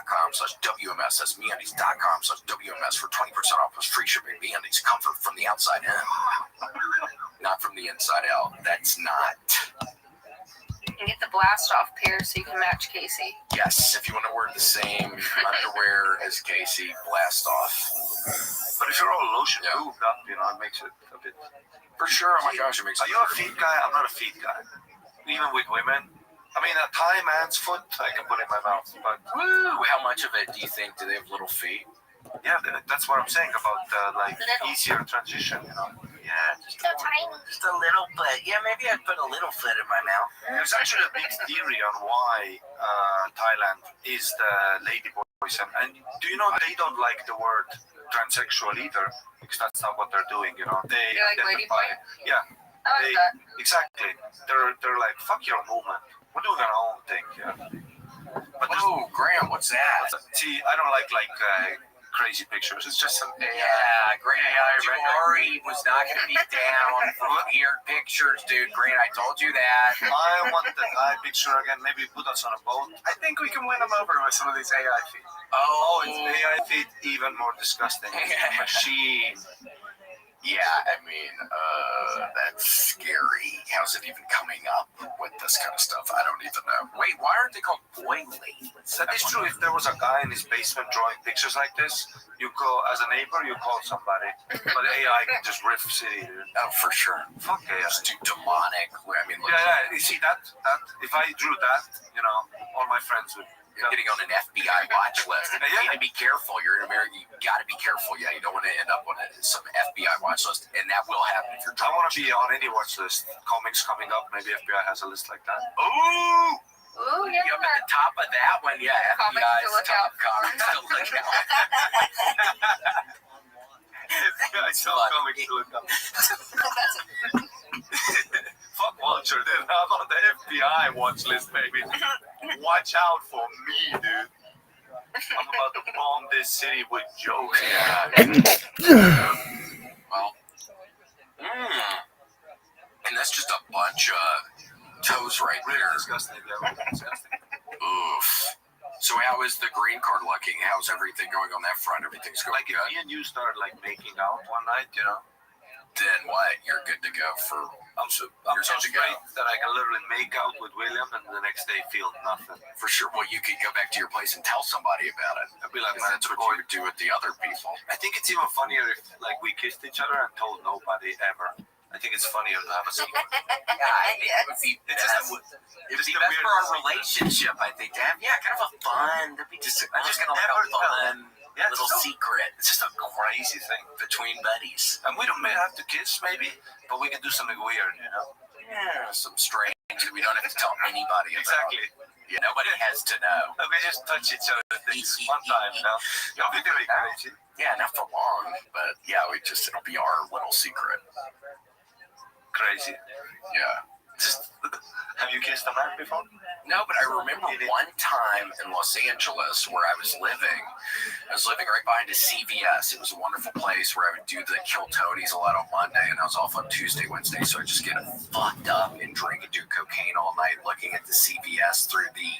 meundies.com/WMS. That's meundies.com/WMS for 20% off plus free shipping. Meundies, comfort from the outside in, not from the inside out. That's not. And get the blast off pair so you can match Casey. Yes, if you want to wear the same underwear as Casey, blast off. But if you're all lotion lubed up, it makes it a bit. For sure. Oh my gosh, it makes. Are you a feet guy? I'm not a feet guy. Even with women. I mean, a Thai man's foot I can put in my mouth, but how much of it do you think? Do they have little feet? Yeah, that's what I'm saying about easier transition. Yeah, so tiny. Just a little bit. Yeah, maybe I'd put a little foot in my mouth. There's actually a big theory on why Thailand is the lady boys, and do you know they don't like the word transsexual either, because that's not what they're doing. They like identify. Yeah. I like that. Exactly. They're like, fuck your movement. We're doing our own thing. Yeah. But Graham, what's that? See, I don't like crazy pictures. It's just some AI. Yeah, Grant, Ari was not going to be down for weird pictures, dude. Grant, I told you that. I want the AI picture again. Maybe put us on a boat. I think we can win them over with some of these AI feet. Oh, it's AI feet even more disgusting. Machine. Yeah, I mean, that's scary. How's it even coming up with this kind of stuff? I don't even know. Wait, why aren't they called boiling? That is true. If there was a guy in his basement drawing pictures like this, you go, as a neighbor, you call somebody. But AI can just riff city, dude. Oh, for sure. Fuck AI. Just do demonic. I mean, yeah. You see that? If I drew that, all my friends would. You're getting on an FBI watch list. You need to be careful. You're in America. You got to be careful. Yeah, you don't want to end up on some FBI watch list, and that will happen if you're. I want to be on any watch list. Comics coming up. Maybe FBI has a list like that. Ooh, yeah. Up at the top of that one, yeah. FBI's top comics to look out. FBI's top comics to look out. Fuck Watcher, then I'm on the FBI watch list, baby. Watch out for me, dude. I'm about to bomb this city with jokes. Well, and that's just a bunch of toes right there. Disgusting. Oof. So how is the green card looking? How's everything going on that front? Everything's going good. If me and you started making out one night, then what? You're good to go for. I'm so great that I can literally make out with William and the next day feel nothing. For sure. Well, you could go back to your place and tell somebody about it. I'd be like, that's what you would do with the other people. I think it's even funnier if we kissed each other and told nobody ever. I think it's funnier to have a secret. I think it would be best. It would be best for our relationship, I think, to have kind of a fun. That'd be just I just never fun. Little secret. It's just a crazy thing between buddies. And we don't have to kiss, maybe, but we can do something weird, Yeah, some strange that we don't have to tell anybody about. Exactly. Yeah, nobody has to know. We just touch each other one time, You'll be doing crazy. Yeah, not for long, but it'll be our little secret. Crazy. Yeah. Have you kissed a man before? No, but I remember one time in Los Angeles where I was living. I was living right behind a CVS. It was a wonderful place where I would do the Kill Tony's a lot on Monday, and I was off on Tuesday, Wednesday, so I just get fucked up and drink and do cocaine all night looking at the CVS through the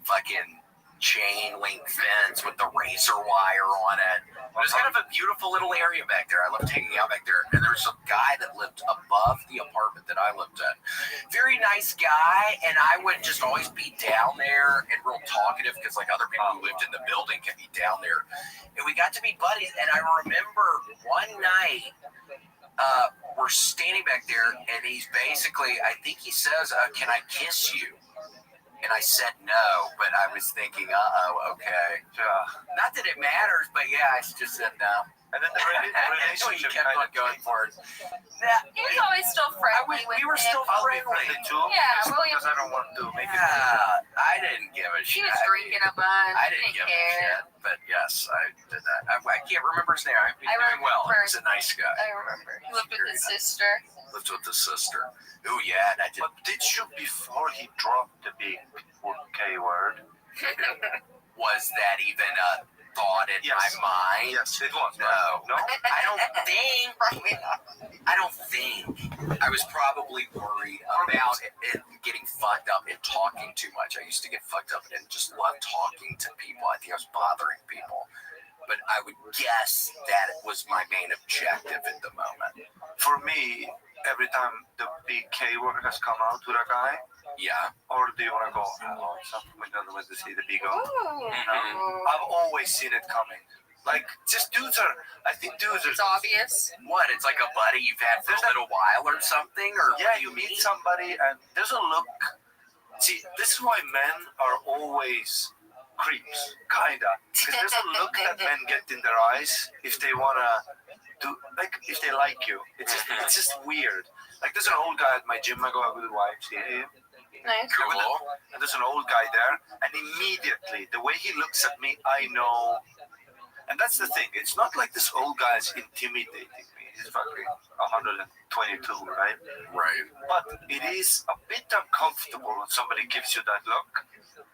fucking chain link fence with the razor wire on it. It was kind of a beautiful little area back there. I loved hanging out back there. And there was a guy that lived above the apartment that I lived in. Very nice guy, and I would just always be down there and real talkative because other people who lived in the building could be down there. And we got to be buddies, and I remember one night we're standing back there, and he's basically, I think he says, can I kiss you? And I said no, but I was thinking, okay. Not that it matters, but I just said no. And then the relationship kept on going for it. He was always still friendly with We were still friendly. Too, Yeah, because I don't want to make it. I didn't give a shit. He was drinking a bunch. I didn't give a shit, but yes, I did that. I can't remember his name. I've been doing well. He was a nice guy. I remember. He lived with his sister. Lived with his sister. Oh yeah, and I did. But did you, before he dropped the big K word, was that even a thought in Yes. my mind. Yes, it was. No. Right? No? I don't think. I was probably worried about it getting fucked up and talking too much. I used to get fucked up and just love talking to people. I think I was bothering people. But I would guess that was my main objective at the moment. For me, every time the big K word has come out with a guy, Yeah. or do you want to go, oh, something we don't want to see the big O? Ooh. I've always seen it coming. Like, just dudes are, I think dudes It's are, obvious. What? It's like a buddy you've had for a little while or something? Or yeah, what do you meet mean? somebody and there's a look. See, this is why men are always creeps, kinda. Because there's a look that men get in their eyes if they wanna do, like, if they like you. It's just weird. Like, there's an old guy at my gym. I go out with his wife. See him? Nice. Cool. And there's an old guy there, and immediately the way he looks at me, I know. And that's the thing. It's not like this old guy is intimidating me. He's fucking 122, right? Right. But it is a bit uncomfortable when somebody gives you that look.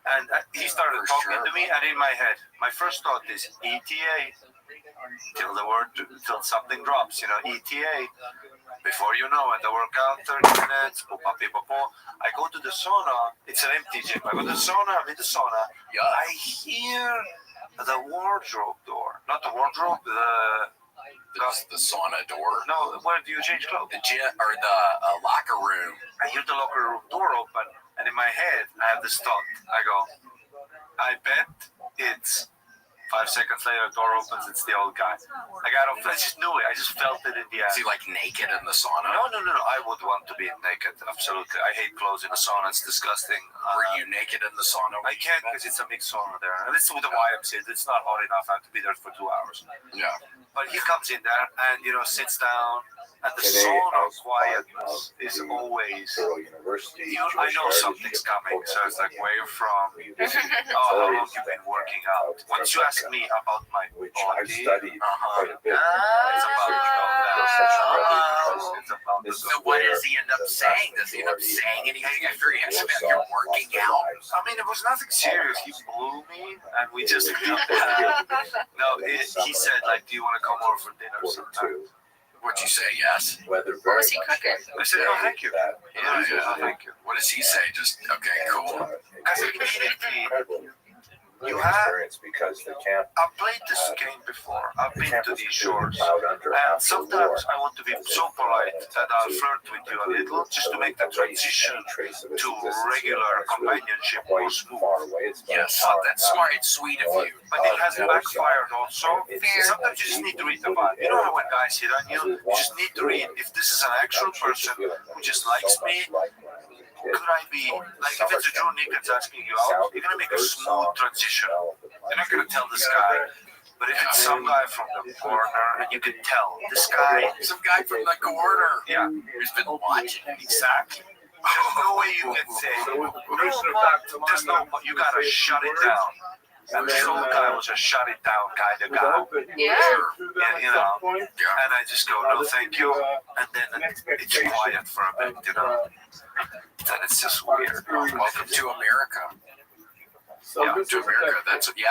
And he started For talking sure. to me, and in my head, my first thought is ETA. Till something drops, ETA. Before you know it, I work out 30 minutes, I go to the sauna. It's an empty gym. I go to the sauna, I'm in the sauna. Yeah. I hear the wardrobe door. Not the wardrobe, The sauna door. no, where do you change clothes? The gym or the locker room. I hear the locker room door open, and in my head, I have this thought. I go, I bet it's 5 seconds later, the door opens, it's the old guy. Like, I just knew it. I just felt it in the air. Is he like naked in the sauna? No. I would want to be naked. Absolutely. I hate clothes in a sauna. It's disgusting. Were you naked in the sauna? I can't because it's a mixed sauna there. And it's with the YMCA. It's not hot enough. I have to be there for 2 hours. Yeah. But he comes in there and, sits down. And the Today, sauna I was quietness is always... University. I know something's coming. So it's like, where you're from. How long you've been working out. Once you ask me about my which I've body... studied quite a bit. It's about the So what does he end up saying? Does he end up saying anything after he asks about your working out? I mean, it was nothing serious. He blew me, and we just... No, he said, like, do you want to come over for dinner sometime? Would you say yes? Weather What very was he much cooking? like I said, no, thank you. that. Yeah. Thank you. What does he say? Just okay, cool. Because immediately, Incredible you learning have... experience because the camp I've played this game before. I've the been camp to was these completely shores. plowed under And after the war. sometimes I want to be so polite that I'll flirt with you a little just to make the transition to regular companionship more smooth. Yes, that's smart. It's sweet of you. But it has backfired also. Fair. Sometimes you just need to read the vibe. You know how when guys hit on you, you just need to read if this is an actual person who just likes me. Could I be, like, if it's a Joe Nickens asking you out, you're going to make a smooth transition. You're not going to tell this guy. But if it's some guy from the corner, and you can tell, this guy, Some guy from the corner. yeah, Who's been watching. exactly. There's no way you can say, there's no, you got to shut it down. And this old guy was a shut it down kind of guy. Yeah. And I just go, no, thank you. And then it's quiet for a bit, Then it's just weird. Welcome to America. Yeah, to America.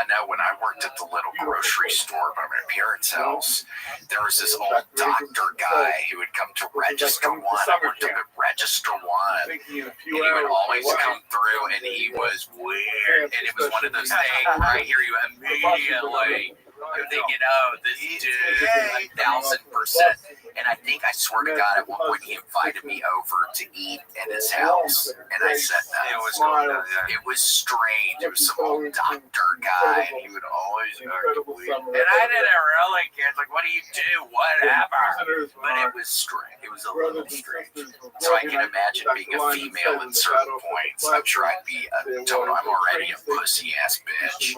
Now when I worked at the little grocery store by my parents' house, there was this old doctor guy who would come to register one. I worked at register one. And he would always come through and he was weird. And it was one of those things where I hear you immediately. You're thinking, oh, this dude, 1,000%. And I swear to God, at one point he invited me over to eat at his house. And I said It no. was going down, yeah. It was strange. It was some old doctor guy, and he would always act weird. And I didn't really care. It's like, what do you do? Whatever. But it was strange. It was a little strange. So I can imagine being a female at certain points. I'm sure I'd be a total. I'm already a pussy ass bitch.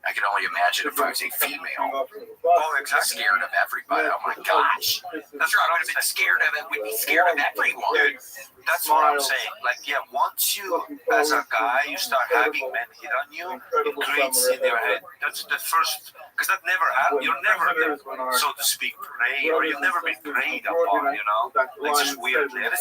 I can only imagine if I was a female. Oh, exactly. Scared of everybody. Oh my gosh. That's right. I would have been scared of it. We'd be scared of everyone. Dude, that's what I'm saying. Like, yeah, once you, as a guy, you start having men hit on you, it creates in your head. That's the first Because that never happened. You're never, so to speak, preyed, or you've never been preyed upon, you know? Like, just weirdly. And it's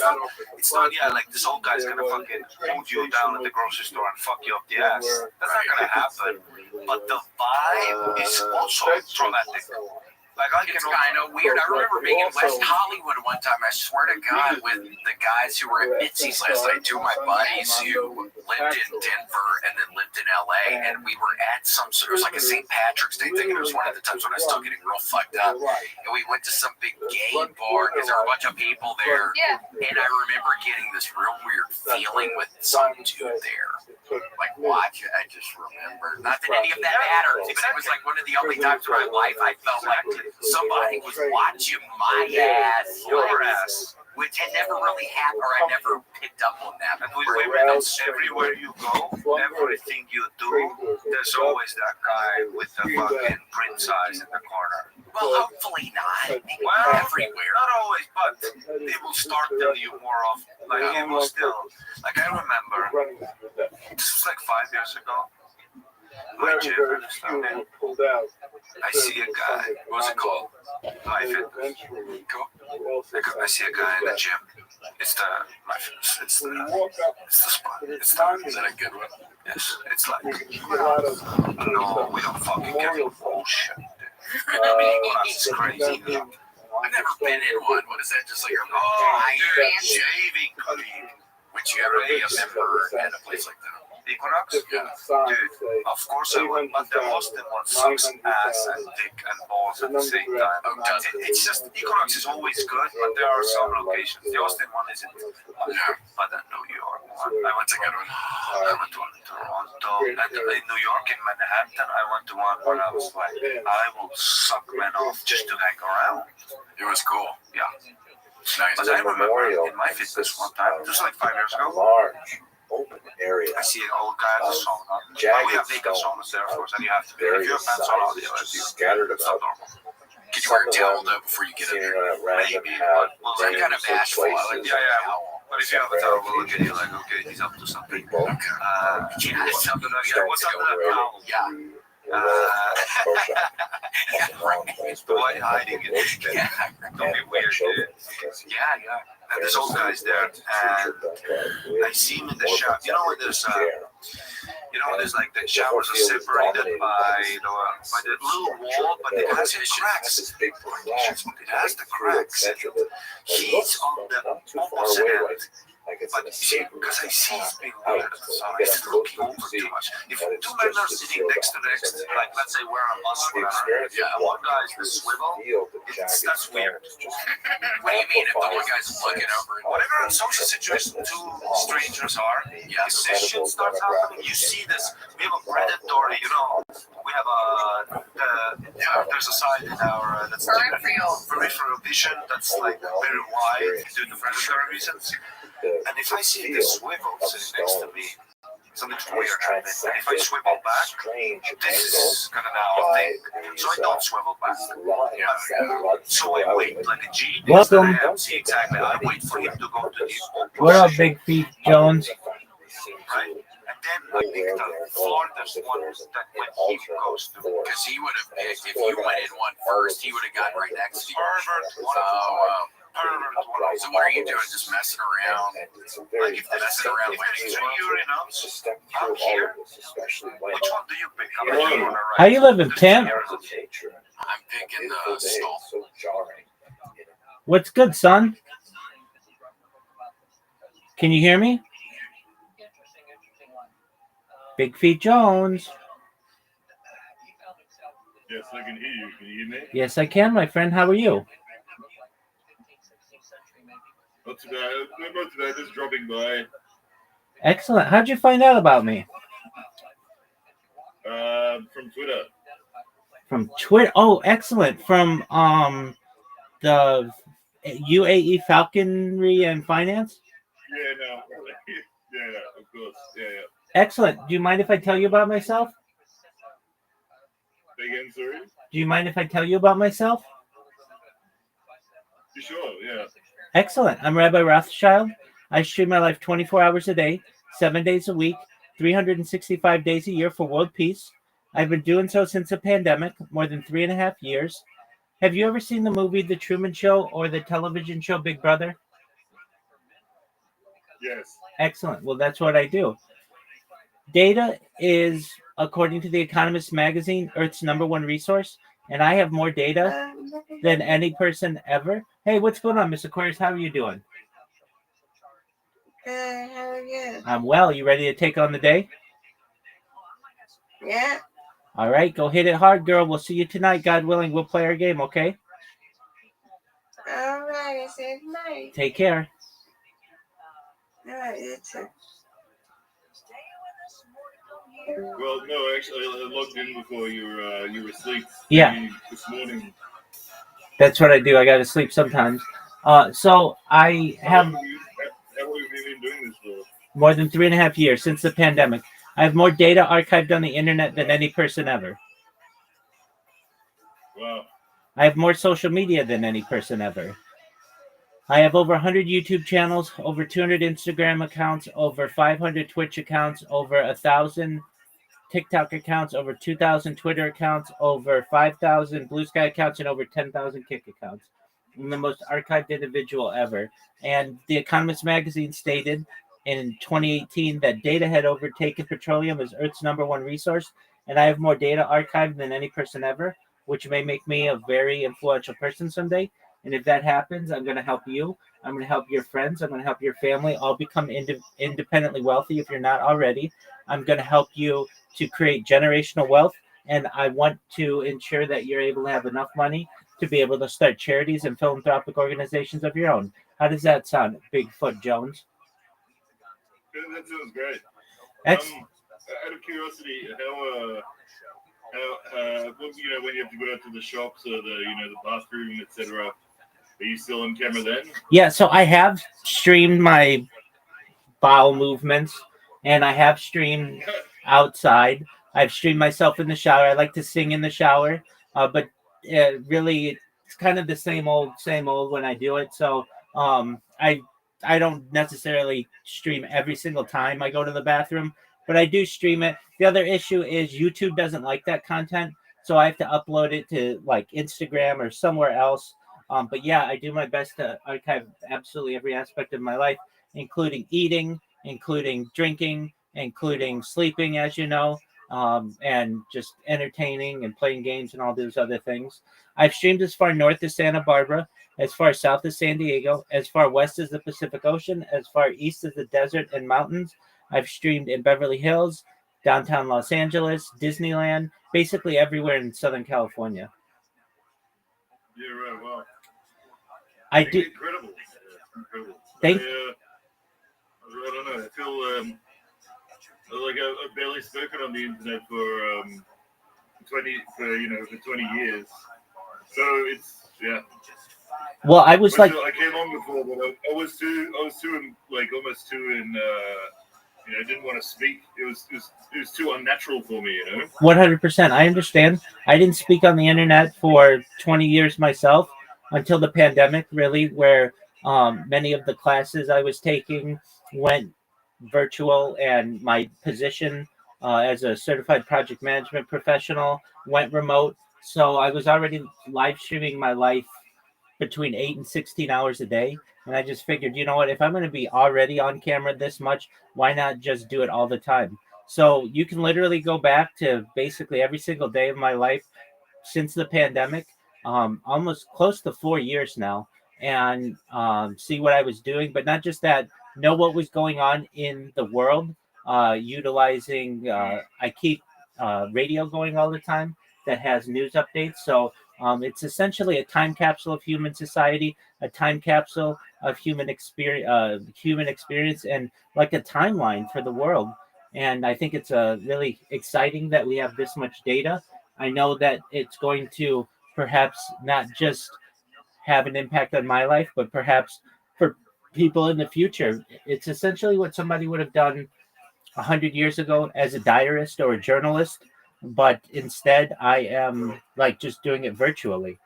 not, yeah, like this old guy's gonna fucking hold you down at the grocery store and fuck you up the ass. That's not gonna happen. But the vibe is also traumatic. Like, It's kind of weird. I remember being in West Hollywood one time. I swear to God, with the guys who were at Mitzi's last night, two of my buddies who lived in Denver and then lived in LA, and we were at it was like a St. Patrick's Day thing, and it was one of the times when I was still getting real fucked up. And we went to some big gay bar because there were a bunch of people there. Yeah. And I remember getting this real weird feeling with some dude there. Like, watch, I just remember. Not that any of that matters, but it was like one of the only times in my life I felt like somebody was watching my ass, your ass, which had never really happened, or I never picked up on that. And with women, everywhere you go, everything you do, there's always that guy with the fucking print size in the corner. Well, hopefully not. Well, Everywhere. not always, but they will start telling you more often. Like, it will still, like, I remember, this was like 5 years ago. My gym, I see a guy. What's it called? My Fitness. I see a guy in the gym. It's the My Fitness. It's the spot. Is that a good one? Yes. It's like, no, we don't fucking get bullshit. That's crazy. I've never been in one. What is that? Just like a shaving cream. Would you ever be a member at a place like that? Equinox? Yeah. Dude, of course I would, but the Austin one sucks ass and dick and balls at the same time. Oh, does it? It's just, Equinox is always good, but there are some locations. The Austin one isn't. But the New York one, I went to one. I went to one in Toronto. And in New York, in Manhattan, I went to one where I was like, I will suck men off just to hang around. It was cool. Yeah. Nice. But I remember in my Fitness one time, just like 5 years ago, large open area. I see an old guy at the sauna. Jagged We have naked stone. saunas there, of course, and you have to be. If you have pants on, I'll deal with you. Scattered It's not about. normal. Could you wear a towel though before you get in Seen there? on a random Maybe, hat, but I'm kind of names and bashful. I like places. to wear a Yeah. towel. But if you have a towel, we'll look at you like, okay, he's up to something. People. Yeah, What's under that? Yeah, Stones what's under that already. towel? Yeah. Yeah, Why hiding it? Yeah. Don't be weird, dude. Yeah. And there's old guys there, and I see him in the shower. You know when there's like the showers are separated by the little wall, but it has the cracks. It has the cracks. He's on the opposite end. But you see, because I see he's being weird, so he's looking over too much. If two men are sitting next to next, like let's say we're on a bus, whatever, one guy's the swivel, that's weird. What do you mean if the one guy's looking over? Whatever social situation two strangers are, if this shit starts happening, you see this. We have a predatory, we have there's a side in our that's peripheral vision that's like very wide due to predatory reasons. And if I see this swivel sitting next to me, something's weird happening. And if I swivel back, this is gonna now think. So I don't swivel back. So I wait like a genius. Welcome. I see exactly. I wait for him to go to the What up, Big Feet Jones? right? And then I pick the farthest one that when he goes to. Because he would have, if you went in one first, he would have gotten right next to you. Pervert, one So what are you doing? Just messing around? Like if there's three urinals out here, which one do you pick? I'm a human, right? How you living, Tim? I'm picking the stall. What's good, son? Can you hear me? Big Feet Jones. Yes, I can hear you. Can you hear me? Yes, I can, my friend. How are you? Not too bad. Not too bad. Just dropping by. Excellent. How'd you find out about me? From Twitter. From Twitter. Oh, excellent. From the UAE Falconry and Finance. Yeah, no. Yeah, of course. Yeah. Excellent. Do you mind if I tell you about myself? Say again, sorry? Do you mind if I tell you about myself? Sure, yeah. Excellent. I'm Rabbi Rothschild. I stream my life 24 hours a day, 7 days a week, 365 days a year for world peace. I've been doing so since the pandemic, more than 3.5 years. Have you ever seen the movie The Truman Show or the television show Big Brother? Yes. Excellent. Well, that's what I do. Data is, according to The Economist magazine, Earth's #1 resource, and I have more data than any person ever. Hey, what's going on, Miss Aquarius? How are you doing? Good, how are you? I'm well. You ready to take on the day? Yeah. All right, go hit it hard, girl. We'll see you tonight. God willing, we'll play our game, okay? All right, I said night. Take care. All right, you too. Well, no, actually, I logged in before you were asleep. Yeah. Maybe this morning. That's what I do. I got to sleep sometimes. So I How have long have you been doing this for? more than 3.5 years since the pandemic. I have more data archived on the internet than any person ever. Wow. I have more social media than any person ever. I have over 100 YouTube channels, over 200 Instagram accounts, over 500 Twitch accounts, over 1,000 TikTok accounts, over 2,000 Twitter accounts, over 5,000 Blue Sky accounts, and over 10,000 Kick accounts. I'm the most archived individual ever. And The Economist magazine stated in 2018 that data had overtaken petroleum as Earth's #1 resource, and I have more data archived than any person ever, which may make me a very influential person someday. And if that happens, I'm going to help you. I'm going to help your friends. I'm going to help your family all become independently wealthy if you're not already. I'm going to help you to create generational wealth. And I want to ensure that you're able to have enough money to be able to start charities and philanthropic organizations of your own. How does that sound, Bigfoot Jones? That sounds great. Ex- Out of curiosity, when you have to go out to the shops or the bathroom, etc., are you still on camera then? Yeah, so I have streamed my bowel movements, and I have streamed outside. I've streamed myself in the shower. I like to sing in the shower, but really, it's kind of the same old when I do it. So I don't necessarily stream every single time I go to the bathroom, but I do stream it. The other issue is YouTube doesn't like that content, so I have to upload it to like Instagram or somewhere else. But yeah, I do my best to archive absolutely every aspect of my life, including eating, including drinking, including sleeping, as you know, and just entertaining and playing games and all those other things. I've streamed as far north as Santa Barbara, as far south as San Diego, as far west as the Pacific Ocean, as far east as the desert and mountains. I've streamed in Beverly Hills, downtown Los Angeles, Disneyland, basically everywhere in Southern California. Yeah, right. Wow. I do. Incredible. Incredible. Thank. I don't know. I feel like I've barely spoken on the internet for 20 years. So it's yeah. Well, I was like, I came on before, but I was too almost too in. I didn't want to speak. It was too unnatural for me, 100%. I understand. I didn't speak on the internet for 20 years myself until the pandemic, really, where many of the classes I was taking went virtual, and my position as a certified project management professional went remote. So I was already live streaming my life between 8 and 16 hours a day. And I just figured, you know what, if I'm going to be already on camera this much, why not just do it all the time? So you can literally go back to basically every single day of my life since the pandemic, almost close to 4 years now, and see what I was doing. But not just that, know what was going on in the world, utilizing, I keep radio going all the time that has news updates. So it's essentially a time capsule of human society, a time capsule of human experience, and like a timeline for the world. And I think it's really exciting that we have this much data. I know that it's going to perhaps not just have an impact on my life, but perhaps for people in the future. It's essentially what somebody would have done 100 years ago as a diarist or a journalist, but instead I am like just doing it virtually.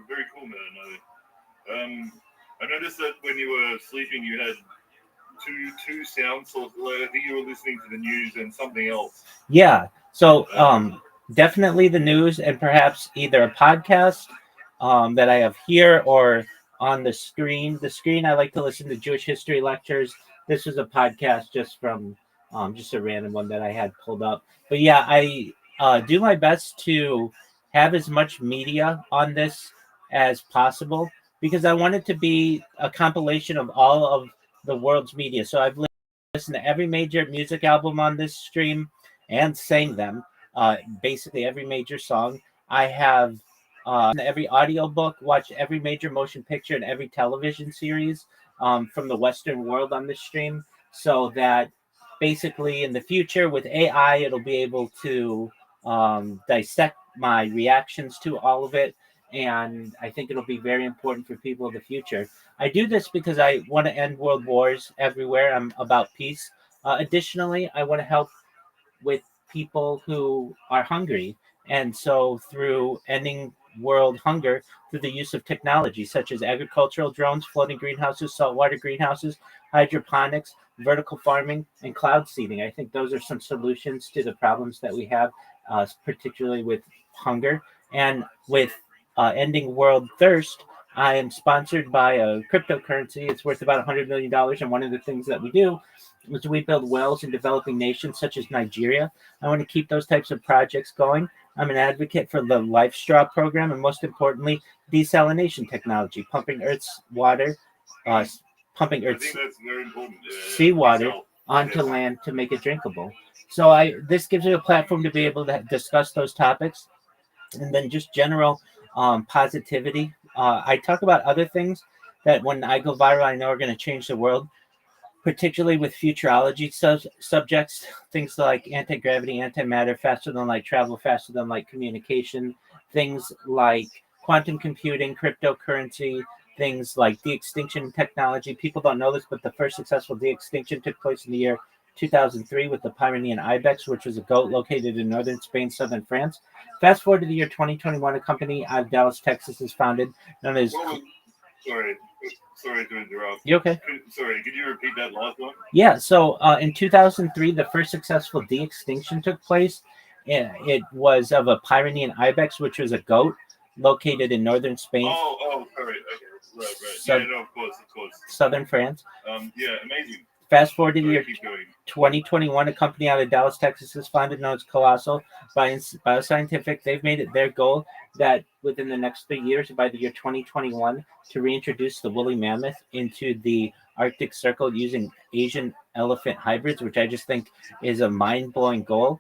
Very cool, man. I noticed that when you were sleeping, you had two sound sources. I think you were listening to the news and something else. Yeah. So definitely the news and perhaps either a podcast that I have here or on the screen. The screen, I like to listen to Jewish history lectures. This was a podcast just from just a random one that I had pulled up. But yeah, I do my best to have as much media on this as possible because I want it to be a compilation of all of the world's media. So I've listened to every major music album on this stream and sang them. Basically every major song. I have every audiobook, watched every major motion picture and every television series from the Western world on this stream, so that basically in the future with AI, it'll be able to dissect my reactions to all of it. And I think it'll be very important for people in the future. I do this because I want to end world wars everywhere. I'm about peace. Additionally, I want to help with people who are hungry. And so, through ending world hunger through the use of technology such as agricultural drones, floating greenhouses, saltwater greenhouses, hydroponics, vertical farming, and cloud seeding. I think those are some solutions to the problems that we have, particularly with hunger and with ending world thirst. I am sponsored by a cryptocurrency. It's worth about $100 million. And one of the things that we do is we build wells in developing nations such as Nigeria. I want to keep those types of projects going. I'm an advocate for the Life Straw program and, most importantly, desalination technology, pumping Earth's water, pumping I Earth's think that's very important. seawater Yourself. onto Yes. land to make it drinkable. So this gives me a platform to be able to discuss those topics, and then just general positivity. I talk about other things that when I go viral, I know are going to change the world, particularly with futurology subjects, things like anti-gravity, antimatter, faster than light travel, faster than light communication, things like quantum computing, cryptocurrency, things like de-extinction technology. People don't know this, but the first successful de-extinction took place in the year 2003 with the Pyrenean ibex, which was a goat located in northern Spain, southern France. Fast forward to the year 2021, a company out of Dallas, Texas is founded known as... Sorry to interrupt. You okay? Sorry, could you repeat that last one? Yeah, so in 2003, the first successful de-extinction took place. It was of a Pyrenean ibex, which was a goat located in northern Spain. Oh, sorry. Okay. Right. Yeah, no, of course. Southern France. Yeah, amazing. Fast forward to the year Keep going. 2021, a company out of Dallas, Texas is founded known as Colossal Bioscientific. They've made it their goal that within the next 3 years, by the year 2021, to reintroduce the woolly mammoth into the Arctic Circle using Asian elephant hybrids, which I just think is a mind-blowing goal.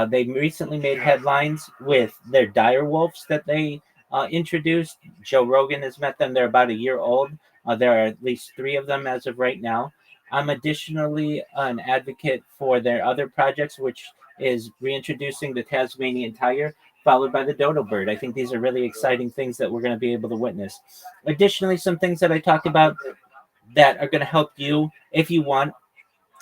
They recently made headlines with their dire wolves that they introduced. Joe Rogan has met them. They're about a year old. There are at least 3 of them as of right now. I'm additionally an advocate for their other projects, which is reintroducing the Tasmanian tiger, followed by the dodo bird. I think these are really exciting things that we're going to be able to witness. Additionally, some things that I talked about that are going to help you if you want,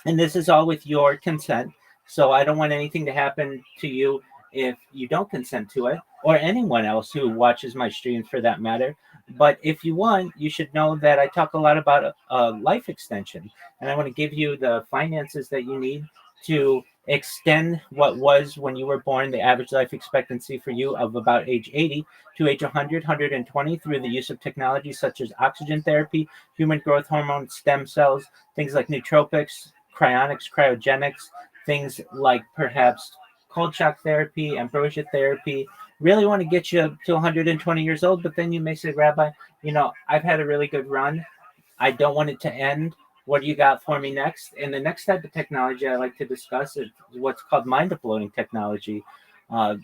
and this is all with your consent. So I don't want anything to happen to you if you don't consent to it, or anyone else who watches my streams for that matter. But if you want, you should know that I talk a lot about life extension, and I want to give you the finances that you need to extend what was when you were born the average life expectancy for you of about age 80 to age 100, 120 through the use of technology such as oxygen therapy, human growth hormone, stem cells, things like nootropics, cryonics, cryogenics, things like perhaps cold shock therapy, ambrosia therapy. Really want to get you to 120 years old, but then you may say, Rabbi, I've had a really good run. I don't want it to end. What do you got for me next? And the next type of technology I like to discuss is what's called mind uploading technology.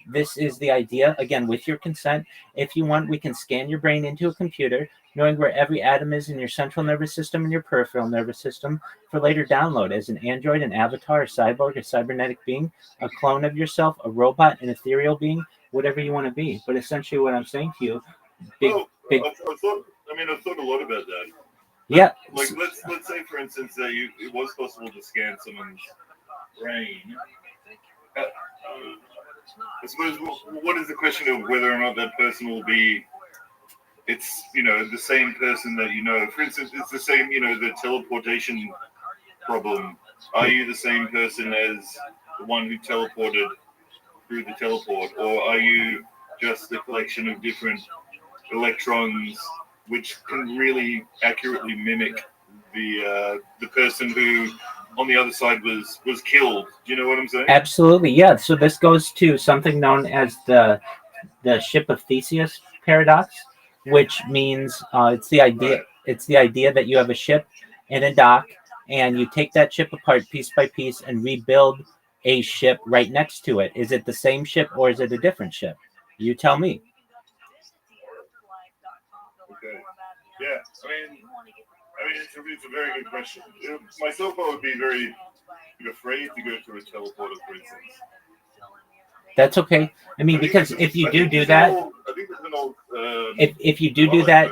This is the idea, again, with your consent. If you want, we can scan your brain into a computer, knowing where every atom is in your central nervous system and your peripheral nervous system for later download as an android, an avatar, a cyborg, a cybernetic being, a clone of yourself, a robot, an ethereal being, whatever you want to be. But essentially what I'm saying to you, I've thought a lot about that. Yeah. Like let's say for instance that it was possible to scan someone's brain. I suppose what is the question of whether or not that person will be? It's the same person that For instance, it's the same the teleportation problem, are you the same person as the one who teleported through the teleport, or are you just a collection of different electrons which can really accurately mimic the person who on the other side was killed? Do you know what I'm saying? Absolutely, yeah. So this goes to something known as the ship of Theseus paradox, which means it's the idea. Right. It's the idea that you have a ship in a dock, and you take that ship apart piece by piece and rebuild a ship right next to it. Is it the same ship or is it a different ship? You tell me. Okay. Yeah. I mean, it's a very good question. Myself, I would be very afraid to go through a teleporter, for instance. That's okay. I mean, because if you do that, I think there's an old. if you do that,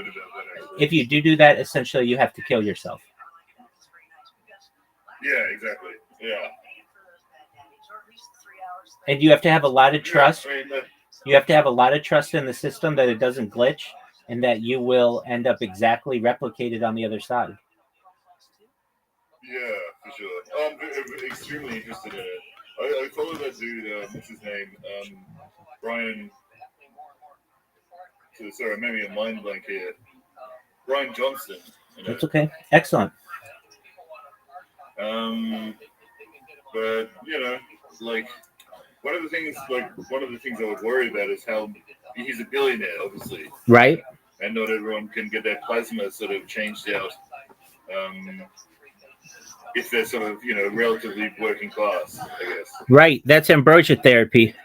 if you do that, essentially you have to kill yourself. Yeah, exactly. Yeah. And you have to have a lot of trust. Yeah, I mean, You have to have a lot of trust in the system that it doesn't glitch and that you will end up exactly replicated on the other side. yeah, for sure. I'm extremely interested in it. I follow that dude. What's his name? Brian. Sorry, maybe a mind blank here. Brian Johnston. You know? That's okay. Excellent. But you know, like one of the things I would worry about is how he's a billionaire, obviously, Right. and not everyone can get their plasma sort of changed out. If they're sort of, relatively working class, I guess. Right. That's ambrosia therapy.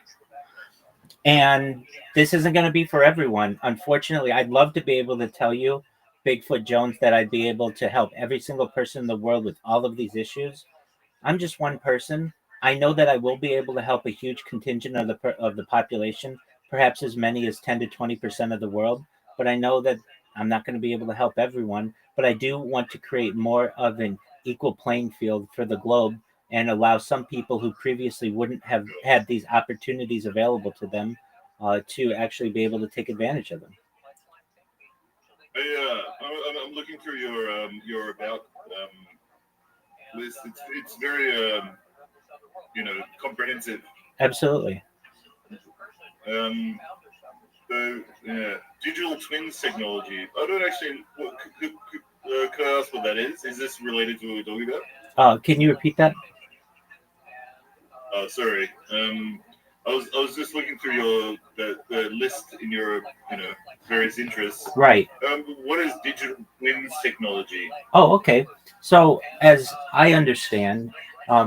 And this isn't going to be for everyone. Unfortunately, I'd love to be able to tell you, Bigfoot Jones, that I'd be able to help every single person in the world with all of these issues. I'm just one person. I know that I will be able to help a huge contingent of the population, perhaps as many as 10 to 20% of the world. But I know that I'm not going to be able to help everyone. But I do want to create more of an equal playing field for the globe and allow some people who previously wouldn't have had these opportunities available to them to actually be able to take advantage of them. I'm looking through your about list. It's very comprehensive. Absolutely. Digital twins technology. I don't actually. Could I ask what that is? Is this related to what we're talking about? Can you repeat that? Sorry. I was just looking through the list in your various interests. Right. What is digital twins technology? Oh, okay. So as I understand,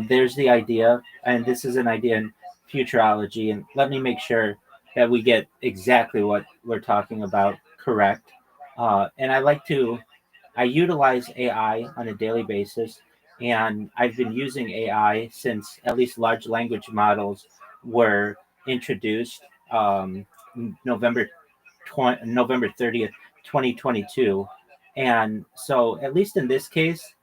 there's the idea, and this is an idea in futurology, and let me make sure that we get exactly what we're talking about correct. And I utilize AI on a daily basis, and I've been using AI since at least large language models were introduced November 30th, 2022. And so, at least in this case,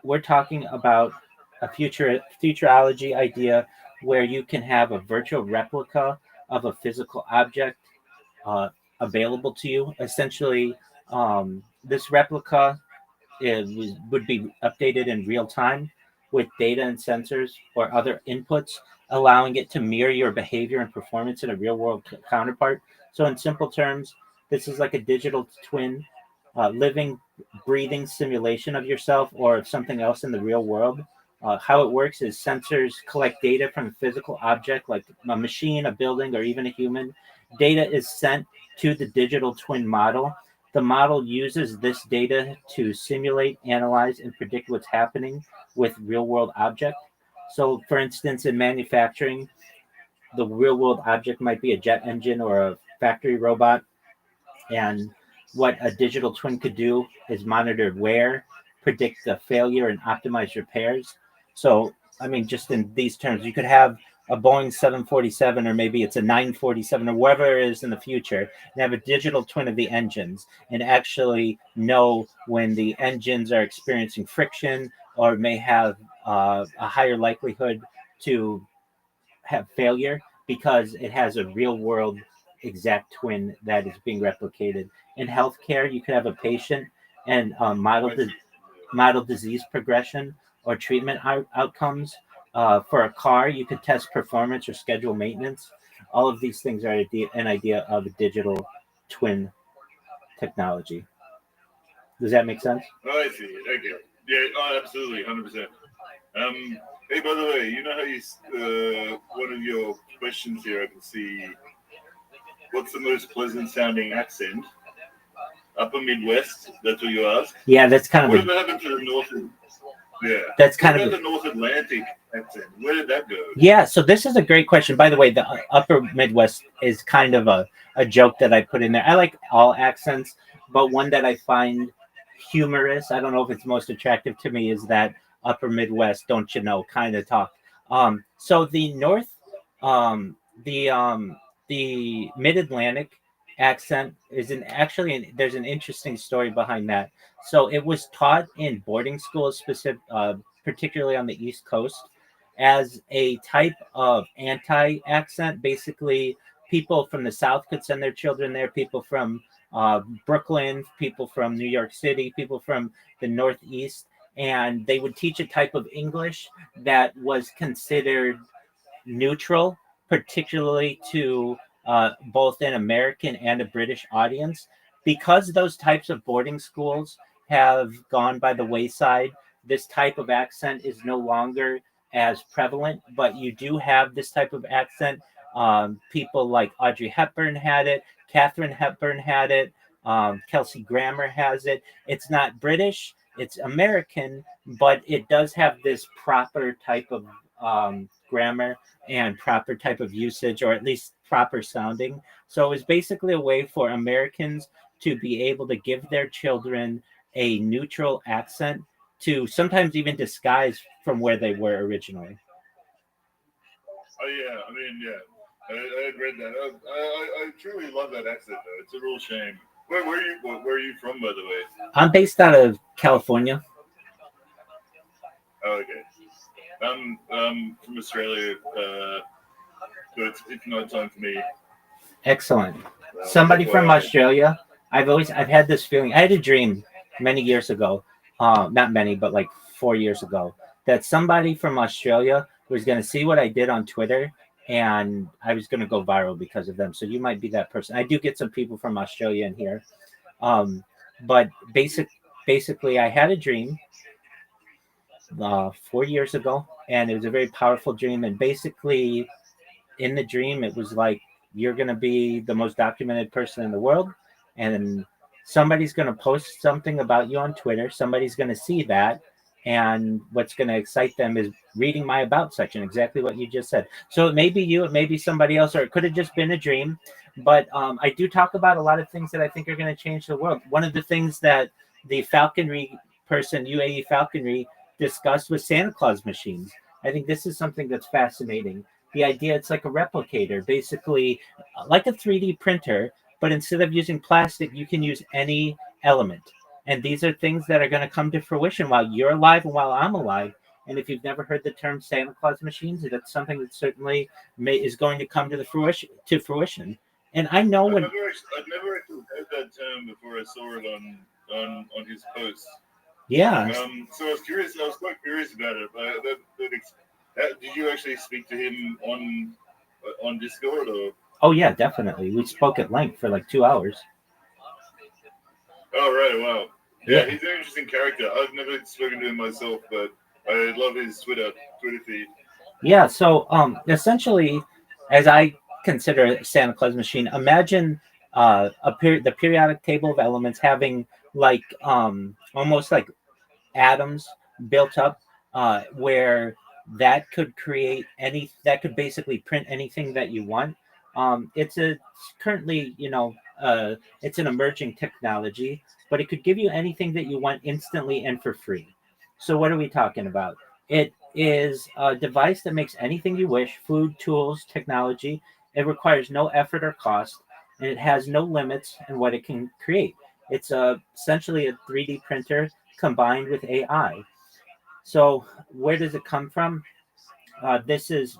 we're talking about a futurology idea where you can have a virtual replica of a physical object uh, available to you. Essentially, this replica would be updated in real time with data and sensors or other inputs, allowing it to mirror your behavior and performance in a real world counterpart. So, in simple terms, this is like a digital twin, living, breathing simulation of yourself or of something else in the real world. How it works is sensors collect data from a physical object like a machine, a building, or even a human. Data is sent to the digital twin model. The model uses this data to simulate, analyze, and predict what's happening with real world object. So, for instance, in manufacturing, the real world object might be a jet engine or a factory robot. And what a digital twin could do is monitor wear, predict the failure, and optimize repairs. So, I mean, just in these terms, you could have a Boeing 747, or maybe it's a 947, or wherever it is in the future, and have a digital twin of the engines and actually know when the engines are experiencing friction or may have a higher likelihood to have failure because it has a real world exact twin that is being replicated. In healthcare, you could have a patient and model disease progression or treatment outcomes. For a car, you could test performance or schedule maintenance. All of these things are an idea of a digital twin technology. Does that make sense? Oh, I see. Okay. Yeah. Oh, absolutely. 100%. Hey, by the way, you know how one of your questions here, I can see, what's the most pleasant sounding accent? Upper Midwest. That's what you asked. Yeah, that's kind of Whatever happened to the North? Yeah. That's What kind about of the North Atlantic accent? Where did that go? Yeah, so this is a great question. By the way, the upper Midwest is kind of a joke that I put in there. I like all accents, but one that I find humorous, I don't know if it's most attractive to me, is that upper Midwest, don't you know, kind of talk. So the North, um, the um, the Mid Atlantic accent is there's an interesting story behind that. So it was taught in boarding schools, particularly on the East Coast, as a type of anti accent. Basically, people from the South could send their children there, people from Brooklyn, people from New York City, people from the Northeast, and they would teach a type of English that was considered neutral, particularly to both an American and a British audience. Because those types of boarding schools have gone by the wayside, this type of accent is no longer as prevalent, but you do have this type of accent. People like Audrey Hepburn had it, Catherine Hepburn had it, Kelsey Grammer has it. It's not British, it's American, but it does have this proper type of grammar and proper type of usage, or at least proper sounding. So it was basically a way for Americans to be able to give their children a neutral accent to sometimes even disguise from where they were originally. Oh yeah, I mean, yeah, I had read that. I truly love that accent though. It's a real shame. Where are you from, by the way? I'm based out of California. Oh, okay. I'm from Australia, so it's not time for me. Excellent. Somebody from Australia. I've had this feeling. I had a dream many years ago, not many, but like 4 years ago, that somebody from Australia was going to see what I did on Twitter, and I was going to go viral because of them. So you might be that person. I do get some people from Australia in here, but basically, I had a dream 4 years ago, and it was a very powerful dream. And basically, in the dream, it was like you're going to be the most documented person in the world, and somebody's going to post something about you on Twitter. Somebody's going to see that, and what's going to excite them is reading my about section, exactly what you just said. So it may be you, it may be somebody else, or it could have just been a dream. But I do talk about a lot of things that I think are going to change the world. One of the things that the falconry person, UAE Falconry, discussed was Santa Claus machines. I think this is something that's fascinating. The idea, it's like a replicator, basically like a 3D printer, but instead of using plastic, you can use any element. And these are things that are going to come to fruition while you're alive and while I'm alive. And if you've never heard the term Santa Claus machines, that's something that certainly is going to come to fruition. And I know I've never actually heard that term before. I saw it on his post. Yeah. So I was curious. I was quite curious about it. Did you actually speak to him on Discord or? Oh yeah, definitely. We spoke at length for like 2 hours. Oh right, wow. Yeah, he's an interesting character. I've never spoken to him myself, but I love his Twitter feed. Yeah. So essentially, as I consider Santa Claus machine, imagine the periodic table of elements having like almost like atoms built up, where that could basically print anything that you want. It's currently, it's an emerging technology, but it could give you anything that you want instantly and for free. So what are we talking about? It is a device that makes anything you wish: food, tools, technology. It requires no effort or cost, and it has no limits in what it can create. It's essentially a 3D printer combined with AI. So where does it come from? It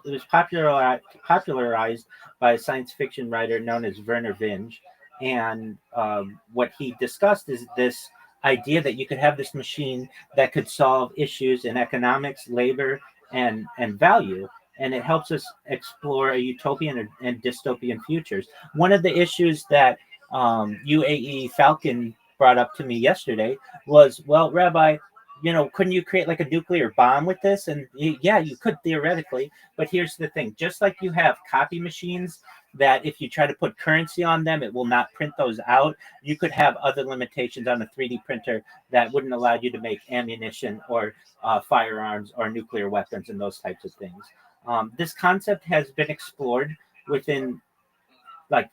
was popularized by a science fiction writer known as Werner Vinge, and what he discussed is this idea that you could have this machine that could solve issues in economics, labor, and value. And it helps us explore a utopian and dystopian futures. One of the issues that UAE Falcon brought up to me yesterday was, well, Rabbi, couldn't you create like a nuclear bomb with this? And yeah, you could theoretically, but here's the thing: just like you have copy machines that if you try to put currency on them, it will not print those out. You could have other limitations on a 3D printer that wouldn't allow you to make ammunition or firearms or nuclear weapons and those types of things. This concept has been explored within like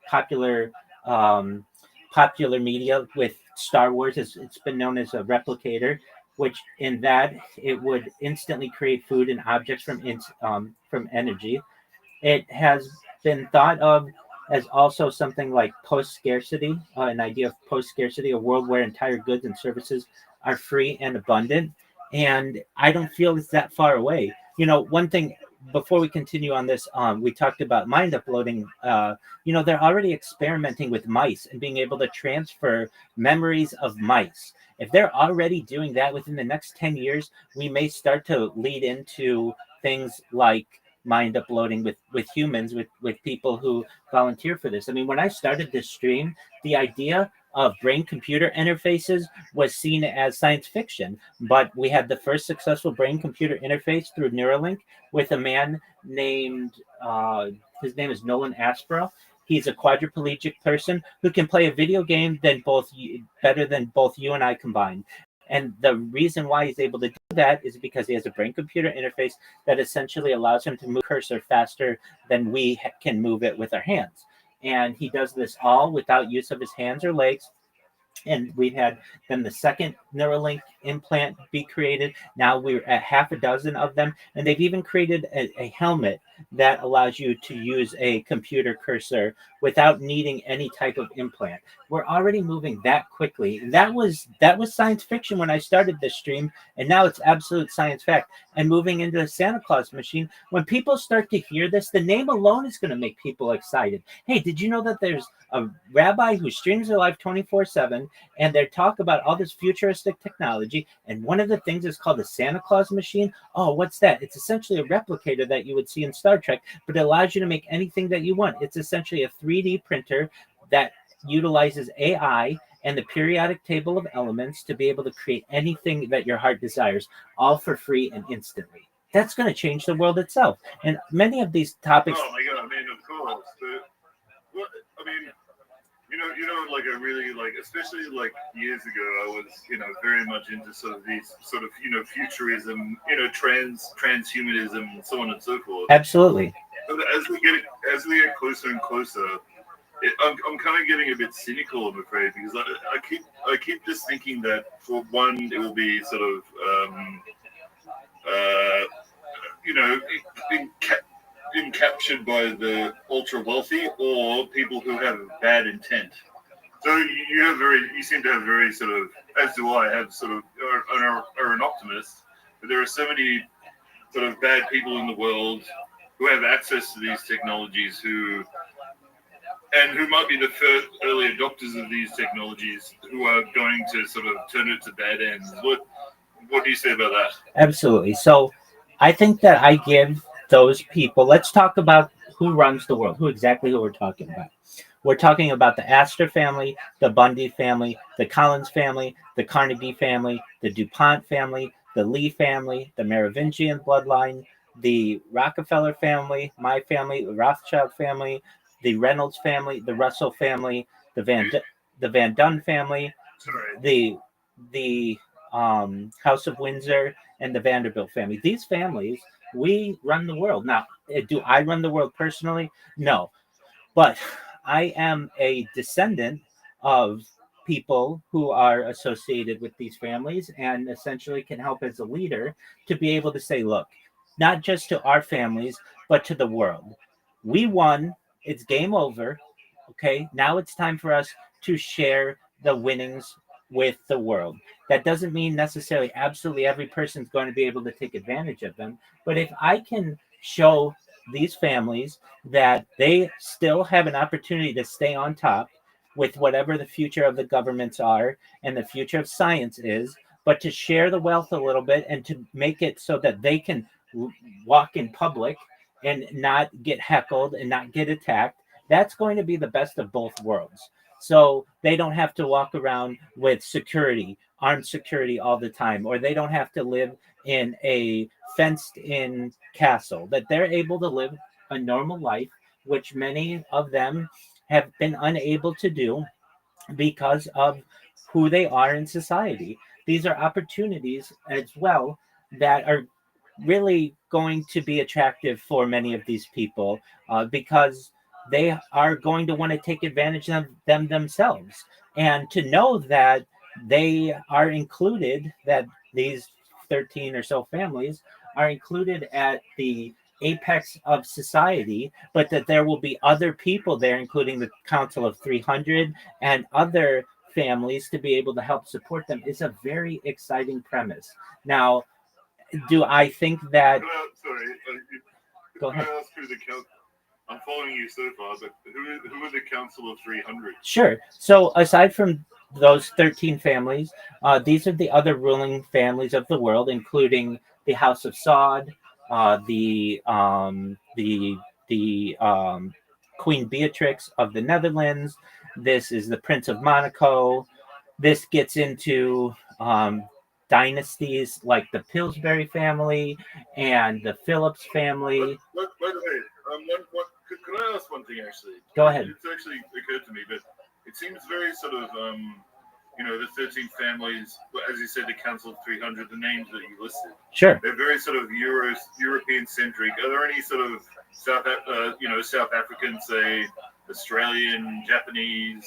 popular um, popular media with Star Wars. It's been known as a replicator, which in that it would instantly create food and objects from energy. It has been thought of as also something like post scarcity, an idea of post scarcity, a world where entire goods and services are free and abundant. And I don't feel it's that far away. One thing before we continue on this, we talked about mind uploading. They're already experimenting with mice and being able to transfer memories of mice. If they're already doing that within the next 10 years, we may start to lead into things like mind uploading with humans, with people who volunteer for this. I mean, when I started this stream, the idea of brain computer interfaces was seen as science fiction, but we had the first successful brain computer interface through Neuralink with a man named his name is Nolan Aspro. He's a quadriplegic person who can play a video game better than both you and I combined. And the reason why he's able to do that is because he has a brain computer interface that essentially allows him to move cursor faster than we can move it with our hands. And he does this all without use of his hands or legs. And we've had then the second Neuralink implant be created. Now we're at half a dozen of them. And they've even created a helmet that allows you to use a computer cursor without needing any type of implant. We're already moving that quickly. And that was science fiction when I started this stream. And now it's absolute science fact. And moving into the Santa Claus machine, when people start to hear this, the name alone is going to make people excited. Hey, did you know that there's a rabbi who streams their life 24/7, and they talk about all this futuristic technology, and one of the things is called the Santa Claus machine? Oh, what's that? It's essentially a replicator that you would see in Star Trek, but it allows you to make anything that you want. It's essentially a 3D printer that utilizes AI and the periodic table of elements to be able to create anything that your heart desires, all for free and instantly. That's going to change the world itself. And many of these topics. Oh my god! I mean, of course, but I mean, like I really especially like years ago, I was very much into sort of these sort of futurism, transhumanism, and so on and so forth. Absolutely. But as we get closer and closer, I'm kind of getting a bit cynical, I'm afraid, because I keep just thinking that for one, it will be sort of captured by the ultra wealthy or people who have bad intent. So you seem to have very sort of, as do I, have sort of are an optimist. But there are so many sort of bad people in the world who have access to these technologies who might be the first early adopters of these technologies who are going to sort of turn it to bad ends. What do you say about that? Absolutely. So I think that I give those people, let's talk about who runs the world, who we're talking about. We're talking about the Astor family, the Bundy family, the Collins family, the Carnegie family, the DuPont family, the Lee family, the Merovingian bloodline, the Rockefeller family, my family, the Rothschild family, the Reynolds family, the Russell family, the Van Dunn family, the House of Windsor, and the Vanderbilt family. These families, we run the world. Now, do I run the world personally? No. But I am a descendant of people who are associated with these families and essentially can help as a leader to be able to say, look, not just to our families, but to the world. We won. It's game over. Okay. Now it's time for us to share the winnings with the world. That doesn't mean necessarily absolutely every person's going to be able to take advantage of them. But if I can show these families that they still have an opportunity to stay on top, with whatever the future of the governments are and the future of science is, but to share the wealth a little bit and to make it so that they can walk in public and not get heckled and not get attacked. That's going to be the best of both worlds. So they don't have to walk around with security, armed security all the time, or they don't have to live in a fenced in castle, that they're able to live a normal life, which many of them have been unable to do because of who they are in society. These are opportunities as well that are really going to be attractive for many of these people because they are going to want to take advantage of them themselves. And to know that they are included, that these 13 or so families are included at the apex of society, but that there will be other people there, including the Council of 300 and other families, to be able to help support them is a very exciting premise. Now, do I think that? Sorry, Go can I ahead. ask who the council? I'm following you so far, but who are the Council of 300? Sure. So aside from those 13 families, these are the other ruling families of the world, including the House of Saud, the Queen Beatrix of the Netherlands. This is the Prince of Monaco. This gets into dynasties like the Pillsbury family and the Phillips family. By the way, could I ask one thing actually? Go ahead. It's actually occurred to me, but it seems very sort of, the 13 families, as you said, the Council of 300, the names that you listed. Sure. They're very sort of European centric. Are there any sort of South African, say, Australian, Japanese,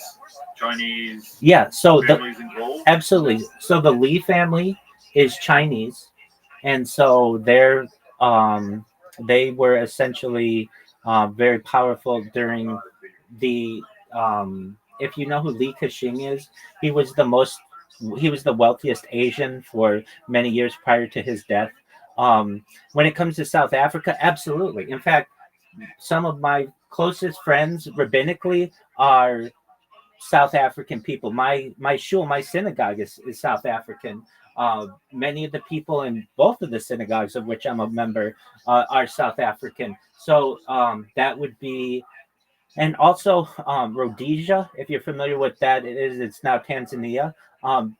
Chinese? Yeah. So families involved? absolutely. So the Lee family is Chinese, and so they were essentially very powerful during the. If you know who Li Ka-shing is, he was the wealthiest Asian for many years prior to his death. When it comes to South Africa, absolutely. In fact, some of my closest friends rabbinically are South African people. My shul, my synagogue is South African. Many of the people in both of the synagogues of which I'm a member are South African. So that would be, and also Rhodesia, if you're familiar with that, it's now Tanzania.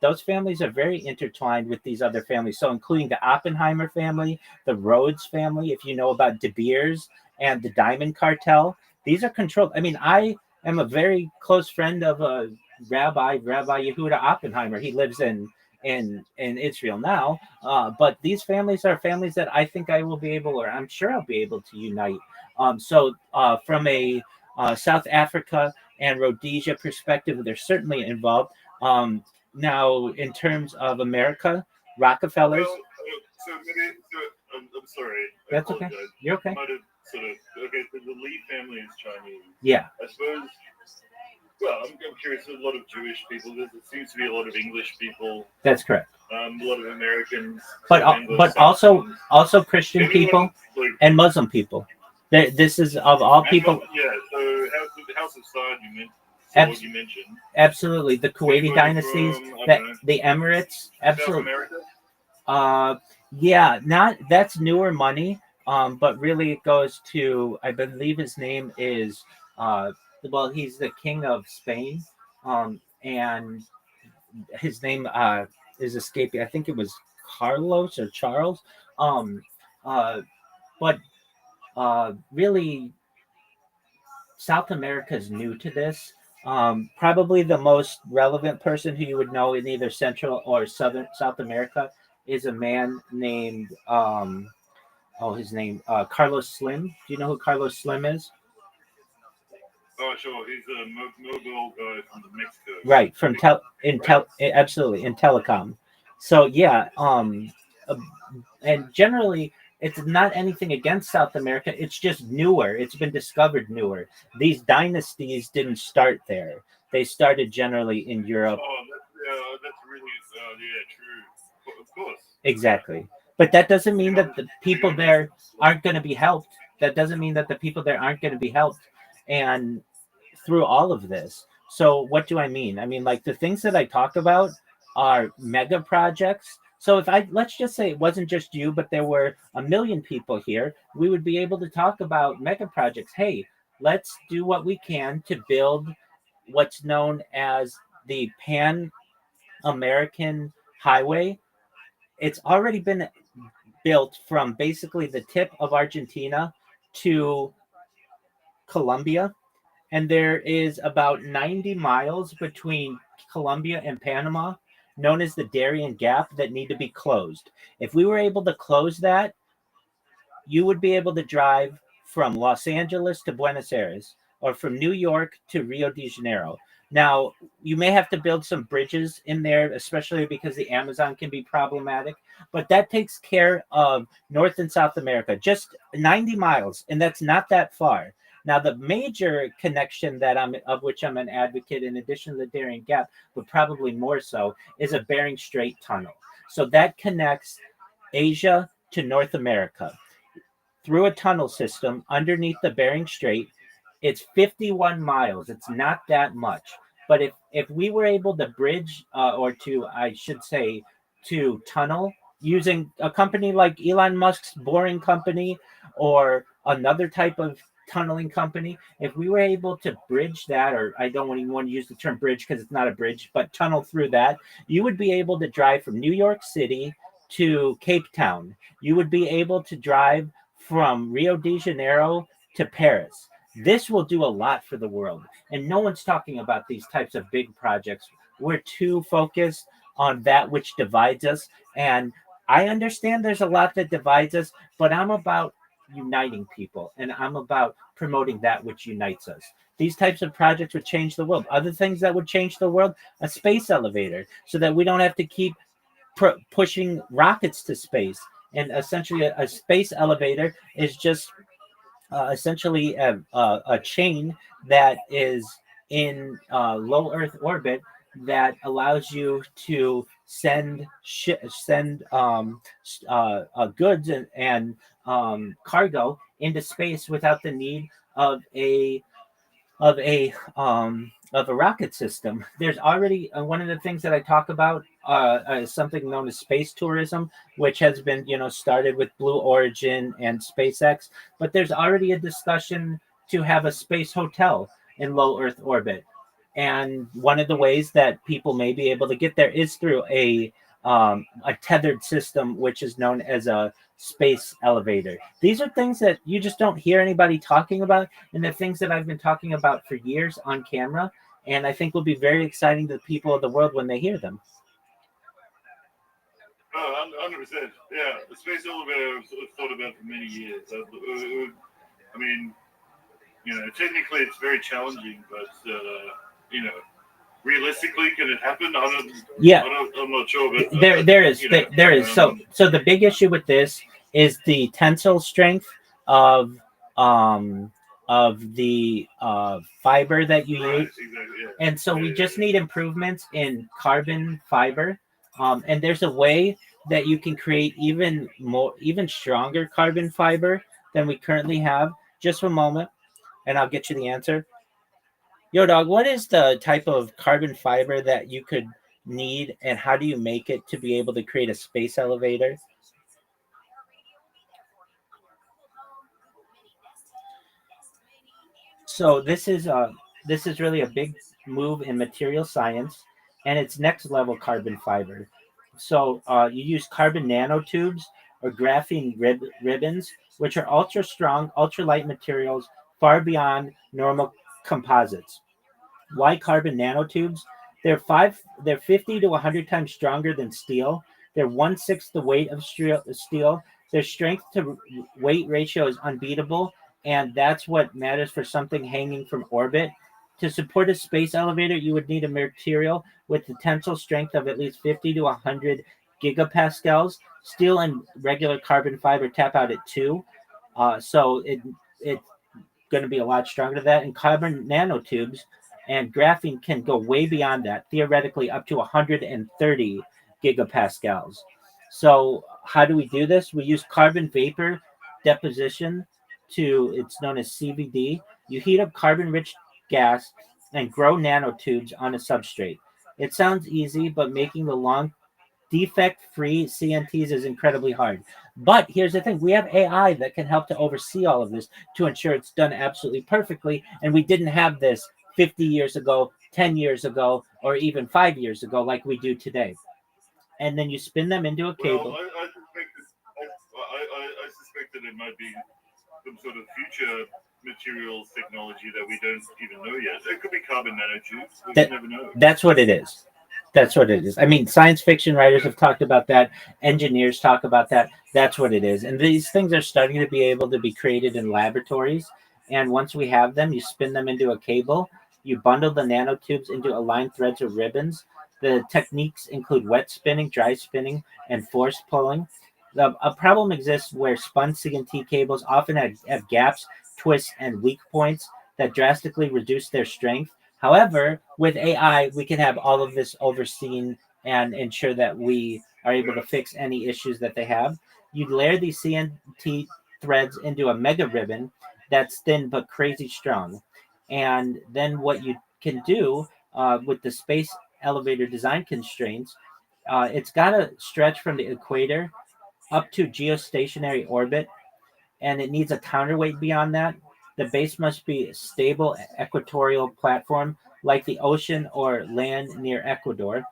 Those families are very intertwined with these other families. So including the Oppenheimer family, the Rhodes family, if you know about De Beers and the Diamond Cartel, these are controlled. I mean, I am a very close friend of Rabbi Yehuda Oppenheimer. He lives in Israel now. But these families are families that I think I will be able, or I'm sure I'll be able to unite. So from a South Africa and Rhodesia perspective, they're certainly involved. Now, in terms of America, Rockefellers. Well, I'm sorry. That's okay. You're okay. Might have sort of, okay, so the Lee family is Chinese. Yeah. I suppose, well, I'm curious, there's a lot of Jewish people. There seems to be a lot of English people. That's correct. A lot of Americans. But also Christian people and Muslim people. This is of all people. Yeah, so the House of Saud you mentioned. Absolutely. The Kuwaiti dynasties, the Emirates. Absolutely. Yeah, that's newer money. But really it goes to, I believe his name is, he's the king of Spain. And his name is escaping. I think it was Carlos or Charles. But really, South America is new to this. Probably the most relevant person who you would know in either Central or South America is a man named his name Carlos Slim. Do you know who Carlos Slim is? Oh, sure. He's a mobile guy from Mexico. Right, from absolutely in telecom. So yeah, and generally it's not anything against South America. It's just newer. It's been discovered newer. These dynasties didn't start there. They started generally in Europe. Oh, that's really true. Of course. Exactly. But that doesn't mean that the people there aren't going to be helped. That doesn't mean that the people there aren't going to be helped. And through all of this, So what do I mean? I mean, like the things that I talk about are mega projects. So if I let's just say it wasn't just you, but there were a million people here, we would be able to talk about mega projects. Hey, let's do what we can to build what's known as the Pan American Highway. It's already been built from basically the tip of Argentina to Colombia, and there is about 90 miles between Colombia and Panama, known as the Darien Gap, that need to be closed. If we were able to close that, you would be able to drive from Los Angeles to Buenos Aires or from New York to Rio de Janeiro. Now, you may have to build some bridges in there, especially because the Amazon can be problematic, but that takes care of North and South America, just 90 miles, and that's not that far. Now, the major connection that of which I'm an advocate, in addition to the Darien Gap, but probably more so, is a Bering Strait tunnel. So that connects Asia to North America through a tunnel system underneath the Bering Strait. It's 51 miles. It's not that much. But if we were able to bridge, or to, I should say, to tunnel using a company like Elon Musk's Boring Company or another type of tunneling company, if we were able to bridge that, or I don't even want to use the term bridge because it's not a bridge, but tunnel through that, you would be able to drive from New York City to Cape Town. You would be able to drive from Rio de Janeiro to Paris. This will do a lot for the world. And no one's talking about these types of big projects. We're too focused on that which divides us. And I understand there's a lot that divides us, but I'm about uniting people and I'm about promoting that which unites us. These types of projects would change the world. Other things that would change the world, a space elevator, so that we don't have to keep pushing rockets to space. And essentially, a space elevator is just essentially a chain that is in low Earth orbit that allows you to send goods and cargo into space without the need of a rocket system. There's already one of the things that I talk about is something known as space tourism, which has been started with Blue Origin and SpaceX. But there's already a discussion to have a space hotel in low Earth orbit, and one of the ways that people may be able to get there is through a tethered system, which is known as a space elevator. These are things that you just don't hear anybody talking about, and they're things that I've been talking about for years on camera, and I think will be very exciting to the people of the world when they hear them. Oh, 100%. Yeah, the space elevator I've thought about for many years. I mean, technically it's very challenging, but realistically, can it happen? I'm not sure, but there is. So the big issue with this is the tensile strength of the fiber that you use, exactly, yeah. and so we just need improvements in carbon fiber. And there's a way that you can create even stronger carbon fiber than we currently have. Just for a moment, and I'll get you the answer. Yo, dog, what is the type of carbon fiber that you could need, and how do you make it to be able to create a space elevator? So this is really a big move in material science, and it's next level carbon fiber. So you use carbon nanotubes or graphene ribbons, which are ultra strong, ultra light materials far beyond normal composites. Why carbon nanotubes? They're 50 to 100 times stronger than steel. They're 1/6 the weight of steel. Their strength to weight ratio is unbeatable, and that's what matters for something hanging from orbit. To support a space elevator, you would need a material with the tensile strength of at least 50 to 100 gigapascals. Steel and regular carbon fiber tap out at 2. So it's going to be a lot stronger than that. And carbon nanotubes and graphene can go way beyond that, theoretically up to 130 gigapascals. So how do we do this? We use carbon vapor deposition it's known as CVD. You heat up carbon-rich gas and grow nanotubes on a substrate. It sounds easy, but making the long defect-free CNTs is incredibly hard. But here's the thing: we have AI that can help to oversee all of this to ensure it's done absolutely perfectly. And we didn't have this 50 years ago, 10 years ago, or even 5 years ago like we do today. And then you spin them into a Well, cable. I suspect that it might be some sort of future materials technology that we don't even know yet. It could be carbon nanotubes. We That, never know. that's what it is. That's what it is. I mean, science fiction writers have talked about that. Engineers talk about that. That's what it is. And these things are starting to be able to be created in laboratories. And once we have them, you spin them into a cable. You bundle the nanotubes into aligned threads or ribbons. The techniques include wet spinning, dry spinning, and force pulling. A problem exists where spun CNT cables often have gaps, twists, and weak points that drastically reduce their strength. However, with AI, we can have all of this overseen and ensure that we are able to fix any issues that they have. You layer these CNT threads into a mega ribbon that's thin but crazy strong. And then what you can do with the space elevator design constraints, it's got to stretch from the equator up to geostationary orbit, and it needs a counterweight beyond that. The base must be a stable equatorial platform like the ocean or land near Ecuador.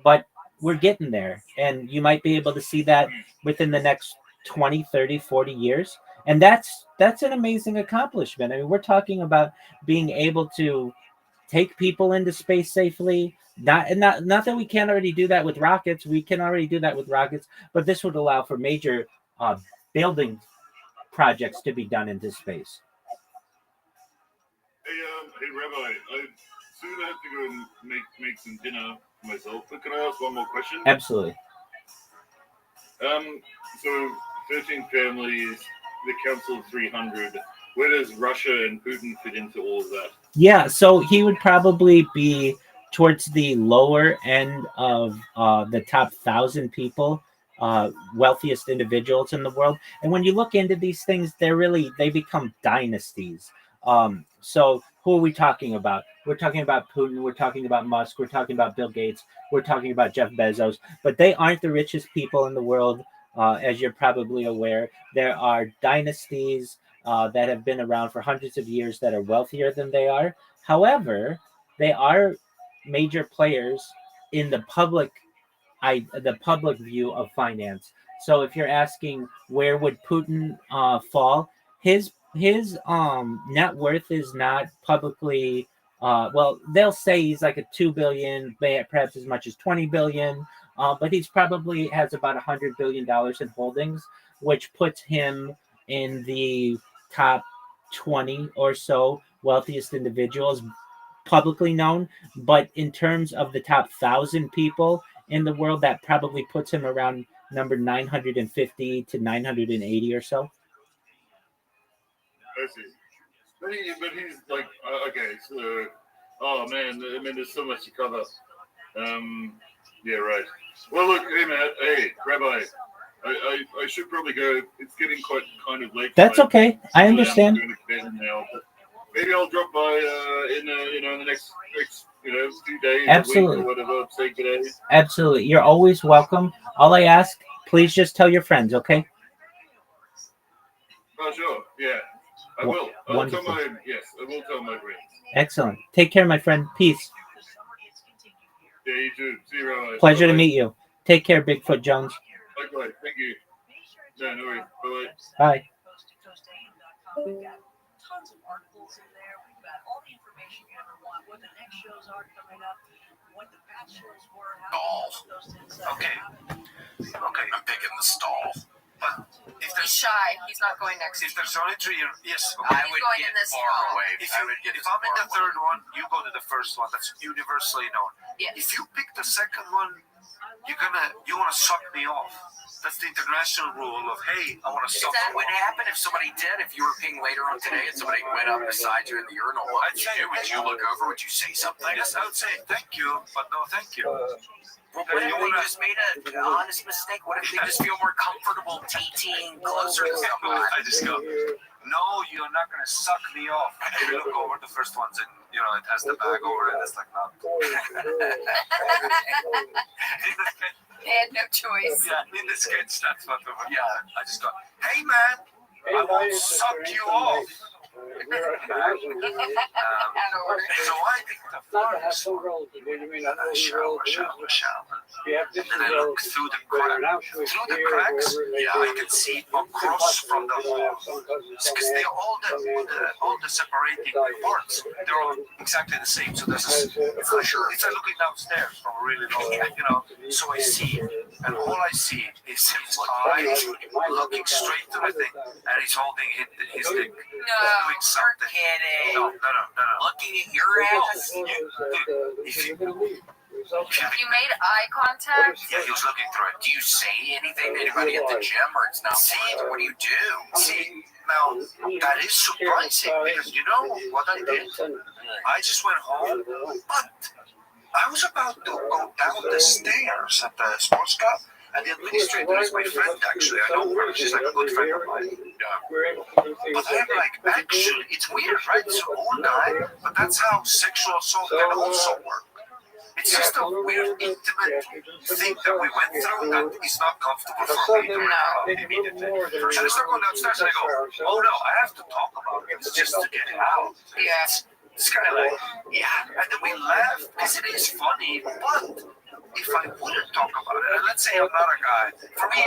But we're getting there, and you might be able to see that within the next 20, 30, 40 years. And that's an amazing accomplishment. I mean, we're talking about being able to take people into space safely. Not that we can't already do that with rockets. We can already do that with rockets, but this would allow for major building projects to be done into space. Hey, Rabbi, I soon have to go and make some dinner myself. But can I ask one more question? Absolutely. So 13 families, the Council of 300. Where does Russia and Putin fit into all of that? Yeah, so he would probably be towards the lower end of the top 1,000 people, wealthiest individuals in the world. And when you look into these things, they become dynasties. So who are we talking about? We're talking about Putin. We're talking about Musk. We're talking about Bill Gates. We're talking about Jeff Bezos. But they aren't the richest people in the world, as you're probably aware. There are dynasties that have been around for hundreds of years that are wealthier than they are. However, they are major players in the public view of finance. So if you're asking where would Putin fall, his net worth is not publicly. Well, they'll say he's like a 2 billion, perhaps as much as 20 billion, but he's probably has about $100 billion in holdings, which puts him in the top 20 or so wealthiest individuals publicly known. But in terms of the top 1,000 people in the world, that probably puts him around number 950 to 980 or so. I see. But he's like, okay, so, oh man, I mean, there's so much to cover. Yeah, right. Well, look, hey, man, hey, Rabbi, I should probably go. It's getting quite kind of late. That's okay. I understand. I'm going to bed now, but maybe I'll drop by in the next few days, Absolutely. a week or whatever. Say good day. Absolutely. You're always welcome. All I ask, please just tell your friends, okay? Oh, sure. Yeah, I will. I will tell Wonderful. my friends. Excellent. Take care, my friend. Peace. Yeah, you too. See you around. Pleasure to meet you. Take care, Bigfoot Jones. Likewise. Thank you. Yeah, no worries. Bye-bye. Bye. Tons of articles in there. We've got all the information you ever want. What the next shows are coming up. What the past shows were. Okay. I'm picking the stall. But if He's there's shy. He's not going next. if there's only three, yes. I He's would going get in this far stall. away. If I would get if as I'm in far the away. third one, you go to the first one. That's universally known. Yes. If you pick the second one, you want to suck me off. That's the international rule of, hey, I want to suck that you What would off. happen if somebody did? If you were peeing later on today and somebody went up beside you in the urinal, what would you do? Would you look over? Would you say something? Yes, I would say thank you, but no thank you. What if they just made an honest mistake? What if they just feel more comfortable TTing closer to somebody? I just go, No, you're not gonna suck me off. If you look over the first ones, and it has the bag over it. It's like not. They had no choice. Yeah, in the sketch, that's what. I just go, hey man, I won't suck you off. Out of order. So I think the farthest one, shower. And then I look through the cracks. Through the cracks, I can see across from the hall. Because all the separating parts, they're all exactly the same. So there's it's like looking downstairs from a really long, So I see, and all I see is his eyes looking straight to the thing, and he's holding his dick. No, Doing something. Kidding. No. Looking at your ass. If you You made eye contact? Yeah, he was looking through it. Do you say anything to anybody at the gym, or it's not? What do you do? See, now that is surprising because you know what I did? I just went home, but I was about to go down the stairs at the sports club, and the administrator is my friend actually. I know her. She's like a good friend of mine. But I'm like, actually, it's weird, right? It's an old guy, but that's how sexual assault can also work. It's just a weird, intimate thing that we went through that is not comfortable for me to recall immediately. And I start going downstairs and I go, oh no, I have to talk about it. It's just to get it out. Yeah. It's kind of like, and then we laugh because it is funny, but if I wouldn't talk about it, and let's say I'm not a guy, for me,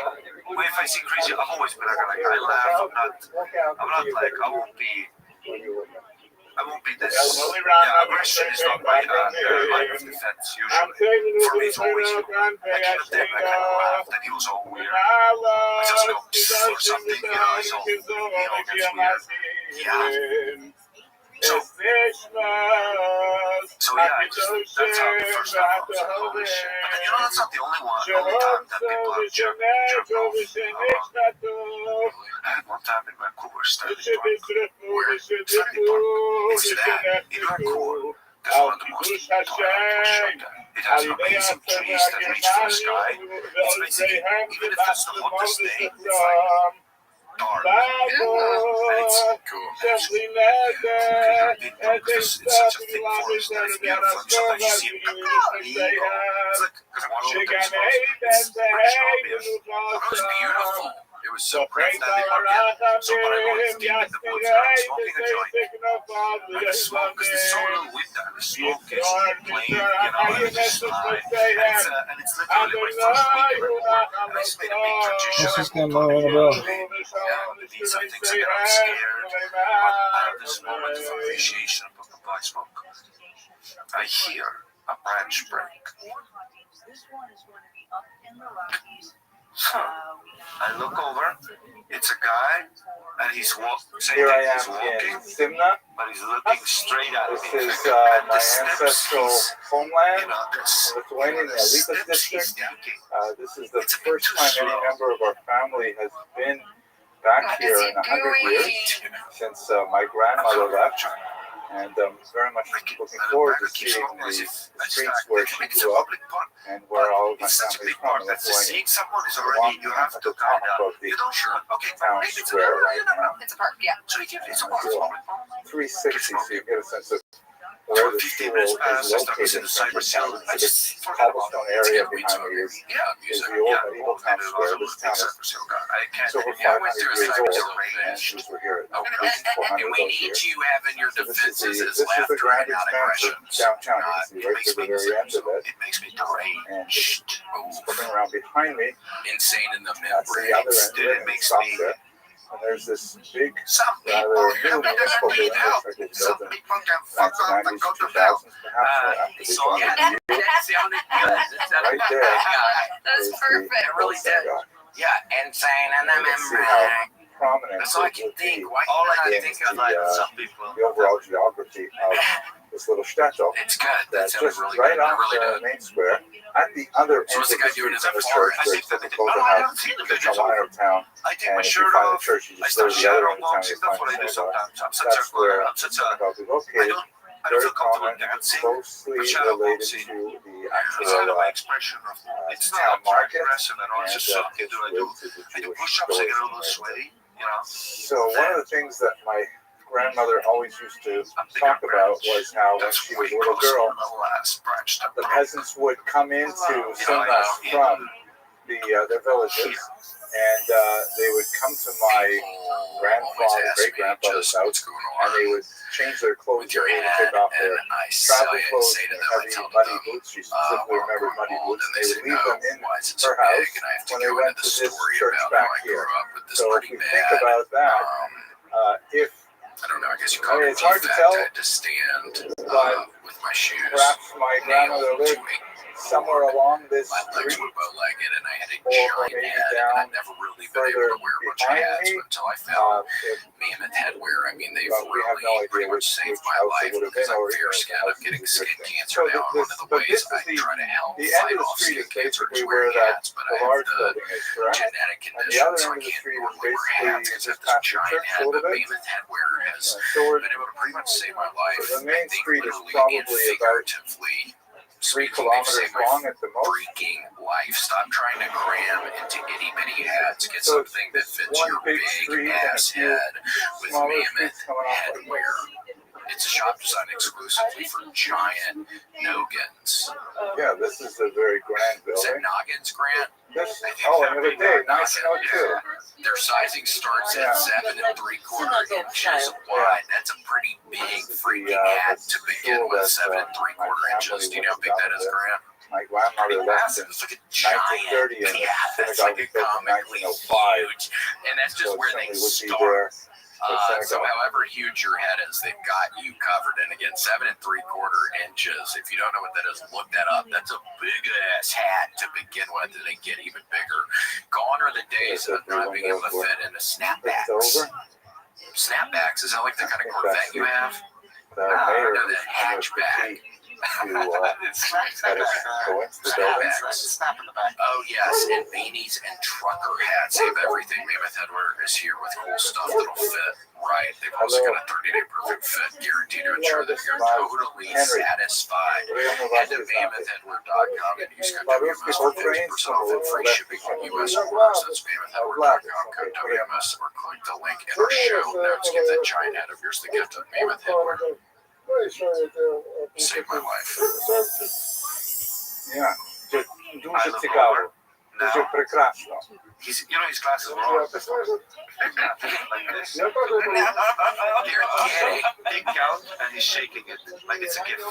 if I see crazy, I've always been a guy, like, I laugh, I'm not like, I won't be this, aggression is not my line of defense, usually. For me, it's always you. Like, even then, I kind of laughed, and he was all weird. I just go, or something, he's all, gets weird. Yeah. So that's how the first time I was like, holy shit. But then, that's not the only time that people have jerked off. I had one time in Vancouver, Stanley Park, where Stanley Park is that in Vancouver, there's one of the most popular It has amazing trees that reach for the sky. It's basically, even if it's the hottest day, it's like dark. And it's cool. Because it's such a thick forest that it's beautiful. And sometimes you see it, it's like, because I watched it, it's British Columbia. It was beautiful. It was so pretty. So when I go deep in the woods, I'm smoking a joint. And the smoke, because there's so little wind down, the smoke is plain, and it's just high. And it's literally my first week in Vancouver. And I just made a big tradition. This is gonna go well. These are things that I'm scared. But I have this moment of appreciation of the black smoke. I hear a branch break. This one is going to be up in the Rockies. I look over, it's a guy, and he's Here I am in Simna. but he's looking straight at me. This is my ancestral homeland, Lithuania, the Alytus district. This is the first time any member of our family has been back here in 100 years since my grandmother left. And I'm very much looking forward to seeing the streets where she grew up and where all of my family is from. That's seeing someone is already, you have to kind of, you don't sure. Okay, town maybe it's square. It's a park, yeah. So it's a park. 360, so you get a sense of where the school is located in terms of town. So this cobblestone area behind me is the old medieval town square. This town is over 500 years old, and Jews were here at least 400 And we need you having your So defenses as this is the laughter grand and not expanse aggression. of downtown. You can see right to the very end of it. It makes me deranged. And just coming around behind me, Insane in the that's the membrane. other end of it. It makes Stop me- there. And there's this big, Some rather people new municipal building help. that was Some built in people can fuck off 1990s, and go to hell. 2000s, perhaps, after they So joined yeah, the EU. that sounded good. That sounded Right there. That's is the perfect. It really did. synagogue. Yeah, insane in the You can see how membrane. prominent That's all I it can would think. be Why All I not? can think of is some people. the overall geography of this little shtetl. It's good. That That's sounded just really right good. It off really the did. main square. At the other So end what's of the guy the doing street in from the that church, I there's think that the they clothing I house, don't see the the videos. Chalminer of town. I take And my if you shirt find the off. church, you I just start go to the other shadow end of town, boxing. you That's find what I the do synagogue. sometimes. I'm such That's where a, the synagogue is located. I don't Very feel comfortable prominent, dancing. closely shadow related boxing. to the It's kind actual of my expression of it's town not market. aggressive and all. It's And just something it's I do. linked to the I do Jewish push-ups. I get a little doors. sweaty. So one of the things that my grandmother always used to talk about was how when she was a little girl, the peasants would come into Sundas from their villages, and they would come to my grandfather, great-grandfather's house, and they would change their clothes. They would take off their travel clothes and heavy muddy boots. She specifically remembered muddy boots. And they would leave them in her house when they went to this church back here. So if you think about that, if I don't know. I guess you call it it's hard to tell, I had to stand with my shoes. perhaps my grandmother lived somewhere along this My legs street, were bow-legged, and I had a or giant maybe head, and down I'd never really been able further to wear a bunch of behind hats me. until I found If mammoth headwear. I mean, they've But we have no really idea pretty much which saved my house it life would have because been, I'm or fair even skinned. I'm getting skin cancer So now. this- One of the but ways this is I try to help the end fight of the off street skin is cancer basically is where wearing that hats, but the I have large the building is, correct? genetic And the condition, other so I end of the can't street is normally wear basically hats because I just have this past the giant church a head. little But bit. mammoth headwear has So we're, been able to pretty much save my life. so the main I think street is literally and probably about figuratively 3 speaking, they've kilometers saved my long at the most. freaking life. Stop trying to cram into itty bitty hats. Get So it's something that fits one your big big street and a ass few head with smaller mammoth streets coming off like headwear. It's a shop designed exclusively for giant noggins. Yeah, this is a very grand Is it building. noggins, Grant? This, another day, nice to know too. Their sizing starts Yeah. at 7 3/4 inches wide. That's a pretty big freaking hat to begin with. 7 3/4 inches. Do you know how big that is, Grant? My grandmother left in It's like a giant. 1930 and Yeah, the that's synagogue like was a built in comically 1905. huge. And that's So just it where they certainly would be start. there. So however huge your head is, they've got you covered. And again, 7 3/4 inches. If you don't know what that is, look that up. That's a big ass hat to begin with, and they get even bigger. Gone are the days of not being able to fit into It's snapbacks. over. Snapbacks, is that like the kind of Corvette you have? The mayor No, was that hatchback. to go into the building. Oh yes, and beanies and trucker hats. They have everything. Mammoth Headwear is here with cool stuff that'll fit right. They've also got a 30-day perfect fit guarantee to ensure that you're totally satisfied. Head to mammothheadwear.com and use code WMS for 50% off and free shipping on US orders. That's mammothheadwear.com, code WMS, or click the link in our show notes. Give that giant head of yours the gift of Mammoth Headwear. Saved my life. Yeah. Дуже цікаво. Дуже прекрасно. His glasses were on. Like this. You're gay. Big out, and he's shaking it like it's a gift.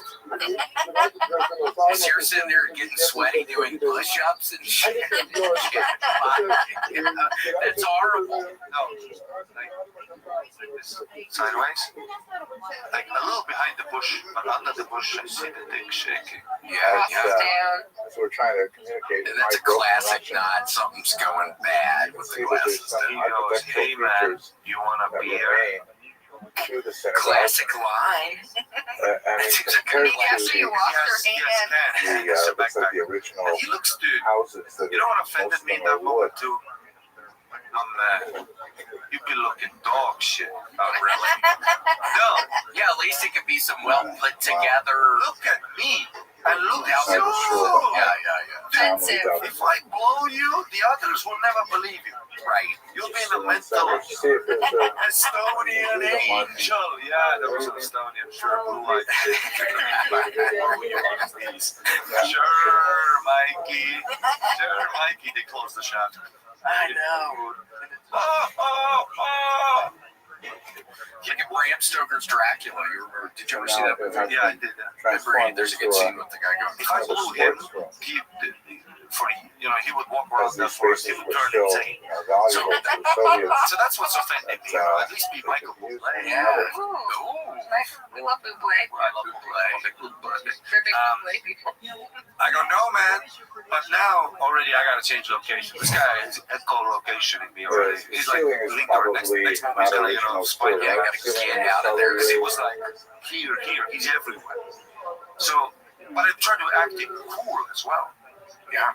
As you're sitting there getting sweaty doing push-ups and shit. That's horrible. No, like this, sideways, like a little behind the bush, but under the bush I see the thing shaking. Yeah, That's, yeah. Down. So we're trying to communicate. And that's a classic nod. Something's going bad with the glasses. He goes, "Hey man, you want a that beer?" remain to the synagogue. Classic line. I mean, compared Maybe after to you wash your hand. the, looks like the original And he looks, dude. houses that You know what offended most of me in them that are wood. moment too? You be looking dog shit. Oh, really? No, Yeah, at least it could be some well put together. look at me and look Yeah, at you. Offensive. If I blow you, the others will never believe you. Right. You'll be in a mental See if there's a Estonian angel. Yeah, there was an Estonian. Sure, blue-eyed. Sure, Mikey. Sure, Mikey. They closed the shop. I know. Oh. Like in Bram Stoker's Dracula. You remember? Did you ever see that movie? Yeah, I did that. Remember, there's a good scene with the guy going. If I blew him, he would walk around that forest. He would turn insane. So that's what's offending me. At least be Michael Bublé. Yeah. Ooh. Ooh. We love Bublé. I love Bublé. We're big Bublé people. I go, no, man. But now, already, I got to change location. This guy is echolocationing me already. He's like, linger, next movie's gonna, spike. Yeah, I gotta get out of there. Because he was like, here. He's everywhere. So, but I'm trying to act cool as well. Yeah.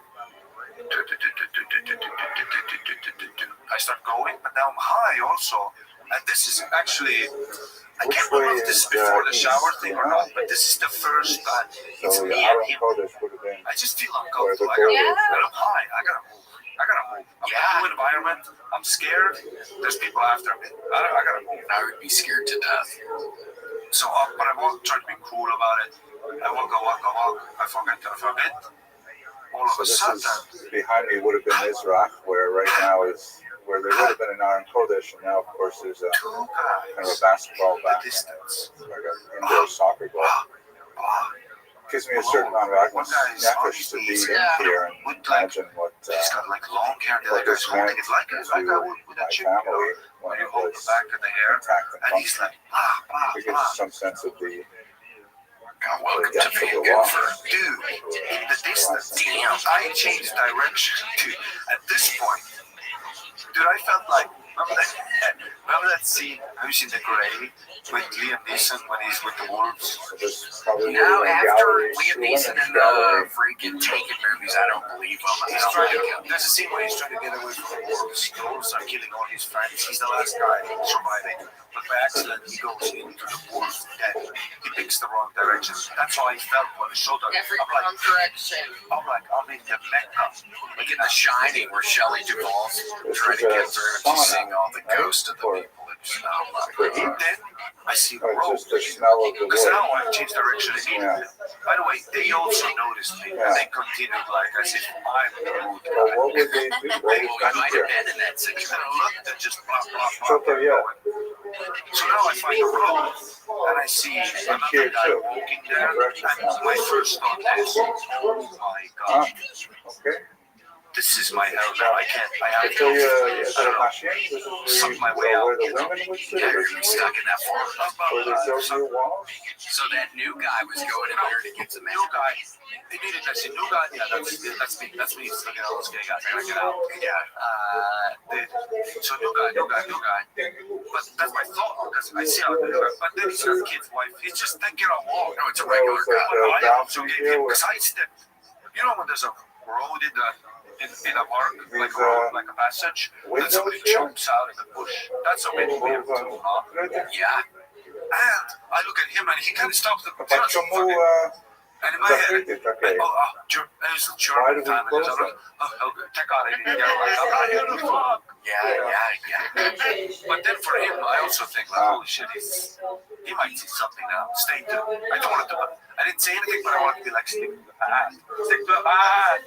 I start going, but now I'm high also. And this is actually, I can't remember if this is before the shower thing or not, but this is the first time. It's me and him. I just feel uncomfortable. And I'm high. I gotta move. new environment. I'm scared. There's people after me. I gotta move. I would be scared to death. So, but I won't try to be cool about it. I walk. I forget. All of So a this sudden, is behind me would have been Mizrach, where right now is where there would have been an Aron Kodesh, and now of course there's a two kind of a guys basketball in the back, distance. like an indoor soccer goal. Gives me a certain amount of nefesh to be in here and imagine what He's got like long hair. The other guy's holding it like I would with a my chick, you know, family when when you it hold the was back of the hair, intact and and he's functioning. like, It gives you some sense of the Welcome to depth of the Vancouver. loss. dude, in the distance. Damn, I changed direction, dude. At this point, dude, I felt like, remember that scene, have you seen The Grey, with Liam Neeson when he's with the wolves? There's probably Now, a after gallery, Liam women's Neeson in gallery. the freaking Taken movies, I don't believe him. I He's don't trying like to, him. there's a scene where he's trying to get away from the wolves. The wolves are killing all his friends. He's the last guy surviving. But by accident, he goes into the wolves and he picks the wrong direction. That's how I felt when I showed up. Every I'm like, wrong direction. I'm in the Mecca. Like in The Shining, where Shelley Duvall's trying to get through and she's seeing all the ghosts of the people. Oh my God. Then I see Oh, roads. just the smell of the Because wood. now I've changed direction immediately. By the way, they also noticed me. And they continued like as if I'm the rude Well, guy. what would they do? What Well, is you done might here? have been in that You situation. could have looked and just blah, blah, blah. So, yeah. So now I find the road and I see another guy walking there. And my first thought is, oh my Ah, God, okay. this is my hell now. I have I tell you, to, is I it don't a know, machine? This is suck my way where out. the women would sit Yeah, you're originally? stuck in that farm. Where they built new walls? So that new guy was going in there to get some New guy, immediately I see new guy. Yeah, that's me. That's me. Looking at all those gay guys. I gotta get out. Yeah. So new guy. But that's my thought because I see how the new guy. But then he's got a kid's wife. He's just taking a walk. No, it's a That regular was like guy. the I also boundary gave here him where because I stepped. You know when there's a road in a park, like These, a road, like a passage, then windows somebody here? jumps out of the bush. That's a bit weird too, huh? Yeah. And I look at him and he kind of stops the Почему and in my head, закрыты такие? there's a Why German do we family. close I'm them? like, take out it. I'm not here to fuck. Yeah. But then for him, I also think like, holy shit, he might see something now. Stay tuned. I don't want to. I didn't say anything, but I wanted to be like, stick to the path. Stick to the path.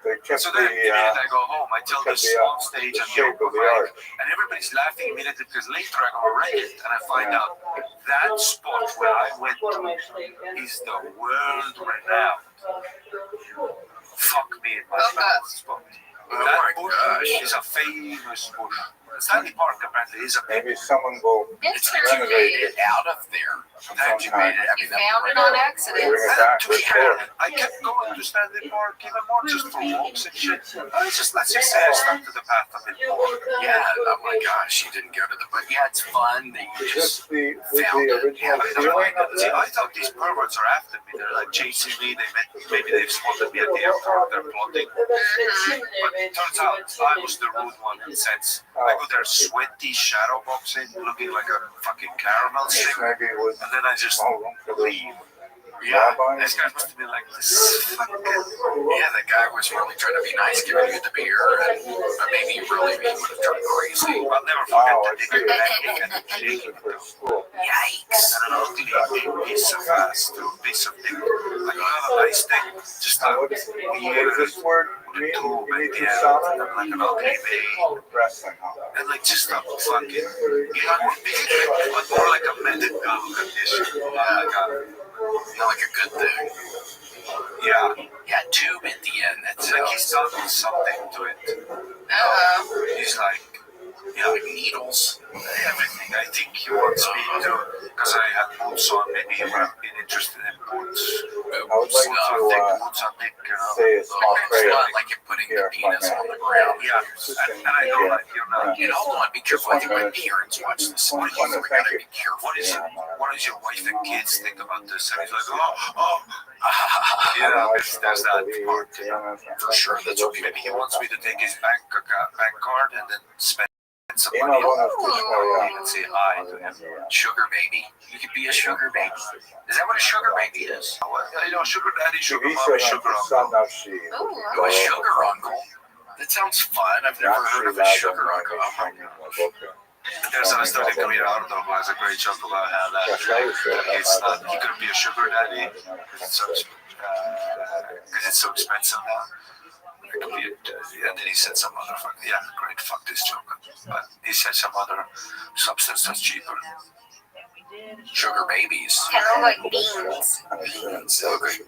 They kept So then immediately the I go home. I tell this on stage and shape of the arch. and everybody's laughing immediately because later I go read it and I find out that spot where I went to is the world renowned. Fuck me, it was that spot. Oh That my bush gosh. is a famous bush. Stanley Park apparently is a big. Maybe someone will It's It's that you very made it out of there. That you made it. I You mean, found it on bring accident. it back To be for sure. fair, I kept going to Stanley Park even more just for walks and shit. Let's just say I stuck to the path a bit more. yeah. Oh my gosh, you didn't go to the. But yeah, it's fun that you Is just. this the found it. original I feeling of See, that? I thought these perverts are after me. They're like chasing me. Maybe they've spotted me at the airport. They're plotting. But it turns out I was the rude one in the sense I go there sweaty shadow boxing, looking like a fucking caramel This stick, maybe was and then I just small room for the leave. Yeah, rabbi. this guy must have been like this. Fucking, Yeah, the guy was really trying to be nice, giving you the beer, and but maybe really he would have turned crazy. I'll never forget Oh, the I dick see. and dick and Use dick it for school. Yikes! and an ugly big piece of ass to a piece of dick. Like not a nice dick, just a What does weird this word with a mean? tube You at need the to end, sauna? and like an ugly vein. Wrestling, huh? And like just a fucking, but more like a medical condition. Oh my god. Not like a good thing. Yeah, Yeah, tube at the end. That's it's like he's done something to it. He's like, yeah, like needles. everything. I think he wants me to, because I had boots on. Maybe he would have been interested in boots. I would like Boots on dick, you know. say a small It's prayer. not like you're putting the penis on the ground. Yeah, and I know that you're not. You know, I want to be careful. I think my parents watch this. What do you Thank you. be careful? What is your wife and kids think about this? And he's like, Yeah, you know, there's that part. for sure. That's what people Maybe he wants me to take his bank card and then spend some Ima money on vonas it. tiškoja. And say hi to him. sugar baby. You could be a sugar baby. Is that what a sugar baby is? You know, sugar daddy, sugar Visi mommy, nam sugar ti sad uncle. navši. You a sugar uncle? That sounds fun. I've never heard of a sugar uncle. Oh my god. There's an story coming out who has a great joke about how that he couldn't be a sugar daddy because it's so expensive now. And then he said some other great, fuck this joke. But he said some other substance that's cheaper. Sugar babies. Kind of like beans. Beans. They look like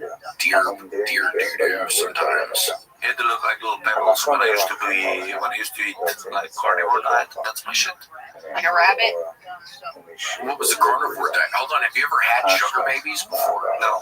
deer doo-doo sometimes. Yeah, they look like little pebbles. When I used to eat like carnivore diet, that's my shit. Like a rabbit. What was the carnivore diet? Hold on, have you ever had sugar babies before? No.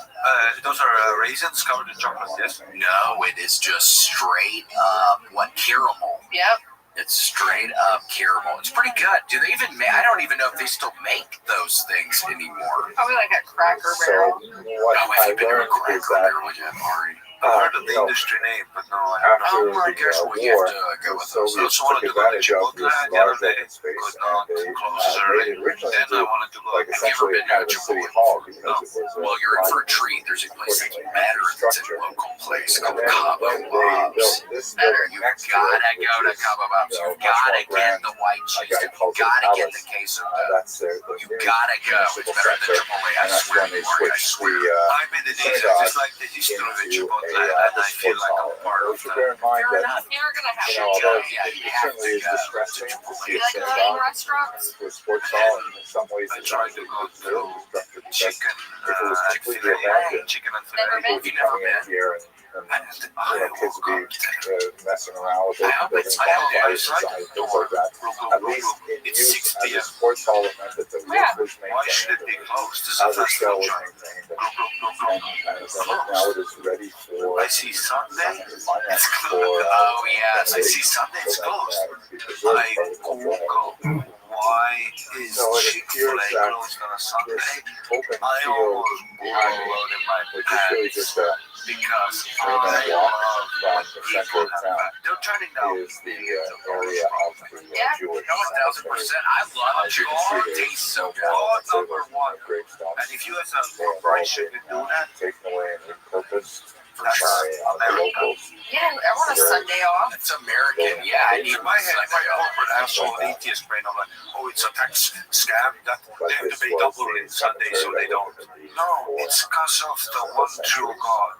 Those are raisins covered in chocolate, yes? No, it is just straight up caramel. Yep. It's straight up caramel. It's pretty good. Do they even make? I don't even know if they still make those things anymore. Probably like a Cracker Barrel. Have you been to a Cracker Barrel yet, Ari? I've heard of the industry name, but no, I haven't. Oh my gosh, well, you have to go with those. I also wanted to go to Chipotle the other day. Could not close early. Then I wanted to go. Have you ever been to a Chipotle? No. Well, you're in for a treat. There's a place that's better. It's a local place called Cabo Bob's. Better. You gotta go to Cabo Bob's. You gotta get the white cheese. You gotta get the queso dough. You gotta go. It's better than Chipotle. I swear you are. I swear. I'm in the days of just like the history of Chipotle, and I feel like I'm part of that. Fair enough. You're gonna have to go. Yeah, you have to go to Chipotle. You like eating restaurants? I tried to go to chicken and filet. Never been? You've never been? Kids be messing around with it. I hope it's I tried to go. At least It's 6 p.m. sports hall it meant that the Yeah. roof was Why should it be maintained. closed? This is a As the fast show food was joint. maintained. And now it is ready for I see Sunday. finance for Oh, yes. I see Sunday it's closed. I I Google why is So it Chick-fil-A appears that closed on a Sunday? open I field almost blew behind a it, load in my which is really pants just a because 3-minute I walk love from when the people center of have town. back. They're turning down Is the area of the Yeah. Jewish No, 1,000%. I love Chick-fil-A. It tastes so good. God number one. gravestone. And if you as a corporation can do that, Taken away and repurposed that's by America. locals. Yeah, I want a Sunday off. It's American. Yeah, I need In my head, my Sunday off. corporate asshole atheist brain, I'm like, oh, it's a tax scam that they have to pay double in Sunday so they don't. No, it's because of the one true God.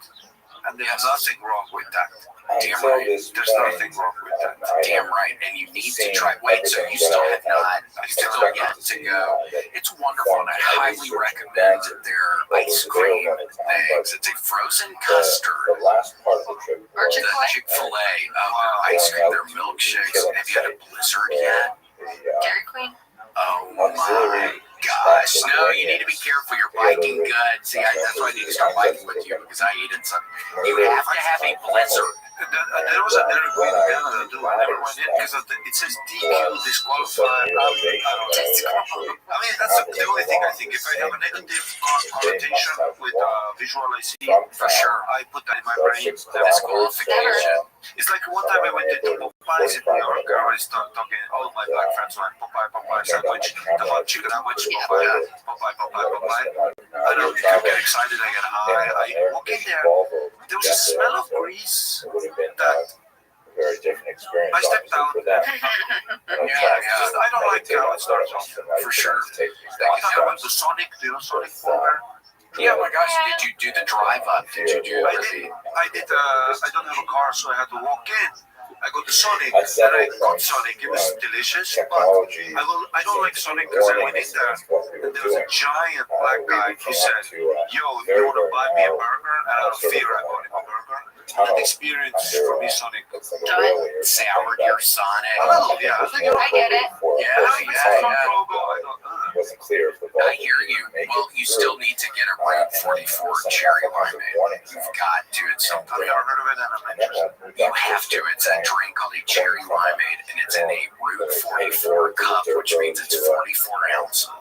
And there's nothing wrong with that. Damn right. There's nothing wrong with that. Damn right. And you need to try. Wait, so you still have not? I still yet to go. It's wonderful, and I highly recommend their ice cream things. It's a frozen custard. The last part of the trip Or was The Chick-fil-A? Chick-fil-A ice cream, their milkshakes. Have you had a Blizzard yet? Dairy Queen? Oh my gosh. No, you need to be careful. You're biking good. See, that's why I need to start biking with you because I ate it. You have to have a Blizzard. There was a Dairy Queen in Canada too. I never went in because it says DQ disqualified. I mean, that's the only thing I think. If I have a negative connotation with visual I see, For sure. I put that in my brain. Disqualification. It's like one time I went into Popeyes in New York. I always start talking. All of my black friends were like Popeye sandwich, the hot chicken sandwich, Popeye. I don't get excited. I get high. I walk in there. There was a smell of grease. It would have been a very different experience. I stepped out. For them. I don't like how it starts off. For sure. One time I went to Sonic. Do you know Sonic Burger? Yeah, my gosh, did you do the drive up? Did you do I the did. I don't have a car, so I had to walk in. I go to Sonic, and I got Sonic. It was delicious, but I don't like Sonic because I went in there, and there was a giant black guy who said, "Yo, you want to buy me a burger?" And out of fear, I bought him a burger. That experience for me, Sonic. soured your Sonic? Oh, yeah, I think I get it. It wasn't clear if the ball I hear you. Well, you still need to get a Route 44 cherry limeade. You've got to. It's I've something. never heard of it, and I'm interested. You have to. It's that drink called a cherry limeade, and it's in a Route 44 cup, which means it's 44 ounces. So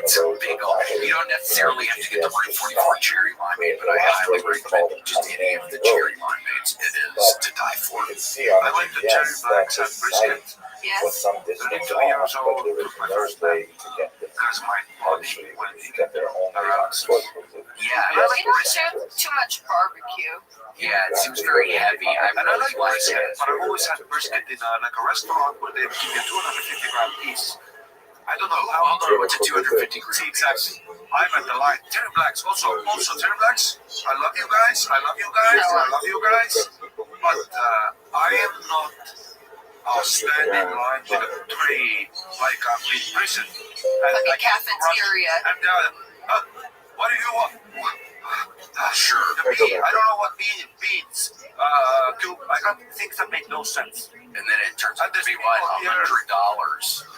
it's a big old. You don't necessarily have to get the Route 44 cherry limeade, but I highly recommend just any of the cherry limeades. It is to die for. I like the cherry blacks and brisket. was Yes. some distance 2 years off, old, but there was took my no first way to get there. Because my body Actually, went to get there only on foot was Yeah, You it's, don't do too much barbecue. yeah, it seems very heavy. I And I really like like brisket, it. but I've always had brisket in like a restaurant where they give you a 250-gram piece. I don't know how. I'll go with the 250 See, exactly. I'm at the line. Terry Blacks. Also, Terry Blacks. I love you guys. I love you guys. I love you guys. But I am not standing in line with a tray like I'm in prison. And Like a I can't run. cafeteria. And what do you want? Sure. The bean. I don't know what beans. I got things that make no sense. And then it turns out to there's be people what, here- $100.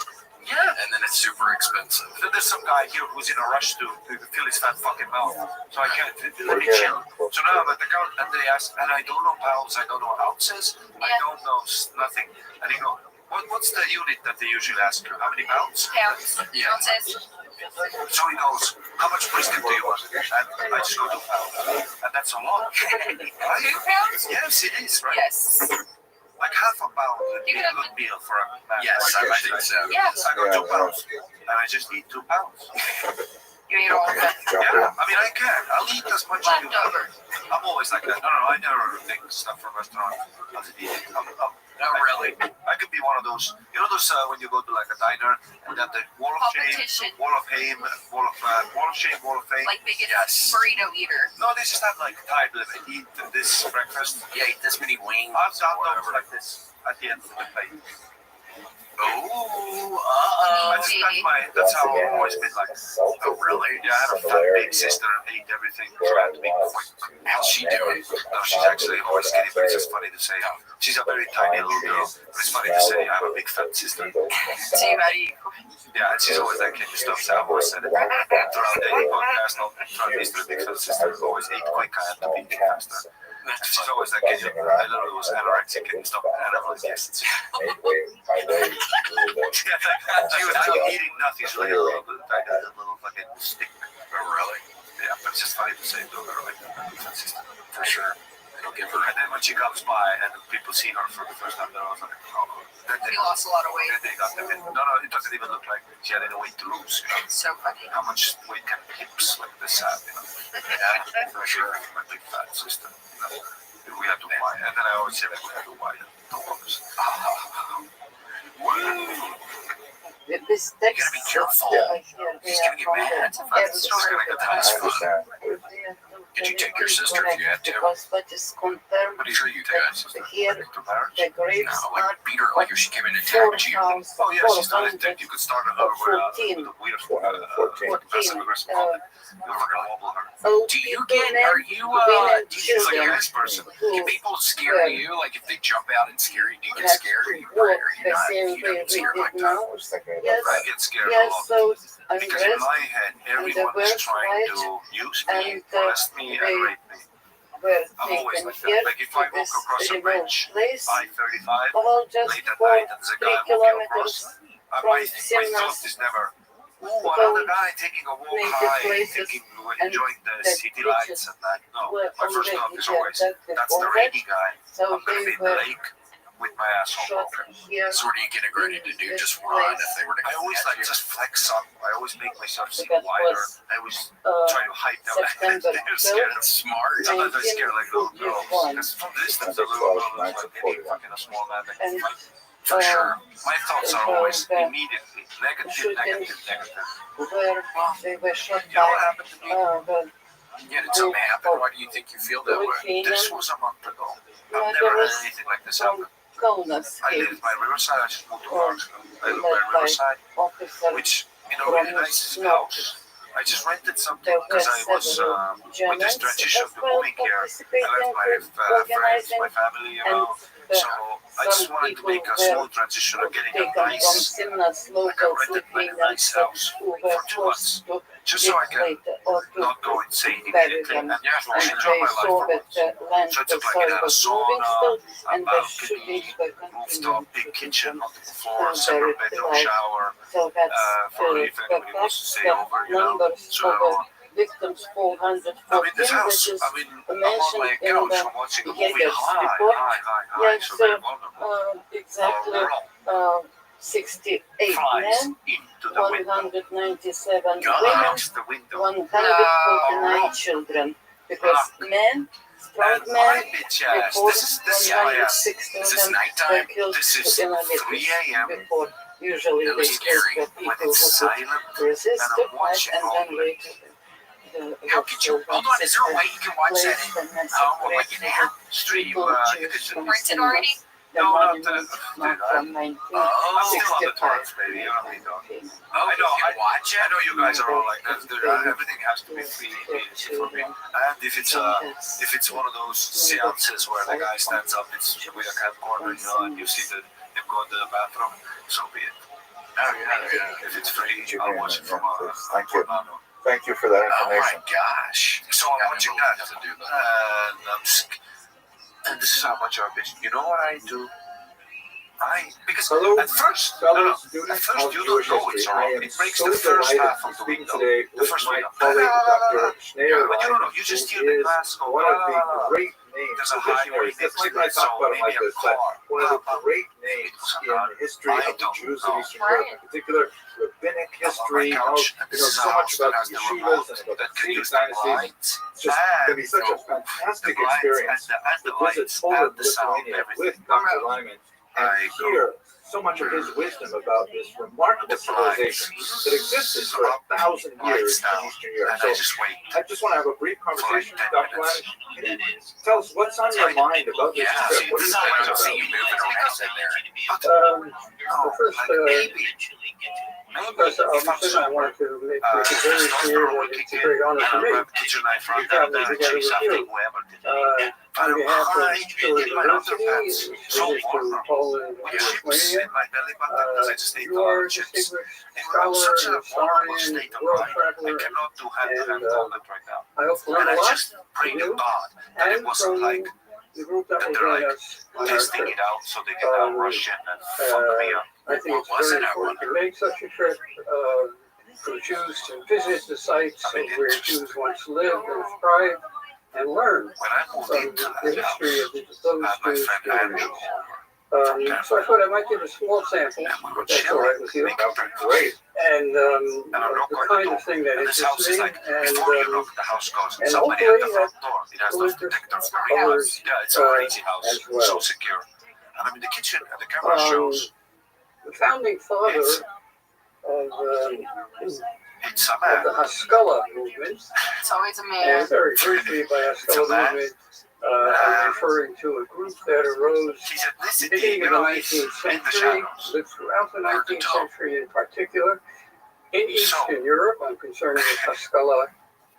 Yeah. And then it's super expensive. Then there's some guy here who's in a rush to fill his fat fucking mouth. So I can't, let me chill. So now I'm at the counter and they ask, and I don't know pounds, I don't know ounces, I don't know nothing. And he go, what's the unit that they usually ask you? How many pounds? Pounds. Yeah. Ounces. So he goes, how much brisket do you want? And I just go 2 pounds. And that's a lot. 2 pounds? Yes, it is, right? Yes. Like half a pound would be You a can good meal for a man. Yes, like I this, think right? so. Yeah. I go 2 pounds. And I just eat 2 pounds. You ate all of it. Yeah, I mean, I can. I'll eat as much as you want. Leftover. I'm always like that. No, I never take stuff from restaurant. I'll just eat it. Not really. I could be one of those. You know those when you go to like a diner and then the wall of shame, Competition. wall of fame, wall of shame, wall of fame. Like biggest Yes. burrito eater. No, this is not like time limit. Eat this breakfast. Yeah, eat this many wings I've or done those whatever. like this at the end of the plate. Oh, That's how I've always been like. Oh, really? Yeah, I had a fat big sister and ate everything. So I had to be quick. How's she doing? No, she's actually always skinny, but it's just funny to say. She's a very tiny little girl. But it's funny to say I have a big fat sister. So you gotta eat. Yeah, and she's always like, can you stop? So I've always said it throughout the podcast. I'll try to be the big fat sister who always ate quick. I have to be faster. She's always like, can you? I literally was anorexic. Can you stop? And I'm like, yes. She was like eating nothing. She's like a little fucking stick. Oh, really? Yeah, but it's just funny to say, don't her like that. Big fat sister. For sure. It'll give her. And then when she comes by and people see her for the first time, they're always like, oh. Then they You lost a lot of weight. Then they got them in. No, it doesn't even look like she had any weight to lose. You know? It's so funny. How much weight can hips like this have? You know? Yeah, for sure. My big fat sister. You know? We have to buy, and then I always say that we have to buy the doors. Woo! This You gotta be careful. He's gonna get mad. It's just gonna get That's nice. fun. Could you take your sister if you had to? Because what is confirmed What do you you take? here, To marriage? the grapes No, are like beat her like if she came in and attacked you. Oh yeah, she's not as thick. You could start her with a weird passive aggressive comment. You're gonna wobble her. Do you get? Are you? Do you She's like a get? nice person. Can people scare you? Like if they jump out and scare you, do you get scared? Or are you the not? same You way don't get we scared like did that. now. Yes, I get scared a yes, lot. so Because in undressed my head, everyone is trying to use me, molest me, and rape me. were I'm always taken like here that. Like if I to walk this across a remote bridge, place, I-35, all just late at for night, and there's a 3 guy walking across, kilometers my from thought Simnas is never, ooh, go another guy taking a walk native high, places thinking we're and enjoying the the city lights and that. No, were my first thought already is always, abducted that's the already. rainy guy. So I'm gonna be they in the were lake with my asshole shot open. here So what are you getting ready to do? Just run if they were to I come always at like you? just flex up. I always make myself seem That wider. was, I always uh, try to hype them. September They're scared. That's smart. Sometimes I scare like little girls. 1941. Because from the distance, the little girl looks like any fucking a small man that can And, fight. For sure. My thoughts are always immediately negative, negative, negative. where they were shot You know what by happened to me? well, Yeah, did something happen? Why do you think you feel that way? Lithuanian This was a month ago. I've There never had was anything like this some happen. Kaunas I came live by Riverside. I just moved to Oh, Clarksville. I live by Riverside, officer which in a really nice house. I just rented something There were because I was several with Germans this transition as to well moving here. I participating left my in friends, organizing, my family, you and know. So I just some wanted to people make a were smooth transition of getting a taken from nice, Simnas like a locals rented like a Lithuanians nice house who were for 2 months, forced to just so I can later or to not go insane bury immediately them. and just And enjoy they my life saw for that once. the land, So it the took like soil it had a was moving sauna, still, a and the balcony, shootings were rooftop, big continuing. kitchen, multiple floors, So separate very bedroom, light. shower, So that's for the if anybody wants to stay over, you know. numbers So of the victims I'm in 414, this house. which is I'm on my mentioned in couch. the I'm watching a movie behaviors high, report. high, high, high. Yeah, So so, very vulnerable. exactly Wrong. 68 flies men, into the window. 197 women, Knocks the window. 149 children. Because men, strong And men, my bitch ass, before this is the CIA. 106 Is of this them nighttime? were killed This is within a 3 minute. a.m. Before, usually That they was kill scary. the when people who it's could silent. resist and the I'm fight, watching and all then of it. later How could you? Hold on, is there a way you can watch that in like an app? Stream, people you choose can from Printed already? the No, not monument the- marked from I'm still on the 1965. torrents, baby. You know what I mean, dog? Oh, I know, you can watch I it. know you guys are all like that. Everything has to be free for me. And if it's one of those seances where the guy stands up, it's with a cat corner, you know, and you see that they go to the bathroom, so be it. Oh yeah. If it's free, I'll watch it from Thank you. Orlando. Thank you for that Oh my information. gosh. So I'm watching that, and this is how much I bitch. You know what I do? Because Hello, at first, fellow at students first of you don't Jewish know it's history. wrong. I am It breaks so the first delighted half to of the speak window. today The with first my window. colleague, Dr. Schneider, But you just hear the glass go. one of the great names There's a of highway visionaries. That's like next when I to it, talk so about him like maybe a this, but car. one of the great names in the history of the Jews of Eastern Europe, in particular, rabbinic history, so much about the yeshivas and about the Hasidic dynasties. It's just going to be such a fantastic experience to visit Poland, Lithuania with Dr. Lyman and hear so much of his wisdom about this remarkable civilization that existed for 1,000 years in Eastern Europe. And I So just wait. I just want to have a brief conversation with Dr. Lyman. Can you tell us what's on your mind about this Yeah. trip? What do you I think don't see about? you moving around in there. The first, I wanted to make it very clear that it's a great honor for me to travel together with you. On behalf of the University, visitors to Poland and Lithuania, you are a distinguished scholar, historian, world traveler, and I hope to learn a lot from you and from the group that will join us on our testing trip. it out so they can rush in and fuck me up. I think it's very important to make such a trip for Jews to visit the sites where Jews once lived and thrived and learn When I moved from into the that history house, of those my Jewish friend communities. Andrew, So I thought I might give a small sample, and we were if that's all right chilling, with you, making breakfast. and And I knock the on the kind door. of thing that And this house interests is me, like, and before you knock, the house goes. and Somebody at the hopefully front door. It has will those interest detectors. others, Yeah, it's a crazy house. as well. So secure. And I'm in the kitchen, and the camera shows the founding father It's- of it's a the man. Haskalah movement, It's always a and man. very briefly by Haskalah movement, I'm referring to a group that arose His ethnicity, beginning you of the know, he's 19th in the century, shadows. lived throughout the 19th century in particular. In Eastern Europe, I'm concerned with Haskalah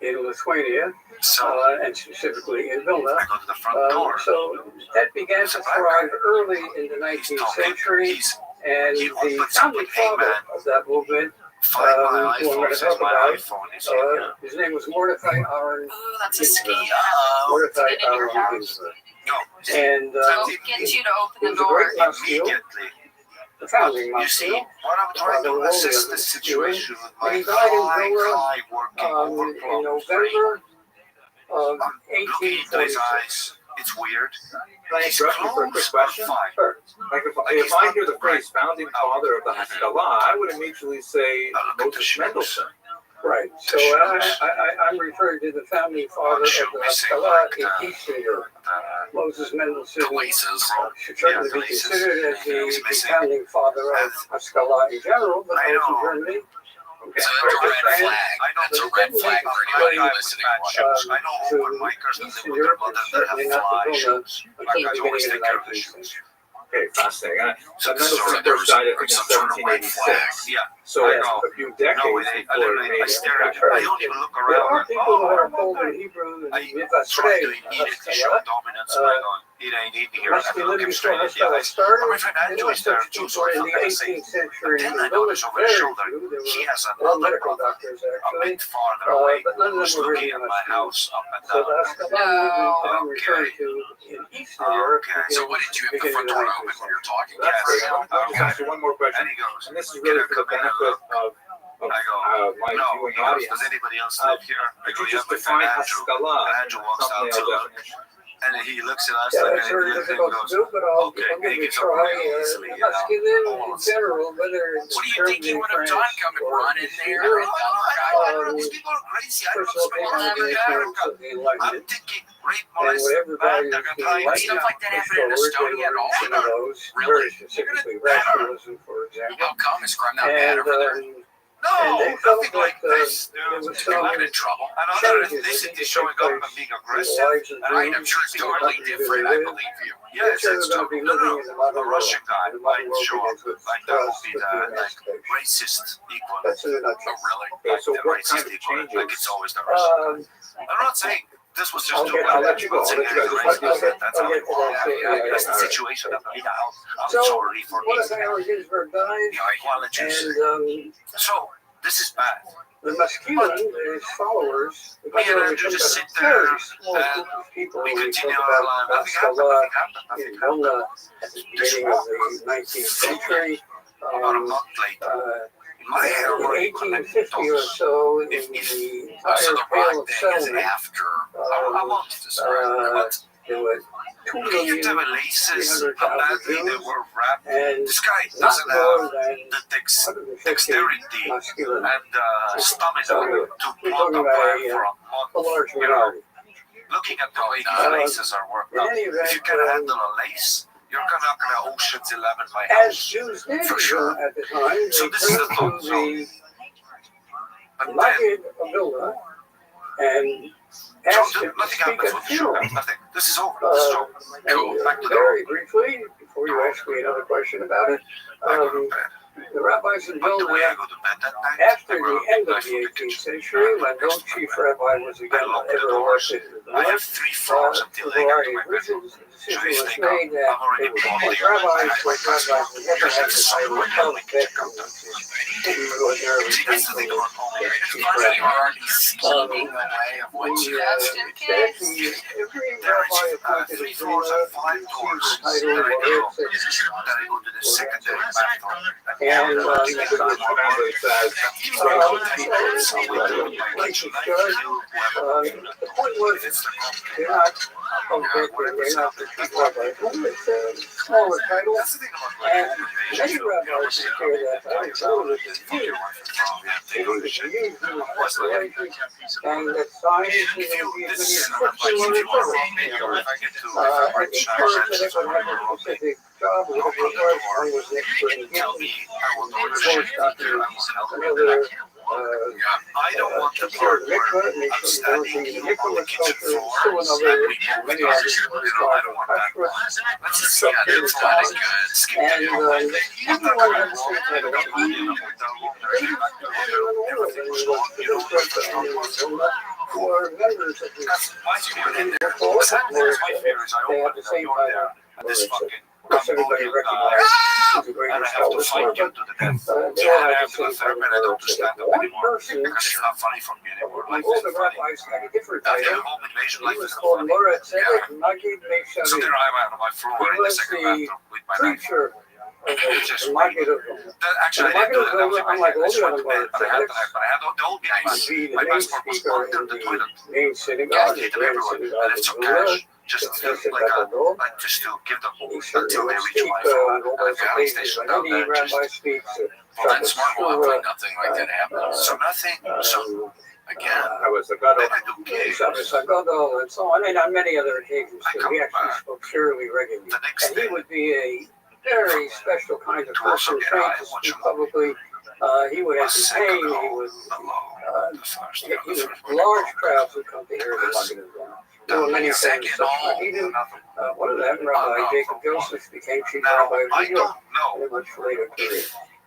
in Lithuania, So and specifically in Vilna. I go to the front door. So that began to thrive early in the He's 19th talking. century, He's and he the opens up founding with, "Hey, father man, of that movement, find my who I'm iPhone." gonna Says talk my about, iPhone is here. his name was Mordecai Aaron Ooh, that's a Ginsburg. ski. Mordecai Get in your Aaron house. Ginsburg. No, And They'll get you to open he the was a door. great Maskil, immediately. the founding You see, Maskil. what I'm trying to assess the situation with my And he died in high Vilna, working in overclock brain. November of I'm looking into his 1846. eyes. It's weird. Can I interrupt you for a quick question? Fine. Sure. Like if I hear the phrase founding father of the Haskalah, I would immediately say Moses Mendelssohn. Right. So I'm referring to the founding father of the Haskalah in Eastern Europe. Moses Mendelssohn Places. should certainly be considered as the founding father of Haskalah in general, but I those in know. Germany. It's a red flag. That's a red flag for anybody listening. I know open micers that Eastern live with their Europe mother is that certainly have not fly the Vilna shoes. until My the guys always beginning take of the care of the 19th shoes. century. Okay, fascinating. So this is Mendelssohn sort of first died, I think, in some sort of red 1786. Yeah. So I know. a few No, decades I before literally, it I made stare at it. it. I don't even look There are around. people who are told in Hebrew I that try to Mitzvah immediately show dominance by going, it ain't in here. must And be I look living him before straight in the Haskalah eyes. started. My friend There Andrew were is there such too, people so I in the gotta say. 18th century. Then I in Vilna, notice over his very shoulder, few. There he were has all another medical brother doctors a actually, bit farther away but none of who's them were looking really at my Muslim. house up and So the down. Haskalah movement that I'm Okay. referring to in Eastern Europe Okay. So what did you have the front door open when you're talking? That's great. Yes. Let me just ask you one more question. And he goes, And this is "Can really I for the come in and benefit look?" of I go, my "No." viewing He goes, audience. "Does anybody else live here?" I Could go, you "Yeah, just my friend define Andrew." Haskalah And in Andrew walks down thumbnail to look. definition? And he looks at us Yeah, like, that's and very he difficult to goes, do, but I'll okay, give he it a gets up try. really easily, you Masculine know. in general, whether it's What do you think he would have done coming running there? I don't know, these people are crazy. I don't First of all, know they what's have going the on in influence of America. the I'm Enlightenment, thinking rape, and molest, whatever bad, values they're the gonna tie Stuff Enlightenment like that pushed happened in forward, they Estonia were at all? some of those, Really? very specifically rationalism, for example. How come? Is crime not bad And, over there? and they No, felt nothing like that this. there was Is some anyone in trouble? Another changes ethnicity that need to showing take up and place being in the aggressive. lives of Right, I'm Jews, sure it's the totally countries different. they I live. believe you. Yes, They're it's going to be no, living in the modern a world. Russian guy The modern might world show up begins with like that would be the like emancipation. racist equal. That's in a Oh, nutshell. really? Okay, so The what racist kind of equal. Like it's changes? always the Russian guy. I'm not saying this was just Okay, a I'll let you go. I'm saying I'll let you go. it's Just racist. That's how I'll they get to that. want. That's the All right. situation. I'm So, sorry for one of these our Ginsburg dies, apologies. and So this is bad. the masculine, his followers, Me and Andrew just sit there very small and group of people. we We continue talk our about life. Nothing happened. Salah Nothing in happened. Vilna at the beginning of the 19th century. About a month later, in my head, I'm In already 1850 or so, in If- the So entire the Pale rock of thing is Settlement, after a month to start. But there were 2 looking at the million, laces, how badly they were wrapped. and This guy not doesn't more have than the 150 dexterity masculine. and stamina So, to we're plot a talking plan about for a a month. large You know, minority. looking at the way Uh, these laces are worked In out, any event, if you can handle a lace, you're not gonna Ocean's 11 my as house. Jews did For sure. at the time, So they this is the turned thought. to So, the but then, Maggid of Vilna and asked him to nothing speak happens at with the show. funeral. Nothing. This is over. This is over. And Back to the very briefly, before you ask me another question about it, I go to bed. the rabbis in But the way I Vilna, go to bed that night, after I grab the a end big of knife the from the 18th kitchen. century, when no chief rabbi was again ever elected to the I have Vilna, 3 floors for until a they get to variety my of bedroom. reasons, the decision was made that I'm already they would blown appoint away. rabbis, I but rabbis would never have the title of Talmud, who would ordinarily See, that's the thing come about home. as It's chief Funny, you're rabbi. already scheming the way of what you have to do. Every There rabbi is appointed 3 in floors Vilna and 5 doors receives the that title I of go. Lord Then I go to the secondary bathroom. and Which translates as the point was, they're not objective, they're not the chief rabbi. It's a smaller title, and many rabbis declare that title. So it was used. It was used in the speculation, and that science is going to be a good and each person that would have a specific job, whatever it was, one was an expert in gifting, another I don't want the part part where make I'm sure everything standing in the on the mikvah kitchen culture, floor, still another, many others you were know, I don't want that. prosperous, Let's just Some yeah, things that's not are- good. Skip and it. everyone had the same I title. don't want to know what the room there is. Everything was gone. You know what the stuff was? Who are members of the That's my theory. and That's therefore, my theory. Is I they have opened the it, same you're there, and this title. fucking Of course, everybody Cambodian recognizes guy, who's the and greatest I have to scholar, fight you but to the death. they So all I have have the to the same third man, I don't title. stand up One anymore person, because it's not funny for me anymore. Life all is the funny. rabbis had a different After the title. home invasion, He life was is called funny. Morat Tzedek Yeah. Magid So Beishavim, there I am on my floor He in the was second the bathroom with my knife. preacher of Just the Magid of That, actually, I didn't do that. That was in my unlike head. I all just the went other to bed, but I had Morat the old Tzedeks, pass. would be the My main passport was speaker under in the the toilet. main Yeah, synagogue, I the gave them grand everyone. I synagogue left of some Vilna. cash just to, like just to give them He until certainly they will reach speak my phone. on all And those the police occasions station when down any there just rabbi speaks. Well, that's smart. Well, hopefully nothing like that happens. so nothing. So Again, I was a god then of I do gigs. Shabbos HaGadol and so on, and on many other occasions I too. come He actually back spoke fairly regularly. the next And he day. would be a very special kind of To also person, get trained high to and watch speak a movie. publicly. He would A second entertain, he ago, would, the first, he the would, first one. large crowds would come to hear the Maggid of Vilna. There were many Second, things, even one of them, Rabbi Jacob Joseph, became chief now, rabbi I of New York don't in know. a much later period.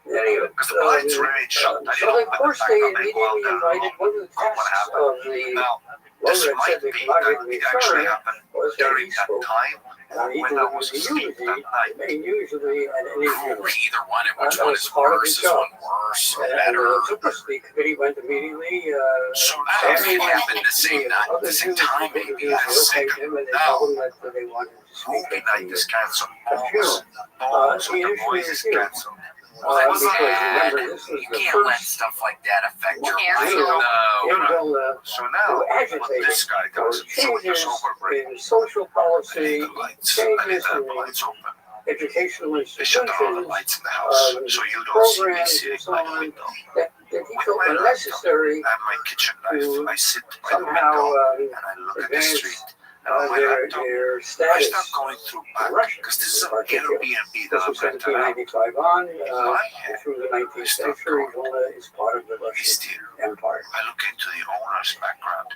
Anyway, Because the blinds remain shut. I so didn't of open course the they back. They go out immediately there invited alone. one of the What tasks happened? of the Now, this Morat might Tzedek be Maggid that it actually Mishar happened was that during he that spoke time when either I with was the asleep unity, that night. they usually at any or funeral. either one, and which That one was is part of worse? his Is job. one worse or And better? of course the committee went immediately, So If it now, happened the same night, other the same Jews time, people maybe Jews, that's they sick. okayed him and they Now, told him that they wanted to speak movie at night is canceled. the funeral. Balls He of the initially boys is refused. canceled. Well, that's Because sad. remember, this was You the can't let first stuff like that affect your Yeah, life. so- in No. Vilna So now, what agitating this guy for does, showing the changes sober brain, in social I need policy, the lights. I need changes the in lights open. educational They shut down all the institutions, lights in the house, so you don't see me programs, sitting and so by the on window that he with felt my were laptop necessary and my kitchen knife. to I sit by the somehow window and I look at the advance street. And on my laptop, their I status start going through back Russia, because this is in an particular. Airbnb This that I'm was renting out. 1795 on, In my head, through the 19th century, Vilna is part of the Russian East here. Empire. I look into the owner's background.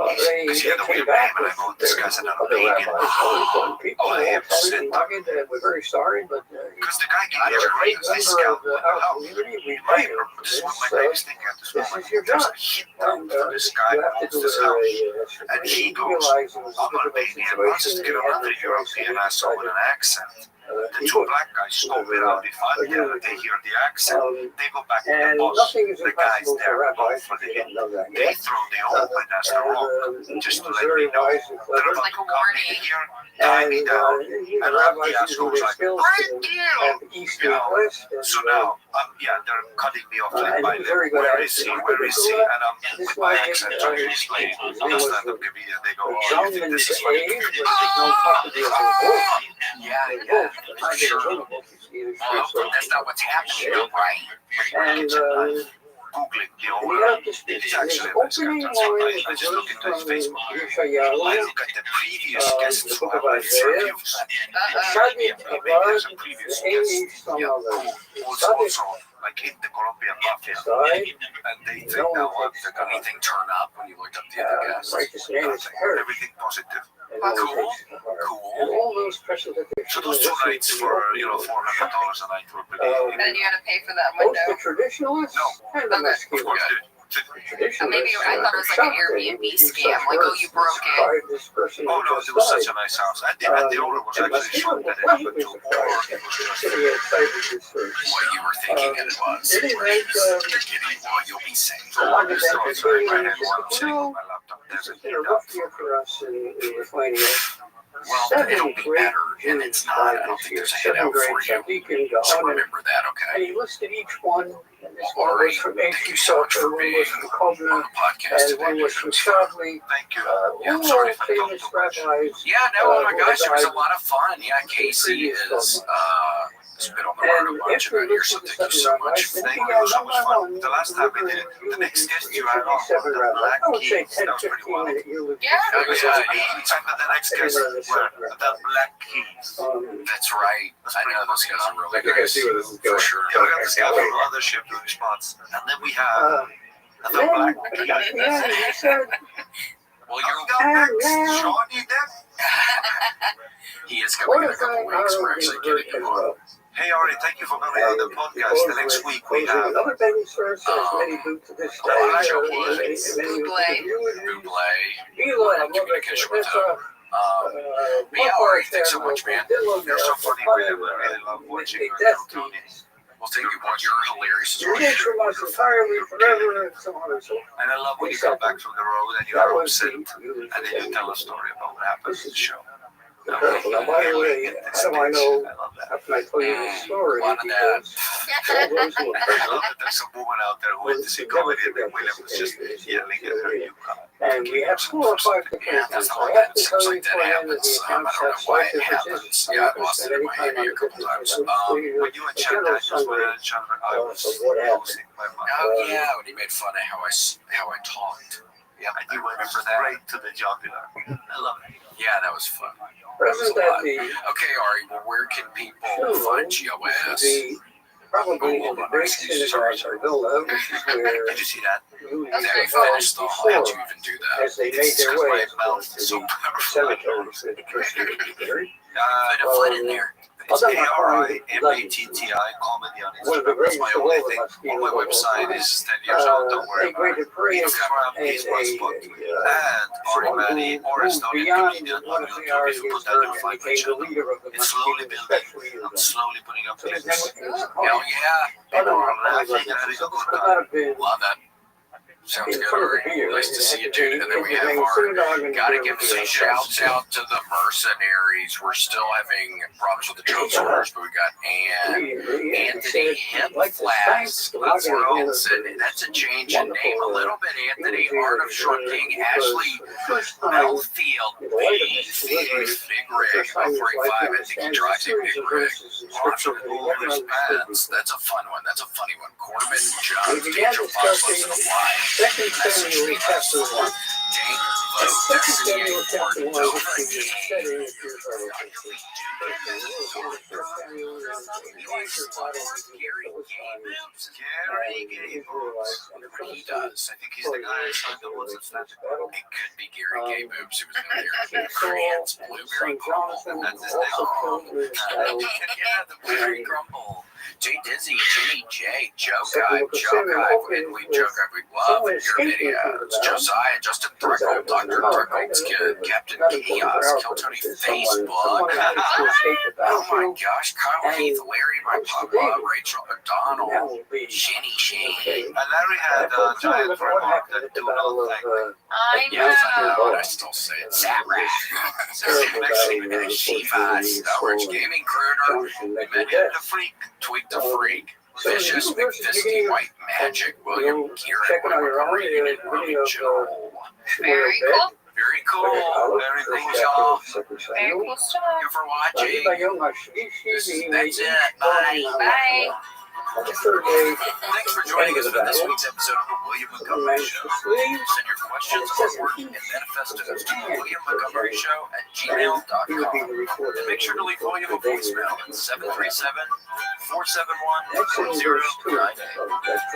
Well, they Because he had a came weird back name, and I with go, this their guy's an other Albanian. rabbis, all important people, Oh, I all have to telling sit him, down. we're very sorry, but Because the guy gave you're me a great a member discount of with the our house. community. We My, pay you. this is what my brain is thinking at this This moment. is your There's job. a hit down And for this guy you who have to owns do this house. And he goes, realize it was a I'm difficult Albanian, I'll just situation. get He had another no choice. European asshole with an accent. The He two would. black guys scope it out. If I'm there, they hear the accent, they go back to the And boss. nothing is The guy's impossible there for rabbis for if the you don't know that They yet. throw the open as the rock, just to let me know wise and they're clever. about Like to a come in warning. here, tie me And down, the and rabbis the using asshole's their like, skills break to deal! have east You and know, west. And, so now, they're cutting me off left and by he's left. very good Where at is it. he? Where is he? And I'm This with my guy, accent trying to explain. I'm a stand-up comedian. They go, oh, you young think and this is funny? age, but there's no possibility of both. Yeah, for sure. Well, that's not what's happening, right? And Googling the we owner. have this He's actually a nice guy. opening Turns out line I just look into his Facebook. I Yeshayahu, look at the previous guests the who book have of left Isaiah, reviews. Shaggy Maybe there's a Abad, previous the guest. Amy, some Yeah, other. who was also like in the Colombian mafia. Side, And they think no now one I'm takes the guy. Anything turn up when you looked up the other guests? righteous name is Nothing. Harris. Everything positive. And no one Cool. takes it to heart. Cool. And all those precedent that So you those 2 listen nights to for the $400 a night were pretty. And then you had to pay for that both window. the traditionalists No. and the Okay. Of Mesquite. course, Maybe I thought it was like an Airbnb scam, like, oh, you broke it. This person Oh no, just it was such died. a nice house. And the owner was actually shocked that it happened to, or it was just. Sitting outside with this What you were thinking it was. At any rate, You're getting, well, you'll be safe. I wanted So to it's like my head entertain while I'm you. sitting on my laptop. There's a It's been heat a down. rough year for us in Lithuania. Well, it'll be better, and it's not. I don't think there's a handout for you. So remember that, And okay? he listed each one. And this one Ari, was from thank you so much Shelter, for one being was from on Kovna, the podcast and one today. was from Shadley. Thank you. Yeah, All sorry if I famous talked too much. rabbis. Yeah, no, oh my gosh, it was a lot of fun. Yeah, Casey has been on the road a And bunch after about years, so thank you so much. Thank you. It was so much fun. The last time we did it, the next guest you had on was the Black I would say Keys. 10, That was pretty 15 wild. minute you Yeah. It was and the next guest were the Black Keys. That's right. I know those guys are really I think I nice. see where this is For going. sure. We got this guy from the other ship doing spots. And then we have the Black Keys. yeah, he said, Well, Johnny Depp. he is coming in a couple weeks. We're actually getting him on. Hey Ari, thank you for coming on the podcast. The next week we have another baby source, as many do to this day. Buble. Mila, Communication with Vanessa, Yeah, Ari, thanks so much, man. You're so funny, William. I really love watching your Tony. Well, thank you, Mark. You're hilarious as You're well. here from us entirely, forever, and so on and so forth. And I love when you come back from the road and you That are was upset the and then you tell a story about what happened in the show. incredible. Now, by the way, how do I know I love that. after I tell you this story? A lot of that. Because all those who are I love that there's some woman out there who went to see comedy and then William was just yelling at her. You and we have 4 or 5 Yeah, different that's I all have that to tell seems you like that for him that happens. the I accounts don't have know why slight it happens. differences. Yeah, I've lost it in Miami a couple times. when you and Chad Daniels were at each other, I was losing my mind. Oh yeah, when he made fun of how I talked. Yeah, and you went straight to the jugular. I love it. Yeah, that was fun. Present at the Okay, Ari. Well, where can people find GOS? the probably in the great synagogue or villa, which is where Did you see that? you That's Very very fun. fast. Though. How'd you even do that? as they made It's their because way my mouth to is so the powerful. cemeteries that the Christians buried. Put a foot in there. It's ARIMATTI comedy on One of the Instagram. That's my greatest of only all thing. of us On my website is 10 years old. Don't worry a about great it. praise Instagram and is my spot. a And Ari Mani or a Estonian beyond comedian what on they are YouTube. If you put against that, her you'll and find my became the channel. leader of the It's slowly Muslims, building. especially I'm slowly putting up so his clips. name was Hell yeah. People are laughing and having a so good this could time. not have been Love that. Sounds good. All right. Nice to see you, dude. And then we have our. Gotta give some shouts out to the mercenaries. We're still having problems with the drum sorters, but we got Anthony Hip Flask Wilkinson. That's a change in name a little bit. Anthony Art of Shrugging. Ashley Belfield. Big rig. About 45. I think he drives a big rig. That's a fun one. That's a funny one. Corbin John. Angel Fox looks in a fly. Message me last one. Dang, Destiny Award. Gary Gables. He does. I think he's the guy who signed the Woods of Snatch. It could be Gary Gables who was in there. Krantz, Blueberry Crumble. That's his name. Yeah, the Blueberry Crumble. Jay Dizzy, Jimmy J, Joe Guy, and we love your videos. Josiah, Justin Threckle, Dr. Threckle's Kid, Captain Chaos, Kill Tony Facebook. Oh my gosh, Kyle Heath, Larry, my papa, Rachel McDonald, Shinny Shane. And Larry had a giant remark that do not look like. I Yes, I know, know. but I still say it. Sarah. Shivas, Orange Gaming Crooner, Megan the Freak, Tweak the Freak, Vicious, McFisty, White Magic, William Kieran, William Ruby Joel. Very cool. Very cool. Very cool, y'all. Very cool stuff. Thank you for watching. That's it. Bye. Bye. Thanks for joining us for this week's episode of the William Montgomery Show. Send your questions, artwork, and manifestos to WilliamMontgomeryShow@gmail.com. And make sure to leave William a voicemail at 737-471-4098.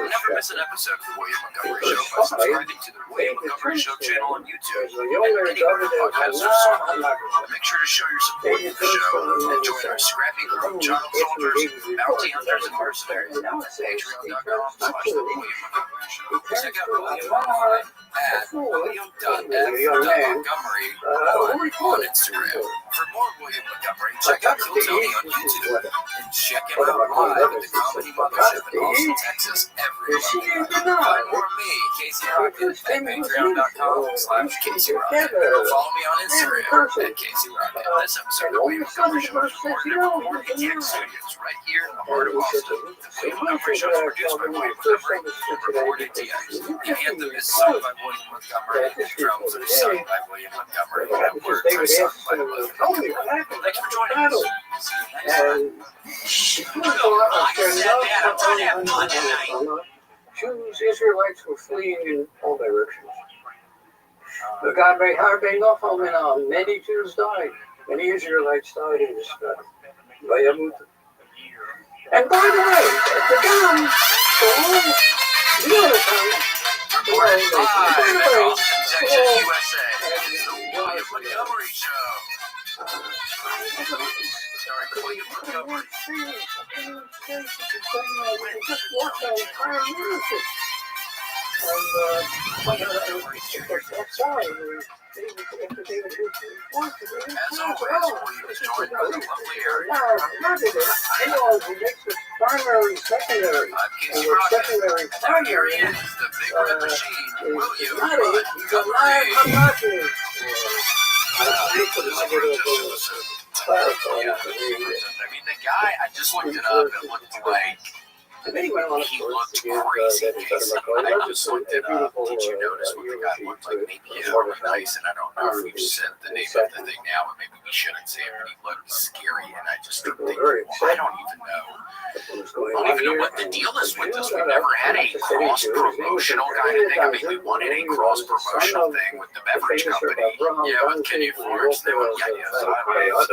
Never miss an episode of the William Montgomery Show by subscribing to the William Montgomery Show channel on YouTube and anywhere podcasts are sold. And make sure to show your support for the show and join our scrappy crew of child soldiers, bounty hunters, and mercenaries. Patreon.com/The William Montgomery Show. Check out William online at William.F.Montgomery on Instagram. For more William Montgomery, check out Kill Tony on YouTube and check him out live at the Comedy Mothership in Austin, Texas every month. Find more of me, Casey Rocket, at Patreon.com/Casey Rocket. Follow me on Instagram at Casey Rocket. This episode of the William Montgomery Show is recorded at the Morgan Tech Studios right here in the heart of Austin. The William Montgomery Show is produced by William Montgomery and recorded TX. The anthem is sung by William Montgomery. The drums are sung by William Montgomery. And the words are sung by William Montgomery. Thanks for joining us. See you next time. Jews, Israelites were fleeing in all directions. The God made harbin off and many Jews died. Many Israelites died in this battle. And by the way, the gun, the other time, Recorded live in Austin, Texas, USA. It's the William Montgomery Show. Starring William Montgomery. Just watch the entire music. And that's why As always, William is joined by the lovely Eric. Primary, secondary. I'm Casey Rocket. Down here he is, the big red machine, William Montgomery. I mean, the guy, I just looked it up, it looked like he looked crazy. I just looked it up. Did you notice what the guy looked like? Maybe nice, and I don't know if we've said the name of the thing now, but maybe we shouldn't say it, but he looked scary, and I just think, I don't even know. I don't even know what the deal is with this. We've never had a cross-promotional kind of thing. I mean, we wanted a cross-promotional thing with the beverage company. Yeah, with Kenny Florence. They would,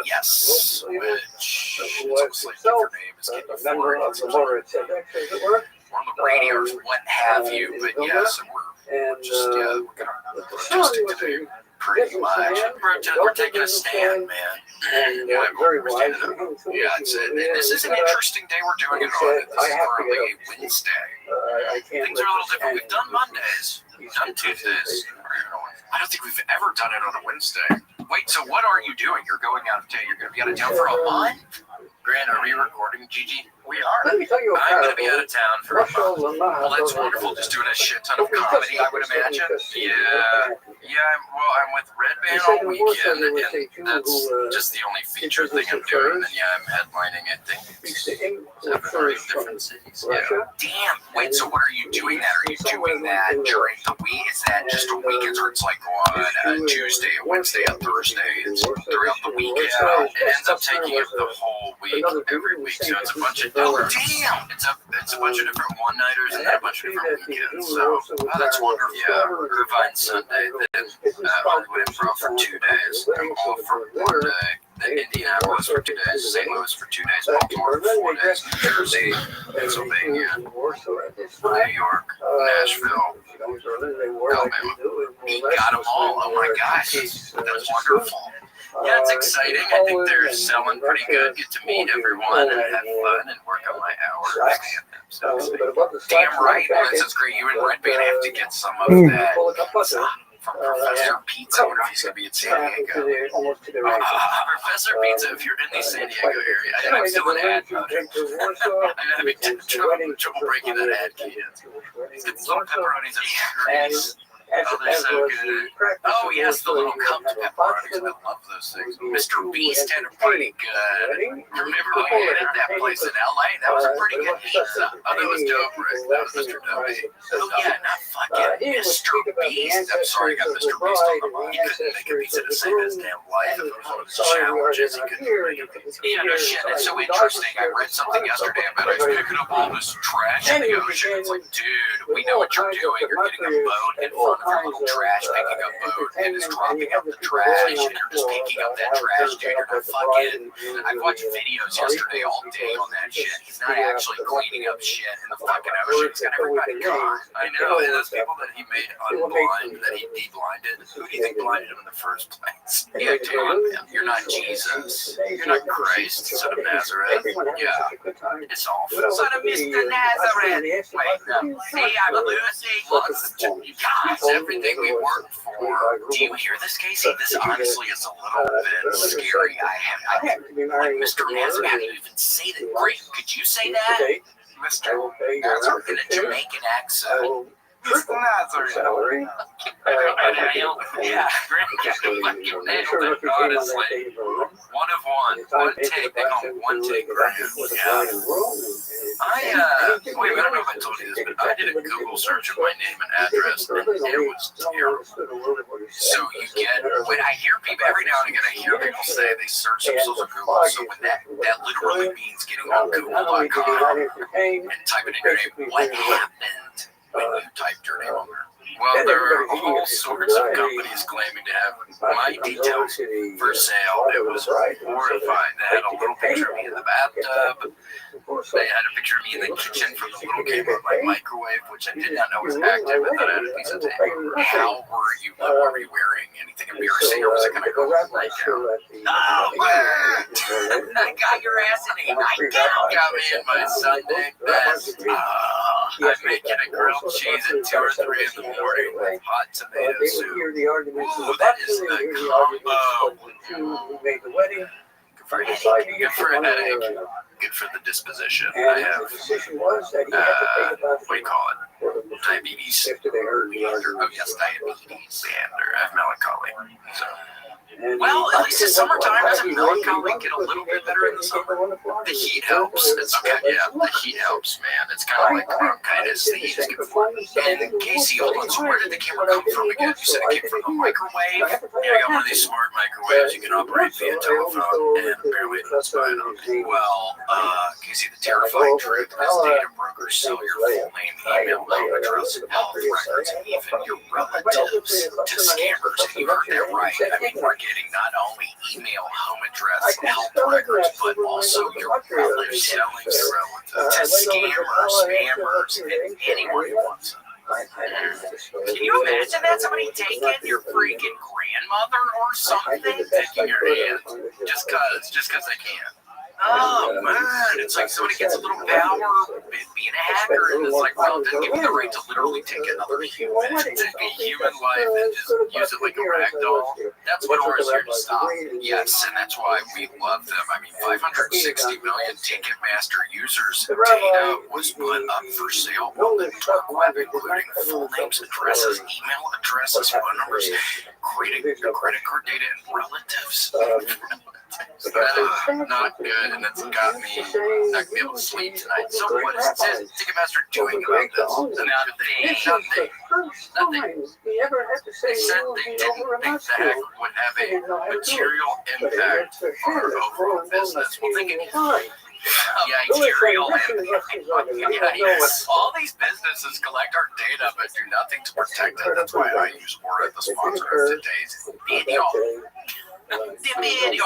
yes, which looks like your name is Kenny Florence. Or the radio or what have you. But yes, we're just, we're going to just today. Pretty much. We're taking a stand, man. We're standing up. Yeah, this is an interesting day we're doing it on. This is currently a Wednesday. Things are a little different. We've done Mondays. We've done Tuesdays. I don't think we've ever done it on a Wednesday. Wait, so what are you doing? You're going out of town. You're going to be out of town for a month? Grant, are we recording, Gigi? We are. Let me tell you a I'm going to be parable. out of town for a month. Rothschild, Well, that's wonderful. Just doing a shit ton of comedy, I would imagine. Yeah. I'm with Red Band all weekend, and that's just the only feature thing I'm doing. And yeah, I'm headlining, I think, 7 or 8 different cities. Yeah. Damn. Wait. So what are you doing? That are you doing that during the week? Is that just on weekends, or it's like on a Tuesday, a Wednesday, a Thursday? It's throughout the week. Yeah. It ends up taking up the whole week every week. So it's a bunch of damn. It's a bunch of different one-nighters and then a bunch of different weekends. So that's wonderful. Yeah. Irvine Sunday, then Hollywood Improv for 2 days. I'm off for 1 day. Then Indianapolis for 2 days. St. Louis for 2 days. Baltimore for 4 days. New Jersey, Pennsylvania, New York, Nashville, Alabama. We got them all. Oh my gosh, that's wonderful. Yeah, it's exciting. I think they're selling pretty good. Get to meet everyone and have fun and work on my hours. So, damn right. Well, that's great. You and Red Band have to get some of that from Professor Pizza. I wonder if he's going to be in San Diego. Professor Pizza, if you're in the San Diego area, I think I'm still an ad mode. I'm having trouble breaking that ad cadence. He's got some pepperonis and burgers. Oh, they're so good. Oh, yes, the little cupped pepperonis. I love those things. Mr. Beast had a pretty good. Remember we had at that place in LA? That was a pretty good pizza. Oh, that was dope, Rick. That was Mr. Dopey. Oh, yeah, not fucking Mr. Beast. I'm sorry, I got Mr. Beast on the line. He couldn't make a pizza to save his damn life. If it was one of his challenges, he couldn't make a pizza. Yeah, no shit. It's so interesting. I read something yesterday about he's picking up all this trash in the ocean. It's like, dude, we know what you're doing. You're getting a boat in front of your little trash picking up boat and is dropping out the trash, and you're just picking up that trash, dude. You're gonna fucking. I watched videos yesterday all day on that shit. He's not actually cleaning up shit in the fucking ocean. He's got everybody caught. I know, and those people that he made unblind, that he de-blinded, who do you think blinded him in the first place? Yeah, dude, you're not Jesus. You're not Christ, son of Nazareth. Yeah, it's awful. Son of Mr. Nazareth. Wait, no. See, I'm Lucy. Look, you guys, everything we worked for. Do you hear this, Casey? This honestly is a little bit scary. I have like Mr. Nazareth. How do you even say that? Great. Could you say that? Mr. Nazareth in a Jamaican accent. Mr. Nazareth. Yeah, great. You nailed it, honestly. One of one. One take. They call it one take. Yeah. Wait, I don't know if I told you this, but I did a Google search of my name and address, and it was terrible. So you get, when I hear people, every now and again, I hear people say they search themselves on Google, so when that literally means getting on Google.com and typing in your name. What happened when you typed your name on there? Well, there are all sorts of companies claiming to have my details for sale. It was horrifying. They had a little picture of me in the bathtub. They had a picture of me in the kitchen from the little game of my microwave, which I did not know was active. I thought I had a piece of tape. How were you? What were you wearing? Anything embarrassing, or was it kind of go right down? Oh, I got your ass in a nightgown. Got me in my Sunday best. I'm making a grilled cheese at 2 or 3 in the morning with hot tomato soup. Ooh, that is the combo. Good for a headache. Good for a headache. Good for the disposition. I have, what do you call it? Diabetes. Oh yes, diabetes. And I have melancholy. So. Well, at least in summertime, doesn't melancholy get a little bit better in the summer? The heat helps. It's okay, yeah, the heat helps, man. It's kind of like bronchitis. The heat is good for it. And Casey, hold on, so where did the camera come from again? You said it came from the microwave? Yeah, I got one of these smart microwaves you can operate via telephone, and apparently it's fine. Well, Casey, the terrifying truth is data brokers sell your full name, email, home address, health records, and even your relatives to scammers. And you heard that right. I mean, we're getting not only email, home address, and health records, but also your relatives selling your relatives to scammers, spammers, and anyone who wants them. Can you imagine that? Somebody taking your freaking grandmother or something, taking your hand just cause they can. Oh man, it's like somebody gets a little power being a hacker, and it's like, well, they'll give you the right to literally take another human, take a human life and just use it like a rag doll. That's what ours here to stop. Yes, and that's why we love them. I mean, 560 million Ticketmaster users. Data was put up for sale on the dark web, including full names, addresses, email addresses, phone numbers, credit card data, and relatives. Not good, and it's got me not gonna be able to sleep tonight. So what is Ticketmaster doing about this? Nothing. They said they didn't think the hack would have a material impact on our overall business. Well, they can. Material impact. Yes. All these businesses collect our data but do nothing to protect it. That's why I use Aura, the sponsor of today's video. The video.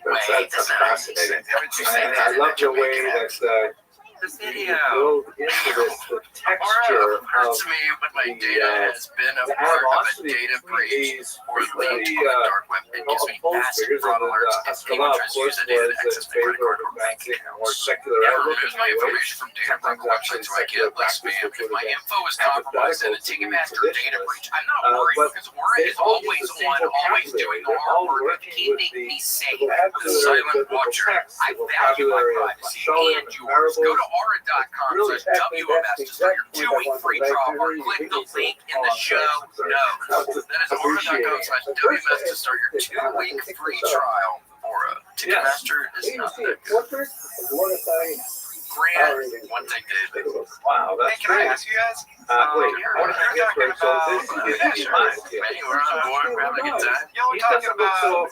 Wait, that's not fascinating. I love the way that the video. The texture hurts me when my data has been a part of a data breach or leaked on the dark web. It gives me massive fraud alerts if payments use the data to access my credit card or bank accounts. It removes my information from data breach websites so I can't list spam. If my info is compromised in a Ticketmaster data breach, I'm not worried because Aura is always on, always doing the hard work of keeping me safe. The silent watcher. I value my privacy and yours. Go to aura.com/WMS to start your 2-week free trial or click the link in the show notes. That is aura.com/WMS to start your 2-week free trial. Aura. Ticketmaster is not that good. Grant, one thing, David. Wow, that's Hey, can I ask you guys? wait, I want to you're get talking straight. So about, this is We're on board. We're having a good time. Y'all were talking about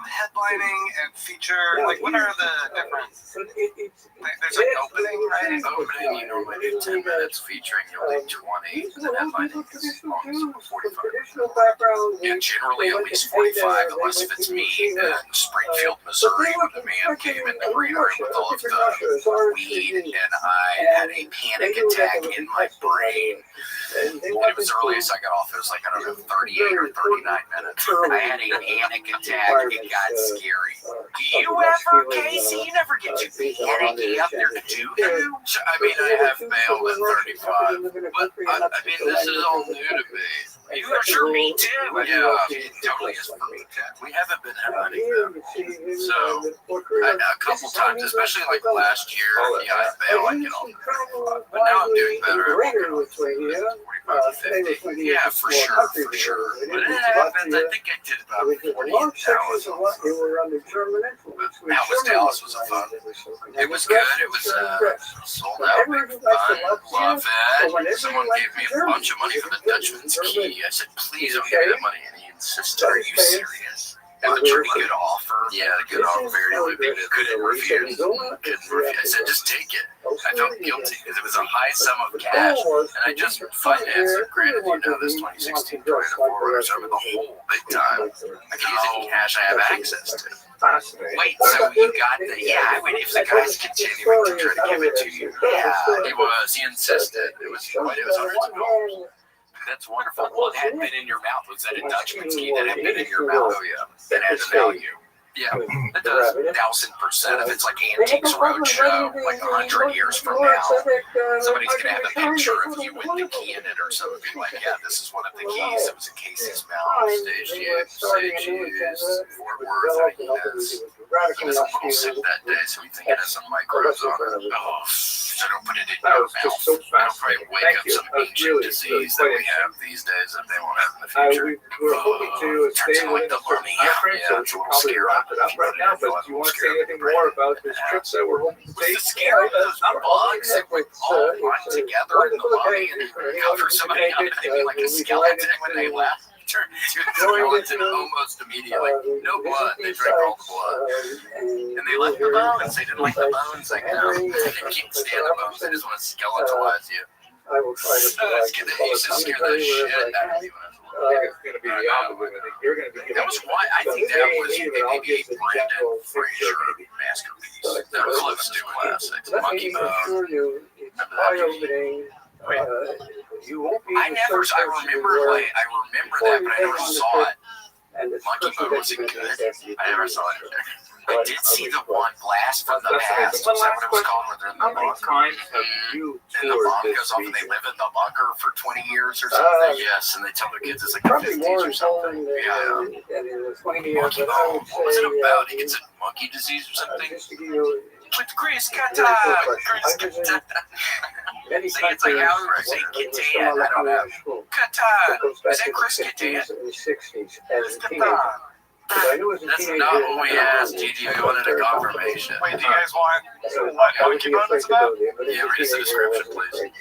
headlining and feature. Like, what are the different? There's like opening, right? Opening, you normally do 10 minutes. Featuring, you'll do 20. And then headlining is long as 45. Yeah, generally at least 45, unless if it's me in Springfield, Missouri, when the man came in the rear with all of the weed, and I had a panic attack in my brain. And it was the earliest I got off. It was like, I don't know, 38 or 39 minutes. I had a panic attack. It got scary. Do you ever, Casey? You never get too panicky up there to do that? I mean, I have bailed at 35, but I mean, this is all new to me. You are sure me too. Yeah, it totally is for me too. We haven't been headlining them. So, a couple times, especially like last year, yeah, I bailed, I get off at 35. But now I'm doing better. I'm walking on 45 to 50. Yeah, for sure. But it happens. I think I did about 40 in Dallas. Dallas was a fun. It was good. It was sold out. Big fun. Love it. Someone gave me a bunch of money for the Dutchman's key. I said, please don't give me that money. And he insisted, are you serious? It was a pretty good offer. Yeah, a good offer. Very lucrative. Couldn't refuse. I said, just take it. I felt guilty because it was a high sum of cash. And I just financed it. Granted, you know, this 2016 Toyota 4Runners over the whole big time. I can use it in cash I have access to. Wait, so you got the, I mean, if the guy's continuing to try to give it to you. Yeah, he insisted. It was hundreds of dollars. That's wonderful. Well, it hadn't been in your mouth. Was that a Dutchman's key that had been in your mouth? Oh, yeah. That has value. Yeah, it does. 1,000%. If it's like Antiques Roadshow, like 100 years from now, somebody's going to have a picture of you with the key in it or something. Like, yeah, this is one of the keys that was in Casey's mouth. Stage used, Fort Worth, I guess. He was a little sick that day, so we think it has some microbes on it. Oh, so don't put it in your mouth. That'll probably wake up some ancient disease that we have these days that they won't have in the future. Turns out like the learning. Yeah, it's a little scary. Right now, but do you want to say anything more about this trip that we're hoping to take? The scary bugs that we all run together in the lobby and cover somebody up and they'd be like a skeleton when they left. Turned into a skeleton almost immediately. No blood. They drank all the blood. And they left the bones. They didn't like the bones. Like, no, they can't stand the bones. They just want to skeletalize you. I will try to They used to scare the shit out of you. It's going to be the opposite. I think you're going to be. That was why I think that was maybe a Brendan Fraser masterpiece. That was close to classics. Monkey Bone. Remember that? I remember that, but I never saw it. Monkey Bone wasn't good. I never saw it. I did see the one blast from the That's past. amazing. One Is that last what it was question. called? Where they're in How the many bunker? times have you And the toured bomb this goes off and they region? live in the bunker for 20 years or something. Yes, and they tell their kids it's like the Probably 50s more or in something. Poland Yeah. than in Lithuania, Monkey but I would bomb. What was it say, about? He gets a monkey disease or something? just to give you With Chris a very Kata. quick question. Chris I visited Kata. many See, it's like countries how you say when I was Katan. still on I don't know. school. Kata. It goes Is back that to Chris the Katan? 50s and 60s as a Kata. teenager. But I knew as a That's teenager. not what we asked, Gigi. We wanted a confirmation. Wait, do you guys want So what that would Monkey be a Bone is about? flexibility, but as Yeah, a read us the teenager, I description, wasn't please.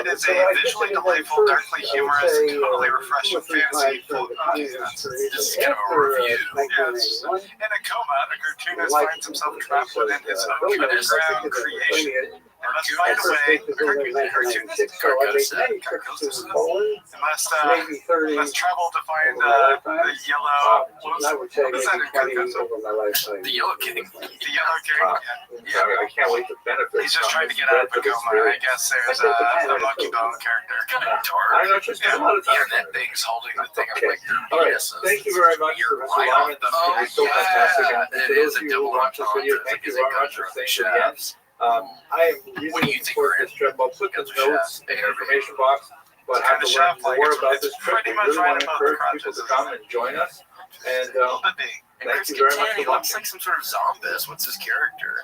It is so a I visually visited them delightful, first, darkly I would humorous, say, and totally 2 or refreshing 3 fantasy times full during the of communist period. This is kind of a After review. 1991, In a coma, a cartoonist Like, finds himself trapped within his own building, underground I creation. And must I find a first way. made the building in 1996, so I made many trips to Poland, And must maybe 30 must travel to find over my lifetime. the yellow. I would say What was that maybe in 20 Carcosa? over my lifetime. The Yellow King. The yellow king. I can't wait to benefit. He's just from trying to this get out of a breadth coma. I experience. guess there's a Monkey Bone character. Kind of I dark. know, just spent a lot of time. Yeah, that thing's holding the thing up Okay. like their All right. penises. Thank you very much, You're Mr. right Lyman. off the- This is so yeah, fantastic. And it for is those a of you who double watch this video, entendre. thank you It's a very good much for for staying the to the end. chefs. I am What do really you think, support Grant? this trip. I'll put the As a notes chef, in the information box, but It's have to kinda learn chef, like, more it's about this trip. pretty We much really right want to above the encourage people to crotches. come and join us. And Could be. And thank Chris you very much Kattan, for he looks watching. like some sort of zombie. What's his character?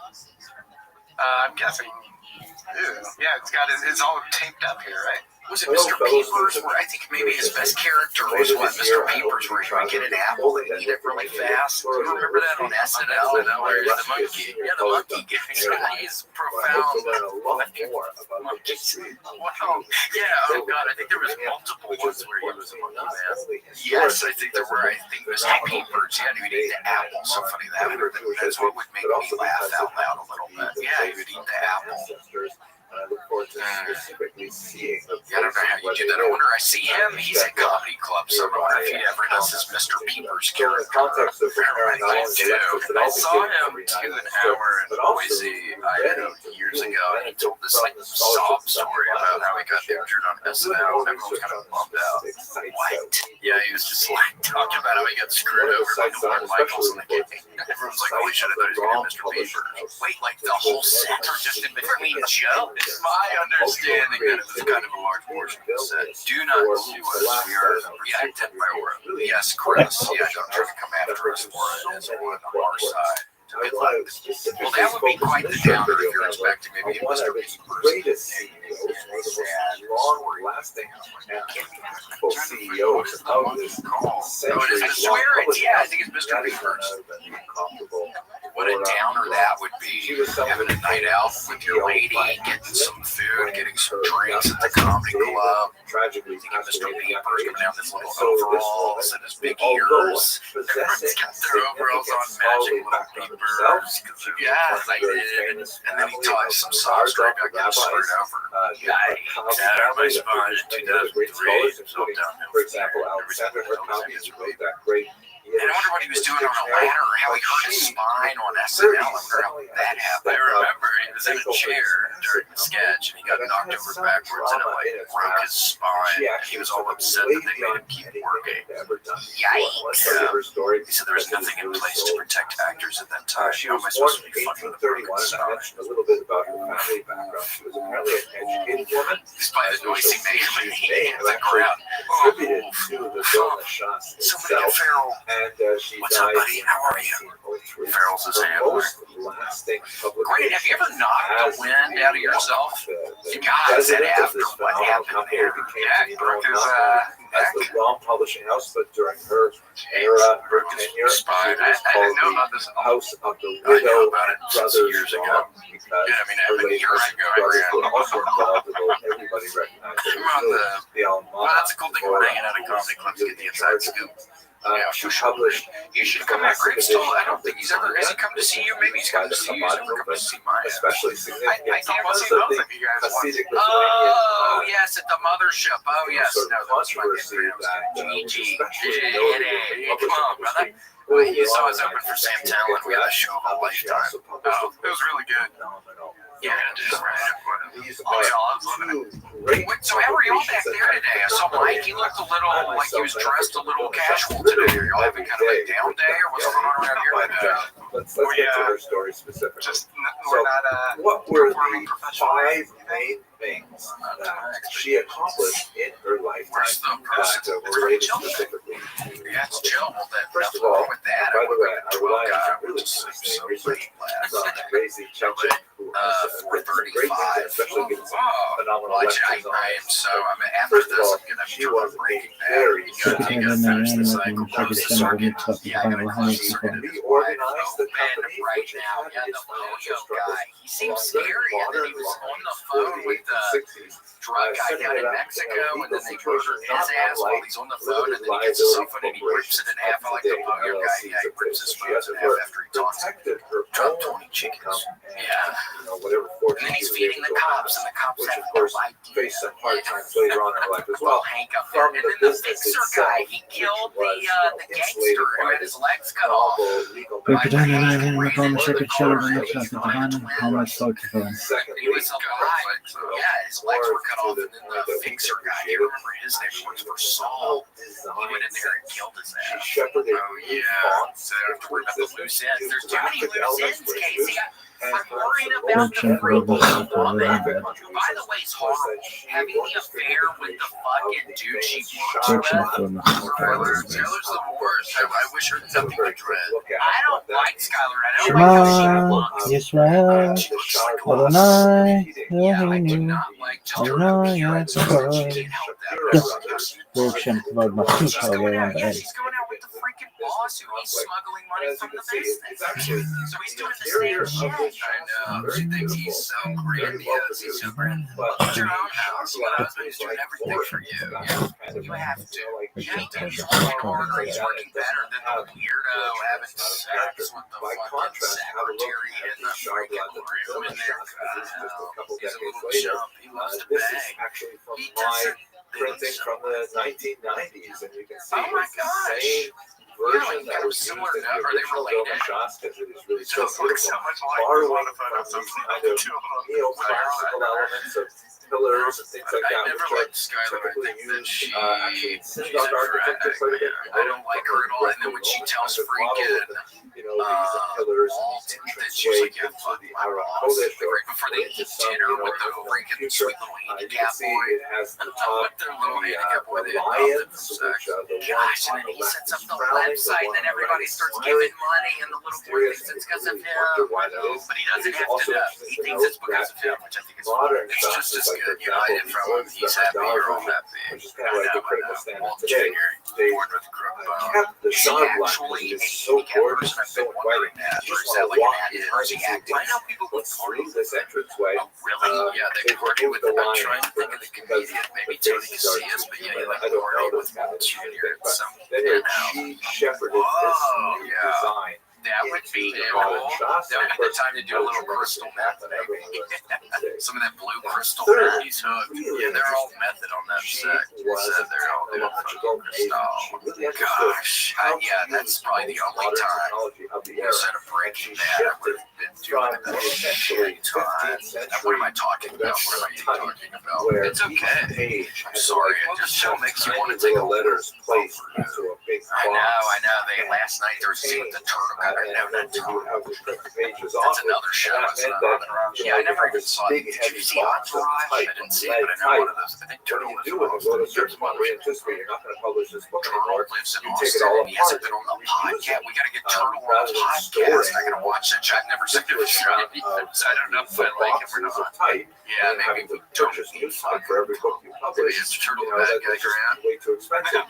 I'm guessing. Ew. Yeah, it's got it's all taped up here, right? Was it Hello, Mr. fellows. Peepers? Where I think maybe his best character was what Mr. Peepers, where he would get an apple and eat it really fast. Do you remember that on SNL? Where the monkey, yeah, the monkey guy. He's profound. Wow. Yeah. Oh God, I think there was multiple ones where he was a monkey man. Yes, I think there were. I think Mr. Peepers. Yeah, he would eat the apple. So funny that would. That's what would make me laugh out loud a little bit. Yeah, he would eat the apple. I look forward to specifically seeing. Yeah, I don't know how you do that. I wonder. I see him. He's at comedy club, so I wonder if he ever does his Mr. Peepers So in the character. context of Apparently preparing I not only do. breakfast, but I also saw getting him every to night an of hour in but also Boise, Idaho, years ago, and he told this like sob story about how he got injured on SNL, and everyone was kind of bummed out. What? Yeah, he was just like talking about how he got screwed over by Lord Michaels in the game. Everyone's like, holy shit, I thought he was going to be Mr. Peepers. Wait, like the whole set or just in between jokes? It's my understanding that it was kind of a large portion of the set. Do not sue us. We are reacted by Aura. Yes, Chris. Yeah, don't try to come after us for it. It's on our side. Well, that would be quite the downer if you're expecting maybe a Mr. Peepers. greatest CEOs, one of the most long-lasting and capable CEOs of this century. Oh, it is the swear it. Yeah, I think it's Mr. Peepers. What a downer that would be. Having a night out with your lady, getting some food, getting some drinks at the comedy club. Tragically, Thinking Mr. Peepers coming down with his little overalls and his big ears. Everyone's got their overalls on, magic little peepers. Yeah, I did. And then he taught some sob story about getting screwed over. Yeah, my spine in 2003. So For example, Alexander Hercombe wrote that great. And I wonder what he was doing on a ladder, or how he hurt his spine on SNL. I wonder how that happened. I remember he was in a chair during the sketch, and he got knocked over backwards, and it like broke his spine. And he was all upset that they made him keep working. Yikes! He said there was nothing in place to protect actors at that time. She How was am I born supposed to be in funny with a broken 1831, and I spine? mentioned a little bit about her family background. She was apparently an educated woman. Despite the noisy mayhem in the Actually crowd. contributed to the film The Shots Somebody itself. got Farrell. And she What's up, died buddy? in How are you? 1903. Farrell's his Her handler. most lasting publication Grant, have you ever knocked the as wind out of yourself? the God, is that president of after this what phenomenal happened company there? became Yeah, to be broke known his as the Rom Publishing House, but during her era, her Broke his tenure, spine. it was I didn't know called about this at the all. House of the I know Widow about it since Brothers years ago. Rom, because Yeah, I mean, her a late year ago, I brothers ran. were also involved, although everybody recognized that I'm on the alma Well, that's a cool thing about hanging out at comedy clubs, get the inside scoop. Yeah, she sure. published You should come at Gravestone. I don't think he's ever. Has he come to see you? Maybe he's come to see you. He's never come to see my ass. especially I significant can't because see of both the of you guys once. Hasidic Oh, Lithuanian yes, at the mothership. Oh, yes. sort of No, that was my controversy name. that was GG. especially Yeah, noted in yeah, the come on, brother. Well, you saw us open for Sam Talent. We had a show of a lifetime. Oh, it was really good. Yeah, just These Oh, are yeah, I was living it. two great Wait, so how were y'all back there today? I saw Mike. He looked a little like he was dressed a little casual today. Are y'all having kind of a down day, or what's going on around here today? let's get to her story specifically. Just So, we're not what were performing the professionally. 5 main things that she accomplished in her Where's the lifetime person? that were related specifically? Yeah, it's chill. Well, then, First of nothing all, wrong with that. by the way, I 12 rely on guy, some really which is fascinating so research last from night. Crazy Chechen, who has written some great things, especially getting some phenomenal Watch it. lectures on I am this. so. I'm after First of this. all, I'm gonna she turn was on Breaking a very Bad. You gotta finish the cycle. Close the circuit. Yeah, I gotta close the circuit. reorganized the company, right which now. had Yeah, its the financial polio struggles. guy. He seems Along very scary. And then he was on the phone with the drug guy down in Mexico, and then they murdered his ass while he's on the phone, and then he gets his cell phone and he rips it in half. I like the polio guy. Yeah, he rips his phone in half after he talks. Drop 20 chickens. Yeah. Whatever And then he's feeding the cops, and the cops which have of course no idea. faced some hard times later on in her life as Well, well. Hank up there. From And the then the business fixer itself, guy, he killed which the gangster who had his legs cut off. He was alive. Yeah, his legs were cut off, and then the fixer guy, I can't remember his name, he works for Saul. He went in there and killed his ass. Oh, yeah. So I don't have to worry about the loose ends. There's too many loose ends, Casey. I'm worried about the freaking woman. Who, by the way, is horrible. Having the affair with the fucking dude she works with. Taylor's the worst. I wish her nothing but dread. I don't like Skylar. I don't like how she looks. Israel, She looks like a Adonai, yeah, I do Eloheinu, not like just her Adonai, appearance. Adonai. She can't help that. Baruch Shem Kavod She's Malchuto going Le'olam out, yeah, Va'ed. she's going out with the freaking boss who he's smuggling money from the business. So he's doing the same shit. I know. She thinks he's so grandiose. He's so grandiose. Look at your own house. You got a husband who's doing everything for you. Yeah, you have to. You have to. He's working harder. He's working better than the weirdo having sex with the fucking secretary in the freaking room in there. He's a little chump. He loves to This is bang. actually from He my doesn't. printing from the 1990s, and you can see Oh my it's the gosh. same Yeah, version like that they're was used similar in enough. the Are they original related? Roman shots, because it is really so Just looks beautiful. so much like Borrowing the photo from of these kind of neoclassical elements of pillars and things like I that, never which are liked Skylar. I typically think that used she, actually in she's a synagogue architecture. drag. Yeah, I don't like her at all. And then when she tells freaking these pillars Walt and that these she was like, entranceway yeah, fuck into the my Aron boss. Kodesh, Like right before they eat dinner with the freaking sweet little you can handicap see boy. it has the top, With their little handicap boy, they the adopted lions, from which sex. the one Gosh, on and then the he left sets is up the frowning, website, and then everybody starts giving money, and the little boy thinks it's because of him. But he doesn't have to know. He thinks it's because of him, which I think is modern it's stuff just is as like, good. for United example, from him. these He's ones happy, you're all that happy. which is kind of like the critical standard Walt today. Jr., They born with a crook bone. kept the She sunlight, actually which is a so handicap gorgeous person. and I've so been wondering inviting. that. You Or just is that want to like walk an behind acting acting? I know people look with through parties. this entranceway. Oh, really? Yeah, they they've party with removed them. the I'm line trying to think of the comedian. Maybe Tony Casillas, but yeah, you like I don't party know with this guy. Walt Jr. But Some, anyway, you know. she shepherded this Whoa, new yeah. design. That would be into cool. modern shots. That would be the time to do a little crystal meth, maybe. Some of that blue crystal meth he's hooked. Yeah, they're all method on that set. So they're all doing fucking crystal. Gosh, yeah, that's probably the only time instead of Breaking Bad I would have been doing it that shitty time. What am I talking about? What am I talking about? It's okay. I'm sorry. It just still makes you want to take a letters placed into a big box. I know. Last night there was a scene with the turtle. I don't know that turtle. That's another show. That's not Entourage. Yeah, I never even saw it. Did you see Entourage? I didn't see it, but I know one of those. I think Turtle What was do you do one with of it? Well, those. a certain amount we anticipate you're not going to publish this book Turtle anymore. lives in You take it Austin, all and he hasn't apart. been on the podcast. We got to get Turtle on rather the than podcast. storing I got to watch that show. I've never seen the show. So I don't know if I like him or not. Yeah, maybe we don't purchase need newspaper fuck. for every book you Maybe publish. it's Turtle You know, the bad that's guy just Grant. way too expensive.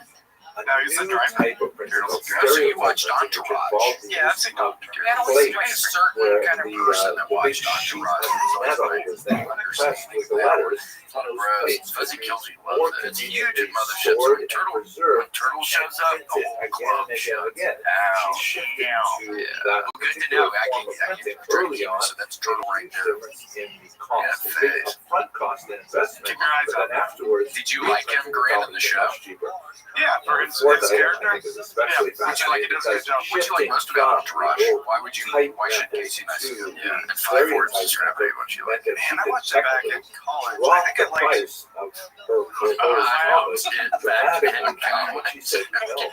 No, he's the new driver. type of principle. So you watched Entourage? Yeah, I've seen That always a certain kind of person that watched Entourage. That was that pressed with the letters. Gross. Fuzzy Killsy loves it. It's huge in motherships. When Turtle shows up, the whole club shuts down. Yeah. Well, good to know. I can early on. So that's Turtle right there. In the cost, the big upfront cost and investment. Keep your eyes But out. then afterwards, Did you like him, Grant, in the show? Yeah, for Aaron's fourth his item, character. I think, is especially Yeah, which you like, fascinating it does a good because job. What do you like most about Entourage? Why should Casey not see it? Yeah, and 5 words describe what you like. Man, I watched it back in college. I Drop think the I liked price of her I always comic did back in dramatically. college. She said, no,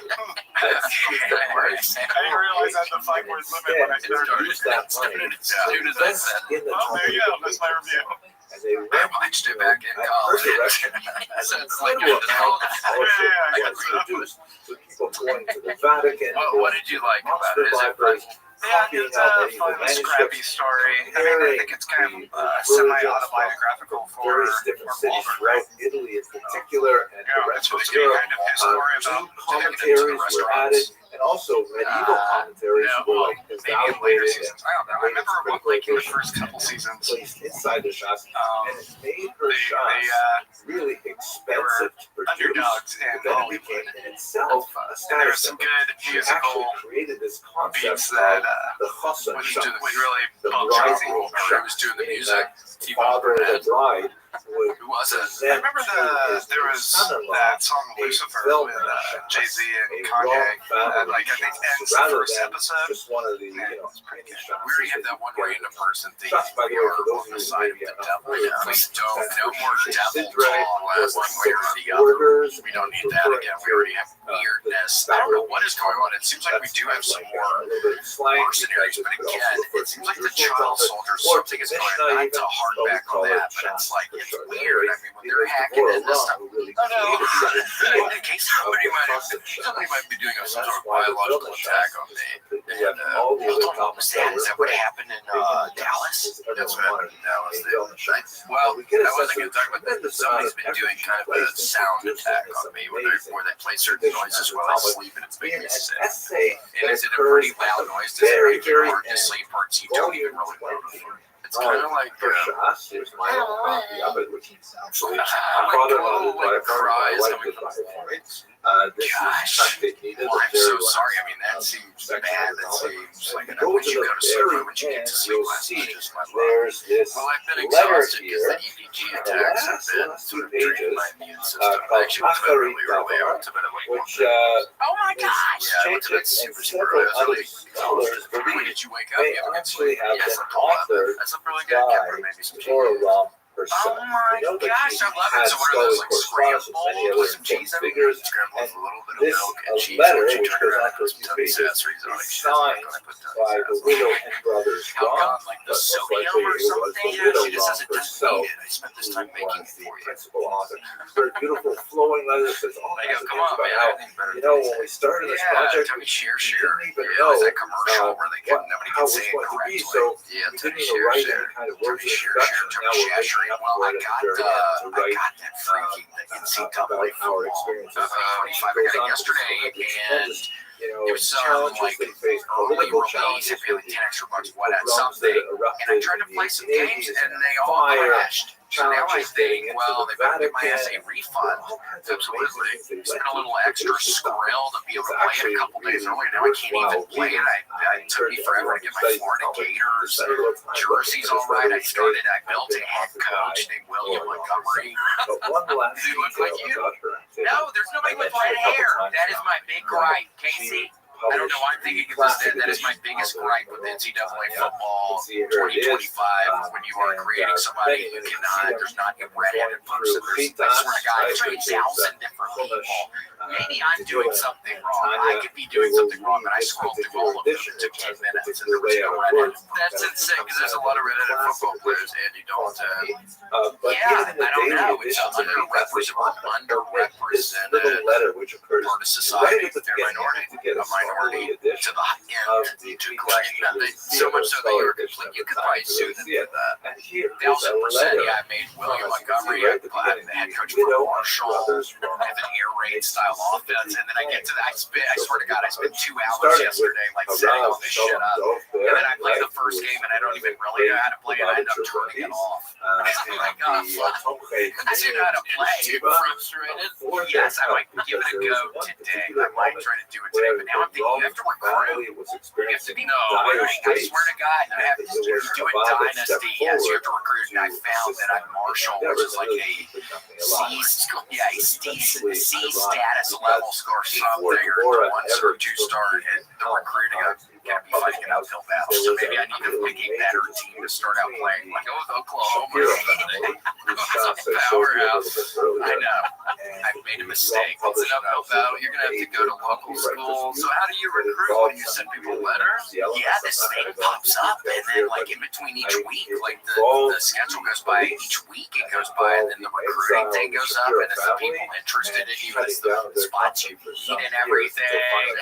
that's the price. I didn't realize I had the 5 word limit when I started. Use that money As soon as I said, in the Well, there you go. That's my review. And they I watched it back in college. So it's like incredible the amount of scholarship Yeah, was produced with people going to the Vatican. What did you like about monster it? Is it libraries, Yeah, copying it's out a medieval fun, scrappy manuscripts, story. I mean, I think it's kind of semi-autobiographical for various different cities Walter, throughout right? Italy in particular, and the Yeah, rest it's of supposed to be Europe. kind of his story New about commentaries were added, and also medieval commentaries were like maybe in later evaluated seasons. I don't know. I remember one like in the first couple seasons. placed inside the shots, and it made her They shots really expensive to produce. underdogs But and then it Hollywood. became in itself And there were some good She musical actually created this concept beats that of the Chassan would shot. really The bump bride Casey. roll Or shot, who was doing the meaning music? that the father of the bride would Who was it? present I remember to his there was son-in-law that song a Lucifer film with shot, Jay-Z a and raw Kanye. family Like I think shot. ends So the rather first than episode. just one of the Yeah, it's pretty many good. shots. We already have that one random person thinking Shots, by the we way, are for those on of the you side who of the maybe devil. have not Please heard, don't. No more devil Sidre talk was one way or the 6 other. orders. We don't need that again. We already have weirdness. I don't know what is going on. It seems like we do have some more mercenaries, but again, it seems like the child soldiers, something is going on. Not to hark back on that, but it's like, it's weird. I mean, when they're hacking into stuff, in case somebody might be doing some sort of biological attack on me. And, what was that? Is that what happened in Dallas? That's what happened in Dallas. Well, I wasn't going to talk about that, but somebody's been doing kind of a sound attack on me where they play certain noises while I sleep, and it's making me sick. And is it a pretty loud noise? Does it make you hard to sleep, or do you don't even really notice? It's kind of like Here's my own copy of it, which actually my like father-in-law like cries wife coming did from buy the it. This Gosh. is fact they needed. Well, I'm so sorry. I mean, that seems bad. That seems like I wish you go to sleep. When you get to sleep last night, just my love. There's this Well, I've been letter exhausted because here. the EDG attacks have been sort of draining my immune system. called Actually, it's been really early. I went to bed at like which 1:30. Oh my gosh. Yeah, I went to bed super, super early. I was really exhausted. When did you wake up? they You have a good actually sleep? have Yes, been I'm authored That's a really good. Get rid of maybe some Laura cheese. Rom herself. Oh my We know that gosh, she I love it. had So what are those, like, scholarly correspondence with many scrambled other with some cheese important in it? figures. Scrambled with a little bit of This milk and cheese. letter, Once you which turn goes it on around, for a it's few tons of pages, accessories on it. is She doesn't like signed when I put tons by of the accessories. widow and brothers How Rom. come, like the But most sodium likely or it was something? the Yeah, widow she just Rom says it doesn't herself need it. I spent this time making was it the for you. principal author. Very beautiful flowing letter that says all There you kinds of go. Come things on, about man. how, I think better you know, than when we started this yeah, project, tell me share. we didn't even Yeah, know it was that commercial where they what, couldn't, nobody how it was could say it going to be. correctly. So Yeah, we tell didn't me even share. write any kind of Tell words me of share. introduction. Tell Now me we're share. making up Well, for I it at got the very end to I write got that freaking about NCAA our football. experiences. 25. I got it yesterday, and you know, it was challenges like they faced, early political release. challenges, I paid like 10 extra bucks. What at pogroms something? that erupted And I tried to in the play some 1880s games, and they all fire, crashed. So now I challenges getting think, into well, the they better give my ass a Vatican. refund. All kinds of Absolutely. amazing things they Spent went a little through to extra produce this stuff. skrill to be able It's to play it actually a couple days really earlier. Now I can't even worthwhile play it. It took me forever to get my Florida Gators jerseys all right. I built a head coach named William Montgomery. But one last Does he look like you? about her activity. No, there's nobody with red hair. That is my big gripe, Casey. I don't know why I'm thinking of this. That is my biggest gripe with NCAA football 2025. When you are creating somebody who cannot, there's not a red-headed person. There's, I swear to God, 3,000 different people. Maybe I'm doing something wrong. I could be doing something wrong, but I scrolled through all of them. It took 10 minutes, and there was no redheaded. That's insane because there's a lot of redheaded football players, and you don't. Yeah, I don't know. It's underrepresented little letter which occurs part of society. right at the They're beginning a minority edition to the end. To create so much so that you're complete. You could probably sue them for that. And here is 1,000%. a letter. Yeah, I made William Montgomery Right at the the beginning, head coach the for widow Marshall. brothers I Rom. have an air raid style offense, and then I get to that. I swear to God, I spent 2 hours Starting yesterday like setting all this shit up. And then I play the first game, and I don't even really know how to play it. I end up turning it off. I'm like, oh, fuck. I do know how to play. Frustrated. Yes, I might give it a go today. I might try to do it today, but now I'm thinking you have to recruit. You have to be recruiting. I swear to God, you have to do it dynasty. Yes, you have to recruit. And I found that at Marshall, which is like a C status status level or something, or the 1 or 2 star, and the recruiting, I'm gonna be fighting an uphill battle. So maybe I need to pick a better team to start out playing. Like, go with Oklahoma or something. It's a powerhouse. I know. I've made a mistake. It's an uphill battle. You're gonna have to go to local school. So how do you recruit? What, do you send people letters? Yeah, this thing pops up, and then like in between each week, like the schedule goes by each week. It goes by, and then the recruiting thing goes up, and it's the people interested in you, it's the spots you need and everything.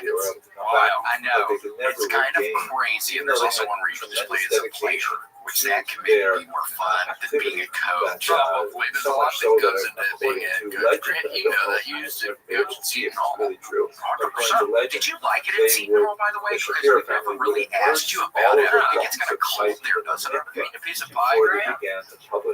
It's wild. I know. It's kind of crazy, and there's also one where you can just play as a player, which that can maybe be more fun than being a coach. Probably. There's a lot that goes into being a coach. Grant, you know that you used to coach at Seton Hall. 100%. Did you like it at Seton Hall, by the way? Because we've never really asked you about it. I think it's kind of cold there, doesn't it? Eat a piece of pie, Grant?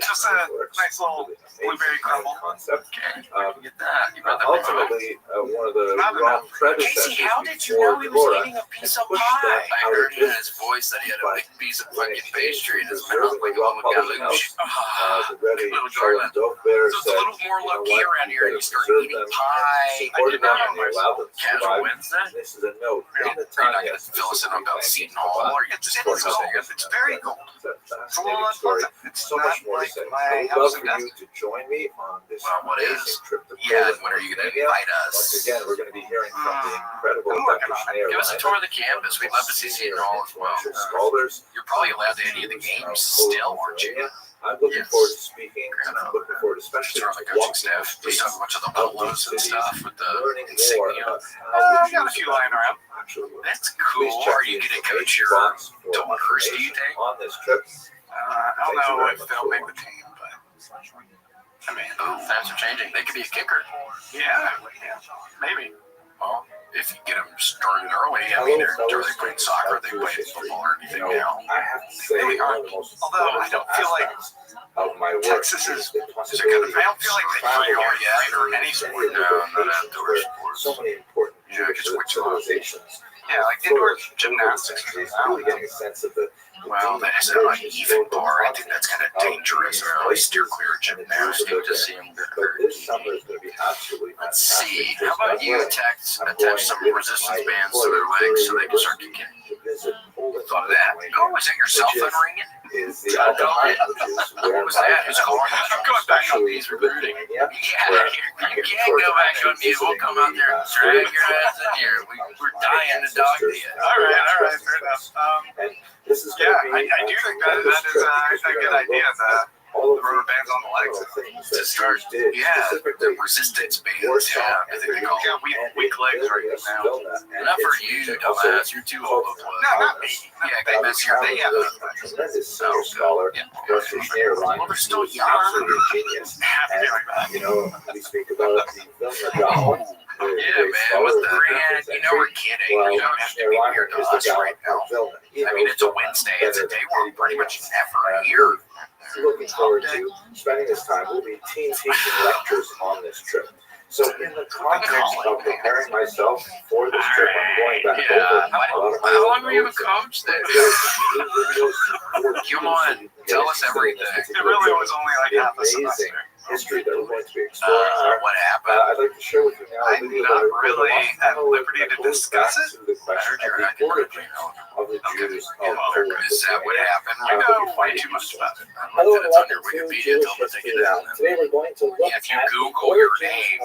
Just a nice little blueberry crumble. Okay, I can get that. You brought that Ultimately, one of the wrong predecessors. Casey, how did you know he was eating a piece of pie? I heard in his voice that he had a big piece of fucking pastry in his mouth, like a little galoosh. Little garland. So it's a little more low-key around here, and you start eating pie. I did not know myself. Casual Wednesday? This is a note. You're not going to fill us in about Seton Hall, or you just cold. It's very cold. It's a little unpleasant. It's so much more to say. I would love for you to join me on this amazing trip to Poland. Yeah, and when are you going to invite us? Once again, we're going to be hearing from the incredible Dr. Schneider. Give us a tour of the campus. We'd love to see Seton Hall as well. Scholars. You're probably allowed to any of the games still, aren't you? I'm looking forward to speaking, and I'm looking forward especially to the coaching staff. Just have a bunch of the polos and stuff with the insignia. I've got a few lying around. That's cool. Are you going to coach your daughters, do you think? On this trip. I don't know if they'll make the team, but I mean, times are changing. They could be a kicker. Yeah, maybe. Well, if you get them started early, I mean, are they playing soccer? Are they playing football or anything now? I have to say, Really aren't. Although I don't feel like of my work Texas is a kind of, I don't feel like they play or yet or any sport. No, not outdoor sports. So many important civilizations. Yeah, like indoor gymnastics. Really getting a sense of the. Well, that is an uneven bar. I think that's kind of dangerous. I always steer clear of gymnastics to see them get hurt. This summer is going to be absolutely Let's see. How about you attach some resistance bands to their legs so they can start kicking? Thought of that. Oh, is that yourself unringing? Is the alcohol, What was that? Who's calling? I'm going back on these recruiting. Yeah, you can't go back on mute. We'll come out there and drag your ass in here. We're dying to talk to you. All right, fair enough. This is yeah, I do think that is a good idea. The rubber bands on the legs. To start, the resistance bands. Yeah, I think they call them. Weak legs right now. Not for you, dumbass. You're too old to play. No, not me. Yeah, they mess your they have a tremendous senior scholar. Well, they're still young. Absolutely genius. And, you know, we speak about the Vilna Gaon. Yeah, man, with the brand, you know we're kidding. You don't have to be weird to us right now. I mean, it's a Wednesday. It's a day where we're pretty much never here. Looking forward to spending this time. We'll be teaching lectures on this trip. So in the context of preparing myself for this trip, I'm going back over How long were you a coach then? Come on, tell us everything. It really was only like half a semester. History that we're going to be exploring. What happened? I'd like to share with you now. I'm not really at liberty to discuss it. I heard you're not going to of the Jews of Poland. Is that what happened? I know way too much about it. Hello and It's on welcome your to Wikipedia. Jewish Tell me to History take it Now. down. Today we're going to look Yeah, if you at Google your name,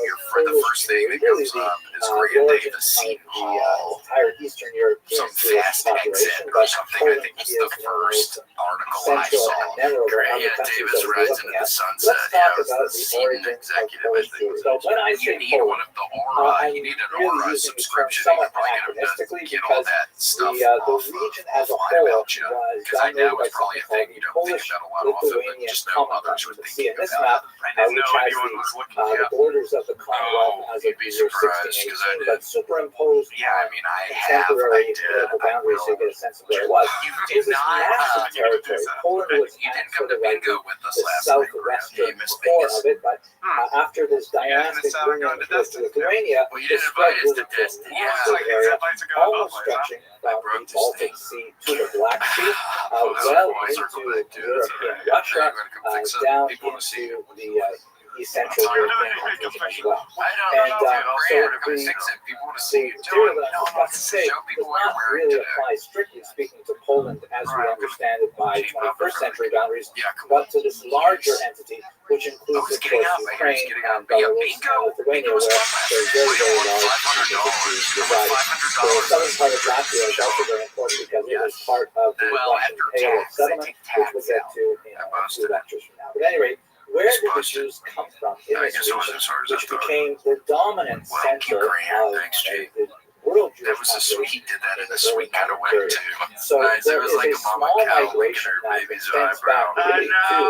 the first thing that comes up is Grand Davis Seton Hall. Entire Eastern European Some Jewish fast population, exit or but something. I Poland think it's is the first article I central saw. and memorable other Yeah, countries Davis that we're rides looking into the at. sunset. Let's Yeah, talk it was about the the Seton origins of executive. I Polish think. Jews. So when I You say need one Poland, of the Aura. I'm You need an really Aura using the term subscription. You somewhat can probably get anachronistically get all because that stuff the off region as a offline whole about you. was Because I know dominated by it's probably a something thing you called don't the think about a lot often, but Polish-Lithuanian just know others Commonwealth. would You see in think this about map, it. I didn't know which has anyone was looking the up. borders of the Commonwealth as of you'd the be year surprised, 'cause I 1618, did. but superimposed Yeah, I mean, I have. contemporary I did. political I boundaries to will. get a sense of where it was. You It did was this not. massive territory. Poland was You at didn't sort come to of like bingo with us the last night. You southwestern missed core Vegas. of it, but after this dynastic Yeah, and union it's going to with Destiny. Lithuania, Well, you the didn't spread invite us was to a Destiny. Yeah, massive Like, area, invites are going almost both ways, huh? stretching from broke the this Baltic thing. Sea to the Black Sea, Oh, well I circled into that too. That's all European right. Russia, They're gonna come fix up. down People want to see into you. the Central European countries as well. I don't And know. so We're going to the fix it. People want to see you do theory it. that No I'm one wants discussing to today show does people what you're not wearing really today. apply, strictly speaking, to Poland as we understand it by 21st century boundaries, Yeah, come but to this larger entity, which includes, he's of getting course, up. He's Ukraine getting up. and Yeah, Belarus bingo. and Lithuania, Bingo was where fun last there's year. very, very Won large $500. entities Won residing. The $500. southern part of Latvia is also very important because it was part of the Well, Russian after Pale of tax, they settlement, take which we'll tax get out. to in I a busted few it. lectures from now. But at any rate, where It's did the busted. Jews come from in I this guess it wasn't region, as hard as I which thought. became the dominant Well, center grand. of Thanks, Jay. the world Jewish That was a sweet. He population? did that in a sweet kind of way too. So Nice. It there was is like a a mama small cow licking migration her now that baby's extends eyebrow. back really to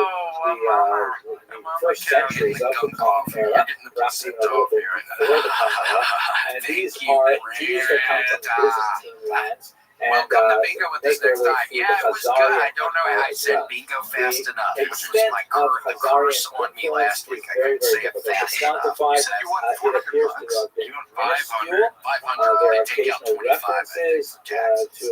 the first centuries of the Common Era, perhaps even a little bit before the Common Era. And these are Jews that come from Byzantine lands and Welcome to bingo with make this their next way time. through Yeah, the it was good. Khazarian I don't know how I as said well. bingo fast enough, which was Extent my of the Khazarian curse on me influence last is week. I very, couldn't very say it difficult to fast enough. quantify. You said you want It appears to have been You want minuscule. 500. There They are take out occasional 25. references to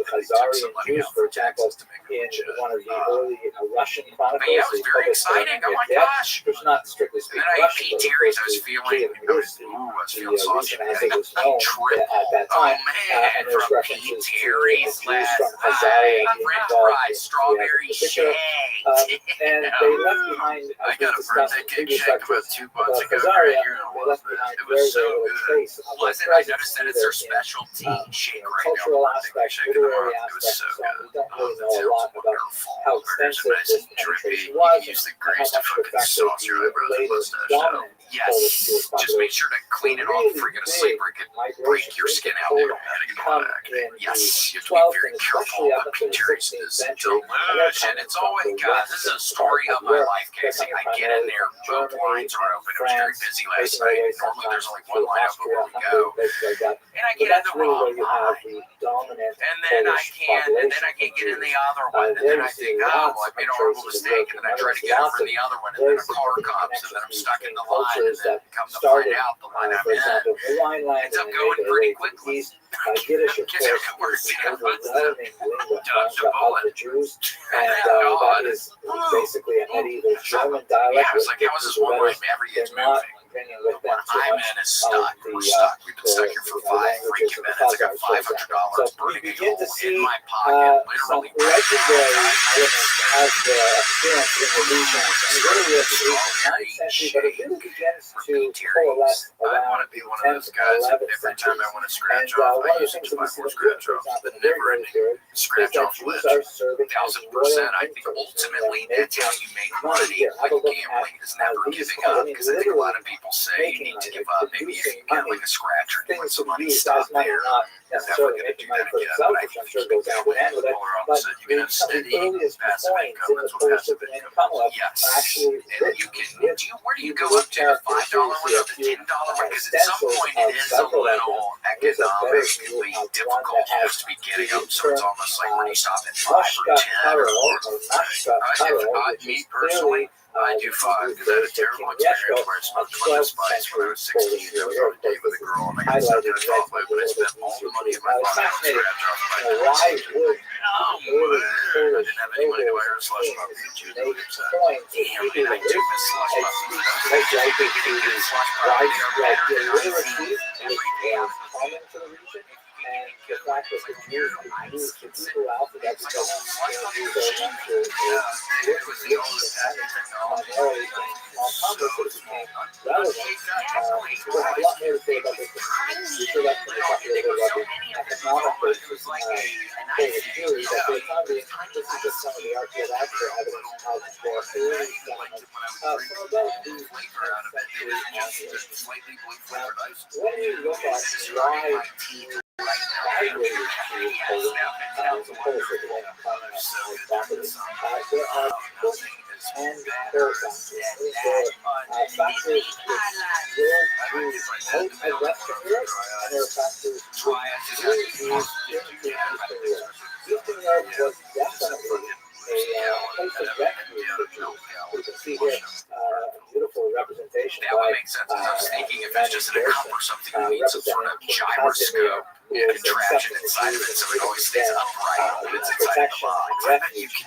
Khazarian Jews, for example, in one of the early Russian chronicles. But yeah, it was the very Codex exciting. Oh my Kiev, gosh. which is not strictly And speaking then I ate Russian, but Pete Terry's. I refers was to feeling, Kiev University, I was the feeling saucy. region as it was known at that Oh time. man, And there's from references Pete to Terry's Jews from last Khazaria night. being French involved fries, in strawberry particular. shake. And they left behind, I as we got a discussed birthday in cake previous shake about lectures, 2 months ago. Khazaria, Here they it left was. behind It very, was so very little good. trace of their Wasn't I presence, noticed that it's either their in specialty shake right now. cultural Birthday aspects, shake in the literary month. It was aspects, so and so on. good. We don't Oh, really that know a sounds lot about wonderful. how Burgers extensive are nice this and drippy. penetration You was, can use the and how grease to much of fucking fact sauce your that eyebrows the and latest mustache out. dominant Polish Jewish Yes. Just make population, sure to clean it off really before you go to sleep or it could break migration your into skin out there. Poland You gotta get come all that. in Yes, the you have to be 12th very and careful. especially up But until Pete the Terry's 16th is century. And they're delicious. coming It's from always, the God, this is a western story part of my Europe. life, They're Casey. coming I get in there, both Germany, lines are open. It was very France, busy last making their way night. Normally there's only one sometimes line through open where Austria, we Hungary, go. places like that. And I But get in that's the really where wrong you have line. the dominant And then I Polish can't, and then I population can't of get in the Jews. other one. And then I There's think, oh, lots well, I of made a horrible traces of mistake. And then I try to get over the other one, and then a car comes, and then I'm stuck in the line. And cultures then that come to find started, out the line I'm for in example, the Rhineland, ends up and going made their pretty way to the quickly. east. Yiddish, of Guess it course, works. is Yeah, the what's overwhelming lingua Dodge the franca of bullet. the Jews, And and God. that is basically a medieval German dialect. Yeah, I was like, with how is this the one line letters. every They're it's not moving? bringing with The them one too I'm much in is of stuck. the We're stuck. We've been stuck here for 5 languages freaking of the minutes. I got Khazars, for example. $500 So we burning a begin to hole see in my pocket, some literally right legendary now. elements of the appearance in the region, and really at the 8th and 9th century, but it really begins to coalesce I want around to be one of 10th those and guys that 11th every time centuries. I want to And scratch one off, of I the use things it that to buy we see more them do, scratch for offs. example, The in the very never early ending period, is scratch that off Jews list. are serving as 1000%. royal I think interns, ultimately meaning that's how you make money. money. Here, have a Like look gambling at is never these giving cards. I up mean, because I think a lot literally of people say you making need to money, give up. Maybe if producing you get money, like a scratch or you win things some to money, use stop as money, there. not You're necessarily never making going to do money that for again. themselves, But I which I'm think sure you can goes hand in hand with it. polar But opposite. You can have some of the steady earliest passive coins income. in the That's what Polish passive Lithuanian income Commonwealth is. Yes. are actually And written you can, with where do you go Hebrew up to the $5 characters. one You or see the a few $10 one? Because at some stencils point of it is a several of them. little Here's a better view economically of one difficult that has just to be getting the them. So it's term almost like when you stop at 5 or Rushka 10 or Taro, or Nashka Taro, which me is personally, clearly I do 5 because I had a terrible experience where I smoked too much spice when I was 16. I was on a date with a girl and I got stuck in a chocolate, but I spent all the money in my pocket on scratch off my why would early I Polish didn't have any money to buy her a nobles slush kings puppy. She was make really upset. coins with Damn, Hebrew man, I do letters? miss slush It puppies. speaks most likely to the widespread illiteracy which was common to the region, and the fact that the Jews could use the Hebrew alphabet because Jews are meant to primarily in small converts that became relevant. We'll have a lot more to say about this. We should actually talk a little bit about the economic basis of Polish Jewry, but for the time being, this is just some of the archaeological evidence of the early settlement from about the 10th century onwards. Now, when we look at why migrated to Poland as a Polish Lithuanian property, there are good and bad factors. There are factors which go to out and Western Europe, and there are factors which do use into Eastern Europe. Eastern Europe was definitely a place of refuge for Jews. We can see here a beautiful representation That would by make sense. I was thinking if it's just in a Manning cup or something, you need some sort of King gyroscope Casimir, who was contraption accepting inside of it Jews so and it always stays upright when it's inside of the protection box. and I bet you refuge can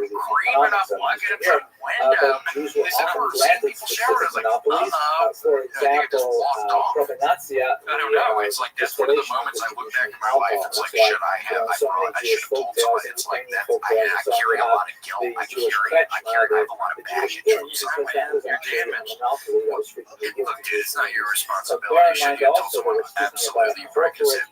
the creeping up, looking at the window. but these were They said, I've often never seen granted people shower. I was specific like, monopolies. uh-oh. For I think it just example, walked off. Provenazia, I don't know. It's like this one of the moments I look back in my life, it's like, should I have, I should have told somebody. It's like that, I carry a lot of guilt, I have a lot of baggage from time, man, you're damaged. Look, dude, it's not your responsibility. Should you have told someone absolutely break his head?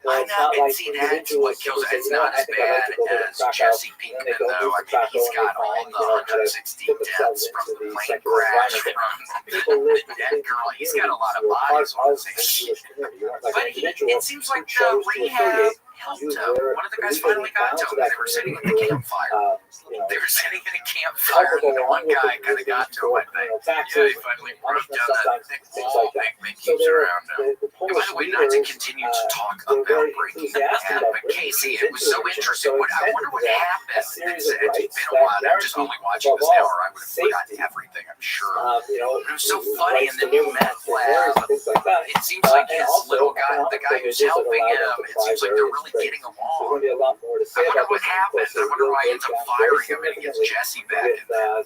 I know, and see, that's what kills it. It's not as bad as Jesse Pinkman, though. I mean, he's got all the 160 deaths from the plane crash from that girl. He's got a lot of bodies on his hands. But it seems like the rehab helped him. One of the guys finally got to him. They were sitting at the campfire. They were sitting at a campfire, and the one guy kind of got to him, I think. Yeah, he finally broke down that thick wall that keeps around him. And by the way, not to continue to talk about Breaking Bad, but Casey, it was so interesting. I wonder what happened. It's been a while. I'm just only watching this now, or I would have forgotten everything, I'm sure. It was so funny in the new meth lab. It seems like his little guy, the guy who's helping him, it seems like they're really getting along. I wonder what happened. I wonder why he ends up firing him and he gets Jesse back in there.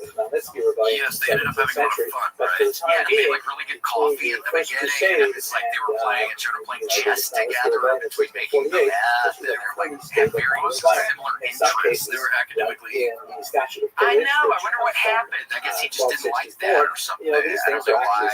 Yes, they ended up having a lot of fun, right? Yeah, they made like really good coffee at the beginning, and it's like they were playing and sort of playing chess together in between making the meth, and they're like had very similar interests. They were academically. I know. I wonder what happened. I guess he just didn't like that or something. I don't know why.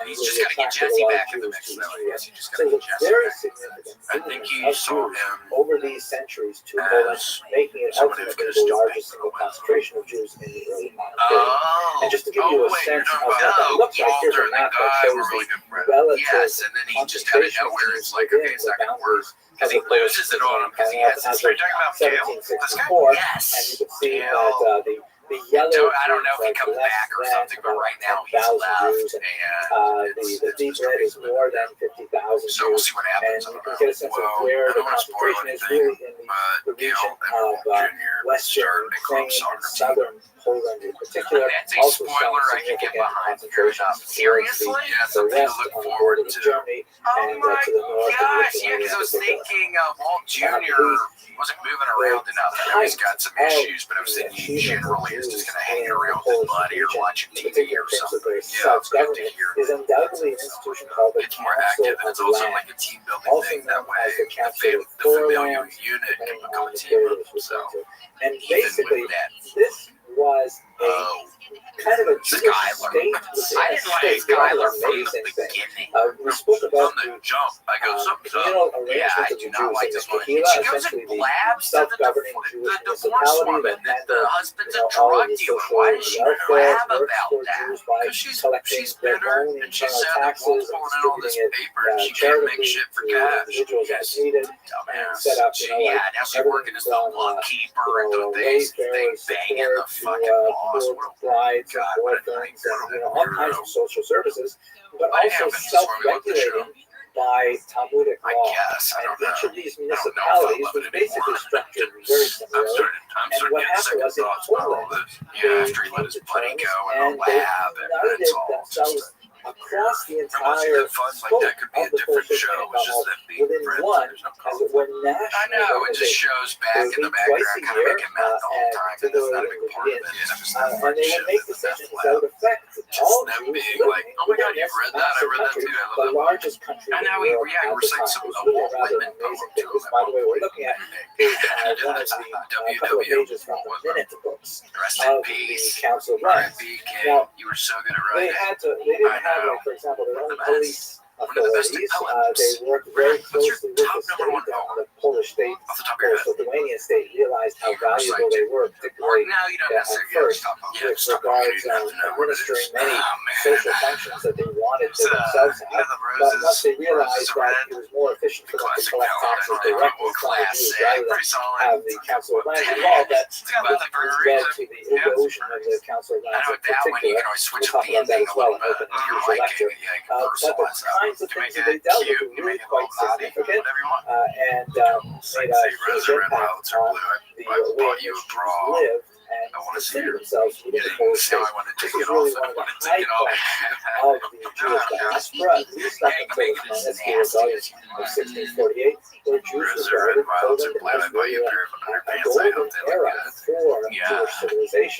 He's just got to get Jesse back in the mix, though. I guess he just got to get Jesse back. I think he saw him over these centuries to Poland, making it ultimately the largest single concentration of Jews in the early modern period. And just to give you a sense of what it looks like, here's a map that shows the relative yes, and then he just out of nowhere, it's like, okay, it's not going to work. Because he loses it on him, because he has this. Are you talking about Gale? This guy? Yes. And you can see that the yellow. I don't know if he comes back or something, but right now he's left. And the deep red is more than 50,000 Jews. So we'll see what happens. And you can get a sense of where the concentration is really in the region of western Ukraine and southern Poland in particular. That's a spoiler I can get behind. Seriously? Yeah, something to look forward to. Germany oh my gosh, yeah, because I was thinking Walt Jr. wasn't moving around enough. I know he's got some issues, but I was thinking he generally is just going to hang around with his buddy or watching TV or something. Yeah, it's good to hear. Is undoubtedly an institution called the it's more active, and it's also like a team building thing that way. The familial unit can become a team of themselves. And basically, this was a kind of a Jewish state. I didn't like Skylar from the beginning. We spoke about from the jump. I go, communal I do not like this one. She goes and blabs to the divorce woman that the husband's a drug dealer. Why does she blab about that? Because she's bitter and she's sad that Walt's pulling in all this paper and she can't make shit for cash. Yes, dumbass. Now she's working as the bookkeeper and they banging the fucking boss. Brides and boyfriends and all kinds of social services, but also self-regulating by Talmudic law. And each of these municipalities was basically structured very similarly. And what happened was in Poland, after he let his buddy go in the lab, and it's all just across the entire scope of the social within one, as it were, national. I know, it just shows back in the background, kind of making math the whole time, and it's not a big part of it. And they would make decisions that would affect all Jews being like, oh my God, you've read that? I read that too. The largest country in the world. I know, we're saying some Walt Whitman poem too. By the way, we're looking at is one of the couple of pages from the minute books of the Council of Lands. Now, you were so good at writing. They didn't have, like, for example, their own police authorities. They worked very closely with the state, the Polish state, Lithuanian state realized how valuable they were, particularly at first, with regards to administering many social functions that they wanted to themselves have. But once they realized that it was more efficient for them to collect taxes directly from the Jews rather than have the Council of Lands involved, that led to the evolution of the Council of Lands in particular. We'll talk about that as well in open lecture. But the kinds of things that they dealt with were really quite significant and made a huge impact on the way in which Jews lived and considered themselves within the Polish state. This was really one of the high points of the Jewish diaspora, at least up until the Magnitsky Rebellion of 1648, where Jews regarded Poland as really a golden era for Jewish civilization.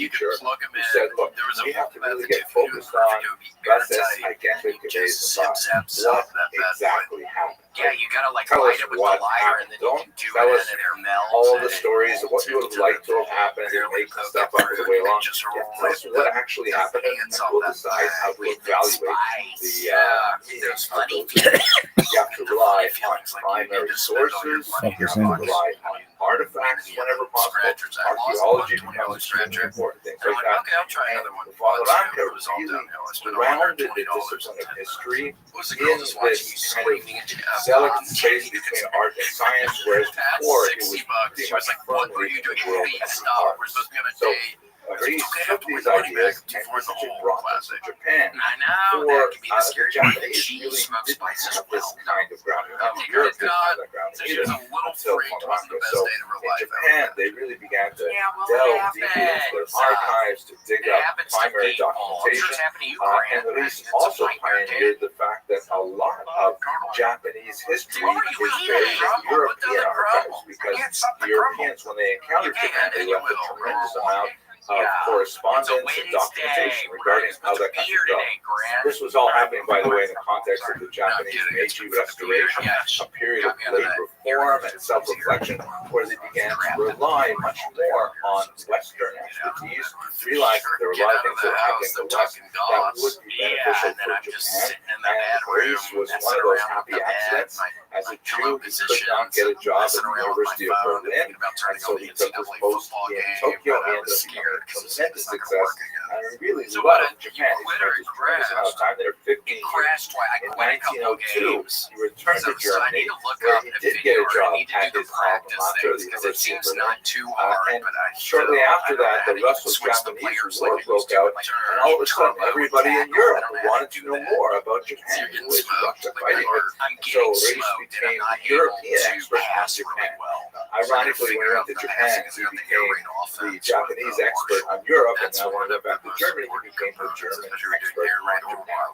You teacher could plug them who in. said, look, There was a we have to method really get to do it focused on perfect. It would be this airtight. gigantic You debate just zip, about zap, what zap that bad boy. exactly happened. Yeah, you gotta like Tell light us it with what the lighter, and then you happened. can do Tell it, us and it melts. all and the it stories of what molds you would into have liked the to have happened and barely make the cooked stuff up as fruit. the way You along. just Yeah, roll tell us it what up. actually happened, and Hands we'll off that decide how to with evaluate spice. the There's funny you have to rely on feelings like you need primary to spend all your sources. money. You have to rely on artifacts whenever possible. Scratchers. I lost Archaeology $20 becomes scratcher. an important thing. they're like like, that. okay, I'll try And another one. Father Once, Anka it was all really downhill. I spent grounded the $120 discipline on of 10. history What was the in girl just watching you this kind of screaming into delicate space between art and science, whereas That's before it was $60. pretty She was much like, what were firmly you in the doing? world Please of stop. art. We're supposed to be on a So date. he Okay, took these ideas and essentially brought them to Japan. I know, For that can be the the scary part. Japanese She really smokes didn't spices have this well. kind of grounding. I'll take Europe her didn't have that grounding So she was either a little until freaked. It wasn't the Father best So day of her in life. Japan, they really began to Yeah, well, delve that deeply into their happens. archives to dig It up happens to primary people. I'm sure documentation. it's happened to you, And Grant. the Leafs It's a also nightmare, pioneered the fact that a lot of Japanese history What are you is eating? buried in Grumble? European What archives doesn't because Get something the Europeans, when they encountered Japan, they left a tremendous amount of correspondence and documentation regarding how that country felt. This was all happening, by the way, in the context of the Japanese Meiji Restoration, a period of great reform and self-reflection, where they began to rely much more on Western expertise, realizing there were a lot of things that were happening in the West that would be beneficial for Japan. And Greece was one of those happy accidents. As a Jew, he could not get a job at the University of Berlin, and so he took his post in Tokyo and ended up becoming a tremendous success. And he really loved Japan. He spent his tremendous amount of time there, 15 years. In 1902, he returned to Germany, where he did get a job at his alma mater, the University of Berlin. And shortly after that, the Russo-Japanese War broke out, and all of a sudden, everybody in Europe wanted to know more about Japan, who was Russia fighting with. So Reis became the European expert on Japan. Ironically, when he went to Japan, he became the Japanese expert on Europe, and now when he went back to Germany, he became the German expert on Japan.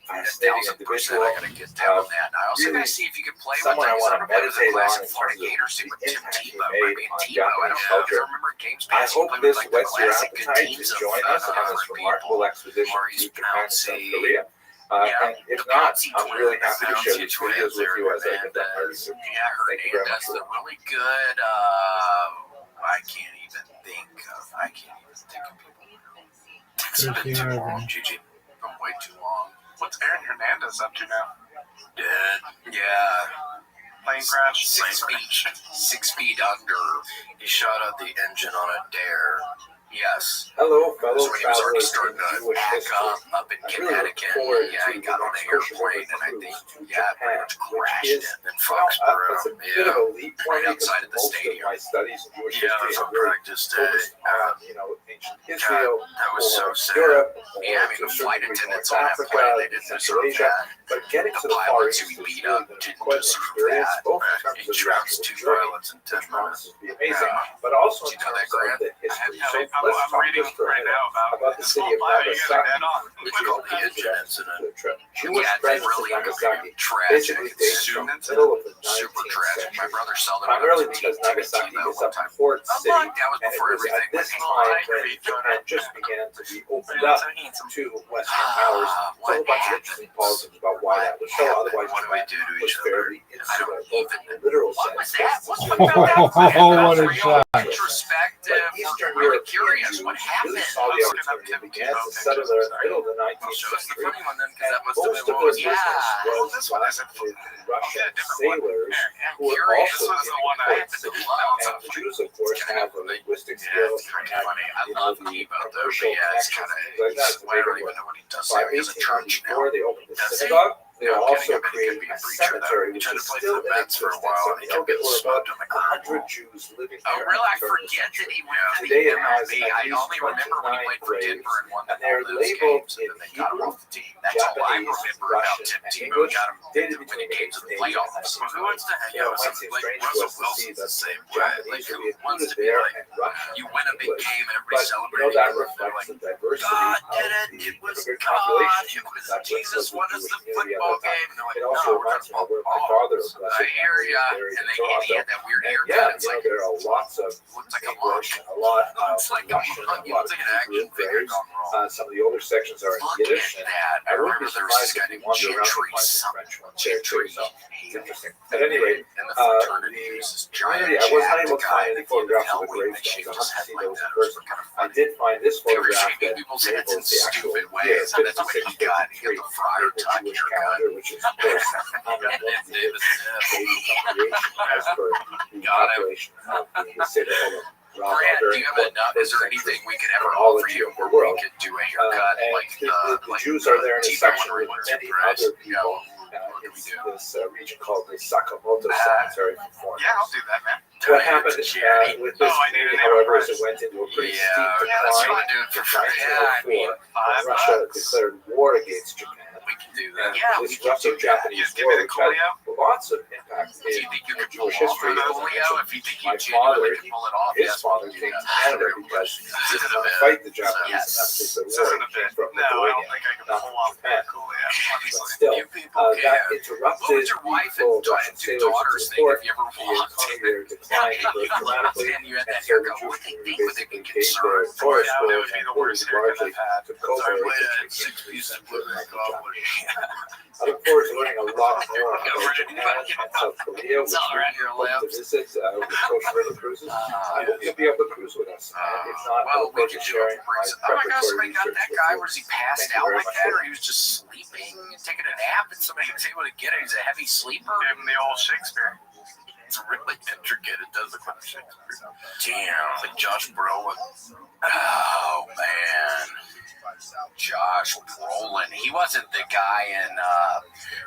Fascinating individual. Really, someone I want to meditate on in terms of the impact he made on Japanese culture. I hope this whets your appetite to join us on this remarkable expedition to Japan and South Korea. And if not, I'm really happy to share these videos with you as I conduct my research. Thank you very much for watching. Really good. I can't even think of people. It's been too long, Gigi. Been way too long. What's Aaron Hernandez up to now? Dead. Yeah. Plane crash. 6 feet under. He shot out the engine on a dare. Yes. Hello, fellow So he was already travelers starting in to Jewish back history. up in I really look Connecticut. forward Yeah, he to got the on an excursion airplane with and I the think, cruise to yeah, pretty Japan, much which crashed is, in that's Foxborough. a bit of a leap for Right me outside of the because most stadium. of my studies in Jewish Yeah, history it was are a really practice day. focused on, ancient Israel, That was so or sad. Europe, Yeah, I mean, to the a flight certain degree attendants North on that Africa, plane, they didn't Central deserve Asia. that. But getting The to the Far pilots East who is beat really up been didn't quite an deserve experience, that. both in terms He of the drops actual 2 journey, pilots in 10 which promises minutes. to be amazing, Yeah. but also in Do you know terms that, Grant? of the history. So I'm let's talk reading just for a right minute now about the city of fire. You got Nagasaki. that on. It's called the engine incident. The trip. Jewish Yeah, it's presence really in Nagasaki tragic. basically dates from the middle of the 19th Super tragic. My century. brother Sheldon Primarily went to because Nagasaki TiVo is one a time. port city, That was and it before was at everything this went time haywire. when Japan just began to be opened up to Western powers. So a What whole bunch of interesting politics about why that was so. Otherwise, What do we Japan do to was each other? fairly I don't insular, both in even. the literal What sense. was that? What as the well fuck as that? What a shot. Introspective. But Eastern We're really European curious. Jews What really happened? saw the opportunity and began to settle there in the middle of the 19th Show us the century. funny one then, because And that must have most been of what their was. business Yeah. was This one isn't with Russian sailors I'm who were curious. also This was the in one I port happened to cities. love. And the Jews, of course, have the linguistic Yeah, skills it's kind and of funny. I love the TiVo though, commercial but yeah, it's connections kind and things like that to of. I make don't it even work. know what he does. By There. He has a church now. 1894, they opened the Does he? synagogue. They No also kidding, I bet he could created be a a preacher though. cemetery, He which tried is to play still for in the Mets for a existence. while, And and he now kept there getting were about smoked on the ground. 100 Jews living Oh, there really? I at the turn of the forget that century. he went to the Today it has MLB. at I least only remember when he 29 played for graves, Denver and won and they're all those labeled games, in and then they got him Hebrew, off the team. That's all I Japanese, remember about Russian, Tim and Tebow. English, Got him dated to between winning games in the 1880 and playoffs. Well, who wants to hang You know, out it might with seem like strange to Russell us to see Wilson's that the same way? Japanese Like are who being wants included to be there like and Russian you win a and big English. game and But everybody's celebrating? that They're reflects like, the diversity God of did it! the It was immigrant God! population. It was That's what Jesus the won us Jewish the community at football that time. game. And they're like, It also no, we're reminds me gonna of where my ball father, balls. bless I his hear memory, ya. was buried And in he Toronto. had that weird And haircut. yeah, It's like there are lots of looks like a English monk. and a lot of Looks like a Russian monk. and a He lot looks of like an Hebrew action figure graves. gone wrong. Some of the older sections are in Look Yiddish, at and that. I I wouldn't be remember there was this surprised guy if you named wander around and Gentry. find some Some French ones there too. Gentry. So it's interesting. At any rate, And the the fraternity uses giant community, I was not jacked able to guy find any at the end of photographs of the Halloween that gravestones. shaved I'll his have to head see like those that. in It was person. kind of I funny. did find this They were photograph shaving that people's heads in labels the actual stupid year, ways. And that's what he got. He got the Friar the Tuck Jewish haircut. calendar, which is of course on the month Davis dating from creation as per the Got him. calculation of the Seder Olam. Grant, do you have enough? Is there anything we could ever offer you where we could do a haircut like the Jews are there in a section with many other You know, people. It's this region called the Sakamoto Cemetery for foreigners. Yeah, I'll do that, man. What happened with this community, however, is it went into a pretty steep that's decline what I do it for in free. Yeah, I mean, 1904 when Russia declared war against Japan. we can do And that. Yeah, we this can do that. Russo-Japanese Just give me war, the which had coolio. lots of impact Do you in think you could pull Jewish off history. the As I polio? mentioned, If you think my you genuinely father, could pull it off, his yes, father we can came do to that. Canada because he didn't want to fight the Japanese in that particular This war. isn't a He came bit. from No, I don't Lithuania, think I can not pull from off Japan. that cool. Yeah, But honestly. still, You people that can. What interrupted would your wife people, and Russian two sailors daughters to think report if you ever the walked economy in? there declined very dramatically, And you had and that so the haircut. What Jewish would they community think? Would they be basically gave their concerned? tourist Yeah, that roles would be and the tourism worst haircut largely I've had. to cover Sorry, the wait, situation 6 in pieces of Central blue America. goblin. I look forward to learning a lot more about Japan and South Korea, which It's all we right, your hope to lips. visit with Coach River Cruises. I hope you'll be able to cruise with us. And if not, I Well, look we forward could to do sharing it. my Oh my gosh, somebody preparatory got research that with guy. you. Was he passed Thank you out very like much that, for or he was just sleeping, taking a nap, and somebody was able to get him? He's a heavy sleeper. Give him the old Shakespeare. It's really intricate. It does look like Shakespeare. Damn, it's like Josh Brolin. Oh man, Josh Brolin. He wasn't the guy in.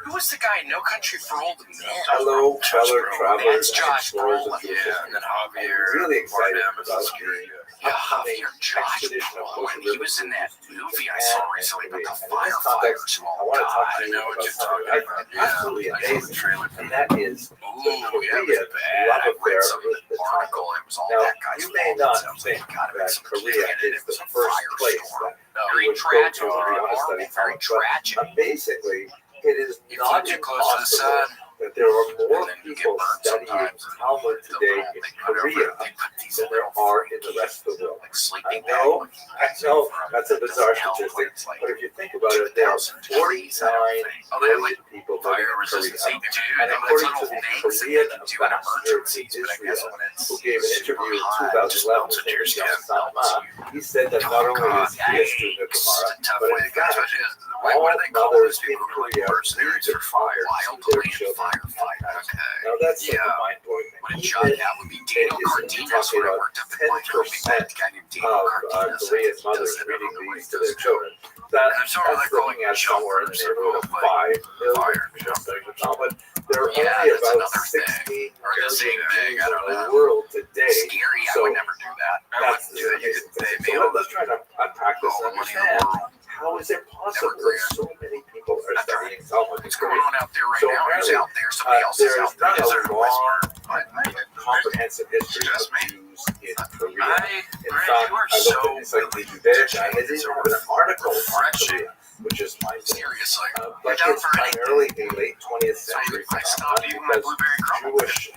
Who was the guy in No Country for Old Men? Hello, fellow That's travelers and Josh explorers of Brolin. Jewish Yeah, history. and then Javier. I'm really excited Bardem is about scary. the Yeah, upcoming Javier, Josh expedition of Brolin. Coach He River was in that Cruises movie I to saw Japan recently and about the Korea. And in this firefighters context, who I all want to talk died. to I you know what about you're something talking about. Yeah, absolutely I saw the amazing, trailer. and that is the Ooh, yeah, it was Korean bad. love I affair read some with the article. taco. It was all Now, that guy's you may fault. not It was think like, God, it that was some Korea kid and is it was the a first place firestorm. that Very you would go tragic. to if you want to study Very Talmud. tragic. But basically, it is You not flew too close to the impossible sun. that there are more And then you get people burned studying sometimes. Talmud today in Korea They put these than there little are in the rest of the world. like sleeping I know that's a bizarre statistic, but if you think about it, there are 49 million people living in Korea. And according to the Korean ambassador to Israel, who gave an interview in 2011 with Sama, he said that not only is he a student of Gemara, but in fact, all mothers in Korea need to fire their children. Now that's something mind-blowing. What a job that would be. Daniel Cardenas, where I worked up in Montreal, we met a guy named Daniel Cardenas. Korean mothers reading these to their children. That's looking at somewhere in the neighborhood of 5 million people studying the Talmud. There are only about 60 million Jews in the world today. Scary, I So would never do that. I that's wouldn't do it. You could pay me so all let's try to unpack this and understand how is it possible that so many people are studying Talmud in what's going Korea. on out there right So now. Who's apparently, out there? Somebody else is there out is there. not Is a there a whisper? comprehensive history of Jews in Korea. In fact, you are I looked so at Encyclopedia Judaica, and they didn't have an article on Korea, which is mind blowing. Seriously. But it's primarily a late 20th century phenomenon because Jewish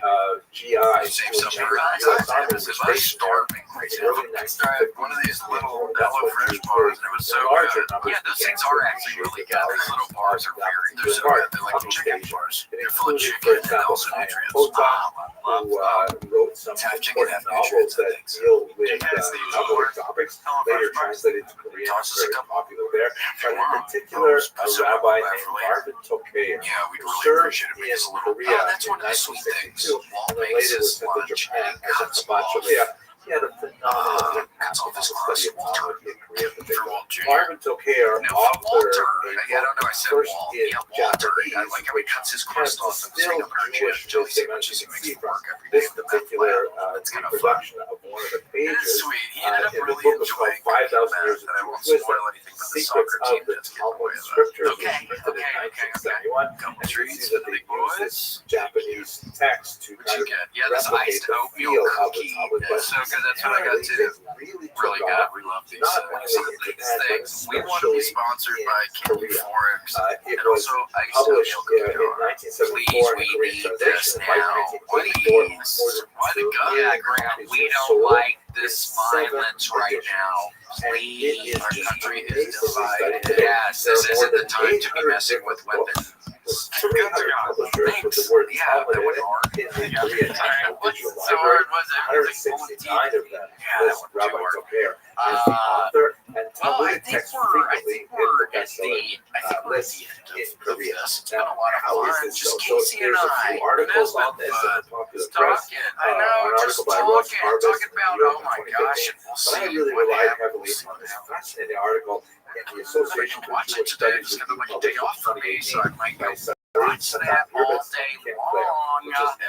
GIs Save who some were for members of the U.S. Army were us. stationed there in the early I tried 1950s. one of these little That's Hello what Fresh Jews bars, were and it was so larger good. numbers Yeah, those began things to are actually appreciate really the good. values Those little bars are of that very, they're particular so part good. They're like of chicken Asia. bars. It They're full of included, chicken for and example, also Chaim nutrients. Potok, I who love wrote some half chicken, half important novels nutrients, I that think. So deal with Yes, they Talmudic topics, later translated to Korean, Tosses a very couple. popular there. But in Wow. particular, Put a some rabbi back named for later. Marvin Tokea, Yeah, we'd who really served appreciate it in because a little. Korea Oh, that's in one of the sweet things. 1962, Walt and then makes later was his sent to lunch Japan and he as a cuts kabachilia. He had a phenomenal impact cuts on off the his study of crust. Talmud in Korea in For particular. Walt Jr. Marvin Tokea No, authored Walter. a Yeah, I don't know. I book said first Walt. in Yeah, Walter. I Japanese, like how he cuts his crust off and still straight up in our Jewish chest. Jelly as sandwiches. He you makes see it from work every day. this The meth particular lab. It's kind of fun. reproduction of one of the It is pages sweet. He ended up in the really book was called enjoying 5,000 Years of and I won't Jewish Wisdom, spoil anything for the Secrets soccer of team the that's getting away Talmud with Scriptures, it. Okay, was printed in okay. 1971. Couple And you can treats see that for they the use boys. this Japanese text to What'd kind you of get? Yeah, this replicate iced the oatmeal feel of the cookie. Talmud. It's so good. That's what I got Apparently, too. they really took Really good. off, We love these not only in these Japan, but things. We want to be especially sponsored in by Candy Korea. Forex. It And was also iced published oatmeal in cookie. 1974 Please, in we Korean need translation. this By now. 1984, Please. more than Why the 2 gun? million Yeah, Grant, copies we were don't sold like in this 7 violence right editions. now. And it Please, is our just country is amazingly studied divided. today. Yes, There this are more isn't the than time to be 800 messing with different weapons. books. 300 publishers with the word Yeah, Talmud that in was it hard. in the Korean National Digital So Library. hard was it? 169 of them Yeah, that was one Rabbi too hard. Tokea as the author, and Well, I Talmudic think texts we're frequently hit the bestseller list list in in Korea. this. It's been a Now, lot of how is fun. this Just so? Casey and There's a I. few articles on this in the popular press. Talking. I know, an just article by Ross talking. Harvest Talking in about, New York oh my in gosh, 2015. and we'll But I see really what relied happens. heavily on this fascinating article in the Association for Watch it Jewish today. Studies, It's going to be like a day off for me, so I might go by watch that all day long.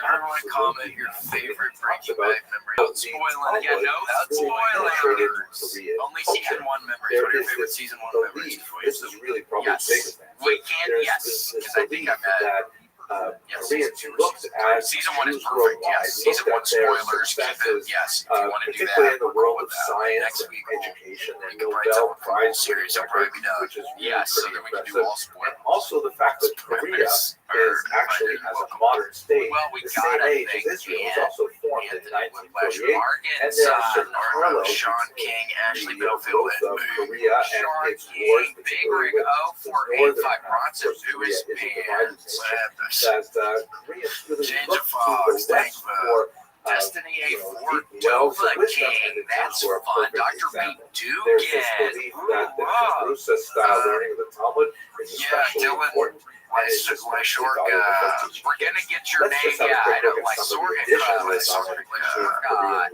Everyone comment your favorite Breaking Bad memory. Don't spoil it. Yeah, no spoilers. Only season 1 memories. What are your favorite season 1 memories? This is really probably Yes. the biggest answer. We can, There's yes. this Because I think belief I'm at. that Yes, Koreans season 2 or looked season 3. at Season 1 is Jews perfect. worldwide, Yes. Season 1 looked at their spoilers. successes, Yes. If you want to do particularly that, in the we're world cool of with that. science Next and week, education and we can probably tell Nobel a whole Prize series. It'll record, probably be done. which is really Yes, so pretty then we can do impressive. all And spoilers. also the fact that Korea is actually, as a modern state, Well, we the same gotta age thank as Israel, was also formed in Anthony with 1948. Morgan, And there are certain Arno, parallels Sean between King, Ashley the Belfield, growth of and Korea and Sean its wars, King, Big particularly Rig with the 0485 northern Bronson, half. who is Korea is a divided pants. nation. That Koreans really Change look of to Fox, the thanks, West for Destiny A4, deep wells of Dova wisdom, King, and the that's Jews were a fun. perfect Dr. B. example. There's this Dugan, belief that the Chavrusa-style learning of the Talmud is especially Dylan, important. And it's just my immensely short valuable for guy. teaching We're gonna kids. get your Let's name. just have a Yeah, quick I don't look like at some of the Sorg. additional lists Korean,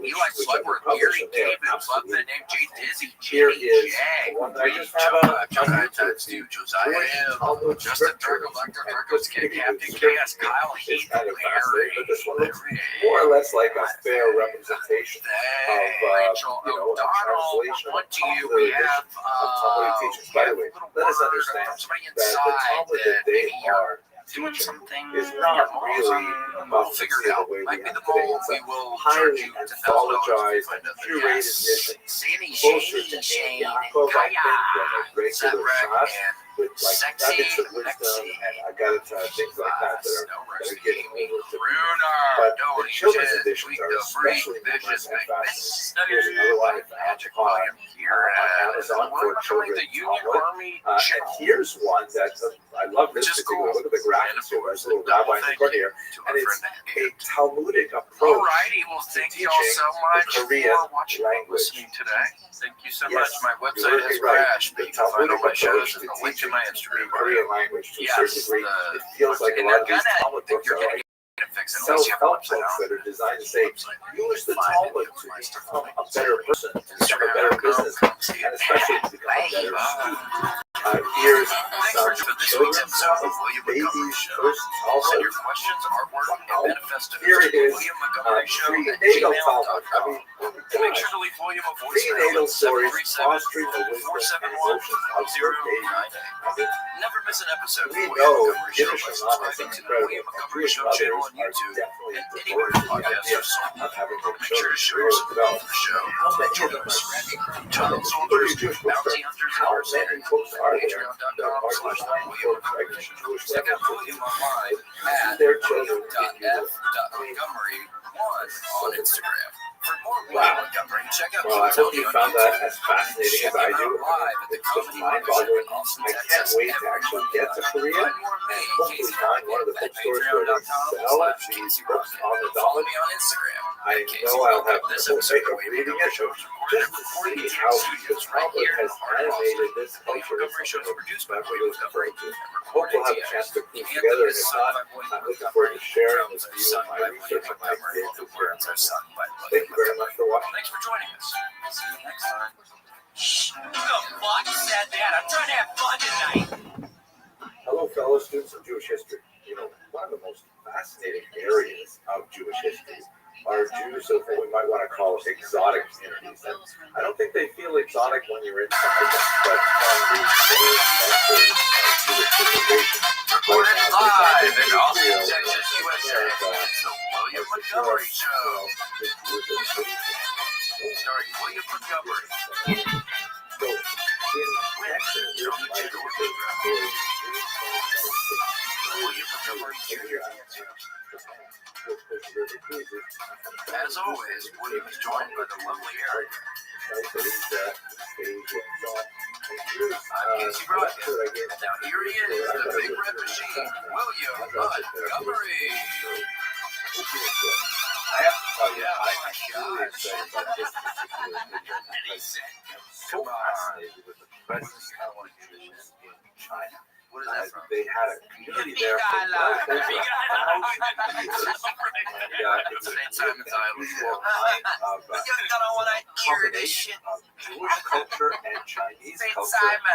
Eli which have been Slugworth, published, Gary and they are David, love the absolutely name Jay Dizzy, Here Jimmy is J, one that I just found out. Josiah Stu, Josiah M, Justin Turkle, Dr. Turkle's Kid, Captain Chaos, Kyle It's Heath, kind of fascinating, but this one looks Larry, more or less like a fair representation of, Rachel a O'Donnell. translation On of to you, popular we edition have of Talmudic teachings. By the way, let us understand somebody that the inside Talmud that that they maybe you're are doing teaching something. is not really We'll figure it out. the way we Might be have the today. mole. It's We a will charge highly you $10,000 to anthologized, find out. curated Yes. edition, Sandy, closer to Shane, Yaakov, I think, than a regular Zabrek, Shas, and with like Sexy nuggets of wisdom Lexi. and Agartha, things like that that are getting over to Runer, But no, the children's just editions tweak are the free especially vicious numerous and fascinating. There's There's another one Magic on William here Amazon for children. the Union Talmud. Army And General. here's one that I love this Which is particular. cool. Look at the graphics here. There's a little rabbi in the Thank front you here. to And our it's friend a Talmudic approach Alrighty, well, thank you all teaching so the much Korean for watching and language. listening today. Thank you so Yes, much. My you're website has right. crashed, but The you can find all Talmudic my shows approach and to the link to teaching my the Instagram. Korean language to a Yes, certain degree. the- It feels like a and lot I'm of these gonna- Talmud books you're are gonna like get it fixed unless you have a self-help website books on. that are designed to say, use the Find Talmud it. to become a better person, to become a better businessman, and especially to become a better student. Here's some For this children's week's episode of William babies' Montgomery Show. first Send Talmud. your questions, artwork, and manifestos Here it to is, William Montgomery Show at prenatal Talmud. I gmail.com. mean, Make sure to leave William a voicemail prenatal at stories 737 fostering the wisdom and 471 emotions of your baby. 098. Never miss an episode of We William know Montgomery Show Yiddish by and Mama is subscribing to the incredible. William And Montgomery Jewish Show mothers channel on are YouTube definitely and anywhere devoted to the podcasts idea are sold. of having their Make sure to show children your grow support up. for the show. How many of Join them us. are Child soldiers, bounty hunters, How and many books are there that are patreon.com/William for Montgomery Show. Jewish Check out women William online at their children get you William.f.montgomery1 on Instagram. For more William Wow. Montgomery, check out Well, I hope you on found YouTube. that as fascinating Check as I him do. out live at the It's just Comedy mind-boggling. Mothership in Austin, I Texas, can't wait to every actually month. get to Korea Find more of me, and hopefully Casey find one of the Rocket, at bookstores where they sell these books on the Follow Talmud. me on Instagram. I know I'll have This no episode way of of William reading Montgomery it, Show was recorded just at to Recording see Tech how the Studios right Talmud here in has the heart of Austin. animated this William culture is Montgomery Show is something produced that by we William look forward Montgomery to. and Hope we'll have a recorded chance to TX. cruise The together, anthem and is if sung not, by William I'm looking forward to Montgomery. sharing Drums with are you sung my by research William and my Montgomery. The experiences here. words are sung by Thank William you very much for watching. Thanks for joining us. See you next time. Who the fuck said that? I'm trying to have fun tonight. Hello, fellow students of Jewish history. You know, one of the most fascinating areas of Jewish history are Jews of what we might want to call exotic communities. And I don't think they feel exotic when you're inside them, but from the main centers of Jewish civilization. Recorded live in Austin, Israel, Texas, USA. It's the William Montgomery Show. Starring William Montgomery. So, in connection with my research, William Montgomery Jr. As always, William is joined by the lovely Eric. I'm Casey Rothschild. Now here he is, the big red machine, William Montgomery. I have to tell you, I'm really excited about this particular video because I'm so fascinated with the presence of Jews in China. What is that from? They had a community there for well over 1,000 years. And it's a Simon's Island. of combination of Jewish culture and Chinese culture.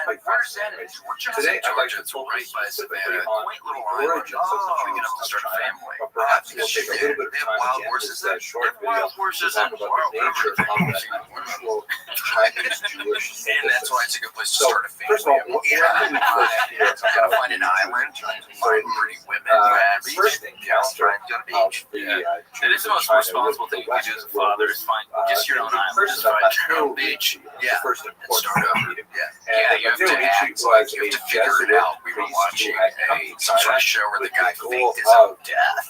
Quite fascinating. Today, I'd like to focus specifically on the origins of the Jews of China, but perhaps we'll take a little bit of time again with that short video to talk about the nature of that unusual Chinese Jewish And that's why it's a good place to So, start a family. first of all, what do we first hear Gotta about find an island, find pretty women. first encounter of the It is the most responsible thing you can do as a father is find just your own island. Just find your own beach. Yeah, first important meeting. Yeah, you have to act like you have to figure it out. We were watching some sort of show where the guy faked his own death.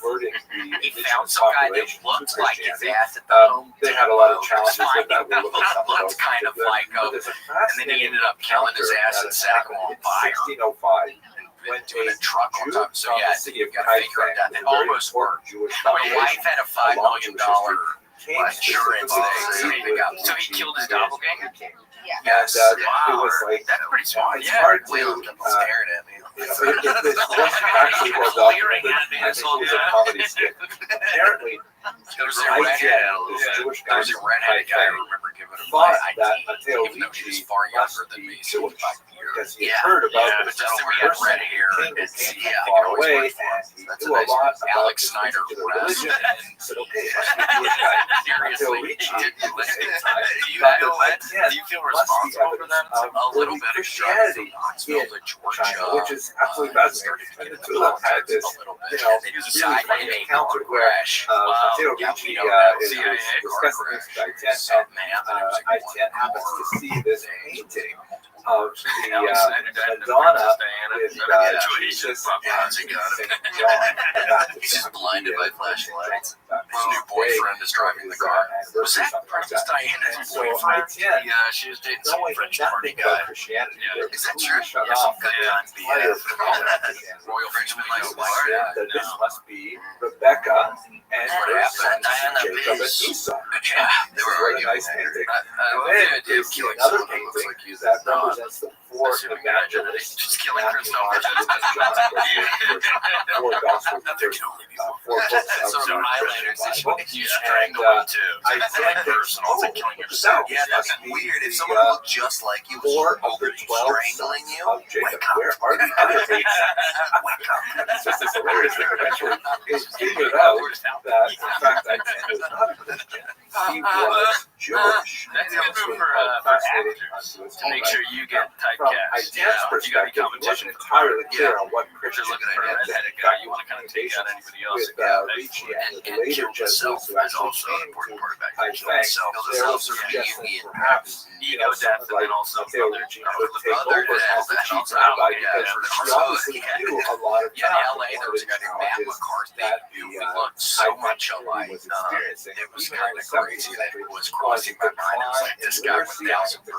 He found some guy that looked like his ass at the home. They had a lot of challenges with that. It looked kind of like and then he ended up killing his ass and setting him on fire. 1605. Went doing a truck on time. So from yeah, the city you of got to figure it out. It almost worked. My wife had a $5 million insurance thing. So he killed his doppelganger? Yes. It was like That's pretty smart. it's hard to Whalen kept staring at me. this wasn't actually well documented. I think it was a comedy skit. Apparently, There was a I redhead. this Jewish There guy was a redheaded guy I remember giving him my thought that ID, Matteo even though he was Ricci far must younger than be me, so Jewish 5 years. because he had heard about Yeah, this but just that we had person red hair who and came yeah, from I far could always away, work for him. and he That's knew a a nice lot one. about Alex this Snyder particular was. religion, and said, okay, it must be a Jewish guy. Matteo Seriously, Ricci did at the same time Do you thought feel that do you feel must be responsible for evidence that? of a little early bit of Christianity Knoxville to Georgia, China, which is absolutely fascinating. And the two of them had this, you know, really funny encounter where Matteo Ricci is discussing this with I-10, and I-10 happens to see this painting of the Madonna with Jesus and St. John the Baptist. She's blinded by flashlights. His new Way boyfriend is driving the car. Was that Princess Diana's And so boyfriend? I-10, Yeah, she was dating some knowing French party nothing guy. about Christianity, Yeah. Is that true? shut There's some off good times to be fire had. from all that Christianity. Royal Frenchman likes So to like said that this must be Rebecca and What her happened? sons Diana Jacob and Peace. Esau. Yeah, they were Very arguing. nice painting. I love Then the idea you of see killing another someone who looks painting like you. that represents the four Assuming evangelists. Just killing Matthew, Christopher. Mark, and John, four gospels, There can only be one. four books of So the Highlanders, they Bible. should you And strangle them too. I That's think like personal. It's like killing yourself. Yeah, that'd be weird if someone looked just like you was four of the openly 12 strangling sons you. of Jacob. Where are the other eight? It's just this hilarious thing. Eventually, they figured out that, in fact, I was not a Christian. He was Jewish. That's a good move for Fascinating actors, unto its to make own sure you get From typecast. I-10's perspective, it wasn't entirely clear on what If Christian you're looking at a redheaded guy, you want to kind of take out anybody else. with Ricci and the later Jesuits who actually came to Taipei. There was a suggestion perhaps Ego death, and then also Matteo Ricci could take over as the chief rabbi because she obviously knew a lot of Yeah, time. in LA, there was a guy named Matt McCarthy who looked so much alike. It was kind of crazy that it was crossing my mind. I was like, this guy 1,000%.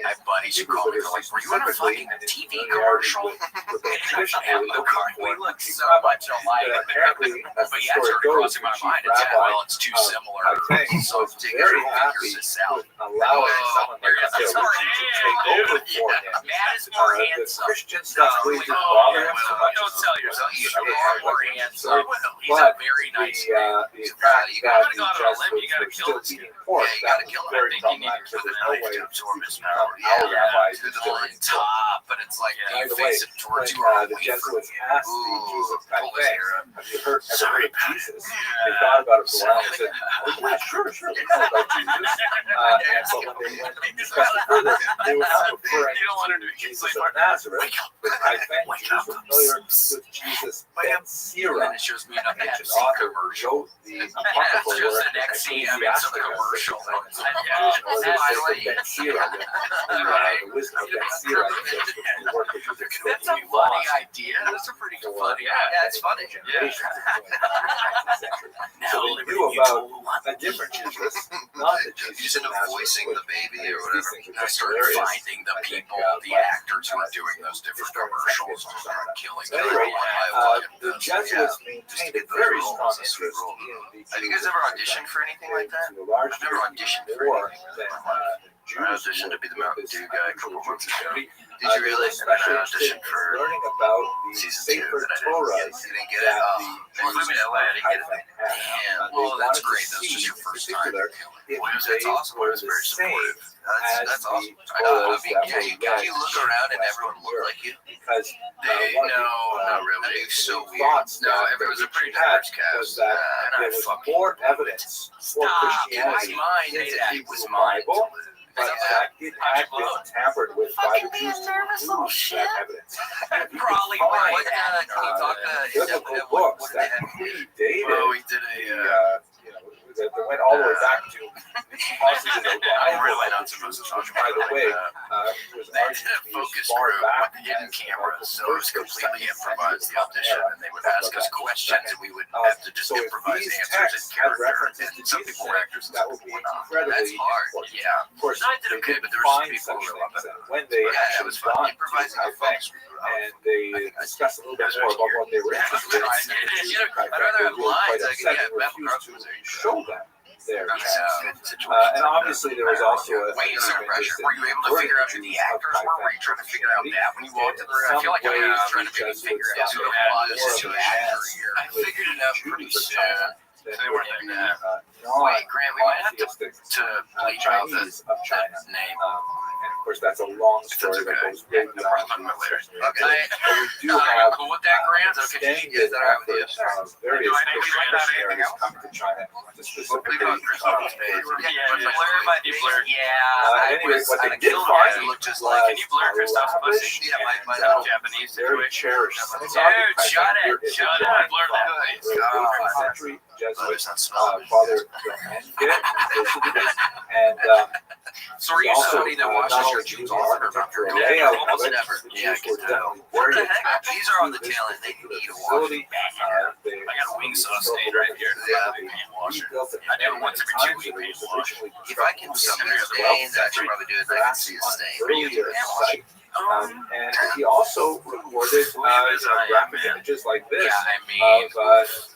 I have buddies who call me, they're like, were you in a fucking TV commercial? Matt McCarthy, we look so much alike. Apparently, as But the yeah, it story started goes, crossing my the chief mind. It's, rabbi well, it's too similar. So was Digger very figures happy this out. with allowing someone like Matteo Ricci to take over for him. Matt is more The handsome. Christian stuff really didn't bother him so much. Don't tell yourself. You are more handsome. He's a But very nice the man. fact You that gotta the go out on a limb, you Jesuits gotta were kill still this eating guy. pork, Yeah, you that gotta was kill him. very I think you need problematic. to So kill there's no the way knife to to absorb his become power. our rabbis To who's the still on eating pork. top, but it's like, Yeah. do you By the way, face it towards you when or the away from Jesuits you? asked the Jews of Pull his Taipei, hair up. have you ever heard of Jesus? They thought about it for a while and said, oh, yeah, sure, we know about Jesus. And so when they went and discussed it further, they were not referring You don't want her to to be Jesus sleep of Nazareth, but I think Wake Jews up. were familiar with Jesus ben And Sira, then it shows me an an ancient Pepsi author who commercial. wrote the apocryphal It's just work an XC, I mean, some commercial. Ben Sira, the wisdom of Ben Sira, the work which was That's a funny idea. That's a pretty funny idea. Yeah, it's funny. generations of doing it in the 19th century. So they knew about a different Jesus, not the You Jesus said of Nazareth, voicing the baby or these whatever. things I are started hilarious. finding the people, the actors who are doing those different commercials and killing So anyway, the everyone. Jesuits maintained a very strong interest in the Have you guys ever auditioned for anything like that? to a large I've never degree auditioned for more anything. than I auditioned to be the Mountain Dew guy a couple months ago. Did you really? And then I auditioned for learning about the season 2 sacred that I Torah didn't get. You didn't get it? Well, living in LA, I didn't get it. Damn. Well, that's great. That's just your first time. That's awesome. I was very supportive. That's awesome. I mean, can you look around and everyone look like you? Because not really. It's so weird. No, it was a pretty diverse cast. that there was more evidence for Christianity Mine, it was mine. but that it had been tampered with by the Jews to remove that evidence. Probably. Can you talk biblical books that predated we did that went all the way back to possibly the I'm Bible. really not supposed to talk By about the way, it. was They argued did a to be focus as far group back with hidden as cameras, so it was the first or completely second improvised, the century audition, and they would ask us questions, and we would have to just So if improvise these answers in texts had character. references And to some Jesus, people were actors, and that some would people be were not. incredibly That's hard. important. Yeah. Of course, No, I did they okay, didn't but there were some find people such who were a lot things. better. And when they Yeah, it actually was fun. got to Improvising a the focus event, group. and they discussed a little bit more about what they were interested in, I'd rather have lines. I could get Matt refused to show them their That's text. a good situation. And obviously there was also a Wait, so pressure. Were you able to figure out who the actors were? Were you trying to figure out that when you walked in the room? I feel like I was trying to maybe figure out who the situation here. I figured it out pretty soon. They weren't there. Wait, Grant, we might have to bleach out the name. And of course that's a long story that goes way beyond later. Okay. But we do Are you have cool with that, Grant? Okay, extended is that all right with you? efforts of various Christian missionaries coming to China to specifically anyway, what they did find look just was can you blur Christoph's pussy? Yeah, my Japanese very situation. cherished. Dude, shut it. Blur that. Century Jesuit It's not smelling. Father and So are you somebody that watches your jeans all the time? layout of Almost it, never. the Yeah, I Jews can were tell. definitely What very the heck? These are on the tail end. They need a wash. facility. I got a wing sauce stain right here. Paint washer. I do it once every 2 weeks. Paint wash. If I can see stains, I should probably do it. I can see a stain. Earlier site. And he also recorded graphic images like this Yeah, I mean, of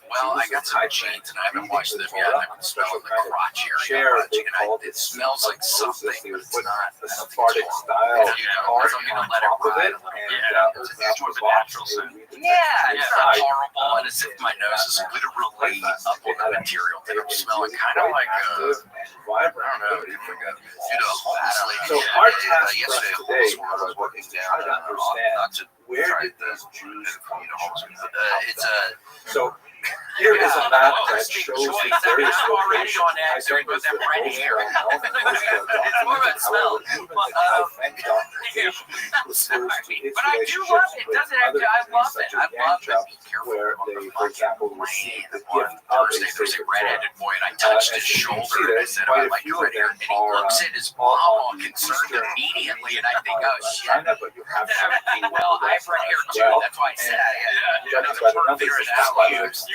well, I got some jeans and I haven't washed them yet. I've been smelling the crotch chair. area. They called It smells like something, He but would it's put not. a Sephardic style art I'm gonna on let it top of ride it, a little and bit. open It's up more the of a box. natural and scent. read the Yeah, text it's not inside. horrible, and as if my nose is literally up on the material that I'm smelling, kind of like active and vibrant. I don't know, dude, like a homeless lady. So our task for Yesterday, us today, I was working is to down. try to understand Not to where try did to these Jews come from. it's a. So here is a map Oh, that Steve, shows Joy, the various I'm already locations. on that, I think with it's that the red most hair. well-known and most It's more about smell. However, even the Kaifeng documentation refers to its But I do love it. relationships Doesn't with it? other I love countries it. such as I love Yangzhou, Be careful where on they, the for example, fucking received the plane. gift of a Thursday, there's a sacred redheaded Torah. boy, and I touched his And you can shoulder, see and I that said, quite I a like few your of red hair. them And he are looks at his all mom all on the concerned eastern immediately, and I think, oh, shit. China, but you have some Well, I have red hair too. That's why I said judging by the numbers of values,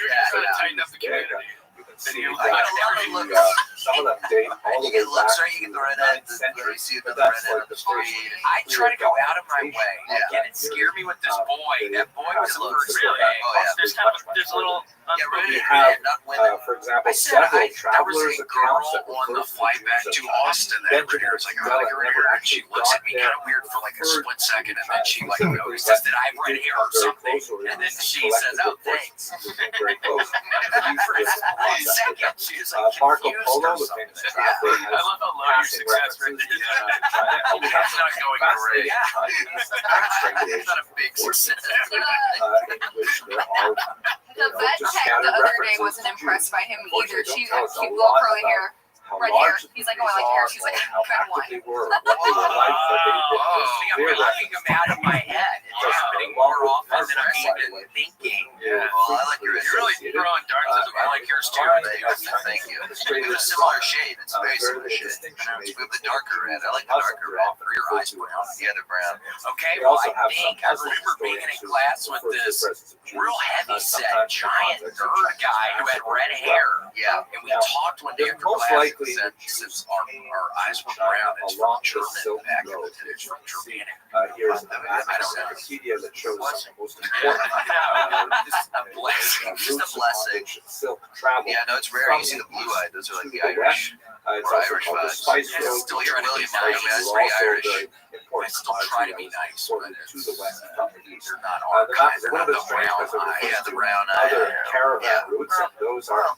tighten up the community. you can see I that don't know, some of them date all the You way get looks, back right? You to get the the redhead. 9th century. See the But that's redhead like on the the street. first I try to go out of my way. Yeah. And it scared me with this boy. That boy was the first Really? day. Oh, yeah. There's kind of There's a little. Yeah, We redhead, have, not women. for example, I said several there was travelers a girl accounts that on the refer flight back to Austin that Benjamin was like, oh, I like her hair. And she looks at me kind of weird for like a split second, and then she like notices that I have red hair or something, and then she says, oh, thanks. Very close. For a second, she was like Marco confused Polo, or the something. famous traveler, I has love how low your passing success rate references is. to China. We have It's not going great. fascinating Chinese tax It's regulations, not a big success. in which there are The vet just tech scattered the other day references wasn't to impressed by him either. Unfortunately, She don't tell had us a cute little lot curly about hair. how Red large hair. He's like, oh, I like hair. She's like, how red active wine. they were, what they were like, but they I'm letting them out of my head. It's happening more often than I'm even thinking. Yeah. Well, I like your You're really throwing darts at them. I like yours too. Thank you. We have a similar shade. It's a very similar shade. We have the darker red. I like the darker red. Or your eyes brown. Yeah, they're brown. Okay, well, I remember being in a class with this real heavy set, giant nerd guy who had red hair. Yeah, And we talked one day after most class likely and said, since our eyes were brown, it's from German back in the day. It's from Germanic. Here's the I don't know. Wikipedia that shows some most important Just a blessing. Just a blessing. silk travel. Yeah, no, it's rare. You see the blue-eyed. Those are like the Irish. It's Or also Irish called the vibes. Spice Yeah, Road. still you're William Spice Knight, man. It's is pretty also Irish. very important I still try to be commodity nice, exported but to the west from the east. they're not They're our not kind. They're one not of the the strange brown because they're eye. Yeah, referred the to brown other eye. caravan Yeah. routes, and those are many of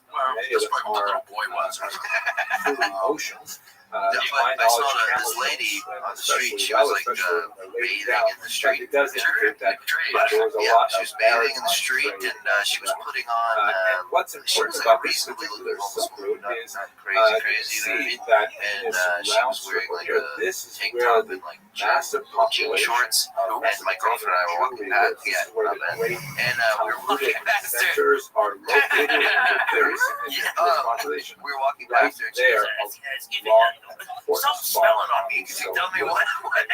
That's them probably what the are little boy was. truly oceans. Yeah, To but my I saw knowledge, this camels lady don't swim, on the street. especially She was like especially when they're laid bathing down. in the street. It does indicate that there was a Yeah, lot she of was bathing in the maritime street, trade. and she was putting on. And what's She was important like a about this reasonably particular homeless silk woman, route is not you crazy, you know what I see mean? that And in this she round was wearing circle like here, a this is tank where top the and like massive jean population shorts. of And my girlfriend and I were walking past. This Yeah, is where not the bad. great And we were walking Talmudic past there. centers are located in the very significant population. We were walking Right past there, and she there, goes, a long, important "Stop spot. smelling on me." Could you tell me what?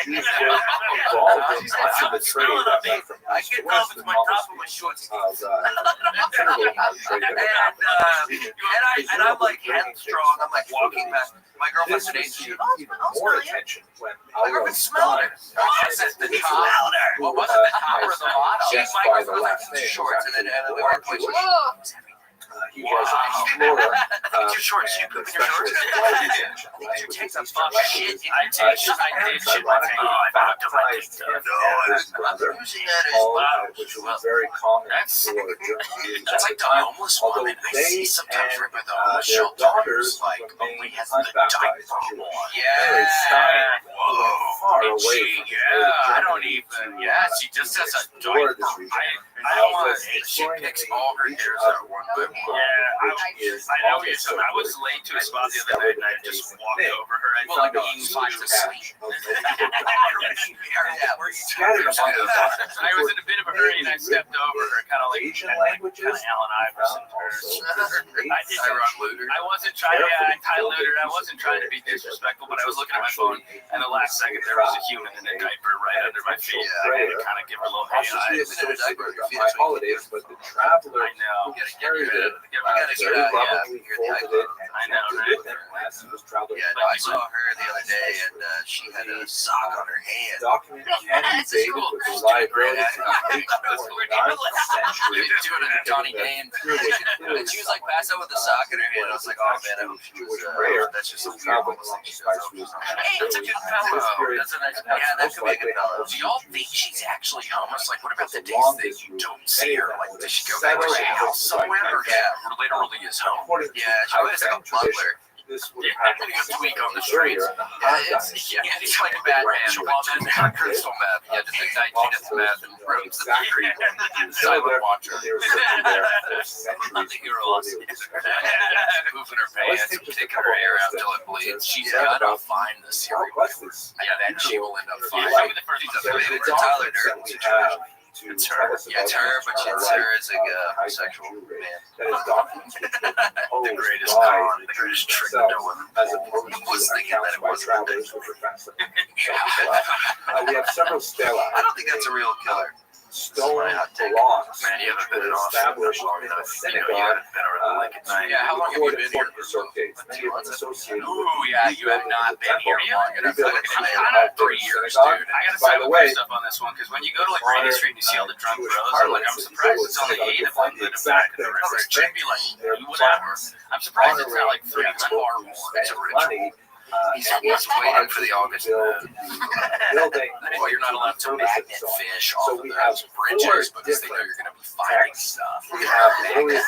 Jews were involved in the trade that went from I east get to west, off and my almost top of my shorts. of considerable amount of trade that would happen. And I'm like headstrong. I'm like walking past. My girlfriend's This an received agent. even more attention when My girlfriend smelled it. What was it? The top? What was it? The top or the bottom? Just My by girlfriend the was like last name, shorts, and then the Or workplace was. Jewish. He was in Florida. Look at your shorts. You poop in your shorts. You take some fuck shit. I did shit my pants. I baptized him and his brother, which was very common for German That's like the homeless although woman. I they see sometimes and right by the homeless their shelter. daughters Like, remained only has the unbaptized diaper Jewish. on. Mary Stein Whoa. went far And away she, from I don't even. Yeah, she just has a explore diaper. this region. I don't want to. She picks all her hairs out one by one. I know what you're talking about. I was late to a spot the other night and I just walked over her. I Well, found like out being she five was to asleep. Yeah, where you Scattered among the I was in a bit of a hurry and I stepped over her, kind of like Asian kind languages, of Allen Iverson. I did Tyrone Luder. I wasn't trying to, I wasn't trying to be disrespectful, but I was looking at my phone, and the last second there was a human in a diaper right under my feet. I had to kind of give her a little hey Possibly eyes. associated with the high holidays, but the traveler I know. who carried it gotta very get out, lovingly yeah, you're the folded it I and know, kept it with him as he was traveling. Yeah, no, I saw her the other day, and she had a sock on her hand. Document can be dated with reliability to the 8th or 9th century. Doing a Johnny Dane. And she was like passed out with a sock in her hand. I was like, oh man, I hope she was. That's just a weird Traveling one. along the spice route. Hey, that's a good fellow. That's a nice fellow. Yeah, that could be a good fellow. Do y'all think she's actually homeless? Like, what about the days that you don't see her? Like, does she go back to her house somewhere? Or literally is home? Yeah, she always like a butler. This would have happened a tweak on the streets. Yeah, it's like Batman. Woman, crystal meth. Yeah, just ignite cheetahs meth and rooms the street. Silent watcher. Moving her pants and kicking her hair out till it bleeds. She's gonna find the serial killer. Yeah, then she will end up finding. She's a favorite Tyler Durden situation. It's her. Yeah, it's her, but it's her as a homosexual man. That is documents which were The composed greatest by con, the greatest trick itself, no one as opposed to was thinking that it accounts by was. travelers which were translated. We have several stelae. I don't think that's a real killer. Stone hot take. blocks Man, you haven't which been were in Austin established long in enough. the You know, you synagogue. haven't been around Lincoln. Yeah, how long have you been here? Associated Ooh, yeah, you have not been here long enough. Rebuilt I 3 years, dude. I gotta By say the way, stuff on this one because when you go to like Rainy Street and you see all the drunk bros, I'm like, I'm surprised it's only 8 of them that have back in the river. It should be like whatever. I'm surprised it's not like 3 or more. It's a ritual. He's waiting for the August moon. building. Well, you're not allowed to magnet fish off of those bridges because they know you're going to be finding stuff. We have various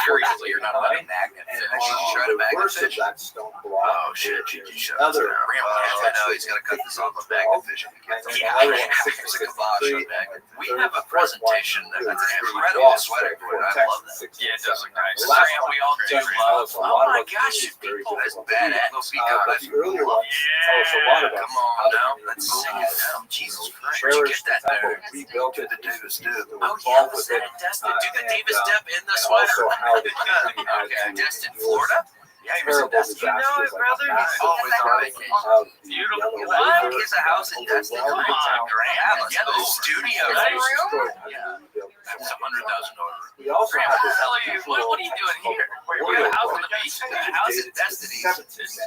Seriously, you're not allowed to magnet fish. And Did you try to magnet worst of fish? that stone block. Oh shit, you should. Another, I know, he's got to cut this off of magnet fishing. Yeah, It's a kibosh on magnet. We have a presentation that's an incredible sweater. I love that. Yeah, it does look nice. The last We all do love. Oh my gosh, people, that's badass. but the earlier ones tell us a lot about Come on now, let's sing it now. Jesus Christ, where'd you cherished get that temple, there? rebuilt it, The Davis did. Oh yeah, was that in Destin? Do the Davis Dep in the sweater? also how the community had Okay, Destin, Florida? Yeah, he was in terrible Destin. You know disasters it, like brother? massive Oh, it's on vacation. of Beautiful. yellow What river, is a house in Destin? Come overwhelming on, town. Grant. Yeah, the studio. Nice. Destroyed as Yeah. we rebuilt the That's temple. $100,000. We also Grant, have what the this hell are you? What are you doing here? Wait, we got a house on the beach. The house in Destiny.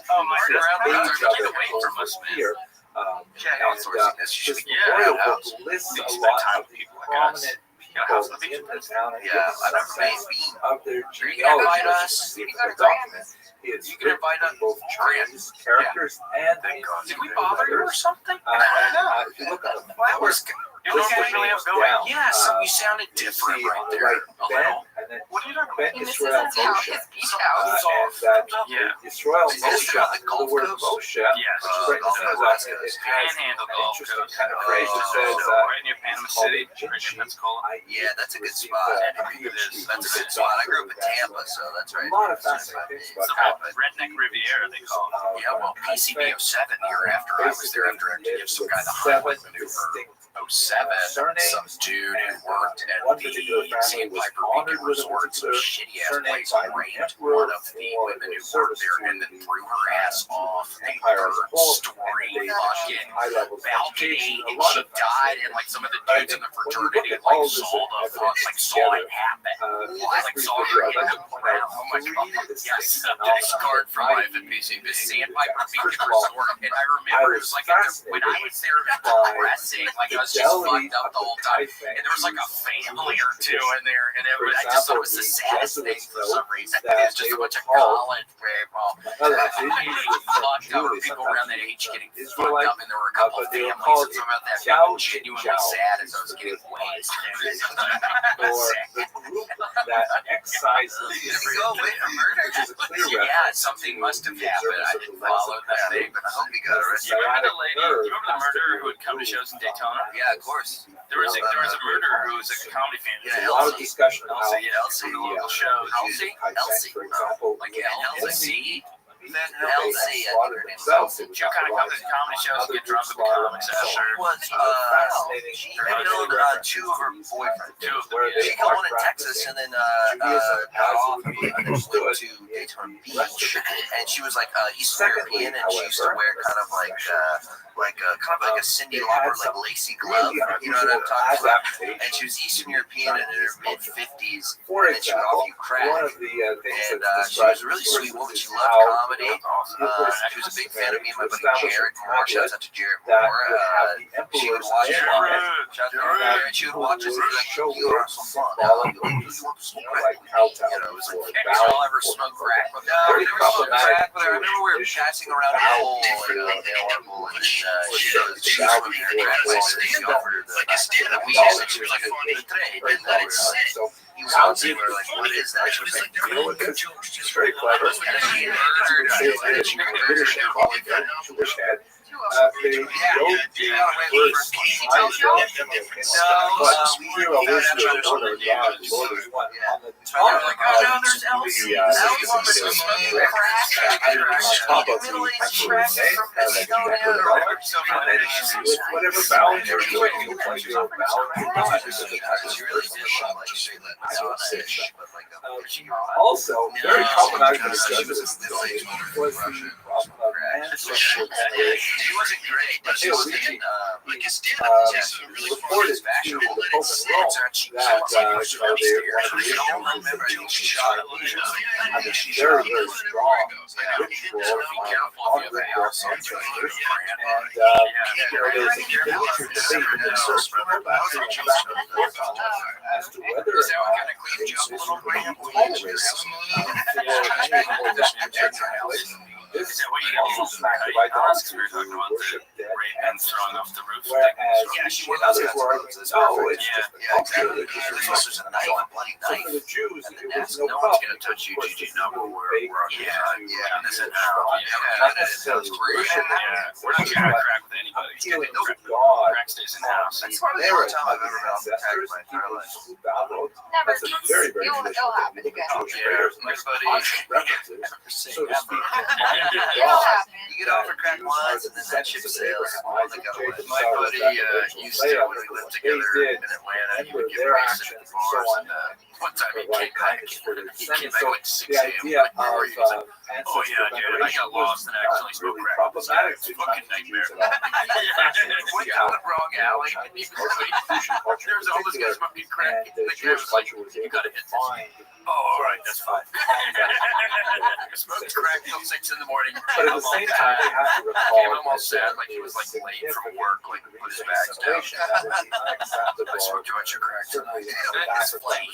Oh my Mark around God. the Get other away from us, man. here. Yeah, And, outsourcing this. You this should be memorial yeah, book lists We a spend lot time of with the people like us. prominent Got a house on the people beach. in the town and Yeah, gives I've never us a made sense bean. of their Sure, you can invite genealogy. us. See You the can invite document. It's You can invite us. both trees, characters, and Thank God. Did we names. bother you or something? And, if you look at the That was You look list at the really names going. down, yeah. So you sounded you different see right on the there. right A Ben, little. and then What are you talking Ben He misses Israel his house, Moshe. his beach house. And that Yeah. Israel Is this Moshe, on the the Gulf word Coast? Moshe, Yes. right Gulf next to Coast. that, it has Panhandle an Gulf interesting Coast. kind of phrase that says, Right near Panama City, right near Pensacola. Yeah, that's a good spot. That's a good spot. I grew up in Tampa, so that's right. A lot of fascinating things It's about the happened. Redneck Riviera, they call it. Yeah, well, PCB 07 year after I was there after I did some kind of highway maneuver. 07, some dude who worked at the Sandpiper Beacon Resort, some shitty ass place, raped one of the women who worked there and then threw her ass off a third-story fucking balcony, and she died. And like some of the dudes in the fraternity like saw the front, like saw it happen, like saw her hit the ground. Oh my god! Yes, scarred for life at PCB Sandpiper Beach Resort, and I remember it was like when I was there, it was depressing. Like I was just fucked up the whole time. And there was like a family or two in there, and I just thought it was the saddest thing for some reason. It was just a bunch of college people, fucked up, people around that age getting fucked up, and there were a couple of families. And some about that fucking genuinely sad as I was getting wasted. Or the group that excises Which is a clear reference something must have happened. I didn't follow that thing, but I hope he got arrested. You remember the lady? You remember the murderer who would come to shows in Daytona? Yeah, of course. There was a murderer who was a comedy fan. Yeah, a lot of discussion about Elsie, the local shows. Elsie, for example, like Elsie. Elsie, She kind of comes to comedy shows and get drunk with the comics after. She killed two of her boyfriends. She killed one in Texas and then got off and then went to Daytona Beach. And she was like Eastern European, and she used to wear kind of like a Cyndi Lauper like lacy glove. You know what I'm talking about? And she was Eastern European and in her mid-50s. For And then she would offer you example, crack. one of the things And that's she was a really sweet woman. She loved comedy. She was a big fan of me and my buddy Jared Moore. Shout out to Jared Moore. She would watch it. And she would watch us and be like, you are so fun. You want to smoke crack with me? You know, it was like, y'all ever smoke crack with her? I never smoked crack with her. I remember we were passing around a bowl, like a bowl, and she was smoking her crack with us. She offered her the weed, and she was like, the trade, and let it sit. He was we were like, what is that? She was like, It's very clever. and she murdered Jewish head. They don't whatever balance you're doing, you want to go balance. Also, very common item was the problem of ancestral veneration. She wasn't great, but she wasn't in, like, it's still really reported to the Pope in Rome that I don't remember. I think she shot at least. I think she's very, very strong ritual Be careful if you have a house on ancestors. fire. And there's a major debate in social as to whether or not this is really This Is that what you got? also smacked the right down We were talking about worship the dead Ray-Ban throwing off the roof. Whereas Yeah, she in wore those other kinds of words, clothes. That's no, perfect. it's just Yeah, exactly. okay. There's also a knife, a bloody So knife. for the Jews, And it then was no no one's problem. gonna touch you, Of course, Gigi. this No, is we're baked on into yeah. This is your now. strong, Yeah, not that necessarily sounds great. worship. Yeah, we're not gonna crack with anybody. Appealing to God. Crack stays in the house. That's probably the only Merit time I've of ever been off the tag ancestors, my entire life. people's value. Never. That's a very, very It'll traditional happen thing. You again. look at Jewish Yeah, prayers, my there's buddy- constant references, so to speak, to It'll God. happen. You get off for crack once, and then that ship sails. My buddy used to, when we lived together in Atlanta, he would get wasted at the bars. And one time he came back like 6 The a.m. idea Like, where were of you? He's like, Oh yeah, dude, I got lost and accidentally smoked crack. problematic It's to a fucking Chinese nightmare. Jews at all. went down the wrong alley, and he was like, there's all this guy smoking crack. And And the the guy Jewish was like, culture was you able gotta to hit this. find Oh, all right, that's fine. Smoked crack till 6 in the morning. But at the same time, they have to recall Came home all that sad, there like he was like is late from significant work, like put his bags down. separation that would be unacceptable. I smoked a bunch of crack Certainly tonight. in the It's African late.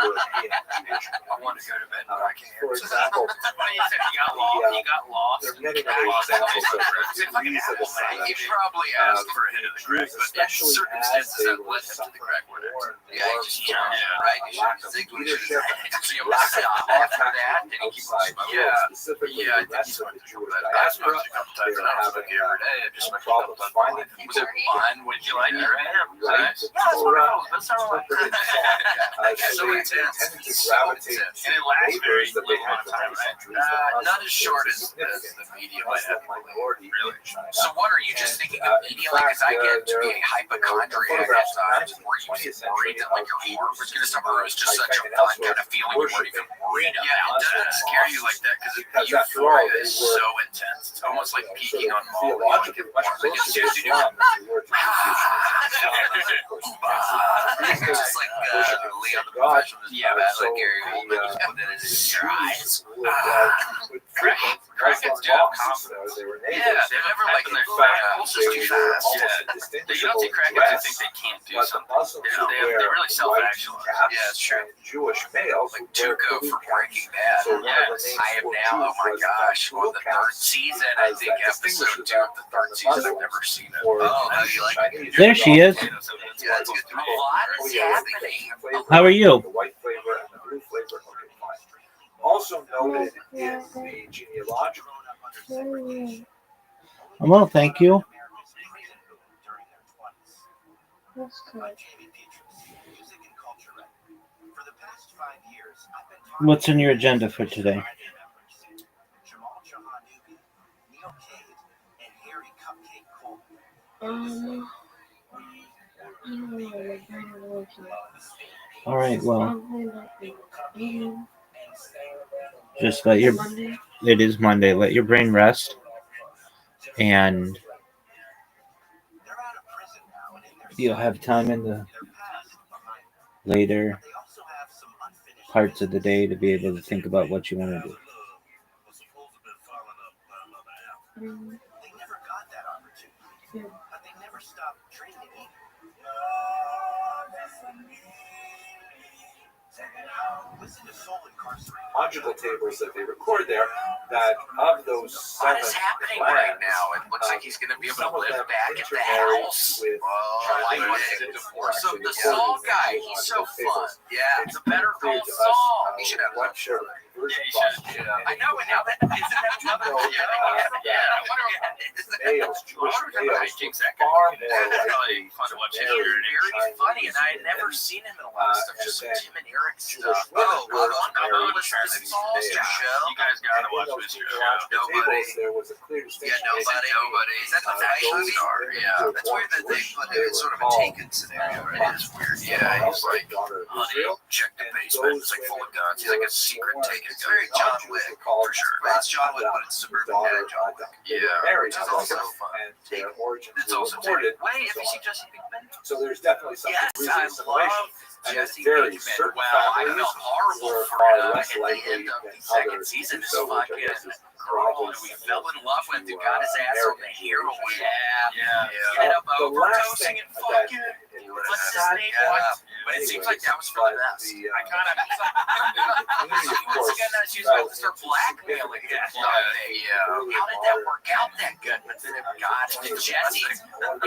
European tradition. I want to go to bed, but I can't. For example, When you said you got lost, there are many, many examples of these are the He signs. probably asked for a hit of the crack, Jews, but especially circumstances as they that were led him to the suffering crack were more and Yeah, he more just from right. He a lack should of think leadership, he lack of stopped after contact that, with and he keeps outside smoking. world, Yeah. specifically Yeah, I the think rest he's of going the to Jewish that. I smoked diaspora. a couple times, They and I were was like, having every day, I just smoked a problem couple times. finding Was it fun? Would you like it? right? Yeah, that's what it was. That's how I like Interpreted it. so So they intense. tended to So gravitate intense. And it lasts very neighbors that they little had amount of for time, many right? centuries. Not as short as Significant the media might Muslim have. minority in China. So what are you just thinking of media? Like, as I get to be a hypochondriac at times, where you get worried that like your heart was going to stop, or it was just such a fun kind of feeling you weren't even worried. Yeah, it doesn't scare you like that because after all, euphoria they is were so intense. It's almost like peaking on Molly. theologically much Like, closer as to soon as you do Islam than they were to it's just like Leon the Professional. Yeah, That's so like Gary the, Oldman just put it in your eyes. would frequent Muslim mosques. They were Yeah, neighbors. they're never like In their pulse is They too were fast. almost You don't indistinguishable see in crackheads who dress, think they can't do but the something. Muslims They would wear really white self-actualized. caps, Yeah, it's true. and Jewish males Like would wear Tuco blue from caps. Breaking Bad. So one of the Yes. names I am for now, oh Jews my was gosh, on the third season, I think episode 2 of the third season. I've never seen it. for Oh, how do you like it? There she is. Yeah, it's good. A lot is happening. How are you? The white flavor and the blue flavor. Okay, fine. Also noted in the genealogical. Well, thank you. What's in your agenda for today? All right, well, just let your, it is Monday, let your brain rest, and you'll have time in the later parts of the day to be able to think about what you want to do. Conjugal tables that they record there, that of those What 7 is happening clans, right now? It looks like he's going to be able some to of live them back at the intermarried house. with I Chinese wanted to and divorce. So actually the recorded Saul in the guy, he's so conjugal fun. tables. Yeah, It's it's better clear call to us, Saul. He should have what that. sort of conversion Yeah, he process should. I know, and now that isn't that another? Yeah, I wonder if males, Jewish males, hijinks were that guy. far more That's likely probably fun to watch to his marry journey. very funny, and I had never seen him in a lot of stuff. Just and Tim and Eric Jewish stuff. women Oh, were I married wonder Chinese Saul's males. show. You guys And gotta in watch those this show. genealogical Nobody. tables, there was a clear distinction. Yeah, nobody. Is that the fashion star? Yeah, that's weird that they put it in sort of a taken scenario. Right? It's weird. Yeah, he's like, daughter of honey, Israel. check the And basement. those It's like full of women guns. He's like a were secret born taken. It's to very John Jews Wick, were called for sure. It's John Wick, but it's suburban daughter dad John of Wick. Adam. They were Yeah, married, which is however, also fun. and their origins It's were also recorded. taken. Wait, and have so you seen on. Jesse Pinkman? So there's definitely some Yes, degrees of I assimilation. love And Jesse it's very Pinkman. certain Well, I families felt horrible were for far him less at the likely end of than the second others season. to This do so, which I fucking guess is girl who obvious we and fell in love with, who got his ass married. on the heroin. Yeah. Yeah. Ended up The last overdosing thing and that fucking. What's his sad name? point But it seems like that was for the best. I kind of. Once again, that's used to start blackmailing that. Yeah. How did that work out that good? But then God, Jesse.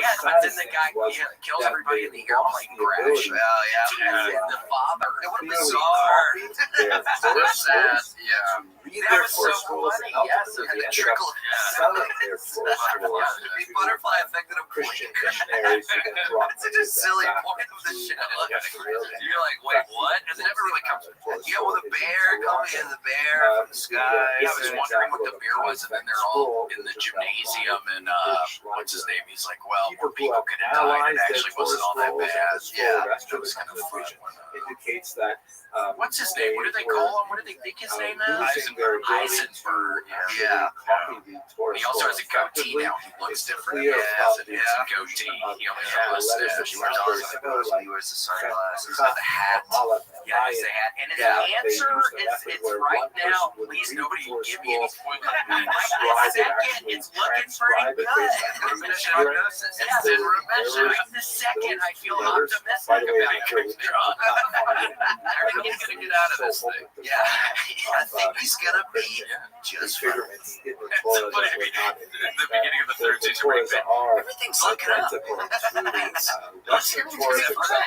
Yeah, but then the guy kills everybody in the airplane crash. And the father. It would have been bizarre. That's sad. Yeah. That was so funny. Yes, the trickle. The butterfly effect of Christian missionaries. It's such a silly point of the show. You're like, wait, what? And it never really comes. Yeah, well, the bear coming in, the bear from the sky. I was wondering what the bear was, and then they're all in the gymnasium, and what's his name? He's like, well, more people could have died. It actually wasn't all that bad. Yeah, it was kind of fun. Indicates that. What's his name? What do they call him? What do they think his name is? Eisenberg. Yeah. He also has a goatee now. He looks different. Yeah, he has a goatee. He only has a mustache. He wears the sunglasses. He's got the hat. Yeah, he has the hat. And his answer is, it's right now. Please, nobody give me any spoilers. Right second, it's looking pretty good. It's in remission. The second, I feel optimistic about it. He's gonna get out of this thing. Yeah, I think he's gonna be just fine. The beginning of the third season, everything's looking up.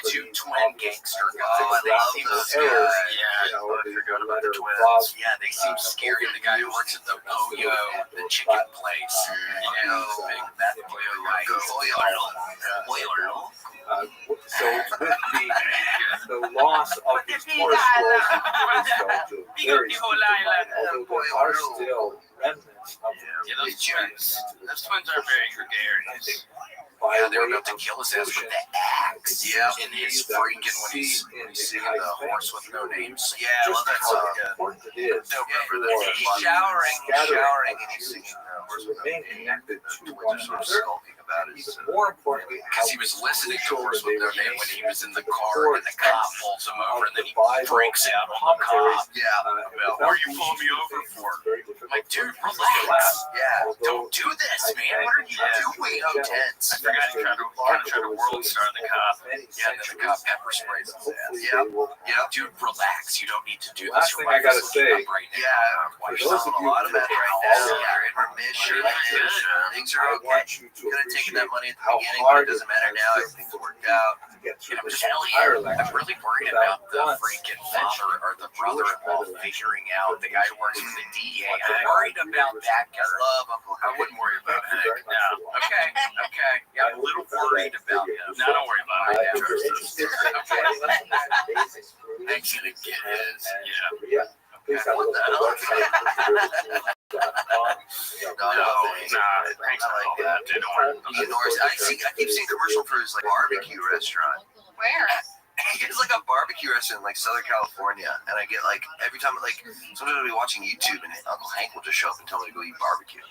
Two twin gangster guys. I love those guys. Yeah, I forgot about the twins. Yeah, they seem scary. The guy who works at the Pollo, the chicken place. You know, big fat Pollo guy. So with the loss of these tourist schools, although there are still remnants of those twins are very gregarious. Yeah, they were about to kill his ass with the axe. Yeah, in his freaking when he's singing the horse with no names. Yeah, I love that song. He's showering, and he's singing the horse with no names. The twins are sort of skulking about it. More importantly, because he was listening to horse with no name when he was in the car, and the cop pulls him over, and then he freaks out on the cop. Yeah, about what are you pulling me over for? Like, dude, relax. Yeah, don't do this, man. What are you doing? Oh, tense. I forgot he tried to world star the cop. Yeah, and then the cop pepper sprays his ass. Yeah, dude, relax. You don't need to do this. Last thing I gotta say, right now. for those of a you lot of who that right now. You're in remission. Things are okay. You could have taken that money at the beginning, but it doesn't matter now. Everything's worked out. I'm really worried about the freaking father or the brother-in-law figuring out the guy who works with the DEA. I'm worried about that guy. I wouldn't worry about Hank. No. Okay. Yeah, I'm a little worried about him. No, don't worry about it. Hank's gonna get his. Yeah. What the hell? No, Hank's not like that. I keep seeing commercial for his like barbecue restaurant. Where? It's like a barbecue restaurant in like Southern California, and I get like every time like sometimes I'll be watching YouTube and Uncle Hank will just show up and tell me to go eat barbecue.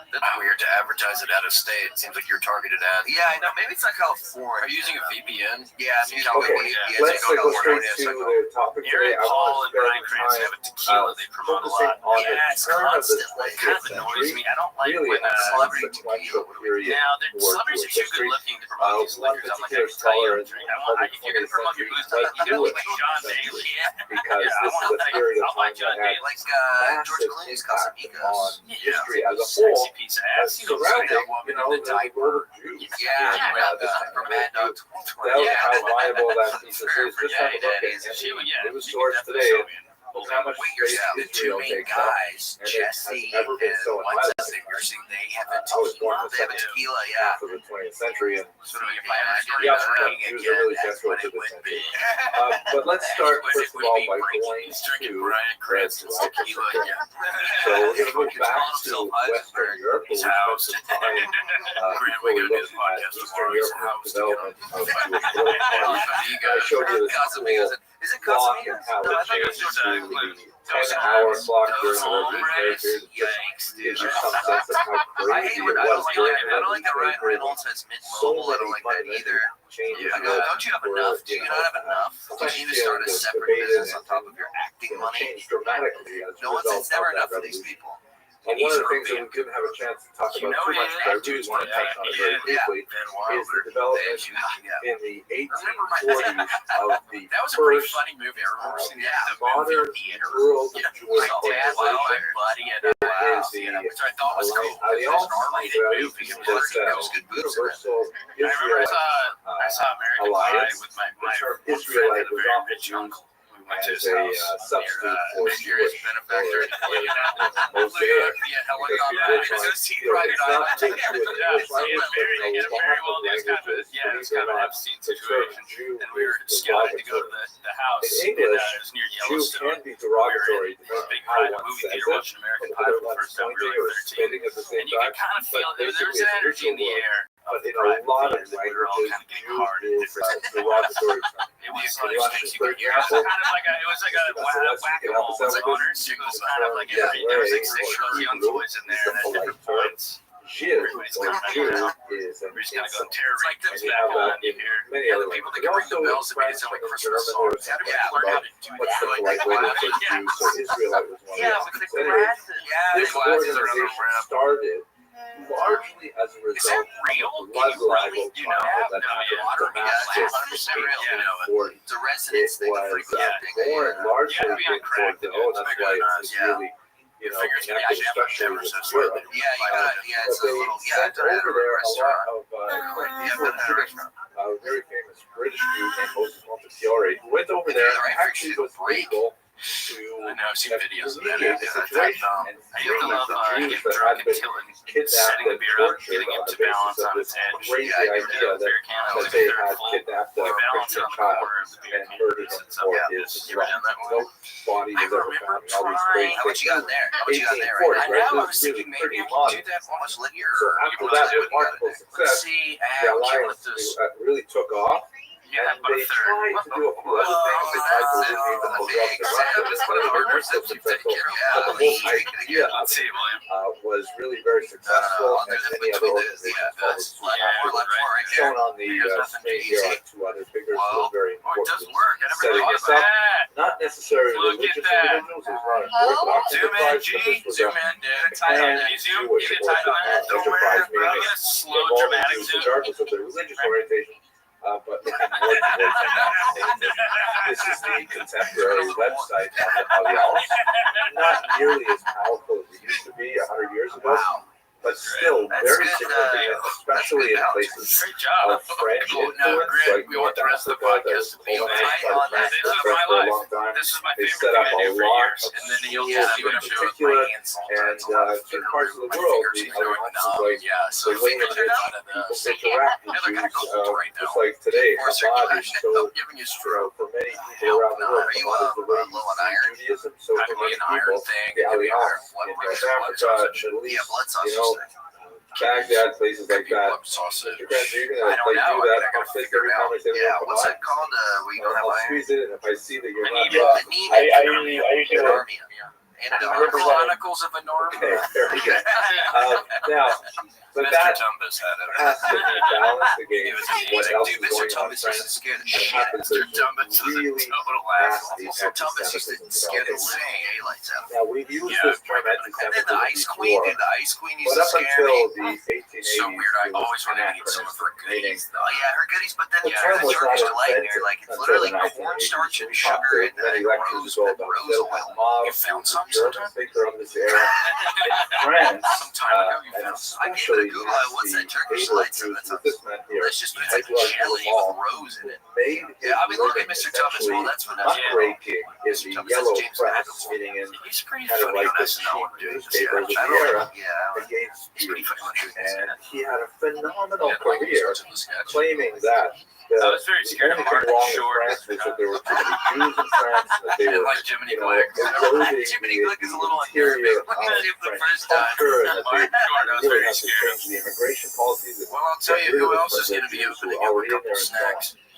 That's weird to advertise it out of state. It seems like you're targeted at. Yeah, I know. Maybe it's not California. Are you using a VPN? Yeah, I'm using a VPN. Let's go straight to the topic today. I Paul and Brian want Krantz have a tequila they promote a lot. Yeah, it's constantly. It kind of annoys me. I don't like when celebrity tequila. Now, celebrities are too good looking to promote these liquors. I'm like, I can tell you everything. If you're going to promote your booze, you got to look like John Daly. Because this is a period of time that had like George Clooney's Casamigos. History as a whole. Piece of ass. Surrounding, the diaper. From Mad Dog 2020. That was how viable that piece is. Just have a look at it. It was sourced today. Look how much space the two main guys, Jesse and what's his name? You're seeing they have a tequila. They have a tequila, yeah. For the 20th century, and so if I started he was a really desperate to this thing. But let's start first of all by going to Brian Krantz tequila. So we're going to move back to Western Europe. His house. We're looking at Eastern Europe development of I showed you the is it clock and how it changes to the 10-hour clock during the characters. Gives you some sense of how crazy it was during I don't like that Ryan Reynolds has mid-mobile. I don't like that either. I go, don't you have enough? Do you not have enough? Do you need to start a separate business on top of your acting money? Dramatically. No one says never enough for these people. one of the things that we didn't have a chance to talk about too much, but I really want to touch on it very briefly, is the development in the 1840s of the That was a pretty first funny movie. I remember seeing that in the modern movie theater. world Yeah. Jewish My dad, my organization. buddy, and Is the which I thought was cool. It was Alliance an R-rated movie. It was good moves in it. Universal I remember I Israelite saw American Pie Alliance. with my The term friend Israelite had a was very often rich used uncle. We went to as his a house substitute for mysterious Jewish benefactor. Mosaic. Yeah, helicopter. It's not the Jewish Yeah, so language, but very, in a very lot well. of It was kind of, languages, yeah, it was believe it kind or of an not, Epstein the term situation. Jew And we were is scouting to go to derogatory. the house. In English, it was near Jew Yellowstone. can be derogatory We were in a depending big on how private one movie says theater it, watching American but Pie whether for the one's first time. We pointing were or like 13. spitting at the same And you could time. kind of feel But there was basically, an it's energy in the neutral air. But in a lot of We were all languages, kind of getting Jew hard in is different. a derogatory term. It was In like Russian, you for could hear. It was example, kind of like a. It was like a whack-a-mole. It was like owners. It was kind of like every. There was like 6 young boys in there at different points. Jew Everybody's or kind of Jew hanging out. is an We're just gonna go insult. terror like comes And you back have on. that You in hear. many Yeah, other the people languages. that But can ring the also bells that make it French sound like and Christmas German, songs. there's How do we much learn how about to do what's that? the polite way to say Jew. So Israelite was one Yeah, of with those. the Anyway, glasses. Yeah, this glasses are on the organization ramp. started largely as a Is that result real? of the Can you blood really libel do trial that? that No, happened yeah. in Damascus 100% real. in You know, the 40s. it's a resonance It thing, the was frequency thing. born largely Yeah, be on with crack. the oh, that's why it's Yeah. really, you know, Figures me, I connected, never especially with so Europe. Yeah, you got yeah, But it's a they little sent yeah, over there a lot of Yeah, a very famous British Jew named Moses Montefiore, who went over there and actually was able to I know, I've seen videos of that. mediate the situation and I used to free love the getting Jews that drunk had been until kidnapped setting the and beer up, tortured getting on it the to balance basis of on this its edge. crazy Yeah, idea that beer can that was they third had full. kidnapped a We balance it Christian on the child corner of the beer and can. murdered him Sits up. for Yeah, his you were down that no body was ever remember found. All these trying. crazy How much you got things. there? How much you got there? 1840s, I right? know. I This was is thinking really maybe pretty I can do modern. that much linear. So after that remarkable Let's success, see. the We'll alliance let this. really took off. Yeah, And about they a third. tried to do a few other things. They tried to eliminate the progressive Russians, but it was more successful. But the whole idea of Let's see, William. was really very successful, and many other organizations followed suit. Shown on the screen here are two other figures who are very Oh, it does important. work. I never Setting thought this about up. that. Not necessarily Look at religious that. individuals, there's not an Orthodox Zoom in, enterprise, G. but this was Zoom a in, dude. Title. planned Can you zoom? Jewish Get a title on that. Don't enterprise, worry, bro. meaning Get a slow, involving dramatic Jews zoom. regardless of their religious orientation, but looking more towards a non-state. This is the contemporary website of the Alliance. Not nearly as powerful as it used to be 100 years ago, but still very significant, especially in places Great job. of French Now, influence, Greg, like we want North the rest of the Africa, podcast to be the right whole on that. French This is for my a life. long time. This is my They favorite set thing up I a do for lot years. of And then you'll schools see in what I show. particular, and in parts of the world, the Alliance is like So the way in which people interact with Jews, just like today, Chabad is so, for many people around the world, Chabad is the way you see Judaism, so for many people, the Alliance in North Africa, Middle East, you know, Baghdad, places like that. Mr. Grant, you're gonna like do that upstairs every time I say the word What's Chabad? that called? We don't I'll have squeeze it, and if I see that you're not, Anemia. I usually work. And the Chronicles of a Norm. okay, very good. Now, but Mr. that Tumbas had it. has to be balanced against what else Dude, is Mr. going on in Tumbas used France. to scare the And shit. happens Mr. there's Tumbas is a really total nasty asshole. Mr. Tumbas used to anti-Semitism scare the developing. living daylights out of me. Now, we've used Yeah. this term And then the anti-Semitism Ice Queen, before, dude, the Ice Queen used but to up scare until me. the 1880s, So weird. I it was always wanted to get some of her anachronistic, meaning goodies. Oh yeah, her goodies, but then the yeah, term the was not Turkish delight in invented here, like it's until literally the cornstarch 1980s. and sugar and Many lectures rose, go about rose Wilhelm oil. Mob, You found the some German sometime? thinker of this era. In France, Some time ago, you and found some. I gave it a especially Google. What's that Turkish naval delight? Jews That's with this man here, It's just it's like Edward jelly Lamar, with rose in it. made Yeah, I mean, look at living Mr. Tumbas. Well, essentially that's what that's muckraking in the Tumbas yellow is James press, Madison. meaning in He's pretty kind of funny like on the SNL cheap when doing this. newspapers of I the don't era know. Yeah, against he's pretty Jews. funny when doing this. And he had a phenomenal Yeah, like career starts in the sketch. claiming that I was very the scared of only thing Martin wrong in Short. France was that there were too many Jews in France, and that they And were, like Jiminy you know, Glick. eroding Jiminy the Glick is a little interior unnerving. of Look at him the French first time. culture, and that Martin they Short, I was really very have to scared. change the immigration policies. Well, I'll tell you who else is going to be Jews who opening were up a already in couple there and so on. snacks.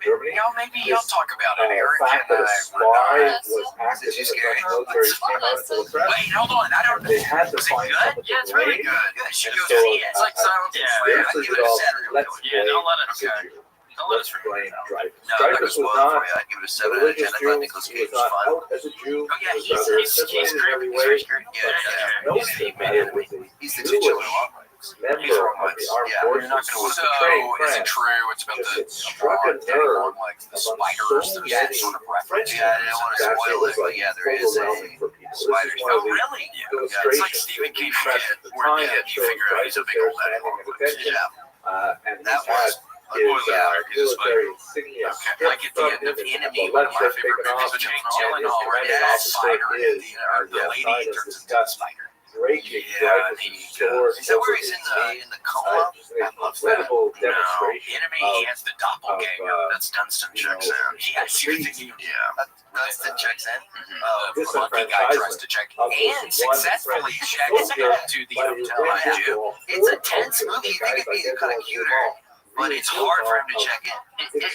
Germany. maybe y'all talk about it, Eric. Fact that a spy was active in the French military came out into the press. Wait, hold on. I don't. They had to Was it find good? someone Yeah, to it's really blame. good. Yeah, she And goes so, see it. It's like silence. yeah, I This give is it a all, Saturday. let's Yeah, don't let it. blame Jew. Don't let us forget. blame Dreyfus. No, I'm not gonna Dreyfus spoil was it for not you. I'd give it a 7 out of 10. religious I Jew. thought Nicolas He Cage was was not fun. out as a Jew. Oh yeah, He was he's rather he's assimilated in every great. way. He's great. Yeah, yeah. No He's Steve the Madden was a He's the titular Jewish law. member He's wrong of ones. the armed Yeah, forces you're not who gonna was so betraying is it France. true? It's about Just the it struck a thing nerve on like the among spiders. so There's some many sort of reference. French Yeah, I don't want to that it spoil was it, but like yeah, there is a overwhelming for people. This spiders. is one of the Really? Yeah. It's illustrations like Stephen of King the press shit. at the Where time yeah, that you showed figure out he's a Dreyfus big there old daddy. standing at attention. Yeah. And That he's had was his he's a spider. military insignia like stripped at the from end him, of his Enemy, one leg of my shirt favorite taken movies off, with Jake and his Gyllenhaal, right? commanding Yeah, officer spider. is, The lady side has turns into a discussed spider. breaking Yeah, Dreyfus' sword is that over where he's his in knee. the coma? Just an I love that. incredible No, demonstration Enemy, of, he has the doppelganger. That's Dunstan you know, checks in. Yeah, defeat, Dunstan checks in. this The monkey guy tries to check of this and one successfully French checks soldier into the by hotel. the Mind you, individual it's a or tense culture. movie. You Guys think it'd be like kind of everyone cuter, involved. but it's hard for him to check in.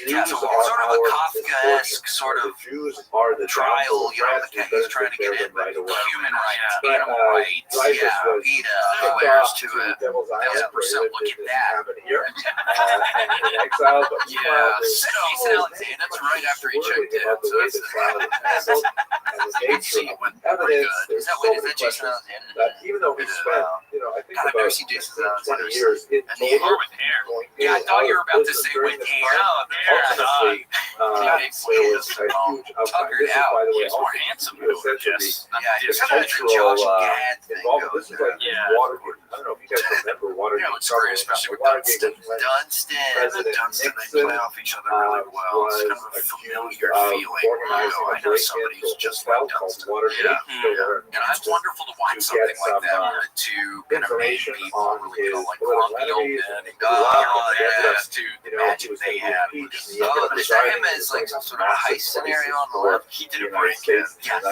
Yeah, Jews so are sort of a our Kafkaesque misfortune. sort of The Jews are the trial, you know, France. the We he's better trying to take care get of in, them right but away. human rights, But, animal rights, Dreyfus yeah, was PETA, shipped where's off to to it. Devil's Island Yeah, where he so lived look in at his that. cabin here and in exile. But Yeah, meanwhile, there's Jason so Alexander, that's right after he swirling checked in. about the So way that's the trial was handled and the you can see nature it of went the pretty evidence. good. There's Is that so is many that Jason questions Alexander? that even though we It is, spent, I think God, I've never about seen Jason 15, Alexander. 20 years in And the total hair with hair. going Yeah, I in thought and you were out about of to prison say during with this hair. time. Oh, there. Ultimately, there was a huge outcry. Tuckered This is, out. by the way, He's more also handsome. essentially Yeah, he's the kind of cultural Josh Gad thing. involvement. This is like Yeah. Watergate. I don't know if you guys remember Watergate. You know, it's great, especially with Watergate Dunstan. was when Dunstan and President Dunstan, they Nixon, play off each other really well. It's kind of a was familiar accused of feeling. organizing I a know break-in somebody to who's a just hotel like called Dunstan. Watergate. Yeah. So there And it's wonderful to watch to something get like some, that where the two kind of main information people on really feel his like political grumpy old enemies men. and And Iraq, as to you the know, he magic was they going to had. be impeached, and he Oh, ended up is that resigning. him as like some sort of heist scenario on the left? He did a break in. Yes.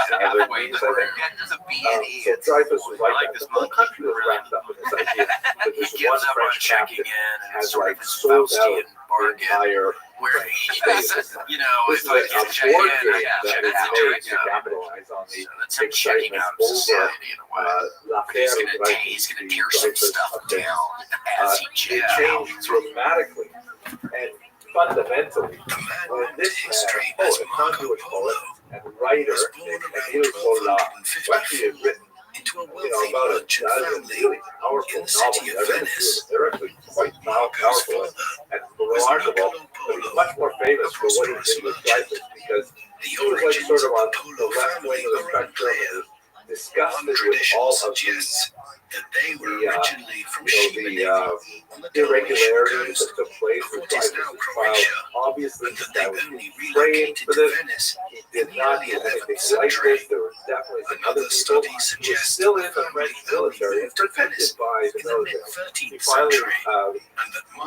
About halfway through. Yeah, there's a B&E. So Dreyfus was like like that. this The whole monkey. country was wrapped up in this idea that He this gives one up on French checking captain in and has it's sort of like his sold out Faustian the bargain. entire Where he says, you know, This if is I a can check board in, game I can that check is out. made to Yeah. capitalize on the So that's him checking excitement out of over society in a way. He's l'affaire gonna Dreyfus, he's gonna the tear some Dreyfus stuff affair. down as he It checks out. changed dramatically and fundamentally when this man, poet, non-Jewish poet and writer named Emile Zola, who actually had written about a dozen really powerful novels. They're actually quite powerful and remarkable, but he's much more famous for what he did with Dreyfus because he was like sort of on the left wing of the spectrum and disgusted with all of the irregularities that took place with Dreyfus' trial. Obviously, this guy was praying for this. He did not do anything like this. There were definitely some other people who were still in the French military and protected by the military. He finally,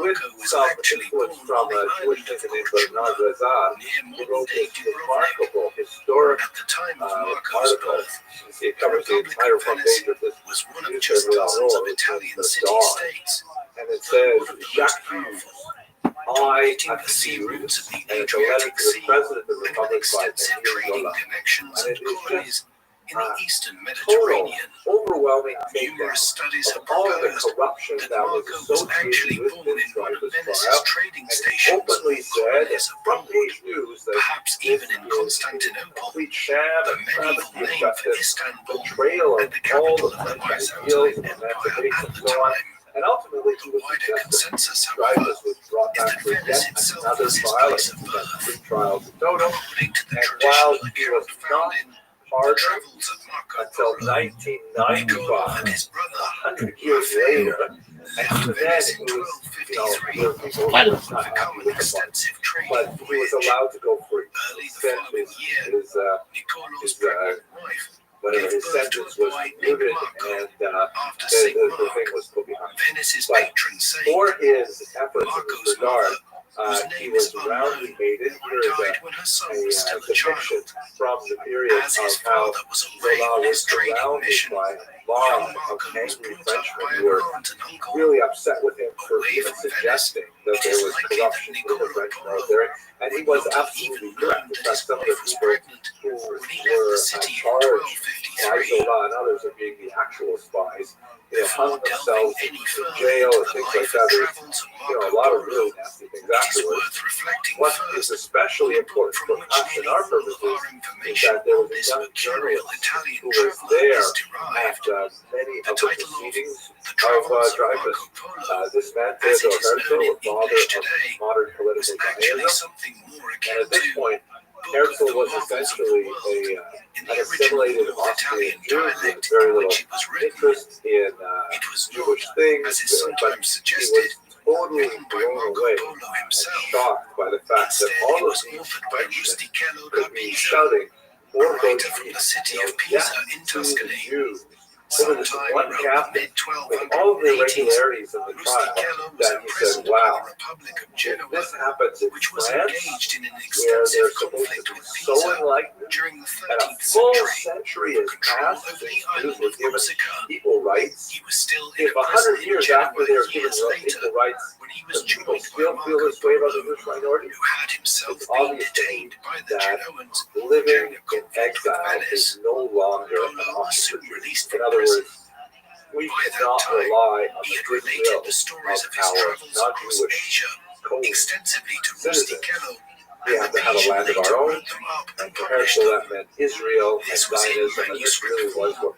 with some influence from a Jewish thinker named Bernard Lazare, he wrote this remarkable historic article. You see, it covers the entire front page of this newspaper The Dawn. And it says, Jacques Hughes, I accused, and it's a letter to the President of the Republic by Emile Zola. And it is just total, overwhelming takedown of all of the corruption that was associated with this Dreyfus trial, and he openly said in front-page news that this is a complete sham and travesty of justice, betrayal of all the French ideals of emancipation and so on. And ultimately, he was successful. Dreyfus was brought back for yet another trial, and he spent 3 trials in total. And while he was not pardoned until 1995, 100 years later, and then he was, there were people who were not happy with the pardon, but he was allowed to go free. He spent his whatever his sentence was concluded, and the thing was put behind him. But for his efforts in this regard, he was roundly hated. Here is a depiction from the period of how Zola was surrounded by a mob of angry Frenchmen who were really upset with him for even suggesting that there was corruption with the French military, and he was absolutely correct. In fact, some of the people who were charged by Zola and others of being the actual spies, hung themselves in jail and things like that. There's, a lot of really nasty things afterwards. What is especially important for us and our purposes is that there was a young journalist who was there at many of the proceedings of Dreyfus. This man, Theodor Herzl, the father of modern political Zionism. And at this point, Herzl was essentially an assimilated Austrian Jew with very little interest in Jewish things, but he was totally blown away and shocked by the fact that all of these Frenchmen could be shouting more about death to the Jews. So this one captain, with all of the irregularities of the trial, that he said, wow, if this happens in France, where they're supposed to be so enlightened, and a full century has passed since Jews were given equal rights, if 100 years after they were given equal rights, the people still feel this way about the Jewish minority, it's obvious that living in exile is no longer an option. In other words, we cannot rely on the goodwill of our non-Jewish co-citizens. We have to have a land of our own, and for Herzl that meant Israel and Zionism, and this really was what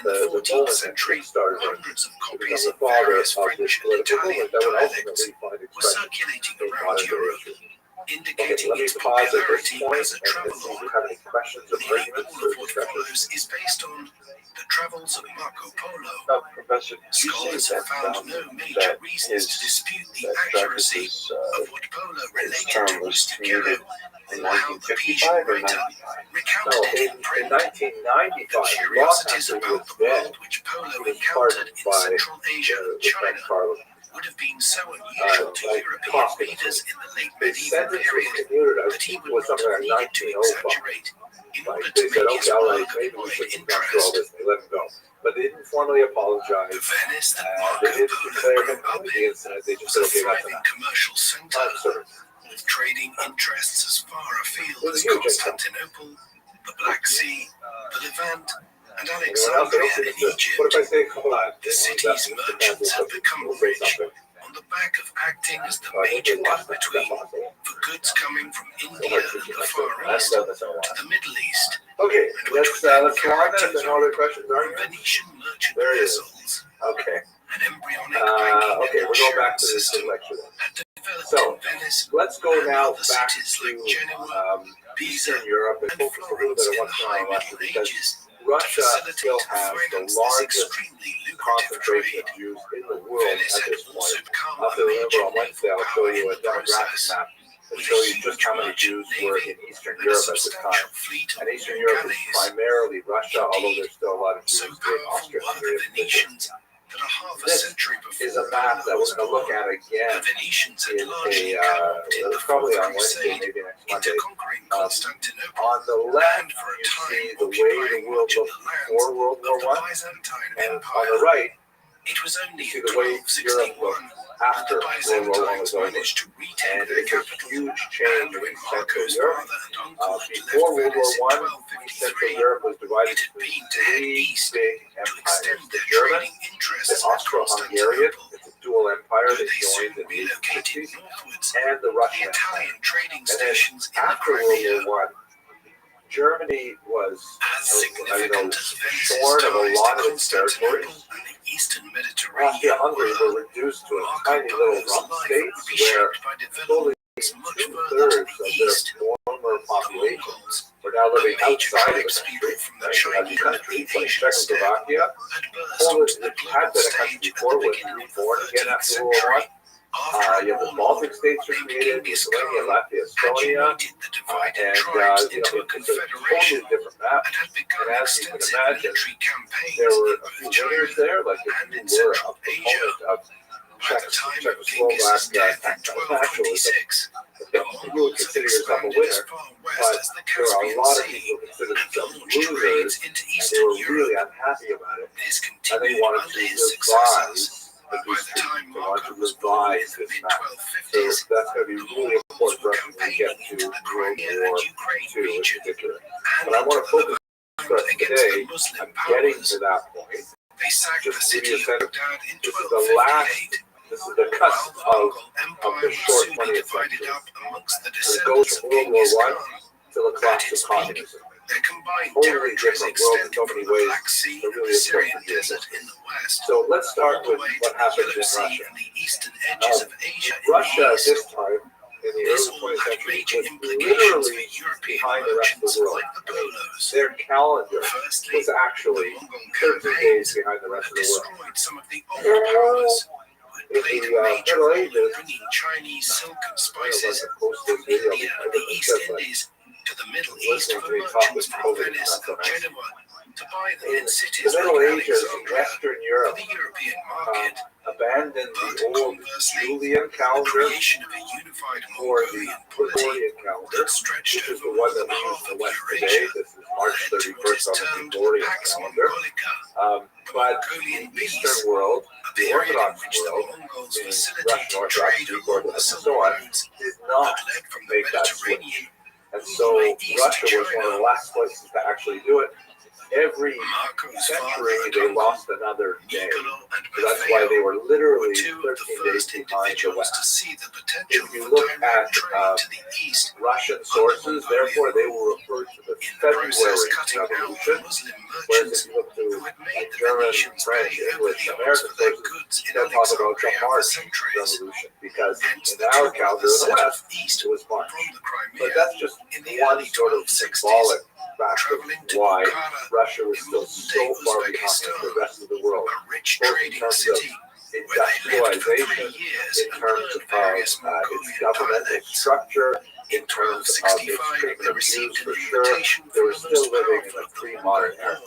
the Poland century started in, to become the father of this political movement that would ultimately find expression in modern history. Okay, let me pause at this point and see if you have any questions or arguments or discussions. Is based on the travels of Marco Polo. Now, Professor, you Scholars say have that, found no major reasons to dispute the accuracy of what Polo related to Rustichello, in or how the 1955 Pisan or writer 95? recounted it in In print. 1995, The long curiosities after he about was the dead, world which Polo he was encountered pardoned in by Central Asia and the French China Parliament. would have been so unusual to European readers in the late His medieval sentence was period commuted, I that he think it would was not something have like needed to 1905. exaggerate in order Like to they said, make his okay, all right, work maybe of we wide should not do all interest. this, they let him go. But they didn't formally apologize. The Venice that They Marco didn't Polo declare grew him up the in incident. They just was said, a okay, that's thriving enough. commercial center I'm sorry. with trading interests as far afield It was as a huge income. Constantinople, the Black Sea, the Levant, and Anyone else? I don't Alexandria see in this. Egypt. What if I say a couple of The city's merchants have become rich on the back of acting as the major go-between for goods coming from India and the Far East to the Middle East, Okay, and which let's would then go on then. If there are no other questions, from are there? Venetian merchant There it is. vessels. Okay. An embryonic banking Okay, and we're going back insurance to this system lecture then. had developed So, in Venice let's go and now other back cities like to Genoa, Pisa, Eastern Europe and and focus a little Florence bit on in the what's going High on in Russia, Middle because Ages to Russia facilitate still and has the finance this largest extremely lucrative concentration trade. of Jews in the world Venice at had this also point. become I'll have to a remember major on Wednesday, naval I'll show power you in a the demographic process, map and with show a you just huge how many merchant Jews were navy in Eastern and a Europe at the time. substantial fleet of And Eastern war Europe is galleys. primarily Russia, although Indeed, there's still a lot of so Jews in powerful Austria, were Hungary, the and Finland. Venetians that a half a This century is before a map that Polo we're was going to look born, at again the Venetians had in largely co-opted the probably Fourth on Wednesday, Crusade maybe next into Monday. conquering Constantinople On the and left, for a you see time the way the occupying world much of looked the lands before World of the War I, Byzantine and on Empire. the right, It was only you see in the way Europe 1261 looked that after the World War I was Byzantines over. managed to retake And their it's a capital, huge and change when in Central Marco's Europe. father and uncle had Before left World War Venice in I, Central 1253, Europe was divided it had into been to head three east big to empires. extend The their German, trading the interests at Austro-Hungarian, Constantinople. it's a dual empire Though that they soon joined in the relocated 60s, northwards, and the the Russian Empire. Italian trading And then stations in the after World Crimea, War I, Germany was as significant as Venice's shorn of a ties lot to of its territories. Constantinople and the eastern Mediterranean Austria-Hungary were, were reduced to a Marco tiny little Polo's rump life states would be where shaped by fully developments much further to 2/3 the of their east. former The population Mongols, were now a living major outside of the tribespeople country. from the Right? You had Chinese and countries the like Asian steppe, Czechoslovakia. had burst Poland, onto the which had global been a country stage at the before, was beginning of the reborn again 13th after World War I. century. After You have the Baltic states were named created, Genghis Lithuania, Khan Latvia, had Estonia, united the divided and tribes into a it's a totally confederation different map. and had begun And as you can extensive imagine, military campaigns there were in a few both China winners there, like if and you in were a Central Asia. proponent of By the time of Genghis' Czechoslovak death in nationalism, 1226, the you would Mongols had consider yourself a expanded as winner, far but west as the there are a Caspian lot of Sea people who consider and themselves launched losers, raids into and they Eastern were really Europe. unhappy about it. This And they continued wanted under to his successors, revise as we speak. They want to revise this map. So that's going to be really important for us when we get to World War II in particular. But I want to focus for us today on getting to that point. Just to give you a sense, this is the last, this is the cusp of the short 20th century. And it goes from World War I to the collapse of communism. Totally different world in so many ways. They're really important to deal with. So let's start with what happened in Russia. Russia at this time, in the early 20th century, was literally behind the rest of the world. Their calendar was actually 13 days behind the rest of the world. In the Middle Ages, Chinese silk and spices in the East Indies to the Middle East for merchants from Venice and Genoa to buy them in cities the Middle like Ages, Alexandria Western for Europe the European market. abandoned But the old conversely, Julian the calendar creation of a unified for the Mongolian polity Gregorian calendar, that stretched which is over the one more that than we use half in the of West Eurasia today. This is March led to what 31st is on the termed Gregorian Pax calendar. Mongolica, But Mongolian the peace, Eastern world, a the period in Orthodox which the world, Mongols the facilitated Russian Orthodox, trade Greek along the Orthodox, and Silk so on, Roads did that not led from the make that switch. Mediterranean And so Russia was one of the last places to actually do it. Every century they lost another day. So that's why they were literally 13 days behind the West. If you look at Russian sources, therefore they will refer to the February Revolution, whereas if you look to German, French, English, American sources, they'll talk about the March Revolution, because in our calendar in the West, it was March. But that's just one sort of symbolic factor why Russia was still so far behind the rest of the world, both in terms of industrialization, in terms of its governmental structure, in terms of its treatment of Jews, for sure. They were still living in a pre-modern era.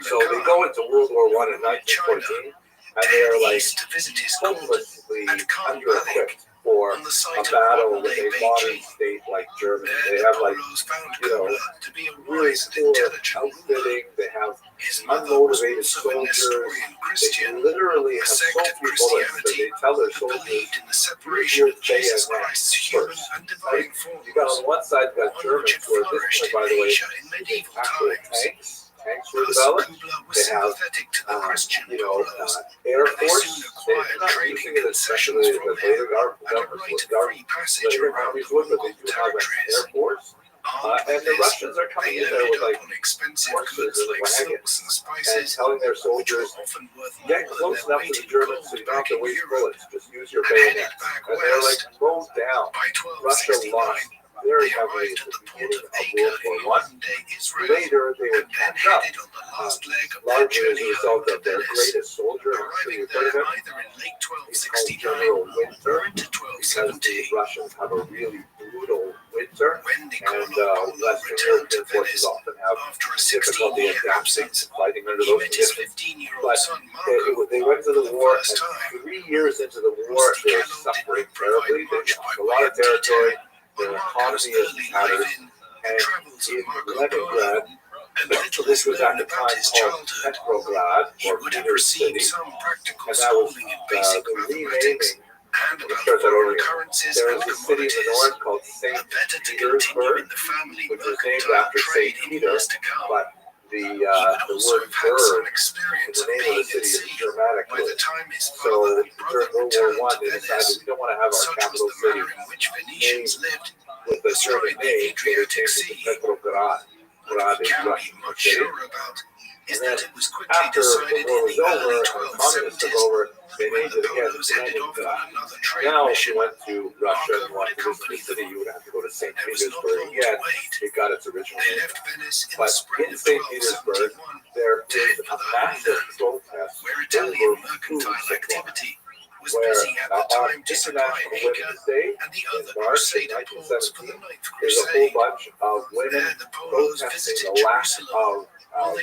So they go into World War I in 1914, and they are like hopelessly under-equipped for a battle with a modern state like Germany. They have like, really poor outfitting, they have unmotivated soldiers, they literally have so few bullets that they tell their soldiers, use your bayonet first. Right? You got on one side, you got Germans who are at this point, by the way, using actual tanks. Tanks were developed. They have, Air Force. They're not using it as especially the later governments would, but they do have an Air Force. And the Russians are coming in there with like horses and wagons and telling their soldiers, get close enough to the Germans so you don't have to waste bullets, just use your bayonet. And they're like mowed down. Russia lost very heavily at the beginning of World War I. Later, they would catch up, largely as a result of their greatest soldier, I'm sure you've heard of him. He's called General Winter, because the Russians have a really brutal winter, and Western European forces often have difficulty adapting to fighting under those conditions. But they went to the war, and 3 years into the war, they were suffering terribly. They lost a lot of territory. Their economy is in tatters, and in Leningrad, so this was at the time called Petrograd, or Peter City, and that was the renaming. It starts out over again. There is a city in the north called St. Petersburg, which was named after St. Peter, but the word bird in the name of the city is a Germanic word. So during World War I, they decided we don't want to have our capital city named with the German name, so they changed it to Petrograd. Grad is Russian city. And then after the war was over and the communists took over, they named it again Leningrad. Now if you went to Russia and you wanted to visit the city, you would have to go to St. Petersburg again. It got its original name. But in St. Petersburg, there is a massive protest over food supply, where on International Women's Day in March of 1917, there's a whole bunch of women protesting the lack of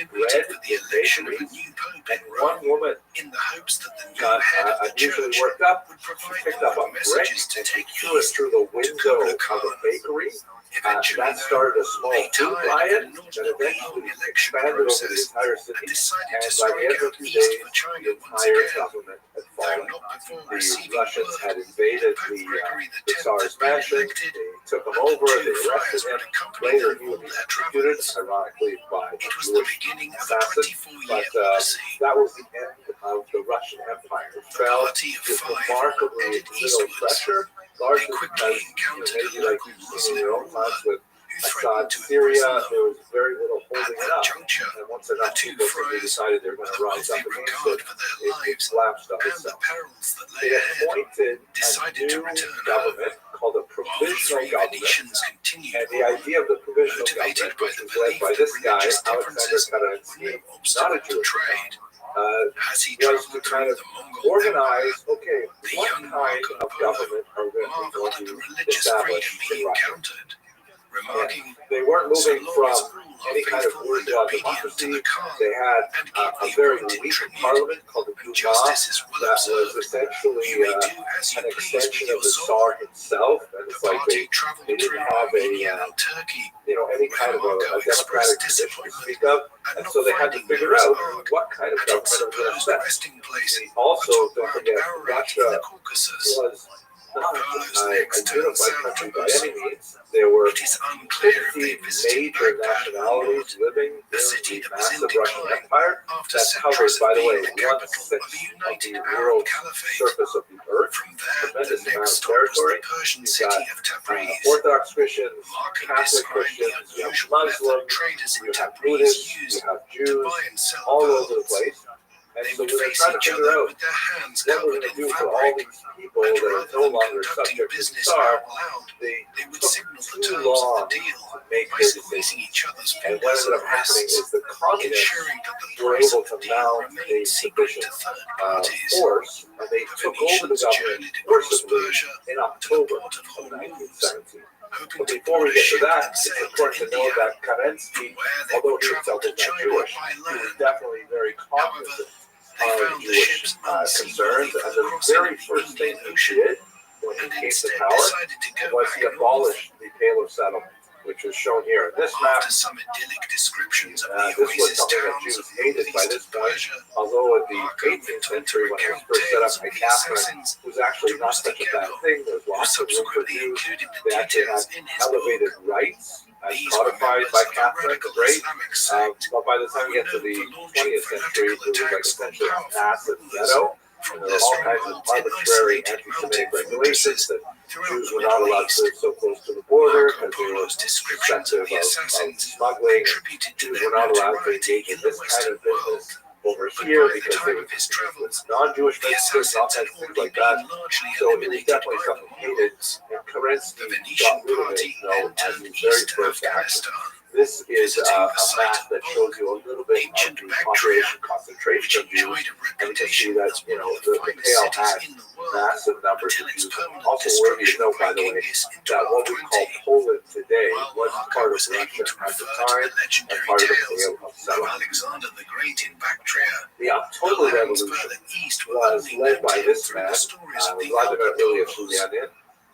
bread in bakeries, and one woman got unusually worked up. She picked up a brick and she threw it through the window of a bakery. That started a small food riot that eventually expanded over the entire city, and by the end of 2 days, the entire government had fallen. The Russians had invaded the Tsar's mansion. They took him over. They arrested him. Later, he would be executed, ironically, by a Jewish assassin. But that was the end of the Russian Empire. It fell with remarkably little pressure, largely because, maybe like you've seen in your own times with Assad, Syria, there was very little holding it up. And once enough people decided they were going to rise up against it, it collapsed on itself. They appointed a new government called a provisional government. And the idea of the provisional government, which was led by this guy, Alexander Kerensky, not a Jewish guy, was to kind of organize, okay, what kind of government are we going to establish in Russia? And they weren't moving from any kind of bourgeois democracy. They had a very weak parliament called the Duma that was essentially an extension of the Tsar himself. And it's like they didn't have any kind of a democratic tradition to speak of. And so they had to figure out what kind of government are we going to set. Also, don't forget, Russia was not a unified country by any means. There were 50 major nationalities living in the massive Russian Empire that covered, by the way, 1/6 of the world's surface of the earth, tremendous amount of territory. You've got Orthodox Christians, Catholic Christians, you have Muslims, you have Buddhists, you have Jews, all over the place. And so we were trying to figure out what we're going to do for all these people that are no longer subject to the Tsar. They took too long to make their decision. And what ended up happening is the communists were able to mount a sufficient force, and they took over the government forcibly in October of 1917. But before we get to that, it's important to know that Kerensky, although he himself was not Jewish, he was definitely very cognizant of Jewish concerns. And the very first thing he did when he came to power was he abolished the Pale of Settlement, which is shown here in this map. This was something that Jews hated by this point, although in the 18th century, when it was first set up by Catherine, it was actually not such a bad thing. There was lots of room for Jews. They actually had elevated rights as codified by Catherine the Great. But by the time we get to the 20th century, it was like essentially a massive ghetto. And there were all kinds of arbitrary anti-Semitic regulations that Jews were not allowed to live so close to the border because they were susceptible of smuggling. Jews were not allowed to engage in this kind of business over here because they were non-Jewish businesses, all kinds of things like that. So it was definitely something hated. And Kerensky got rid of it, as his very first action. This is a map that shows you a little bit of the population concentration of Jews, and you can see that, the Pale had massive numbers of Jews. Also worthy to note, by the way, that what we call Poland today was part of Russia at the time and part of the Pale of Settlement. The October Revolution was led by this man, Vladimir Ilyich Lenin.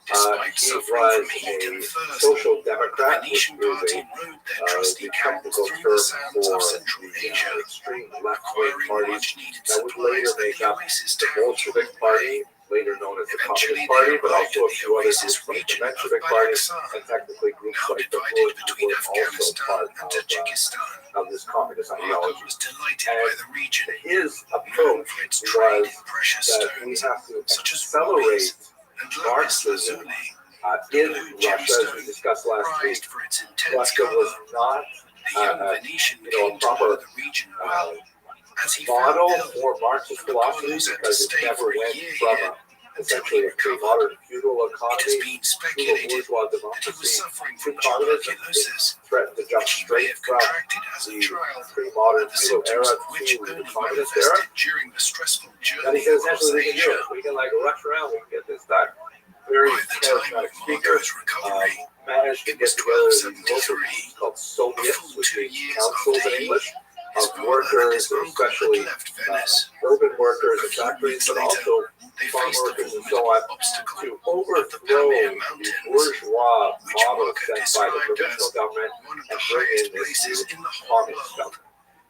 He was a social democrat, which is the technical term for the extreme left-wing parties that would later make up the Bolshevik Party, later known as the Communist Party, but also a few other groups like the Menshevik Party, and technically groups like the Bush were also part of this communist ideology. And his approach was that we have to accelerate Marxism in Russia, as we discussed last week. Russia was not a proper model for Marxist philosophy because it never went from essentially a pre-modern feudal economy to a bourgeois democracy to communism. It threatened to jump straight from the pre-modern feudal era to the communist era. And he said essentially we can do it. We can rush around, we can get this done. Very charismatic speaker, managed to get together these local groups called Soviets, which means councils in English, of workers, especially urban workers and factories, but also farm workers and so on, to overthrow the bourgeois model set by the provisional government and bring in this new communist government.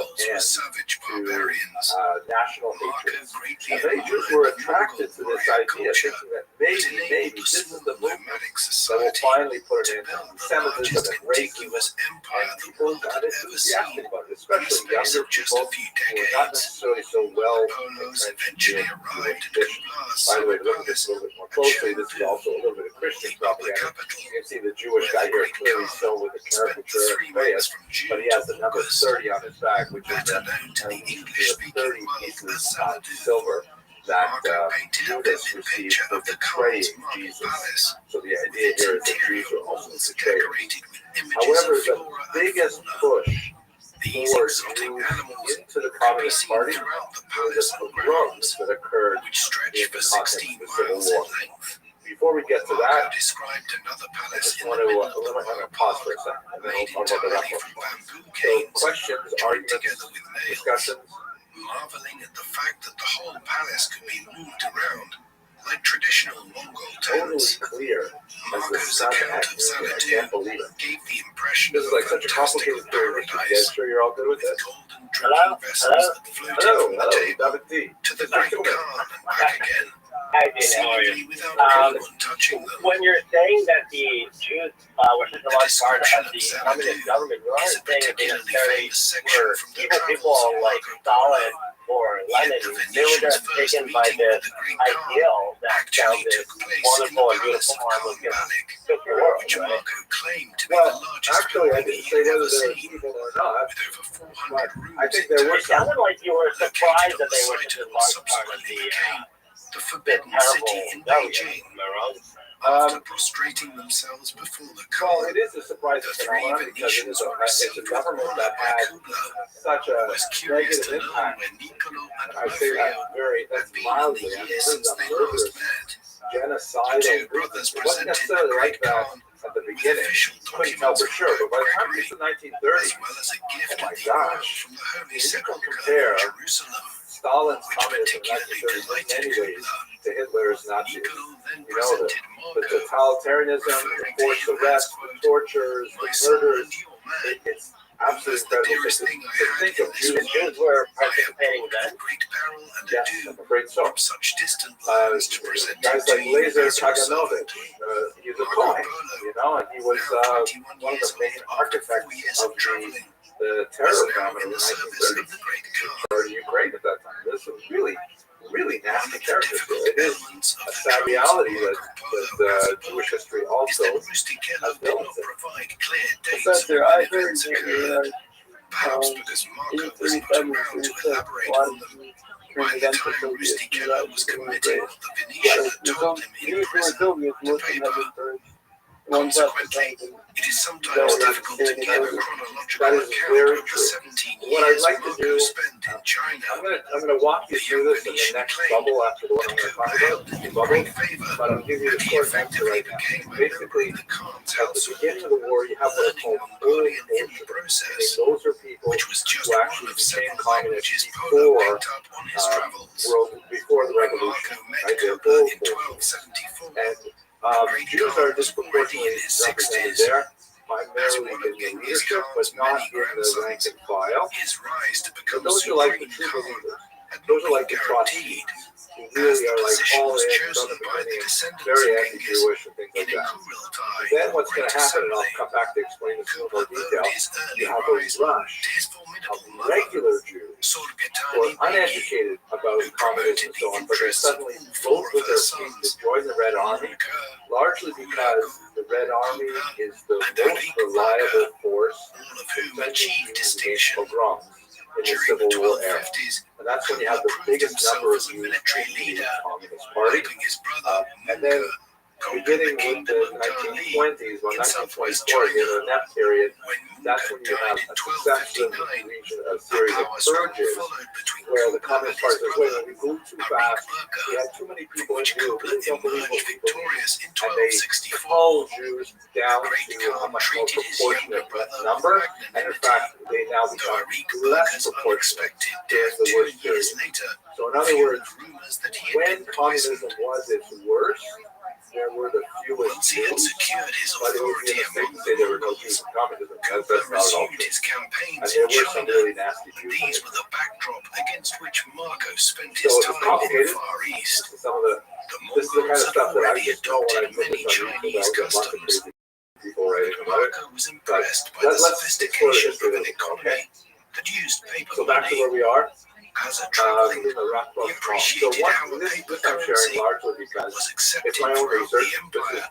Mongols were end savage to barbarians. national Marco hatred. greatly And many Jews admired were the attracted to Mongol this warrior idea, culture. thinking that It maybe enabled this a is small the movement nomadic that will society finally put to an end to build the anti-Semitism largest and racism. contiguous empire And the people world got had ever enthusiastic seen. about it, In the especially space younger of just people a few who were not decades, necessarily so well Polos entrenched eventually in arrived in tradition. Kublas, By the way, to look at this a little bit more closely, this is also a little bit of Christian propaganda. You can see the Jewish guy here clearly still with the caricature of Emmaus, but he has the number 30 on his back, which is the 30 pieces of silver that Judas received for betraying Jesus. So the idea here is that Jews are also betrayers. However, the biggest push for Jews into the Communist Party were the pogroms that occurred in the context of the Civil War. Before we get to that, I just want to pause for a second, and then we'll talk about the rest of it. So, questions, arguments, discussions? Marveling at the fact that the whole palace could be moved around like traditional Mongol tales. Totally clear as the sun at noon. I can't believe it. Gave the impression This is like such a complicated theory. I'm sure you're all good with this. golden drinking vessels that floated from the table David. to the Great Khan and back again, seemingly without anyone touching them. When you're saying that the Jews were such a large part of the communist government, you aren't saying that they necessarily were evil people like Stalin or Lenin. They were just taken by this ideal that sounded wonderful and beautiful and was going to fit the world, right? Well, actually, I didn't say whether they were evil or not, but I think there were It some. sounded like you were surprised that they were such a large part of The forbidden city in Beijing, after prostrating themselves before the Well, Khan, it is a surprising phenomenon because it is it's a government that had such a was curious to negative know impact. where Niccolo and I say that Maffeo that's had been in mildly. the I mean, years this since is a they murderous, last met. The genocidal. two brothers It wasn't presented the necessarily like Great that Khan at the with beginning. official Couldn't tell documents for sure, but by the time Gregory, it's the as 1930s, well as a gift oh my of the oil gosh, from the Holy you can Sepulchre compare in Jerusalem, Stalin's which communism in particularly 1930s in delighted many ways Kubla. to Hitler's Nazis. Niccolo then You know, the presented the Marco, totalitarianism, the referring to forced him as, arrests, the quote, tortures, the my son murders. and your man. It's absolutely Was the incredible dearest to thing I think had of in this Jews. The Jews were I have participating brought then. with great peril and Yes, ado I'm afraid so. from such distant lands to present Guys him like to you Lazer as your Kaganovich, servant. he's a poet, you know, and he was Now 21 one of years the main old after 4 architects years of of traveling, the was terror now famine in in the the service 1930s. of the Great Khan. Started Ukraine at that time. This was really nasty One of the characters. difficult It is elements of a the sad troubles of reality that Marco Polo as a Jewish book history is also that Rustichello has did not villains in it. provide clear dates of Professor, when I heard events that occurred, perhaps um, because Marco was not 837 around to is a elaborate lot on of them. the By the time Soviets Rustichello was were committing great. what the Venetian had told him in Jews were prison Soviets, to most of them paper. have been burned. One part of Consequently, it is No, sometimes that's difficult to that give a is chronological that is account very of the true. 17 What I'd years like to Marco do, spent in China. I'm gonna walk you through this in the next bubble after the one I'm That gonna talk Kubla held about, the in bubble, great favor, but I'll give you and the he short answer effectively right now. became a member Basically, of the Khan's at the household, beginning of the war, you have what are learning called Mongolian in the meaning process, those are people which was just who one actually of became several communists languages Polo before picked up on his travels. before the When revolution. Marco met Right? They're Kubla both in Bolsheviks. 1274, And the Great Jews Khan are was already disproportionately in his represented 60s. there, As primarily one in of the Genghis leadership, but Khan's not many in the rank grandsons, and file. his rise to But become those are like the Supreme true Khan believers. had Those not are like been the guaranteed, Trotskyists, who as really the are like position all was in, chosen from the by the beginning, descendants very of Genghis anti-Jewish and things in like a that. Kurultai, Then or what's going Great to happen, and I'll Assembly. come back to explain this in a Kubla more detail, owed his you early have a rise rush to his of formidable mother, regular Jews who are Sorgatani Begi, uneducated about who communism promoted and the so on, but they interests of suddenly all four vote of with her their feet to sons, join the Red Army, Mulka, largely because the Red Army is the and most reliable force all of whom defending achieved Jews against distinction pogroms in the during Civil the War era. 1250s. And that's when you have the Kubla proved biggest number of himself as a Jews military in the leader, Communist Party. helping his brother And then Mulka conquer beginning the with kingdom the of Dali 1920s, well, in southwest 1924, the China. that period, When that's Mulka when you have died in a successive 1259, region, a a series of power struggle purges followed between where the Kubla and Communist his Party says, wait, brother we moved too Arik fast, we Burqa, had too many from people in which Jew, Kubla we don't believe what emerged we believe. victorious in And they 1264. cull Jews down The Great to a Khan much more treated his younger proportionate brother number, with and in magnanimity, fact, they now though become Arik less Burqa's proportionate unexpected during death the 2 worst years period. later So in other fueled words, rumors that he had when been communism poisoned. was its worst, there were the fewest Once he had Jews, secured his but it would be a authority mistake among to say there were no Mongols, Jews in communism. Kubla That's not at all resumed true. his campaigns And in there were some China. really nasty And Jews. these were the backdrop against which Marco spent So his it's time in the complicated. Far East. Some of the The this is the kind of Mongols had stuff that I already just know when I adopted put many this on YouTube. Chinese I'll get lots of customs, crazy people writing but about it. Marco was impressed by Let's the explore the sophistication history of of an this, economy okay? that used paper So back to money. where we are. As a traveling, In the rock he So appreciated how a this paper I'm sharing currency largely because was it's accepted my own throughout research. the This is empire.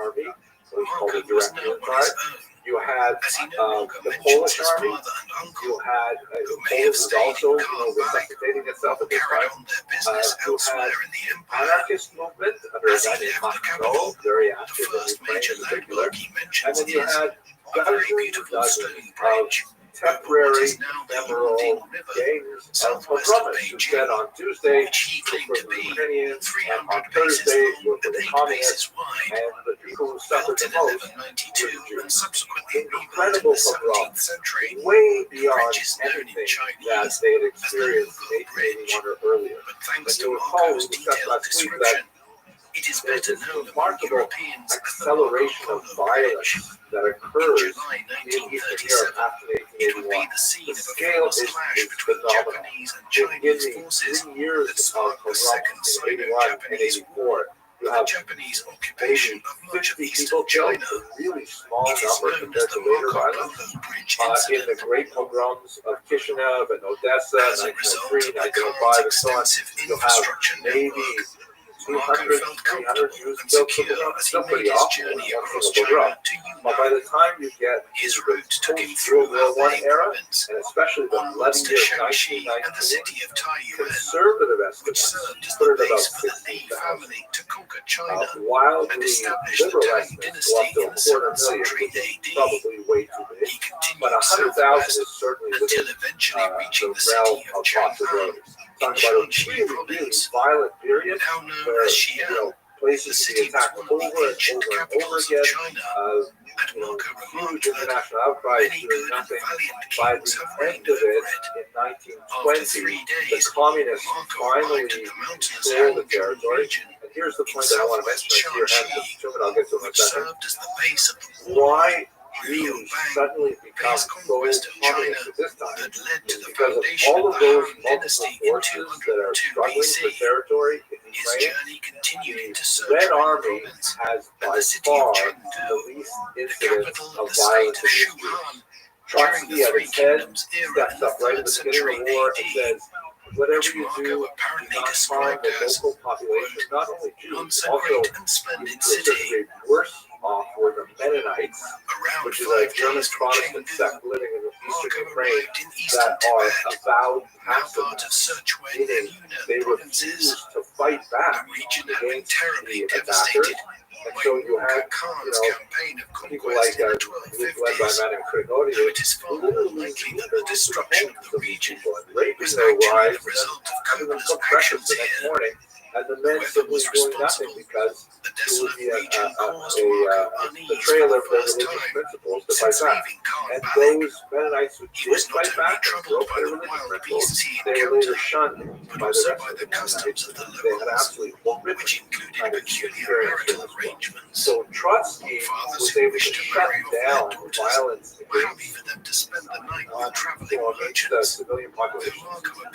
army, what is called the direct genocide. You had the Polish army. You had Poland was also resuscitating itself at this time. You had anarchist movement under a guy named Marco, very active in Ukraine in particular. And then you had dozens and dozens of contemporary ephemeral gangs of pogromists who said on Tuesday it was for the Ukrainians, and on Thursday it was for the communists, and the people who suffered the most were the Jews. Incredible pogroms, way beyond anything that they had experienced in 1881 or earlier. But you'll recall we discussed last week that there's this remarkable acceleration of violence that occurs in Eastern Europe after 1881. The scale is phenomenal. In the 3 years of pogroms in 81 and 84, you have maybe 50 people killed, a really small number compared to later violence. In the great pogroms of Kishinev and Odessa, 1903, 1905, and so on, you'll have maybe 200, 300 Jews killed. It's still pretty awful in one single pogrom. But by the time you get to the post-World War I era, and especially the bloody year of 1919, conservative estimates put it about 60,000. Wildly liberal estimates go up to 250,000, which is probably way too big. But 100,000 is certainly within the realm of possibilities. Talking about a really, really violent period where places can be attacked over and over again. Huge international outcries doing nothing. By the end of it, in 1920, the communists finally control the territory. And here's the point that I want to mention here, and I'll get to in a second. Why Jews suddenly become so communist at this time is because of all of those multiple forces that are struggling for territory in Ukraine. The Red Army has by far the least incidents of violence against Jews. Trotsky at its head steps up right at the beginning of the war and says, whatever you do not harm the local population, not only Jews, also the worse off were the Mennonites, which is a German Protestant sect living in the eastern Ukraine that are avowed pacifists, meaning they refuse to fight back against the attackers. And so you had, people like led by Madame Krigodi, who literally the destruction of the region, raping their wives, having them cook breakfast the next morning, and the men simply doing nothing because it would be a betrayal of their religious principles to fight back. And those Mennonites who did fight back and broke their religious principles, they were later shunned by the rest of the Mennonites. They had absolutely horrific kind of experience in this war. So Trotsky was able to shut down violence against the civilian population.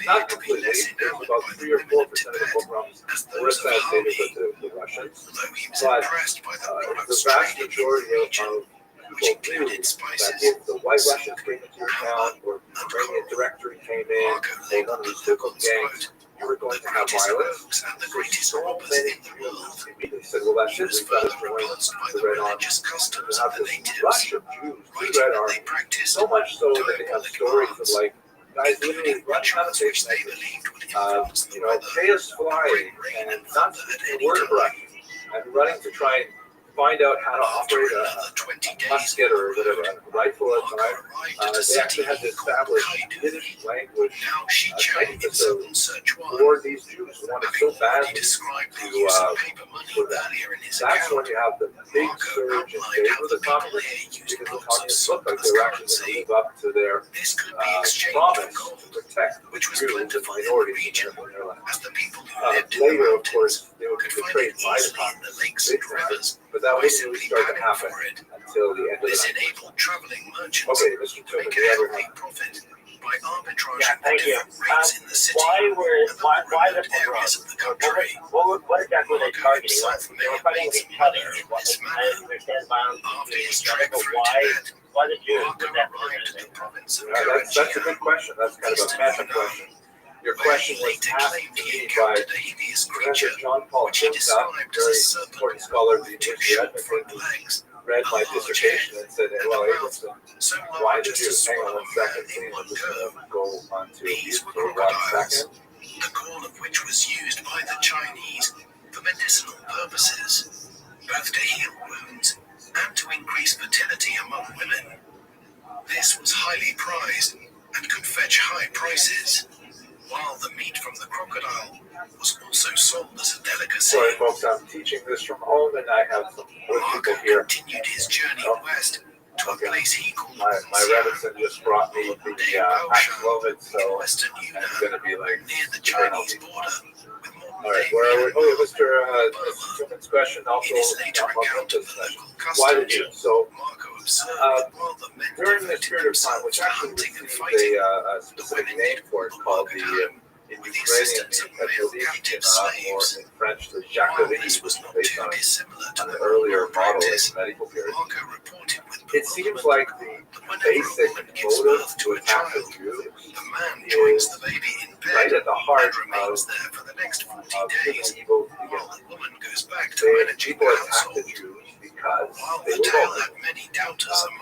Not completely, there's about 3 or 4% of the pogroms were assassinated with the Russians, but the vast majority of people knew that if the White Russians came into your town, or Ukrainian Directory came in, or one of these local gangs, you were going to have violence. So many Jews immediately said, well, that's it, we've got to join the Red Army. You have this rush of Jews to the Red Army, so much so that they have stories of like, guys literally running out of station exits, pay us flying, and not a word of Russian, and running to try and find out how to operate a musket or whatever, a rifle at the time. They actually had to establish Yiddish language training facilities for these Jews who wanted so badly for that. That's when you have the big surge in favor of the communists, because the communists looked like they were actually going to live up to their promise to protect the Jews and minorities in their land. Later, of course, they would be betrayed by the communists, big time, but that wouldn't really start to happen until the end of the night. Okay, Mr. Tillman, the other hand. Yeah, thank you. Why the pogroms? What exactly were they targeting? They were fighting each other. I understand violence between each other, but why the Jews? That's a good question. That's kind of a meta question. Your question was asked to me by Professor John Paul Timsop, a very important scholar of the University of Edmonton, read my dissertation and said, well, Abramson, why did you hang on 1 second, please? I'm just going to go on to these for 1 second. The corn of which was used by the Chinese for medicinal purposes, both to heal wounds and to increase fertility among women. This was highly prized and could fetch high prices, while the meat from the crocodile was also sold as a delicacy. Sorry, folks, I'm teaching this from home, and I have some other people here. Continued his journey west to a place he called My Redison just brought me the Paxlovid, so I'm going to be like near the Chinese border. All right, where are we? Oh, Mr. Human Special also why did you? So during this period of time, which actually received a specific name for it called the in Ukrainian or in French the Jacquerie, based on the earlier model of the medical period. It seems like the basic motive to attack the Jews is right at the heart of human evil to begin with. People attack the Jews because they were vulnerable.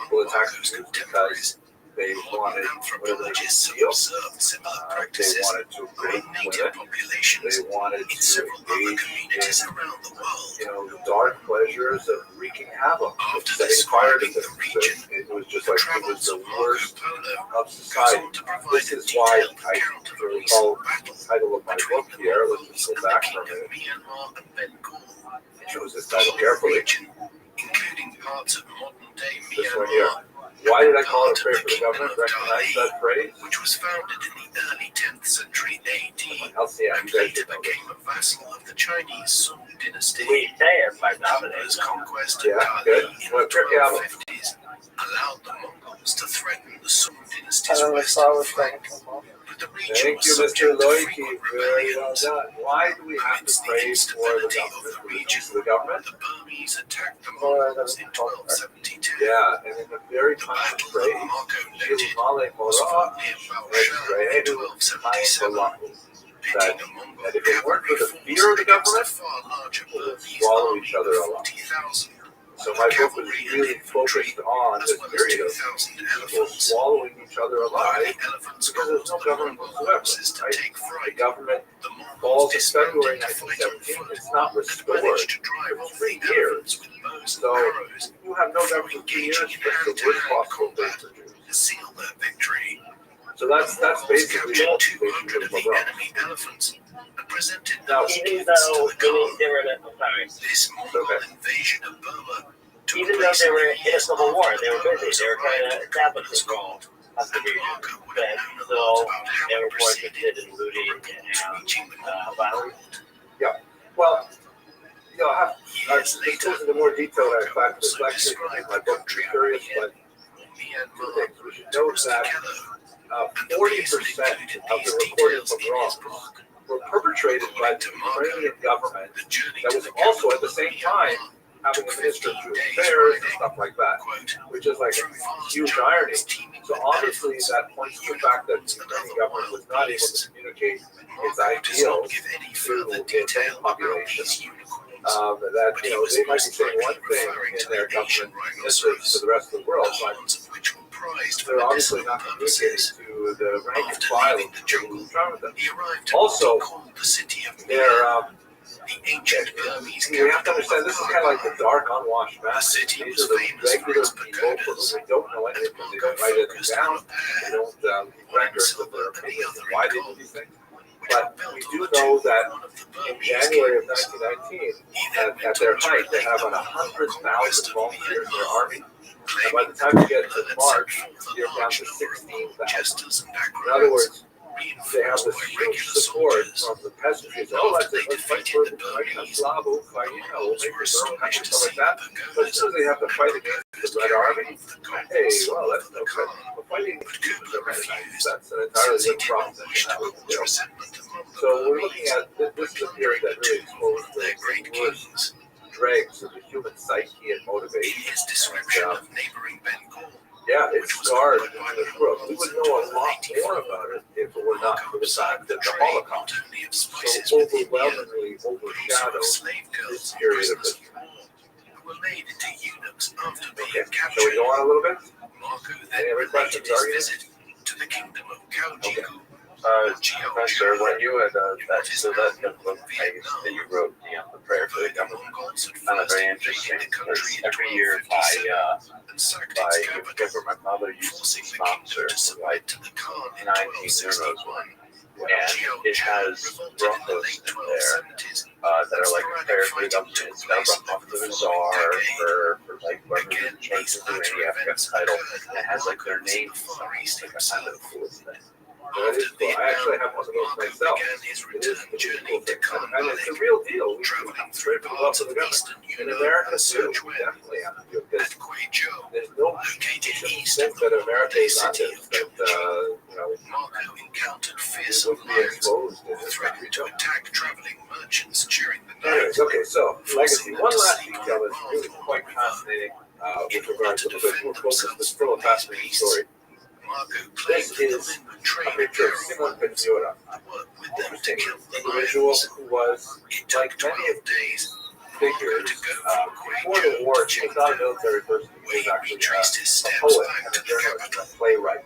People attack the Jews because they wanted whatever they could steal. They wanted to rape women. They wanted to engage in, the dark pleasures of wreaking havoc, of setting fire to things. It was just like it was the worst of society. This is why I recall the title of my book here. Let's just go back for a minute. Choose this title carefully. This one here. Why did I call it a prayer for the government? Recognize that phrase? Which was founded in the early 10th century AD and later became a vassal of the Chinese Song dynasty. We say it by dominating. Conquest of Bali in the 1250s allowed the Mongols to threaten the Song dynasty's western flank. But the region Thank you, Mr. Loiki. Very well done. Why do we have to pray for the government? The Burmese attacked the Mongols in 1272. Yeah, and in a very common phrase, Shilmale Mora, that if it weren't for the fear of the government, we would swallow each other alive. So my book was really focused on this period of people swallowing each other alive because there's no government whatsoever. Right? The government falls in February 1917. It's not restored. It's 3 years. So you have no government for 3 years. That's the worst possible thing for Jews. So that's basically the occupation of the enemy elephants. Now, even though they were in invasion of Burma, even though they were in a civil war, they were busy. They were trying to establish control of the region. But still, they were more interested in looting and violence. Yeah. Well, I've discussed into more detail in fact this lecture in my book, Curious, but two things. We should note that 40% of the recorded pogroms were perpetrated by the Ukrainian government that was also at the same time having a minister of Jewish affairs and stuff like that, which is like a huge irony. So obviously that points to the fact that the Ukrainian government was not able to communicate its ideals to the population. That they might be saying one thing in their government message to the rest of the world, but they're obviously not communicating to the rank and file of the people who founded them. Also, we have to understand this is kind of like the dark, unwashed masses. These are the regular people for whom we don't know anything. They don't write anything down. They don't keep records of their opinions and why they do these things. But we do know that in January of 1919, at their height, they have about 100,000 volunteers in their army. And by the time you get to March, you're down to 16,000. In other words, they have this huge support from the peasantry. Let's fight for the Slav, we'll make it their own country, stuff like that. But as soon as they have to fight against the Red Army, hey, well, that's no good. But fighting the Jews are very nice. That's an entirely different proposition. So we're looking at this is a period that really exposed the worst dregs of the human psyche and motivation. Yeah, it's scarred in the world. We would know a lot more about it if it were not for the fact that the Holocaust so overwhelmingly overshadowed this period of history. Okay, shall we go on a little bit? Any other questions, arguments? Okay. Professor, when you had that book that you wrote, the prayer for the government, found it very interesting because every year my my mother used to sponsor like 19 euros one, and it has brachos in there that are like a prayer for the government. It's got a bracha for the czar, for like whoever the changes in any Afghan title, and it has like their name, like a kind of cool thing. That is cool. I actually have one of those myself. It is a pretty cool thing. And it's a real deal. We straight from the to the government. In America, too, we definitely have to do it. There's no sense that America is not this, that, it would be exposed in this country. Anyways, okay, so, legacy. One last detail that's really quite fascinating with regard to the we're focused, but still a fascinating story. This is a picture of Simon Penziora, an individual who was, like many of these figures, before the war, he was not a military person, he was actually a poet and a journalist and a playwright.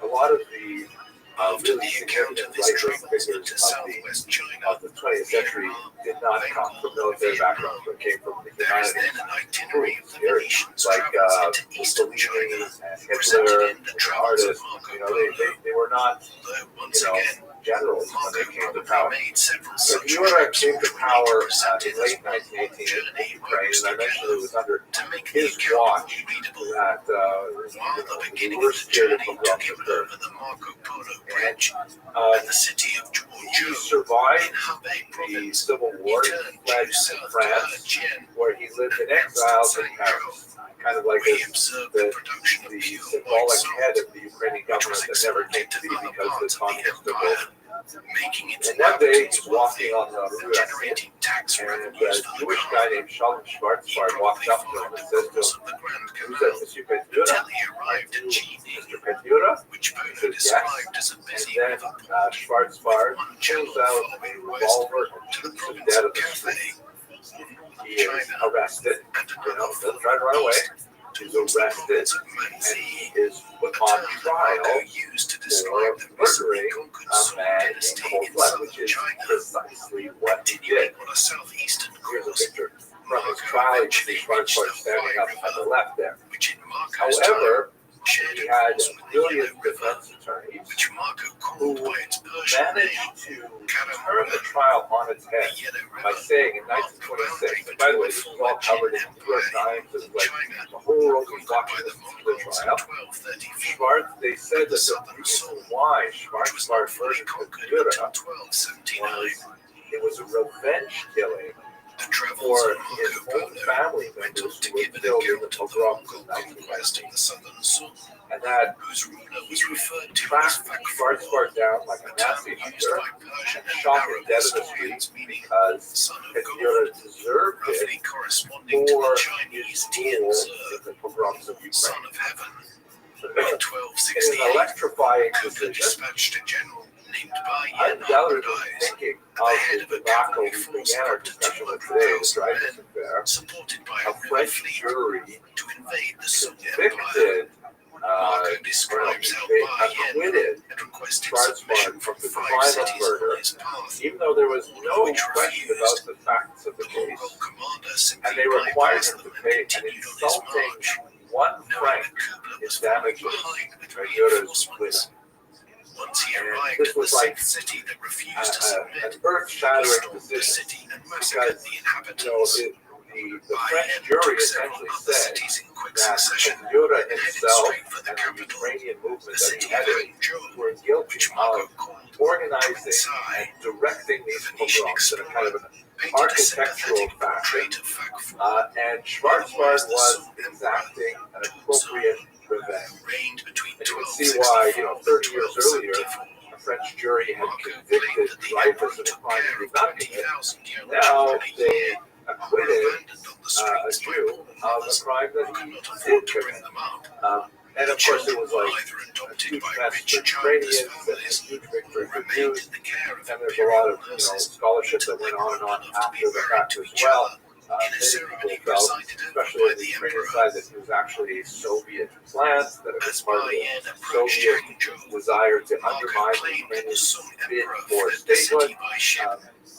A lot of the really significant writers of the 20th century did not come from military backgrounds, but came from the humanities groups, like Mussolini and Hitler, the artists. They were not, generals when they came to power. So Penziora came to power in late 1918 in Ukraine, and I mentioned it was under his watch that the worst period of pogroms occurred. And he survived the Civil War, he fled to France, where he lived in exile in Paris, kind of like the symbolic head of the Ukrainian government that never came to be because the communists took over. And one day he's walking on the Rue Ascent, and a Jewish guy named Shalom Schwarzbard walks up to him and says to him, "Who's that, Monsieur Penziora? Mr. Penziora?" He says, "Yes." And then Schwarzbard pulls out a revolver and shoots him dead of the street. He is arrested, doesn't try to run away. He's arrested, and he is put on trial for murdering a man in cold blood, which is precisely what he did. Here's a picture from his trial. You can see Schwarzbard standing up at the left there. However, he had brilliant defense attorneys who managed to turn the trial on its head by saying in 1926, and by the way, this was all covered in the New York Times, and like the whole world was watching the trial. They said that the reason why Schwarzbard murdered Penziora was it was a revenge killing for his own family members who were killed in the pogroms in 1919. And that he tracked Schwarzbard down like a Nazi hunter and shot him dead in the streets because Penziora deserved it for his rule in the pogroms of Ukraine. In an electrifying decision, undoubtedly thinking of the debacle we began our discussion with today, the Dreyfus affair, a French jury convicted, acquitted Schwarzbard from the crime of murder, even though there was no question about the facts of the case, and they required him to pay an insulting £1 in damages to Penziora's widow. And this was like an earth-shattering decision because the French jury essentially said that Penziora himself and the Ukrainian movement that he headed were guilty of organizing and directing these pogroms in a kind of an architectural fashion, and Schwarzbard was exacting an appropriate revenge. And you can see why, 30 years earlier, a French jury had convicted Dreyfus of a crime he did not commit. Now they acquitted a Jew of a crime that he did commit. And of course, it was like a huge mess for Ukrainians and a huge victory for Jews. And there's a lot of scholarship that went on and on after the fact as well Many people felt, especially on the Ukrainian side, that it was actually a Soviet plant, that it was part of the Soviet desire to undermine the Ukrainian bid for statehood.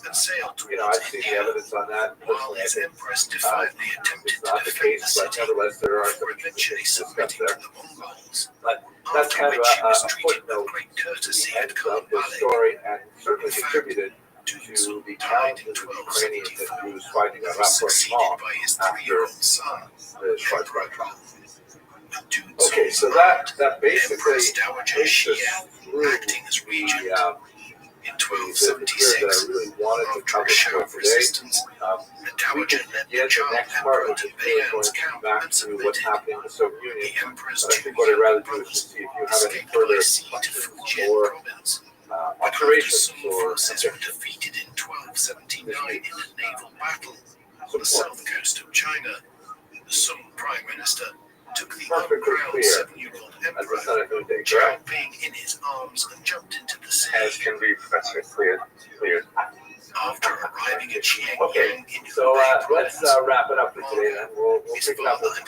I've seen the evidence on that. Personally, I think it's not the case, but nevertheless, there are some things to discuss there. But that's kind of a footnote to the end of the story, and certainly contributed to the challenges of the Ukrainians and Jews fighting a rapprochement after the Schwarzbach. Okay, so that basically takes us through the that I really wanted to cover for today. We can get the next part, which is really going to come back to what's happening in the Soviet Union. But I think what I'd rather do is just see if you have any further questions or observations or defeated in 1279 in a naval battle on the south coast of China. The Sung Prime Minister took the uncrowned 7-year-old emperor, Zhao Ping, in his arms and jumped into the sea. As can be cleared. After arriving at Xiangyang, okay, so let's wrap it up for today. Then we'll pick it up with the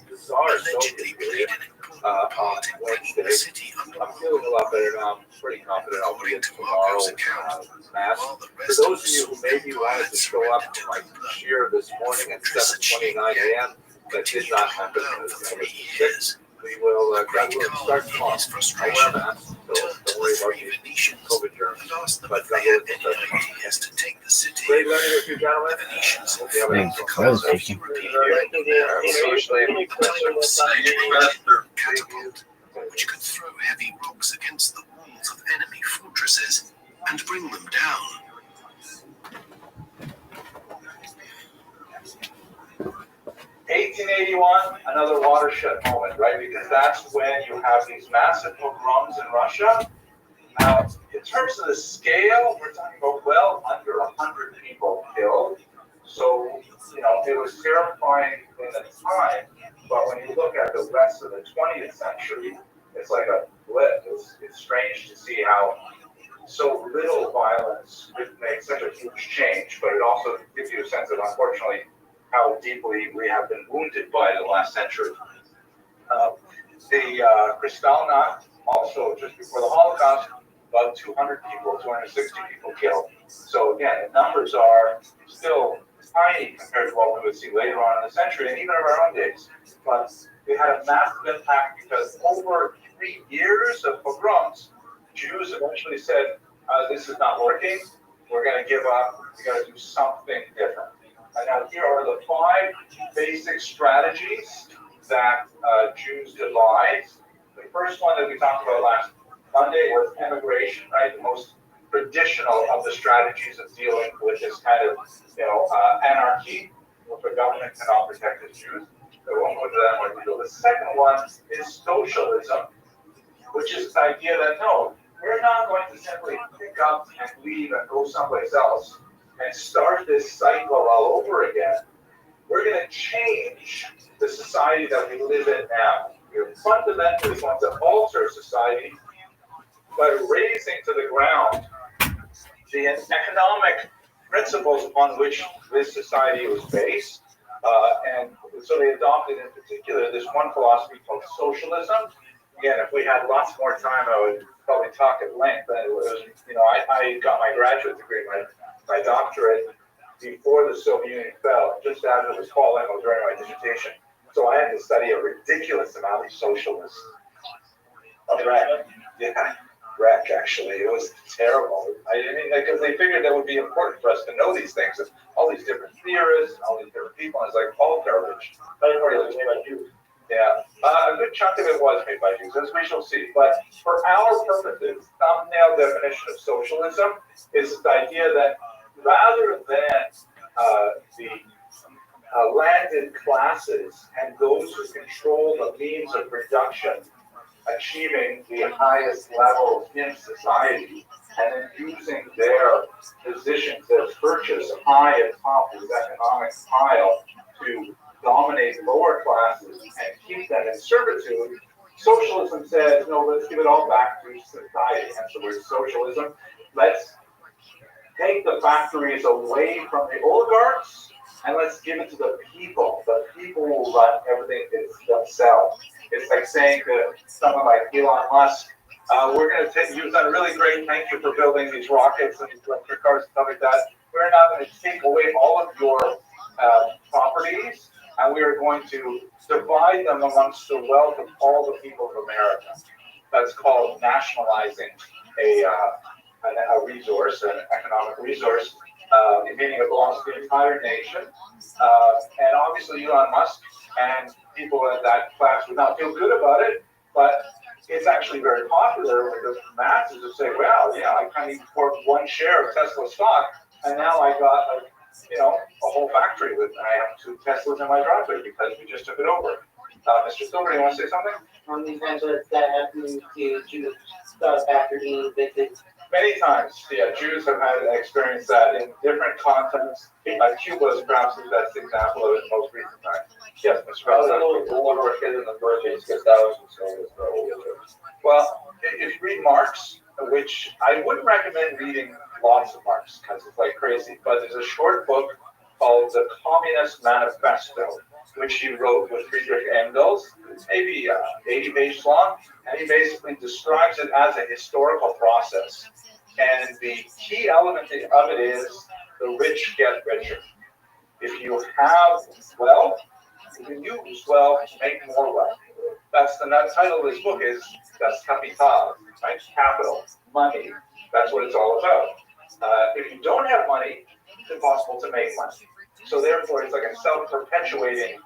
bizarre Soviet period on Wednesday. I'm feeling a lot better now. I'm pretty confident I'll be in tomorrow. Mass. For those of you who maybe wanted to show up to my cheer this morning at 7:29 a.m., that did not happen because I was sick. We will start tomorrow. I wear masks, so don't worry about the COVID germs. But great learning with you, gentlemen. Thanks. That was interesting. Catapult, which could throw heavy rocks against the walls of enemy fortresses and bring them down. 1881, another watershed moment, right? Because that's when you have these massive pogroms in Russia. Now, in terms of the scale, we're talking about well under 100 people killed. So, it was terrifying in the time, but when you look at the rest of the 20th century, it's like a blip. It's strange to see how so little violence could make such a huge change, but it also gives you a sense of, unfortunately, how deeply we have been wounded by the last century. The Kristallnacht, also just before the Holocaust, about 260 people killed. So again, the numbers are still tiny compared to what we would see later on in the century and even in our own days. But it had a massive impact because over 3 years of pogroms, Jews eventually said, this is not working, we're going to give up, we got to do something different. And now here are the 5 basic strategies that Jews devised. The first one that we talked about last Monday was emigration, right? The most traditional of the strategies of dealing with this kind of, anarchy, where the government cannot protect its Jews. So we won't go into that more detail. The second one is socialism, which is the idea that no, we're not going to simply pick up and leave and go someplace else and start this cycle all over again. We're going to change the society that we live in now. We're fundamentally going to alter society by raising to the ground the economic principles upon which this society was based. And so they adopted in particular this one philosophy called socialism. Again, if we had lots more time, I would probably talk at length. But it was, I got my graduate degree, my doctorate, before the Soviet Union fell, just as it was falling, I was writing my dissertation. So I had to study a ridiculous amount of socialists. Wreck, actually. It was terrible. Because they figured that would be important for us to know these things. And all these different theorists, and all these different people. And it's like, all garbage. Yeah. A good chunk of it was made by Jews, as we shall see. But for our purposes, thumbnail definition of socialism is the idea that rather than the landed classes and those who control the means of production achieving the highest levels in society and then using their positions as purchase high atop the economic pile to dominate lower classes and keep them in servitude, socialism says, no, let's give it all back to society. Hence the word socialism. Let's take the factories away from the oligarchs and let's give it to the people. The people will run everything themselves. It's like saying to someone like Elon Musk, we're going to take, you've done really great, thank you for building these rockets and these electric cars and stuff like that. We're now going to take away all of your properties, and we are going to divide them amongst the wealth of all the people of America. That's called nationalizing a resource, an economic resource, meaning it belongs to the entire nation. And obviously Elon Musk and people in that class would not feel good about it, but it's actually very popular with the masses who say, well, yeah, I kind of bought one share of Tesla stock, and now I got a whole factory with, I have 2 Teslas in my driveway because we just took it over. Mr. Silver, you want to say something? On these times that happened to Jews after being evicted. Many times, yeah, Jews have had experienced that in different contexts. Cuba is perhaps the best example of it in most recent times. Yes, Mr. Well, if you read Marx, which I wouldn't recommend reading lots of Marx because it's like crazy, but there's a short book called The Communist Manifesto, which he wrote with Friedrich Engels, maybe 80 pages long, and he basically describes it as a historical process. And the key element of it is the rich get richer. If you have wealth, you can use wealth to make more wealth. That's the title of this book is Das Kapital, right? Capital, money. That's what it's all about. If you don't have money, it's impossible to make money. So therefore, it's like a self-perpetuating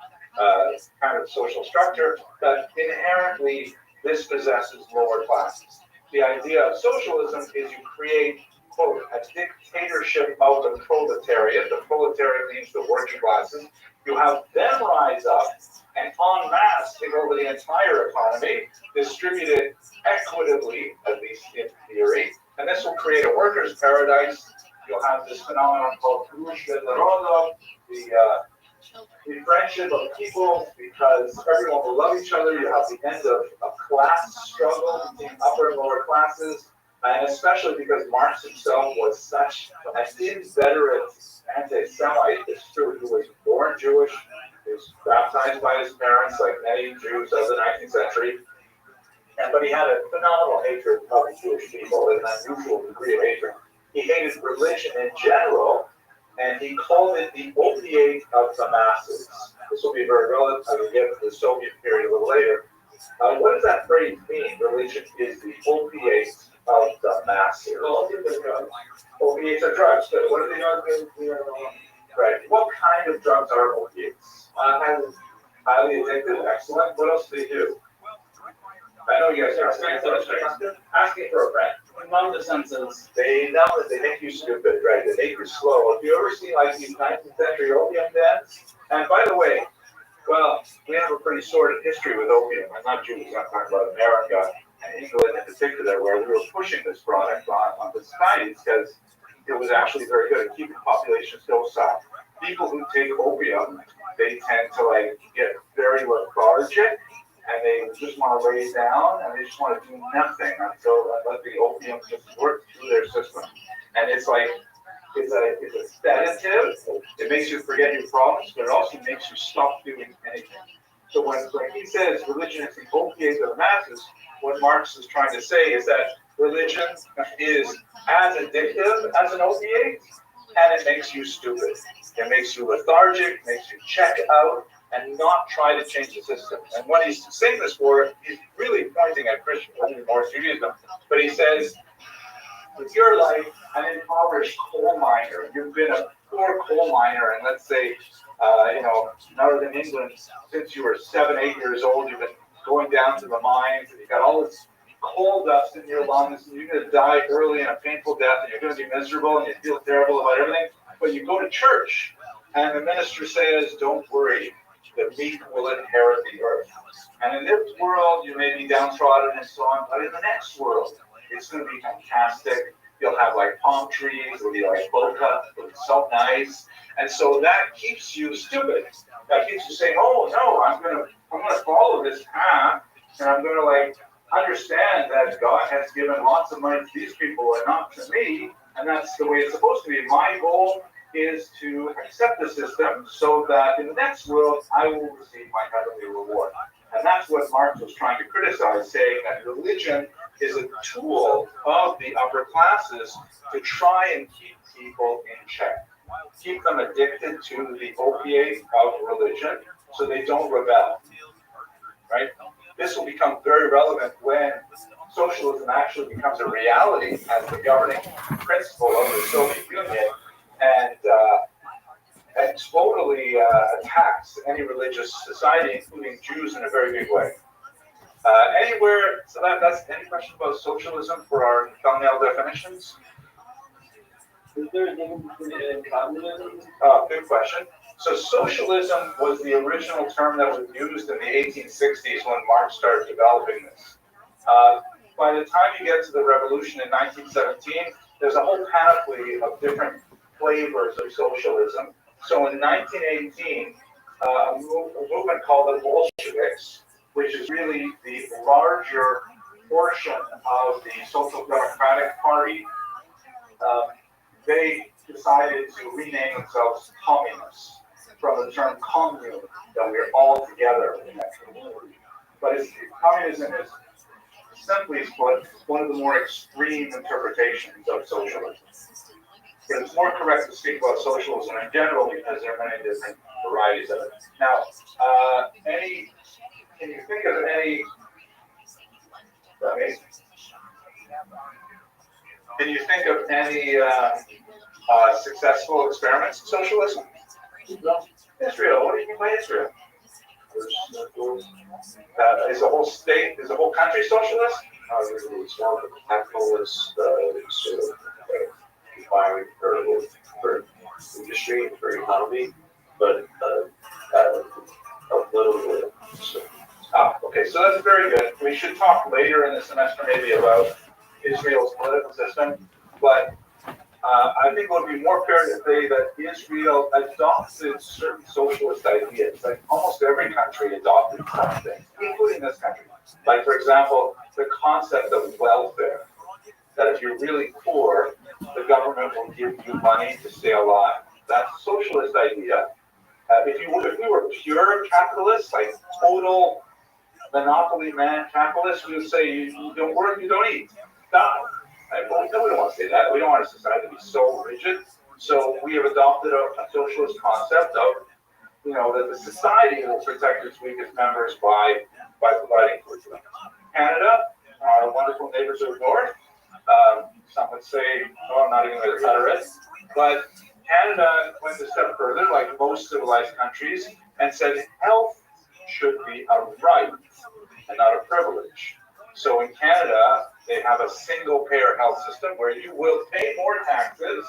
kind of social structure that inherently dispossesses lower classes. The idea of socialism is you create, quote, a dictatorship of the proletariat. The proletariat means the working classes. You have them rise up and en masse take over the entire economy, distribute it equitably, at least in theory, and this will create a workers' paradise. You'll have this phenomenon called the friendship of people, because everyone will love each other. You have the end of a class struggle between upper and lower classes, and especially because Marx himself was such an inveterate anti-Semite. It's true, he was born Jewish, he was baptized by his parents, like many Jews of the 19th century, but he had a phenomenal hatred of the Jewish people, an unusual degree of hatred. He hated religion in general, and he called it the opiate of the masses. This will be very relevant. I will get to the Soviet period a little later. What does that phrase mean? Religion is the opiate of the masses. Opiates are drugs. But what are they doing? Right. What kind of drugs are opiates? Highly addictive. Excellent. What else do they do? I know you guys are asking for a friend. Among the senses. They make you stupid, right? They make you slow. Have you ever seen like these 19th century opium dens? And by the way, well, we have a pretty sordid history with opium. I'm not Jewish, I'm talking about America and England in particular, where we were pushing this product on the societies because it was actually very good at keeping populations docile. People who take opium, they tend to like get very lethargic, and they just want to lay down, and they just want to do nothing until let the opium just work through their system. And it's like, it's a sedative. It makes you forget your problems, but it also makes you stop doing anything. So when he says religion is the opiate of the masses, what Marx is trying to say is that religion is as addictive as an opiate, and it makes you stupid. It makes you lethargic, makes you check out, and not try to change the system. And what he's saying this for, he's really pointing at Christianity or Judaism, but he says, if you're like an impoverished coal miner, you've been a poor coal miner, and let's say, Northern England, since you were 7, 8 years old, you've been going down to the mines, and you've got all this coal dust in your lungs, and you're going to die early in a painful death, and you're going to be miserable, and you feel terrible about everything, but you go to church, and the minister says, don't worry, the meek will inherit the earth. And in this world, you may be downtrodden and so on, but in the next world, it's going to be fantastic. You'll have like palm trees, it'll be like bokeh, it'll be so nice. And so that keeps you stupid. That keeps you saying, oh no, I'm gonna follow this path, and I'm gonna like understand that God has given lots of money to these people and not to me, and that's the way it's supposed to be. My goal is to accept the system so that in the next world I will receive my heavenly reward. And that's what Marx was trying to criticize, saying that religion is a tool of the upper classes to try and keep people in check, keep them addicted to the opiate of religion so they don't rebel, right? This will become very relevant when socialism actually becomes a reality as the governing principle of the Soviet Union and totally attacks any religious society, including Jews, in a very big way. Anywhere, so that's any question about socialism for our thumbnail definitions? Is there a difference between communism? Good question. So socialism was the original term that was used in the 1860s when Marx started developing this. By the time you get to the revolution in 1917, there's a whole panoply of different flavors of socialism. So in 1918, a movement called the Bolsheviks, which is really the larger portion of the Social Democratic Party, they decided to rename themselves communists from the term commune, that we're all together in that community. But communism is simply put one of the more extreme interpretations of socialism. But it's more correct to speak about socialism in general because there are many different varieties of it. Now, can you think of any? Can you think of any successful experiments in socialism? Israel. What do you mean by Israel? Is the whole state, is the whole country socialist? It's not the capitalist, requiring for industry, for economy, but a little bit. Okay, so that's very good. We should talk later in the semester maybe about Israel's political system, but I think it would be more fair to say that Israel adopted certain socialist ideas. Like almost every country adopted something, including this country. Like, for example, the concept of welfare. That if you're really poor, the government will give you money to stay alive. That's a socialist idea. If we were pure capitalists, like total monopoly man capitalists, we would say you don't work, you don't eat, die. But we don't want to say that. We don't want our society to be so rigid. So we have adopted a socialist concept of, that the society will protect its weakest members by providing food for them. Canada, our wonderful neighbors to the north, some would say, I'm not even going to utter it, but Canada went a step further, like most civilized countries, and said health should be a right and not a privilege. So in Canada, they have a single-payer health system where you will pay more taxes,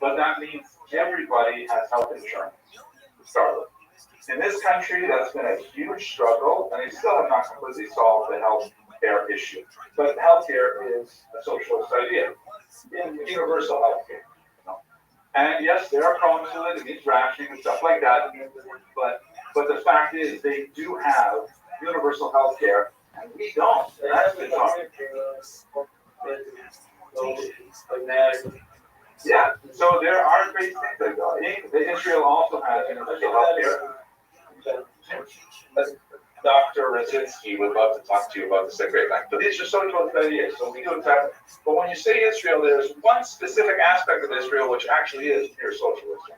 but that means everybody has health insurance to start with. In this country, that's been a huge struggle, and they still have not completely solved the health care issue. But healthcare is a socialist idea, universal healthcare. And yes, there are problems with it. It needs rationing and stuff like that. But the fact is, they do have universal healthcare, and we don't. And that's the problem. Yeah. So there are great things that Israel also has universal healthcare. Dr. Rothschild would love to talk to you about this at great length. But these are socialist ideas, so we do exactly. But when you say Israel, there's one specific aspect of Israel which actually is pure socialism.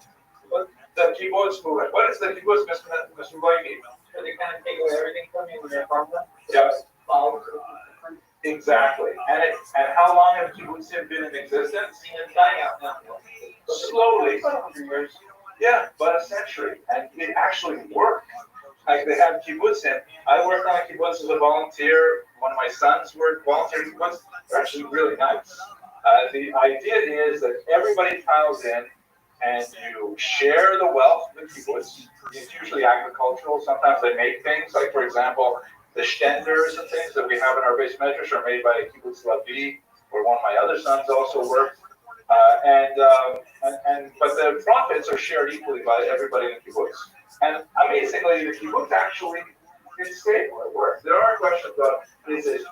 But the kibbutz movement. What is the kibbutz, Mr. Blaney? They kind of take away everything from you when you're farmland. Yep. Exactly. And how long have kibbutzim been in existence? It's dying out now. Slowly. Yeah, but a century. And it actually worked. Like they have kibbutzim. I worked on a kibbutz as a volunteer. One of my sons worked volunteer kibbutz. They're actually really nice. The idea is that everybody piles in and you share the wealth of the kibbutz. It's usually agricultural. Sometimes they make things, like for example, the shtenders and things that we have in our base measures are made by Kibbutz Lavi, where one of my other sons also worked. But the profits are shared equally by everybody in the kibbutz. And amazingly, the kibbutz actually is stable at work. There are questions about is it,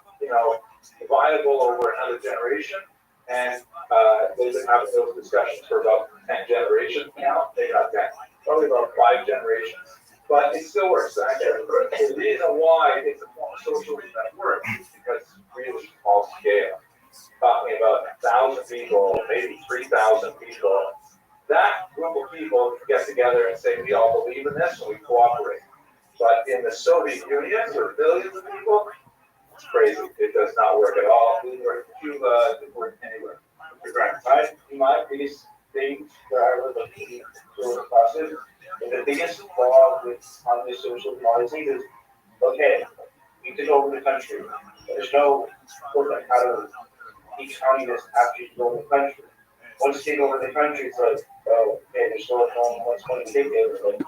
viable over another generation. And they've been having those discussions for about 10 generations now. They got 10, probably about 5 generations. But it still works. And the reason why it's a form of socialism that works is because it's really small scale. Talking about 1,000 people, maybe 3,000 people. That group of people get together and say, we all believe in this and we cooperate. But in the Soviet Union, with billions of people, it's crazy. It does not work at all. It didn't work in Cuba, it didn't work anywhere. In my piece, where I live in the biggest flaw with on this social policy is, okay, we take over the country. There's no like how to each communist after you take over the country. Once you take over the country, it's like, oh, okay, there's no what's going to take over. Like,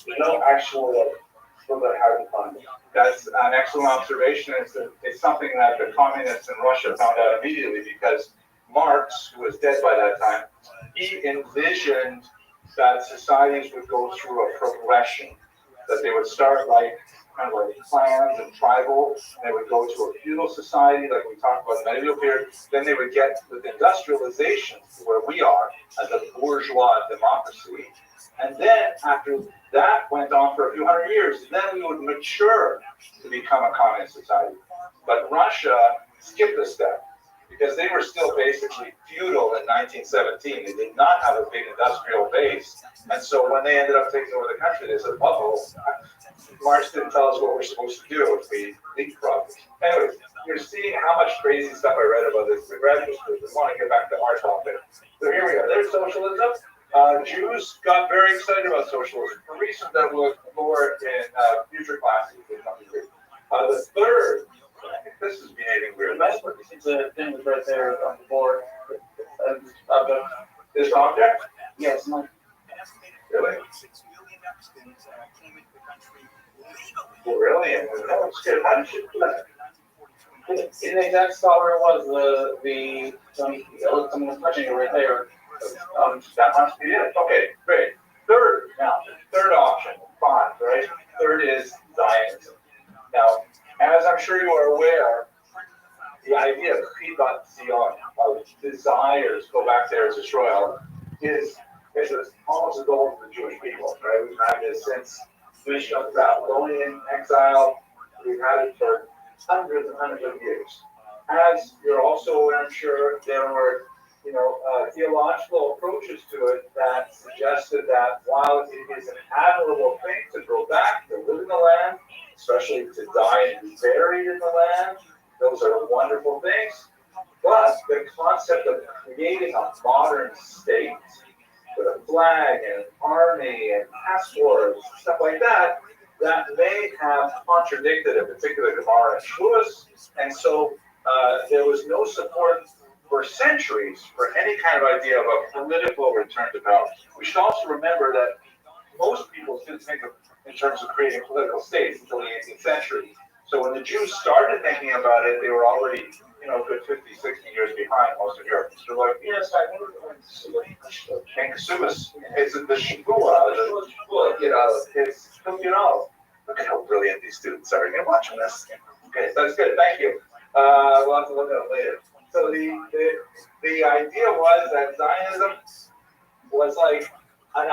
there's no actual like how to fund it. That's an excellent observation. It's something that the communists in Russia found out immediately because Marx, who was dead by that time, he envisioned that societies would go through a progression, that they would start like kind of like clans and tribal, and they would go to a feudal society like we talked about in the medieval period, then they would get with industrialization to where we are as a bourgeois democracy, and then after that went on for a few hundred years, then we would mature to become a communist society. But Russia skipped a step because they were still basically feudal in 1917. They did not have a big industrial base. And so when they ended up taking over the country, they said, uh-oh, Marx didn't tell us what we're supposed to do if we leapfrog. Anyways, you're seeing how much crazy stuff I read about this in graduate school. We want to get back to our topic. So here we go. There's socialism. Jews got very excited about socialism for reasons that we'll explore in future classes. The third, I think this is behaving weird. That's what the thing is right there on the board. This object? Yes. Really? Really? It's good. How did you do that? In the exact spot where it was, someone touching it right there. That must be it. Okay, great. Third option, 5, right? Third is Zionism. Now, as I'm sure you are aware, the idea of Chivat Zion, of desires go back to Eretz Israel, is almost a goal for the Jewish people, right? We've had this since the Babylonian exile. We've had it for hundreds and hundreds of years. As you're also aware, I'm sure, there were theological approaches to it that suggested that while it is an admirable thing to go back to live in the land, especially to die and be buried in the land, those are wonderful things. But the concept of creating a modern state with a flag and an army and passports, stuff like that, that may have contradicted a particular Gemara and Shavuos, and so there was no support for centuries for any kind of idea of a political return to power. We should also remember that most people didn't think of in terms of creating political states until the 18th century. So when the Jews started thinking about it, they were already, good 50, 60 years behind most of Europe. So they're like, yes, I know. And Kasumas, it's the Shibua, it's, look at how brilliant these students are. You're watching this. Okay, so that's good. Thank you. We'll have to look at it later. So the idea was that Zionism was like an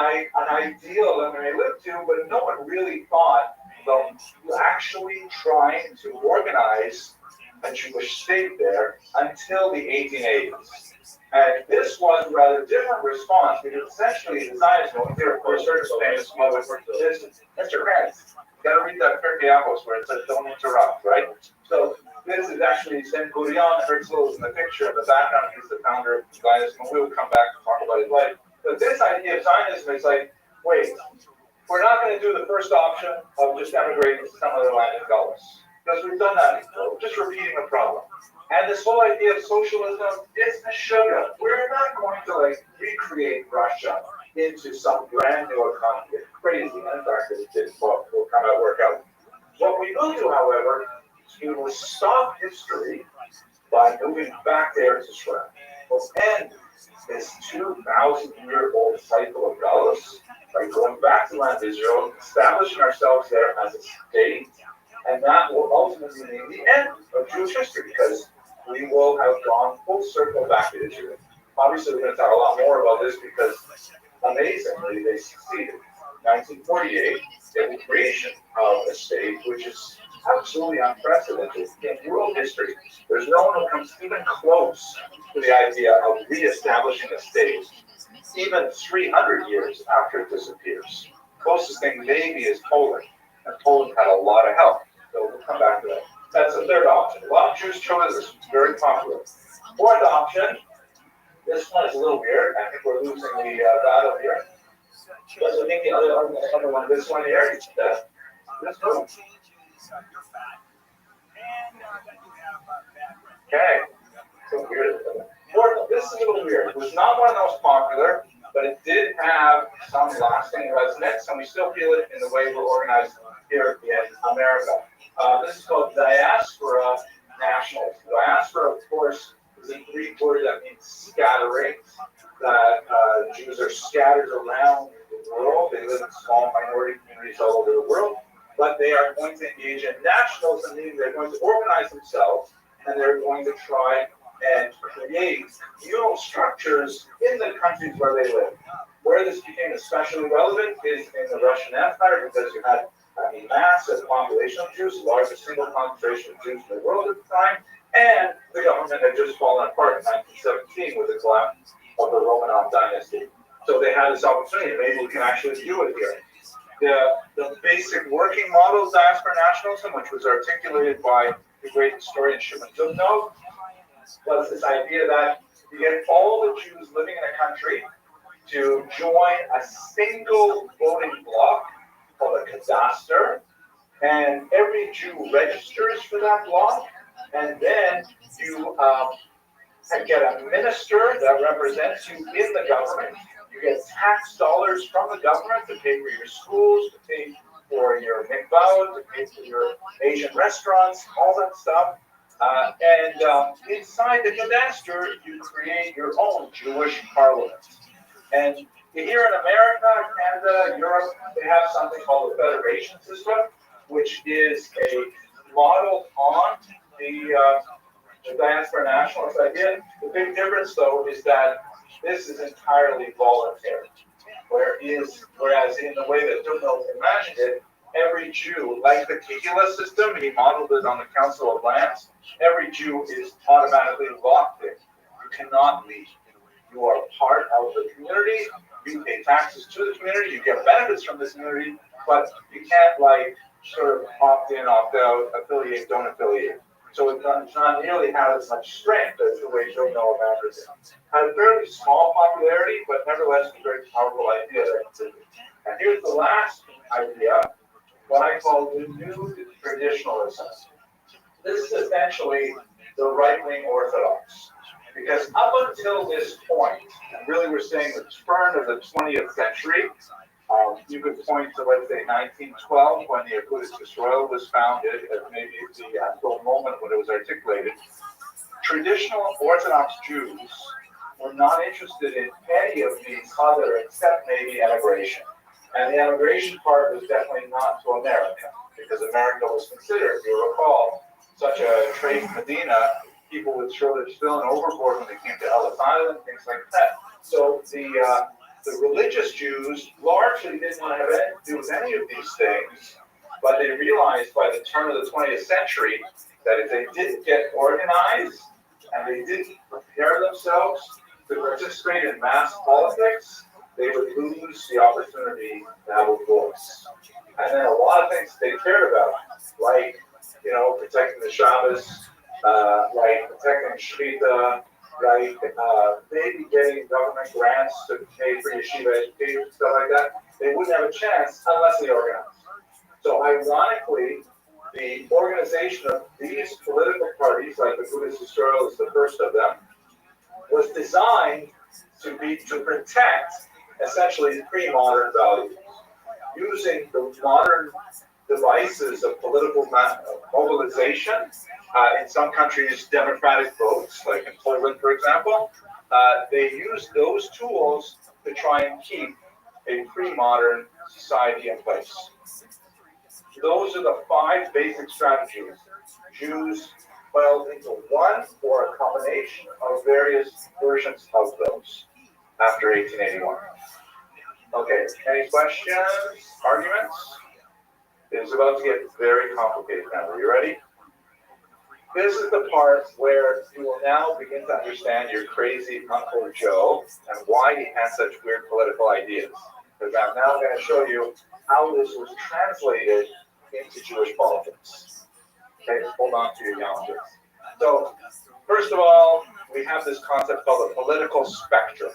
ideal that they lived to, but no one really thought about actually trying to organize a Jewish state there until the 1880s. And this was a rather different response because essentially the Zionists, here of course, heard the famous moment where Mr. Krantz, you got to read that Pirkei Avos where it says don't interrupt, right? So this is actually Ben Gurion. Herzl is in the picture. In the background, he's the founder of Zionism. We will come back and talk about his life. But this idea of Zionism is like, wait, we're not going to do the first option of just emigrating to some other land in Gauls. Because we've done that before. We're just repeating the problem. And this whole idea of socialism is a sugar. We're not going to recreate Russia into some brand new economy. It's crazy. And in fact, it didn't work out. What we will do, however, we will stop history by moving back there to Israel. We'll end this 2,000-year-old cycle of Galus by going back to land of Israel, establishing ourselves there as a state, and that will ultimately mean the end of Jewish history, because we will have gone full circle back to Israel. Obviously, we're going to talk a lot more about this because, amazingly, they succeeded. 1948, the creation of a state, which is absolutely unprecedented in world history. There's no one who comes even close to the idea of reestablishing a state, even 300 years after it disappears. Closest thing maybe is Poland, and Poland had a lot of help. So we'll come back to that. That's the third option. A lot of Jews chose this. It's very popular. Fourth option. This one is a little weird. I think we're losing the battle here. But I think the other one, this one here, is this one. Okay. So weird. Fourth, this is a little weird. It was not one of the most popular, but it did have some lasting resonance, and we still feel it in the way we're organized here in America. This is called diaspora nationals. Diaspora, of course, is a Greek word that means scattering, that Jews are scattered around the world. They live in small minority communities all over the world, but they are going to engage in nationalism, meaning they're going to organize themselves, and they're going to try and create communal structures in the countries where they live. Where this became especially relevant is in the Russian Empire, because you had a massive population of Jews, the largest single concentration of Jews in the world at the time, and the government had just fallen apart in 1917 with the collapse of the Romanov dynasty. So they had this opportunity, maybe we can actually do it here. The basic working model of diaspora nationalism, which was articulated by the great historian Shimon Dubno, was this idea that you get all the Jews living in a country to join a single voting bloc called a cadaster, and every Jew registers for that bloc, and then you get a minister that represents you in the government. You get tax dollars from the government to pay for your schools, to pay for your mikvah, to pay for your Asian restaurants, all that stuff. And inside the cadaster, you create your own Jewish parliament. And here in America, Canada, Europe, they have something called the federation system, which is a model on the diaspora nationalist idea. The big difference, though, is that this is entirely voluntary. Whereas in the way that Dubno imagined it, every Jew, like the Kehillah system, he modeled it on the Council of Lands, every Jew is automatically locked in. You cannot leave. You are part of the community, you pay taxes to the community, you get benefits from the community, but you can't sort of opt in, opt out, affiliate, don't affiliate. So it does not nearly have as much strength as the way Dubno imagines it. Had a fairly small popularity, but nevertheless a very powerful idea. And here's the last idea, what I call renewed traditionalism. This is essentially the right-wing Orthodox. Because up until this point, and really we're saying the turn of the 20th century, you could point to, let's say, 1912, when the Agudas Yisrael was founded, as maybe the actual moment when it was articulated. Traditional Orthodox Jews were not interested in any of these other, except maybe emigration. And the emigration part was definitely not to America, because America was considered, if you recall, such a trade Medina, people would throw their stone overboard when they came to Ellis Island, things like that. So the religious Jews largely didn't want to have anything to do with any of these things, but they realized by the turn of the 20th century that if they didn't get organized and they didn't prepare themselves to participate in mass politics, they would lose the opportunity to have a voice. And then a lot of things they cared about, like, protecting the Shabbos, like protecting Shechita, like maybe getting government grants to pay for yeshiva education, stuff like that. They wouldn't have a chance unless they organized. So ironically, the organization of these political parties, like the Agudas Yisrael is the first of them, was designed to protect essentially pre-modern values, using the modern devices of political mobilization. In some countries, democratic votes, like in Poland, for example, they use those tools to try and keep a pre-modern society in place. Those are the 5 basic strategies Jews compiled into one or a combination of various versions of those after 1881. Okay, any questions, arguments? It's about to get very complicated now. Are you ready? This is the part where you will now begin to understand your crazy Uncle Joe and why he has such weird political ideas. Because I'm now going to show you how this was translated into Jewish politics. Okay, hold on to your youngsters. So, first of all, we have this concept called the political spectrum.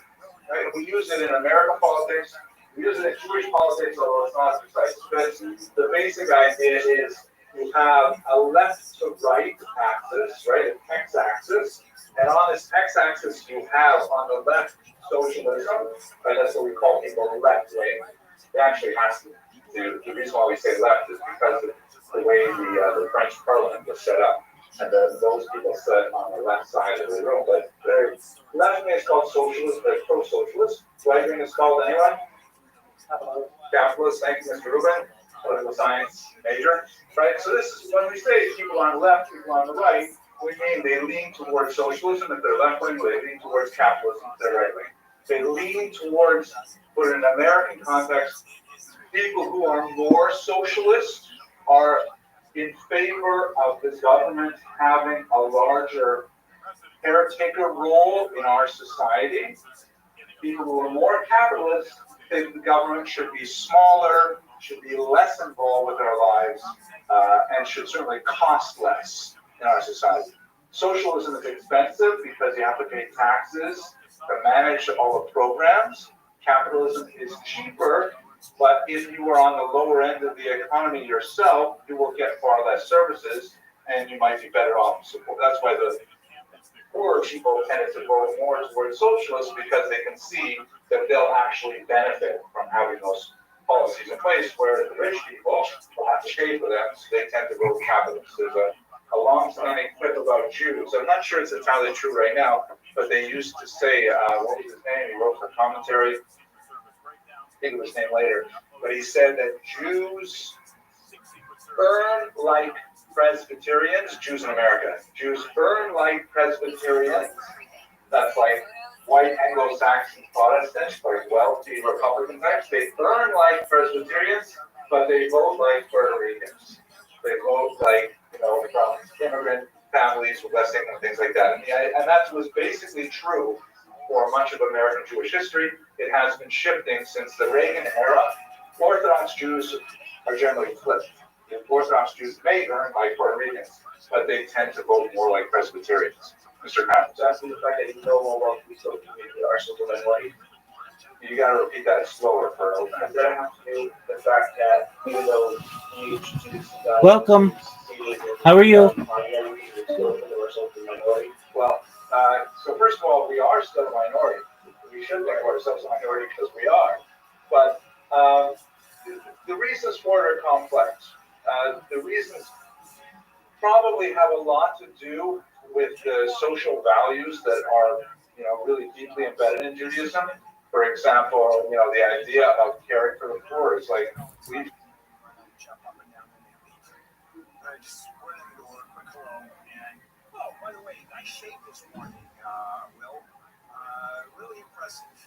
Right? We use it in American politics. We use it in Jewish politics, although it's not precise. But the basic idea is you have a left to right axis, right, an x-axis, and on this x-axis you have on the left socialism, right, that's what we call people left, right? It actually has to do, the reason why we say left is because of the way the French Parliament was set up, and those people sit on the left side of the room, but left wing is called socialist, they're pro-socialist, right wing is called anyone? Capitalist, thank you, Mr. Rubin, political science major, right? So this is when we say people on the left, people on the right, we mean they lean towards socialism if they're left wing, they lean towards capitalism if they're right wing. They lean towards, put in an American context, people who are more socialist are in favor of the government having a larger caretaker role in our society. People who are more capitalist think the government should be smaller, should be less involved with our lives, and should certainly cost less in our society. Socialism is expensive because you have to pay taxes to manage all the programs. Capitalism is cheaper, but if you are on the lower end of the economy yourself, you will get far less services, and you might be better off support. That's why the poorer people tend to go more towards socialism, because they can see that they'll actually benefit from having those policies in place, where the rich people will have to pay for them, so they tend to go capitalist. There's a long-standing quip about Jews. I'm not sure it's entirely true right now, but they used to say, what was his name? He wrote for commentary. Think of his name later. But he said that Jews earn like Presbyterians, Jews in America. Jews earn like Presbyterians. That's like white Anglo-Saxon Protestants, like wealthy Republican types. They earn like Presbyterians, but they vote like Puerto Ricans. They vote like, from immigrant families with less income, things like that. And that was basically true for much of American Jewish history. It has been shifting since the Reagan era. Orthodox Jews are generally flipped. Orthodox Jews may earn like Puerto Ricans, but they tend to vote more like Presbyterians. Mr. Kravitz. So asking the fact that you know more about the social media are social minority. You got to repeat that slower for an Does that have to do with the fact that even though we Welcome. How are you? Well, so first of all, we are still a minority. We should think of ourselves a minority because we are. But the reasons for it are complex. The reasons probably have a lot to do with the social values that are, really deeply embedded in Judaism. For example, the idea of caring for the poor is like we. I just went in the door, quick hello, and by the way, nice shape this morning, Will. Really impressive.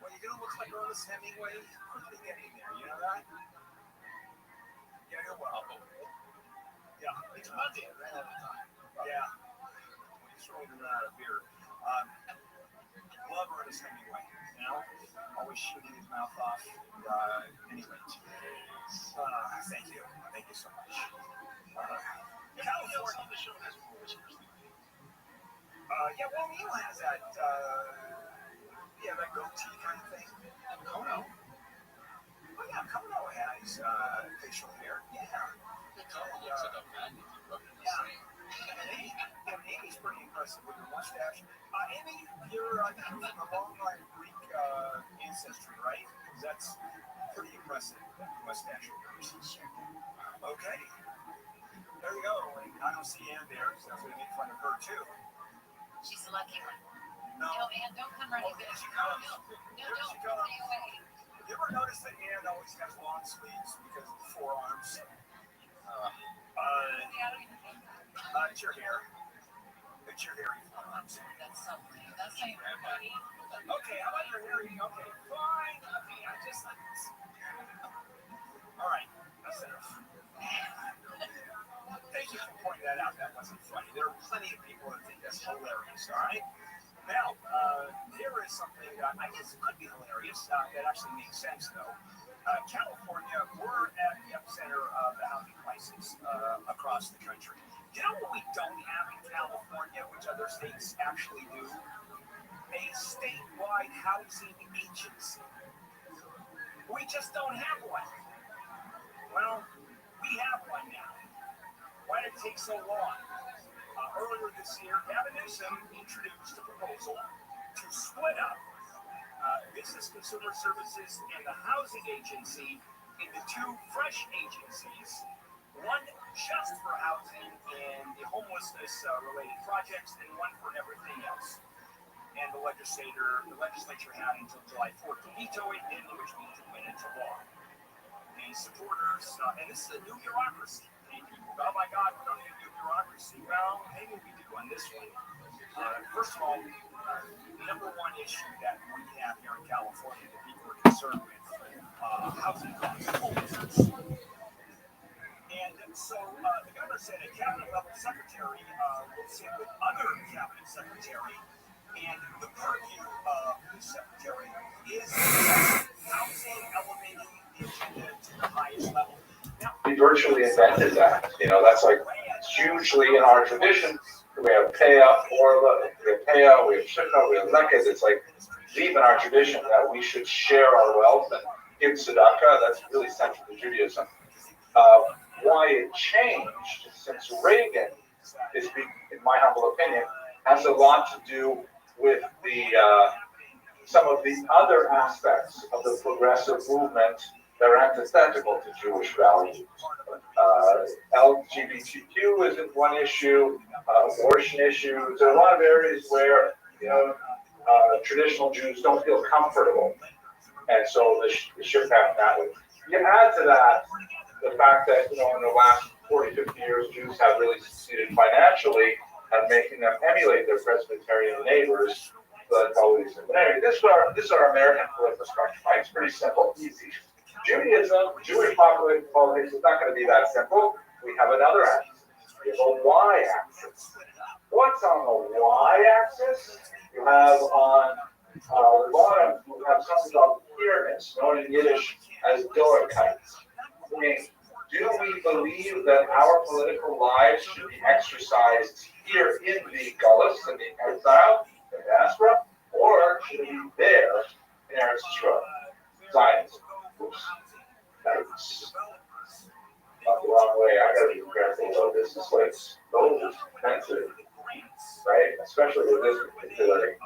Well, you're gonna look like Ernest Hemingway. Quickly get in there, you know that? Yeah, you're welcome. Yeah, it's Monday. I ran out of time. Yeah. We just rolled out of beer. Love Ernest Hemingway. Always shooting his mouth off. Anyway. Thank you. Thank you so much. California on the show has rules. Yeah, well, Neil has that, that goatee kind of thing. Kono. Oh, yeah, Kono has facial hair. Yeah. And Amy's pretty impressive with her mustache. Amy, you're from a long line of Greek ancestry, right? That's pretty impressive, mustache of yours. Okay. There you go. And I don't see Ann there, so I was going to make fun of her, too. She's a lucky one. No, Ann, don't come running back. She comes. No, She don't. comes. Stay away. You ever notice that Ann always has long sleeves because of the forearms? That's your hair. It's your hairy forearms. Okay, how about your hairy? Okay, fine. Okay, I just like this. All right, that's enough. Thank you for pointing that out. That wasn't funny. There are plenty of people that think that's hilarious, all right? Now, there is something that I guess could be hilarious that actually makes sense, though. California, we're at the epicenter of the housing crisis across the country. You know what we don't have in California, which other states actually do? A statewide housing agency. We just don't have one. Well, we have one now. Why did it take so long? Earlier this year, Gavin Newsom introduced a proposal to split up Business Consumer Services and the Housing Agency into two fresh agencies, one just for housing and the homelessness-related projects, and one for everything else. And the legislature had until July 4th to veto it, and which means it went into law. The supporters, and this is a new bureaucracy. And people go, oh my God, we don't need a new bureaucracy. Well, maybe we do on this one. First of all, the number one issue that we have here in California that people are concerned with, housing costs, homelessness. And so the governor said a cabinet level secretary will sit with other cabinet secretary, and the purview of the secretary is housing, elevating the agenda to the highest level. He virtually invented that. That's like hugely in our tradition. We have Peah, Orla, we have Peah, we have Shikha, we have Lekes. It's like deep in our tradition that we should share our wealth and give tzedakah. That's really central to Judaism. Why it changed since Reagan is, in my humble opinion, has a lot to do with some of the other aspects of the progressive movement that are antithetical to Jewish values. LGBTQ isn't one issue, abortion issues. There are a lot of areas where traditional Jews don't feel comfortable, and so they should have that way. You add to that the fact that in the last 40, 50 years, Jews have really succeeded financially at making them emulate their Presbyterian neighbors. That's always this is our American political structure, right? It's pretty simple, easy. Judaism, Jewish population politics is not going to be that simple. We have another axis. We have a y-axis. What's on the y-axis? You have on the bottom, you have something called pyramids, known in Yiddish as Dorikites. I mean, do we believe that our political lives should be exercised here in the Gullus, in the exile, the diaspora, or should it be there in Eretz Yisrael? Zionism. Oops. That's not the wrong way. I gotta be careful though. This is like so sensitive, right? Especially with this particular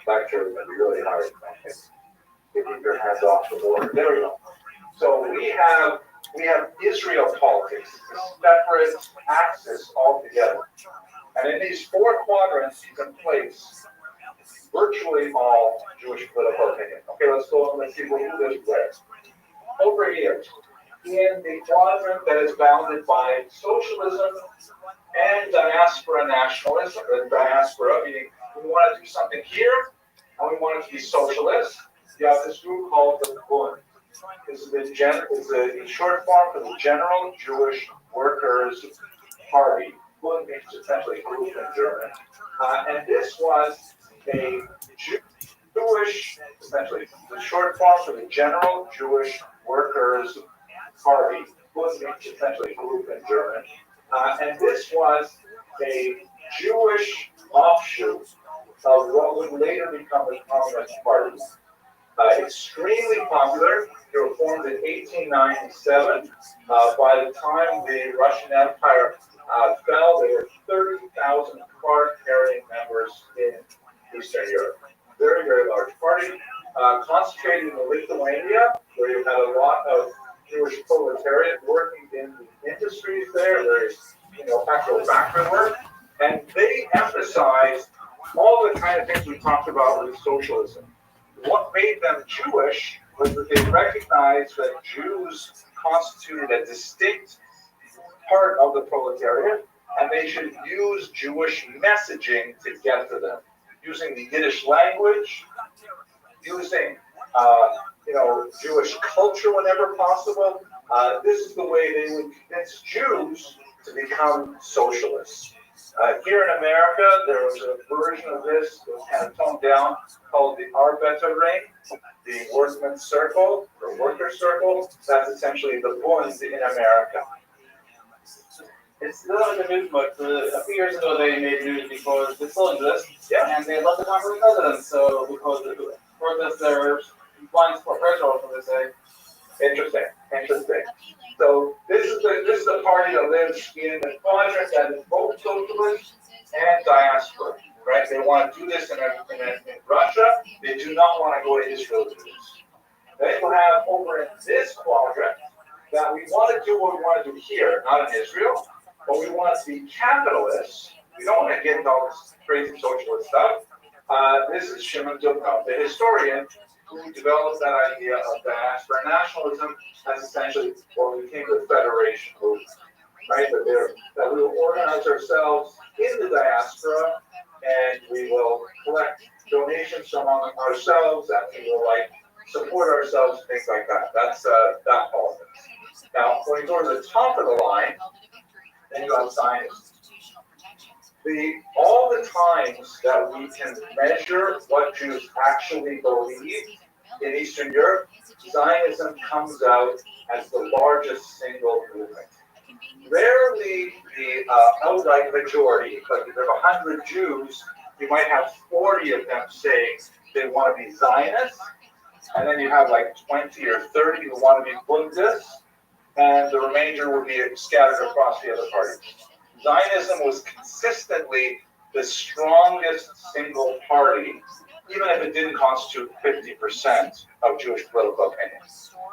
lecture, it's gonna be really hard. Keep your hands off the border. There we go. So we have Israel politics, a separate axis altogether. And in these four quadrants, you can place virtually all Jewish political opinion. Okay, let's go and let's see who this where. Over here, in the quadrant that is bounded by socialism and diaspora nationalism, the diaspora meaning we want to do something here and we want it to be socialist. You have this group called the Bund. This is the short form for the General Jewish Workers' Party. Bund means essentially group in German. And this was a Jewish, essentially, the short form for the General Jewish Workers' Party. Bund means essentially group in German. And this was a Jewish offshoot of what would later become the Communist Party. Extremely popular. They were formed in 1897. By the time the Russian Empire fell, there were 30,000 card-carrying members in Eastern Europe. Very, very large party. Concentrated in Lithuania, where you had a lot of Jewish proletariat working in the industries there. There's, actual factory work. And they emphasized all the kind of things we talked about with socialism. What made them Jewish was that they recognized that Jews constituted a distinct part of the proletariat, and they should use Jewish messaging to get to them, using the Yiddish language, using Jewish culture whenever possible. This is the way they would convince Jews to become socialists. Here in America, there was a version of this that was kind of toned down called the Arbeiter Ring, the workman's circle, or worker circle. That's essentially the Bund in America. It's still in the news, but a few years ago they made news because it still exists, and they left the conference president. So because the protesters compliance for petrol, so they say. Interesting. So this is the party that lives in the quadrant that is both socialist and diaspora, right? They want to do this in Russia. They do not want to go to Israel to do this. Then you have over in this quadrant that we want to do what we want to do here, not in Israel, but we want to be capitalists. We don't want to get into all this crazy socialist stuff. This is Shimon Dubno, the historian who developed that idea of diaspora nationalism as essentially what became the federation movement, right? That we will organize ourselves in the diaspora and we will collect donations among ourselves and we will support ourselves, things like that. That's that politics. Now, when you go to the top of the line, then you have Zionism. All the times that we can measure what Jews actually believe in Eastern Europe, Zionism comes out as the largest single movement. Rarely the outright majority, but if there are 100 Jews, you might have 40 of them saying they want to be Zionists, and then you have 20 or 30 who want to be Bundists, and the remainder will be scattered across the other parties. Zionism was consistently the strongest single party, even if it didn't constitute 50% of Jewish political opinion.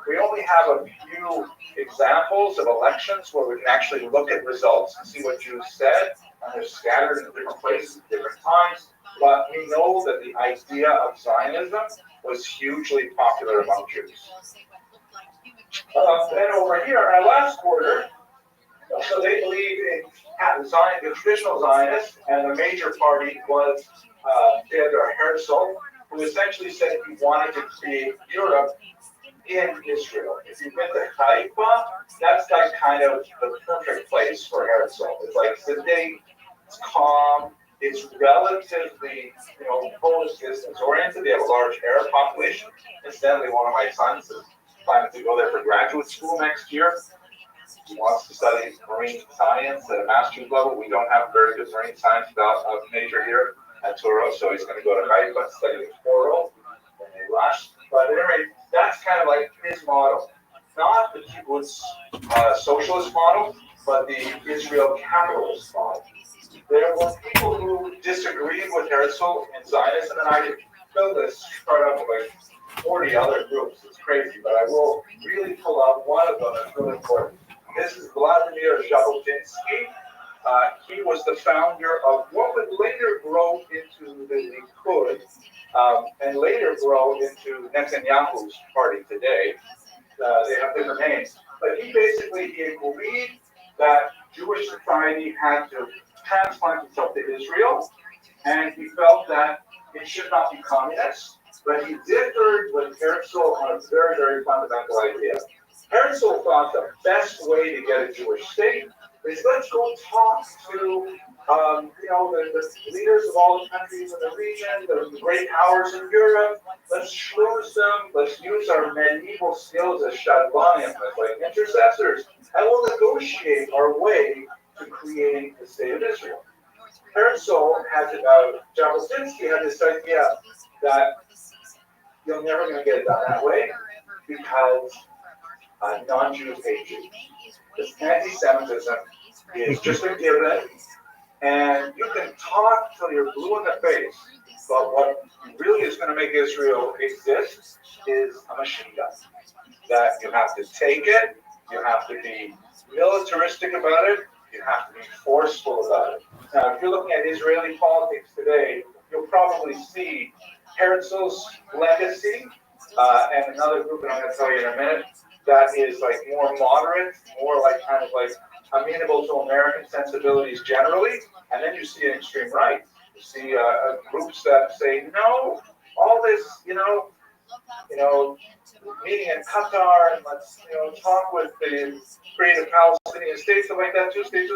We only have a few examples of elections where we can actually look at results and see what Jews said, and they're scattered in different places at different times, but we know that the idea of Zionism was hugely popular among Jews. Then over here, our last quarter, so they believe in the traditional Zionists, and the major party was Theodor Herzl, who essentially said he wanted to create Europe in Israel. If you've been to Haifa, that's kind of the perfect place for Herzl. It's sedate, it's calm, it's relatively, Polish distance oriented. They have a large Arab population. Incidentally, one of my sons is planning to go there for graduate school next year. He wants to study marine science at a master's level. We don't have very good marine science major here at Turo, so he's going to go to Haifa and study Toro and they rush. But anyway, that's kind of his model. Not the kibbutz socialist model, but the Israel capitalist model. There were people who disagreed with Herzl in Zionism, and I built this chart up with 40 other groups. It's crazy, but I will really pull out one of them that's really important. This is Vladimir Jabotinsky. He was the founder of what would later grow into the Likud and later grow into Netanyahu's party today. They have different names. But he agreed that Jewish society had to transplant itself to Israel, and he felt that it should not be communist. But he differed with Herzl on a very, very fundamental idea. Herzl thought the best way to get a Jewish state is let's go talk to the leaders of all the countries in the region, the great powers in Europe. Let's schmooze them. Let's use our medieval skills as shadlanim, as intercessors, and we'll negotiate our way to creating the state of Israel. Herzl Jabotinsky had this idea that you're never going to get it done that way because non-Jews hate you. This anti-Semitism is just a given, and you can talk till you're blue in the face, but what really is going to make Israel exist is a machine gun. That you have to take it, you have to be militaristic about it, you have to be forceful about it. Now, if you're looking at Israeli politics today, you'll probably see Herzl's legacy, and another group that I'm going to tell you in a minute, that is more moderate, more amenable to American sensibilities generally, and then you see an extreme right. You see groups that say no, all this, meeting in Qatar, and let's talk with the creative Palestinian states and like that, two states.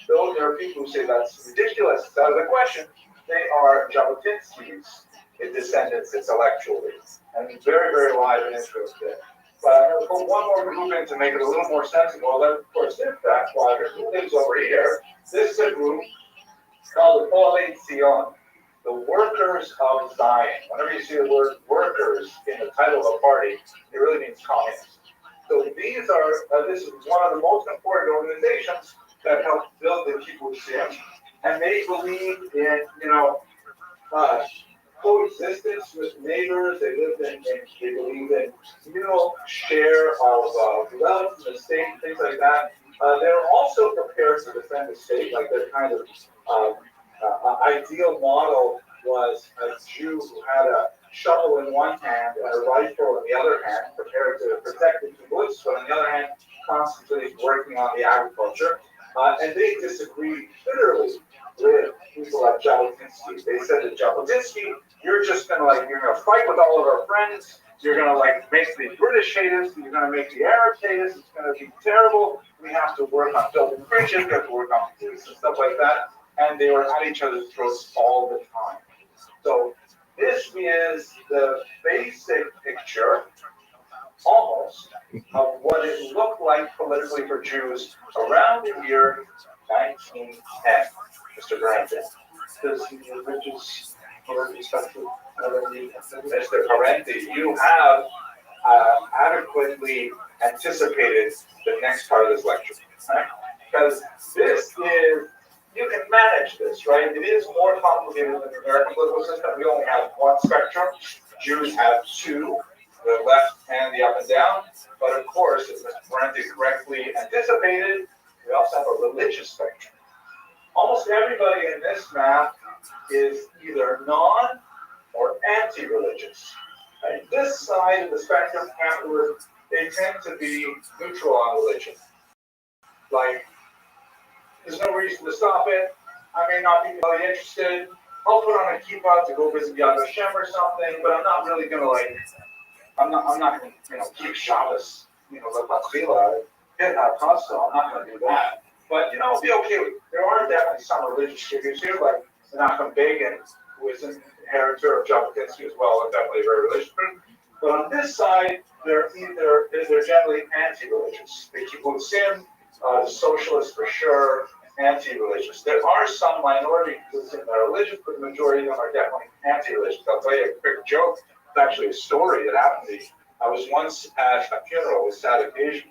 Those are people who say that's ridiculous. It's out of the question. They are Jabotinsky's descendants intellectually, and very, very alive and interested. But I'm going to put one more group in to make it a little more sensible. Then, of course, this back quadrant, who lives over here? This is a group called the Poale Zion, the Workers of Zion. Whenever you see the word workers in the title of a party, it really means communists. So these are, this is one of the most important organizations that helped build the Kibbutz, and they believe in, coexistence with neighbors. They believe in communal share of wealth in the state, things like that. They're also prepared to defend the state, like their kind of ideal model was a Jew who had a shovel in one hand and a rifle in the other hand, prepared to protect the kibbutz, but on the other hand, constantly working on the agriculture. And they disagreed bitterly with people like Jabotinsky. They said to Jabotinsky, you're gonna fight with all of our friends. You're gonna make the British hate us. You're gonna make the Arabs hate us. It's gonna be terrible. We have to work on building bridges. We have to work on peace and stuff like that. And they were at each other's throats all the time. So this is the basic picture, almost, of what it looked like politically for Jews around the year 1910. Mr. Brandon. Does the religious perspective Mr. Parenti, you have adequately anticipated the next part of this lecture, right? Because this is, you can manage this, right? It is more complicated than the American political system. We only have one spectrum. Jews have two, the left and the up and down. But of course, as Mr. Parenti correctly anticipated, we also have a religious spectrum. Almost everybody in this map is either non or anti-religious. Right? This side of the spectrum, afterwards, they tend to be neutral on religion. Like, there's no reason to stop it. I may not be really interested. I'll put on a kippah to go visit Yad Vashem or something, but I'm not really gonna I'm not gonna keep Shabbos, the Tefillah, hit Hakassah. I'm not gonna do that. But I'll be okay with it. There are definitely some religious figures here, like Menachem Begin, who is an inheritor of Jabotinsky as well, and definitely very religious. But on this side, they're generally anti-religious. The kibbutzim, the socialists for sure, anti-religious. There are some minority groups that are religious, but the majority of them are definitely anti-religious. I'll tell you a quick joke. It's actually a story that happened to me. I was once at a funeral with sad occasion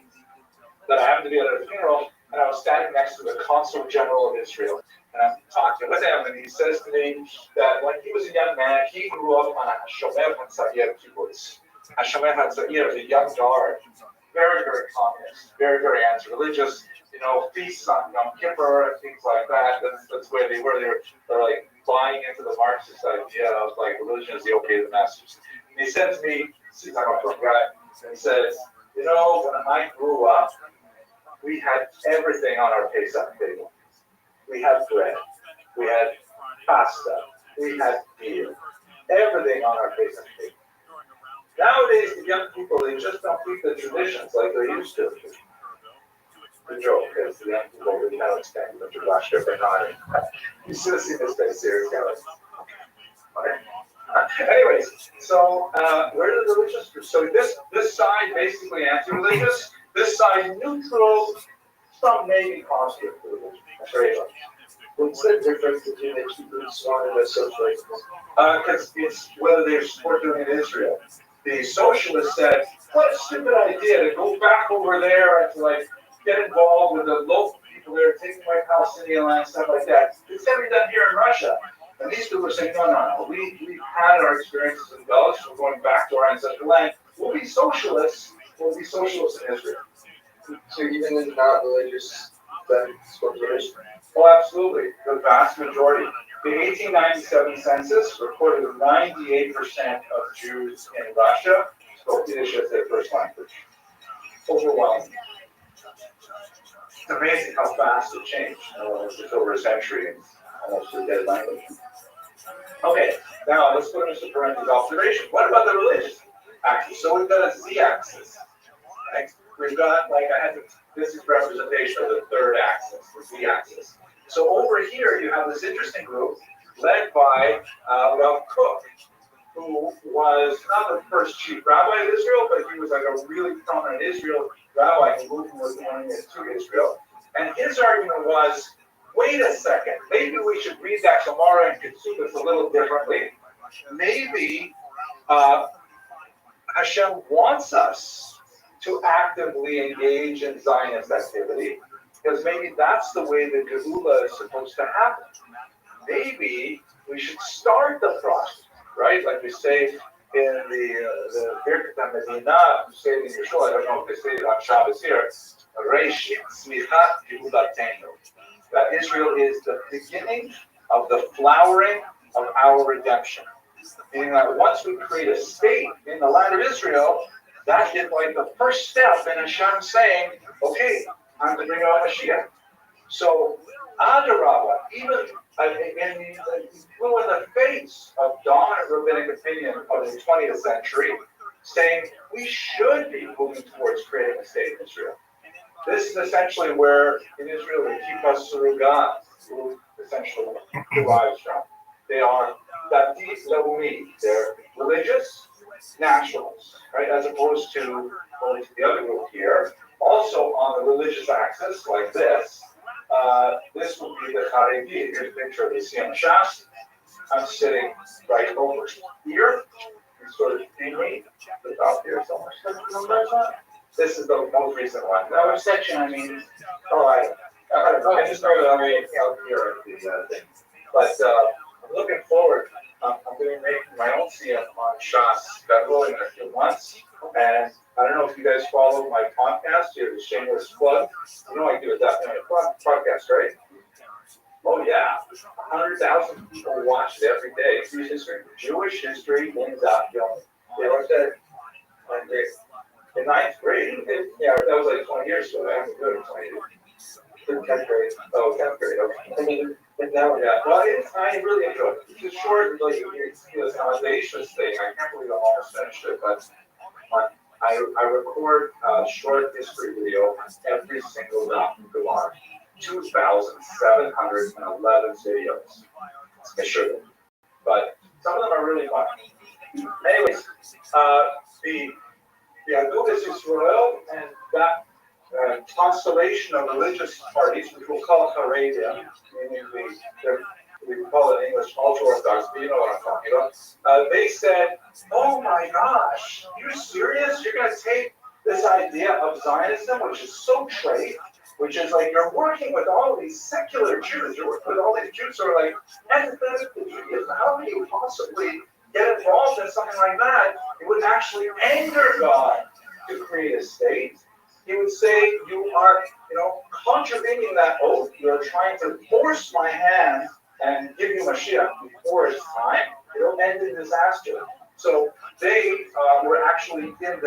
that I happened to be at a funeral, and I was standing next to the Consul General of Israel. And I'm talking with him, and he says to me that when he was a young man, he grew up on a Shomer HaTzair kibbutz. A Shomer HaTzair is a young guard, very, very communist, very, very anti-religious, feasts on Yom Kippur and things like that. That's where they were. They're like buying into the Marxist idea of religion is the okay of the masses. And he said to me, he's talking about a guy, and he says, when I grew up, we had everything on our Pesach table. We had bread, we had pasta, we had beer, everything on our Pesach table. Nowadays, the young people, they just don't keep the traditions like they used to. The joke is the young people really don't understand the tradition for nodding. You should have seen this face here, guys. Anyways, so where are the religious groups? So this side basically anti-religious, this side neutral, some maybe positive religion. That's very much. What's the difference between the kibbutz and the socialists? Because it's whether they're supporting in Israel. The socialists said, what a stupid idea to go back over there and to get involved with the local people there, taking away Palestinian land, stuff like that. It's going to be done here in Russia. And these people are saying, no. We've had our experiences in Belarus. We're going back to our ancestral land. We'll be socialists. We'll be socialists in Israel. So even in not religious, then religious? Oh, absolutely. The vast majority. The 1897 census recorded 98% of Jews in Russia spoke Yiddish as their first language. Overwhelming. amazing how fast it changed. Just over a century and almost a dead language. Okay, now let's go to Mr. Parenti's observation. What about the religious axis? So we've got a z-axis. Right? We've got, this is representation of the third axis, the z-axis. So over here you have this interesting group led by Rav Kook, who was not the first chief rabbi of Israel, but he was like a really prominent Israel rabbi who moved from Lithuania to Israel. And his argument was, wait a second, maybe we should read that Gemara and Ketubos a little differently. Maybe Hashem wants us to actively engage in Zionist activity, because maybe that's the way the Geula is supposed to happen. Maybe we should start the process, right? Like we say in the Birkat HaMedinah, we say it in Yeshua, I don't know if they say it on Shabbos here, Reish Tzmichat Gehulatenu. That Israel is the beginning of the flowering of our redemption. Meaning that once we create a state in the land of Israel, that is like the first step in Hashem saying, okay, time to bring out Mashiach. So, Adarabah, even in the face of dominant rabbinic opinion of the 20th century, saying we should be moving towards creating a state in Israel. This is essentially where in Israel the Kippah Surugan essentially derives from. They are Dati Leumi, they're religious nationalists, right? As opposed to going to the other group here. Also on the religious axis, like this, this would be the Haredi. Here's a picture of the Siyam Shas. I'm sitting right over here. You sort of see me, the top here somewhere. This is the most recent one. Now, which section? I mean, I just started on the out here at the thing. But I'm looking forward. I'm going to make my own CM on Shas Federal in a few months. And I don't know if you guys follow my podcast here, the Shameless Plug. You know I do a documentary podcast, right? Oh, yeah. 100,000 people watch it every day. It's Jewish history in documentary. They looked at it in ninth grade. Yeah, that was like 20 years ago. I haven't been doing it 20 years. 10th grade. Oh, 10th grade. Okay. Now, yeah. Well, I really enjoy it. It's just short, like you see this audacious thing. I can't believe I'm almost finished it, but I record a short history video on every single document go on 2,711 videos. I should, but some of them are really fun. Anyways, the Agudas Yisrael and that constellation of religious parties, which we'll call Haredim, meaning we call it in English ultra-Orthodox, but you know what I'm talking about. They said, oh my gosh, you're serious? You're going to take this idea of Zionism, which is so trite, which is like you're working with all these secular Jews, you're working with all these Jews who are like antithetic to Judaism. How can you possibly get involved in something like that? It would actually anger God to create a state. He would say, you are, contravening that oath. You're trying to force my hand and give you Mashiach before it's time. It'll end in disaster. So they were actually in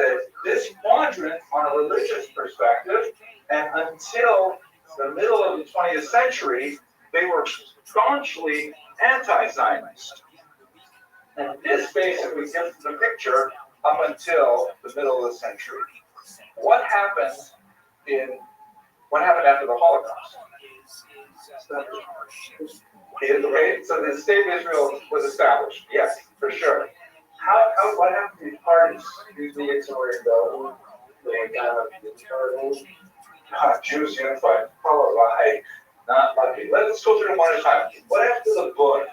this quadrant on a religious perspective, and until the middle of the 20th century, they were staunchly anti-Zionist. And this basically gives the picture up until the middle of the century. What happened after the Holocaust? Okay, so the state of Israel was established. Yes, for sure. What happened to these parties? These Unified, Jews Unified, not lucky. Let's go through them one at a time. What happened to the book?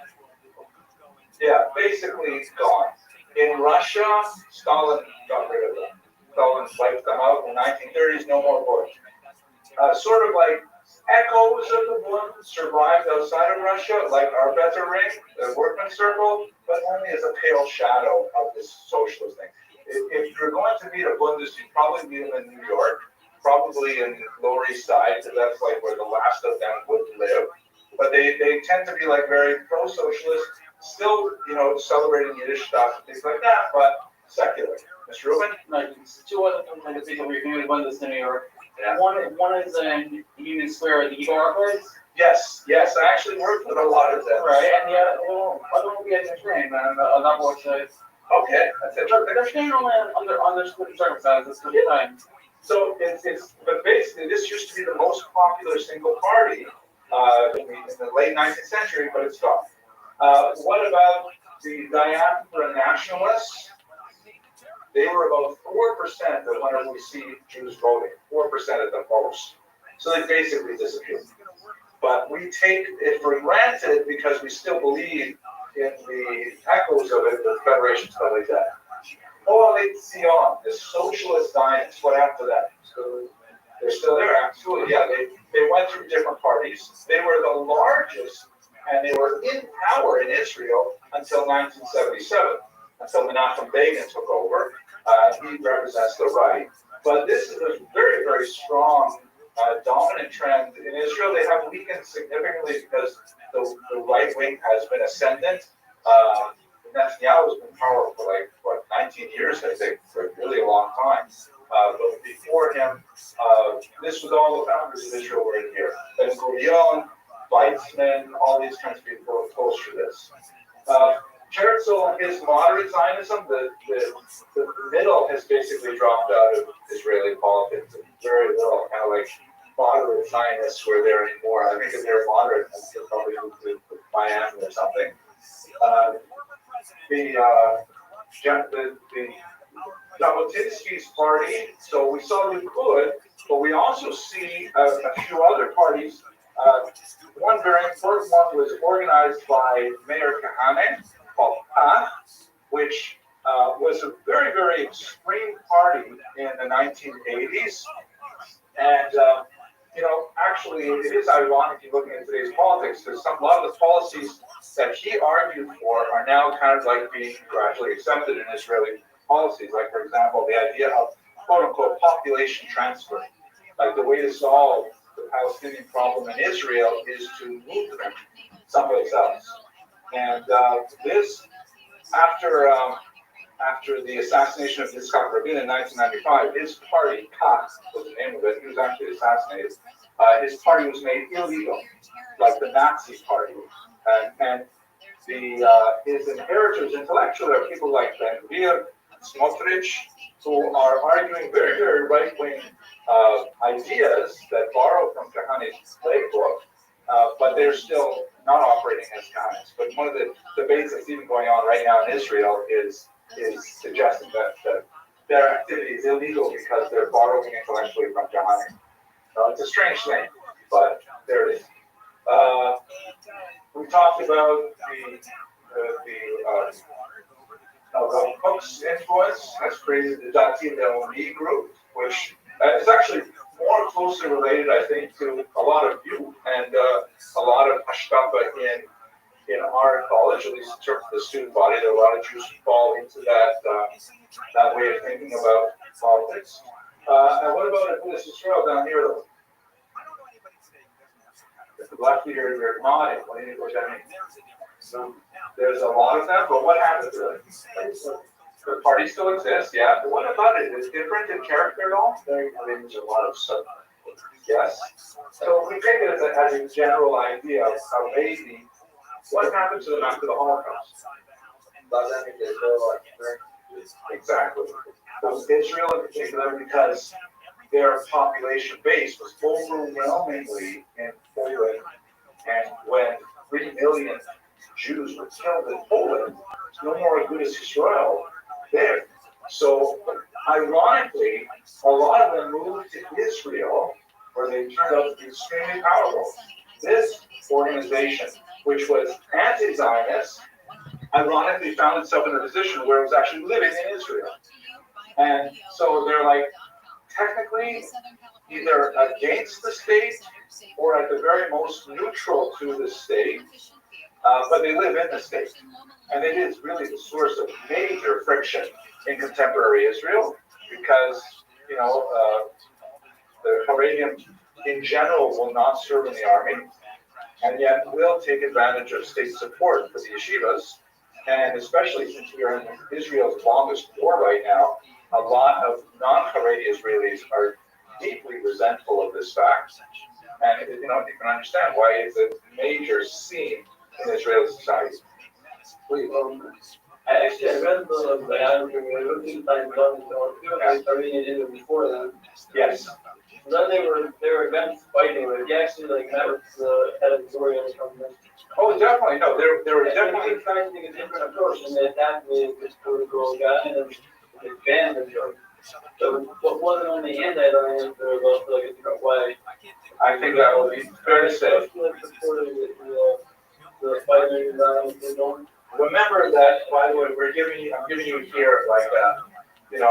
Yeah, basically gone. In Russia, Stalin got rid of them. Stalin wiped them out in the 1930s, no more book. Sort of like echoes of the book survived outside of Russia, like our Better Ring, the Workman Circle, but only as a pale shadow of this socialist thing. If you're going to meet a Bundist, you'd probably meet them in New York, probably in Lower East Side, because that's like where the last of them would live. But they tend to be like very pro-socialist, still, celebrating Yiddish stuff and things like that, but secular. Mr. Rubin? Two other people reviewed Bundist in New York. Yeah. One is in Union Square, the Eagle Arcades. Yes, I actually worked with a lot of them. Right, and the other one we had to train, and another one said, Okay, that's it. they're staying only under certain circumstances sometimes. So but basically this used to be the most popular single party in the late 19th century, but it's gone. What about the diaspora nationalists? They were about 4% of whenever we see Jews voting, 4% at the most. So they basically disappeared. But we take it for granted because we still believe in the echoes of it, the Federation, stuff like that. Coalition, the socialist Zionists, what happened to that? So they're still there, absolutely. Yeah, they went through different parties. They were the largest, and they were in power in Israel until 1977, until Menachem Begin took over. He represents the right. But this is a very, very strong, dominant trend in Israel. They have weakened significantly because the right wing has been ascendant. Netanyahu has been powerful for 19 years, I think, for a really long time. But before him, this was all the founders of Israel were in here. Ben-Gurion, Weizmann, all these kinds of people were close to this. Herzl and his moderate Zionism, the middle has basically dropped out of Israeli politics. Very little, kind of like moderate Zionists were there anymore. I think if they're moderate, they're probably moved to Miami or something. The Jabotinsky's party, so we saw Likud, but we also see a few other parties. One very important one was organized by Meir Kahane, called PAH, which was a very, very extreme party in the 1980s. And, actually, it is ironic you looking at today's politics, because a lot of the policies that he argued for are now kind of like being gradually accepted in Israeli policies. Like, for example, the idea of quote-unquote population transfer. Like, the way to solve the Palestinian problem in Israel is to move them someplace else. And this, after the assassination of Yitzhak Rabin in 1995, his party, PAH was the name of it, he was actually assassinated. His party was made illegal, like the Nazi party. And his inheritors intellectually are people like Ben-Gurion, Smotrich, who are arguing very, very right-wing ideas that borrow from Kahane's playbook, but they're still not operating as Kahanists. But one of the debates that's even going on right now in Israel is suggesting that their activity is illegal because they're borrowing intellectually from Kahane. It's a strange thing, but there it is. We talked about the Cook's influence has created the Dati Leoni group, which is actually more closely related, I think, to a lot of you and a lot of Hashkafa in our college, at least in terms of the student body. There are a lot of Jews who fall into that way of thinking about politics. And what about this Israel down here, though? The black leader, you're nodding. What do you think that means? So there's a lot of them, but what happened to it? The party still exists, yeah. But what about it? Is it different in character at all? There's a lot of stuff. Yes. So we take it as a general idea of how maybe what happened to them after the Holocaust. Exactly. So Israel in particular, because their population base was overwhelmingly in Poland, and when 3 million Jews were killed in Poland, no more good as Israel there. So, ironically, a lot of them moved to Israel, where they turned out to be extremely powerful. This organization, which was anti-Zionist, ironically found itself in a position where it was actually living in Israel. And so they're like, technically, either against the state or at the very most neutral to the state, but they live in the state. And it is really the source of major friction in contemporary Israel because, the Haredim in general will not serve in the army and yet will take advantage of state support for the yeshivas. And especially since we are in Israel's longest war right now, a lot of non-Haredi Israelis are deeply resentful of this fact. And you can understand why it's a major scene in Israeli society. Actually, I read the article when looking by I read it before then. Yes. Then they were against fighting, but he actually met with the head of the Zorian company. Oh, definitely. No, there were Definitely trying to take a different approach, and they attacked this political guy and they banned him. So what wasn't on the anti-Zionist, there was also a different way. I think that would be fair to say. The fighting Zionism. Remember that, by the way, I'm giving you here like a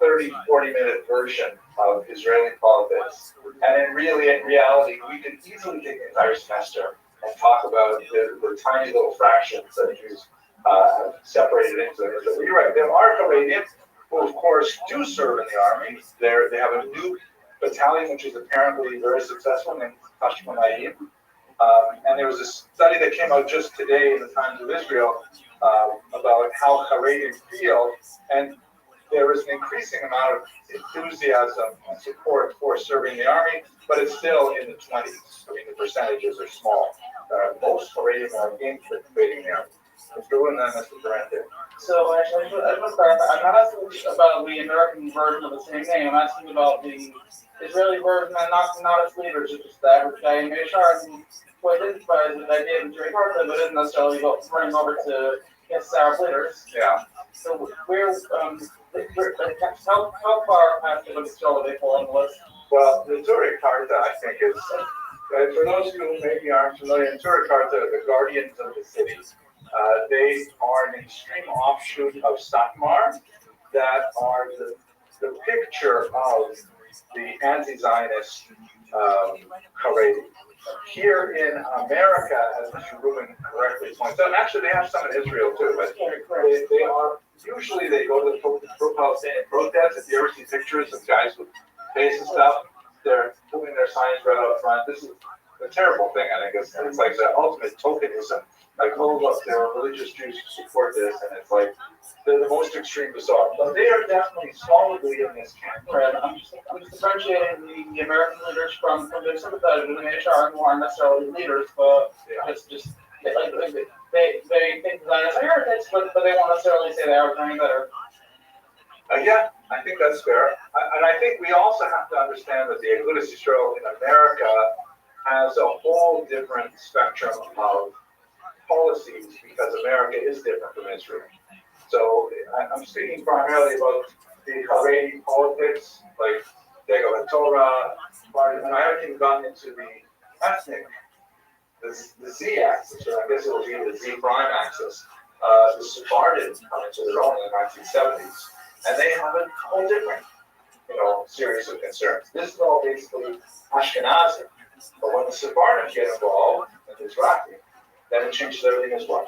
30, 40-minute version of Israeli politics. And in reality, we could easily take the entire semester and talk about the tiny little fractions that Jews have separated into. So you're right, there are Canadians who, of course, do serve in the army. They have a new battalion, which is apparently very successful, named Tashmanayim. And there was a study that came out just today in the Times of Israel about how Haredim feel, and there is an increasing amount of enthusiasm and support for serving the army, but it's still in the 20s. I mean, the percentages are small. Most Haredim are against participating in the army. So actually, I'm not asking about the American version of the same thing. I'm asking about the Israeli version, and not its leaders, just the average guy in Yashar, who identifies with the idea of Jerry Carter, but isn't necessarily running over to against Arab leaders. Yeah. So how far past the Israel they fall on the list? Well, the Jerry Carter, I think, is for those who maybe aren't familiar. Jerry Carter, the guardians of the city. They are an extreme offshoot of Satmar that are the picture of the anti-Zionist Haredi. Here in America, as Mr. Rubin correctly points out, and actually they have some in Israel too, but they are, usually they go to the pro-Palestinian protests. If you ever see pictures of guys with face and stuff, they're moving their signs right out front. This is a terrible thing, I think. It's like the ultimate tokenism. Like, oh, look, there are religious Jews who support this, and it's like, they're the most extreme bizarre. But they are definitely solidly in this camp. Right. I'm just differentiating the American leaders from the sympathizers in the HR who aren't necessarily leaders, but it's just they think Zionists are heretics, but they won't necessarily say they are doing better. Yeah, I think that's fair. And I think we also have to understand that the Agudas Yisrael in America has a whole different spectrum of policies because America is different from Israel. So I'm speaking primarily about the Haredi politics, like Dego Torah, and I haven't even gotten into the ethnic, the Z-axis, or I guess it will be the Z-prime axis. The Sephardims come into their own in the 1970s, and they have a whole different, series of concerns. This is all basically Ashkenazi, but when the Sephardims get involved in Mizrahi, then it changes everything as well.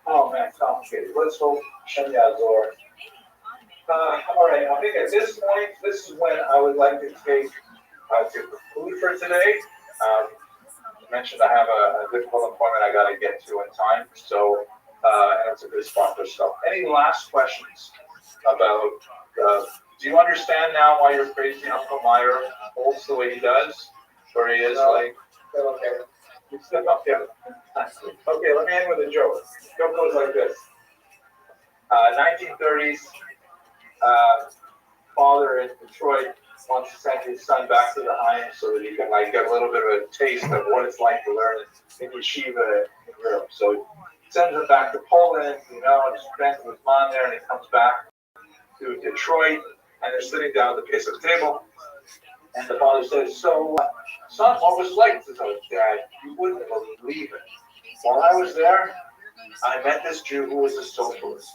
Oh man, it's complicated. Let's hope Hashem Yazor. All right, I think at this point, this is when I would like to take to conclude for today. I mentioned I have a difficult appointment I got to get to in time, so and it's a good spot for stuff. Any last questions about? Do you understand now why you're crazy Uncle Meyer holds the way he does, where he is like? Okay. You step up here. Okay, let me end with a joke. The joke goes like this. 1930s, father in Detroit wants to send his son back to the Heim so that he can get a little bit of a taste of what it's like to learn in yeshiva in Europe. So he sends him back to Poland, and spends with his mom there, and he comes back to Detroit, and they're sitting down at the base of the table, and the father says, "So, son, what was it like?" He says, "Oh, Dad, you wouldn't believe it. While I was there, I met this Jew who was a socialist.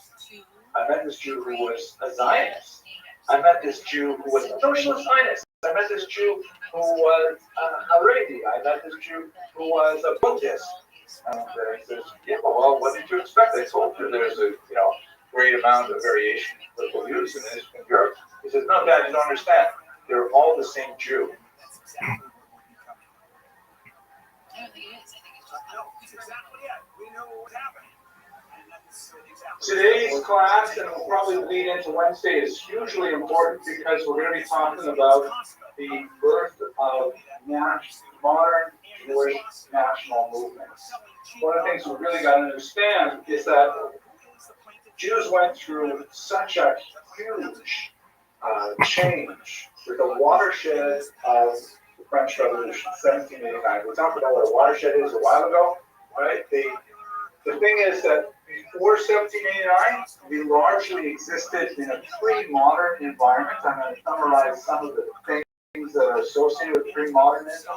I met this Jew who was a Zionist. I met this Jew who was a socialist Zionist. I met this Jew who was a Haredi. I met this Jew who was a Buddhist." And he says, "Yeah, well, what did you expect? I told you there's a great amount of variation in political views in Europe." He says, "No, Dad, you don't understand. They're all the same Jew." No, it's exactly it. We know what happened. Today's class, and we'll probably lead into Wednesday, is hugely important because we're going to be talking about the birth of modern Jewish national movements. One of the things we really got to understand is that Jews went through such a huge change with the watershed of the French Revolution, 1789. We talked about what a watershed is a while ago, right? The thing is that before 1789, we largely existed in a pre-modern environment. I'm going to summarize some of the things that are associated with pre-modernism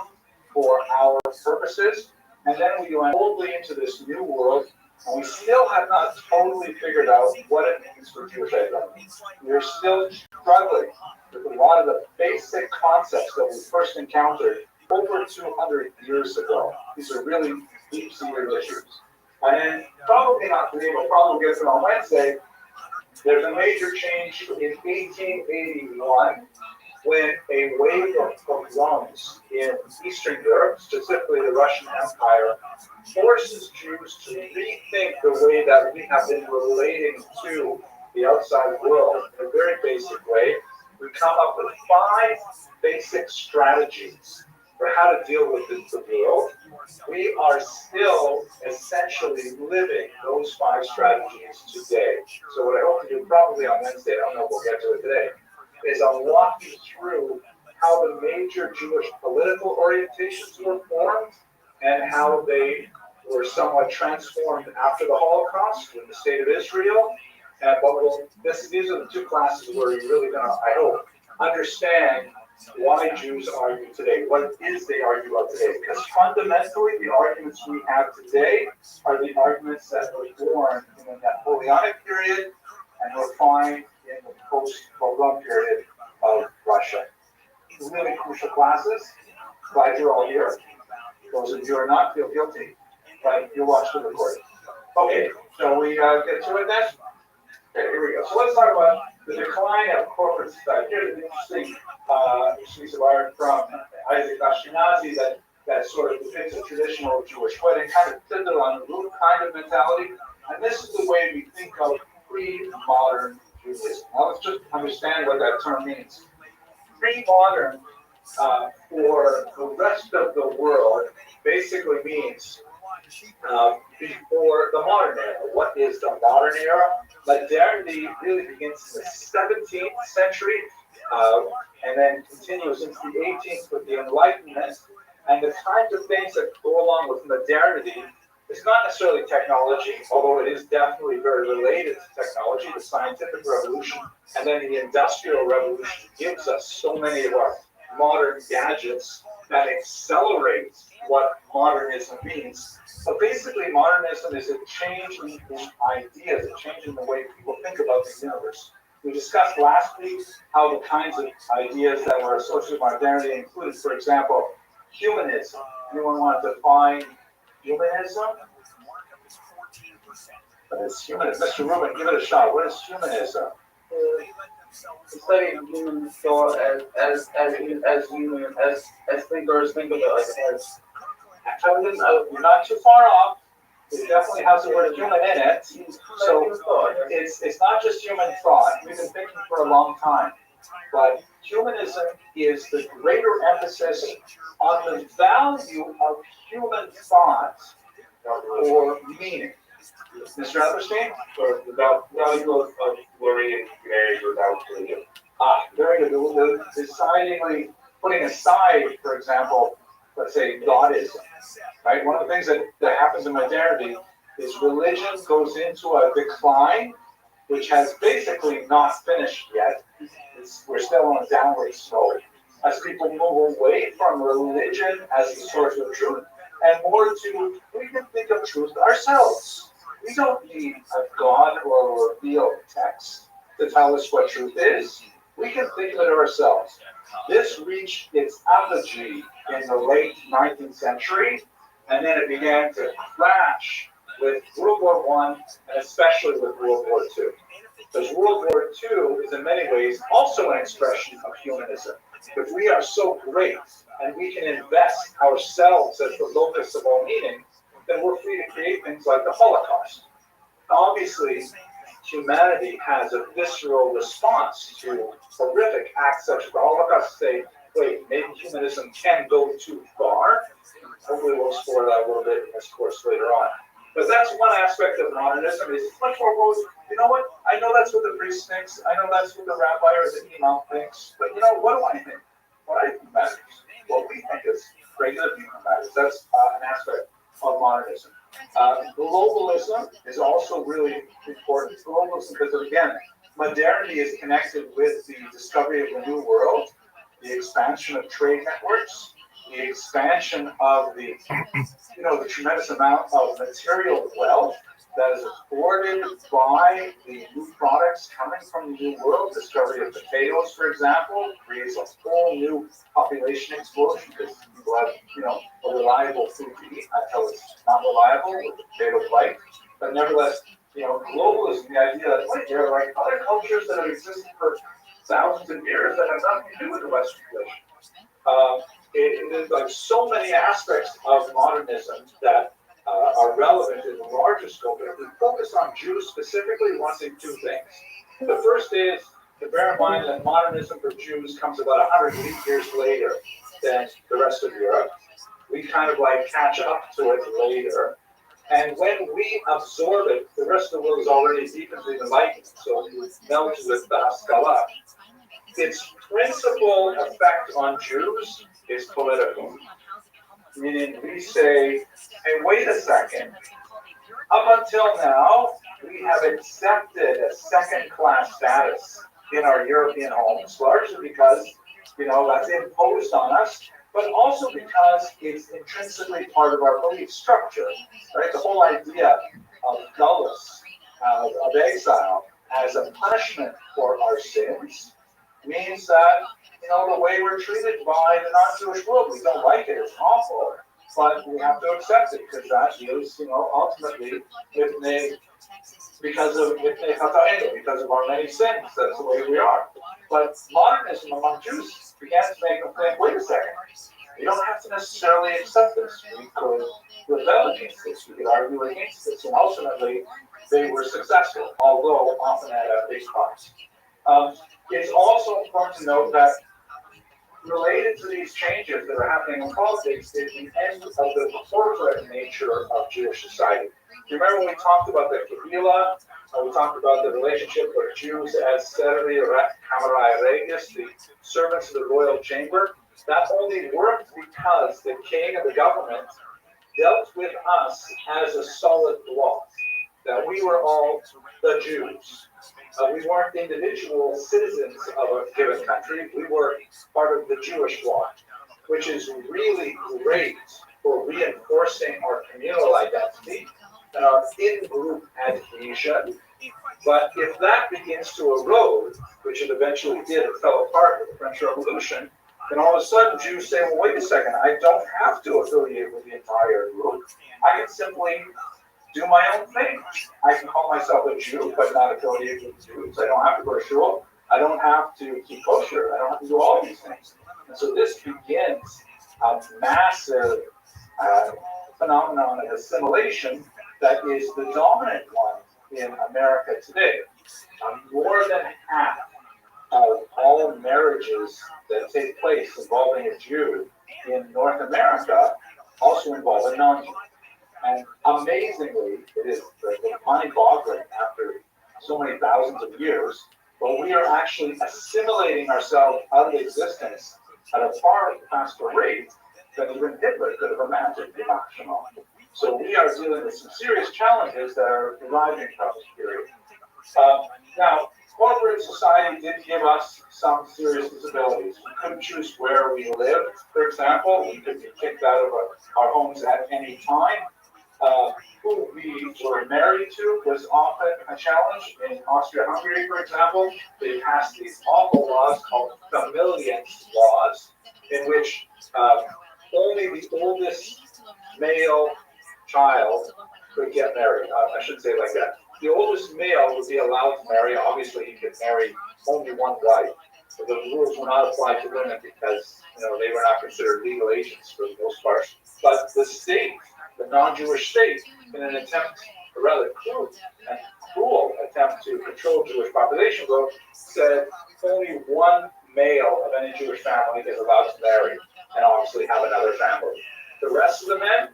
for our purposes. And then we went boldly into this new world, and we still have not totally figured out what it means for Jewish identity. We're still struggling with a lot of the basic concepts that we first encountered over 200 years ago. These are really deep-seated issues. And then, probably not today, but probably get to it on Wednesday, there's a major change in 1881 when a wave of pogroms in Eastern Europe, specifically the Russian Empire, forces Jews to rethink the way that we have been relating to the outside world in a very basic way. We come up with 5 basic strategies for how to deal with the world. We are still essentially living those 5 strategies today. So what I hope to do probably on Wednesday, I don't know if we'll get to it today, is I'll walk you through how the major Jewish political orientations were formed and how they were somewhat transformed after the Holocaust with the state of Israel. These are the 2 classes where you're really going to, I hope, understand why Jews argue today. What is they argue about today? Because fundamentally, the arguments we have today are the arguments that were born in the Napoleonic period and refined in the post-pogrom period of Russia. Really crucial classes. Glad you're all here. Those of you who are not, feel guilty, but you'll watch the recording. Okay, so we get to it then? Okay, here we go. So let's talk about the decline of corporate society. Here's an interesting piece of art from Isaac Ashkenazi that sort of depicts a traditional Jewish wedding, kind of fiddle on the roof kind of mentality. And this is the way we think of pre-modern Judaism. Now let's just understand what that term means. Pre-modern for the rest of the world basically means before the modern era. What is the modern era? Modernity really begins in the 17th century and then continues into the 18th with the Enlightenment. And the kinds of things that go along with modernity is not necessarily technology, although it is definitely very related to technology, the scientific revolution, and then the industrial revolution gives us so many of our modern gadgets that accelerate what modernism means. But basically, modernism is a change in ideas, a change in the way people think about the universe. We discussed last week how the kinds of ideas that were associated with modernity included, for example, humanism. Anyone want to define humanism? What is humanism? Mr. Rubin, give it a shot. What is humanism? Studying human thought as thinkers think of it like as. Actually, you're not too far off. It definitely has the word human in it. So it's not just human thought. We've been thinking for a long time. But humanism is the greater emphasis on the value of human thought or meaning. Mr. Ellerstein? Or the value of worry and humanity without religion. Very good. Decidingly putting aside, for example, let's say Godism, right? One of the things that happens in modernity is religion goes into a decline, which has basically not finished yet. We're still on a downward slope as people move away from religion as the source of truth and more to, we can think of truth ourselves. We don't need a God or a revealed text to tell us what truth is. We can think of it ourselves. This reached its apogee in the late 19th century, and then it began to crash with World War I, and especially with World War II. Because World War II is in many ways also an expression of humanism. If we are so great, and we can invest ourselves as the locus of all meaning, then we're free to create things like the Holocaust. Obviously, humanity has a visceral response to horrific acts such as all of us say, wait, maybe humanism can go too far. Hopefully we'll explore that a little bit in this course later on. But that's one aspect of modernism. It's much more, you know what? I know that's what the priest thinks. I know that's what the rabbi or the imam thinks. But you know, what do I think? What I think matters. What we think is regular people matters. That's an aspect of modernism. Globalism is also really important. Globalism because, again, modernity is connected with the discovery of the new world, the expansion of trade networks, the expansion of the tremendous amount of material wealth that is afforded by the new products coming from the new world. Discovery of potatoes, for example, creates a whole new population explosion because people have, a reliable food to eat until it's not reliable with potato blight. But nevertheless, globalism, the idea that there are like other cultures that have existed for thousands of years that have nothing to do with the Western tradition. There's like so many aspects of modernism that are relevant in the larger scope. But if we focus on Jews specifically, we want to say two things. The first is to bear in mind that modernism for Jews comes about 108 years later than the rest of Europe. We kind of like catch up to it later. And when we absorb it, the rest of the world is already deep into the Enlightenment, so it melts with the Haskalah. Its principal effect on Jews is political. Meaning we say, hey, wait a second. Up until now, we have accepted a second-class status in our European homes, largely because, that's imposed on us, but also because it's intrinsically part of our belief structure, right? The whole idea of gullus, of exile, as a punishment for our sins, means that, the way we're treated by the non-Jewish world, we don't like it, it's awful, but we have to accept it because that is, ultimately, because of our many sins, that's the way we are. But modernism among Jews began to make them think, wait a second, we don't have to necessarily accept this. We could rebel against this, we could argue against this, and ultimately, they were successful, although often at a big cost. It's also important to note that related to these changes that are happening in politics is the end of the corporate nature of Jewish society. Do you remember when we talked about the Kehillah? We talked about the relationship of Jews as Servi Kamarai Regis, the servants of the royal chamber. That only worked because the king and the government dealt with us as a solid block, that we were all the Jews. We weren't individual citizens of a given country. We were part of the Jewish bloc, which is really great for reinforcing our communal identity and our in-group adhesion. But if that begins to erode, which it eventually did, it fell apart with the French Revolution, then all of a sudden Jews say, well, wait a second, I don't have to affiliate with the entire group. I can simply do my own thing. I can call myself a Jew, but not affiliate with Jews. I don't have to go to shul. I don't have to keep kosher. I don't have to do all these things. And so this begins a massive phenomenon of assimilation that is the dominant one in America today. More than half of all marriages that take place involving a Jew in North America also involve a non-Jew. And amazingly, it is mind-boggling after so many thousands of years, but we are actually assimilating ourselves out of existence at a far faster rate than even Hitler could have imagined. So we are dealing with some serious challenges that are deriving from this period. Now, corporate society did give us some serious disabilities. We couldn't choose where we lived, for example. We could be kicked out of our homes at any time. Who we were married to was often a challenge. In Austria-Hungary, for example, they passed these awful laws called familiance laws, in which only the oldest male child could get married. I shouldn't say it like that. The oldest male would be allowed to marry. Obviously, he could marry only one wife. But the rules were not applied to women because they were not considered legal agents for the most part. But the state, the non-Jewish state, in an attempt, a rather crude and to control Jewish population growth, said only one male of any Jewish family is allowed to marry and obviously have another family. The rest of the men,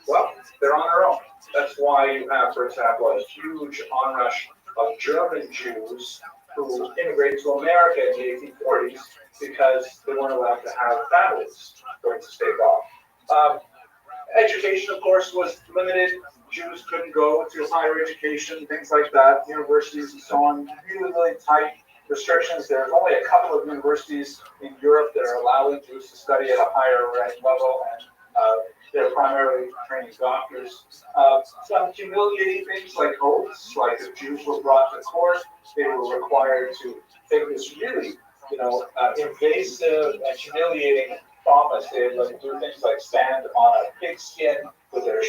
well, they're on their own. That's why you have, for example, a huge onrush of German Jews who immigrated to America in the 1840s because they weren't allowed to have families during the state law. Education, of course, was limited. Jews couldn't go to higher education, things like that, universities and so on, really, really tight restrictions. There's only a couple of universities in Europe that are allowing Jews to study at a higher rank level, and they're primarily training doctors. Some humiliating things like oaths, like if Jews were brought to court, they were required to take this really, invasive and humiliating promise. They would do things like stand on a pigskin with their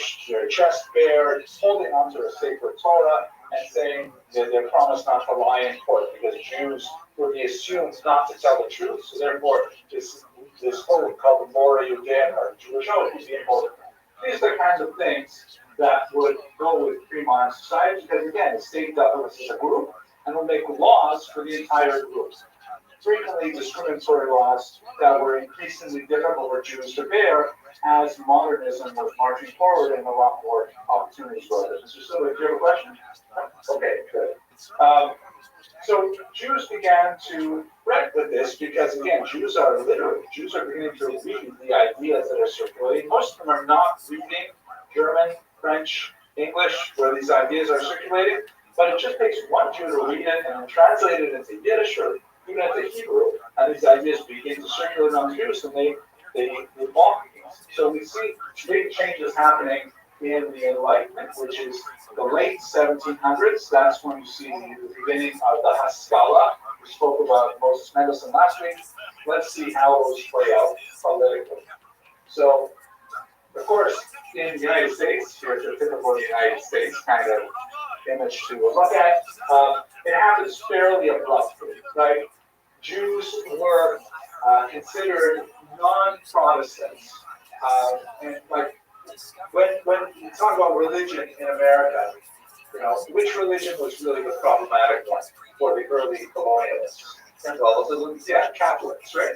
chest bared, holding onto a sacred Torah, and saying that they're promised not to lie in court because Jews would be assumed not to tell the truth. So therefore, this oath called the Mora Yudan, or Jewish oath, would be important. These are the kinds of things that would go with pre-modern society because, again, the state dealt with as a group and will make laws for the entire group. Frequently discriminatory laws that were increasingly difficult for Jews to bear as modernism was marching forward and a lot more opportunities were there. Mr. Silva, do you have a question? Okay, good. So Jews began to wreck with this because, again, Jews are literate. Jews are beginning to read the ideas that are circulating. Most of them are not reading German, French, English, where these ideas are circulating, but it just takes one Jew to read it and then translate it into Yiddish or even into Hebrew, and these ideas begin to circulate among Jews, and they evolve. So we see big changes happening in the Enlightenment, which is the late 1700s. That's when you see the beginning of the Haskalah. We spoke about Moses Mendelssohn last week. Let's see how those play out politically. So, of course, in the United States, here's a typical United States kind of image to look at. It happens fairly abruptly, right? Jews were considered non-Protestants, and like when you talk about religion in America, which religion was really the problematic one for the early colonialists? Well, Catholics, right?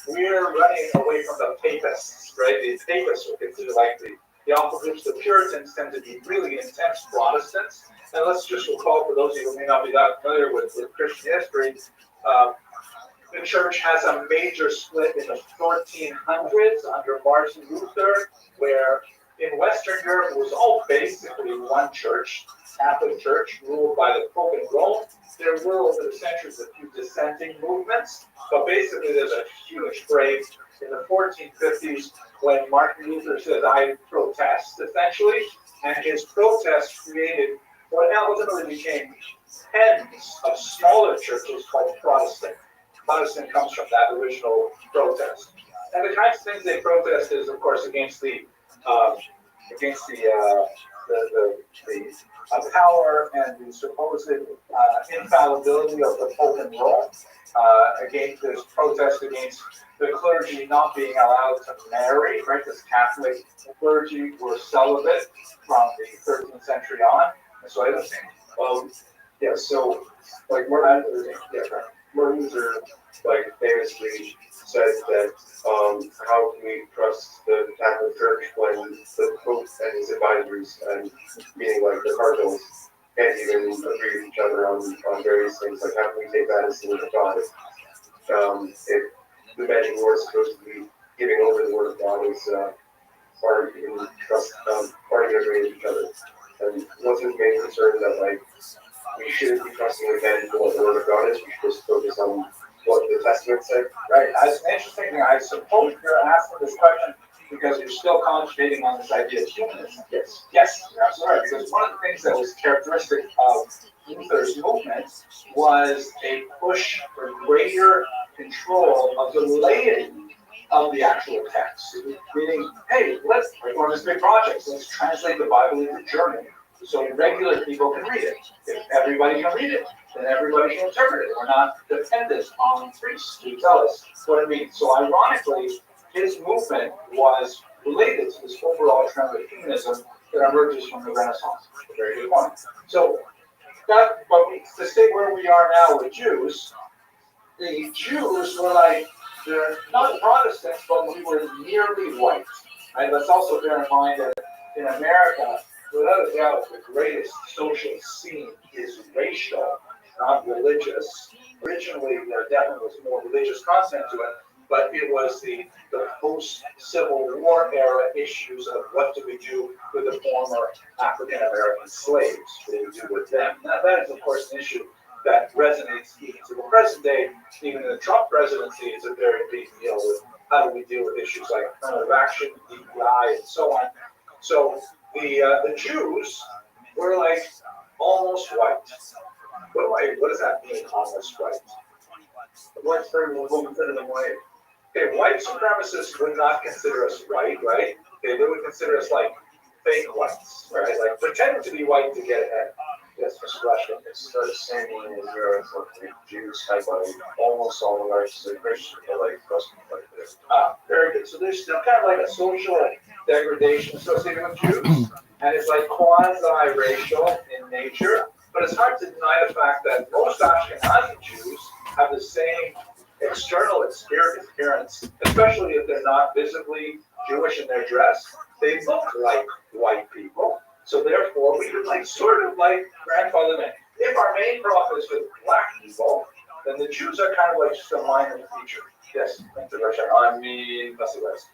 We're running away from the papists, right? The papists were considered like the opposites. The Puritans tend to be really intense Protestants. And let's just recall, for those of you who may not be that familiar with Christian history, the church has a major split in the 1400s under Martin Luther, where in Western Europe it was all basically one church, Catholic Church, ruled by the Pope in Rome. There were over the centuries a few dissenting movements, but basically there's a huge break in the 1450s when Martin Luther said, I protest, essentially, and his protest created what ultimately became tens of smaller churches called Protestant. Protestant comes from that original protest. And the kinds of things they protest is, of course, against the power and the supposed infallibility of the Pope in Rome. Against this protest against the clergy not being allowed to marry, right? Because Catholic clergy were celibate from the 13th century on. And so so like Martin Luther famously says that how can we trust the Catholic Church when the Pope and his advisors, and meaning like the cardinals, can't even agree with each other on various things? Like, how can we take that as the word of God? If the men who are supposed to be giving over the word of God is are even trust are even agreeing with each other. And what's his main concern that we shouldn't be trusting the men for what the word of God is. We should just focus on what the Testament said. Right. That's an interesting thing. I suppose you're asking this question because you're still concentrating on this idea of humanism. Yes, you're absolutely right. Because one of the things that was characteristic of Luther's movement was a push for greater control of the laity of the actual text. Meaning, hey, let's perform this big project. Let's translate the Bible into German so regular people can read it. If everybody can read it, then everybody can interpret it. We're not dependent on priests to tell us what it means. So ironically, his movement was related to this overall trend of humanism that emerges from the Renaissance. Very good point. So to stay where we are now with Jews, the Jews were like, they're not Protestants, but we were nearly white. Right? Let's also bear in mind that in America, without a doubt, the greatest social scene is racial, not religious. Originally, there definitely was more religious content to it, but it was the post-Civil War era issues of what do we do with the former African-American slaves? What do we do with them? Now, that is, of course, an issue that resonates even to the present day. Even in the Trump presidency, it's a very big deal with how do we deal with issues like affirmative action, DEI, and so on. So the Jews were like almost white. What does that mean, almost white? White term will consider them white. Okay, white supremacists would not consider us white, right? Okay, they would consider us like fake whites, right? Like pretending to be white to get ahead. Yes, Mr. Rushton. It's the same in Europe with Jews have like almost all the rights to Christian, like Muslim like this. Very good. So there's still kind of like a social degradation associated with Jews, and it's like quasi-racial in nature. But it's hard to deny the fact that most Ashkenazi Jews have the same external appearance, especially if they're not visibly Jewish in their dress. They look like white people. So therefore, we would like sort of like grandfather men. If our main problem is with black people, then the Jews are kind of like just a minor feature. Yes, thank you, Russia. I mean, that's the rest.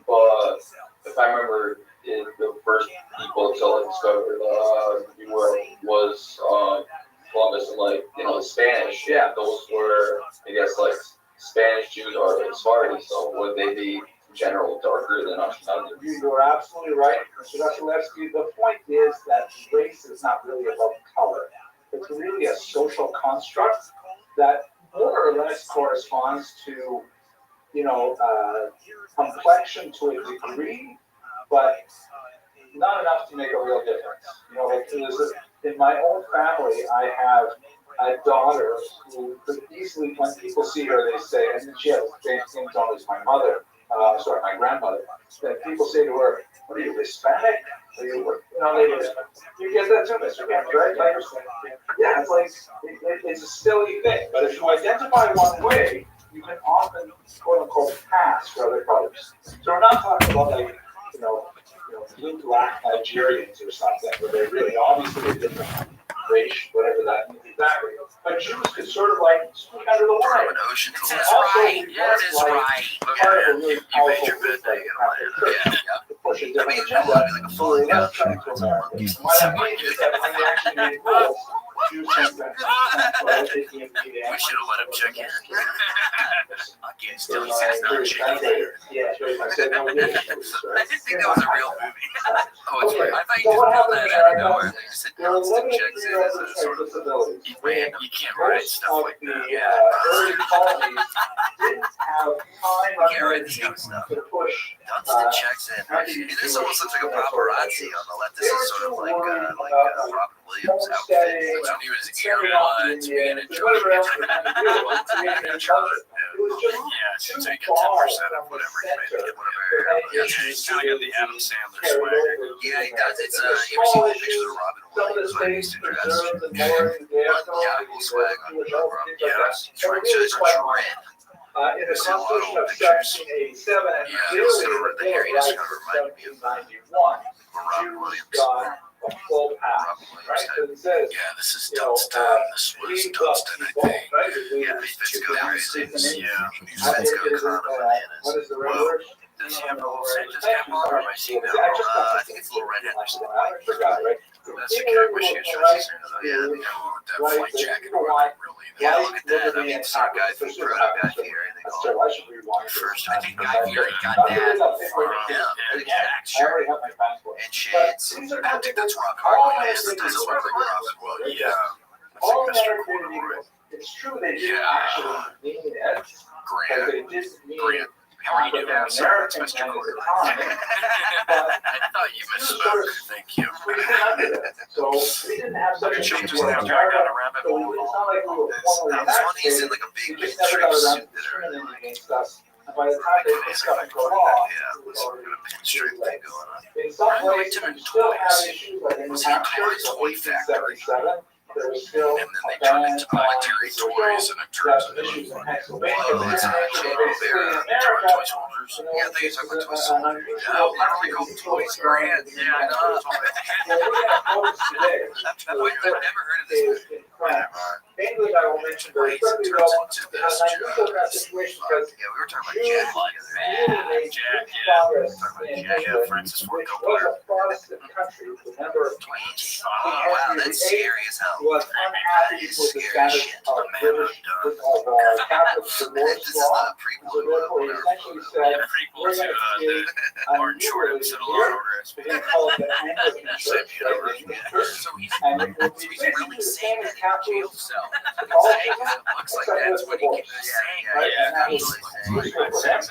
But if I remember, the first people to like discover the New World was Columbus and like the Spanish. Yeah, those were I guess like Spanish Jews or like Sephardi. So would they be in general darker than Ashkenazi? You are absolutely right, Mr. Vasilevsky. The point is that race is not really about color. It's really a social construct that more or less corresponds to complexion to a degree, but not enough to make a real difference. In my own family, I have a daughter who could easily, when people see her, they say, and she has the same tone as my mother, my grandmother, that people say to her, "What are you, Hispanic? Are you get that too, Mr. Gambler, right? I understand. Yeah, it's like, it's a silly thing, but if you identify one way, you can often, quote unquote, pass for other colors. So we're not talking about like, blue black Nigerians or something, where they're really obviously a different race, whatever that means exactly. But Jews could sort of like speak under the line. Ocean This is right. This is right. Part of a really powerful your bed, movement to push a different I mean, agenda. like a So falling that's down. trying to America. What that means is that when they actually made rules, Jews think that We should have let him check in. I can't still he says not checking. Yeah, I said no. I didn't think that was a real movie. Oh, it's Okay. right. I thought So you what just pulled happened that out of there, nowhere. They just said there were constant limited checks in freedom as of a sort of disabilities. you can't write Most stuff of like the that. Yeah. early colonies didn't have time You can't write this kind of stuff. to push. Dunstan checks in. This almost looks like a paparazzi on the left. This is sort of like Robin Williams' outfit. That's when he was earbuds, being a joke. Yeah, so you get 10% of whatever you make, whatever. Yeah, he's kind of got the Adam Sandler swagger. Yeah, he does. It's you ever seen the pictures of Robin Williams when he used to dress? Unyackle swag on Robin Williams. Trying to dread. In the Constitution of 1787, and clearly in the Bill of Rights of 1791, Jews got a full pass, right? So it says, this is Dunstan. This was Dunstan, I think. Yeah, Fitz go crazy. Yeah, Fitz go kind of bananas. what is the red word? Does he have a little Sanchez cap on, or am I seeing that wrong? I think it's a little redhead or something. I forgot, right? That's the character she is dressed as. Yeah, that flight jacket or whatever, really. Yeah, look at that. I mean, some guy from Proto Guy Fieri, they call him. I should rewind First, I think Guy Fieri got that from him. The jack I shirt already have my passport. and shades. I don't think that's Rock Hardway. It doesn't look like Robin Williams. Yeah. That's All like Mr. American Corduroy. it's true they didn't Yeah. actually mean it, but Grant. they did mean Grant. How are you doing? I'm sorry, that's Mr. Corduroy. I thought you misspoke. Thank you. We didn't have that. So we didn't have such a Should we thing just for have drag down America. a rabbit So hole? it's not like we were formally That was funny. He's in vaccinated. like a We big just never got tracksuit around to that discriminating against us. And by the time they picked up into law, yeah, with some kind of pinstripe thing going on. in some I ways, liked him in we still have toys. issues like in New Was he in Hampshire Toy in Factory? 1877. there was still And then they turn into military toys, and it turns into whoa, it's actually they're toy soldiers. Yeah, they talk about toy soldiers. No, they're only called toys, grand. Yeah, I know. I've never heard of this. Mainly, I will mention very quickly though, and I look at that situation because Yeah, we were talking about Jack. Francis Ford was Coppola. a Protestant country. Remember, Wow, that's scary as hell. was unhappy with the status of British Catholic divorce This is law. the prequel So therefore, he essentially said, Prequel we're to going to create the a Martin new Short religion episode of Law and here. Order. We're going to call it the Anglican Church, right? The church. So he's And it will be basically the same as Catholicism, Catholicism, looks like except that's with what he divorce. keeps saying. Right? And that was useful for him.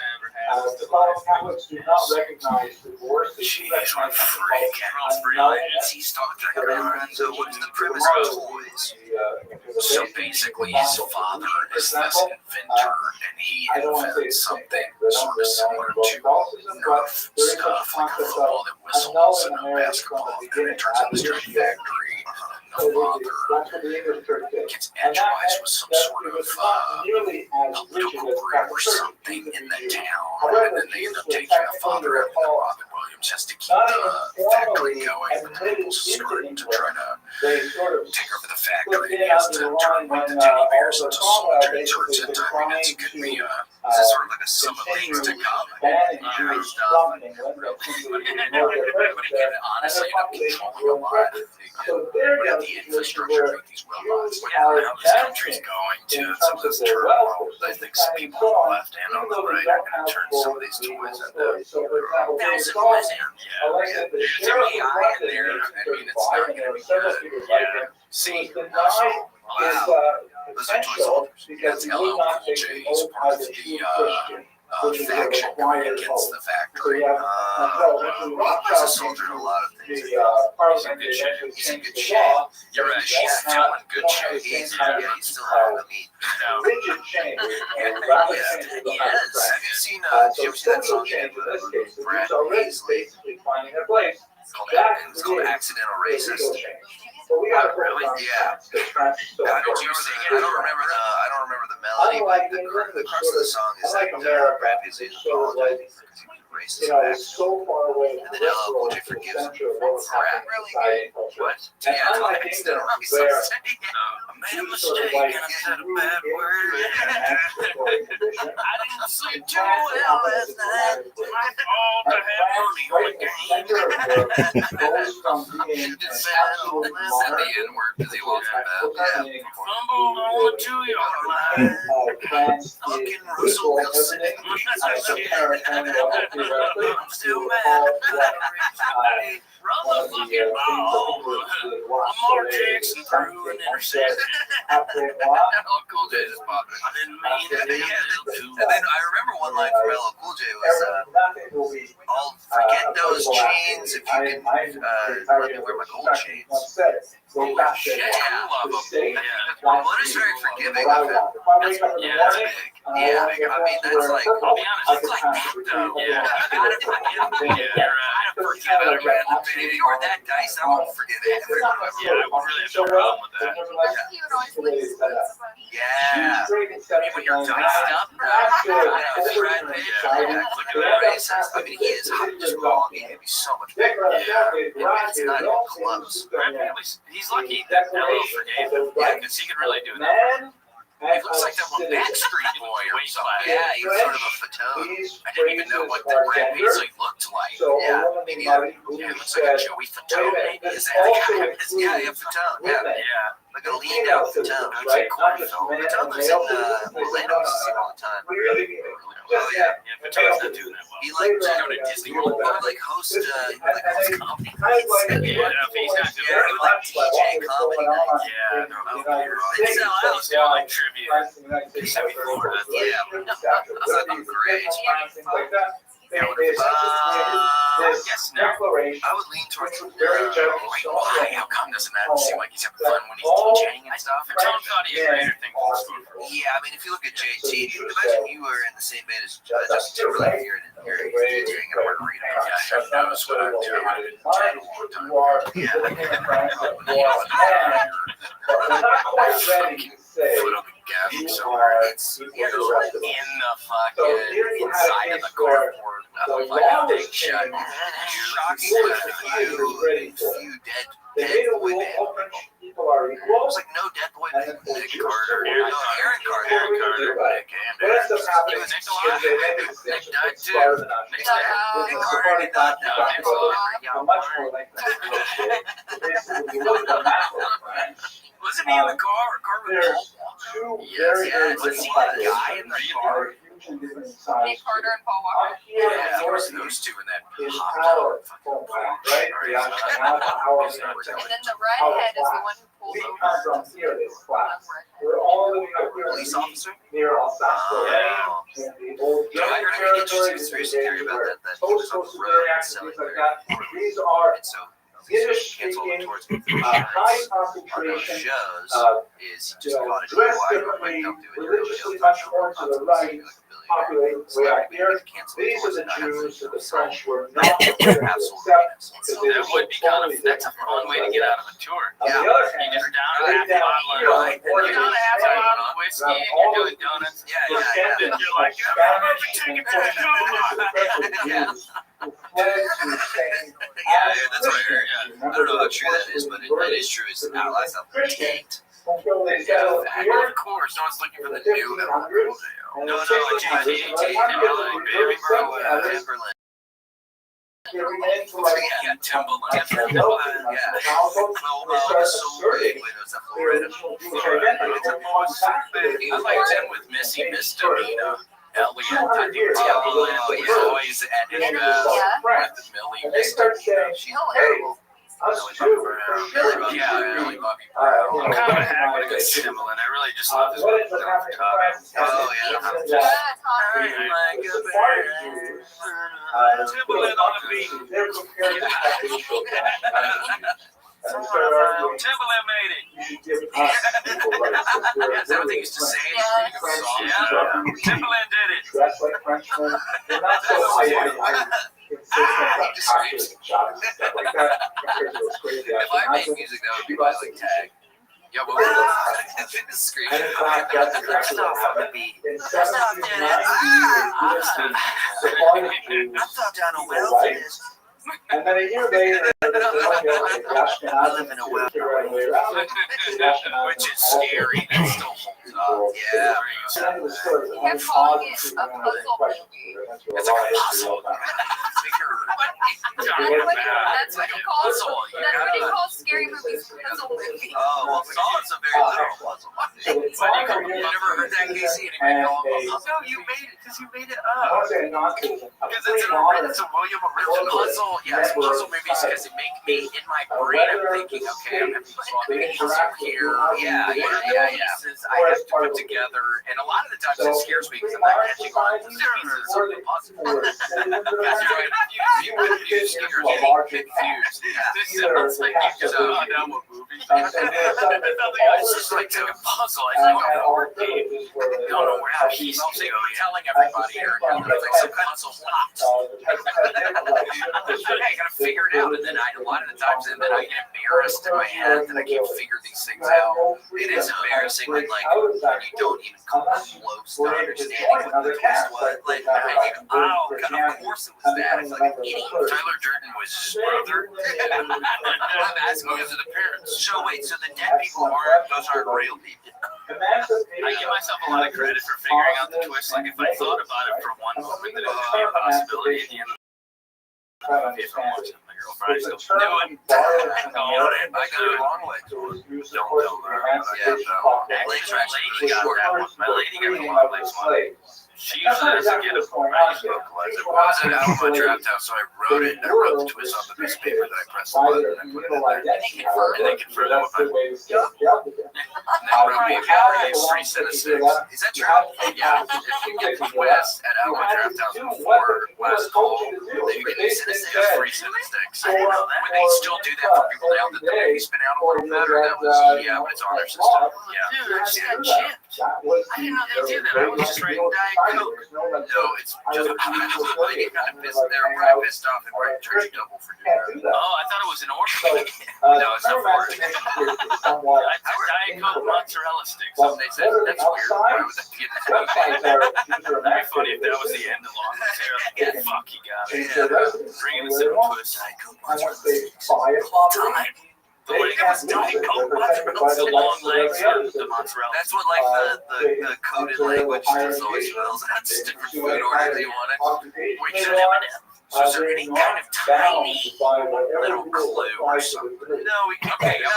Catholics do not recognize divorce. They do recognize something called annulment. He's talking about. So what's the premise of toys? So basically, his father is this inventor, and he invents something sort of similar to Nerf stuff, like a football that whistles and a basketball, and it turns into a factory. And the father gets edgewise with some sort of political group or something in the town, and then they end up taking the father out, and then Robin Williams has to keep the factory going, and people's starting to try to take over the factory, and he has to turn one of the teddy bears into soldiers, turns into, I mean, it could be this is sort of like a sum of things to come. Stuff, but again, honestly, I'm controlling a lot of the infrastructure of these robots. How this country's going to some of this turmoil. I think some people on the left and on the right are going to turn some of these toys into thousand toys. Yeah, there's AI in there. I mean, it's not going to be good. Yeah. See, wow. Those are toy soldiers. That's LL Cool J. He's part of the faction going against the factory. He's a soldier in a lot of things. He's in good shape. He's in good shape. You're right. He's still in good shape. He's still having the meat. Rigid change. He is. Have you seen? Did you ever see that song? Brad Paisley. Finding their place. It's called Accidental Racist. So we got to Really? Yeah. I don't remember the melody, but the crux of the song is that Brad Paisley is apologizing for racist acts. So far away And then LL Cool J forgives him. Crap. Really? What? Yeah, it's called Accidental Racist. I made a mistake and I said a bad word. I didn't sleep too well last night. I thought I had money on the game. Said the N-word because he lost the bet. Yeah. Fumbled on the 2-yard line. Fucking Russell Wilson. I'm still mad. Run the fucking ball. Lamar Jackson threw an interception. LL Cool J just popped it. I didn't mean that. And then I remember one line from LL Cool J was, I'll forget those chains if you can let me wear my gold chains. Holy shit, I love them. Well, it is very forgiving of him. That's big. Yeah, I mean, that's like, I'll be honest, it's like that though. Yeah, I gotta forgive him. Yeah, I gotta forgive him. If you were that nice, I won't forgive everyone. Yeah, I would really have no problem with that. He would always like Yeah. I mean, when you're diced up, Brad Pitt, look at that racist. I mean, he is just wrong. He can be so much better. Yeah. It's not even close. He's lucky that LL forgave him. Yeah, because he could really do that. He looks like that one Backstreet Boy or something. Yeah, he was sort of a fatone. I didn't even know what the Brad Paisley looked like. Yeah, me neither. Yeah, he looks like a Joey Fatone. Is that the guy? Yeah, Fatone. Yeah. Like a leaned out Fatone. It's a cornfield. Fatone lives in Orlando. We see him all the time. Oh, yeah. Fatone's not doing that well. He liked to go to Disney World. He would like host comedy nights. Yeah, he's not doing He would like DJ comedy nights. Yeah, It's I was doing like trivia. Florida. Yeah. That's great. Yes, no. I would lean towards why? How come doesn't that seem like he's having fun when he's teaching and stuff? And Tom thought he had greater things in store for him. Yeah, I mean, if you look at JT, imagine you were in the same band as Justin Timberlake. You're doing a margarita. Yeah, who knows what I'm doing? I've been dead a long time. Yeah. Not quite ready to say Foot on the gas you somewhere. are It's you in are the rest of us. the So fucking here you have inside a of the case where cardboard. the Like a law was big shut. changed. Shocking Before that society was ready for it. few dead They made a boy rule, band. all people are It equal. was like no dead boy And band. then Nick Jewish Carter. people- No, Aaron Carter. Aaron Carter. Right. And What ends up happening Was Nick is alive? they made a decision died to too. start an action. Nick This Nick is Carter somebody did not not die. talking about a much more lengthy negotiation. Basically, you look at the macro, right? Wasn't he in the car? Or car with There's Paul? two Yes, very, yes. very Was he different the guy in the populations car? that are hugely different in size. Nick Carter and Paul Walker. Up here in Yeah, the it was Northeast those two in that is hopped our up phone fucking plant, right? The actual how Is we that what that And was? then the redhead is the one who pulled we over. come from here, this class. Redhead. We're all living up here Police officer? near Alsace Lorraine, Oh. in the old You know, I German heard an interesting territory. conspiracy theory about that. That he was on Social the road activities selling like beer. that. These are And so Yiddish canceled speaking, towards high insurance on those concentration, shows you is he just know, caught a dressed DUI. differently, Went up to it. religiously much more to the right, populate way out here. These are the Jews that the French were not prepared to accept. because they That were would be so kind of, totally that's a different. fun way to get out of a tour. On the other You hand, just down right half a down bottle here, of, like, you're down a half a bottle of whiskey and you're doing donuts. Yeah, And yeah, then you're like, yeah. Yeah, that's what I heard. I don't know how true that is, but that is true. It's not last up tanked. Until they Yeah, settled fact. here, Of course, no one's looking for the the new 1500s, and No, the no, 1600s, JT, by the time you get to Timberlake, the Baby Bro, 1700s, Timberlake. you're beginning to like Yeah, Timberland. Timberland, yeah. Households, Well, they start so big asserting when it was up their Florida. original Jewish identity. It's a more I liked him with Missy Misdemeanor. Elliot, I think 200 years Timberland after was the birth, always at his in best the Yeah. France, with the Millie and they start saying, She's hey, us too, for sure. Yeah, Ellie Bobby You know, Brown. I'm kind of a hack like, with a good Timberland. I really just love this what one. ends up happening in France is Oh, that yeah. it's in Yeah, that that's hot. the Sephardic Jews, Timberland on the beat. they're prepared to have this show back. And they start arguing, Timberland made it. you should give us equal rights. Is that what they used to say? Yeah. Timberland did it. Dress like Frenchmen. They're not so I insist on cocktails and shots and stuff like that compared to those crazy If I made Ashkenazis. music, that would be my like tag. Yeah, what was it? Scream. And in fact, that's exactly what happened. In 1790, Sephardic Jews, I thought down a people well white, is. and then a year later, the Ashkenazis figure out a way around it. The Ashkenazis Which is scary. That still holds up. Yeah. And the story They kept calling it a puzzle movie. It's like a puzzle. That's what he calls. Puzzle, you That's what he gotta- calls scary movies. Puzzle movie. Oh, well, Saul's a very literal puzzle. You never heard that, Casey? And Anybody a, No, you made it because you made it I up. want to say a non-citizen, a Because it's pre-modern a William original puzzle. Yes, puzzle movies because it make me in my brain. I'm thinking, okay, I'm having to solve a puzzle here. Yeah, Pieces I have to put together, and a lot of the times it scares me because I'm not catching on to the pieces of the puzzle. Because you're confused. You would use your getting confused. This sounds like you just found out what movie. It's just like a puzzle. I don't know where how pieces go. Telling everybody here, it's like some puzzle plot. I gotta figure it out, and then a lot of the times, and then I get embarrassed in my head that I can't figure these things out. It is embarrassing when, like, when you don't even come close to understanding what the twist was. Like, of course it was that. It's like an idiot. Tyler Durden was his brother. I'm asking because of the parents. So wait, so the dead people aren't, those aren't real people. I give myself a lot of credit for figuring out the twist. Like, if I thought about it for one moment, that it could be a possibility at the end of the movie, if I'm watching my girlfriend, I still knew it. I got it wrong way. My lady got me one of Blake's one. She usually doesn't get it. I was at Alamo Draft House, so I wrote it and I wrote the twist on the piece of paper that I pressed the button and I put it in there. And they confirmed it with my. And they wrote me a 3 set of 6. Is that true? Yeah. If you get the twist at Alamo Draft House before last call, then you get a 3 set of 6. I didn't know that. Would they still do that for people now that the movie's been out a little bit, or that was, yeah, but it's on their system. Yeah. Dude, I just got chipped. I didn't know they do that. I was just writing Diet Coke. No, it's just they get kind of pissed. They're probably pissed off and might charge you double for doing that. Oh, I thought it was an order. No, it's not for it. I took Diet Coke mozzarella sticks. They said that's weird. Why would that be in that? That'd be funny if that was the end along the tail. Yeah, fuck, you got it. Bringing the cinnamon twist. Diet Coke mozzarella sticks. Time. The way it was Diet Coke mozzarella, the long legs, the mozzarella. That's what like the coded language just always spells. That's just different food order they wanted. Wait, so is there any kind of tiny little clue or something? No, we can't. Okay. Can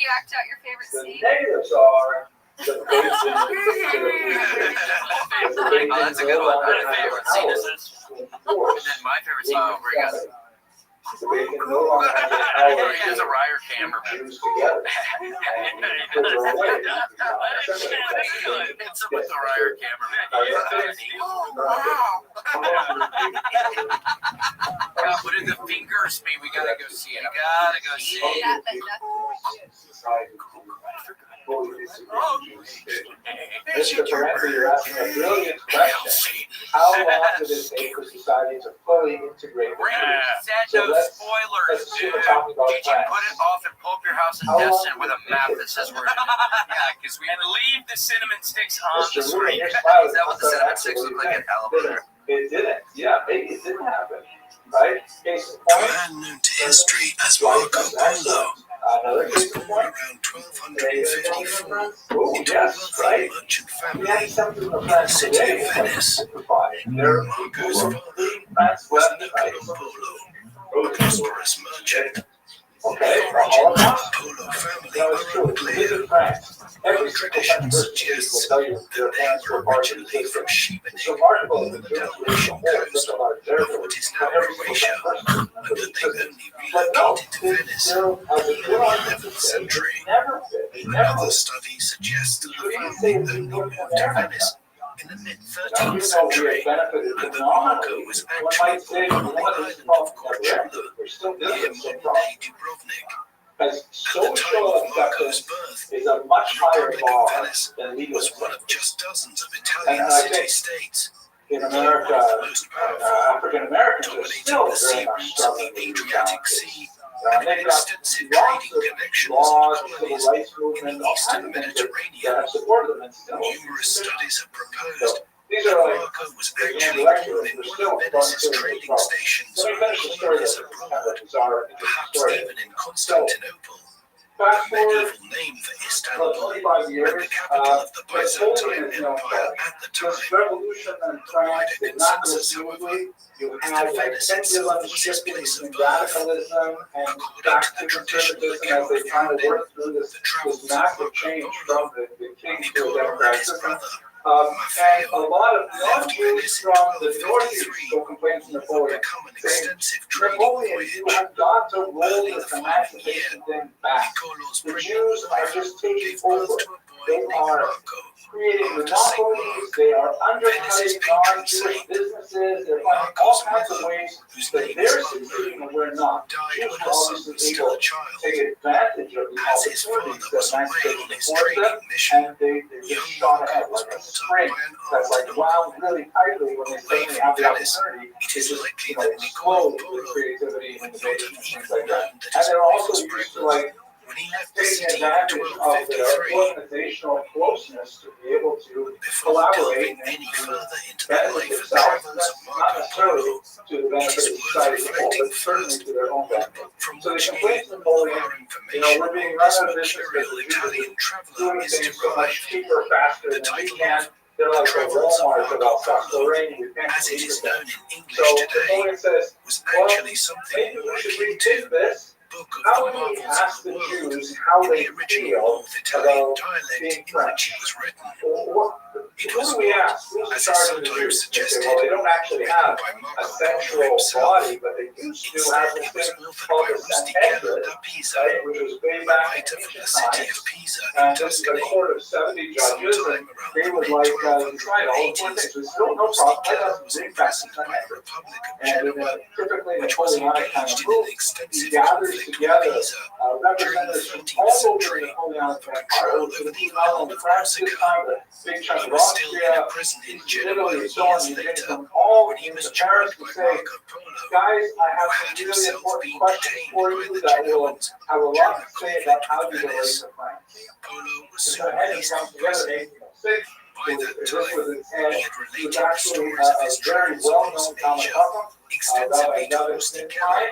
you act out your favorite scene? Oh, that's a good one. My favorite scene is this. And then my favorite scene is where he goes. He has a Ryer cameraman. It's with the Ryer cameraman. What did the fingers mean? We gotta go see it. Gotta go see it. Mr. Parental, you're asking a brilliant question. How long did it take for society to fully integrate? Said no spoilers, dude. Did you put it off and pull up your house in Destin with a map that says where it is? Yeah, because we had to leave the cinnamon sticks on the screen. Is that what the cinnamon sticks look like at Alamo? It didn't. Yeah, maybe it didn't happen. Right? A man known to history as Marco Polo was born around 1254 into a wealthy merchant family in the city of Venice. Marco's father was Niccolo Polo, a prosperous merchant. The origin of the Polo family are unclear. One tradition suggests that they were originally from Sheepney on the Dalmatian coast of what is now Croatia, and that they only relocated to Venice in the 11th century. Another study suggests that the family only moved to Venice in the mid-13th century, and that Marco was actually born on the island of Korčula, near modern-day Dubrovnik. At the time of Marco's birth, the Republic of Venice was one of just dozens of Italian city-states. In America, African Americans are still dominating the sea very much routes of southern the Adriatic Sea, and they've got extensive lots trading of connections laws, and civil colonies rights in movement, the all eastern kinds of things Mediterranean. that have supported them and still. Numerous studies have proposed These that are like Marco was actually born in one of Venice's trading stations Let me or finish the story colonies of abroad, bizarre perhaps story. even in Constantinople. Fast The forward medieval name for about Istanbul 25 years, and the capital of the Byzantine Napoleon, Empire at the this time. revolution in France did not go smoothly. You is had that like Venice itself pendulum was his shifting place of between birth. radicalism and According back to the to traditional conservatism as they account try to found in work through this travels of massive Marco change Polo, from the king to the Niccolo democratic and his system. brother, And a lot of left non-Jews Venice in from the 1253 Northeast will complain to would Napoleon, become an saying, extensive trading Napoleon, voyage. you have got to roll Early this the following year, emancipation thing back. Niccolo's The pregnant Jews are wife just taking gave birth over. to a boy They named are Marco. creating After St. monopolies, Mark, they are Venice's undercutting patron non-Jewish saint, businesses, they're finding all Marco's kinds of mother, ways whose that name is they're unknown, succeeding and we're not. died Jews when are her son obviously was still able a child. to take advantage of the As his father opportunities was that away on emancipation his affords them, trading mission, and they just young shot Marco ahead was like a brought up spring by an that's aunt like and wound uncle. really tightly when they Away suddenly from have the Venice, opportunity it to is just, likely you know, that Niccolo explode with Polo creativity and would not innovation have and things even like that. known that And his they're wife also was used to pregnant. like When he left the taking city in advantage of their 1253, organizational closeness to be able to before collaborate delving any and further into the benefit life and themselves, travels that's of not Marco necessarily Polo, to the benefit it is of worth society as a whole, reflecting but certainly first to their own on the benefit. book from So they which complain to all of Napoleon, our you know, information we're being on run this out of business because mercurial the Jews are Italian traveler doing is things so much derived. cheaper, faster The than we title can. of They're The like the Travels of Walmart of Marco Alsace Polo, Lorraine. We can't as it compete is with them. known in English So today, Napoleon says, was well, actually something maybe more we should akin to rethink this. book of How the would he marvels ask of the the world Jews how in they the original feel North Italian about dialect being in which French? it was written. Who was do we not, ask? Who's in as is charge of the sometimes Jews? They say, suggested, well, they don't actually written have by a Marco Polo sensual himself. body, but they used to have Instead, this it was thing authored called by the Rustichello Sanhedrin, da Pisa, right, which was way a back in writer from ancient the city times. of Pisa in And this is a Tuscany. court of 70 judges, and Sometime around they the would like mid-1280s, decide all the things. We said, no problem, let Rustichello us was bring back the imprisoned by the Sanhedrin. Republic of And in Genoa, a typically which was Napoleonic kind of engaged in an move, he extensive gathers conflict with together Pisa during the representatives from 13th all over the century Napoleonic for Empire, control which over include the not island only of France this Corsica. time, but big chunk He of was still in Austria, a prison in Genoa Italy, and so on. years You get later them all when he into was Paris joined to by say, Marco Polo, guys, I who have had some really himself important been questions detained for by you the that will Genoans have a during lot the to say about conflict how with you relate Venice. to France. Polo was The soon Sanhedrin released comes from together prison. in 1806. By that This time, was his he had he was related the actually stories of a his very travels well-known across Asia Talmud extensively to another Rustichello,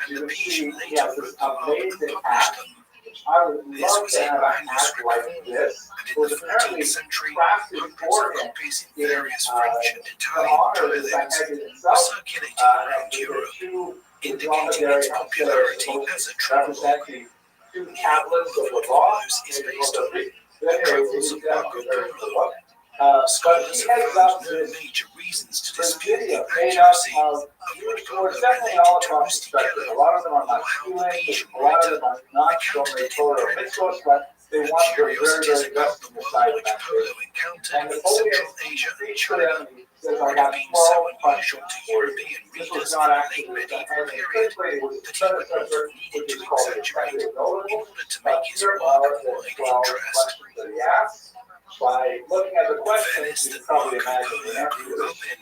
and you the can see Pisan he later has this wrote them up and amazing published hat. them. I would This love was to in have a hat manuscript like form, this. and It in was the apparently 14th century, crafted hundreds for of him copies in in various French and to Italian honor the dialects Sanhedrin were itself. circulating around The Europe, two indicating dromedary its humps that are popularity supposed as a to travelogue. represent the two The tablets outlook of of the what law. follows is based on the Then travels of he's Marco actually very Polo. good. But Scholars he have heads found up no this major reasons to dispute the video made accuracy up of of what Jews who Polo are definitely related all to across the spectrum. A Rustichello, lot of them are or how the Maskilim, Pisan a lot of writer them are not from recounted the it in Torah print. mitzvos, but they The want to very, curiosities very about best the in the world side of which that Polo case. encountered And in Napoleon Central Asia and speaks to China them. He says, I would have got been so 12 unusual questions to for you. European This was readers in not the actually late the medieval Sanhedrin. period Critically, it was that he would not have predecessor, needed which to is called the exaggerate Executive in Notables. order to But make his here work are of the wide 12 interest. questions that he asked. By looking at the The questions, Venice you can that probably Marco imagine the Polo grew answers. up in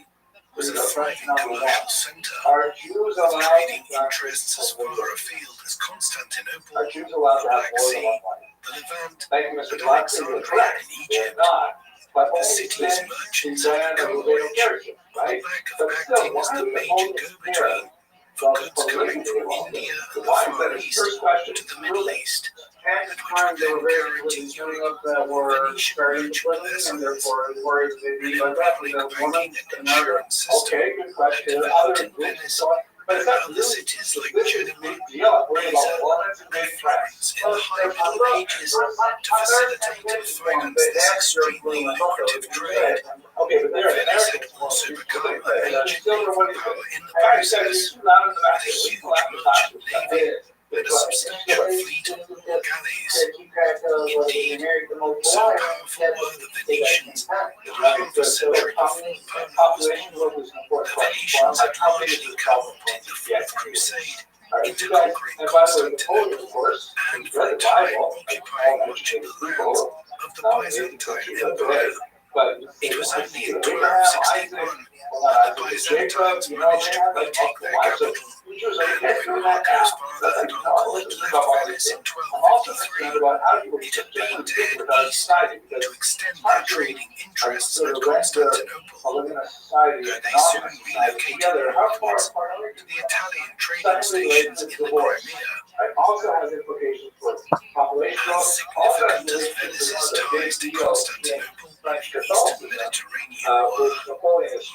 was Here's a our question thriving number commercial one. center Are Jews with allowed to trading practice interests as far polygamy? afield as Constantinople, Are Jews allowed the to have Black more than Sea, one wife? the Levant, Thank you, Mr. and Glasgow. You're Alexandria correct. in They're Egypt. not. But The only city's since merchants the had land of become Rabbeinu rich Gershom, on the right? back of But still, acting why as the would major Napoleon go-between for about goods coming polygamy from of all India this? and the Why? Far That is East first question. to the Middle East, At and the which time, were they then were very carried to religious. Many Europe of them on were Venetian very merchant women, and vessels. therefore worried they'd be An like that with embryonic a woman banking and and another. insurance system Okay, good had question. developed Other in groups and Venice so on. But it's and not other really, cities like this is a Genoa, big deal. I'm worried Pisa, about wallets and and big Florence in the High Middle Ages to facilitate and finance this extremely lucrative trade. Okay, but they're Venice had also become a major naval power in the process, with a huge merchant navy and a substantial fleet of war galleys. Indeed, so powerful were the Venetians that half a century before Polo was born, the Venetians had largely co-opted the Fourth Crusade into conquering Constantinople and for a time occupying much of the lands of the Byzantine Empire. It was only in 1261 that the Byzantines managed to retake their capital, and when Marco's father and uncle had left Venice in 1253, it had been to head east to extend their trading interests at Constantinople, though they soon relocated northwards to the Italian trading stations in the Crimea. Also has implications for population. As significant as Venice's ties to Constantinople and the Eastern Mediterranean were, Marco Polo's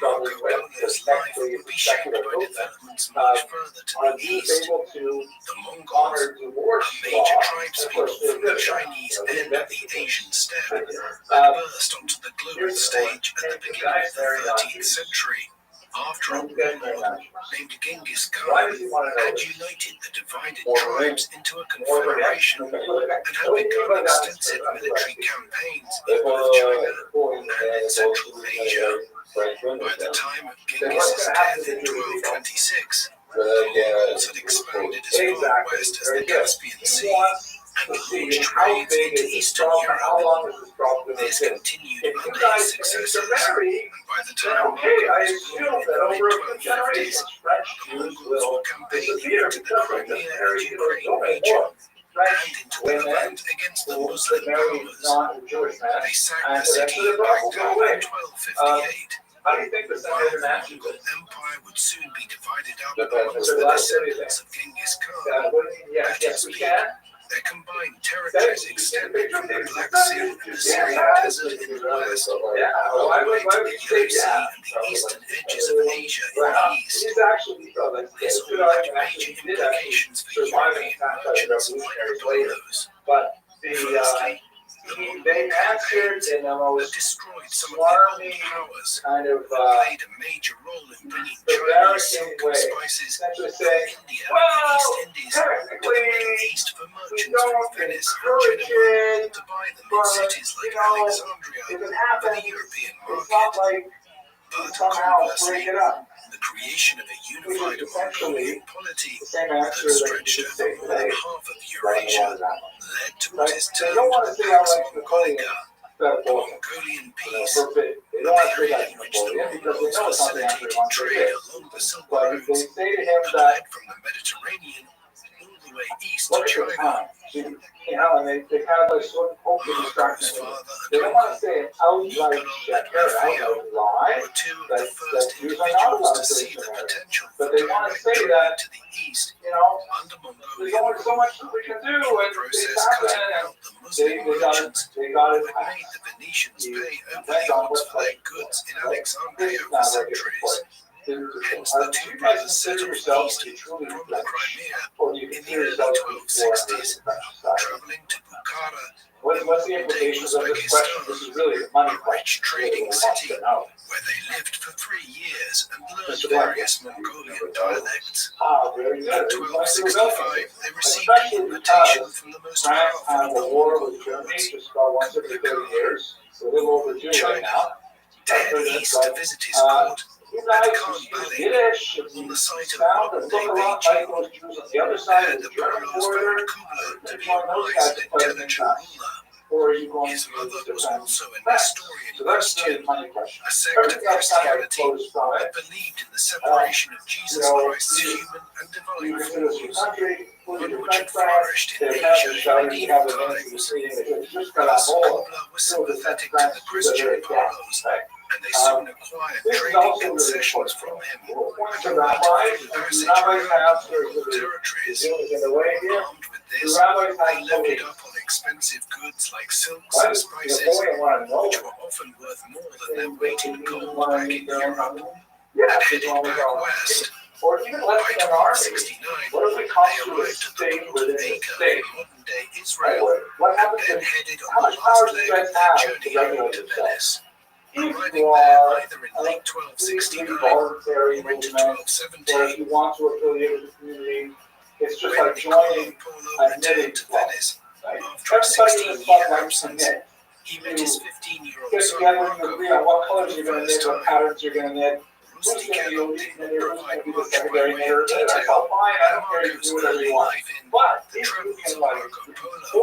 life would be shaped by developments much further to the east. The Mongols, a major tribespeople from the Chinese end of the Asian steppe, had burst onto the global stage at the beginning of the 13th century. After a warlord named Genghis Khan had united the divided tribes into a confederation and had begun extensive military campaigns in both China and in Central Asia. By the time of Genghis's death in 1226, the Mongols had expanded as far west as the Caspian Sea and launched trades into Eastern Europe. This continued under his successors, and by the time Marco was born in the mid-1250s, the Mongols were campaigning into the Crimea and Ukraine region and into the Levant against the Muslim powers. They sacked the city of Baghdad in 1258. How do you think the Sanhedrin The answered Mongol this? Empire would soon be divided up amongst the descendants of Genghis Khan. Yes, we can. Their combined territories extended from the Black Sea and the Syrian desert in the west, all the way to the Yellow Sea and the eastern edges of Asia in the east. This all had major implications for European merchants like Apollos. Firstly, the Mongol campaigns had destroyed some of the old powers and played a major role in bringing Chinese silk and spices from India and the East Indies to the Middle East for merchants from Venice and Genoa to buy them in cities like Alexandria for the European market. But conversely, the creation of a unified Mongolian polity that stretched over more than half of Eurasia led to what is termed Pax Mongolica, the Mongolian Peace, a period in which the Mongols facilitated trade along the Silk Roads that led from the Mediterranean all the way east to China. Marco's father and uncle, Nicanor and Maffeo, were two of the first individuals to see the potential for direct trade to the east under Mongolian rule. The process cutting out the Muslim merchants who had made the Venetians pay over the odds for their goods in Alexandria for centuries. Hence, the two brothers settled east from the Crimea in the early 1260s, traveling to Bukhara, in modern-day Uzbekistan, a rich trading city where they lived for 3 years and learned various Mongolian dialects. In 1265, they received an invitation from the most powerful of the Mongol lords, Kublai Khan, China, to head east to visit his court at Khan Valley, on the site of modern-day Beijing. There, the Polos found Kublai to be a wise and intelligent ruler. His mother was also a Nestorian Christian, a sect of Christianity that believed in the separation of Jesus Christ's human and divine forms, one which had flourished in Asia in medieval times. Thus, Kublai was sympathetic to the Christian Polos, and they soon acquired trading concessions from him and a right of passage around the Mongol territories. Armed with this, they levied up on expensive goods like silks and spices, which were often worth more than their weight in gold back in Europe, and headed back west. By 1269, they arrived at the port of Acre in modern-day Israel, and then headed on the last leg of their journey home to Venice. Arriving there either in late 1269 or into 1270, when Niccolo Polo returned to Venice after a 16-year absence, he met his 15-year-old son Marco for the first time. Rusticano didn't provide much by way of detail of Marco's early life in the travels of Marco Polo,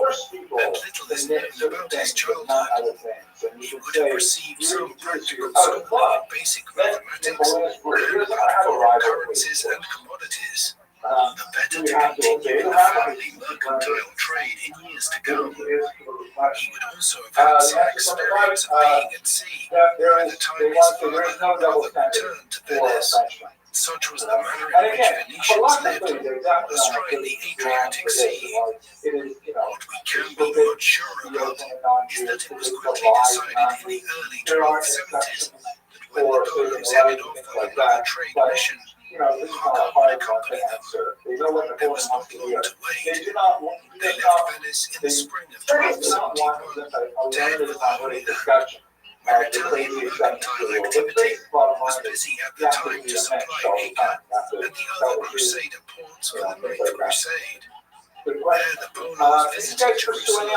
and little is known about his childhood. He would have received some practical schooling in basic mathematics and foreign currencies and commodities, the better to continue the family mercantile trade in years to come. He would also have had some experience of being at sea by the time his father and brother returned to Venice. Such was the manner in which Venetians lived, astride the Adriatic Sea. What we can be much sure about is that it was quickly decided in the early 1270s that when the Polos headed off on another trade mission, Marco would accompany them. There was not long to wait. They left Venice in the spring of 1271 to head for the Holy Land, where Italian mercantile activity was busy at the time to supply Acre and the other Crusader ports for the Ninth Crusade. There the Polos visited Jerusalem,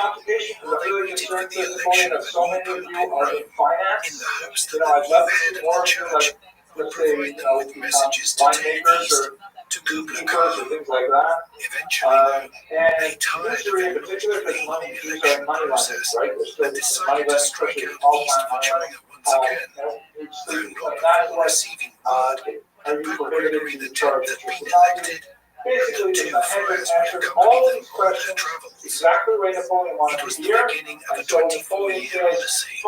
while they waited for the election of a new pope in Rome, in the hopes that the new head of the church would provide them with messages to take east to Kublai Khan. Eventually, though, they tired of the long election process and decided to strike out east for China once again. Though not before receiving word that Pope Gregory X had been elected, and the two friars would accompany them on their travels. It was the beginning of a 24-year odyssey.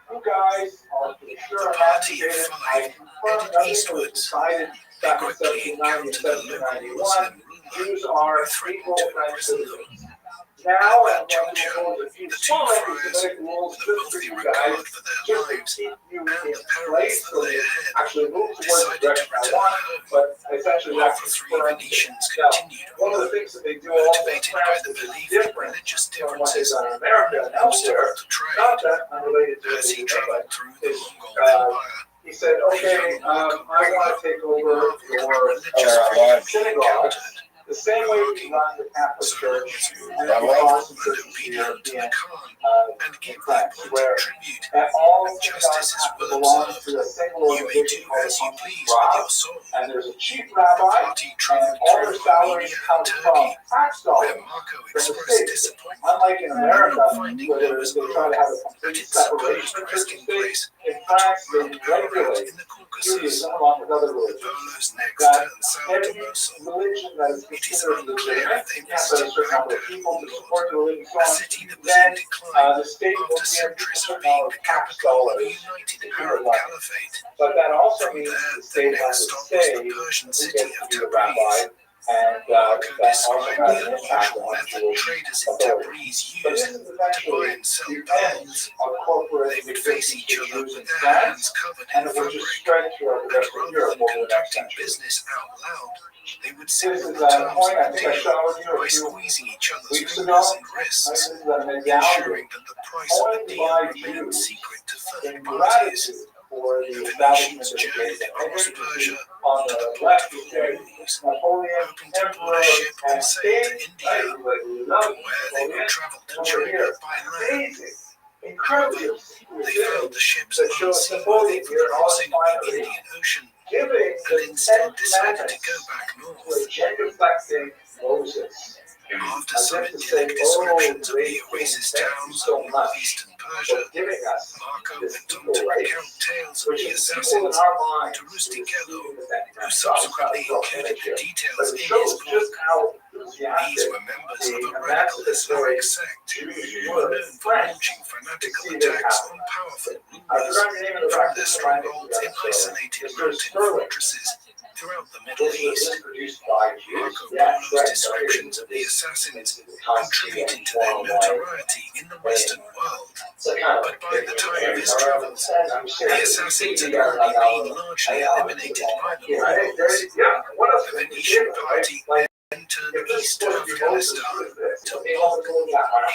The party of 5 headed eastwards. They quickly encountered a local Muslim Jews are threatened equal to French imprison citizens. them. Now, At I'm that going to juncture, propose a few the two small friars, anti-Semitic rules with a just for wealthy you regard guys, for their just to lives keep you and in the perils place that so lay you ahead, actually move towards the decided to direction I return want, home, but essentially while that the three confirms it. Venetians Now, continued one of on, the things that they do also in motivated by France, the which is belief that different religious from what they've differences done in were America and an obstacle elsewhere, to trade. not that unrelated to what As they he do, traveled but through the is Mongol Empire, he said, the okay, young Marco I want Polo to take over marveled at the your religious freedom he synagogue encountered, the same way we remarking, run the Catholic "So Church long as you and are the faithful Protestant and churches here obedient to the Khan, and in give the France, appointed where tribute, all and synagogues justice is have to well belong observed, to a single you may organization do called as you the please with your soul." and there's a chief The rabbi, party and traveled all their through salaries Armenia come and from Turkey, tax where dollars Marco from the expressed state. disappointment Unlike in at America, not finding where Noah's they try Ark to have a at complete its separation supposed of church and resting state, place in atop France they Mount Ararat regulate in the Caucasus. Judaism along with other religions. Polo's next That turned south to every Mosul. religion that is It is considered unclear legitimate, if they you can't let a visited certain number of Baghdad people or to not, support the religion, so a on, city that was then in decline the state will after give a centuries of certain being amount the of tax capital of a dollars united to Arab your life. caliphate. But that also From means there, the the state next has to stop was say the Persian who city gets of to be the rabbi, Tabriz. and Marco that also described has the an impact unusual on method actual traders in authority. Tabriz But used this is to buy essentially and sell the end pearls. of corporate They would face existence each for other Jews in with their France, hands covered and in it will just fabric, spread throughout the and rest of rather Europe than over the next conducting century. business out loud, they would This signal is the a terms point of I the think I deal shot with you a by few squeezing each other's weeks fingers ago. and wrists, This is a medallion ensuring that the price of the owned deal by remained Jews secret to third in parties. gratitude for the The establishment Venetians of the journeyed Gates. across And Persia on to the the port left of you say Hormuz, Napoleon, hoping to board Emperor, a ship and and sail King, to India, right? We love from where they would Napoleon. travel to Over China here, by land. amazing, However, incredibly they obscure found the ships that shows unseaworthy Napoleon for here the in all his crossing of the finery, Indian Ocean, giving and the instead 10 decided to commandments go back to a north. genuflecting Moses. After As some if to say, idyllic oh, descriptions of the great king, oasis thank you towns so of much northeastern for Persia, giving us Marco this went on equal to right, recount tales of which the is equal in assassins our minds to to Rustichello, receiving the second who half. subsequently It's not included the but details it in his shows book. just how These enthusiastic were members the of a radical emancipatory Islamic sect Jews who were were in known for France launching to fanatical see this attacks happen. on powerful I rulers forgot the name of the from their practitioner I strongholds in so isolated Mr. mountain Sterling. fortresses throughout the Middle This was East. introduced by Jews. Marco Yeah, Polo's right. descriptions of the assassins This is contributed to their notoriety in the Western world. But by the time of his travels, the assassins had already been largely eliminated by the Mongols. The Venetian party then turned east to Afghanistan to bulk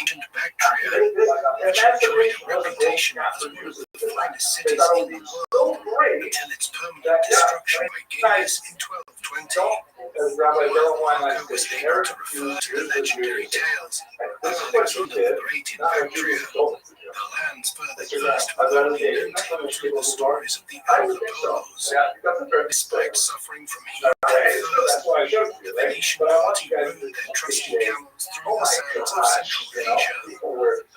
ancient Bactria, which enjoyed a reputation as one of the finest cities in the world until its permanent destruction by Genghis in 1220. Marco was able to refer to the legendary tales of Alexander the Great in Bactria, the land's further east were only known to him through the stories of the elder Polos. Despite suffering from heat and thirst, the Venetian party rode their trusty camels through the sands of Central Asia,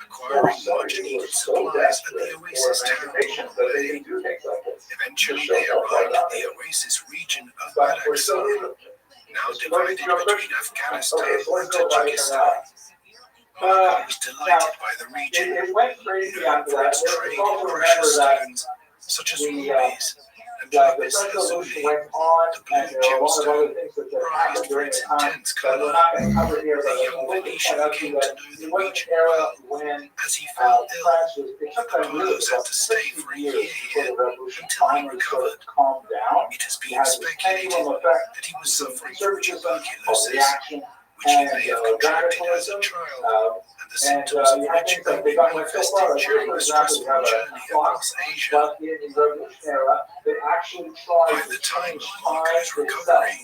acquiring much-needed supplies at the oasis towns on the way. Eventually, they arrived at the oasis region of Badakhshan, now divided between Afghanistan and Tajikistan. Marco was delighted by the region, known for its trade in precious stones such as rubies and lapis lazuli, the blue gemstone, prized for its intense color. The young Venetian came to know the region well, as he fell ill, and the Polos had to stay for a year here until he recovered. It has been speculated that he was suffering from tuberculosis, which he may have contracted as a child, and the symptoms of which only manifested during the stressful journey across Asia. By the time of Marco's recovery,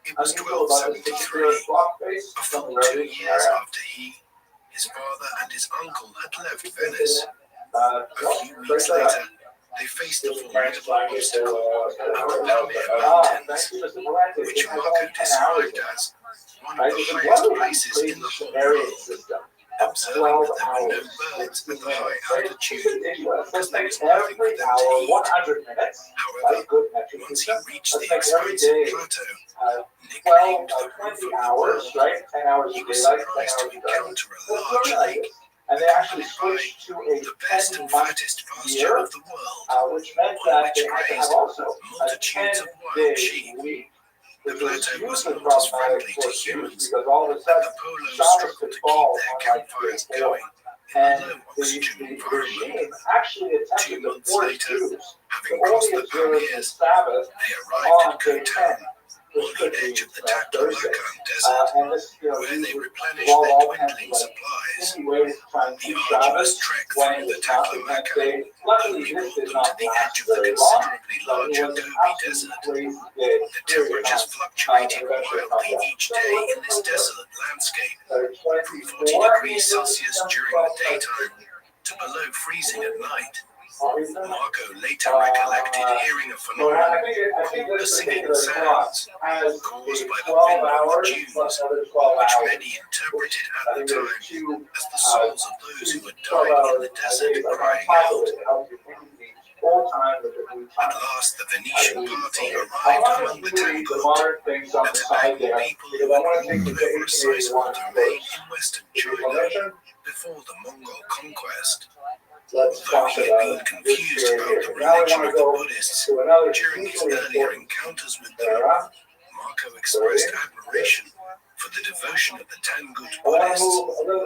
it was 1273, a full 2 years after he, his father, and his uncle had left Venice. A few weeks later, they faced the formidable obstacle of the Pamir Mountains, which Marco described as one of the highest places in the whole world. Observing that there were no birds at the high altitude because there was nothing for them to eat. However, once he reached the expansive plateau, nicknamed the Roof of the World, he was surprised to encounter a large lake accompanied by the best and fattest pasture of the world, on which grazed multitudes of wild sheep. The which was plateau was hugely not as problematic friendly for to students humans, because all of a and sudden the polos showers struggled could to keep fall their unlike campfires before. going in a And low the oxygen regime environment. actually 2 attempted to months force later, Jews to having crossed only the observe the Pamirs, Sabbath they arrived on at day 10, Khotan, which on could the be edge of the Thursday. Taklamakan Desert, And this, where Jews they would replenished evolve their all kinds dwindling of supplies. silly ways to try and The keep arduous Shabbos trek when through it the was not the 10th Taklamakan day. Luckily, only this brought did them not to the last edge of the very long, considerably but it larger was an Gobi absolutely Desert. crazy day. The temperatures fluctuated wildly each day in this desolate landscape, from 40 degrees Celsius during the daytime to below freezing at night. Marco later recollected hearing a phenomenon called the singing sands, caused by the wind on the dunes, which many interpreted at the time as the souls of those who had died in the desert crying out. At last, the Venetian party arrived among the Tangut, a Tibetan people who had ruled over a sizable domain in western China before the Mongol conquest. Though he had been confused about the religion of the Buddhists during his earlier encounters with them, Marco expressed admiration for the devotion of the Tangut Buddhists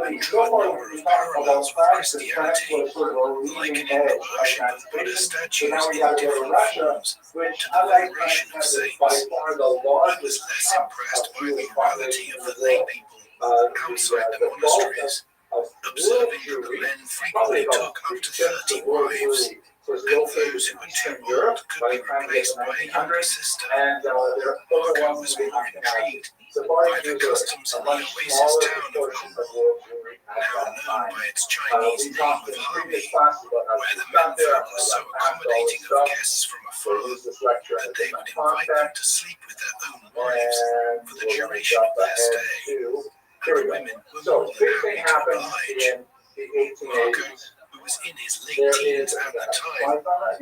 and drew a number of parallels with Christianity, likening the worship of Buddha statues in different forms to the veneration of saints. He was less impressed by the morality of the lay people outside the monasteries, observing that the men frequently took up to 30 wives, and those who were too old could be replaced by a younger sister. Marco was more intrigued by the customs in the oasis town of Kubul, now known by its Chinese name of Harbi, where the menfolk were so accommodating of guests from afar that they would invite them to sleep with their own wives for the duration of their stay, and the women were more than happy to oblige. Marco, who was in his late teens at the time,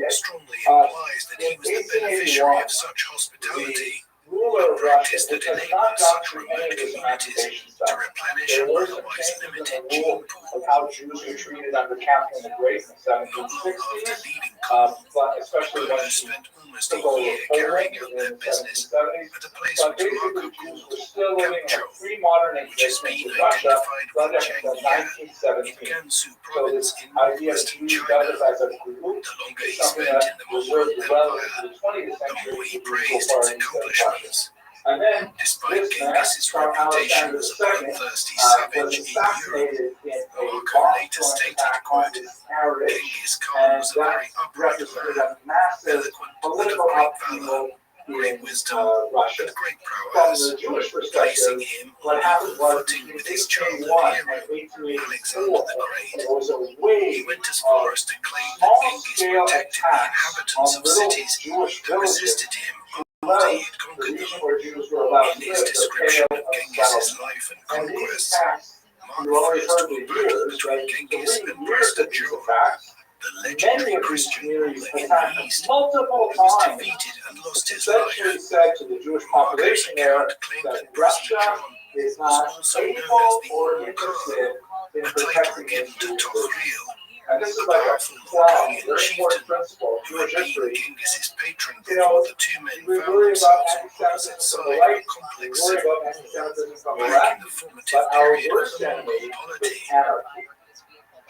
strongly implies that he was the beneficiary of such hospitality, a practice that enabled such remote communities to replenish an otherwise limited gene pool. How Jews were treated under Catherine the Great in the Not long after 1760s, leaving Kabul, especially when Polos she spent almost took a over year Poland carrying out in their the business 1770s. at a place But which basically, Marco Jews called were still living in a Gamcho, pre-modern which has been existence in Russia identified with until Chengya 1917. in Gansu So province this in idea of northwestern Jews China. as a group The longer is he something spent that in the Mongol reserved well Empire, into the 20th the century more he to praised so its far into Russia. accomplishments. And then Despite this man, Genghis's Tsar reputation Alexander as a II, bloodthirsty was savage in Europe, assassinated in a Marco later bomb stated, attack on quote, his heritage, Genghis Khan and was a very that upright represented man, a massive eloquent and of political great upheaval valor, great in wisdom, Russia. and great From prowess, the Jewish placing perspective, him what on happened equal was footing between with his childhood 1881 hero, and Alexander 1884, the Great. there was a He wave went as far of as to claim that Genghis small-scale protected the attacks inhabitants on of little cities Jewish that villages resisted him after throughout he had the conquered region them. where Jews were allowed In to his live, the description Pale of of Genghis's Settlement. life and And these conquests, attacks, Mark you always refers heard to the a battle years, between that Genghis the and years Prester of these John, attacks, the many legendary of these Christian communities ruler in the attacked East, multiple who was times, defeated and lost his essentially life. said to the Jewish Marco's population there account claimed that that Prester Russia John is was not also known as able the or Ul interested Khan, in a title protecting given its to Jewish Tokhril, and this is a like a powerful wow, Mongolian very chieftain important principle of who had Jewish been history. Genghis's patron You before know, the two men we found worry about themselves on opposite anti-Semitism from the sides of right, a complex we worry civil about war anti-Semitism from the back left, in the formative but our period of worst the enemy Mongol is polity. anarchy.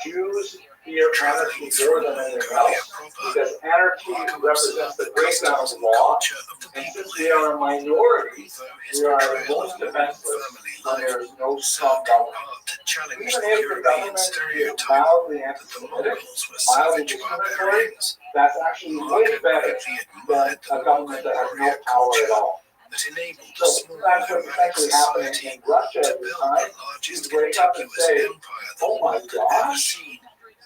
Jews fear anarchy Traveling more through than anything Mongolia else proper, because anarchy Marco represents observed the the breakdown customs of and law, culture of the and people since we there, are a minority, although his we are portrayal most of moral defenseless family when life there is no strong served in government. part to challenge Even the if the European government is stereotype mildly that the anti-Semitic, Mongols were mildly savage discriminatory, barbarians. that's actually Marco way better greatly than admired the a government Mongol that has no warrior power at culture all. that enabled a So small that's what's nomadic essentially happening society in Russia to at this build time. the largest You wake up and contiguous say, empire the oh my world had ever gosh, seen.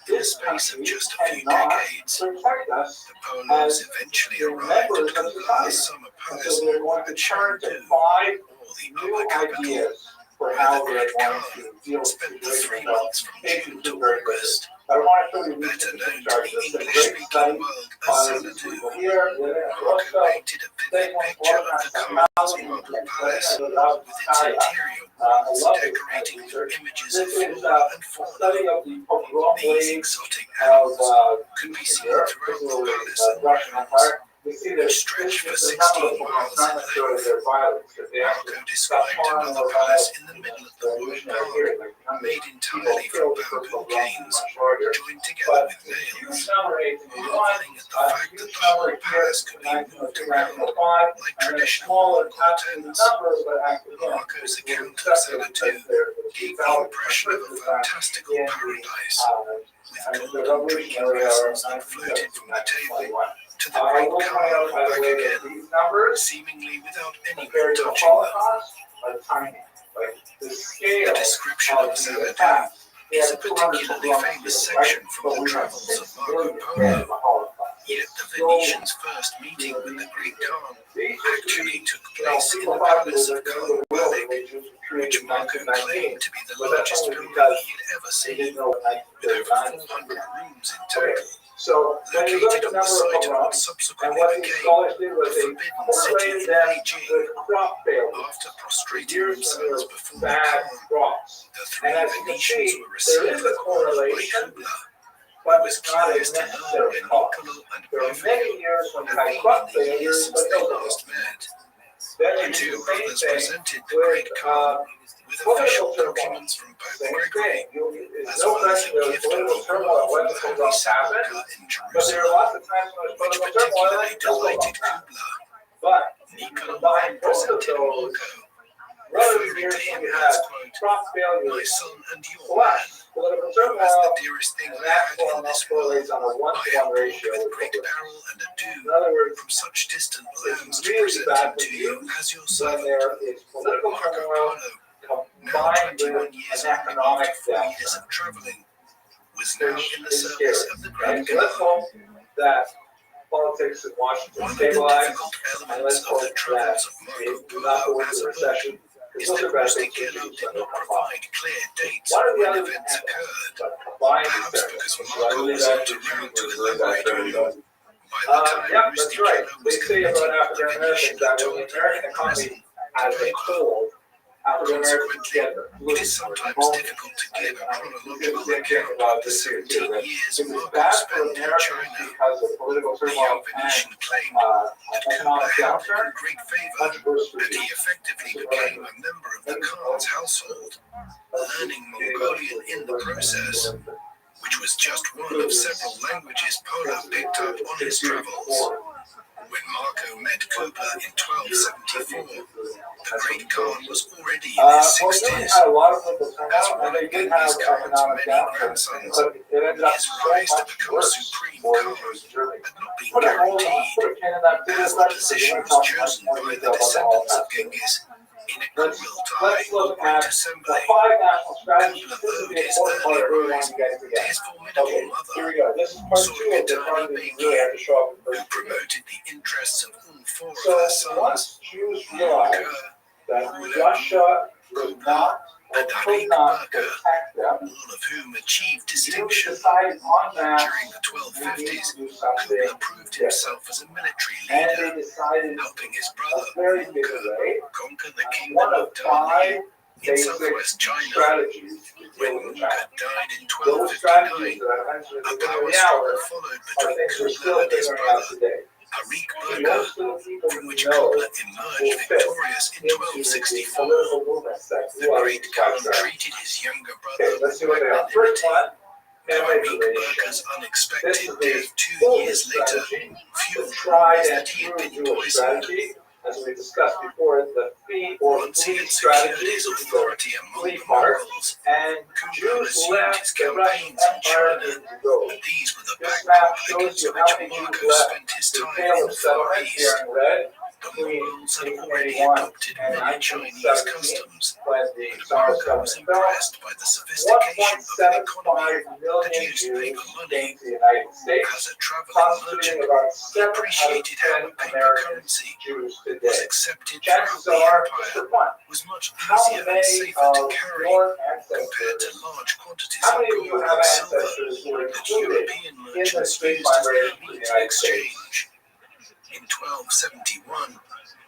In the this space of country just a few cannot decades, protect us the Polos as eventually the arrived members at of society. Kublai's summer And palace so they're going to at turn to Chengdu, 5 or the new upper capital, ideas for where how the they're great going Khan to deal with the spent the situation 3 without months from taking June to too very quickly. August. I want to show you Better these known to charts. the It's a great English-speaking study world as by these Xanadu, people here. Marco painted a vivid picture of the Khan's model palace, with its interior walls decorated with images of This is flora and a fauna. study of the pogrom These waves exotic of animals could be Eastern seen Europe, throughout the particularly palace and Russian grounds, Empire. which stretched for 16 miles in length. Marco described another palace in the middle of the royal park, made entirely from bamboo canes, joined together with nails. Marveling at the fact that the whole palace could be moved around like traditional Mongol tents, Marco's account of Xanadu gave the impression of a fantastical paradise, with golden drinking vessels that floated from the table to the great Khan and back again, seemingly without anyone touching them. The description of Xanadu is a particularly famous section from the travels of Marco Polo, yet the Venetians' first meeting with the great Khan actually took place in the palace of Khan Malik, which Marco claimed to be the largest building he had ever seen, with over 400 rooms in total. Located on the site of what subsequently became the Forbidden City in Beijing. After prostrating themselves before the Khan, the three Venetians were received with honor by Kubla, who was curious to learn when Niccolo and Perfect had been in the years since they last met. The two brothers presented the great Khan with official documents from Pope Gregory, as well as a gift of the oil from the Holy Sepulchre in Jerusalem, which particularly delighted Kubla. Niccolo then presented Marco, referring to him as, quote, my son and your man, who as the dearest thing I had in this world, I have brought with great peril and ado from such distant lands to present him to you as your servant. Marco Polo, now 21 years old after 4 years of traveling, was now in the service of the great Khan. Politics in Washington one of the difficult elements of the travels of Marco Polo as a book is that Rustichello did not provide clear dates when events occurred, perhaps because Marco was not around to elaborate on them. By the time Rustichello was committed, the Venetian had told him in prison to pay bail. Consequently, it is sometimes difficult to give a chronological account of the 17 years Marco spent in China. The young Venetian claimed that Kubla held him in great favor, and he effectively became a member of the Khan's household, learning Mongolian in the process, which was just one of several languages Polo picked up on his travels. When Marco met Kubla in 1274, the great Khan was already in his 60s. As one of Genghis Khan's many grandsons, his rise to become supreme Khan had not been guaranteed, as the position was chosen by the descendants of Genghis in a Kubiltai, or Great Assembly. Kubla owed his early rise to his formidable mother, Sultanani Begi, who promoted the interests of all four of her sons, Kubla, and Arik Berka, all of whom achieved distinction. During the 1250s, Kubla proved himself as a military leader, helping his brother, Munka, conquer the kingdom of Dali in southwest China. When Munka died in 1259, a power struggle followed between Kubla and his brother, Arik Berka, from which Kubla emerged victorious in 1264. The great Khan treated his younger brother with magnanimity. Arik Berka's unexpected death 2 years later fueled rumors that he had been poisoned. As we discussed before, the fee or once he had secured his authority among the Mongols, Kubla resumed his campaigns in China, and these were the backdrop against which Marco spent his time in the Far East. The Mongols had already adopted many Chinese customs, and Marco was impressed by the sophistication of an economy that used paper money. As a traveling merchant, he appreciated how a paper currency was accepted throughout the empire, was much easier and safer to carry compared to large quantities of gold and silver that European merchants used as their means of exchange. In 1271,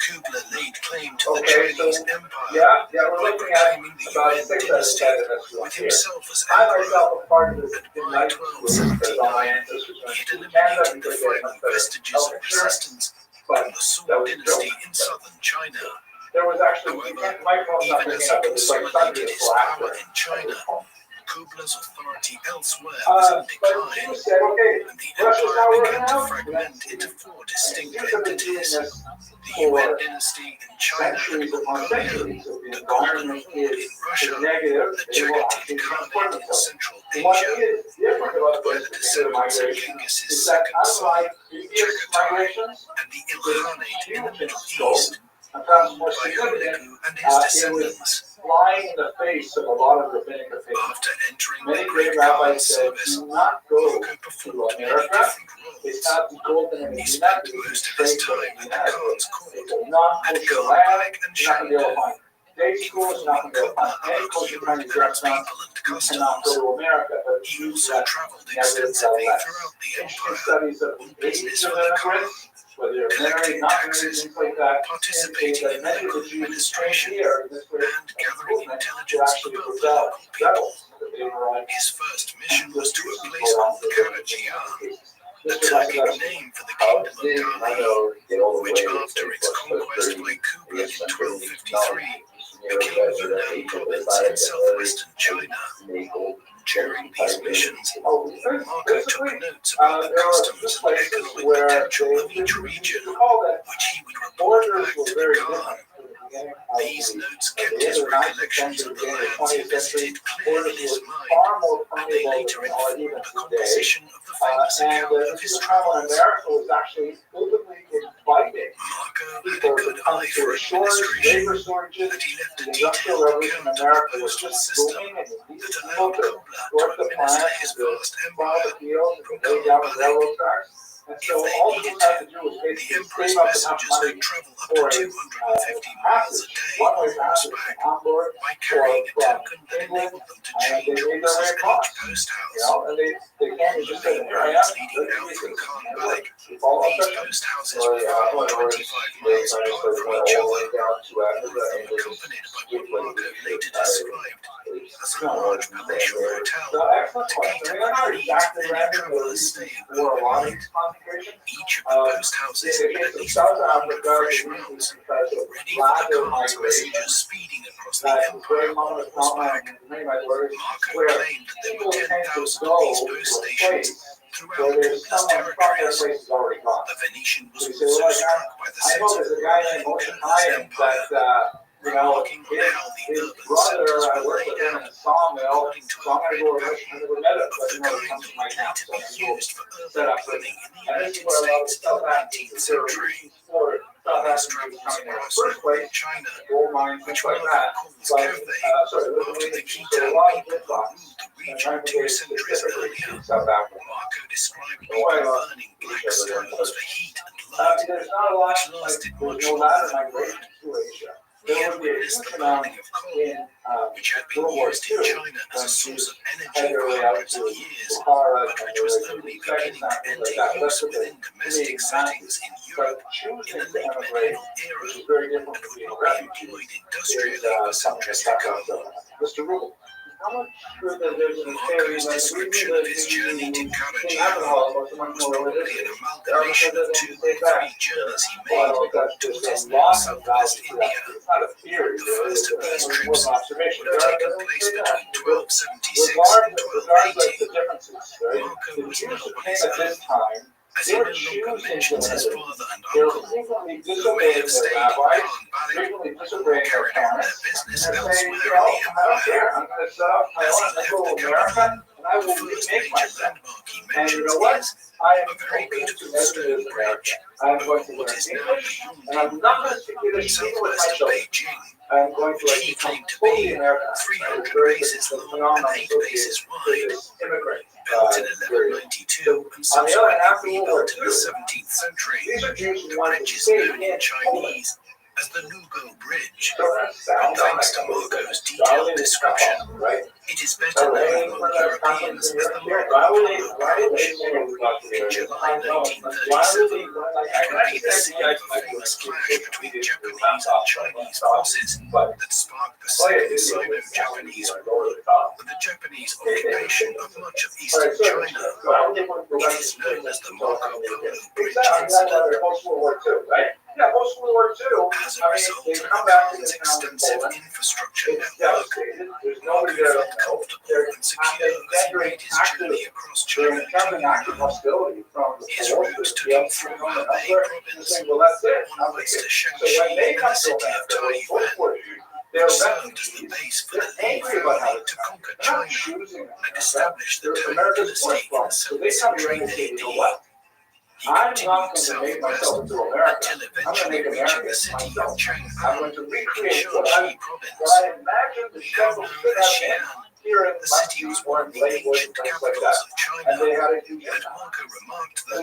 Kubla laid claim to the Chinese Empire we're by looking at proclaiming the about Yuan 6 out of dynasty 10 in this one with here. himself as I emperor. myself am part of this And by United group because all my 1279, ancestors he went had to Canada eliminated the because they had final much better vestiges health of insurance. resistance But from the Song that was a dynasty joke. in southern China. There was actually, However, microphone's not even picking as he up, but it's like consolidated sundry his black power there. in China, Kubla's authority elsewhere was in But decline, you said, okay, and the Russia's empire not began working to out. fragment into four distinct You have been doing entities: this the Yuan for dynasty in China and centuries upon Mongolia, centuries. If the the Golden environment Horde is in Russia, negative, the they will Chagatai actually Khanate transport in themselves. Central What Asia, is different about by this the particular descendants of migration Genghis' is that second son, unlike previous Chagatai, migrations, and the it's Ilkhanate in the huge in Middle scope, East, and perhaps ruled more by significant, Hulagu and his it was descendants. flying in the face of a lot of rabbinic opinions. After entering Many the great Great rabbis Khan's said, service, do not go Marco to performed many America. different It's roles. not the golden and He the spent United most of his States time at the Khan's court, It's a non-kosher at land. Khanbag and You're not going to be able to Shandu, find day schools. You're not going to be able to Kubla find any about kosher Europe Chinese and its restaurants. people and You cannot customs. go to America. But He Jews also left. traveled Nevertheless, extensively throughout the interesting empire studies of on the age business of for the Khan, immigrants, whether you're married, collecting not married, taxes, things like that, participating indicate in that many of local the Jews came administration, here in this great and gathering movement to intelligence actually about the rebel, local people. that they were like His first mission was to a just place called Karachian, the Turkic name for the kingdom of Dali, which after its conquest by Kubla in 1253 became Yunnan province in southwestern China. During these missions, Marco took notes about the customs and economic potential of each region, which he would report back to the Khan. These notes kept his recollections of the lands he visited clear in his mind, and they later informed the composition of the famous account of his travels. Marco had a good eye for administration, and he left a detailed account of the postal system that allowed Kubla to administer his vast empire from Khanbag. If they needed to, the emperor's messengers could travel up to 250 miles a day on horseback by carrying a token that enabled them to change horses at each post house. On the main roads leading out from Khanbag, these post houses were far 25 miles apart from each other, all of them accompanied by what Marco later described as a large palatial hotel to cater for the needs of any travelers staying overnight. Each of the post houses had at least 400 fresh mounts, ready for the Khan's messengers speeding across the empire on horseback. Marco claimed that there were 10,000 of these post stations throughout Kubla's territories. The Venetian was also struck by the sense of order in Kubla's empire, remarking on how the urban centers were laid out according to a grid pattern of the kind that would later be used for urban planning in the United States in the 19th century. On his travels across northern China, which Marco calls Cathay, after the Khitan people who ruled the region 2 centuries earlier. Marco described people burning black stones for heat and light, which lasted much longer than wood. He had witnessed the burning of coal, which had been used in China as a source of energy for hundreds of years, but which was only beginning to enter use within domestic settings in Europe in the late medieval era, and would not be employed industrially for centuries to come. Marco's description of his journey to Karachian was probably an amalgamation of 2 or 3 journeys he made to what is now southwest India. The first of these trips would have taken place between 1276 and 1280. Marco was now on his own, as he no longer mentions his father and uncle, who may have stayed in Khanbag or carried on their business elsewhere in the empire. As he left the caravan, the first major landmark he mentions is a very beautiful stone bridge over what is now the Yongding River, southwest of Beijing, which he claimed to be 300 paces long and 8 paces wide. Built in 1192 and subsequently rebuilt in the 17th century, the bridge is known in Chinese as the Nugo Bridge, and thanks to Marco's detailed description, It is better known among Europeans as the Marco Polo Bridge. In July 1937, it would be the scene of a famous clash between Japanese and Chinese forces that sparked the Second Sino-Japanese War and the Japanese occupation of much of eastern China. It is known as the Marco Polo Bridge incident. As a result of the Khan's extensive infrastructure network, Marco felt comfortable and secure as he made his journey across China to Yunnan. His route took him through Hebei province, on west to Shaanxi and the city of Taiyuan, which served as the base for the Li family to conquer China and establish the Tang dynasty in the 7th century AD. He continued southwest until eventually reaching the city of Chang'an in Shaanxi province. Now known as Xi'an, the city was one of the ancient capitals of China, and Marco remarked that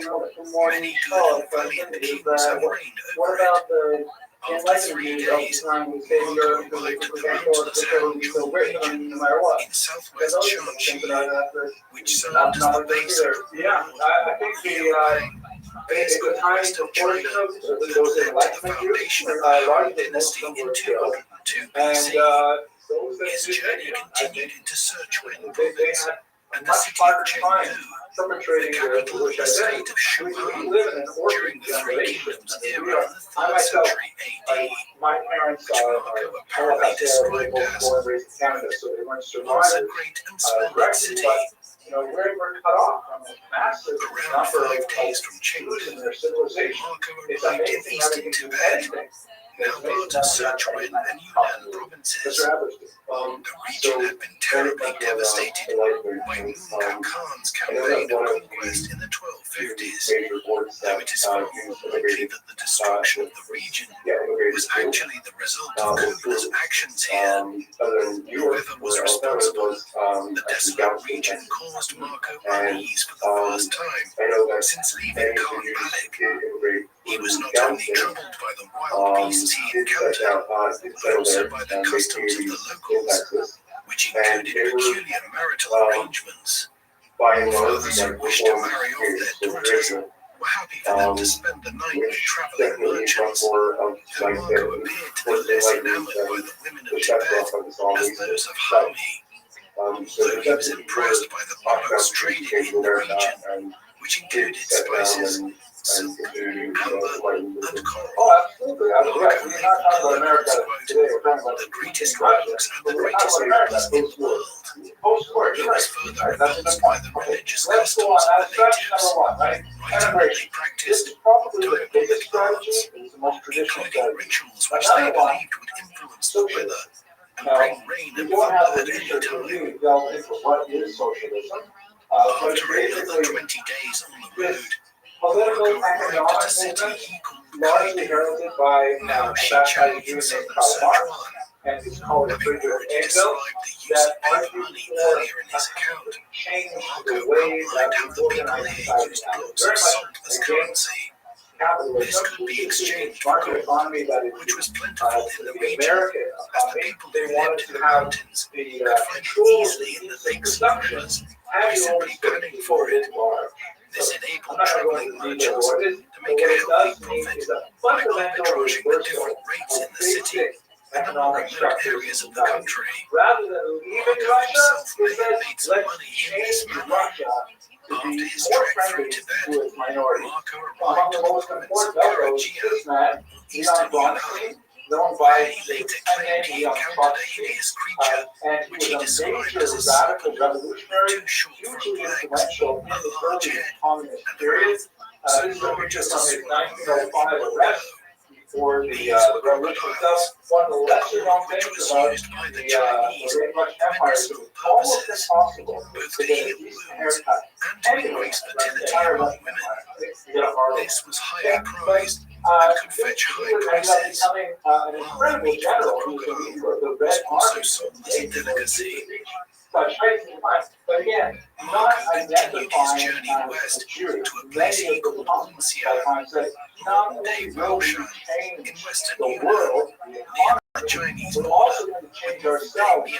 many good and valiant kings have reigned over it. After 3 days, Marco arrived at the mountainous Hanzhong region in southwest Shaanxi, which served as the base of the war. His conquest of China led to the foundation of the Han dynasty in 202 BC. His journey continued into Sichuan province and the city of Chengdu, the capital of the state of Shuhan, during the Three Kingdoms era of the 3rd century AD, which Marco apparently described as once a great and splendid city. Around 5 days from Chengdu, Marco arrived in eastern Tibet, now part of Sichuan and Yunnan provinces. The region had been terribly devastated by Munkar Khan's campaign of conquest in the 1250s, though it is far more likely that the destruction of the region was actually the result of Kublai's actions here. Whoever was responsible, the desolate region caused Marco unease for the first time since leaving Khan Malik. He was not only troubled by the wild beasts he encountered, but also by the customs of the locals, which included peculiar marital arrangements. Fathers who wished to marry off their daughters were happy for them to spend the night with traveling merchants, though Marco appeared to be less enamored by the women of Tibet as those of Hami. Though he was impressed by the products traded in the region, which included spices, silk, amber, and coral. Marco later quote, the greatest rugs and the greatest rubbers in the world. He was further repulsed by the religious customs of the natives, writing that they practiced diabolic arts, including rituals which they believed would influence the weather and bring rain and thunder at any time. After another 20 days on the road, Marco arrived at a city he called Kaide, now Xichang in southern Sichuan. Having already described the use of paper money earlier in his account, Marco outlined how the people here used blocks of salt as currency. This could be exchanged for gold, which was plentiful in the region, as the people who lived in the mountains could find it easily in the lakes and rivers by simply panning for it. This enabled traveling merchants to make a healthy profit by arbitraging the different rates in the city and the more remote areas of the country. Marco himself may have made some money in this manner. After his trek through Tibet, Marco arrived at the province of Karajian, eastern Yunnan, where he later claimed he encountered a hideous creature, which he described as a serpent with 2 short front legs, a large head, and a mouth so large as to swallow a for the crocodiles, the core of which was used by the Chinese for medicinal purposes, both to heal wounds and to increase fertility among women. This was highly prized and could fetch high prices, while the meat from the crocodile was also sold as a delicacy. Marco continued his journey west to a place he called Unxian, modern-day Raoshan, in western Yunnan, near the Chinese border, with Mongolian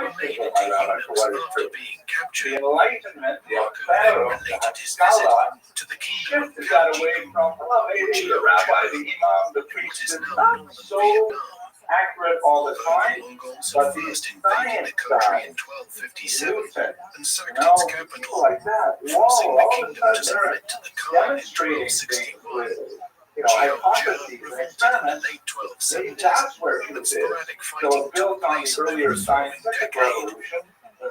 remain in the humans after being The captured. Enlightenment, the Marco then Pharaoh, related his the visit Haskalah, to the kingdom of shifted that away Khalji, from, well, maybe the rabbi, the imam, the what priest is is now not northern so Vietnam. accurate all the Although time, the Mongols but had the first invaded the science country in guys, 1257 Newton, and sacked you know, its people capital, like that, forcing whoa, the all of a kingdom to sudden they're submit to the Khan in demonstrating things 1261. with, Jihad hypotheses and revolted in the experiments. late Maybe 1270s, that's where and truth is. sporadic So fighting it built took on place the in the earlier following scientific decade. revolution, the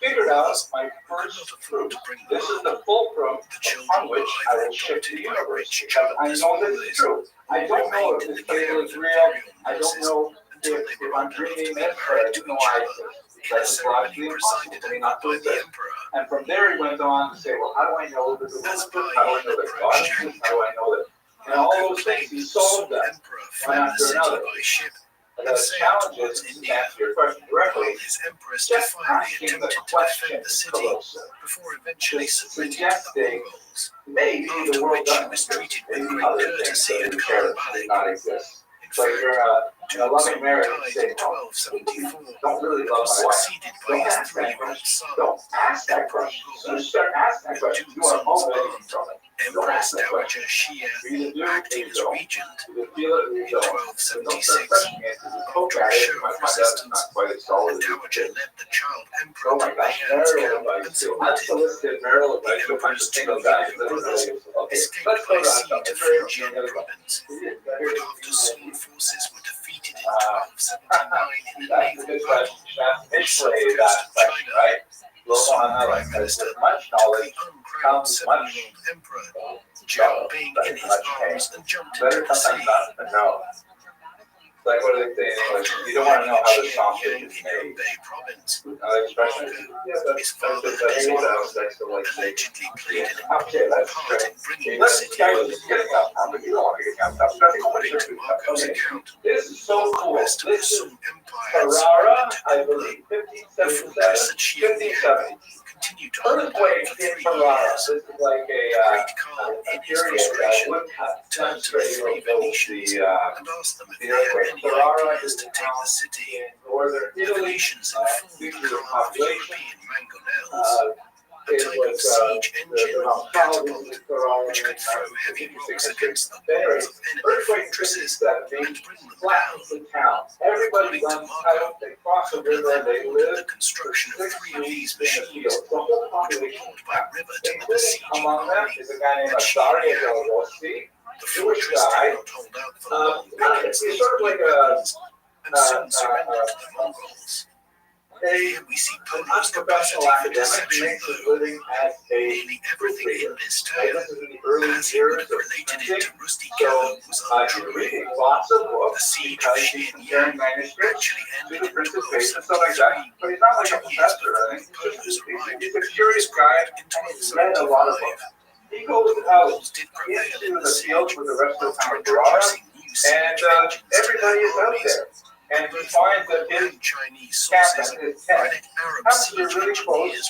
figured out my first truth. This is the fulcrum upon which I will shift the universe, because I know this is true. I don't know if this table is real. I don't know if I'm dreaming this, but I do know I exist. Because it's logically impossible for me not to exist. And from there he went on to say, well, how do I know that the world exists? How do I know that God exists? How do I know that? And all those things, he solved them one after another. The challenge is, to answer your question directly, just asking the question closer, suggesting maybe the world doesn't exist, maybe other things that do not exist. So you're I love you, Mary. died in 1274 Don't really and love was my wife. succeeded by Don't his ask that 3-year-old question. son, Don't ask that Emperor question. As soon Wu. as you start asking that question, you are motivated from it. Empress Dowager Xia, acting as regent You feel it, you in don't. 1276. After After a show of resistance, the Dowager led the child emperor to Beian's camp and submitted. The emperor's two young brothers escaped by sea to Fujian province, but after Song forces were defeated in 1279 in a naval battle on the south coast of China, Song Prime Minister took the uncrowned 7-year-old emperor, Jiao Bing, in his arms and jumped into the sea. Like what do they say in English? You don't want to know how the sausage is made. Province. Expression? His father and his mother allegedly played an important part in bringing the city under rule. According to Marco's account, all the rest of the Song Empire had surrendered to Emperor. The fortress at Xianliang continued to hold down for 3 years. The great Khan, in his frustration, turned to the 3 Venetians and asked them if they had any ideas to take the city. The Venetians informed the Khan of European mangonels, a type of siege engine or catapult which could throw heavy rocks against the walls of enemy fortresses and bring them down. According to Marco, Kobler then ordered the construction of 3 of these machines, which were brought by river to the besieging army at Xianliang. The fortress did not hold out for long against these new weapons and soon surrendered to the Mongols. Here we see Polo's capacity for deception, though. Nearly everything in this tale, as he would have related it to Rusty Gallo, was untrue. The siege of Xianliang actually ended in 1273, 2 years before the Polos arrived in Petersburg in 1275. The Mongols did prevail in the siege after introducing new siege engines to their armies. And we find that his Chinese sources credit Arab siege engineers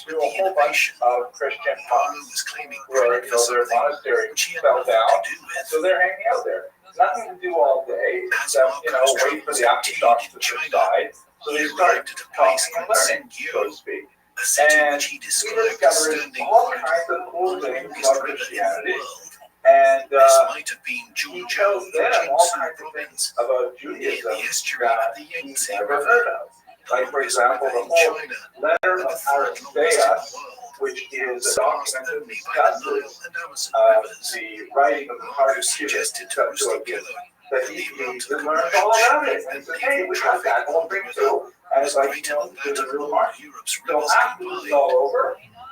with the innovation. of Christian Polo monks was claiming where credit for their something monastery which he had fell nothing down, to do with. so they're hanging out there. Nothing to do all day As except, Marco's wait for travels the aftershocks continued in to China, subside. So he they start arrived at a place talking and called learning, so Singyo, to speak. a city And which he he described as discovers standing all quote, kinds of cool on the things longest about river in the Christianity. world. And This might have been he Zhuzhou tells in them all Jiangsu kinds of province, things about near Judaism the estuary of that the he's Yangtze never River, heard of. the Like, for longest example, river the in whole China, letter and the of 3rd longest in the Aristeas, world, which is a surpassed document that only by the Nile discusses and Amazon rivers. the writing of the Marco heart of suggested to Judas Rusty that that he the amount of learned all commercial about it. shipping And he and said, hey, naval we got traffic that whole on the thing river too. And was it's like, greater than that there's a of real all mark. Europe's So rivers after this is combined. all over,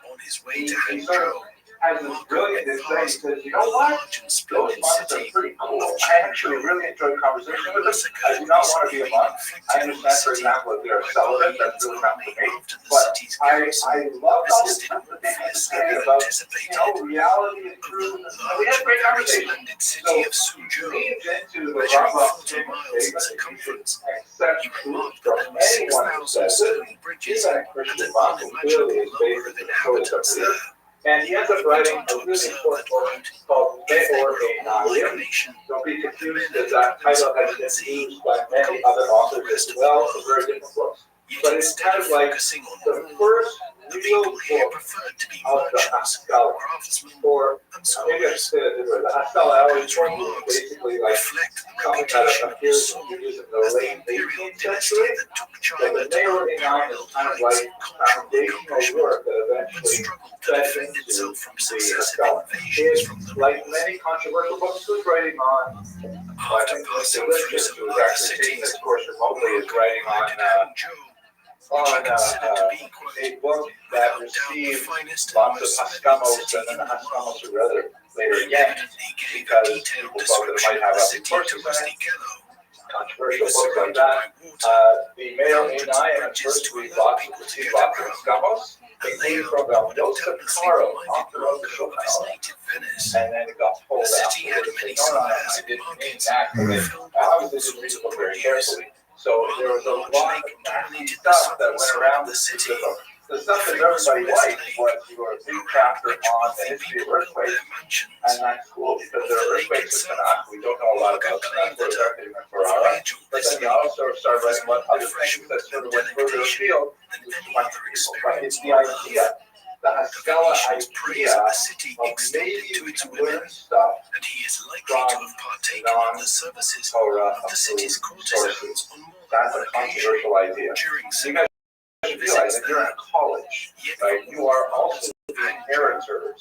On his way he to sort of Hangzhou, has this Marco brilliant went insight. He past says, you the know what? large and Those splendid monks are city pretty cool. of I actually Chengdu, really enjoyed conversation where a with them. massacre I do had not want to be recently a been monk. I inflicted on the understand, for city example, if they're by celibate, that's Baiyan's really not for army me. after the But city's garrison I love all this resisted stuff more that they have to fiercely say than about, anticipated. reality and Of truth. the And we large had and great very conversation. splendid So city of he Suzhou, leans into the measuring Rabbi 40 miles in circumference, accept he truth remarked that from there were anyone who 6,000 says it. stone bridges Even a and Christian an monk who clearly unimaginable is number of based in the inhabitants Catholic there. and he ends He up went writing on to a really observe important that, book quote, called if they Meor were a warlike Einayim. nation, Don't be the confused men of that the that province title of has been Guangxi used by would many conquer other all the authors rest as of the well, world. some very different books. Yet But it's instead kind of of like focusing on the war, first the real people here book preferred to be of the merchants, Haskalah, craftsmen, or and maybe I should scholars. say it this way, the Haskalah I always Marco's told you is remarks basically like reflect the something that reputation of the appears in Song Judaism in the as the late imperial 18th dynasty century. that took So China the to Meor Einayim is unparalleled kind of heights like of cultural foundational accomplishment, work that but eventually struggled to fed defend into itself from the successive Haskalah. invasions It's from the like north. many controversial books he was writing on, After passing through some who was other actually taking cities, this course remotely, is Marco writing arrived at Hangzhou, which he on considered to be, quote, a book that without doubt the received finest and lots of most splendid Haskamos, city and then in the the Haskamos world. who read it later He again, evidently gave a because detailed people thought that it description might of have the a city source to of Rusty that. Kello. It Controversial was books like surrounded that. by water, The with Meor hundreds of Einayim at bridges first to we allow lots people to see get lots of around. Haskamos, A including layout from that would have Valdosta doubtlessly Caro reminded off the road to Marco of his Schopenhauer. native Venice. And then it got The pulled out. city had many No, squares I and didn't mean markets that. filled I with all obviously didn't read sorts the of book very produce. carefully. So While there a was a large lot lake of nasty dominated the stuff that southern went side around of the the city, the stuff that everybody liked was you were a big chapter on the history of earthquakes, and that's cool because there are earthquakes in Tanakh. We don't know a lot about them. That's where they're in Ferrara. But then you also start writing about other things that sort of went further afield to much people. But it's the idea, the Haskalah idea of maybe we can learn stuff from non-Torah sources. That's a controversial idea. You guys should realize that you're in a college, right? You are also the inheritors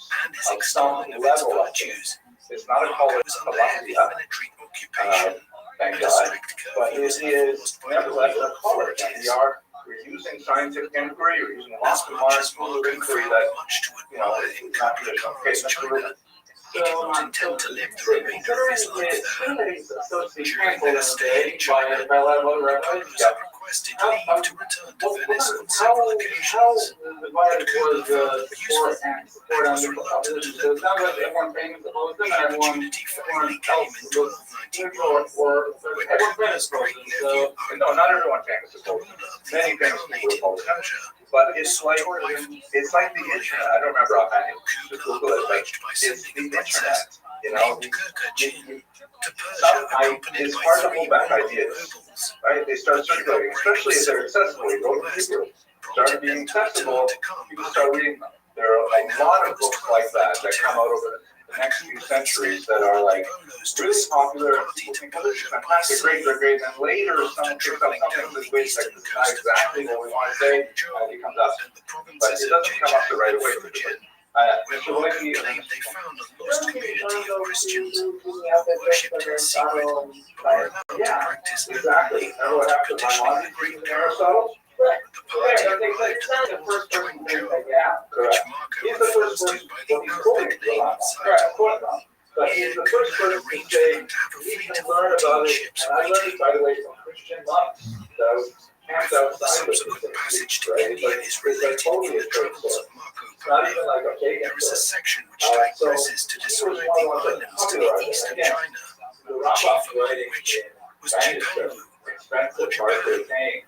of some level of this. It's not a college of Columbia, thank God, but it is nevertheless a college. And we're using scientific inquiry, we're using lots of modern school inquiry that, you know, is not traditional. Okay, that's really. He did not intend to live the remainder of his life there. During their stay in China, Apollos had requested leave to return to Venice on several occasions, but Cooper found it useful and was reluctant to let them go. The opportunity finally came in 1291, when Cooper's great-nephew, No, not everyone famous is old. Many famous people are old. But it's like the internet. I don't remember offhand. Just Google it. Like, it's the internet. You know, it's hard to hold back ideas, right? They start circulating, especially if they're accessible. You go to Hebrew, start being accessible. People start reading them. There are a lot of books like that come out over the next few centuries that are like really popular. People think, oh, this is fantastic, great, and then later someone picks up something that's not exactly what we want to say, and it comes up. But it doesn't come up right away. Where Marco claimed they found a lost community of Christians who worshipped in secret, but were allowed to practice openly after petitioning the Great Council. The party arrived at the port of Changzhou, which Marco refers to by the Arabic name of Saigon. Here, Cooper had arranged for them to have a fleet of 14 ships waiting. Before the subsequent passage to India is related in the travels of Marco Polo, there is a section which digresses to describe the islands to the east of China, the chief among which was Jipangu, or Japan.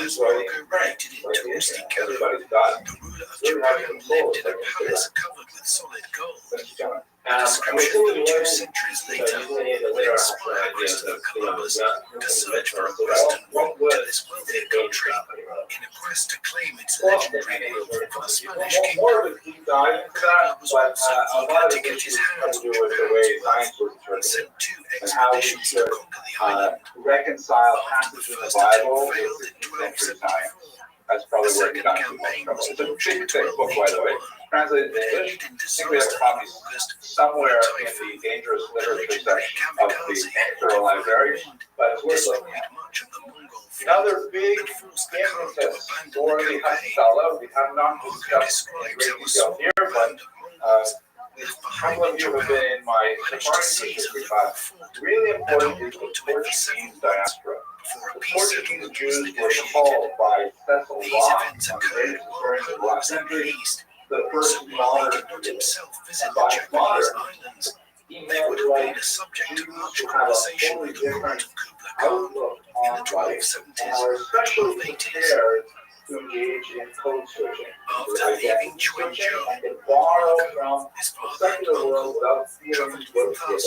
As Marco related it to Ustikelu, the ruler of Japan lived in a palace covered with solid gold. A description from 2 centuries later will inspire Christopher Columbus to search for a western route to this wealthy country in a quest to claim its legendary wealth for the Spanish kingdom. Cooper was also eager to get his hands on Japan's wealth and sent 2 expeditions to conquer the island. After the first attempt failed in 1274, the second campaign was launched in 1281. Translated into English, I think we have copies somewhere in the dangerous literature section of the Federal Library, but it's worth looking at. Another big emphasis for the Haskalah, we have not discussed in great detail here, but a couple of you have been in my Sephardic history class. Really important is the Portuguese diaspora. The Portuguese Jews were called by Cecil Locke on the during the last century the first modern by far. He would have been a subject of much conversation with the court of Kublai Khan in the 1270s and are especially prepared to engage in code switching. After leaving Chwinzhou, and borrow from the secular world without feeling guilty about it.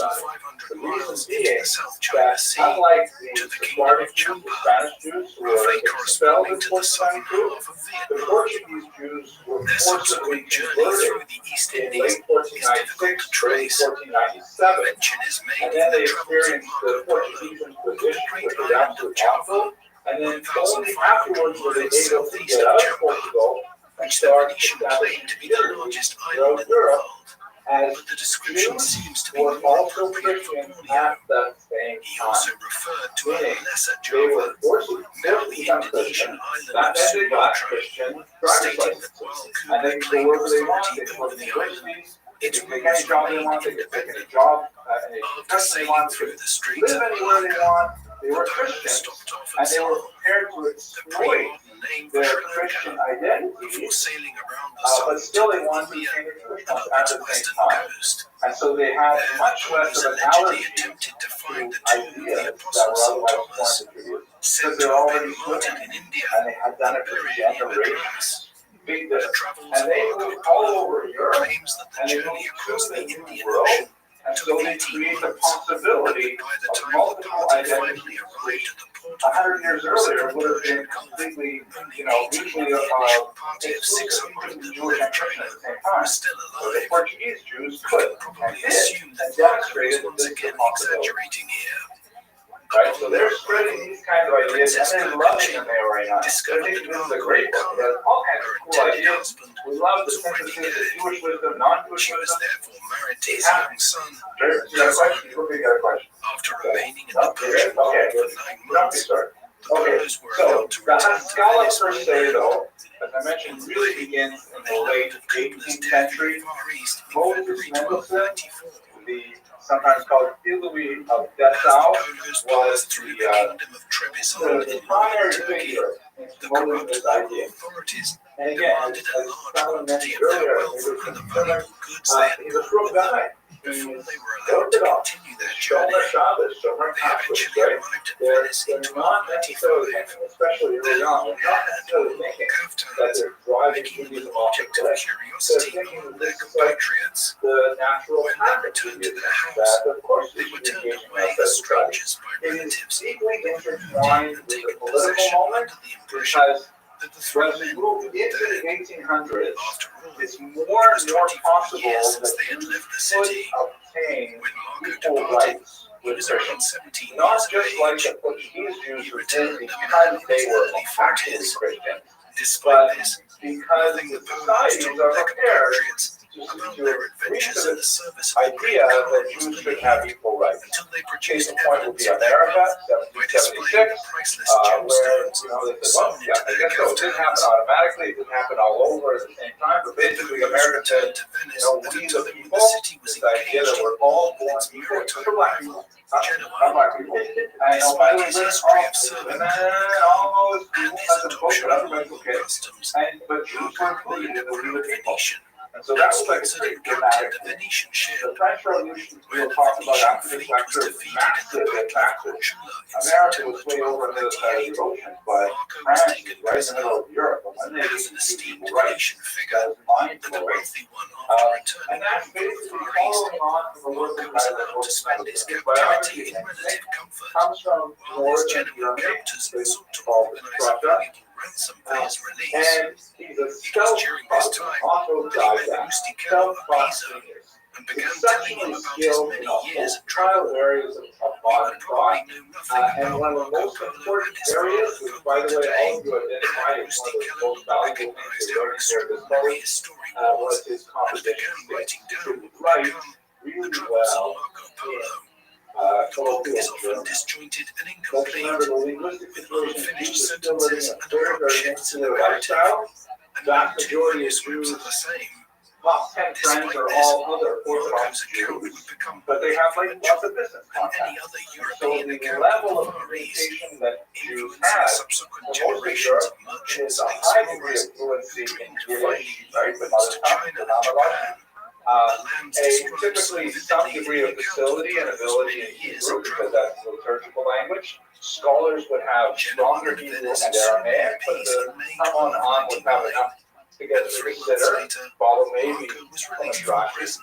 The reason being that unlike the Sephardic Jews, the Spanish Jews who were expelled in 1492, the Portuguese Jews were forcibly converted in late 1496, early 1497, and then they experienced the Portuguese Inquisition, which was absolutely awful. And then only afterwards were they able to get out of Portugal and start establishing communities throughout Europe, as Jews were also Christians at that same time. Meaning, they were forcibly become Christian, that meant they got Christian driver's licenses, and they could go wherever they want, they could go to the universities, they could take any job they want, they could take any job, any profession they want, they could live anywhere they want. They were Christians, and they were prepared to exploit their Christian identity, but still they wanted to become Christians at the same time. And so they had much less of an allergy to ideas that were otherwise foreign to Judaism, because they're already living, and they had done it for generations. big The distance. travels And of they Marco moved all Polo over Europe, claims that the and they journey moved across to the the New Indian World, Ocean and took so they 18 create the months, possibility and by the of time the multiple party identities, finally arrived which at the port of 100 years earlier would have Persian been Gulf, completely, only 18 mutually of the initial party of exclusive, 600 including that Jewish left and Christian China at the same were time. still So the alive. Portuguese Jews We could can and probably did assume that and Marco was demonstrated that once this is a again possibility. exaggerating here. Right, so Upon they're their spreading arrival, these kinds of ideas, and Princess they're Coco loving Jin them there right now. They're discovered thinking that this is a Marco great book. It has Polo, all kinds her of cool intended ideas. husband, We love the was already synthesis of dead. Jewish wisdom, non-Jewish She was wisdom. therefore married to his Yeah. young son. Sure, you got a question? You got a question? After Okay. remaining in No, the Persian Gulf okay, for good. 9 Don't be months, sorry. the Okay, Polos were so allowed to the return to Haskalah Venice per by se, land. though, as I mentioned, really begins in the late 18th century. Moses Mendelssohn, the sometimes called Ilui of Dessau, was the primary figure in promoting this idea. And again, as Stalin mentioned earlier, he was he's a frugal guy. He's Orthodox, Shomer Shabbos, Shomer Kashrus, right? They're not necessarily thinking, especially early on, they're not necessarily thinking that they're driving Judaism off the cliff. They're thinking that this is like the natural path of Judaism, that of course we should be engaging ourselves in studies. It is deeply intertwined with the political moment because as we move into the 1800s, it's more and more possible that Jews could obtain equal rights with Christians. Not just like the Portuguese Jews who did because they were actually Christians, but because the societies are prepared to agree to this idea that Jews should have equal rights. Case in point would be America, 1776, where, they said, well, yeah, I guess so. It didn't happen automatically, it didn't happen all over at the same time, but basically America said, we the people, this idea that we're all born equal, for black people, not black people. And by the way, we're all, and then all those people had to vote, but everybody's okay. But Jews were included in the we the people. And so that was like a pretty dramatic thing. The French Revolution we'll talk about after this lecture, massive impact. America was way over on the other side of the ocean, but France is right in the middle of Europe. And when they get to people right, that was mindful, right? And that's basically following on from the work that I wrote in biography. Nick comes from northern Germany, called Prussia. And he's a autodidact, self-taught genius. Exceptionally skilled in all trial areas of modern thought. And one of the most important areas, which, by the way, all of you identified as one of the most valuable things to learn here at this college, was his composition skills. To write really well in colloquial German. Let's remember the linguistic situation. Jews are still living a very, very insular lifestyle. Vast majority of Jews, top 10 friends are all other Orthodox Jews, but they have like lots of business contacts. So the level of communication that Jews have for most of Europe is a high degree of fluency in Yiddish, right, the mother tongue, the nominal. Typically some degree of facility and ability in Hebrew, because that's the liturgical language. Scholars would have stronger Hebrew and Aramaic, but the someone on would have enough to get to consider, follow maybe from a Rashi.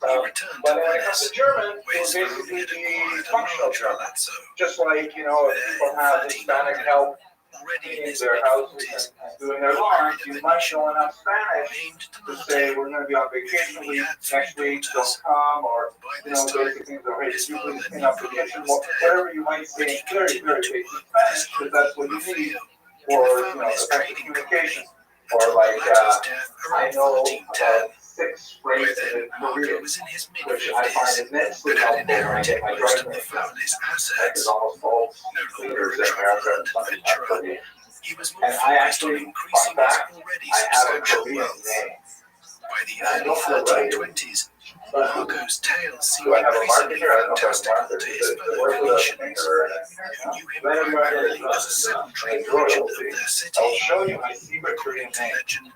But when it comes to German, it would basically be functional German. Just like, if people have Hispanic help cleaning their houses and doing their lawn, you might know enough Spanish to say, we're going to be on vacation next week, don't come, or, basic things are, hey, you please clean up the kitchen, whatever you might say in very, very basic Spanish, because that's what you need for, effective communication. Or like, I know 6 phrases in Korean, which I find immensely helpful when I get my driving license. I could almost all leaders in America and something like Korean. And I actually, fun fact, I have a Korean name. I know how to write it. Marco's tales seem Do I have a marker increasingly here? I don't know if I have a fantastical marker. to his The fellow word with a Venetians, finger in it. who knew him Then primarily as a sedentary merchant of their city. I'll show you my secret Korean According to name. legend,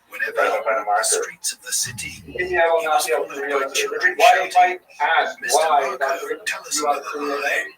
whenever If I he don't find a walked the marker. streets of the city, Maybe I will he not was be able to followed by realize it. children Why you shouting, might ask Mr. why Marco, tell us you have a another Korean lie. name.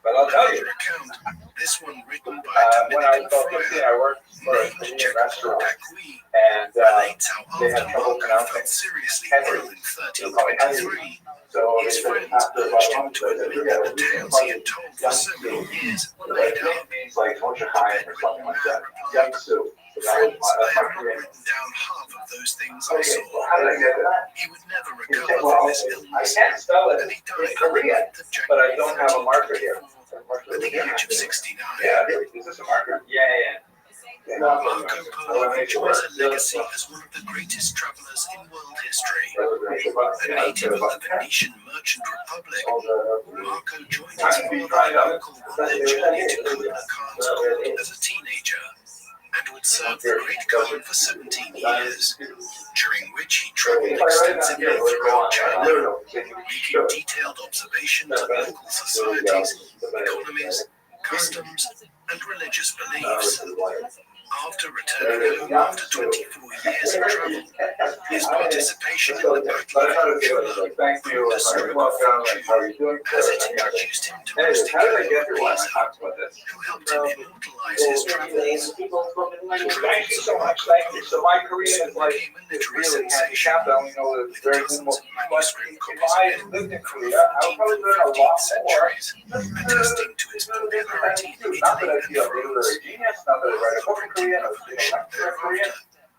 But I'll tell you. Another account, this one written by a When I was Dominican about 15, friar, I worked for a the Czechoslovakia and relates how they had after trouble Marco pronouncing felt seriously Henry. ill in They call me Henry. 1323, So his they said friends after about urged a him month, to they said, admit "Yeah, that the tales he had told for young several Sue." years were So made that up. means like Moshe Chaim or something like that. Man Young replied, Sue. So that was "Friends, my, I that's my have not Korean. written down half of those things I Okay, saw. well, how did I get to that? He would never You say, recover well, from his I illness, can't spell it and he in died on the Korean, 9th of but I January don't have a marker here. 1324 at the age of 69. Yeah, is this a marker? Yeah. Marco Polo enjoys a legacy as one of the greatest travelers in world history. A native of the Venetian Merchant Republic, Marco joined his father and uncle on their journey to Kubla Khan's court as a teenager, and would serve the Great Khan for 17 years, during which he traveled extensively throughout China, making detailed observations of local societies, economies, customs, and religious beliefs. After returning home after 24 years of travel, his participation in the Battle of Chula proved a stroke of fortune, as it introduced him to Mystic who helped him immortalize his travels. Thank you so much. Thank you. So my Korean is like really handicapped. I only know the very minimal. But if I lived in Korea, I would probably learn a lot more. Attesting to its popularity in Not that Italy I'd and be a France. literary genius, not that I'd write a book in Korean, or lecture in Korean,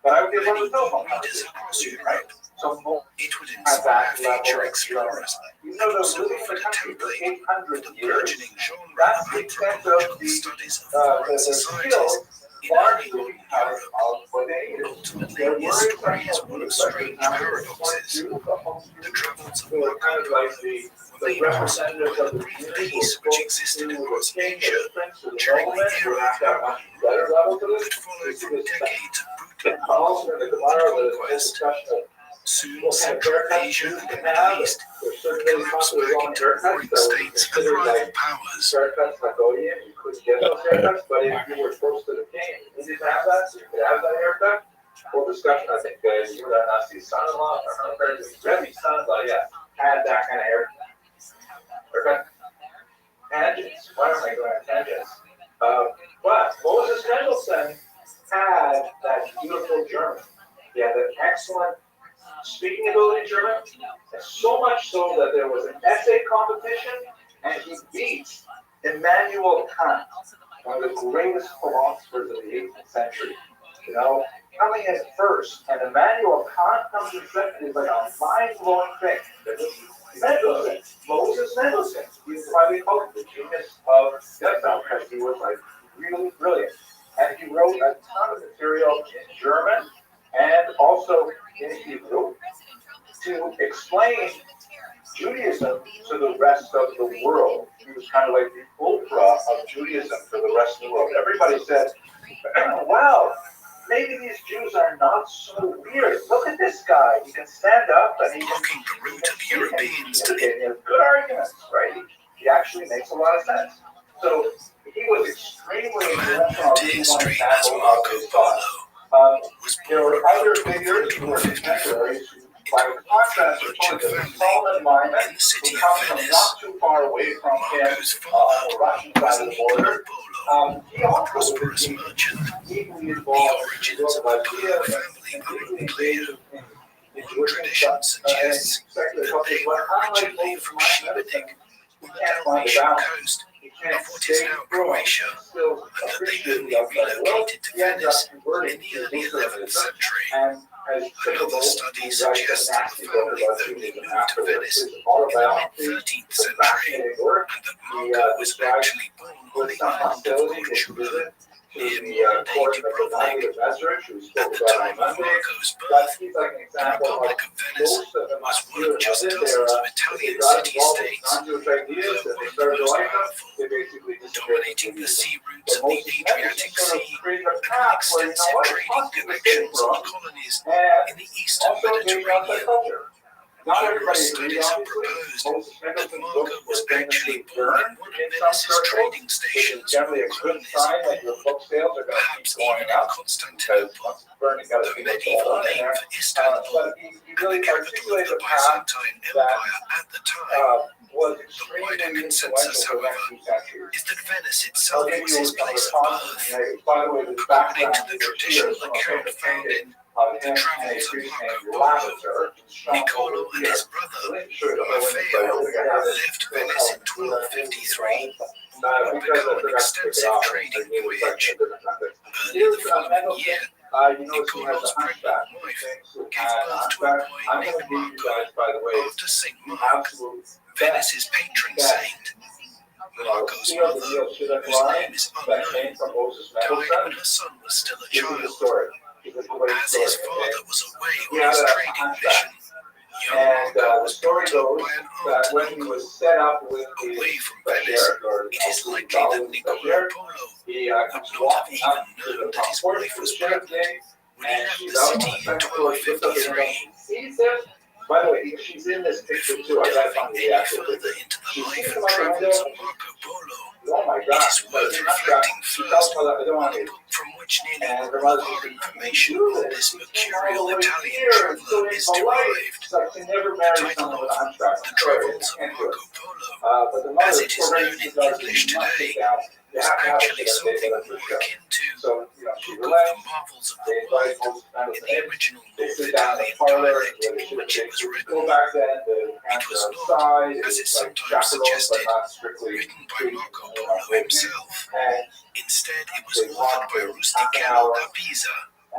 but I would be able to tell them how to Readers do across it, right? Europe, So it would at inspire that level future of explorers you and know, those also living in offered the a country for template 800 for the years. burgeoning genre That's of the extent of anthropological the studies of foreign societies skills in early largely modern because Europe. of what they needed. Ultimately, his story is one of strange paradoxes. The travels of Marco Kind of Polo like the were made possible representatives by of the the brief community peace who which spoke existed to across the king, Asia the prince, or the during the nobleman, who era had a of better level to this. that followed from decades of brutal And also war in the and tomorrow, the conquest. discussion of Soon, what kind of Central haircuts Asia you and the can Middle have. East There's would certain really collapse popular back long into haircuts warring that would be states and considered rival like powers. haircuts like, oh yeah, you couldn't get those haircuts, but if you were close to the king, you didn't have that, so you could have that haircut. Full discussion, I think, you were Nasi's son-in-law, or her Rebbe's son-in-law, yeah, had that kind of haircut. Tangents. Why am I going on tangents? But Moses Mendelssohn had that beautiful German. He had an excellent speaking ability in German, and so much so that there was an essay competition, and he beat Immanuel Kant, one of the greatest philosophers of the 18th century. You know, coming in first, and Immanuel Kant comes in second is like a mind-blowing thing. Mendelssohn, Moses Mendelssohn, he's probably called the genius of Gestalt, because he was like really brilliant. And he wrote a ton of material in German and also in Hebrew to explain Judaism to the rest of the world. He was kind of like the Oprah of Judaism for the rest of the world. Everybody said, wow, maybe these Jews are not so weird. Look at this guy. He can stand up and he Blocking the route of Europeans to he has good arguments, right? He actually makes a lot of sense. So he was extremely influential to history as Marco Polo was there born were around other figures who were 1254 contemporaries who, by contrast, were sort of the Solomon Lyman, in the city who of comes from Venice. not too far away from him, Marco's on father the Russian was side of the Niccolo border. Polo, He a also prosperous was merchant. deeply The involved in origins of the Polo family are unclear. One tradition suggests that they were originally from Šibenik on the Dalmatian coast of what is now Croatia, and that they only relocated to Venice in the early 11th century. Another study suggests that the family only moved to Venice in the mid-13th century, and that Marco was actually born on the island of Korčula, near modern-day Dubrovnik. At the time of Marco's birth, the Republic of Venice was one of just dozens of Italian city-states, though one of the most powerful, dominating the sea routes of the Adriatic Sea and with extensive trading connections and colonies in the eastern Mediterranean. Not everybody Numerous agreed, studies have obviously. proposed Most that Mendelssohn's Marco books was were actually famously born in burned one of in some Venice's circles, trading which is stations generally while a good colonies sign that your abroad. book sales are going to keep Perhaps going even in up, because Constantinople, burning got to the be what's medieval going on in name there. for Istanbul But he and really the capital of articulated the a path Byzantine that Empire at the time. was The extremely wider influential consensus, for the however, next few centuries. is that Venice I'll itself give was you his some of place the of comments he birth. made. By the way, this According to background the you will see here traditional is from a account famous found painting in of The him and a Travels of priest Marco named Polo, Lavater. Niccolo and his brother, Maffeo, left Venice in 1253 on what would become an extensive trading voyage. Early the following year, Niccolo's pregnant wife gave birth to a boy named Marco after St. Mark, Venice's patron saint. Marco's mother, whose name is unknown, died when her son was still a child. As his father was away on his trading mission, young Marco was brought up by an aunt and uncle. Away from Venice, it is likely that Niccolo Polo would not have even known that his wife was pregnant when he left the city in 1253. By the way, she's in this picture too. Before delving any further into the life and travels of Marco Polo, it is worth reflecting first on the book from which nearly all of our information on this mercurial Italian traveler is derived. The title of The Travels of Marco Polo, as it is known in English today, was actually something more akin to Book of the Marvels of the World in the original North Italian dialect in which it was written. It was not, as is sometimes suggested, written by Marco Polo himself. Instead, it was authored by Rustichello da Pisa, a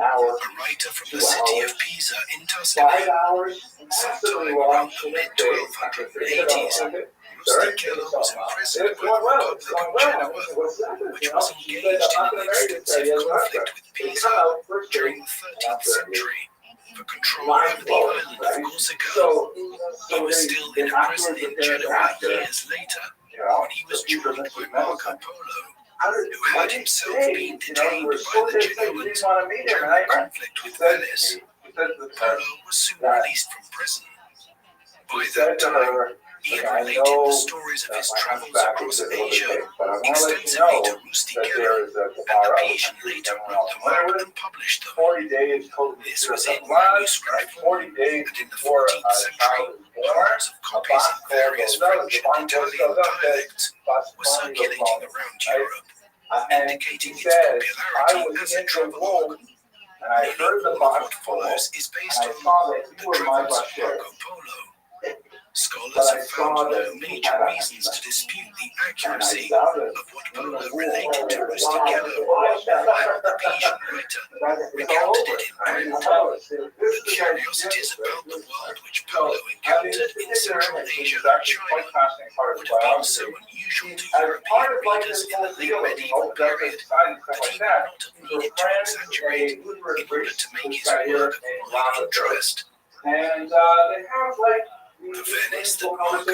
writer from the city of Pisa in Tuscany. Sometime around the mid-1280s, Rustichello was imprisoned by the Republic of Genoa, which was engaged in an extensive conflict with Pisa during the 13th century for control over the island of Corsica. He was still in a prison in Genoa years later when he was joined by Marco Polo, who had himself been detained by the Genoans during the conflict with Venice. Polo was soon released from prison. By that time, he had related the stories of his travels across Asia extensively to Rustichello, and the Pisan later wrote them out and published them. This was in manuscript form, and in the 14th century, hundreds of copies in various French and Italian dialects were circulating around Europe, indicating its popularity as a travelogue. Nearly all of what follows is based on The Travels of Marco Polo. Scholars have found no major reasons to dispute the accuracy of what Polo related to Rustichello, and the Pisan writer recounted it in print. The curiosities about the world which Polo encountered in Central Asia and China would have been so unusual to European readers in the late medieval period that he would not have needed to exaggerate in order to make his work of wide interest. And they have the Venice that Marco Polo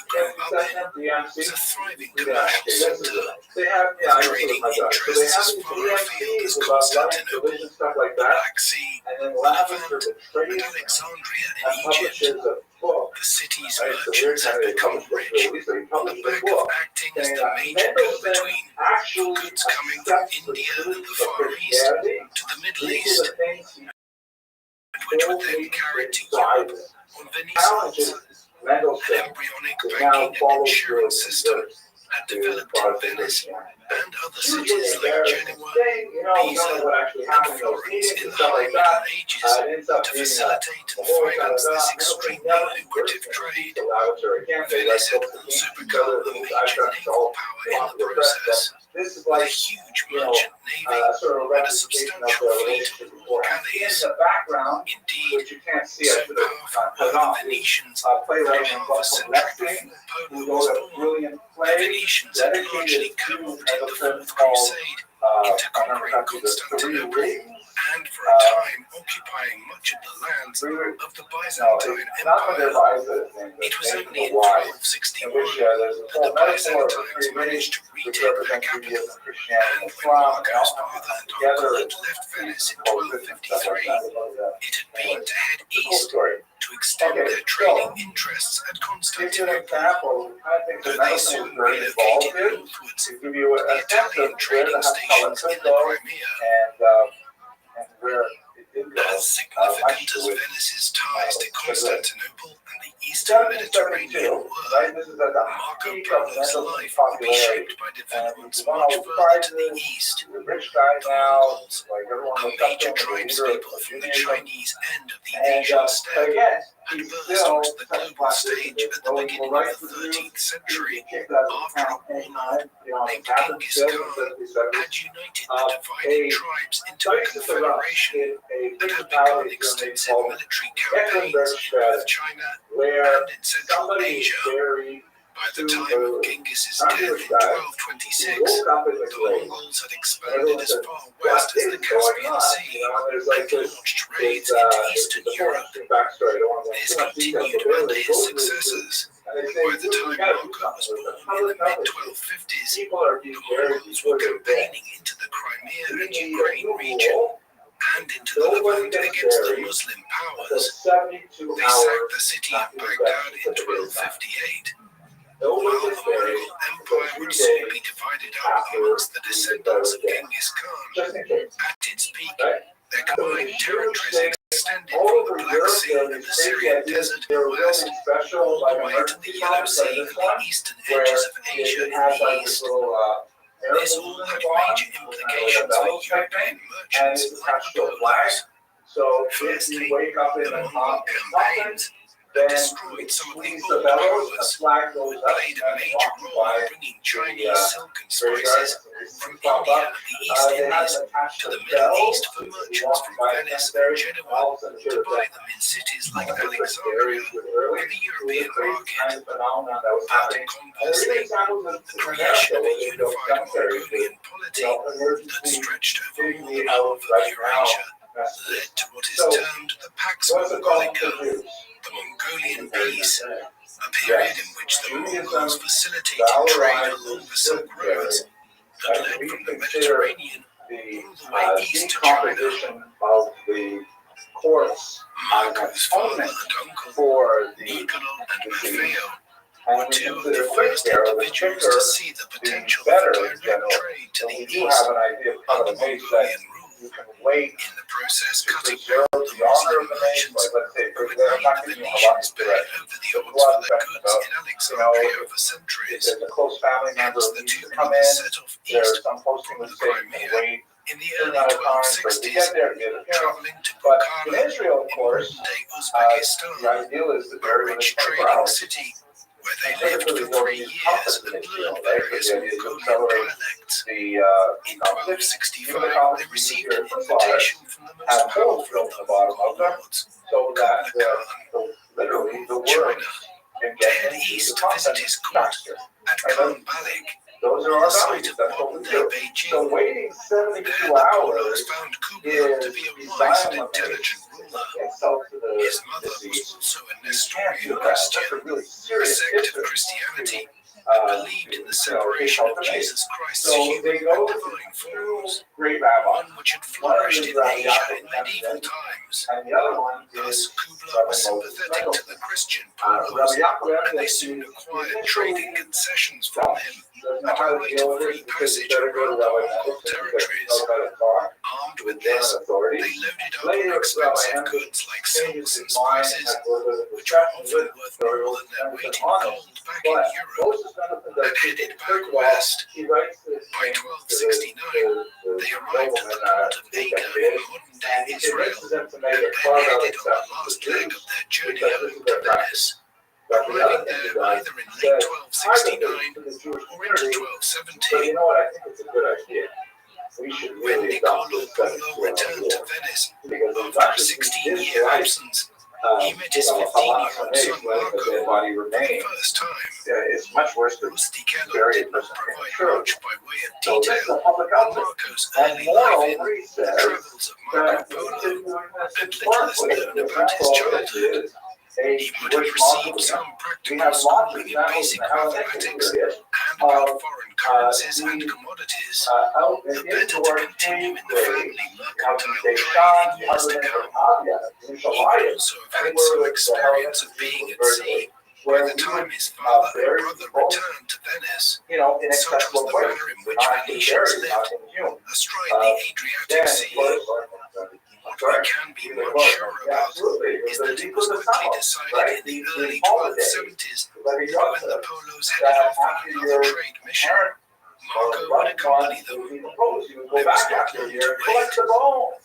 grew up in was a thriving commercial center, with trading interests as far afield as Constantinople, the Black Sea, Levant, and Alexandria in Egypt. The city's merchants have become rich on the back of acting as the major go-between for goods coming from India and the Far East to the Middle East, which were then carried to Europe on Venetians. An embryonic banking and insurance system had developed in Venice and other cities like Genoa, Pisa, and Florence in the High Middle Ages to facilitate and finance this extremely lucrative trade. Venice had also become a major naval power in the process, with a huge merchant navy and a substantial fleet of war galleys. Indeed, so powerful were the Venetians that half a century before Polo was born, the Venetians had largely co-opted the Fourth Crusade into conquering Constantinople and for a time occupying much of the lands of the Byzantine Empire. It was only in 1261 that the Byzantines managed to retake their capital, and when Marco's father and uncle had left Venice in 1253, it had been to head east to extend their trading interests at Constantinople. Though they soon relocated northwards to the Italian trading stations in the Crimea. As significant as Venice's ties to Constantinople and the Eastern Mediterranean were, Marco Polo's life would be shaped by developments much further to the east. The Mongols, a major tribespeople from the Chinese end of the Asian steppe, had burst onto the global stage at the beginning of the 13th century after a warlord named Genghis Khan had united the divided tribes into a confederation that had begun extensive military campaigns in both China and in Central Asia. By the time of Genghis's death in 1226, the Mongols had expanded as far west as the Caspian Sea and launched raids into Eastern Europe. This continued under his successors. By the time Marco was born in the mid-1250s, the Mongols were campaigning into the Crimea and Ukraine region and into the Levant against the Muslim powers. They sacked the city of Baghdad in 1258. While the Mongol Empire would soon be divided up amongst the descendants of Genghis Khan, at its peak, their combined territories extended from the Black Sea and the Syrian desert in the west, all the way to the Yellow Sea and the eastern edges of Asia in the east. This all had major implications for European merchants like the Polos. Firstly, the Mongol campaigns that destroyed some of the old powers who had played a major role in bringing Chinese silk and spices from India and the East Indies to the Middle East for merchants from Venice and Genoa to buy them in cities like Alexandria for the European market. But conversely, the creation of a unified Mongolian polity that stretched over more than half of Eurasia led to what is termed the Pax Mongolica, the Mongolian Peace, a period in which the Mongols facilitated trade along the Silk Roads that led from the Mediterranean all the way east to China. Marco's father and uncle, Niccolo and Maffeo, were two of the first individuals to see the potential for direct trade to the east under Mongolian rule. In the process, cutting down the Muslim merchants who had made the Venetians pay over the odds for their goods in Alexandria for centuries. Hence, the two brothers set off east from the Crimea in the early 1260s, traveling to Bukhara in modern-day Uzbekistan, a rich trading city where they lived for 3 years and learned various Mongolian dialects. In 1265, they received an invitation from the most powerful of the Mongol lords, Kublai Khan, of China, to head east to visit his court at Khan Balik, on the site of modern-day Beijing. There, the Polos found Kublai to be a wise and intelligent ruler. His mother was also a Nestorian Christian, a sect of Christianity that believed in the separation of Jesus Christ's human and divine forms, one which had flourished in Asia in medieval times. Thus, Kublai was sympathetic to the Christian Polos, and they soon acquired trading concessions from him and a right of free passage around the Mongol territories. Armed with this, they loaded up on expensive goods like silks and spices, which were often worth more than their weight in gold back in Europe, and headed back west. By 1269, they arrived at the port of Acre in modern-day Israel, and then headed on the last leg of their journey home to Venice, arriving there either in late 1269 or into 1270. When Niccolo Polo returned to Venice after a 16-year absence, he met his 15-year-old son Marco for the first time. Rustichello did not provide much by way of detail on Marco's early life in The Travels of Marco Polo, and little is known about his childhood. He would have received some practical schooling in basic mathematics and about foreign currencies and commodities. The better to continue in the family mercantile mercantile trade in years to come. He would also have had some experience of being at sea by the time his father and brother returned to Venice. Such was the manner in which Venetians lived astride the Adriatic Sea. What we can be much sure about is that it was quickly decided in the early 1270s that when the Polos headed off on another trade mission, Marco would accompany them. There was not long to wait.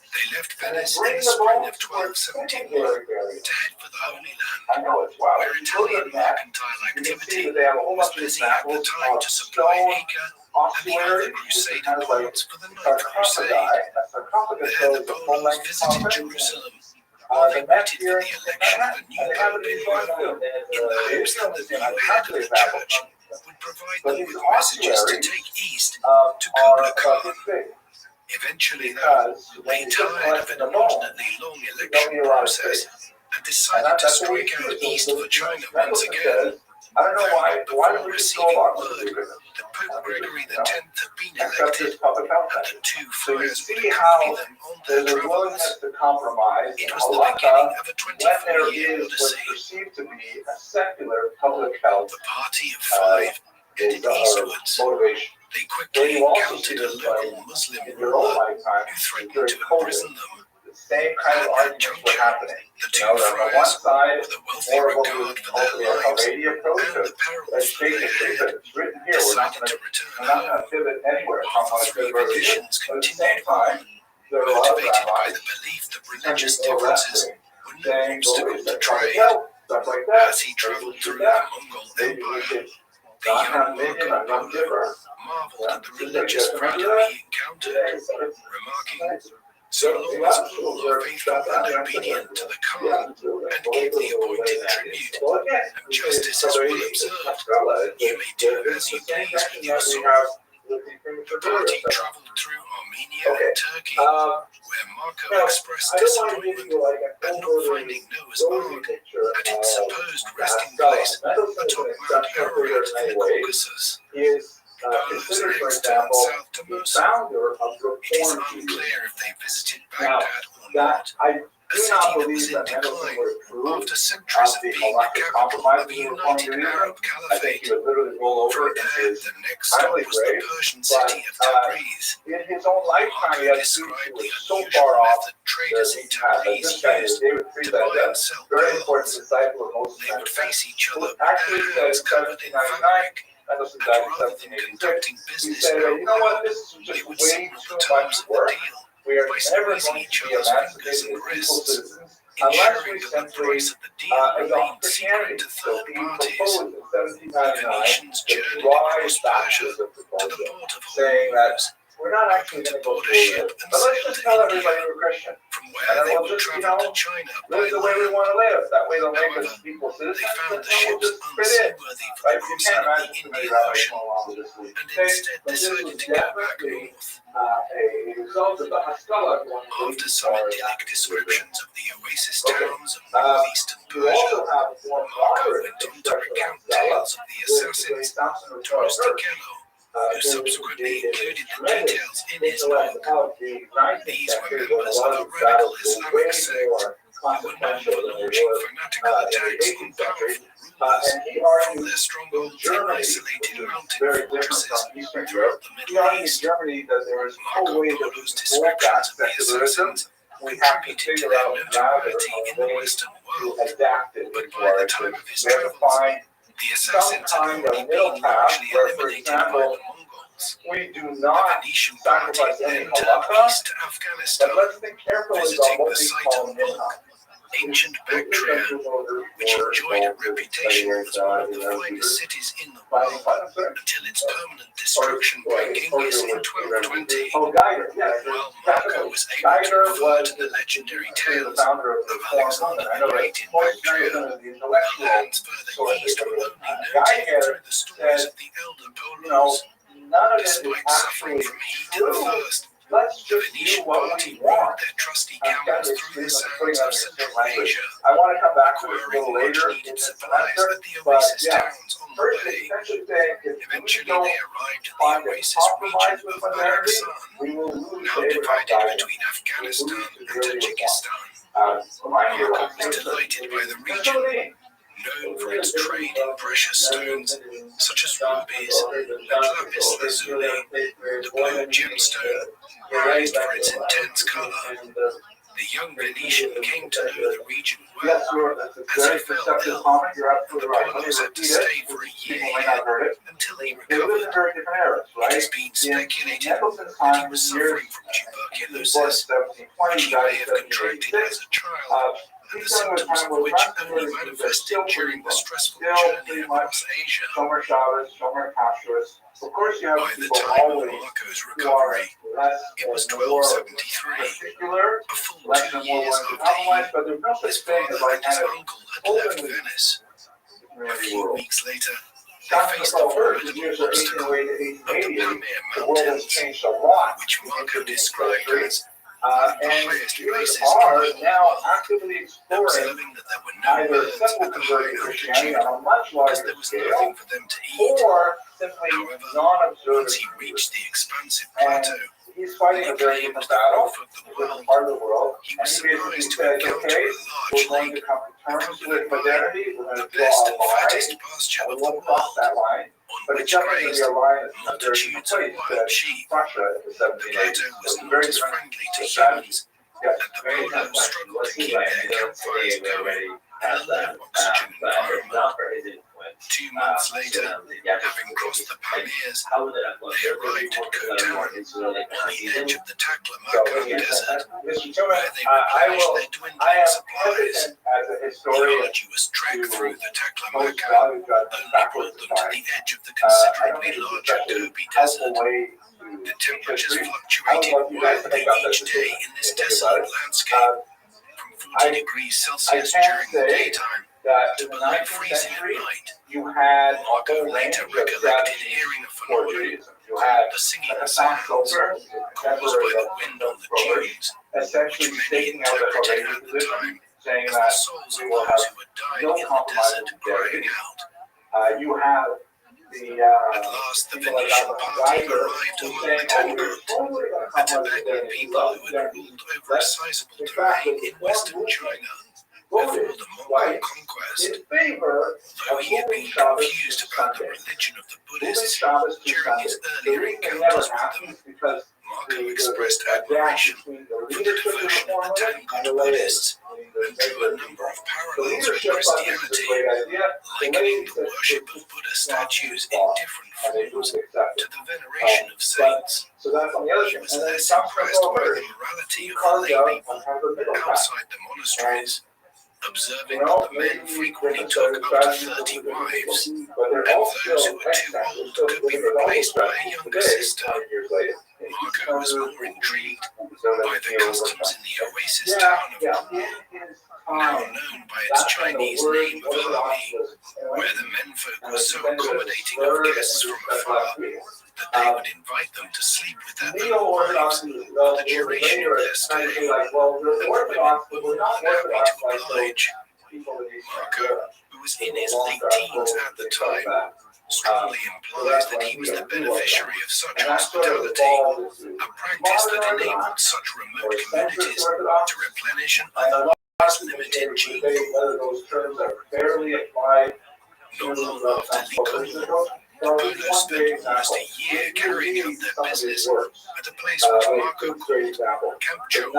They left Venice in the spring of 1271 to head for the Holy Land, where Italian mercantile activity was busy at the time to supply Acre and the other Crusader ports for the Ninth Crusade. There the Polos visited Jerusalem while they waited for the election of a new Pope in Rome, in the hopes that the new head of the church would provide them with messages to take east to Kubla Khan. Eventually, though, they tired of an inordinately long election process and decided to strike out east for China once again. Not before receiving word that Pope Gregory X had been elected and that two friars would accompany them on their travels. It was the beginning of a 24-year odyssey. The party of five headed eastwards. They quickly encountered a local Muslim ruler who threatened to imprison them. At that juncture, the two friars, with a wealthy regard for their lives and the perils that they had, decided to return home. While the three Venetians continued on, motivated by the belief that religious differences were no obstacle to trade. As he traveled through the Mongol Empire, the young Marco Polo marveled at the religious freedom he encountered, remarking, "So long as all are faithful and obedient to the Khan and give the appointed tribute, and justice is well observed, you may do as you please with your soul." The party traveled through Armenia and Turkey, where Marco expressed disappointment at not finding Noah's Ark at its supposed resting place atop Mount Ararat in the Caucasus. Polo's next turned south to Mosul. It is unclear if they visited Baghdad or not, a city that was in decline after centuries of being the capital of a united Arab caliphate. From there, the next stop was the Persian city of Tabriz. Marco described the unusual method traders in Tabriz used to buy and sell pearls. They would face each other with their hands covered in fabric, and rather than conducting business outright, they would signal the terms of the deal by squeezing each other's fingers and wrists, ensuring that the price of the deal remained secret to third parties. The Venetians journeyed across Persia to the port of Hormuz, hoping to board a ship and sail to India, from where they would travel to China by land. However, they found the ships unseaworthy for the crossing of the Indian Ocean, and instead decided to go back north. After some idyllic descriptions of the oasis towns of northeastern Persia, Marco went on to recount tales of the assassins to Rustichello, who subsequently included the details in his book. These were members of a radical Islamic sect who were known for launching fanatical attacks on powerful rulers from their strongholds in isolated mountain fortresses throughout the Middle East. Marco Polo's descriptions of the assassins contributed to their notoriety in the Western world, but by the time of his travels, the assassins had already been largely eliminated by the Mongols. The Venetian party then turned east to Afghanistan, visiting the site of Mulk, ancient Bactria, which enjoyed a reputation as one of the finest cities in the world until its permanent destruction by Genghis in 1220. While Marco was able to refer to the legendary tales of Alexander the Great in Bactria, the lands further east were only known to him through the stories of the elder Polos. Despite suffering from heat and thirst, the Venetian party rode their trusty camels through the sands of Central Asia, acquiring much-needed supplies at the oasis towns on the way. Eventually, they arrived at the oasis region of Baraksan, now divided between Afghanistan and Tajikistan. Morocco was delighted by the region, known for its trade in precious stones such as rubies and lapis lazuli, the blue gemstone, prized for its intense color. The young Venetian came to know the region well, as he fell ill, and the Paulos had to stay for a year here until he recovered. It has been speculated that he was suffering from tuberculosis, which he may have contracted as a child, and the symptoms of which only manifested during the stressful journey across Asia. By the time of Marco's recovery, it was 1273, a full 2 years after his father and his uncle had left Venice. A few weeks later, they faced a formidable obstacle of the Pamir Mountains, which Marco described as one of the highest places in the whole world, observing that there were no birds at the high altitude because there was nothing for them to eat. However, once he reached the expansive plateau, nicknamed the roof of the world, he was surprised to encounter a large lake accompanied by the best and fattest pasture of the world, on which grazed multitudes of wild sheep. The plateau was not as friendly to humans, and the Paulos struggled to keep their campfires going in a low oxygen environment. 2 months later, having crossed the Pamirs, they arrived at Khotan, on the edge of the Taklamakan Desert, where they replenished their dwindling supplies. The arduous trek through the Taklamakan only brought them to the edge of the considerably larger Gobi Desert. The temperatures fluctuated wildly each day in this desolate landscape, from 40 degrees Celsius during the daytime to below freezing at night. Marco later recollected hearing a phenomenon called the singing sounds, caused by the wind on the dunes, which many interpreted at the time as the souls of those who had died in the desert crying out. At last, the Venetian party arrived among the Tangut, a Tibetan people who had ruled over a sizable domain in western China before the Mongol conquest. Though he had been confused about the religion of the Buddhists during his earlier encounters with them, Marco expressed admiration for the devotion of the Tangut Buddhists and drew a number of parallels with Christianity, likening the worship of Buddha statues in different forms to the veneration of saints. He was less impressed by the morality of the lay people outside the monasteries, observing that the men frequently took up to 30 wives, and those who were too old could be replaced by a younger sister. Marco was more intrigued by the customs in the oasis town of Kum, now known by its Chinese name of Hami, where the menfolk were so accommodating of guests from afar that they would invite them to sleep with their own wives for the duration of their stay, and the women were more than happy to oblige. Marco, who was in his late teens at the time, strongly implies that he was the beneficiary of such hospitality, a practice that enabled such remote communities to replenish an otherwise limited gene pool. Not long after Licour, the Paulos spent almost a year carrying out their business at a place which Marco called Camp Chou,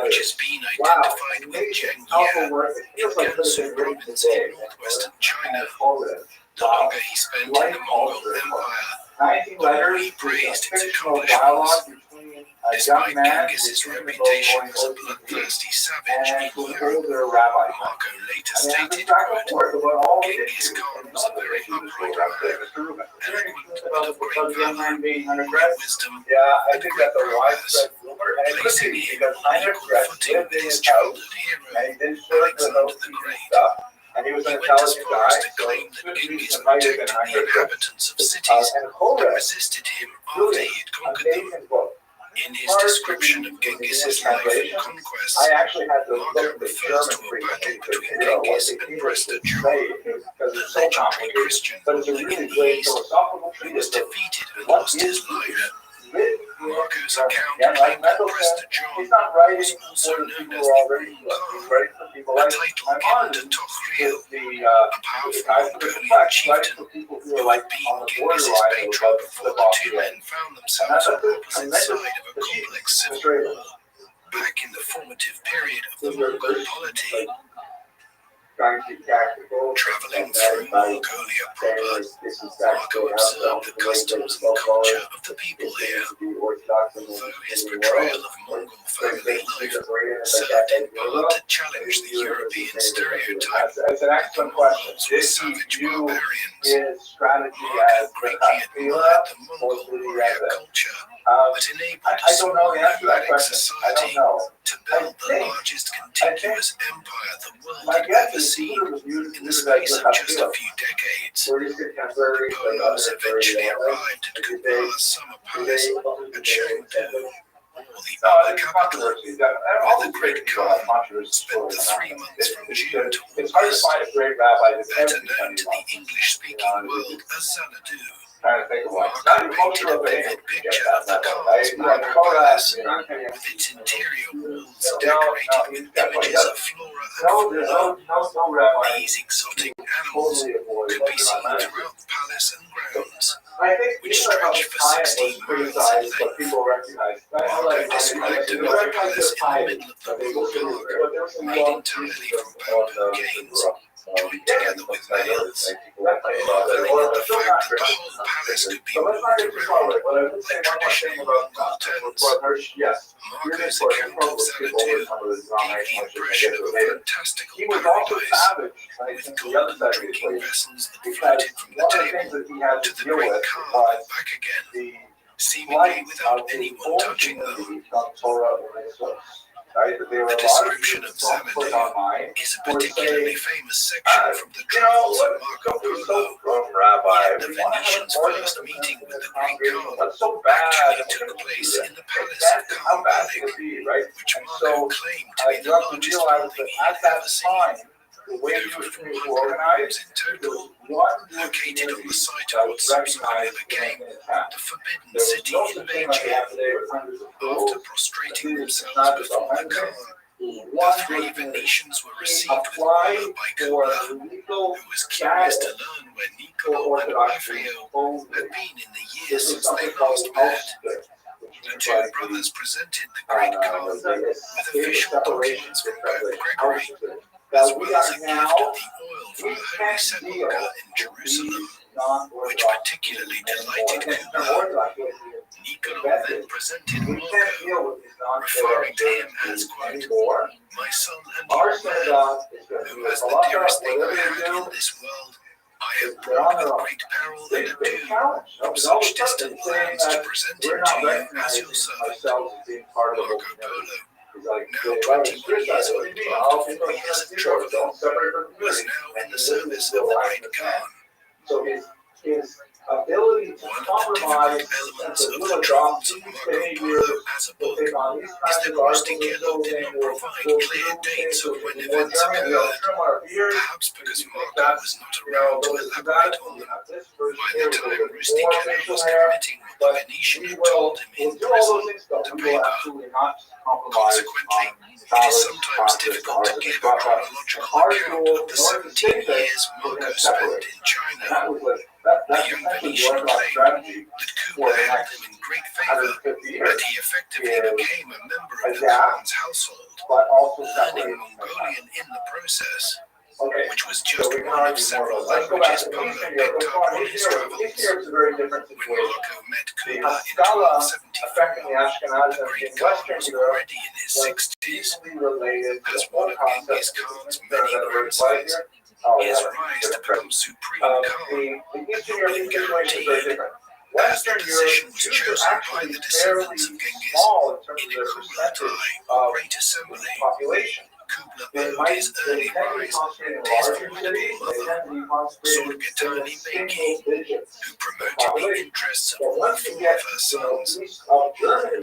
which has been identified with Zhengyue in Gansu province in northwestern China. The longer he spent in the Mongol Empire, the more he praised its accomplishments. Despite Genghis's reputation as a bloodthirsty savage in Europe, Marco later stated, quote, Genghis Khan was a very upright man, eloquent but of great valor, great wisdom, and great prowess, placing him on equal footing with his childhood hero, Alexander the Great. He went as far as to claim that Genghis protected the inhabitants of cities that resisted him after he had conquered them. In his description of Genghis's life and conquests, I actually had to Marco look at the refers German to a battle frequency to between figure out what Genghis the and English Prester was John, made because the it's so legendary complicated. Christian But it's a ruler really in the great East, philosophical who was treatise of defeated and what lost is his the life. with Marco's German. account Again, like claimed that Mendel Prester said, John he's not writing was also for the known people as who the are already Ul He's Khan, writing for people a like title my given to mom, Tochriel, the a powerful guys from the Mongolian complex, right? chieftain For people who who are had like been on the Genghis's borderline of patron about to before slip the off two the men edge. found And themselves that's on a opposite tremendous sides of a complex achievement. civil Straight war. up. Back in the formative period of the Those are Mongol very, polity, like, trying to be tactical. traveling And through then by Mongolia saying proper, like, this is Marco actually how observed the to make customs it and so far. culture of the people It here. seems to be orthodox in Although his the portrayal world. of Mongol Very family big life Korean, like served that, in like part to Europe. challenge the European That's stereotype an that the excellent question. Mongols were Did he savage view barbarians. his strategy Marco as greatly admired the Mongol mostly warrior as culture a that enabled I a don't know small the answer to that nomadic question. I don't society know. to I build the think, largest contiguous empire the world my had guess ever is seen Peter was used in the as space a of just a field. few decades. Where he's The contemporary, like Polos other eventually very arrived at Kublai's summer palace at Chengdu, or the No, upper there's capital, controversy. Where where the great Khan spent the 3 months from June to It's hard to August, find a great rabbi that's better known to the English-speaking world as Xanadu. trying to think of one. Marco painted a vivid picture of the Khan's marble palace, with its interior walls decorated with images of flora and fauna. These exotic animals could be seen throughout the palace and grounds, which stretched for 16 miles in length. Marco described another palace in the middle of the royal park, made entirely from bamboo canes, joined together with nails. Marveling at the fact that the whole palace could be moved around like traditional Mongol tents. Marco's account of Xanadu gave the impression of a fantastical paradise, with golden drinking vessels that floated from the table to the great Khan and back again, seemingly without anyone touching them. The description of Xanadu is a particularly famous section from the travels of Marco Polo, yet the Venetians' first meeting with the great Khan actually took place in the palace of Khan Malik, which Marco claimed to be the largest building he had ever seen, with over 400 rooms in total, located on the site of what subsequently became the Forbidden City in Beijing. After prostrating themselves before the Khan, the 3 Venetians were received with honor by Kubla, who was curious to learn where Niccolo and Raphael had been in the years since they last met. The 2 brothers presented the great Khan with official documents from Pope Gregory, as well as a gift of the oil from the Holy Sepulchre in Jerusalem, which particularly delighted Kubla. Niccolo then presented Marco, referring to him as, quote, my son and your man, who as the dearest thing I had in this world, I have brought with great peril and ado from such distant lands to present him to you as your servant. Marco Polo, now 21 years old after 4 years of traveling, was now in the service of the great Khan. One of the difficult elements of the travels of Marco Polo as a book is that Rustichello did not provide clear dates of when events occurred, perhaps because Marco was not around to elaborate on them. By the time Rustichello was committing what the Venetian had told him in prison to paper. Consequently, it is sometimes difficult to give a chronological account of the 17 years Marco spent in China. The young Venetian claimed that Kubla held him in great favor, and he effectively became a member of the Khan's household, learning Mongolian in the process, which was just one of several languages Polo picked up on his travels. When Marco met Kubla in 1274, the great Khan was already in his 60s. As one of Genghis Khan's many grandsons, his rise to become supreme Khan had not been guaranteed, as the position was chosen by the descendants of Genghis in a Kulatai, or great assembly. Kubla owed his early rise to his formidable mother, Sorgatani Beki, who promoted the interests of all 4 of her sons, Ger,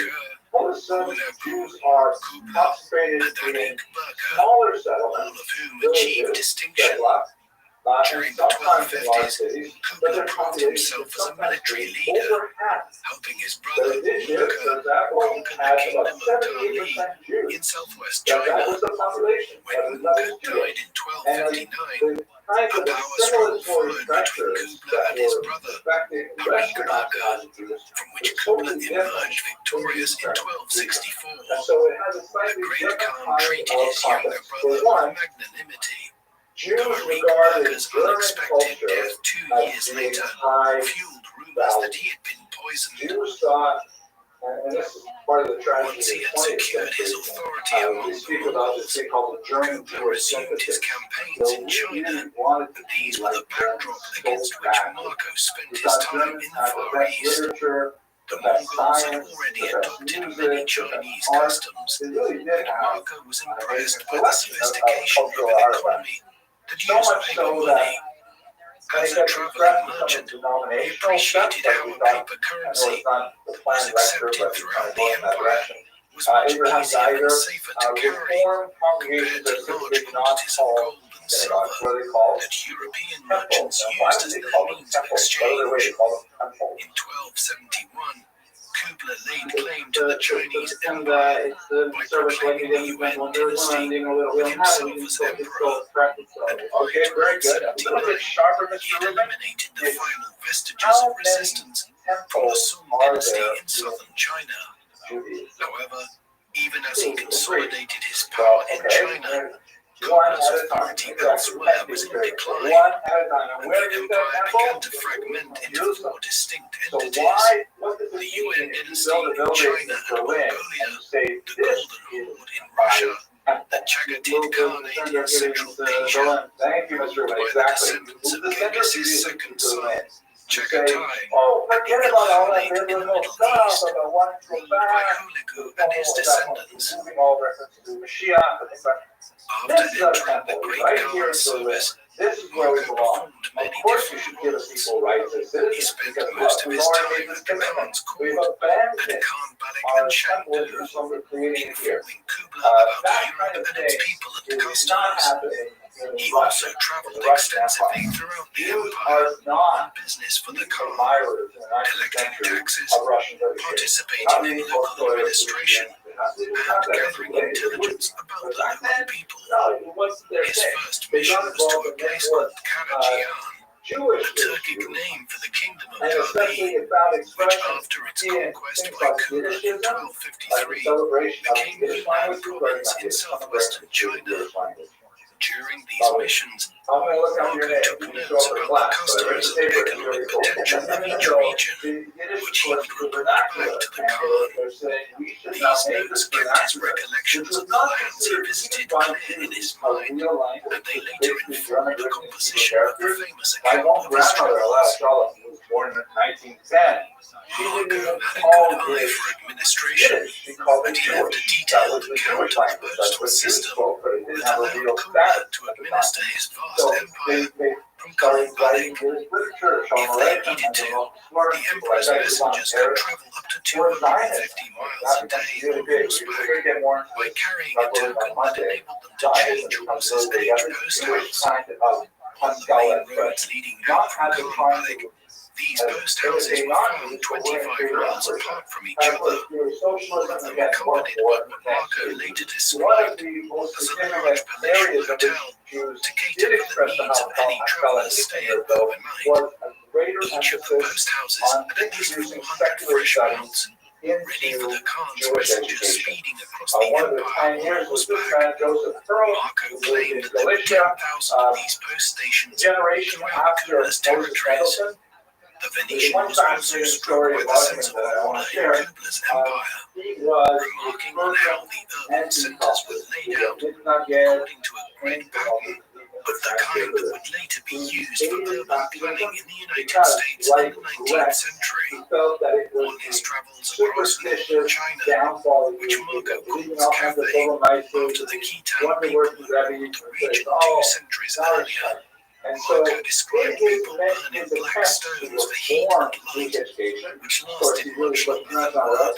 all of a sudden, Uleku, Jews are Kubla, concentrated and in Arik Berka, smaller all settlements, of whom villages, achieved distinction. settlers, During and the sometimes in large 1250s, cities, but Kubla their proved population himself is as a sometimes military leader, over half. helping his But brother Odysseus, Urka for example, conquer the had kingdom about of Dali 78% Jews. in southwest That China. was the population. When That was not Urka Jewish. died in And 1259, the kinds a of power struggle assimilatory followed between pressures Kubla that and his were brother, affecting Arik Western Berka, Orthodox Jews from which was Kubla totally different emerged victorious in from 1264. And so it has a The slightly great different Khan kind treated of his younger context. brother For one, with magnanimity. Jews Arik regarded Berka's German unexpected culture death 2 as years being later high fueled rumors value. that he had been poisoned. Jews thought, and this is part of the tragedy Once of he the had 20th secured his century. authority We among the speak about this Mongols, thing called the German Kubla Jewish resumed his synthesis. campaigns So in we China, really wanted to and these be were like the backdrop Germans against so which badly. Marco spent We his thought time Germans in the had the Far best East. literature, The the best Mongols had science, already the best adopted music, many the Chinese best art. customs, They really did and have Marco was an impressed amazing by the collection of sophistication of cultural an artifacts. economy that So used much paper so money. that when As it a gets traveling expressed in some merchant, he denominational sense, appreciated like how we a thought, paper I know currency it's not the that was planned lecture, accepted but we throughout kind of the go in that empire direction. was much Abraham easier and Geiger safer to carry reformed compared congregations to that large typically not quantities of called gold and synagogues, silver what are they called? that European Temples. merchants Now, why used do as they their call them means of temples? What other way to exchange. call them temples? In 1271, Kubla laid claim to The the Chinese thing empire that the by service like proclaiming the when Yuan they're dynasty, landing a little, with we don't have himself it, as so emperor. And by okay, very good. A little bit 1279, sharper, he Mr. had Rubin. eliminated the Yes. final vestiges How of many resistance from the temples Song are dynasty there in southern China. Judaism? However, even as he consolidated his Well, power in okay, China, one Kubla's at a time. authority Exactly. elsewhere was in decline, One at a time. And and where the is that empire temple? began to fragment into Jerusalem. 4 distinct So entities: why, what does it the mean Yuan if you dynasty build a in building China in and Berlin Mongolia, and you say the this Golden is Horde in my Russia, temple? the Chagatai Move the Khanate center in of Central Judaism to Asia, Berlin. Thank you, Mr. ruled Rubin. by the Exactly. descendants Move of the center of Genghis' Judaism second to son, Berlin. You say, Chagatai, oh, and forget the about all that Ilkhanate in the biblical Middle stuff East, about wanting to go ruled by back. Hulegu and his descendants. Moving all reference to Mashiach. After This is our entering the temple, Great right here Khan's in Berlin. service, This is where we Marco belong. performed Of many course, you different should give us roles. equal rights as He citizens spent because most look, of we've his already time made this at the commitment. Khan's We've court at abandoned Khan Balik our and temple in Chengdu, Jerusalem. We're creating it here. informing Kubla about That Europe kind of and its thing people and is not customs. happening in He Russia, also traveled in the Russian extensively Empire. throughout the Jews empire are not on business for the Khan, admirers in the 19th collecting century taxes, of Russian literature. participating in local administration, and gathering intelligence about the local people. His first mission was to a place called Karachian, a Turkic name for the kingdom of Dali, which after its conquest by Kubla in 1253 became Yunnan province in southwestern China. During these missions, Marco took notes about the customs and economic potential of each region, which he would report back to the Khan. These notes kept his recollections of the lands he visited clear in his mind, and they later informed the composition of the famous account of his travels. Born in 1910. Marco had a good eye for administration, and he left a detailed account of the postal system that allowed Kubla to administer his vast empire from Khan Balik. If they needed to, the emperor's messengers could travel up to 250 miles a day on horseback by carrying a token that enabled them to change horses at each post house. On the main roads leading out from Khan Balik, these post houses were found 25 miles apart from each other. All of them accompanied by what Marco later described as a large palatial hotel to cater for the needs of any travelers staying overnight. Each of the post houses had at least 400 fresh mounts, ready for the Khan's messengers speeding across the empire on horseback. Marco claimed that there were 10,000 of these post stations throughout Kubla's territories. The Venetian was also struck by the sense of order in Kubla's empire, remarking on how the urban centers were laid out according to a grid pattern of the kind that would later be used for urban planning in the United States in the 19th century. On his travels across northern China, which Marco calls Cathay, after the Khitan people who ruled the region 2 centuries earlier, Marco described people burning black stones for heat and light, which lasted much longer than word.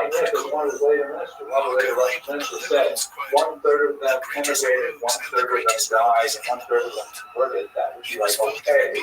funny myth is one of his later ministers, one of the later Russian ministers said 1/3 of them immigrated, 1/3 of them died, and 1/3 of them converted. That would be like okay.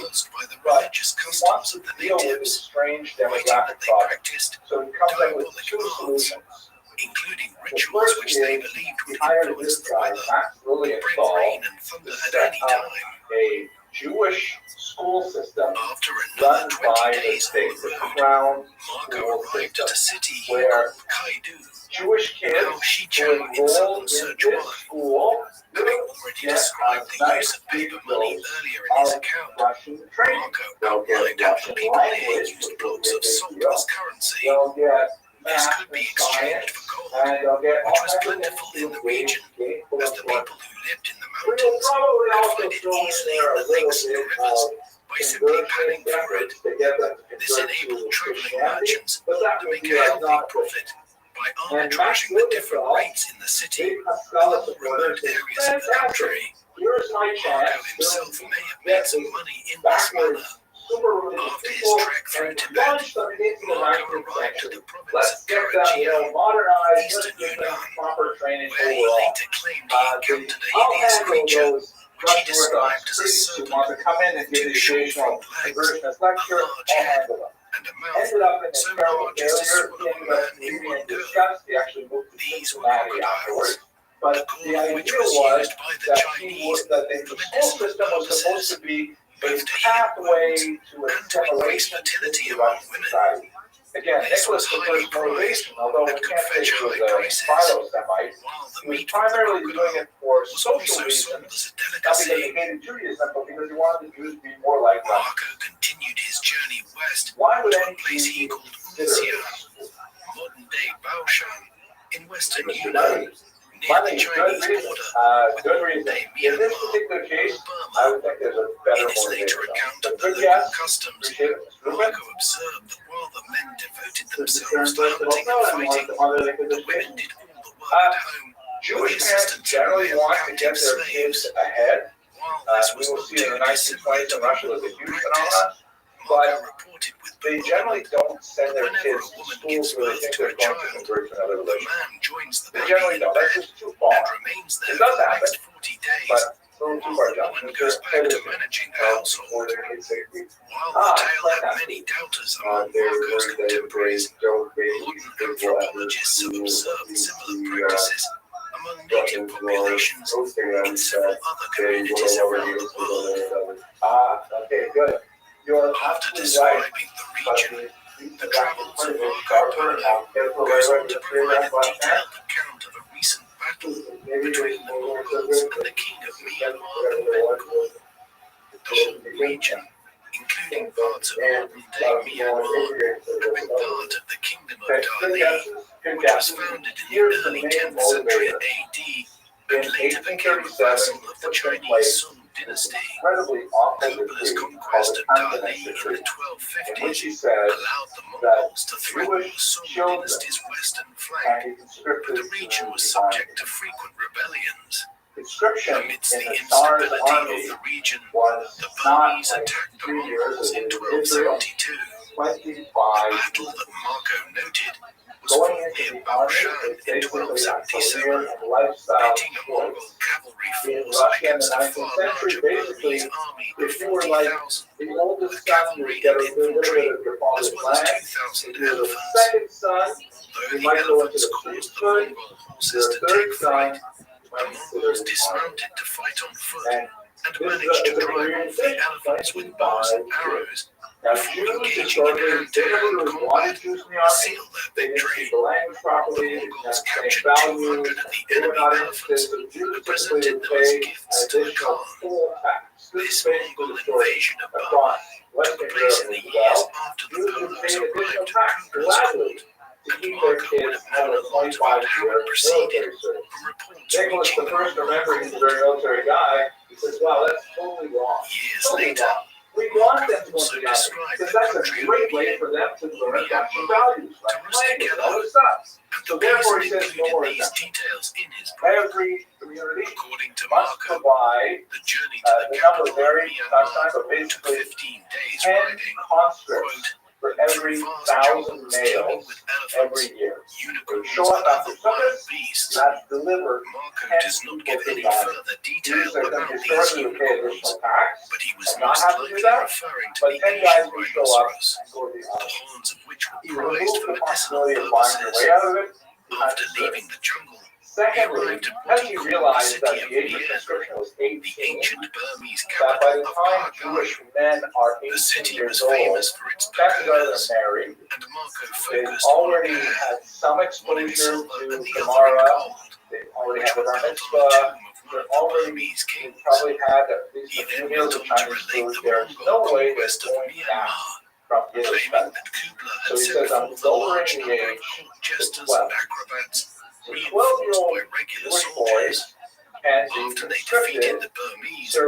But he wants to deal with this strange demographic problem. So he comes up with two solutions. Including The rituals first which they is believed he would hired influence this the guy, weather, Max Lilienthal, rain and thunder to at set any up time. a Jewish school system After another run 20 by the days on state, the the road, Crown Marco school arrived at system, a city he where called Kaidu. Jewish kids Now who Shichao in enroll southern in this Sichuan, school having will already get described a the use nice of big paper money dose earlier in his of account, Russian training. Marco They'll get outlined how the Russian people here language, used which will blocks be a of big salt deal. as currency. They'll get This math, could be and science, exchanged for gold, and they'll get which all was kinds of plentiful things in the to region, gain as the political. people who lived in the We will mountains probably could also find it throw in easily there in a the little lakes and bit rivers of by simply panning conversion for it. efforts to get them to This convert enabled to traveling Christianity, merchants but that to would make be a healthy not good. profit by And Max arbitraging the different Blumenthal, rates in the city Big and Pascal the more supporter, remote says, areas of the country. fantastic, here's my Marco chance himself to may have get made some this money in this backwards manner. super religious After his people trek through and Tibet, launch them into the Marco 19th arrived to century. the province Let's of get them, Karachian, modernized, let's eastern give them Yunnan, proper training where he overall. later claimed he encountered a I'll hideous handle creature, those which he Russian Orthodox described as a priests who serpent want to come in and with give the 2 short occasional front legs, conversionist a lecture. large I'll head, handle them. and a mouth Ended up in a so terrible large as to failure. swallow He a ended up man in leaving one in go. disgust. He actually moved to These were Cincinnati crocodiles, afterwards. the But gall the of which idea was was used by the that Chinese the for whole medicinal system was supposed purposes, to be a both to heal pathway wounds to and to increase assimilation fertility into among Russian women. society. Again, This Nicholas was the highly first prized motivation, although and we could can't say fetch he was high a prices, Philo-Semite. while the He was meat from the primarily doing crocodile it for was social also sold reasons, as a not because he delicacy. hated Judaism, but because he wanted the Jews to be more like Russians. Marco continued his journey west Why would to a any place Jew he even called consider Unxian, modern-day Baoshan, in western Mr. Yunnan, Knight? near My the name is Chinese good reason. border with Good reason. modern-day In this Myanmar particular or case, I Burma. would think there's a In better his later motivation. account But of the good local guess. customs, Appreciate it, Mr. Rubin. Marco observed that while the men devoted This is themselves to Karen hunting and Wilson, fighting, the mother of the the women Inquisition. did all the work at home with the Jewish parents assistance of generally male want to get captive their slaves. kids ahead. While this We was will not see in too the dissimilar 1920s to in the Russia was a modern huge practice, phenomenon, Marco but reported with they generally bewilderment don't send that their whenever kids a to woman school gives where they birth think to a they're going to child, convert to another the religion. man joins the They baby generally in don't. That's bed just too far. and remains It there does for the happen, next 40 days, but a little too while far, the John. woman goes back to managing the household. Before their kids say, While the tale had many doubters among Marco's contemporaries, modern anthropologists have observed similar practices among native populations in several other communities around the world. Okay, good. After describing the region, the travels of Marco Polo goes on to provide a detailed account of a recent battle between the Mongols and the king of Myanmar and Bengal. The whole region, including parts of modern-day Myanmar, had been part of the kingdom of Dali, which was founded in the early 10th century AD and later became a vassal of the Chinese Song dynasty. Kublai's conquest of Dali in the 1250s allowed the Mongols to threaten the Song dynasty's western flank, but the region was subject to frequent rebellions. Amidst the instability of the region, the Burmese attacked the Mongols in 1272. The battle that Marco noted was fought near Baoshan in 1277, pitting a Mongol cavalry force against a far larger Burmese army of 40,000, with cavalry and infantry, as well as 2,000 elephants. Though the elephants caused the Mongol horses to take flight, the Mongols dismounted to fight on foot and managed to drive off the elephants with bows and arrows before engaging in hand-to-hand combat to seal their victory. The Mongols captured 200 of the enemy elephants and presented them as gifts to the Khan. This Mongol invasion of Burma took place in the years after the Polos arrived at Kublai's court, and Marco would have known a lot about how it proceeded from reports reaching the Mongol court. Years later, Marco also described the country of Myanmar, to rustic yellow, and the reason included these details in his book. According to Marco, the journey to the capital of Myanmar took 15 days riding, quote, through vast jungles teeming with elephants, unicorns, and other wild beasts. Marco does not give any further detail about these unicorns, but he was most likely referring to the Asian rhinoceros, the horns of which were prized for medicinal purposes. After leaving the jungle, he arrived at what he called the city of Vienne, the ancient Burmese capital of Pagan. The city was famous for its pagodas, and Marco focused on a pair, one in silver and the other in gold, which were built on the tomb of one of the Burmese kings. He then went on to relate the Mongol conquest of Myanmar, claiming that Kubla had sent forth a large number of court jesters and acrobats, reinforced by regular soldiers. After they defeated the Burmese, the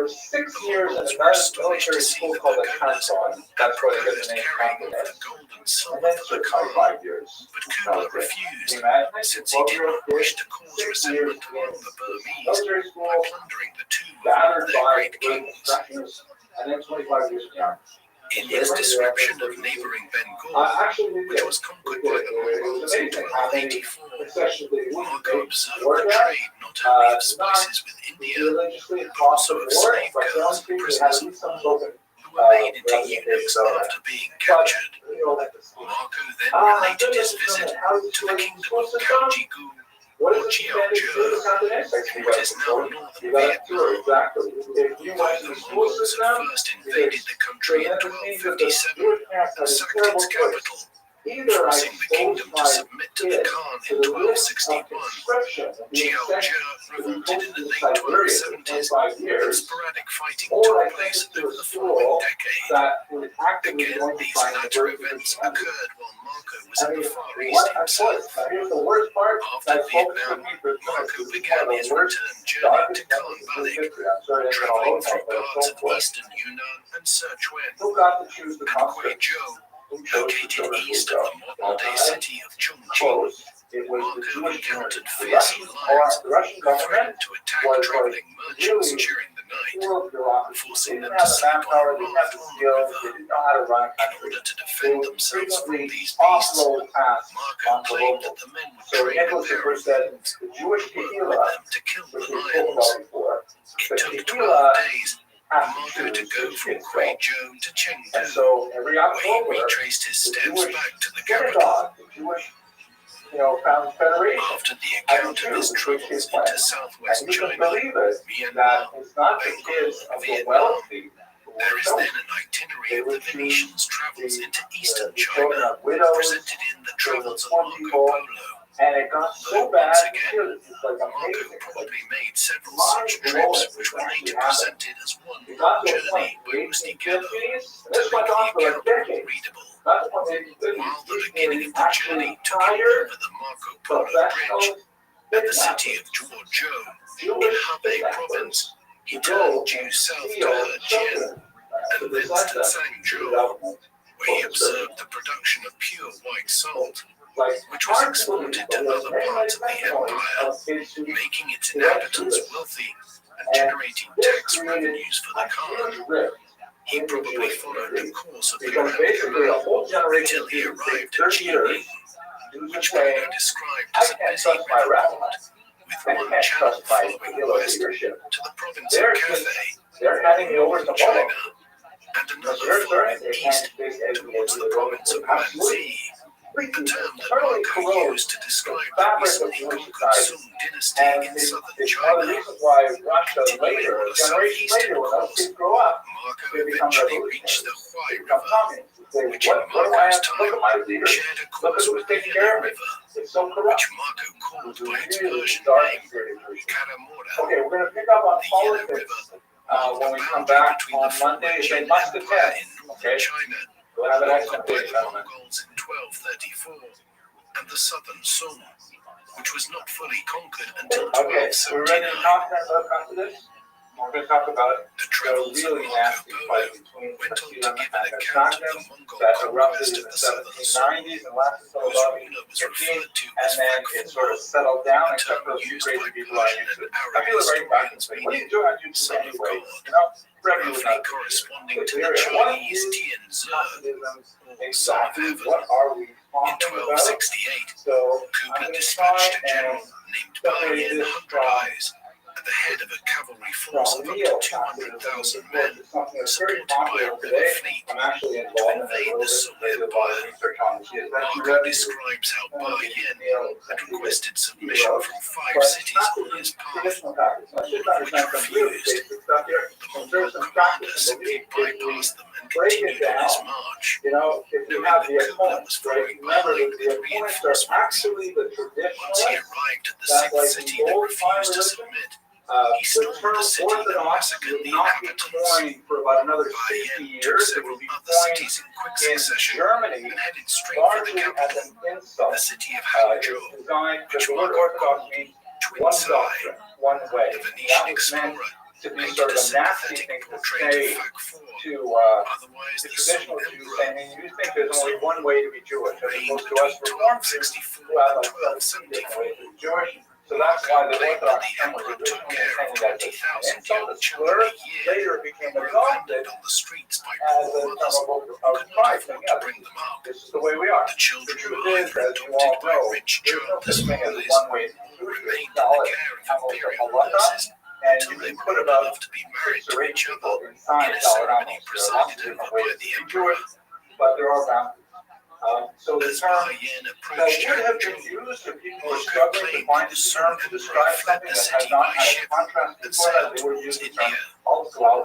Mongols were astonished to see the pagodas and proposed carrying off the gold and silver for the Khan. But Kubla refused, since he did not wish to cause resentment among the Burmese by plundering the tomb of their great kings. In his description of neighboring Bengal, which was conquered by the Mongols in 1284, Marco observed the trade not only of spices with India, but also of slave girls and prisoners of war, who were made into eunuchs after being captured. Marco then related his visit to the kingdom of Kaujigu, or Jiaozhou, what is now northern Vietnam. Although the Mongols had first invaded the country in 1257 and sacked its capital, forcing the kingdom to submit to the Khan in 1261, Jiaozhou revolted in the late 1270s, and sporadic fighting took place over the following decade. Again, these latter events occurred while Marco was in the Far East himself. After Vietnam, Marco began his return journey to Khan Balik, traveling through parts of eastern Yunnan and Sichuan. At Guizhou, located east of the modern-day city of Chongqing, Marco encountered fierce lions who threatened to attack traveling merchants during the night, forcing them to sleep on a raft on the river. In order to defend themselves from these beasts, Marco claimed that the men would train a pair of wolves who would work with them to kill the lions. It took 12 days for Marco to go from Guizhou to Chengdu, where he retraced his steps back to the capital. After the account of his travels into southwest China, Myanmar, Bengal, and Vietnam, there is then an itinerary of the Venetians' travels into eastern China, presented in the Travels of Marco Polo. Though once again, Marco probably made several such trips, which were later presented as one long journey by Rustichello to make the account more readable. While the beginning of the journey took him over the Marco Polo Bridge at the city of Zhuozhou in Hebei province, he turned due south to Hejian and thence to Zhangzhou, where he observed the production of pure white salt, which was exported to other parts of the empire, making its inhabitants wealthy and generating tax revenues for the Khan. He probably followed the course of the Grand Canal until he arrived at Jilin, which Marco described as a busy river port, with one channel flowing west to the province of Cathay, northern China, and another flowing east towards the province of Manzi. A term that Marco used to describe the recently conquered Sung dynasty in southern China. Continuing on a southeastern course, Marco eventually reached the Huai River, which in Marco's time shared a course with the Yellow River, which Marco called by its Persian name, Karamora. The Yellow River marked the boundary between the former Jin Empire in northern China, conquered by the Mongols in 1234, and the southern Sung, which was not fully conquered until 1279. We're going to talk about the travels of Marco Polo went on to give an account of the Mongol conquest of the southern Sung, whose ruler was referred to as Fakfor, a term used by Persian and Arab historians meaning son of God, roughly corresponding to the Chinese Tianzi, or son of heaven. In 1268, Kubla dispatched a general named Bai Yin Hundred Eyes at the head of a cavalry force of up to 200,000 men, supported by a river fleet, to invade the Sung Empire. Marco describes how Bai Yin had requested submission from 5 cities on his path, all of which refused. The Mongol commander simply bypassed them and continued on his march, knowing that Kubla was following behind with reinforcements. Once he arrived at the 6th city that refused to submit, The term Orthodox will not be coined for about another 60 years. It will be coined in Germany largely as an insult. It's designed, because the word Orthodox means one doctrine, one way. That was meant to be sort of a nasty thing to say to the traditional Jews, saying, you think there's only one way to be Jewish, as opposed to us Reformed Jews who have like 17 different ways to be Jewish. So that's why the Orthodox term was originally intended as an insult, a slur. Later it became adopted as a term of pride. Saying, yeah, this is the way we are. The truth is, as you all know, there's no such thing as one way to be Jewish. There's knowledge, halakha, and you can put about 6 or 8 people inside Dalai Lama. There are lots of different ways to be Jewish, but there are boundaries. So the term that would have been used if people were struggling to find a term to describe something that had not had a contrast before that, they would use the term al-Salal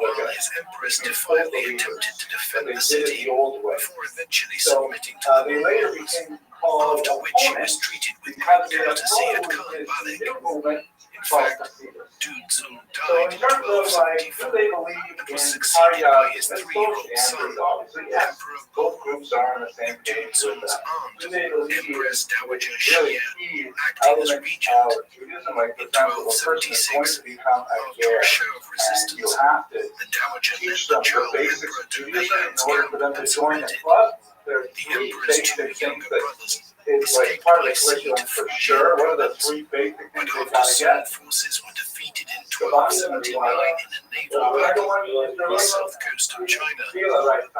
Empress defiantly attempted to defend the city the old way. before eventually So submitting to they the later Mongols, became called after which she was treated with great courtesy at Khan. In fact, Dudzun so in died in terms of like, do 1274 they believe and was in succeeded by his Let's 3-year-old the son, answer is obviously yes. Emperor Both groups are on the same page with Dudzun's that. aunt, Do they believe Empress Dowager really Xia, key acting as elements regent of Judaism, like for in example, a person is going 1276 to become a after heir, a show of and you resistance. have to The Dowager led teach the them the child basics emperor of to Judaism in Beyan's order camp for them to and join the submitted. club. There are The 3 emperor's 2 basic things younger that brothers is like escaped part of by the sea curriculum to for Fujian sure. What are the province, 3 basic but things they've after got to Song get? forces were defeated in The Bible and 1279 in a naval battle on the south coast of China, the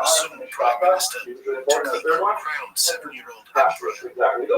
Song Prime Minister took the uncrowned 7-year-old emperor,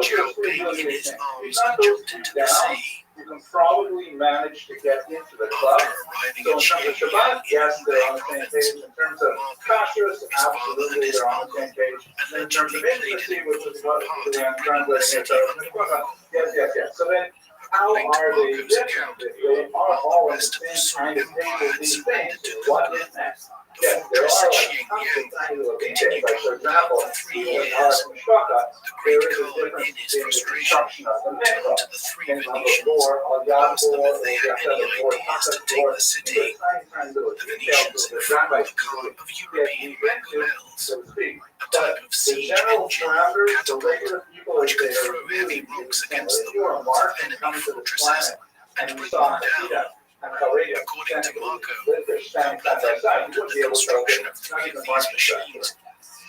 Jiao Bing, in his arms and jumped into the sea. You can probably manage to get into the club. After arriving So in at terms of Xianyang Shabbat, in yes, they're on the Hubei same province, page. In terms of kashrus, his father and absolutely, his they're on the uncle same page. And in terms of allegedly played intimacy, an which is important what part I'm in bringing the translating it city out. under Mongol. Yes. So then, how According to are they Marco's different? account, If they are while all the on the rest of the same Song kind of page Empire as had these surrendered things, to what Lugna, is next? the Yes, there fortress are at like Xianyang tiny little continued details. Like, for to hold out example, for 3 even in years. Shaka, The there great is a Khan, difference in his in the frustration, construction of the turned mikvah. to the 3 Things on the Venetians door, and asked them if they had any ideas to take the city. The Venetians informed the Khan of European mangonels, a type of siege engine or catapult which could throw heavy rocks against the walls of enemy fortresses and bring them down. According to Marco, Kepler then ordered the construction of 3 of these machines,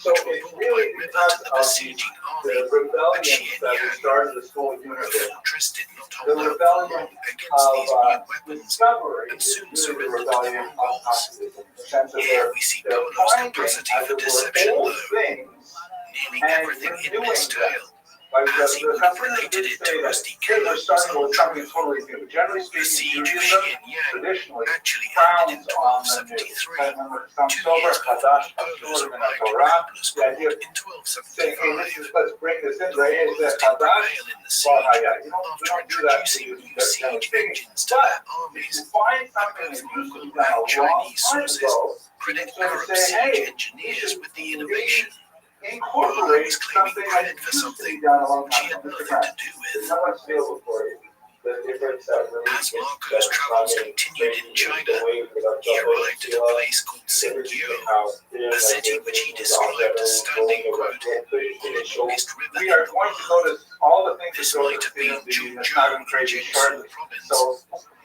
So which were it's brought by really river because to the of besieging army the at rebellion that we Xianyang. started this whole unit The with. fortress did not The hold out for rebellion long against these of new weapons discovery and is soon really the surrendered to the rebellion of Mongols. Communism. In the sense that Here we see they're Polo's finding, capacity as for it were, deception old low, things nearly and everything in renewing his them. tale, Like as he would have related it to Rusty Keller, was starting with something untrue. totally new. Generally The speaking, siege of Judaism Xianyang traditionally actually frowns ended in on the new. 1273, Some 2 sober, years before Hadash, the Polos Ashur, and arrived in Torah. Kepler's The idea court of in saying, hey, 1275. let's bring this in. The Right? Is Mongols that did Hadash? prevail in the Well, siege yeah, we after don't do that. introducing new That's siege engines to But their if armies. you find And something both that used to be Mongol done a and long Chinese time sources ago, credit so to Arab say, siege hey, engineers with the innovation. Polo incorporate was claiming something that credit for used to be something done a long which time he had ago. nothing to do with. It's not much available for you. The difference As Marco's travels continued in China, he arrived at a place called Xingyou, a city which he described as standing, quote, on the longest river we in are the going to world. notice all the things This that go might have been to the Zhuzhou Nagan crazy in short. Jiangsu province, So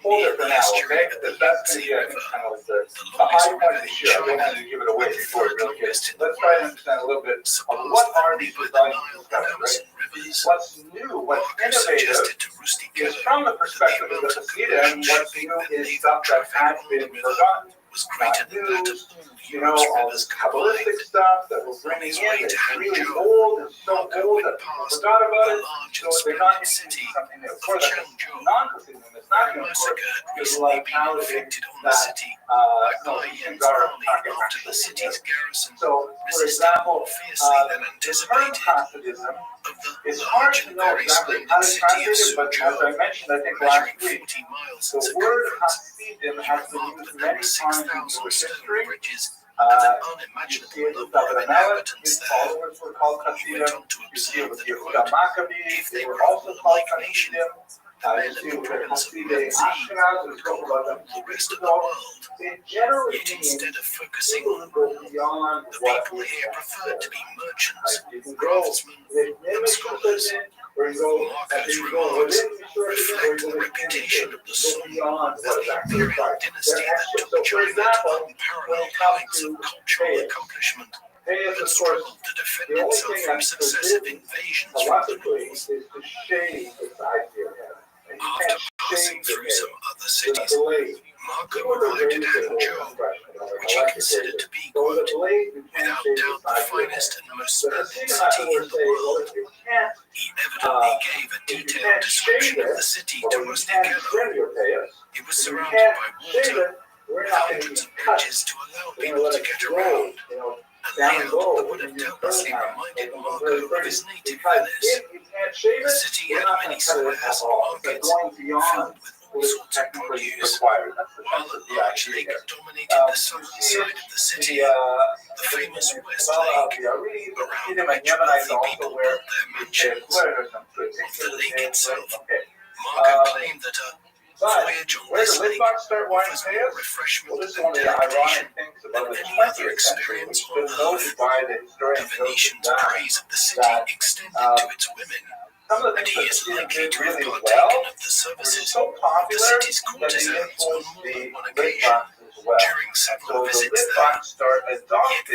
hold near it for the now, estuary okay? of the Because that's Yangtze going to be, I River, think, kind of like the the longest high point river of the in show. I don't China, want to give it away and the before it third really gets. longest in the Let's try to world, understand a little bit of surpassed what are only these by the rebellions Nile and discovered, right? Amazon rivers. What's new, what's Marco innovative suggested to Rusty is Keller from the that the perspective of amount the of Hasidim, commercial what's shipping new and is naval stuff that traffic has on the been river forgotten. was greater than that of News, all you know, Europe's all rivers this Kabbalistic combined. stuff that we're On bringing his in way that's to really Hangzhou, old and so Marco old went that people past forgot about the it, large so and they're not splendid interested city in something new. Of of course, that's Changzhou, non-Hasidim, it's not where a new, of massacre course. had There's a recently lot of been Paladin inflicted on the that city by Bayan's army after the city's garrison So, for resisted example, more fiercely than the term anticipated. Hasidism, Of the it's hard large to and know very exactly splendid how to city of translate it, but as I Suzhou, mentioned, I think measuring last week, 40 miles the in word circumference, Hasidim he has been remarked used that there many were times in 6,000 Jewish stone history. bridges and an You unimaginable see it with number of David Amelech, inhabitants his there. followers were called He went Hasidim. on to You see it observe with that, Yehuda quote, Maccabees, if they they were were a also called warlike nation, Hasidim. the men of the province of Manzi would conquer all the rest of the world. Yet instead of focusing on war, the people here preferred to be merchants, craftsmen, and scholars. Marco's remarks reflect the reputation of the Song as the imperial dynasty that took China to unparalleled heights of cultural accomplishment, but struggled to defend itself from successive invasions from the north. After passing through some other cities, Marco arrived at Hangzhou, which he considered to be, quote, without doubt the finest and most splendid city in the world. He evidently gave a detailed description of the city to Rustichello. It was surrounded by water, with hundreds of bridges to allow people to get around. A layout that would have doubtlessly reminded Marco of his native Venice. The city had many squares and markets filled with all sorts of produce, while a large lake dominated the southern side of the city, the famous West Lake, around which wealthy people built their mansions. Of the lake itself, Marco claimed that a voyage on this lake offers more refreshment and delectation than any other experience on earth. The Venetians' praise of the city extended to its women, and he is likely to have partaken of the services of the city's courtesans on more than one occasion during several visits there. Yet for all the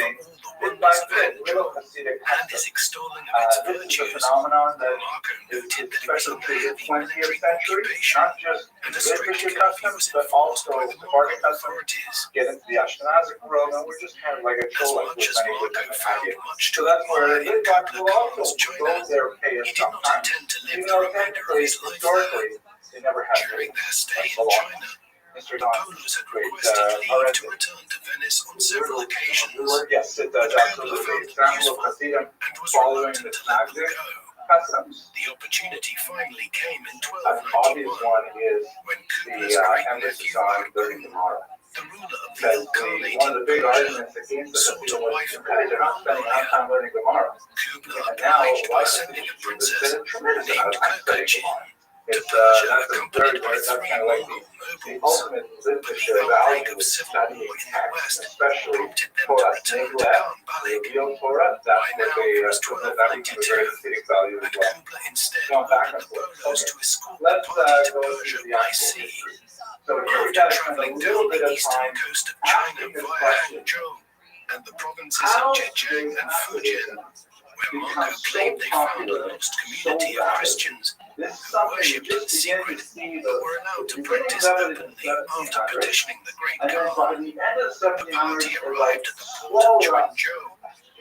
wonders of Hangzhou and his extolling of its virtues, Marco noted that it was under heavy military occupation, and a strict curfew was enforced by the Mongol authorities. As much as Marco found much to admire in Kublai Khan's China, he did not intend to live the remainder of his life there. During their stay in China, the Polos had requested leave to return to Venice on several occasions, but Kublai found them useful and was reluctant to let them go. The opportunity finally came in 1291, when Kublai's great-nephew Baibun, the ruler of the Ilkhanate in Persia, sought a wife in Mongolia. Kublai obliged by sending a princess named Kirkochin to Persia, accompanied by 3 Mongol nobles. But the outbreak of civil war in the west prompted them to return to Khan Balik. By now it was 1292, and Kublai instead ordered the Polos to escort the party to Persia by sea. After traveling down the eastern coast of China via Hangzhou and the provinces of Zhejiang and Fujian, where Marco claimed they found a lost community of Christians who worshipped in secret but were allowed to practice openly after petitioning the Great Khan. The party arrived at the port of Zhuangzhou,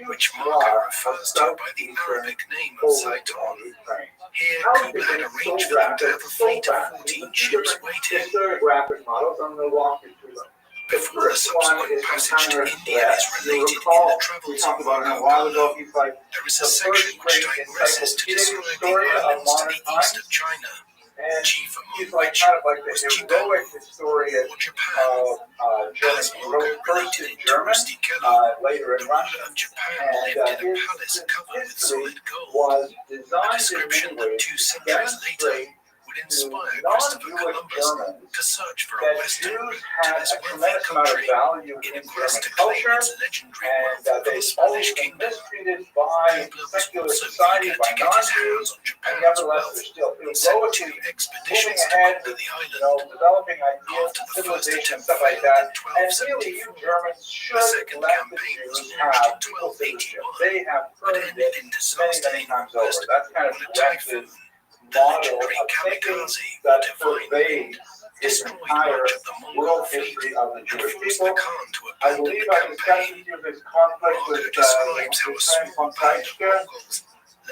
which Marco refers to by the Arabic name of Zaiton. Here, Kublai had arranged for them to have a fleet of 14 ships waiting. Before the subsequent passage to India is related in the Travels of Marco Polo, there is a section which digresses to describe the islands to the east of China, chief among which was Japan or Japan. As Marco related it to Rustichello, the ruler of Japan lived in a palace covered with solid gold, a description that 2 centuries later would inspire Christopher Columbus to search for a western route to this wealthy country in a quest to claim its legendary wealth from the Spanish kingdom. Kublai was also eager to get his hands on Japan's wealth and sent 2 expeditions to conquer the island. After the first attempt failed in 1274, a second campaign was launched in 1281, but ended in disaster in August when a typhoon, the legendary kamikaze, or divine wind, destroyed much of the Mongol fleet and forced the Khan to abandon the campaign. Marco describes how a small band of Mongols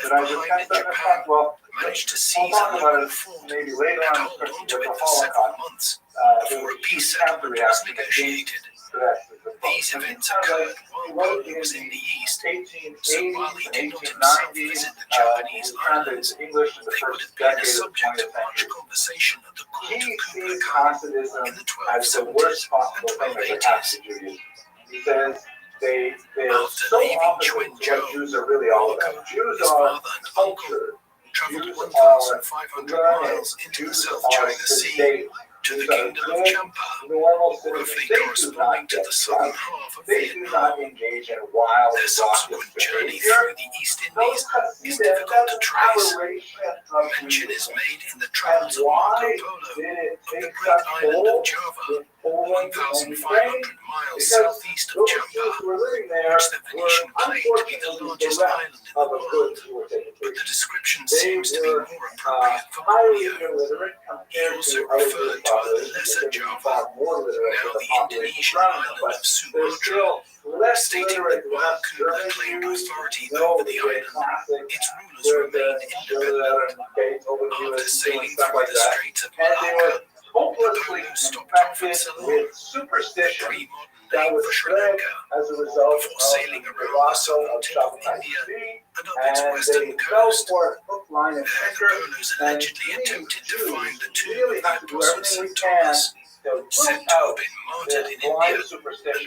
left behind in Japan managed to seize a local fort and hold onto it for several months before a peace settlement was negotiated. These events occurred while Polo was in the east, so while he did not himself visit the Japanese islands, they would have been a subject of much conversation at the court of Kublai Khan in the 1270s and 1280s. After leaving Zhuangzhou, Marco, his father and uncle, traveled 1,500 miles into the South China Sea to the kingdom of Champa, roughly corresponding to the southern half of Vietnam. Their subsequent journey through the East Indies is difficult to trace. Mention is made in the Travels of Marco Polo of the great island of Java, 1,500 miles southeast of Champa, which the Venetian claimed to be the largest island in the world, but the description seems to be more appropriate for Borneo. He also referred to a lesser Java, now the Indonesian island of Sumatra, stating that while Kublai claimed authority over the island, its rulers remained independent. After sailing through the Straits of Malacca, the Polo stopped off at Ceylon, the pre-modern name for Sri Lanka, before sailing around the southern tip of India and up its western coast. There, the Polos allegedly attempted to find the tomb of the Apostle St. Thomas, said to have been martyred in India and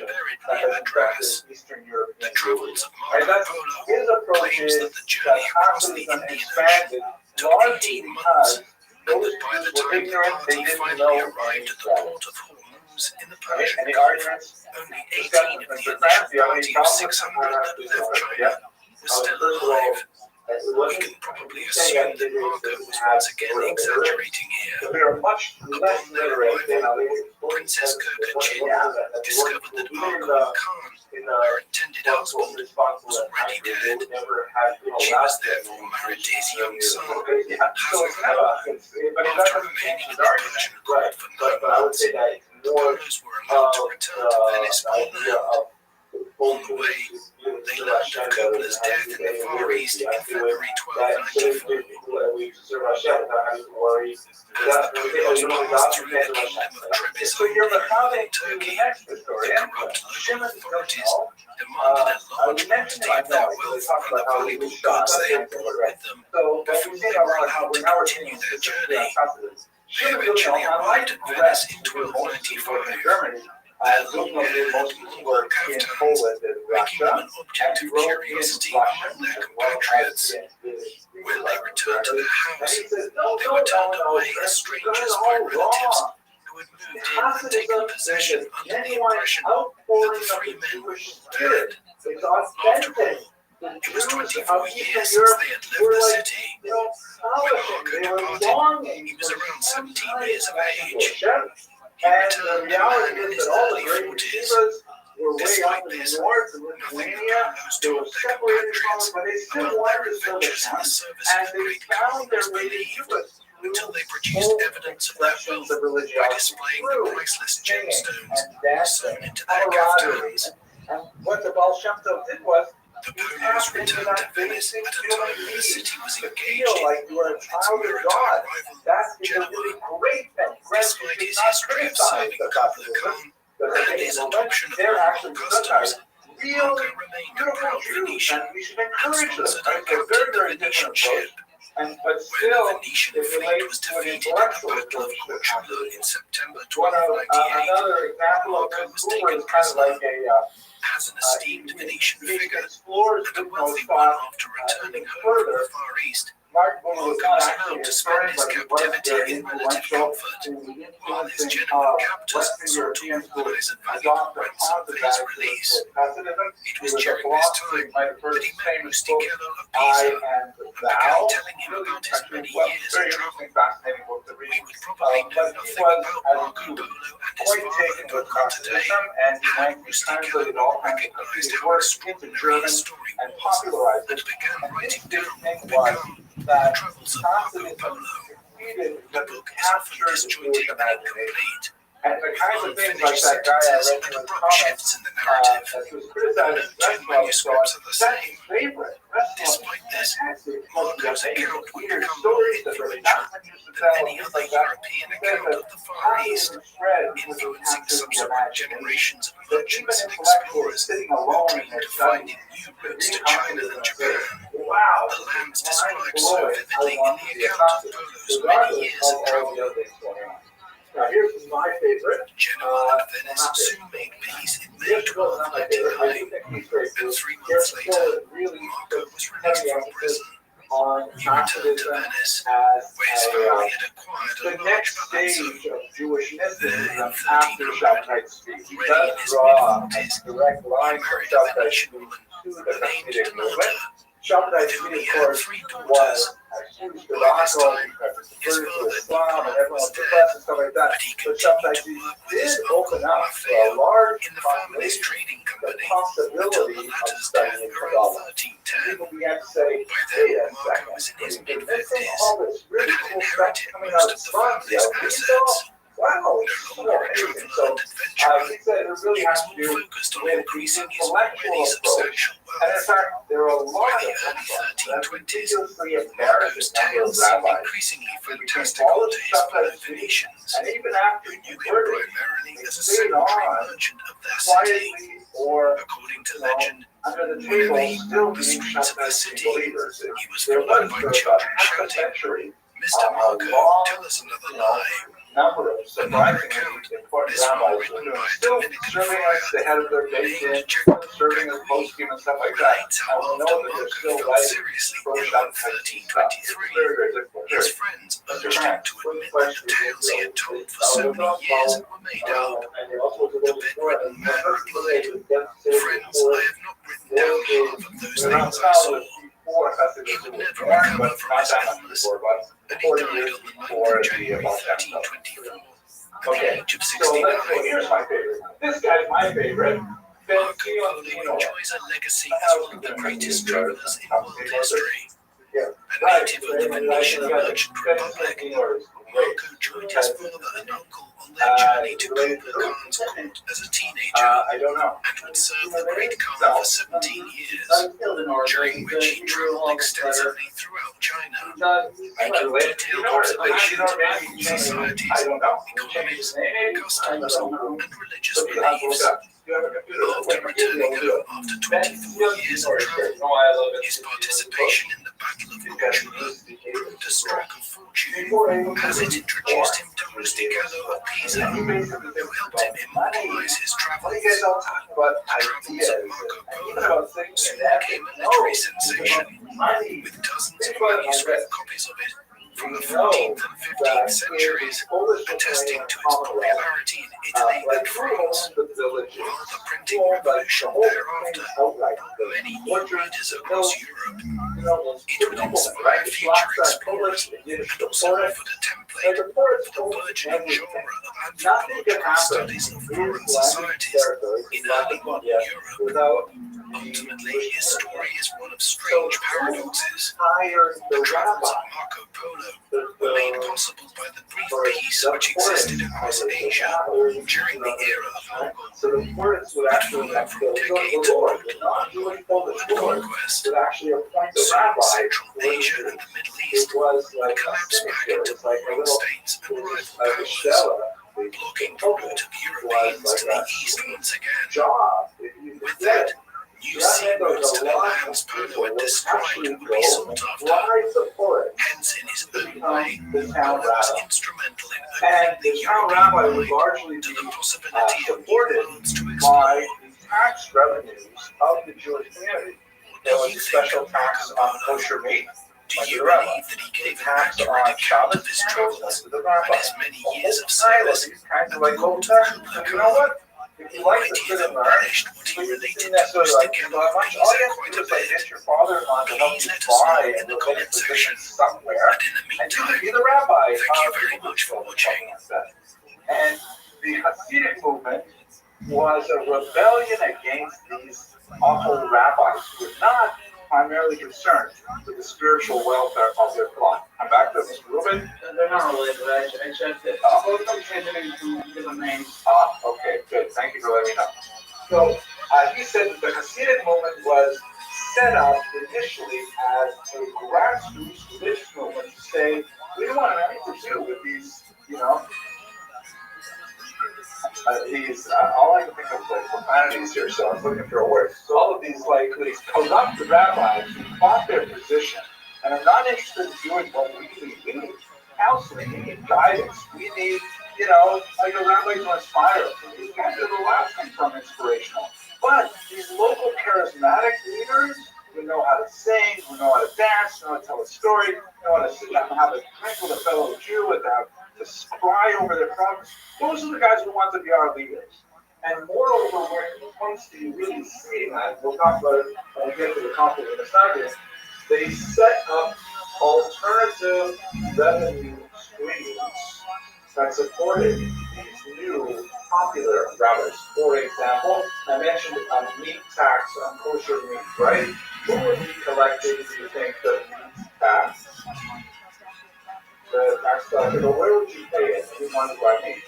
buried near Madras. The Travels of Marco Polo claims that the journey across the Indian Ocean took 18 months, and that by the time the party finally arrived at the port of Hormuz in the Persian Gulf, only 18 of the initial party of 600 that left China were still alive. We can probably assume that Marco was once again exaggerating here. Upon their arrival, Princess Kirkachin discovered that Arghun Khan, her intended husband, was already dead. She was therefore married to his young son, Hassan. After remaining in the Persian court for 9 months, the Polos were allowed to return to Venice by land. On the way, they learned of Coppola's death in the Far East in February 1294. As the Polos passed through the kingdom of Trebizond in northern Turkey, the corrupt local authorities demanded a large quantity of their wealth and the valuable goods they had brought with them before they were allowed to continue their journey. They eventually arrived at Venice in 1295. Their long-haired Mongol kaftans, making them an object of curiosity among their compatriots. When they returned to their house, they were turned away as strangers by relatives who had moved in and taken possession under the impression that the three men were all dead. After all, it was 24 years since they had left the city. When Marco departed, he was around 17 years of age. He returned a man in his early 40s. Despite this, nothing the Polos told their compatriots about their adventures in the service of the Great Khan was believed, until they produced evidence of their wealth by displaying the priceless gemstones sewn into their kaftans. What the Baal Shem Tov did was, the Polos returned to Venice at a time when the city was engaged in war with its maritime rival, Genoa. Despite his history of serving Kublai Khan and his adoption of Mongol customs, Marco remained a proud Venetian and sponsored and captained the Venetian ship. When the Venetian fleet was defeated at the Battle of Corchulo in September 1298, Marco was taken prisoner. As an esteemed Venetian figure and a wealthy one after returning home from the Far East, Marco was allowed to spend his captivity in relative comfort, while his Genoan captors sought to organize a valuable ransom for his release. It was during this time that he met Rustichello of Pisa and began telling him about his many years of travel. We would probably know nothing about Marco Polo and his father until today, had Rustichello not recognized how extraordinary his story was, and began writing down what would become The Travels of Marco Polo. The book is often disjointed and incomplete, with unfinished sentences and abrupt shifts in the narrative. No two manuscripts are the same. Despite this, Marco's account would become more influential than any other European account of the Far East, influencing subsequent generations of merchants and explorers who dreamed of finding new routes to China and Japan. The lands described so vividly in the account of Polo's many years of travel. Now here's my favorite. Genoa and Venice soon made peace in May 1299, and 3 months later, Marco was released from prison. on He returned to Hasidism Venice, as where his family had acquired the a large next palazzo. stage of Jewish There, mysticism in after 1300, Shabtai speak. He already does in his draw a mid-40s, direct he line from married a Shabtai Venetian speak woman to the named Hasidic movement. Donata, Shabtai with whom speak, he of had course, 3 daughters. was a huge By this debacle. time, He his converted to father Islam and Nikolai everyone was was dead, suppressed and stuff like that. but he But continued Shabtai to speak work with did his uncle open up to a Raphael large in the family's population trading the company until possibility the of latter's death studying around Kabbalah. 1310. People began to say, By wait then, a Marco second, was in his you're missing mid-50s all this and really had cool stuff inherited coming most out of the front, the family's Albedo. assets. Wow, No so longer a amazing. traveler So and adventurer, he said it really he has was to more do focused on with the increasing his intellectual already approach. substantial And in wealth. fact, there are a By lot the of early textbooks that 1320s, ridiculously Marco's embarrassing number of tales seemed rabbis increasingly who became fantastical followers to of his fellow Shabtai speak, Venetians, and even after who he knew him converted, primarily they as a stayed secondary on merchant of their city. quietly or According to you know, legend, under the whenever table, he still walked the being streets of the Shabtai speak city, believers. he was There followed was by for about children half a shouting, century "Mr. a Marco, long, tell us another you know, lie." number of Another surprisingly account, important this one rabbis written who by are a still Dominican serving friar as the head of their nation, named Jacopo serving as Gacui, poskim and stuff like that. relates how And we after know that they're Marco still fell writing seriously pro ill in Shabtai speak stuff. It's 1323, very, very difficult. his Very. friends Mr. urged him Grant, to quick admit that the question. tales he had told for so many years were made up. And you also The bedridden man replied, "Friends, I have not written down half of those things I saw." He would never recover from his illness, and he died on the 9th of January 1324 at the age of 69. Here's my favorite. This guy's my favorite. Marco Polo enjoys a legacy as one of the greatest travelers in world history. A native of the Venetian merchant republic, Marco joined his father and uncle on their journey to Kublai Khan's court as a teenager I don't know. and would serve the Great Khan for 17 years, during which he traveled extensively throughout China, making detailed observations of local societies, economies, customs, and religious beliefs. After returning home after 24 years of travel, his participation in the Battle of Cortula proved a stroke of fortune, as it introduced him to Rustichello of Pisa, who helped him immortalize his travels. The travels of Marco Polo soon became a literary sensation, with dozens of manuscript copies of it from the 14th and 15th centuries, attesting to its popularity in Italy and France. While the printing revolution thereafter brought many new readers across Europe, it would inspire future explorers and also offered a template for the burgeoning genre of anthropological studies of foreign societies in early modern Europe. Ultimately, his story is one of strange paradoxes. The travels of Marco Polo were made possible by the brief peace which existed across Asia during the era of Mongol, that followed from decades of brutal war and conquest. Soon, Central Asia and the Middle East would collapse back into warring states and rival powers, blocking the route of Europeans to the east once again. With that, new sea routes to the lands Polo had described would be sought after. Hence, in his own way, Polo was instrumental in opening the European mind to the possibility of new worlds to explore. Tax revenues of the Jewish community. There was a special tax on kosher meat. Do you believe that he gave an accurate account of his travels and his many years of service at the court of Kublai Khan? Might he have embellished what he related to Rustichello of Pisa quite a bit? Please let us know in the comment section. And in the meantime, thank you very much for watching. And the Hasidic movement was a rebellion against these awful rabbis who were not primarily concerned with the spiritual welfare of their flock. I'm back to Mr. Rubin. They're not related, I checked it. Okay, good. Thank you for letting me know. So, he said that the Hasidic movement was set up initially as a grassroots religious movement to say, we don't want anything to do with these, all I can think of is profanities here, so I'm looking for a word. So all of these corrupt rabbis who fought their position and are not interested in doing what we need. We need counseling, we need guidance, we need, like a rabbi to inspire us. These guys are the last thing from inspirational. But these local charismatic leaders who know how to sing, who know how to dance, know how to tell tell a story, they want to sit down and have a drink with a fellow Jew and to cry over their problems. Those are the guys who want to be our leaders. And moreover, where he points to you really seeing that, we'll talk about it when we get to the conflict in a second, they set up alternative revenue streams that supported these new popular rabbis. For example, I mentioned meat tax on kosher meat, right? Who would be collecting, do you think, the meat tax? The tax collector, but where would you pay it if you wanted to buy meat?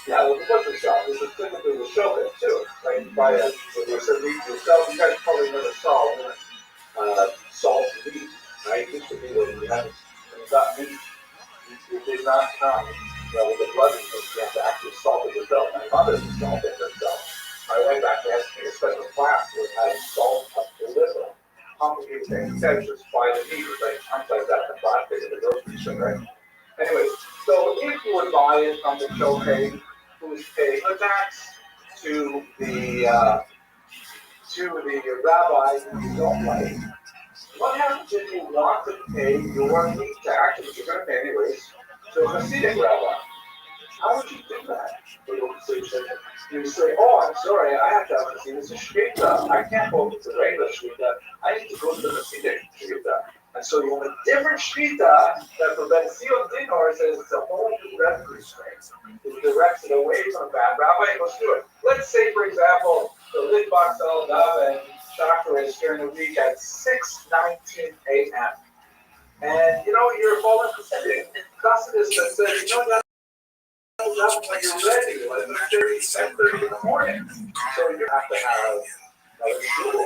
Yeah, well, the butcher shop. This is typically the showman too. Like you buy a meat yourself. You guys probably never saw salt meat, right? It used to be when you got meat. You did not come, with the blood in it. You have to actually salt it yourself. My mother would salt it herself. My wife actually has to take a special class with adding salt up to liver. Complicated things. You guys just buy the meat, like chunks like that in the plastic at the grocery store, right? Anyways, so if you would buy it from the showcase, who's paying the tax to the rabbi who you don't like, what happens if you want to pay your meat tax, which you're going to pay anyways, to a Hasidic rabbi? How would you do that? You say, oh, I'm sorry, I have to have a Hasidic shkita. I can't go to the regular shkita. I need to go to the Hasidic shkita. And so you have a different shkita that for Ben Sion Dinor says it's a whole new revenue stream. It directs it away from that. Rabbi, let's do it. Let's say, for example, the Lidbach Saladav and Chakra is during the week at 6:19 a.m. And you're falling for something. Chassidus that says, when you're ready, like 7:30 in the morning. So you have to have a shul.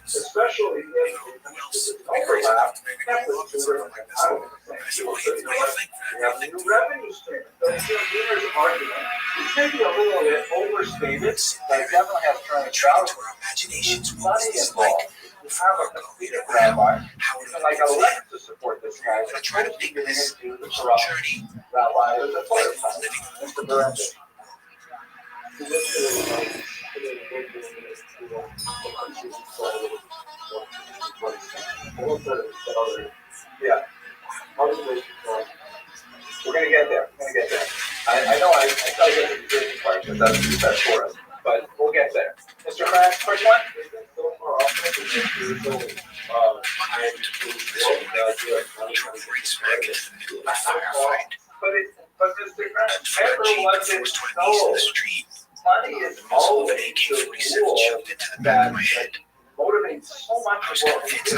Especially if it's overlap, you have a new revenue stream. That's your leader's argument. It's maybe a little bit overstated, but I definitely have turned it out. There's money involved. You have a Hasidic rabbi, and like elect to support this guy. They're trying to take this into the corrupt rabbi or the first Mr. Berendich. Yeah. We're going to get there. I know I try to get to the beginning part because that's the best for us, but we'll get there. Mr. Frank, first one? So far off, but Mr. Frank, ever was it so money is always the tool that motivates so much more people.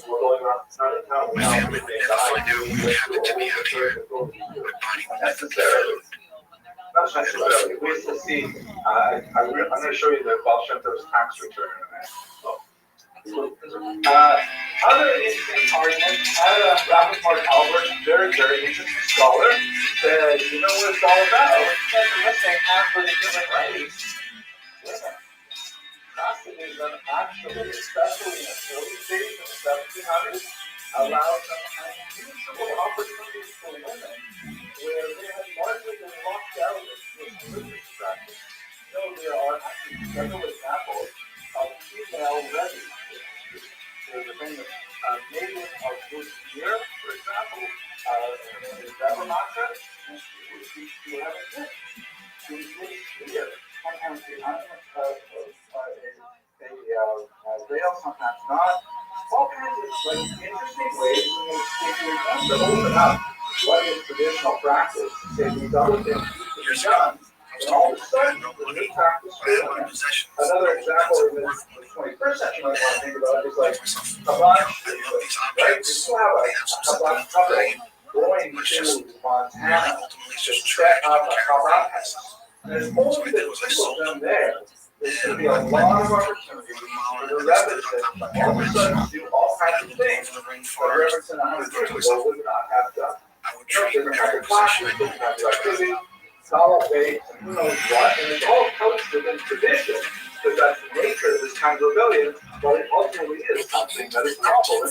We're going around town. My family would never find out what happened to me out here. My body would never be found. Not necessarily. We still see. I'm going to show you the Baal Shem Tov's tax return in a minute. Other interesting arguments. Rabbi Albert, very, very interesting scholar, said, you know what it's all about? It's saying for the human race. Hasidism actually, especially in the early days of the 1700s, allowed some unusual opportunities for women where they had largely been locked out of this religious practice. There are actually several examples of female ready. There's a famous native of this year, for example, Rabbi Rothschild, and she would have a gift. She was really clear. Sometimes the veil, sometimes not. All kinds of interesting ways to open up what is traditional practice. Say these other things need to be done. And all of a sudden, the new practice is another example in the 21st century you might want to think about is like Kabbalah, right? We still have a Kabbalah couple going to Montana to set up a Kabbalah house. There's only the two of them there. There's going to be a lot of opportunities for the rabbis to all of a sudden do all kinds of things that rabbis in 100 years ago would not have done. They're going to have the classes, they're going to have the activity, solid base, and who knows what. And it's all couched within tradition, because that's the nature of this kind of rebellion, but it ultimately is something that is novel. And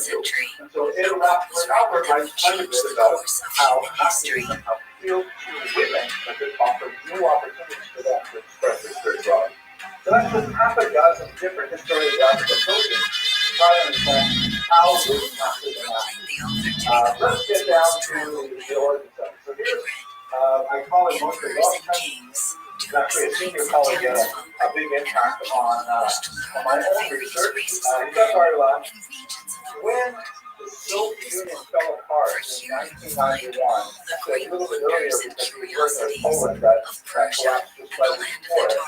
so Albert writes quite a bit about how Hasidism appealed to women that could offer new opportunities for them to express their spirituality. So that's just half a dozen different historiographic approaches to try to understand how this captured the map. Let's get down to the origins of it. So here's, I call it Rabbi Rothschild. It's actually a senior colleague had a big impact on my own research. He got our lab. When the Soviet Union fell apart in 1991, so a little bit earlier because we were in Poland that collapsed just slightly before it.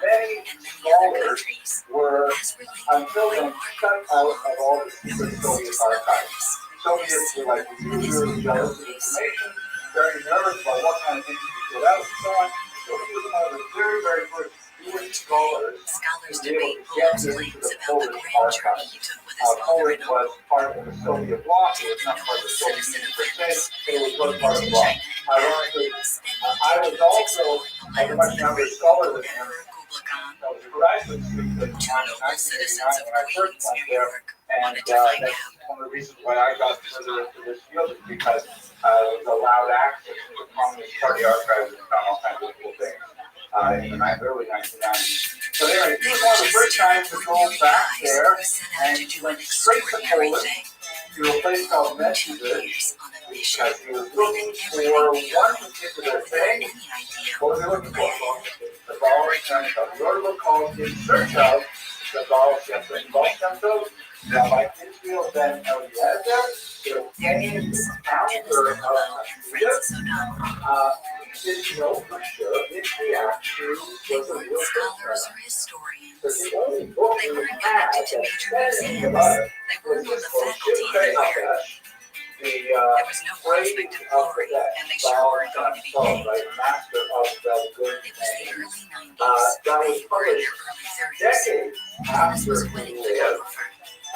Many scholars were, until then, shut out of all the secret Soviet archives. Soviets were like really jealous of information, very nervous about what kind of things you get out and so on. So he was one of the very, very first Jewish scholars to be able to get into the Polish archives. Poland was part of the Soviet bloc. It was not part of the Soviet Union per se, but it was part of the bloc. Ironically, I was also a much younger scholar than him. I was a graduate student at the time in 1989 when I first went there, and that's one of the reasons why I got further into this field is because I was allowed access to the Communist Party archives and found all kinds of cool things in the early 1990s. So anyway, he was one of the first guys to go back there, and he went straight to Poland to a place called Medjugorje, because he was looking for one particular thing. What was he looking for? The Baal stem cells. The article called In Search of the Baal stem cells. Baal stem cells, Rabbi Rothschild then Eliezer, the famous founder of Judaism, didn't know for sure if the actual was a real thing. But the only book we had that said anything about it was this book, Shifrei Hadesh, the phrase of the dead, Baal stem cells, right, master of the good name. That was published decades after he lived.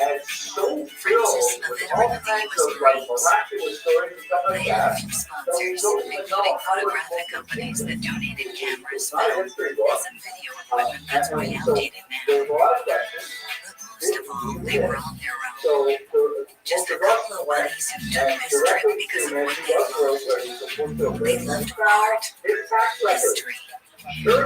And it's so filled with all kinds of like miraculous stories and stuff like that. So we don't even know how we're supposed to companies that donated cameras, film, and video equipment. That's why outdated now. There's a lot of questions. Most of all, they were on their own. So just a couple of buddies who took this trip because of what they loved. They loved art, history,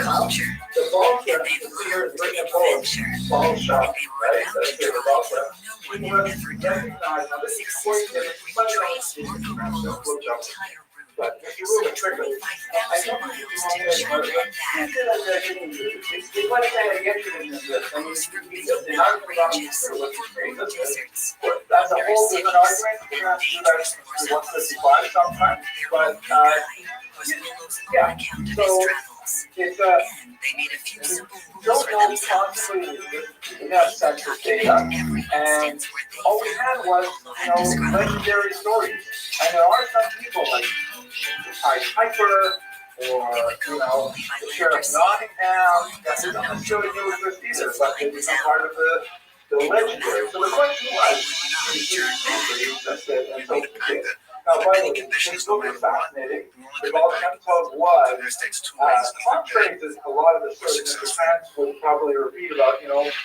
culture, and they loved adventure. They were about to try what no one had ever done. Successfully retraced Marco Polo's entire route, some 25,000 miles to China and back. Goes from big ranges to remote deserts, wondrous cities, and dangerous wars outposts. Their only guide was Polo's own account of his travels. And they made a few simple rules for themselves. They documented every instance where they all we had was, legendary stories. And there are some people like Pied Piper or, the Sheriff of Nottingham that we don't necessarily knew was either, but they become part of the legendary. So the question was, that's it, and so now, by the way, this book is fascinating. The Baal stem cells was, contrary to a lot of the stories that the fans would probably repeat about, penniless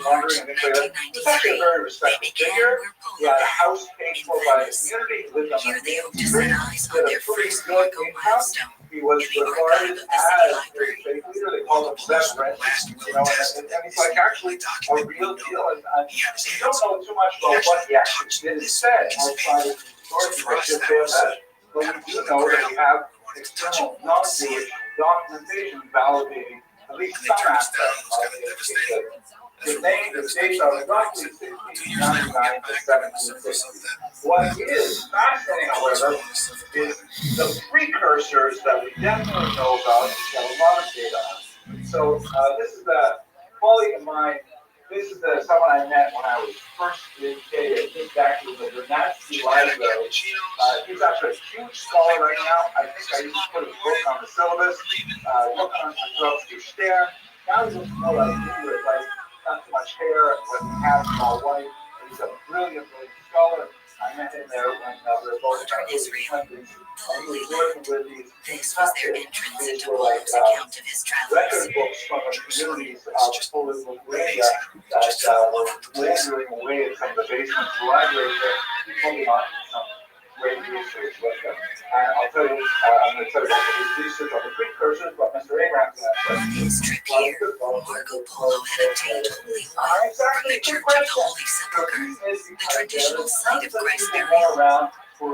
laundering and things like that, it's actually a very respected figure. He had a house paid for by the community. He lived on the main street. He had a pretty good income. He was regarded as a faith leader. They called him Reverend, and he's like actually a real deal. And we don't know too much about what he actually did instead outside of but we do know that we have external non-Jewish documentation validating at least some aspects of the name, the dates are roughly 1699 to 1760. What is fascinating, however, is the precursors that we definitely know about, we have a lot of data on. So this is a colleague of mine. This is someone I met when I was first in K. He's actually the Vernadsky Library. He's actually a huge scholar right now. I think I used to put his book on the syllabus. Working on some drugs to stare. Now he's looking more like me with not too much hair and what he has all white. He's a brilliant scholar. I met him there when we were both in Israel. And he was working with these. This was their entrance into Polo's account of his travels. Record books from the communities of Poland, Lithuania that were wandering away in some of the basements of the library there. He told me on some great research with them. And I'll tell you, I'm going to tell you about his research on the precursors, but Mr. On his trip here, Marco Polo had obtained holy oil from the Church of the Holy Sepulchre, the traditional site of Christ's burial. For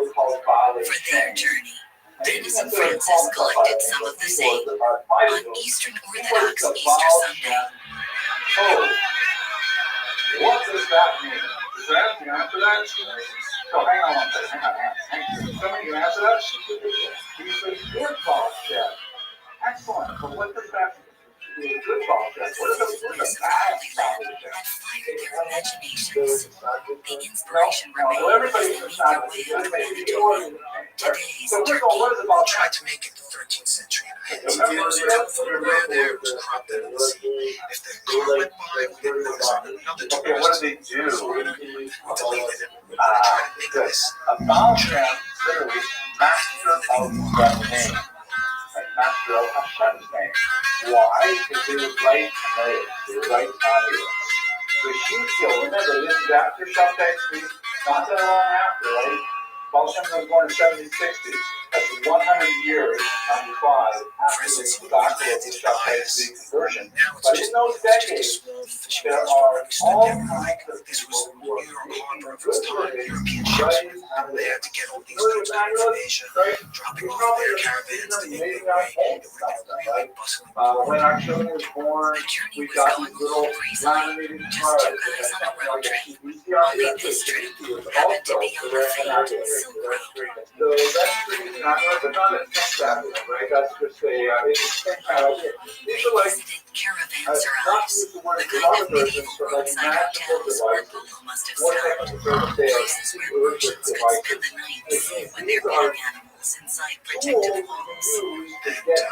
their journey, Dennis and Francis collected some of the same on Eastern Orthodox Easter Sunday. Oh, what does that mean? Is that the answer to that? So hang on one second. Hang on. Somebody can answer that? He said good ball check. Excellent. But what does that mean? Good ball check. What is a bad ball check? Had fired their imaginations. The inspiration remained as they made their way out of Anatolia. Today's Turkey. We'll Tried to make it the 13th century, and I had to use a telephone around there. It was cropped out of the sea. If the car went by, we didn't notice it. Another Okay, what do tourist, they do? we deleted it. We tried to make this. A ball check, literally, master of the name. Like master of Hashem's name. Why? Because they would write Amazing. They would write Amazing. So huge deal. Remember, this is after Shabtai Tzvi, not that long after, right? Baal Shem was born in 1760. That's 100 years, 95, after the gospel of the Shabtai Tzvi conversion. But in those decades, there are all kinds of This people was who are New York Harbor of its time. European ships, they had to get all these notes of information, dropping off their caravans to England. It would have been really bustling. When our children was born, The journey we was got going these little crazily. laminated Just two cards. guys on a road trip. VCR Only this trip happened to be on the famed Silk Road. So that's pretty not a tech tablet, right? That's just it's a tech They These are like visited caravanserais, not use the word the kind of medieval but like roadside magical hotels where devices. Polo must have More stopped. technical terms, they are Places where merchants could spend the night with their pack animals inside protective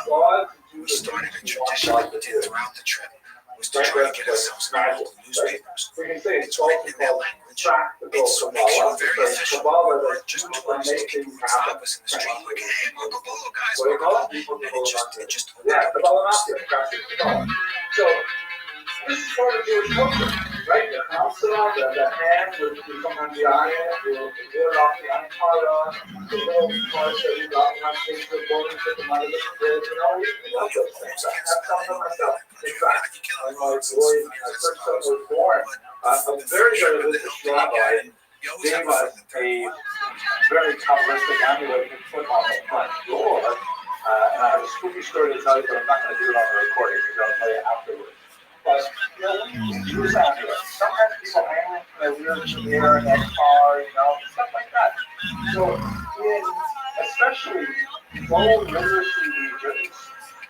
walls. We started a tradition we did throughout the trip, was to try to get ourselves in local newspapers. It's written in their language. It's to make sure very official. We weren't just tourists. People would stop us in the street like, hey, Marco Polo guys, Marco Polo. And it just Yeah, Kabbalah Mafia, So, this is part of Jewish culture, right? The council, the hand with sometimes the iron, the wood off the iron part, the little parts that we got on Facebook, going to the mother of the fridge, we love those things. I have some of myself. In fact, when my first son was born, a very, very religious rabbi gave us a very Kabbalistic amulet to put on the front door. And I have a spooky story to tell you, but I'm not going to do it on the recording because I'll tell you afterwards. But, we use amulets. Sometimes people hang their wheels in the air in their car, stuff like that. So, especially low literacy regions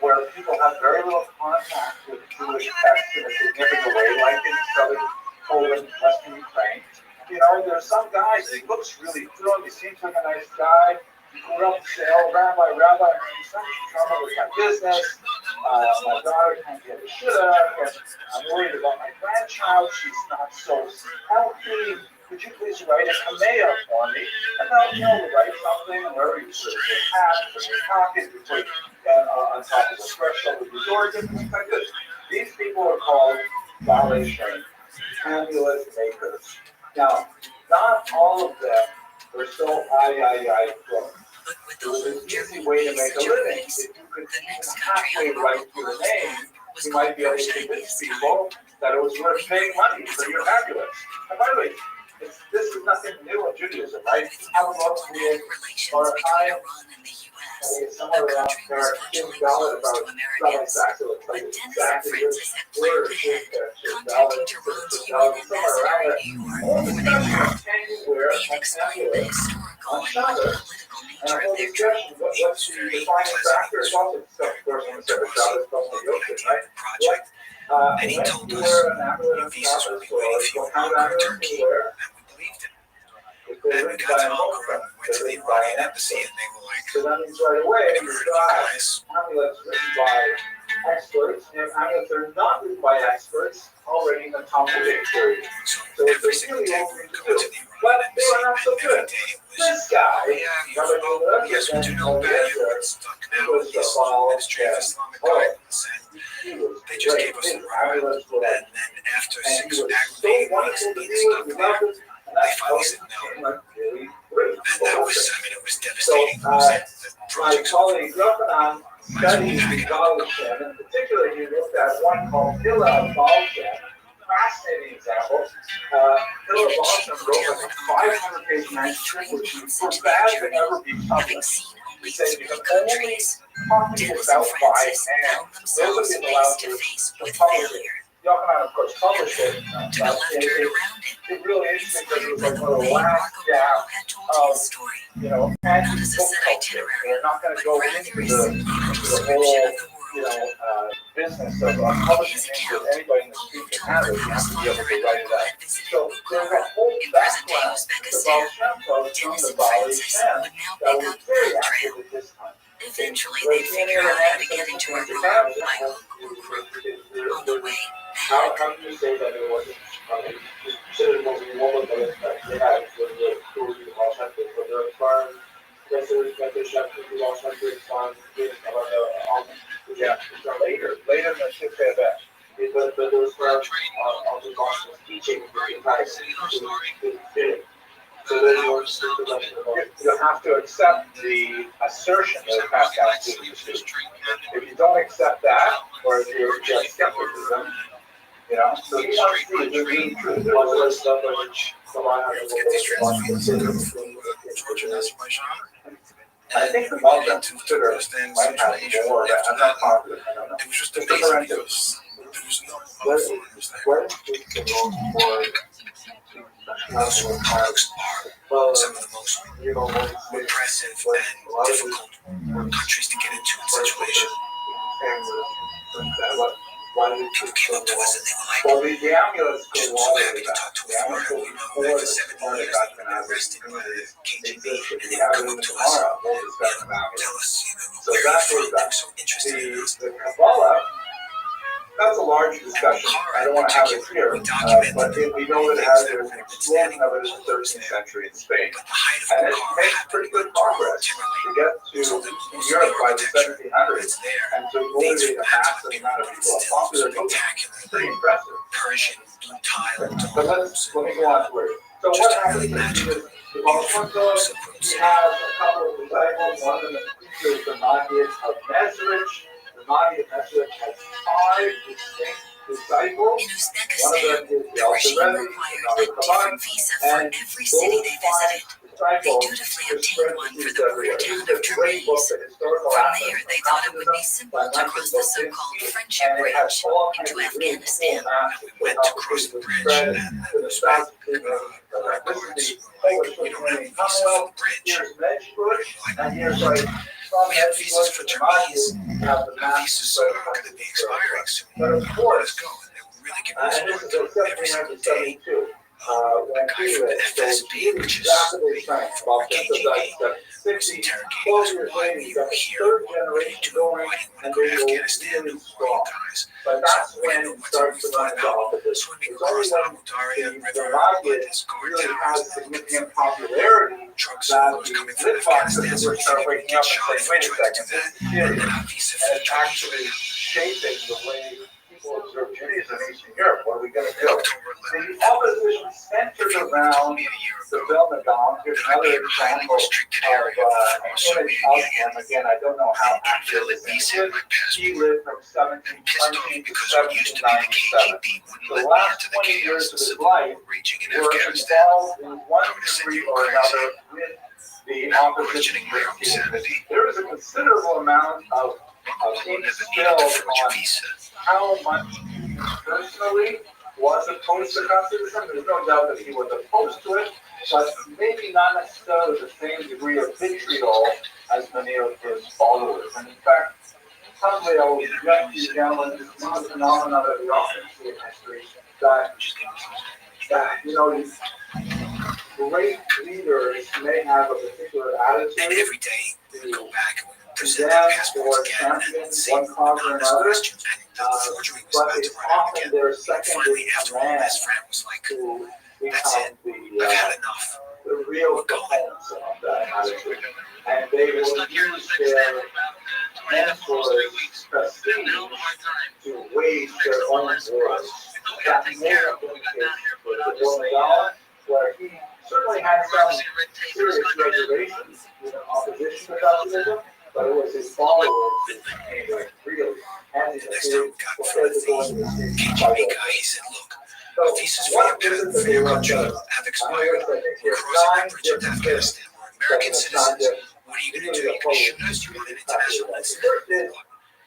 where people have very little contact with Jewish texts in a significant way, like in southern Poland, western Ukraine, there's some guy, he looks really good, he seems like a nice guy. You go up and say, oh, Rabbi, I'm having some trouble with my business. My daughter can't get a shit up, and I'm worried about my grandchild. She's not so healthy. Could you please write a kamea for me? And they'll write something, and wherever you put your hat, put your pocket, you put on top of the threshold of your door, things like this. These people are called ballet shaming, amulet makers. Now, not all of them are so close. But with the whole Easy way to make a living. If you could the next country halfway on write Marco your Polo's name, path was you called might be able to Persia in convince his people time. that it was worth paying money for your amulets. And by the way, this is nothing new in Judaism, right? With How no about diplomatic relations or between Iran and the U.S., somewhere the around country there, was Jim virtually Ballard closed about to Americans. But Dennis and Francis had planned ahead, contacting Tehran's UN ambassador in New York before they left. They had explained the historical and political nature of their trip. What's the defining factor? It's also, of course, on the Shabbos, the ocean, right? Project. And he told us your visas would be waiting for you in Ankara, Turkey, and we believed him. And we got to Ankara, and we went to the Iranian embassy, and they were like, So that means right away, I never heard of you guys. amulets written by experts, and amulets are not written by experts already in the Talmudic period. So every single day we would go to the But Iranian they were not so embassy, and every good. day it was, This guy, oh yeah, yes, we do know about you. We're stuck now with this Ministry of Islamic Guidance, and they just gave us the runaround. And then after 6 aggravating weeks of being stuck there, they finally said no. And that was, it was devastating. My colleague Rafanan studies in Gallatin. In particular, he looked at one called Hillel Balshan. Fascinating example. Hillel Balshan wrote a 500-page manuscript, which forbade to ever be published. He said you can only talk people about by hand. Nobody is allowed to publish it. Yochanan, of course, published it. It really is because it was like one of the last gaps of, anti-book culture. They're not going to go into the whole, business of publishing things that anybody in the street can have it. You have to be able to write it out. So there's a whole background to Baal Shem Tov from the Baal Shem that was very active at this time. Eventually, they figure out how to get into a room by hook or crook. On the way How can you say that it wasn't considered what we want, but they had with the tools of Baal Shem Tov? So there are farms, that they shut the Baal Shem Tov farms, later in the shift event. But there was farms on the Baal Shem teaching so then you have to accept the assertion that is passed down to the student. If you don't accept that, or if you're skepticism, so you want to see the real truth. There's other stuff which I think the Baal Shem Tov might have more of that. I'm not positive. I don't know. It was just amazing because there was no other foreigners there. Also, Cogs are some of the most repressive and difficult countries to get into in situation. People came up to us and they were like, just so happy to talk to a foreigner. Back in 70 years, they were arrested by the KGB, and they would come up to us and tell us, where you're from. They were so interested in us. That's a large discussion. I don't want to have it here, but we know that there's an explosion of it in the 13th century in Spain. And it makes pretty good progress to get to Europe by the 1700s and to motivate a massive amount of people. A popular movement. Pretty impressive. Persian, blue tile, but let me go on to it. So what happens is the Baal Shem Tov, you have a couple of disciples. One of them is the Mahdi of Mezrich. The Mahdi of Mezrich has 5 distinct disciples. One of them is the Alter and every city they visited. They dutifully obtained one for the border town of Therese. From there, they thought it would be simple to cross the so-called Friendship Bridge into Afghanistan. We went to cross the bridge, and that was right. Guards, you don't have a visa for the bridge. We had visas for Therese. Our visas are going to be expiring soon. Let's go. And they were really giving us work to every single day. The guy from the FSB, which is former KGB, was interrogating us why we were here, what we were doing, why we want to go to Afghanistan, who are you guys? So we didn't know what to find out. So when we crossed the Abu Daria River, by this guard towers, significant popularity trucks was coming from Afghanistan, so we didn't get shot if we tried to do that. And then our visa for it's actually shaping the way people observe Judaism in Eastern Europe. What are we going to do? The opposition centered around the Vilna Gaon. Here's another example of an image of him. Again, I don't know how accurate this is. He lived from 1720 to 1797. The last 20 years of his life were involved in one degree or another with the opposition. There is a considerable amount of ink spilled on how much personally was opposed to Constitution. There's no doubt that he was opposed to it, but maybe not necessarily the same degree of vitriol as many of his followers. And in fact, probably I will suggest to you gentlemen, this is one of the phenomena that we often see in history, that these great leaders may have a particular attitude. And every day we would go back and we would present them their passports or again and champion see one cause or anonymous another. questions. And the forgery was But about to it's run out often again. their And second finally, after all, man his friend was like, who that's it. become I've had enough. the real opponents of that attitude. And they will use their mentors' prestige to wage their own wars. That may have been the case with the Vilna Gaon, where he certainly had some serious reservations in opposition to Calvinism, but it was his followers who became like really heavy. The next time we got in front of the KGB guy, he said, look, visas for your country have expired. We're crossing that bridge into Afghanistan. We're American citizens. What are you going to do? You're going to shoot us? You want an international incident?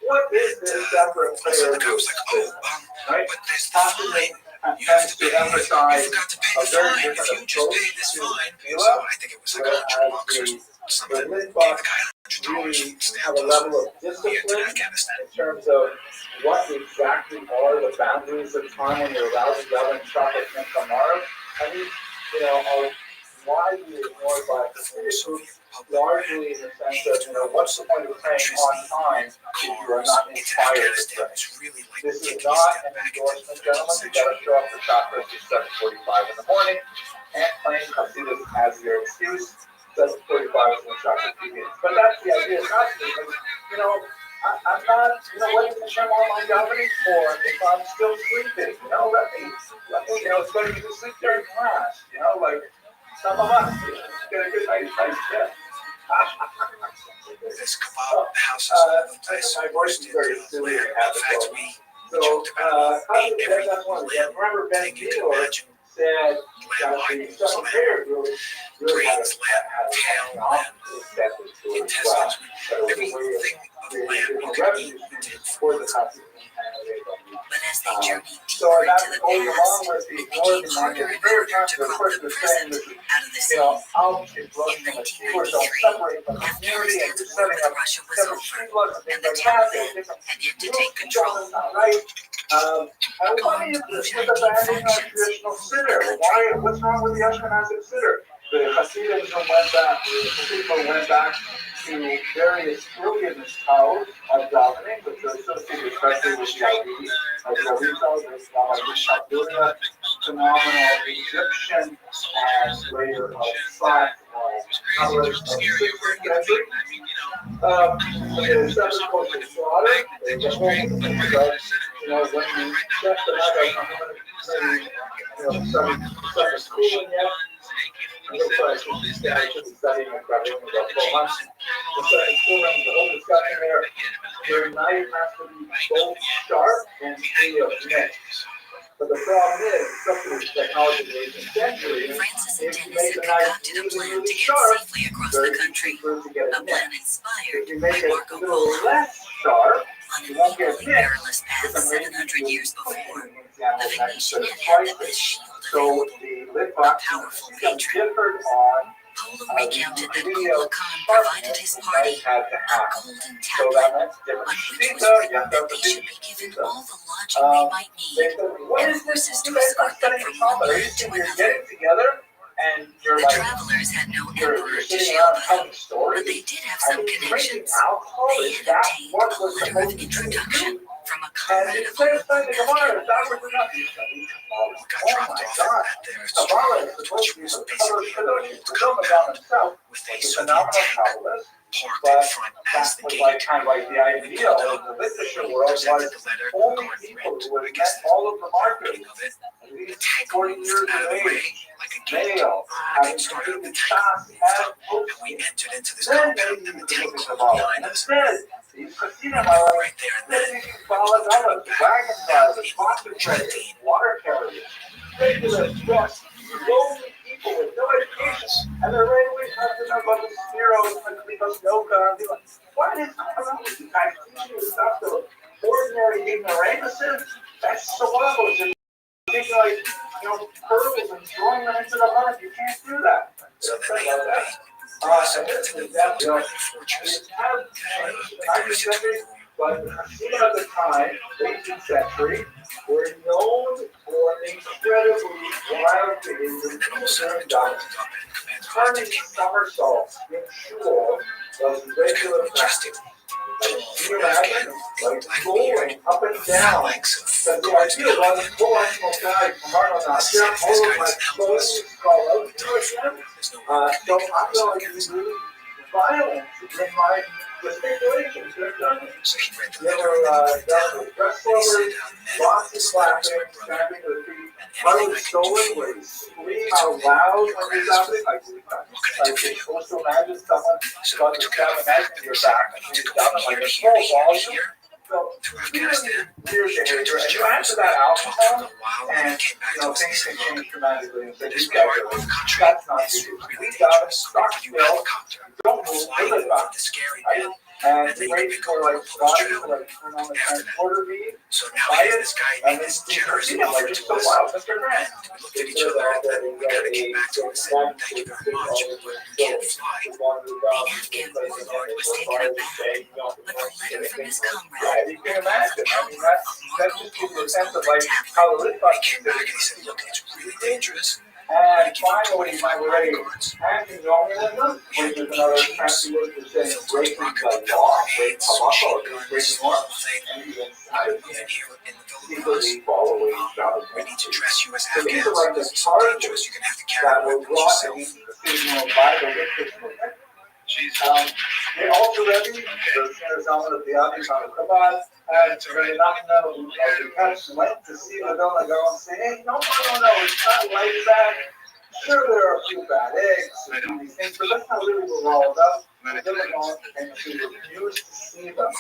So the guy was like, but there's the fine. You have to pay. You forgot to pay the fine. If you just pay this fine, so I think it was like $100 or something. Gave the guy $100 to stay out to Afghanistan. In terms of what exactly are the boundaries of time when you're allowed to govern chocolate and tomorrow, I mean, widely ignored by the group, largely in the sense of, what's the point of praying on time if you are not inspired to pray? This is not an endorsement, gentlemen. You got to show up for chakras at 7:45 in the morning. Can't claim Hasidus as your excuse. 7:45 is when chakras begins. But that's the idea. It's not because, I'm not, what is the term online governing for if I'm still sleeping? Let me, it's going to be sleep during class, like some of us, get a good night's rest. There's kebab houses all over the place. My voice is very silly. In fact, we joked about ate every lamb thing you can imagine. Said lamb eyeballs, lamb brains, lamb tail, lamb intestines. Everything of lamb you can eat, we did for the country. But as they journeyed deeper into the past, it became harder and harder to crop the present out of the scene. In 1993, Afghanistan's war with Russia was over, and the Taliban had yet to take control. Armed Mujahideen factions ruled the country. What's wrong with the Ashkenazic Siddur? The Hasidim went back to various wilderness towers of davening, which are associated especially with the ID, like Rabbi Rothschild, phenomenal Egyptian and later of Slack, the seven course of slaughter, the whole thing, when you check the some schooling yet. It looks like I should be studying in about 4 months. The schooling, the whole discussion there, your knife has to be both sharp and free of nick. But the problem is, especially with technology in the 18th century, Francis and Dennis had concocted a plan to get safely across the country. A plan inspired by Marco Polo. On an equally perilous path 700 years before, the Venetian had had this shield available, a powerful patron. Polo recounted that Kublai Khan provided his party a golden tablet on which was written that they should be given all the lodging they might need and horses to escort them from one land to another. The travelers had no emperor to shield them, but they did have some connections. They had obtained a letter of introduction from a comrade of a local military. Got dropped off at their street, which was basically an old compound with a Soviet tank parked in front as the gate. We pulled up, presented the letter, the guard ripped, I guess the marketing of it. The tank moved out of the way like a gate. It started up the tank, moved up, and we entered into this compound, and the tank closed behind us. Right there and then, water carriers, regular trucks, lonely people with no education, and they're right away talking about the heroes and yoga. What is going on with you guys? Teaching stuff to ordinary ignoramuses? That's so awful. Just taking pearls and throwing them into the mud. You can't do that. So then they helped me draw something to the vault of the fortress. But even at the time, 18th century, were known for incredibly wild behavior. Turning somersaults in shul was regular practice. Can you imagine? Like rolling up and down. But the idea was, oh, I'm a guy from Arnold, all of my clothes fall out again. So I'm going to use violence in my gesticulations. There were dress clovers, lots of clapping, stamping the feet. Part of the stolen was scream out loud when you're dubbing, like you're supposed to imagine someone got to imagine your back and you're dubbing like a full volume. So really weird behavior. And you add to that alcohol, and things can change dramatically. And so these guys are like, that's not easy. We dub, stock still, don't move, really back. Right? And wait for like body to like turn on the transporter beam, buy it, and then see them like it's so wild, Mr. Grant. We looked at each other and then we kind of came back to it and said, thank you very much, but you can't fly. The Afghan warlord was taken aback, but the letter from his comrade You can imagine. I mean, that Marco just gives you a Polo's sense of golden like tablet. how the list He came back and he said, look, it's really dangerous. and finally, my way anti-nominalism, which is another fancy word for saying breaking the law, breaking Halacha, breaking norms, and even secretly following God. We need to dress you as So these Afghans. are like the This is so charges dangerous. You're going to have to carry that were weapons brought yourself. against the decisional by the Lichtenstein movement. They also ready the Senator's element of the audience on the Chabad had very not know the Cubs went to see the donor go and say, hey, no, it's not like that. Sure, there are a few bad eggs and these things, but that's not really what we're all about. We're going on and to refuse to see them.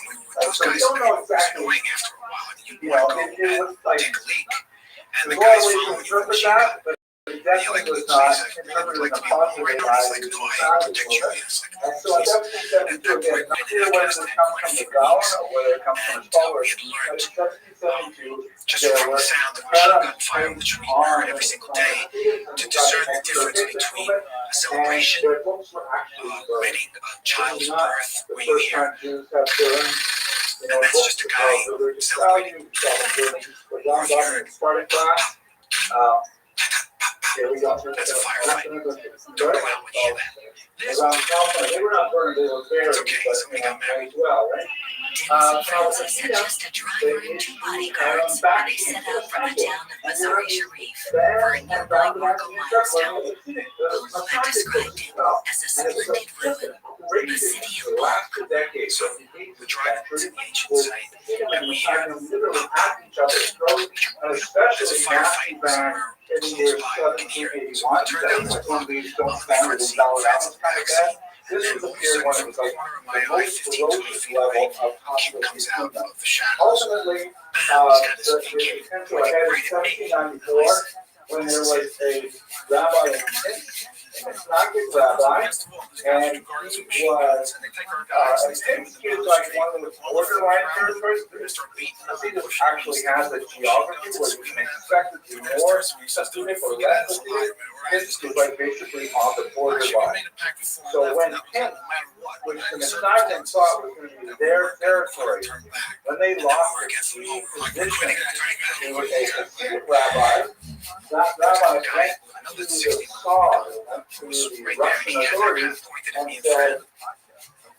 So we don't know exactly, it was like, there's a lot of ways to interpret that, but it definitely was not interpreted in a positive way by the society. And so I definitely said we do again, not clear whether this comes from the Gaon or whether it comes from his followers, but in 1772, Just from the sound of machine gun fire, which we heard every single day, to discern the difference between a celebration, a wedding, a child's birth, where you hear, and that's just a guy celebrating, or if you heard, that's a firefight. Don't go out when you hear that. They were not burned, they were buried, It's okay, somebody got married. as well, right? Dennis and Francis had just a driver and two bodyguards when they set out from the town of Mazari Sharif for a nearby Marco milestone. Polo had described it as a splendid ruin, the city of blood. So we're driving to the ancient site, and we hear, there's a firefight somewhere close by. We can hear it. So we turn down the block, on the front seat, Francis in the back seat, and then all of a sudden, from the corner of my eye, 15, 20 feet away, a kid comes out of the shadows. Ultimately, He's got this thinking, the ahead in 1794, when there was a rabbi in Minsk, a Gnostic rabbi, and he was, I think he was like one of the borderline territories. This actually has a geography where you can expect it to be more Hasidic or less Hasidic. This is like basically on the borderline. So when Kent, which the Messiah thought was going to be their territory, when they lost the key position, he was a Hasidic rabbi. That rabbi went to the Tsar, to the Russian authorities, and said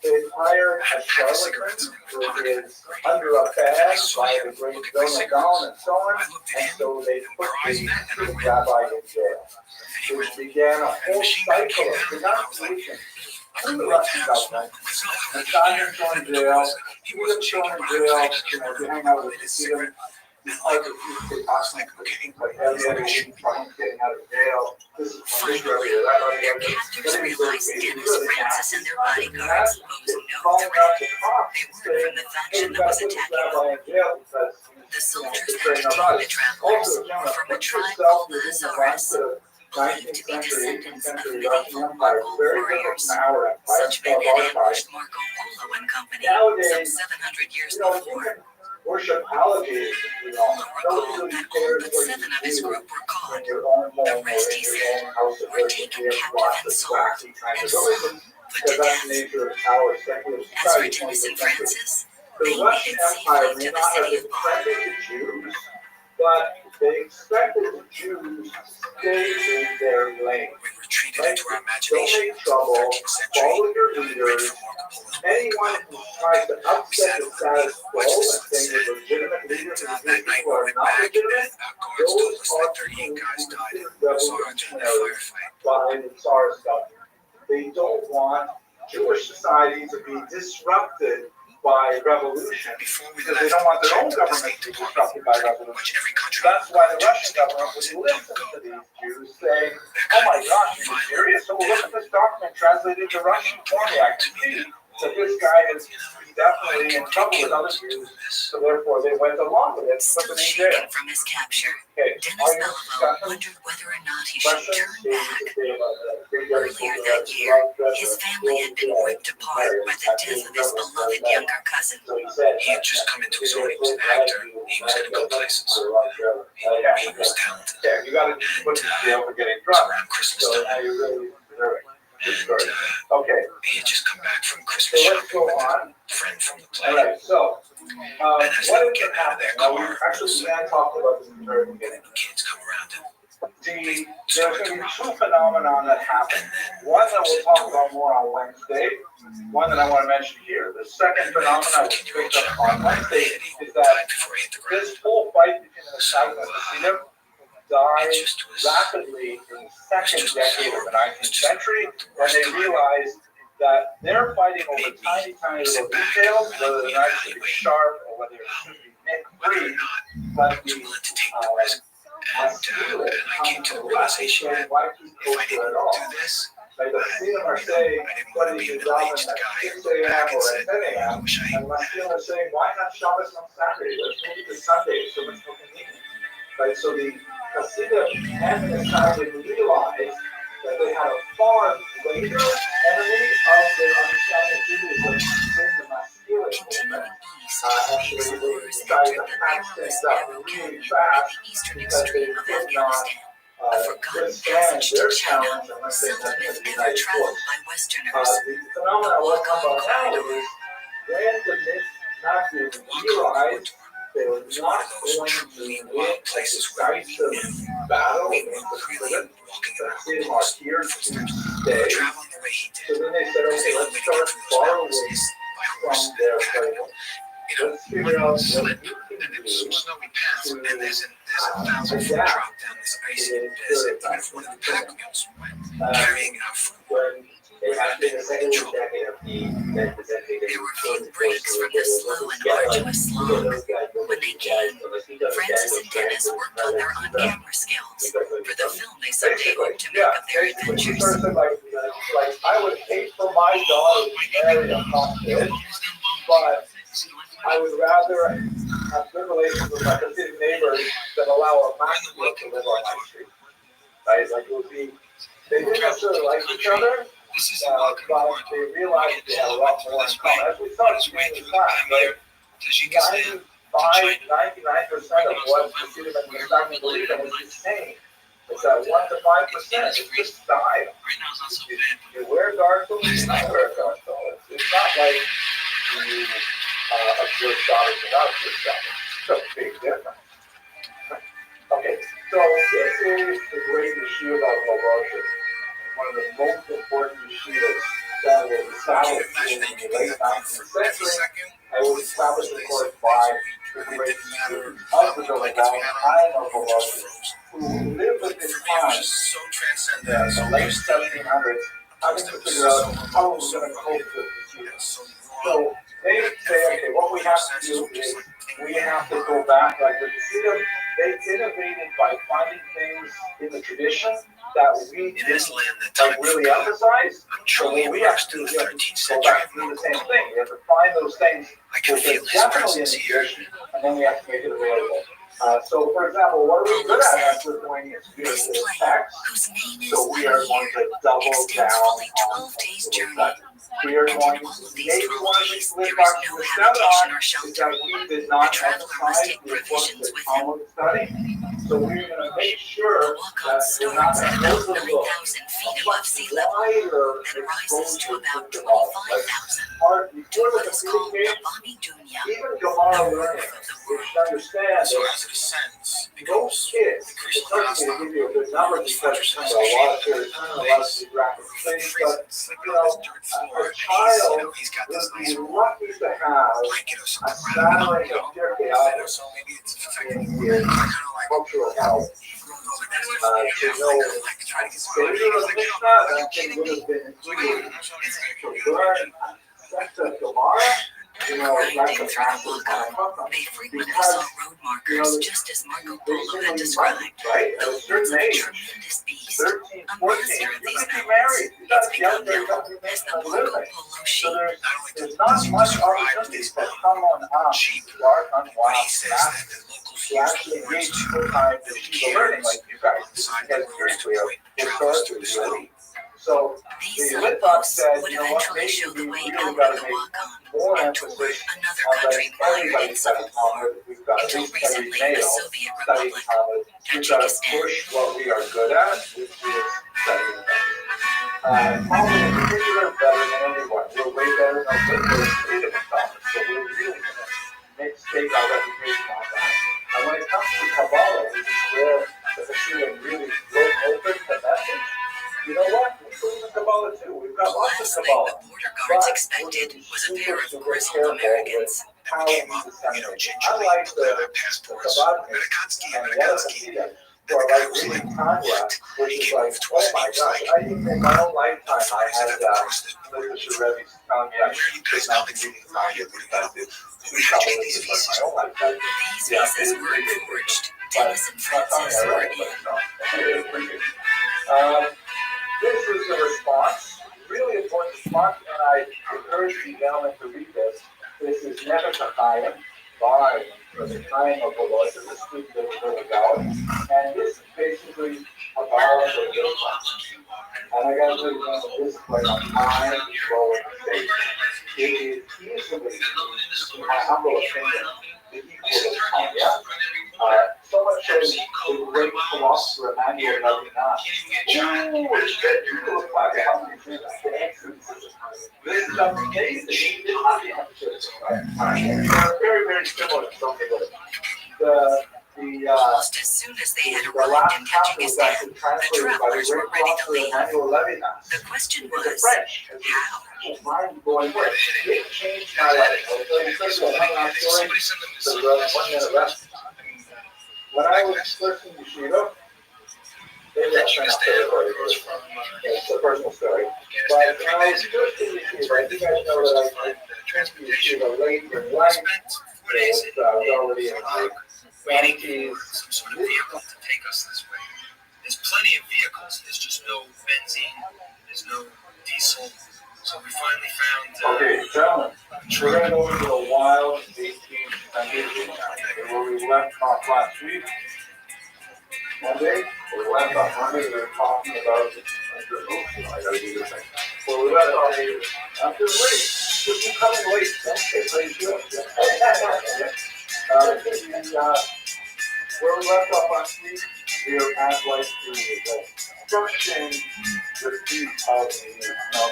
they hired a charlatan who is under a badge by the great Donor Gaon and so on, and so they put the Hasidic rabbi in jail, which began a whole cycle of denunciation to the Russian government. And Simon thrown in jail, he was thrown in jail, to hang out with Hasidim. Like every other getting out of jail. Finally, their captors realized Dennis, Francis, and their bodyguards posed no threat. They weren't from the faction that was attacking them. The soldiers entertained the travelers from a tribe called the Hazaras, believed to be descendants of medieval Mongol warriors. Such men had ambushed Marco Polo and company some 700 years before. Worship allegations. Polo recalled that all but 7 of his group were caught. The rest, he said, were taken captive and sold, and some put to death. As for Dennis and Francis, they made it safely to the city of Bonn. But they expected the Jews to stay in their lane. We retreated into our imagination. Don't make trouble, 13th century. follow your leaders. Anyone who tries to upset the status quo and say you're legitimate leaders and these people are not legitimate, those are people who revolutionary by the Tsar's government. They don't want Jewish society to be disrupted by revolution. revolution Before we because they left, don't want their own checked with the government State to be Department, disrupted by pretty revolution. much every country. That's why the to Russian State government Department would said, listen don't to go. these Jews saying, That oh kind my of gosh, are you violent serious? So look at this document translated into Russian for me. I to can me see that, that this guy is I definitely in could get trouble with killed other doing Jews. this. So therefore they went along with it, put Still them in jail. shaking from his capture, Okay, Dennis all your Beliveau discussions, wondered whether or not he should questions, turn back. Earlier Earlier that year, his family had been ripped apart by the death of his beloved younger cousin. He had just come into his own. He was an actor. He was going to go places. He was talented. Yeah, you got to put in jail for getting It was drunk. around Christmas So time. now you really deserve it. Good And story. Okay, he had just come back from so Christmas let's shopping go with on. a friend from the All play. right, so And as they what were is getting out of happening? their Now we car, actually began talking about this in the very the beginning. kids come around him. There's going to be two phenomena that happen. One that we'll talk about more on Wednesday. One that I want to mention here. The second phenomenon I was picked up on Wednesday is that this whole fight between the South and the Hasidim died rapidly in the second decade of the 19th century when they realized that they're fighting over tiny, tiny little details, whether the knife should be sharp or whether it should be nick free, but the And I came to the realization that if I didn't do this, like the Hasidim are saying, I didn't want to be a middle-aged guy who looked back and said, I wish I and the Hasidim are saying, why not Shabbos on Saturday? Let's move it to Sunday. So much more convenient. Right, so the Hasidim and the Hasidim realized that they had a far greater enemy of their understanding of Judaism than the masculine movement. Actually, they decided to patch things up really fast because they could not withstand their challenge unless they met the United Force. The phenomenon we'll talk about now is when the Nazis realized they were not going to win a decisive battle against the Hasidim. The Hasidim are here to stay. So then they said, okay, let's start borrowing from their playbook. Let's figure out what we can do to there's a 1,000-foot drop down this icy desert. Even if one of the pack mules went carrying our food, when we had been in trouble. There were few breaks from the slow and arduous slog. When they came, Francis and Dennis worked on their on-camera skills for the film they someday hoped to make of their adventures. Like I would hate for my daughter to marry a hot kid, but I would rather have good relations with my Hasidic neighbors than allow a masculine to live on my street. Right? Like it would be, they didn't necessarily like each other, but they realized they had a lot more in common. As we saw in the class, right? 99% of what Hasidim and Messiah believe in is the same. It's that 1 to 5%. It's just style. You wear dark clothes, you not wear dark clothes. It's not like you observe Shabbos and not observe Shabbos. It's a big difference. Okay, so this is the great yeshiva of Rothschild, one of the most important yeshivas that was established in the late 19th century. It was established, of course, by the great students of the Vilna Gaon, time of Rothschild, who lived within time in the late 1700s, having to figure out how we're going to cope with this. So they say, okay, what we have to do is we have to go back, like the Hasidim, they innovated by finding things in the tradition that we didn't really emphasize. So what we have to do is we have to go back and do the same thing. We have to find those things which are definitely in the tradition, and then we have to make it available. So, for example, what are we good at as Lithuanians? We are good at text, so we are going to double down on that. We are going to maybe one of these live back to the seminar is that we did not emphasize the importance of Talmud study. So we're going to make sure that we're not going to go to the book. Wider exposure to the law. Like, before the Hasidic age, even Gemara learning, we should understand that those kids, it's hard for me to give you a good number because it's kind of a lot of period time, a lot of geographic things, but you know, a child would be lucky to have a smattering of Pirkei Avos in his cultural health. To know Seder of Mishnah, that thing would have been included. To learn Sefta Gemara, Grinding through the walk-on, they frequently saw road markers just as Marco Polo had described. The horns of a tremendous beast, a master of these mountains. It's become known as the Marco Polo sheep. There's not much opportunities that come on us, dark, unwild, masses, to actually engage full-time in sheep learning like you guys, because seriously, historically, really. So These the Litvaks signposts said, would you know what, eventually maybe show the we way really out got of to the make walk-on more and emphasis toward another on country letting mired everybody in study civil war. Talmud. We've got Until at least every recently, the male Soviet studying Republic, Talmud. We've got to Tajikistan, push what we are good at, which is studying Talmud. Talmud in particular, better than anyone. We're way better than our freedom of Talmud. So we're really going to stake our reputation on that. And when it comes to Kabbalah, which is where the Hasidim really broke open the message, you know what? We believe in Kabbalah too. We've got lots of Kabbalah. the border guards expected was a pair of grizzled Americans. How we disseminate. Unlike the Chabadniks and the other Hasidim, who are like reading Tanya, which is like, oh my gosh, I think in my own lifetime I had literature Rebbe's telling me I should not be reading Tanya because it's Kabbalistic, but in my own lifetime, yeah, Visas were forged. Dennis and Francis were in. This is the response, really important response, and I encourage you gentlemen to read this. This is Never Chaim by the time of the Lord, the student of the Valley, and this is basically about the difference. And I got to tell you, this is like a mind-blowing statement. It is easily, in my humble opinion, the equal of Tanya. So much so, the great philosopher Emmanuel Levinas. Ooh, it's good. You look like how many things this is amazing. Very, very similar to something like Almost as soon as they had arrived in Tajikistan, the travelers were ready to leave. The question was, how? It changed my life. I'll tell you first of all, one story. So, 1 minute left. When I was first in Yeshiva, it's a personal story. But when I was first in Yeshiva, I think I know that I went to Yeshiva late in life. I was already in my 20s. Some sort of vehicle to take us this way. There's plenty of vehicles. There's just no benzene. There's no diesel. So we finally found. Okay, gentlemen, we're going to go into the wild 18th century now, where we left off last week. Monday, we left off Monday. We were talking about. I got to do this thing. Well, we left off. I'm just late. Just keep coming late. Okay, please do it. Where we left off last week, we are at like the destruction, the feet of the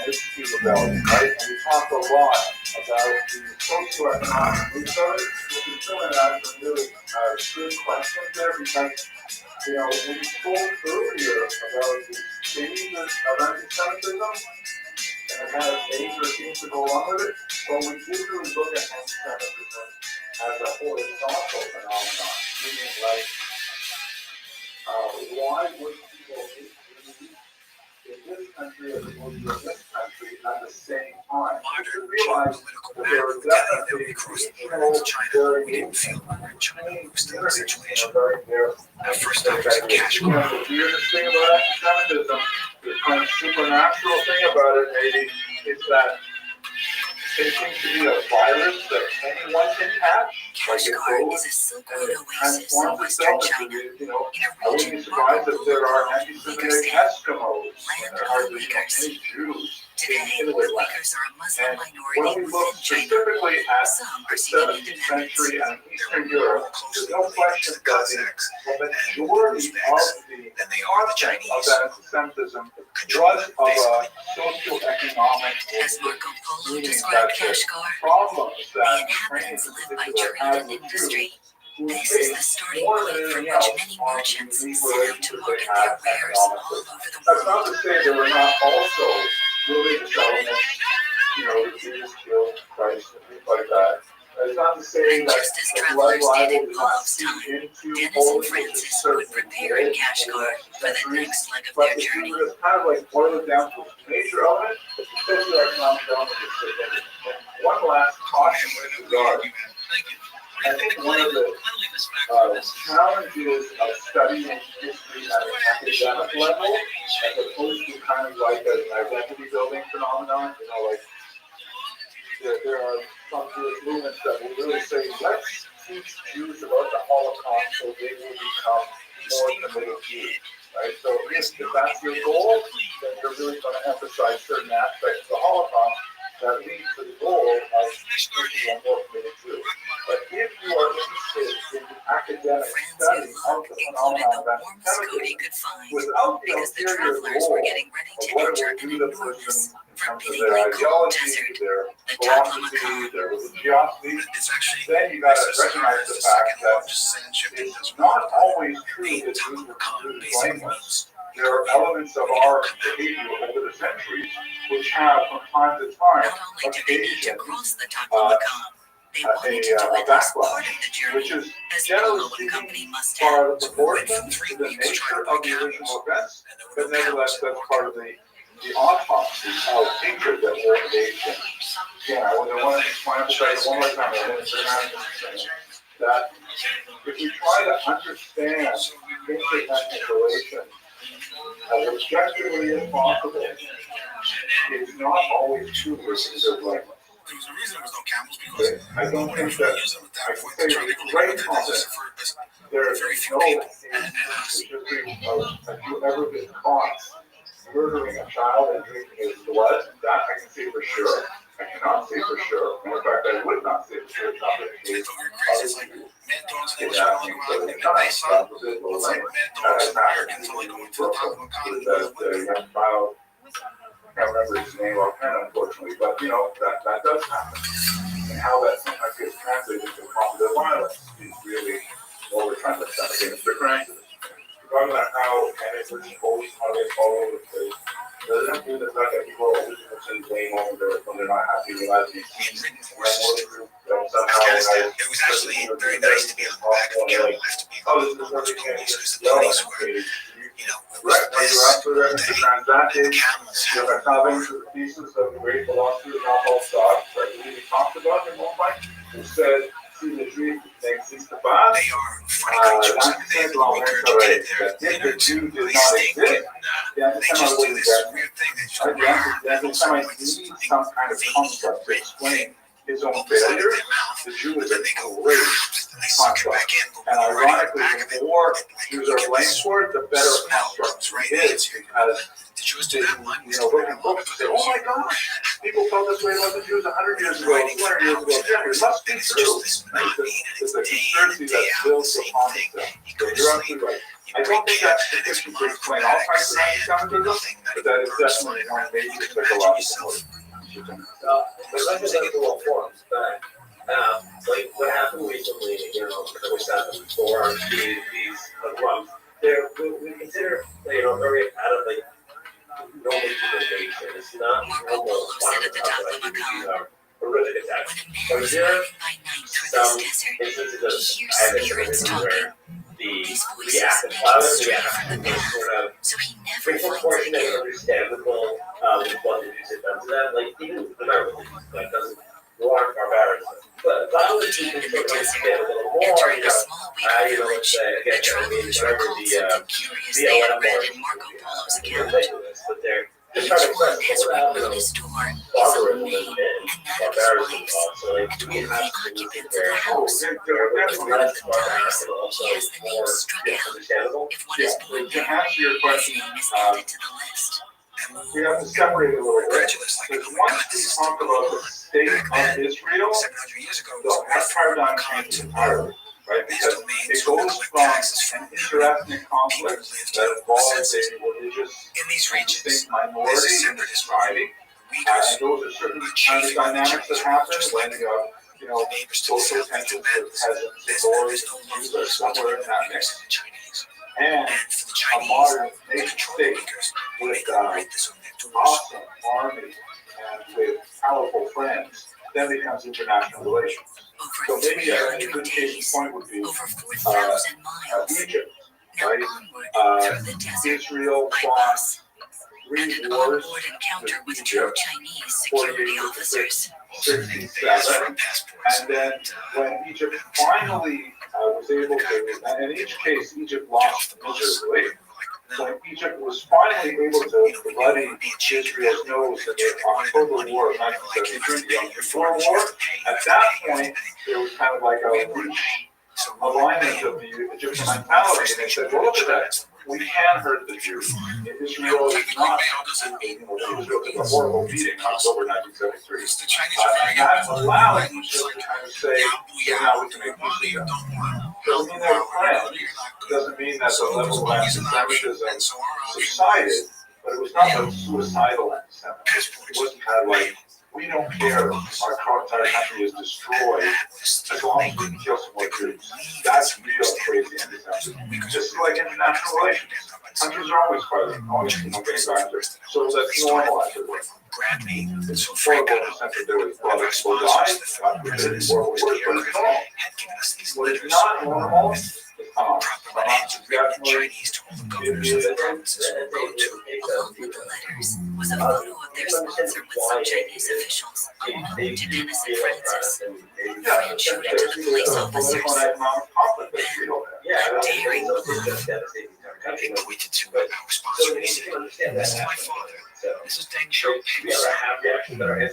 Mississippi Rebellion, right? And we talked a lot about the socioeconomic roots of it. Looking through it, I have some really good questions there because, you know, we spoke earlier about the stages of anti-Semitism and it had major things to go along with it. Well, we did really look at anti-Semitism as a horizontal phenomenon, meaning like, why would people hate Jews in this country as opposed to in this country at the same time? To realize that there are definitely regional variations regarding their the weirdest thing about anti-Semitism, the kind of supernatural thing about it maybe, is that it seems to be a virus that anyone can catch. Kashgar is a silkwood oasis in western China, in a region marked by Uyghur land of the Uyghurs. Today, the Uyghurs are a Muslim minority within China. Some are seeking independence. And Eastern Europe, there's no question that the majority of the concept of anti-Semitism was of a socioeconomic As Marco Polo described Kashgar, the inhabitants live by trade and industry. This is the starting point from which many merchants set out to market their wares all over the That's not world. to say there were not also religious elements, you know, the Jews killed Christ and things like that. It's not to say And that just as the travelers blood did in libel did not Polo's seep time, into Dennis and holiness Francis in would certain prepare in ways, Kashgar for the next leg of but their if you journey. were to kind of like boil it down to its major element, the socioeconomic element is significant. one last caution with regard. I think one of the challenges of studying history at an academic level, as opposed to kind of like an identity building phenomenon, like there are some Jewish movements that will really say, let's teach Jews about the Holocaust so they will become more committed Jews. Right? So if that's your goal, then you're really going to emphasize certain aspects of the Holocaust that lead to the goal of being more committed Jews. But if you are interested in the academic study of the phenomenon of anti-Semitism, without the ulterior goal of what it will do to the person in terms of their ideology, their philosophy, their religiosity, then you got to recognize the fact that it's not always true that Jews were completely blameless. There are elements of our behavior over the centuries which have, from time to time, occasioned a backlash, which is generally speaking part of the proportion to the nature of the original events, but nevertheless that's part of the autopsy of hatred that we're engaged in. Again, I want to emphasize one more time that if we try to understand interethnic relations as objectively as possible, it's not always true versus their blameless. There was a reason there was no camels because I don't think that I can say with great confidence there is no history of a Jew ever been caught murdering a child and drinking his blood. That I can say for sure. I cannot say for sure. In fact, I would not say for sure. It's not the case. It's like mad dogs in Israel like around in the sun. It's like mad dogs in Americans are like going to the top of a continent. That young child, I can't remember his name offhand, unfortunately, but that does happen. And how that sometimes gets translated into positive violence is really what we're trying to set against the crisis. We're talking about how managers always how they follow the place. Doesn't do the fact that people are always blame when they're not happy with life. It was actually very nice to be on the back of a camel after being on the ponies because the ponies were, right, when you're up for the transacted, the camels you have a covenant to the thesis of the great philosopher of Jean-Paul Sartre that we talked about in one point, who said, see the dream n'existe pas. They are funny creatures. They regurgitate their Jew did not exist. They just do this weird thing. They just every time I need some kind of construct to explain his own failure, the Jew is a great construct. And ironically, the more Jews are blamed for it, the better construct it is, because the Jews do that one. look at books and say, oh my gosh, people felt this way about the Jews 100 years ago, 200 years ago. Yeah, it must be true. It's a conspiracy that builds upon itself. So you're absolutely right. I don't think that's sufficient to explain all types of anti-Semitism, but that is definitely one major psychological motive. There's intellectual forms, but like what happened recently, with for these drums, we consider, very out of like normal civilization. It's not normal. Said at the top of a car. Horrific attacks. But here, some instances of spirits talking. These The voices active make cloud, him stray the from the path, sort of so he never frequent finds portion it and again. understandable what the music does to that. Like even the Bible doesn't warrant barbarians. But violence is Deep in sort the of desert, understand a little more. entering a small weaving village, Again, the travelers whatever recalled something curious they had read in Marco Polo's account. but they're Each trying to one express has what written on his door his own name and that of his wife's, and one of the occupants of the house. If one of them dies, he has the name struck out. If one is born To there, answer your his question, name is added to the list. we have to separate it a little bit. Because once we talk about the state of Israel, 700 years ago, the paradigm changes entirely, right? Because it goes from an interethnic conflict that involves a religious in these regions, distinct minority in the society, and those are certain kind of dynamics that happen when you have, social tensions with peasants, lords, and Jews are somewhere in that mix. And a modern nation state with awesome army and with powerful friends, then becomes international relations. So Over maybe a 300 good case days, point would be over 4,000 miles. Egypt, Now right? onward through the desert Israel by fought bus. And 3 an wars onboard encounter with with two Egypt, Chinese 48 security years officers. 67. And then when Egypt finally was able to, and in each case, Egypt lost miserably. When Egypt was finally able to bloody Israel's nose in the October War of 1973, the Yom Kippur War, at that point, there was kind of like a alignment of the Egyptian mentality, and they said, well, look at that. We can hurt the Jews. Israel is not, Israel is a horrible beating in October 1973. And that allowed Egypt to kind of say, now we can make peace with them. Doesn't mean they were friends, doesn't mean that the level of anti-Semitism subsided, but it was not like suicidal anti-Semitism. It wasn't kind of like, we don't care, our entire country is destroyed as long as we can kill some more Jews. That's real crazy anti-Semitism. Just like international relations. Countries are always fighting, always getting violent. So let's normalize it. It's horrible to center there with brothers will die, it's horrible work, but it's normal. What is not normal is Along with the letters was a photo of their sponsor with some Chinese officials, unknown to Dennis and Francis. Fran showed it to the police officers. Then, a daring bluff. They pointed to our sponsor and said, "This is my father. This is Deng Xiaoping.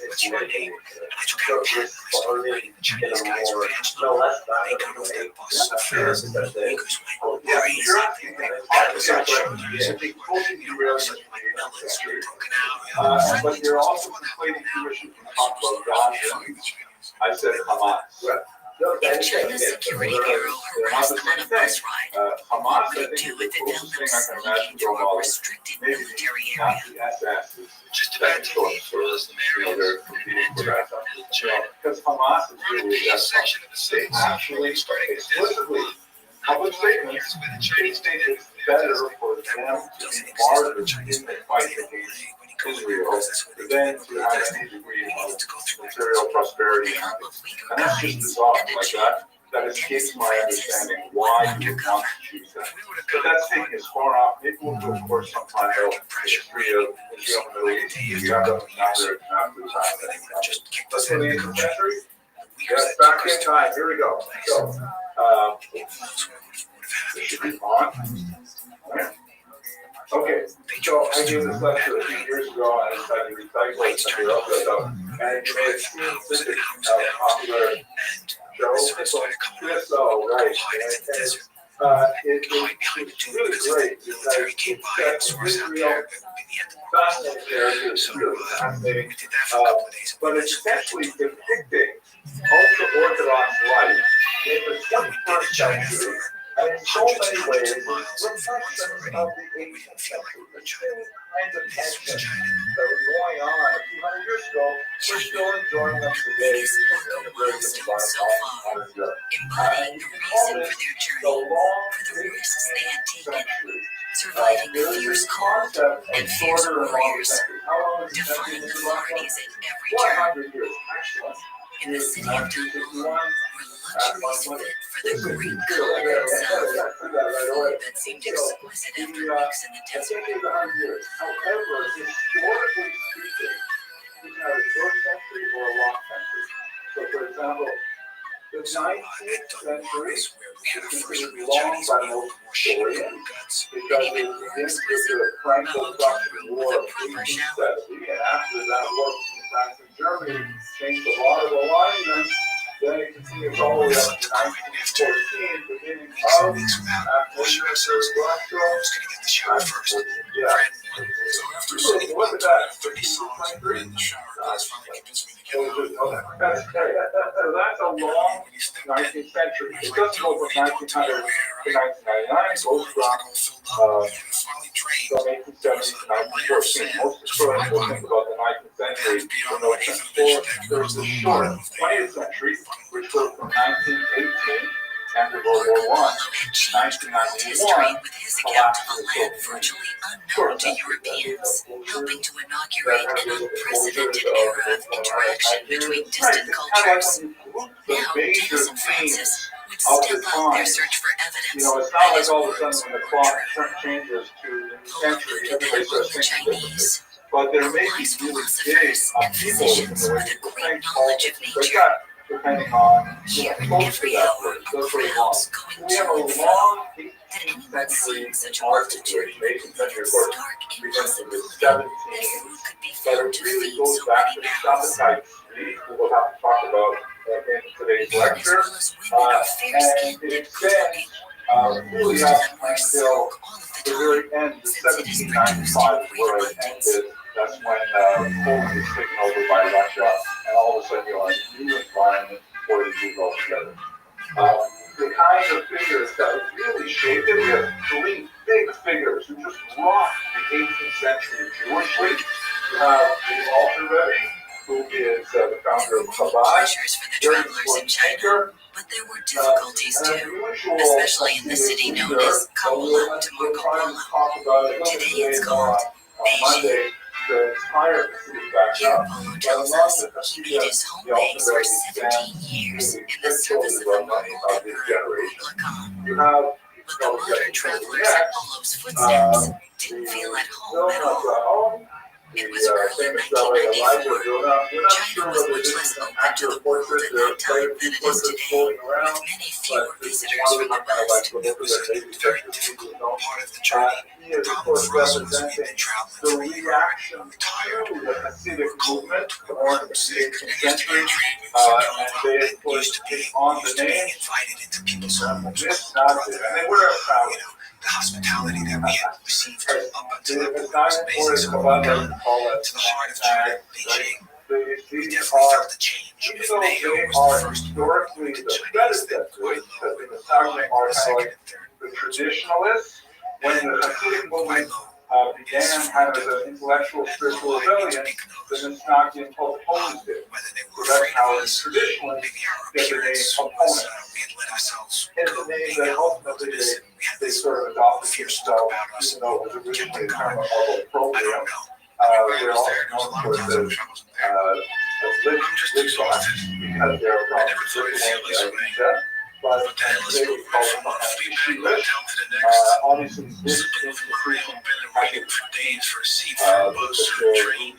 What's your name?" And I took out a pen. I started writing the Chinese guy's badge number. They got off that bus so fast. The Uyghurs went crazy. That was our shoulders everywhere. You know, suddenly like melons broken out. But you're also conflating two issues. You talk about God. I said Hamas. If China's Security Bureau harassed them on a bus ride, what would it do if it found them sneaking through a restricted military area? Just about to leave for those areas and enter China. Because Hamas is We're in a really peace section of the state. actually starting explicitly public statements. with the Chinese state. It's better for them to be martyred in the fight against Israel than to have any degree of material prosperity. And that's just bizarre, like that escapes my understanding why you would want to choose that. But that's taking as far off. Maybe we'll do, of course, sometime else the history of Israel and the Middle East. You have them now, they're not the time. Let's go to the 18th century. Yes, back in time. Here we go. So, this should be on. Okay, so I gave this lecture a few years ago, and I decided to recycle it somewhere else, and it made it seem popular show. So, right. It's really great because Israel fascinating characters, really fascinating, but it's essentially depicting ultra-Orthodox life in the 21st century. And in so many ways, reflection of the 18th century. The same kinds of tension that was going on a few hundred years ago, we're still enjoying them today in the version of modern Europe. Embodying the reason for their journey, for the risks they had taken, surviving fierce cold and fierce warriors, defying authorities at every turn. In the city of Taiwan, where luxuries fit for the Greek Khan himself, food that seemed exquisite after weeks in the desert. However, historically speaking, we can have a short century or a long century. So, for example, the 19th century is considered long by most historians because it begins with the Franco-Prussian War of 1870, and after that war between France and Germany changed a lot of alignment. Then it continues all the way up to 1914, beginning of after yeah. Look at that. 33. So that's a long 19th century. It doesn't go from 1900 to 1999. It goes from 1870 to 1914. Most historians will think about the 19th century in those terms. There's the short 20th century, which goes from 1918 after World War I, 1991, with his account of a land virtually unknown to Europeans, helping to inaugurate an unprecedented era of interaction between distant cultures. Now, Dennis and Francis would step up their search for evidence it's not like all of a sudden when the clock changes to the new century, everybody starts thinking differently. but there The may be wise really big philosophers and upheavals in physicians the way with a people great think, knowledge of like nature, that, depending on here close to every that hour place. are Those are long. crowds going We have to a and fro. long Did 18th anyone century seeing such a art multitude situation. would 18th believe century, it of course, stark begins in the impossibility that 1780s. food could be But found it to really feed goes so back many to mouths? Shoppenheim Street, we will have to talk about in today's Men as lecture. well as women are fair-skinned And it and good-looking. extends really Most of up them wear until silk all of the the time, very end of since it is produced 1795 in is great where it abundance. ended. That's when Poland was taken over by Russia, and all of a sudden you're on a new environment for the Jews altogether. The kinds of figures that really shaped it, we have three big figures who just rocked the 18th century Jewishly. You have the Alter Rebbe, who is the founder of There were many Chabad, pleasures for the very travelers in important China, thinker. but there were difficulties too, especially in the city known as Kabul to Marco Polo. Today it's called Beijing. Here, Polo tells us he made his home base for 17 years in the service of the Mongol Emperor Kublai Khan. But the modern travelers in Polo's footsteps didn't feel at home at all. It was early 1994. China was much less open to the world at that time than it is today, with many fewer visitors from the West. It was a very difficult part of the journey. The problem for us was we had been traveling for a year, we were tired, we were cold, we were homesick, we used to get treated and used to being invited into people's homes, brother, the hospitality that we had received up until that point was amazing. So when we got to the heart of China, Beijing, we definitely felt the change. If Mayo was the first word we looked at Chinese, then Guaylo was the second and third. The traditionalists, when the Hasidic movement began kind of as an intellectual spiritual rebellion, the Misnakian opposed it. So that's how the traditionalists get the name opponents. It's the name that ultimately they sort of adopted themselves, even though it was originally a term of appropriate. They're also known for the lip because they're from Lithuania. But they would call them Jewish. Obviously, this institution has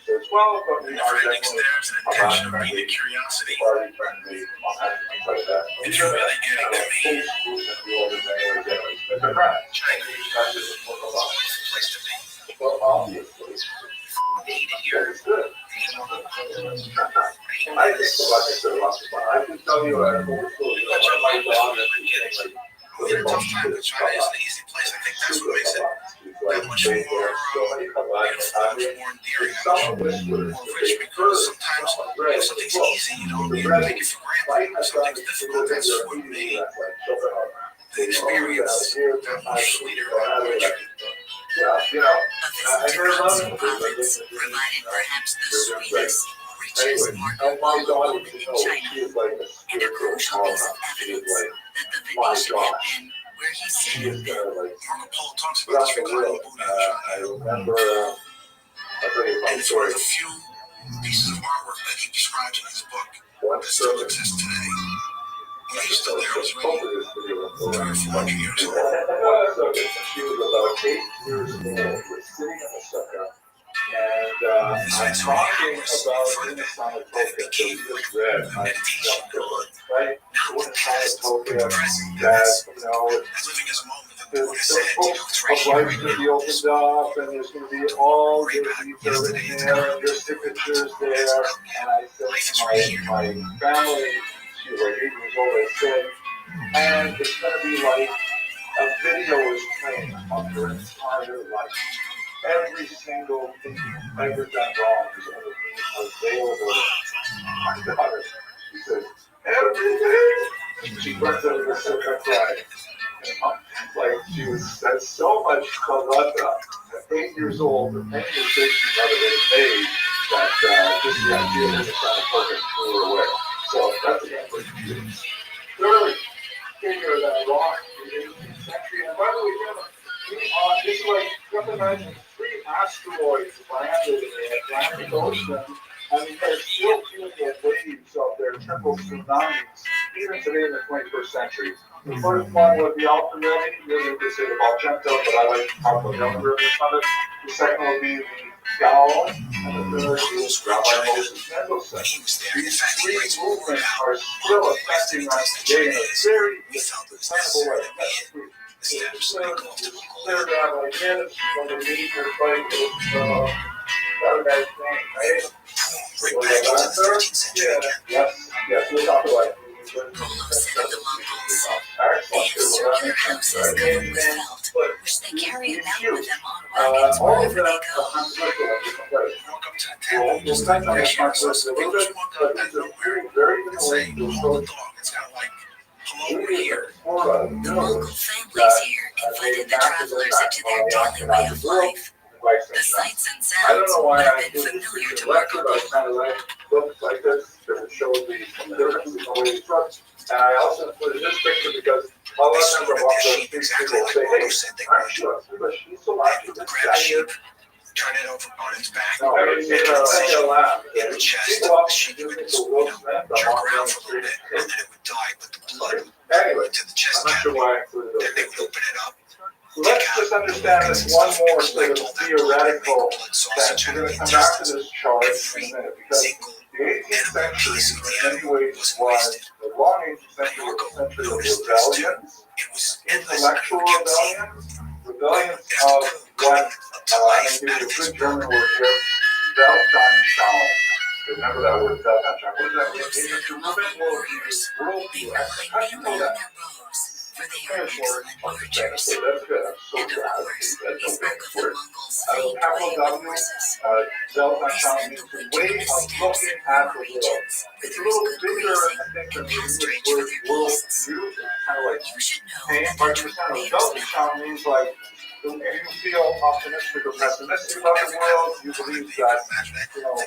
as well, but we are definitely party friendly, all kinds of things like that. These are it's a brand. That's just what a lot. Well, obviously, it's good. I think the budgets are lots of fun. I can tell you a whole story about my dog that we get like. We had a tough time, but China is an easy place. I think that's what makes it that much more beautiful, that much more endearing, that much more rich, because sometimes if something's easy, you take it for granted. If something's difficult, that's what made the experience that much sweeter, that much richer. A visit to Gansu province provided perhaps the sweetest, richest Marco Polo moment in China, and a crucial piece of evidence that the Venetian had been where he said he'd been. Marco Polo talks about this reclining Buddha in China. And it's one of the few pieces of artwork that he describes in his book that still exists today. When he's still there, it was already 300 or 400 years old. She was about 8 years old, was sitting in the sukkah, and I'm talking about in the Sanatoka, so she just read my stuff, right? What Sanatoka, that, the book of life's going to be opened up, and there's going to be all your deeds are in there, and your signatures there, and I said to my family, she was like 8 years old, I said, and it's going to be like a video is playing of your entire life. Every single thing you've ever done wrong is going to be available. My daughter, she says, everything. She burst out of the sukkah crying. Like she was, that's so much chalata. At 8 years old, the many mistakes she might have made that just the idea of trying to focus blew her away. So that's again what she did. Third figure that rocked the 18th century, and by the way, it's like, you have to imagine 3 asteroids landed in the Atlantic Ocean, and there's still feeling the waves of their triple tsunamis, even today in the 21st century. The first one was the Alter Rebbe, really they say the Volcento, but I like to talk about the Alter Rebbe from it. The second will be the Gaon, and the third is Rabbi Rothschild. Moses When Mendelssohn. he was there, in These fact, he three writes more movements about are still all the ways that he affecting does us the today in a Chinese. very We felt it was dependable necessary way. that we establish something called to Third Mongolia. Rabbi Kenneth, one of the major fighters, Paradise Name, right? Right back into the 13th century again. Yes, we'll talk about it. Polo said of the Mongols, they have circular houses covered with felt, which they carry about with them on wagons wherever they go. Walk up to the table, just like the ratios. So people just walk up out of nowhere and say, hello, the dog. It's kind of like, hello, we're here. The Mongol families here invited the travelers into their daily way of life. The sights and sounds would have been familiar to Marco Polo. Looks like this, that would show the difference in the way it's run. And I also included this picture because a lot of times I walk those streets, people say, hey, aren't you a sheep so much? Grab a sheep, turn it over on its back, No, make an incision laugh. in the chest. The sheep would, jerk around for a little bit, and then it would die with the blood into the chest cavity. Then they would open it up. Let's just understand this one more sort of theoretical sense. We're going to come back to this chart in a minute because the 18th century in many ways was the long 18th century was a century of rebellions, intellectual rebellions of what, I'm going to give you a good German word here, Weltanschauung. Remember that word, Weltanschauung. What does that mean? Warriors, they rely mainly on their bows, for they are excellent archers. And of course, he spoke of the Mongols' famed way with horses. They spend the winter in the steppes and rural regions, where there is good grazing and pasturage for their beasts. You should know that the Tornadoes method Means like, if you feel optimistic or pessimistic about the world, you believe that,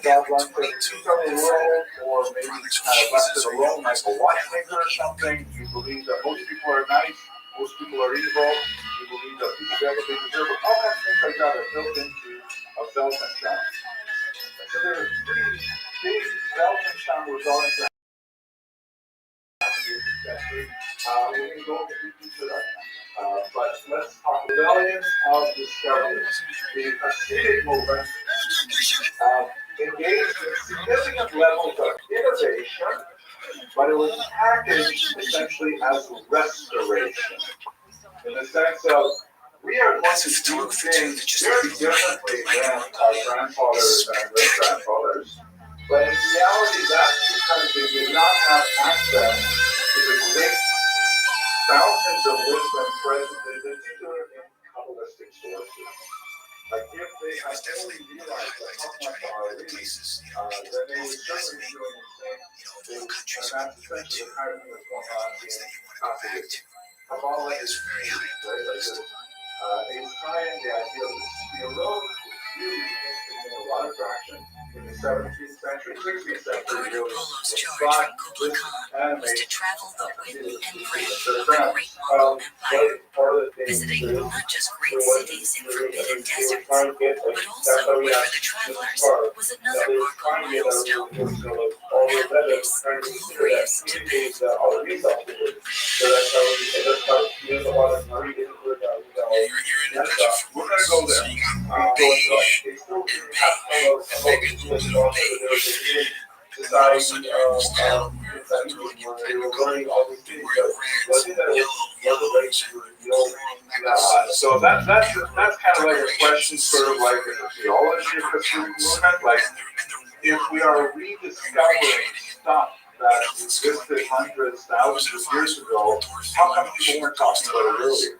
God runs the peace of the world, or maybe kind of left it alone like a watchmaker or something. You believe that most people are nice, most people are evil. You believe that people get what they deserve. All kinds of things like that are built into a Weltanschauung. So there's three big Weltanschauung rebellions that we can go into each of them. But let's talk rebellions of discovery. The Hasidic movement engaged in significant levels of innovation, but it was packaged essentially as restoration. In the sense of, we are going to do things very differently than our grandfathers and great-grandfathers. But in reality, that's because they did not have access to the great fountains of wisdom present in particular in Kabbalistic sources. Like if they had only realized that how much are places, then they would certainly be doing the same. And that's essentially the kind of thing that's going on in Kabbalah is very high, right? Like this, Einstein, the idea of the theorem is really gaining a lot of traction in the 17th century, 16th century, really. Polo's charge from Kublai Khan was to travel the width and breadth of the great Mongol Empire, visiting not just great cities in forbidden deserts, but also where for the travelers was another Marco milestone, Mountainous, glorious Tibet. We're going to go there. So that's kind of like a question, sort of like in the theology of the movement. Like, if we are rediscovering stuff that existed hundreds, thousands of years ago, how come people weren't talking about it earlier?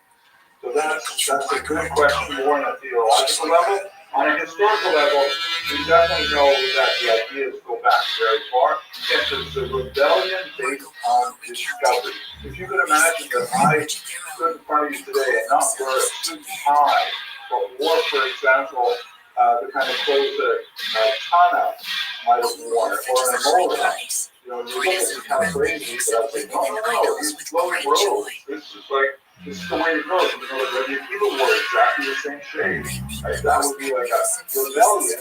So that's a good question, more on a theological level. On a historical level, we definitely know that the ideas go back very far. Yes, it's a rebellion based on discovery. If you could imagine that I stood in front of you today and not wear a suit and tie, but wore, for example, the kind of clothes that Tana might have worn, or an Imola. You look at me kind of crazy, but I say, no, these clothes grow. This is the way it goes. You know, Rabbi Akiva wore exactly the same shape. Right? That would be like a rebellion.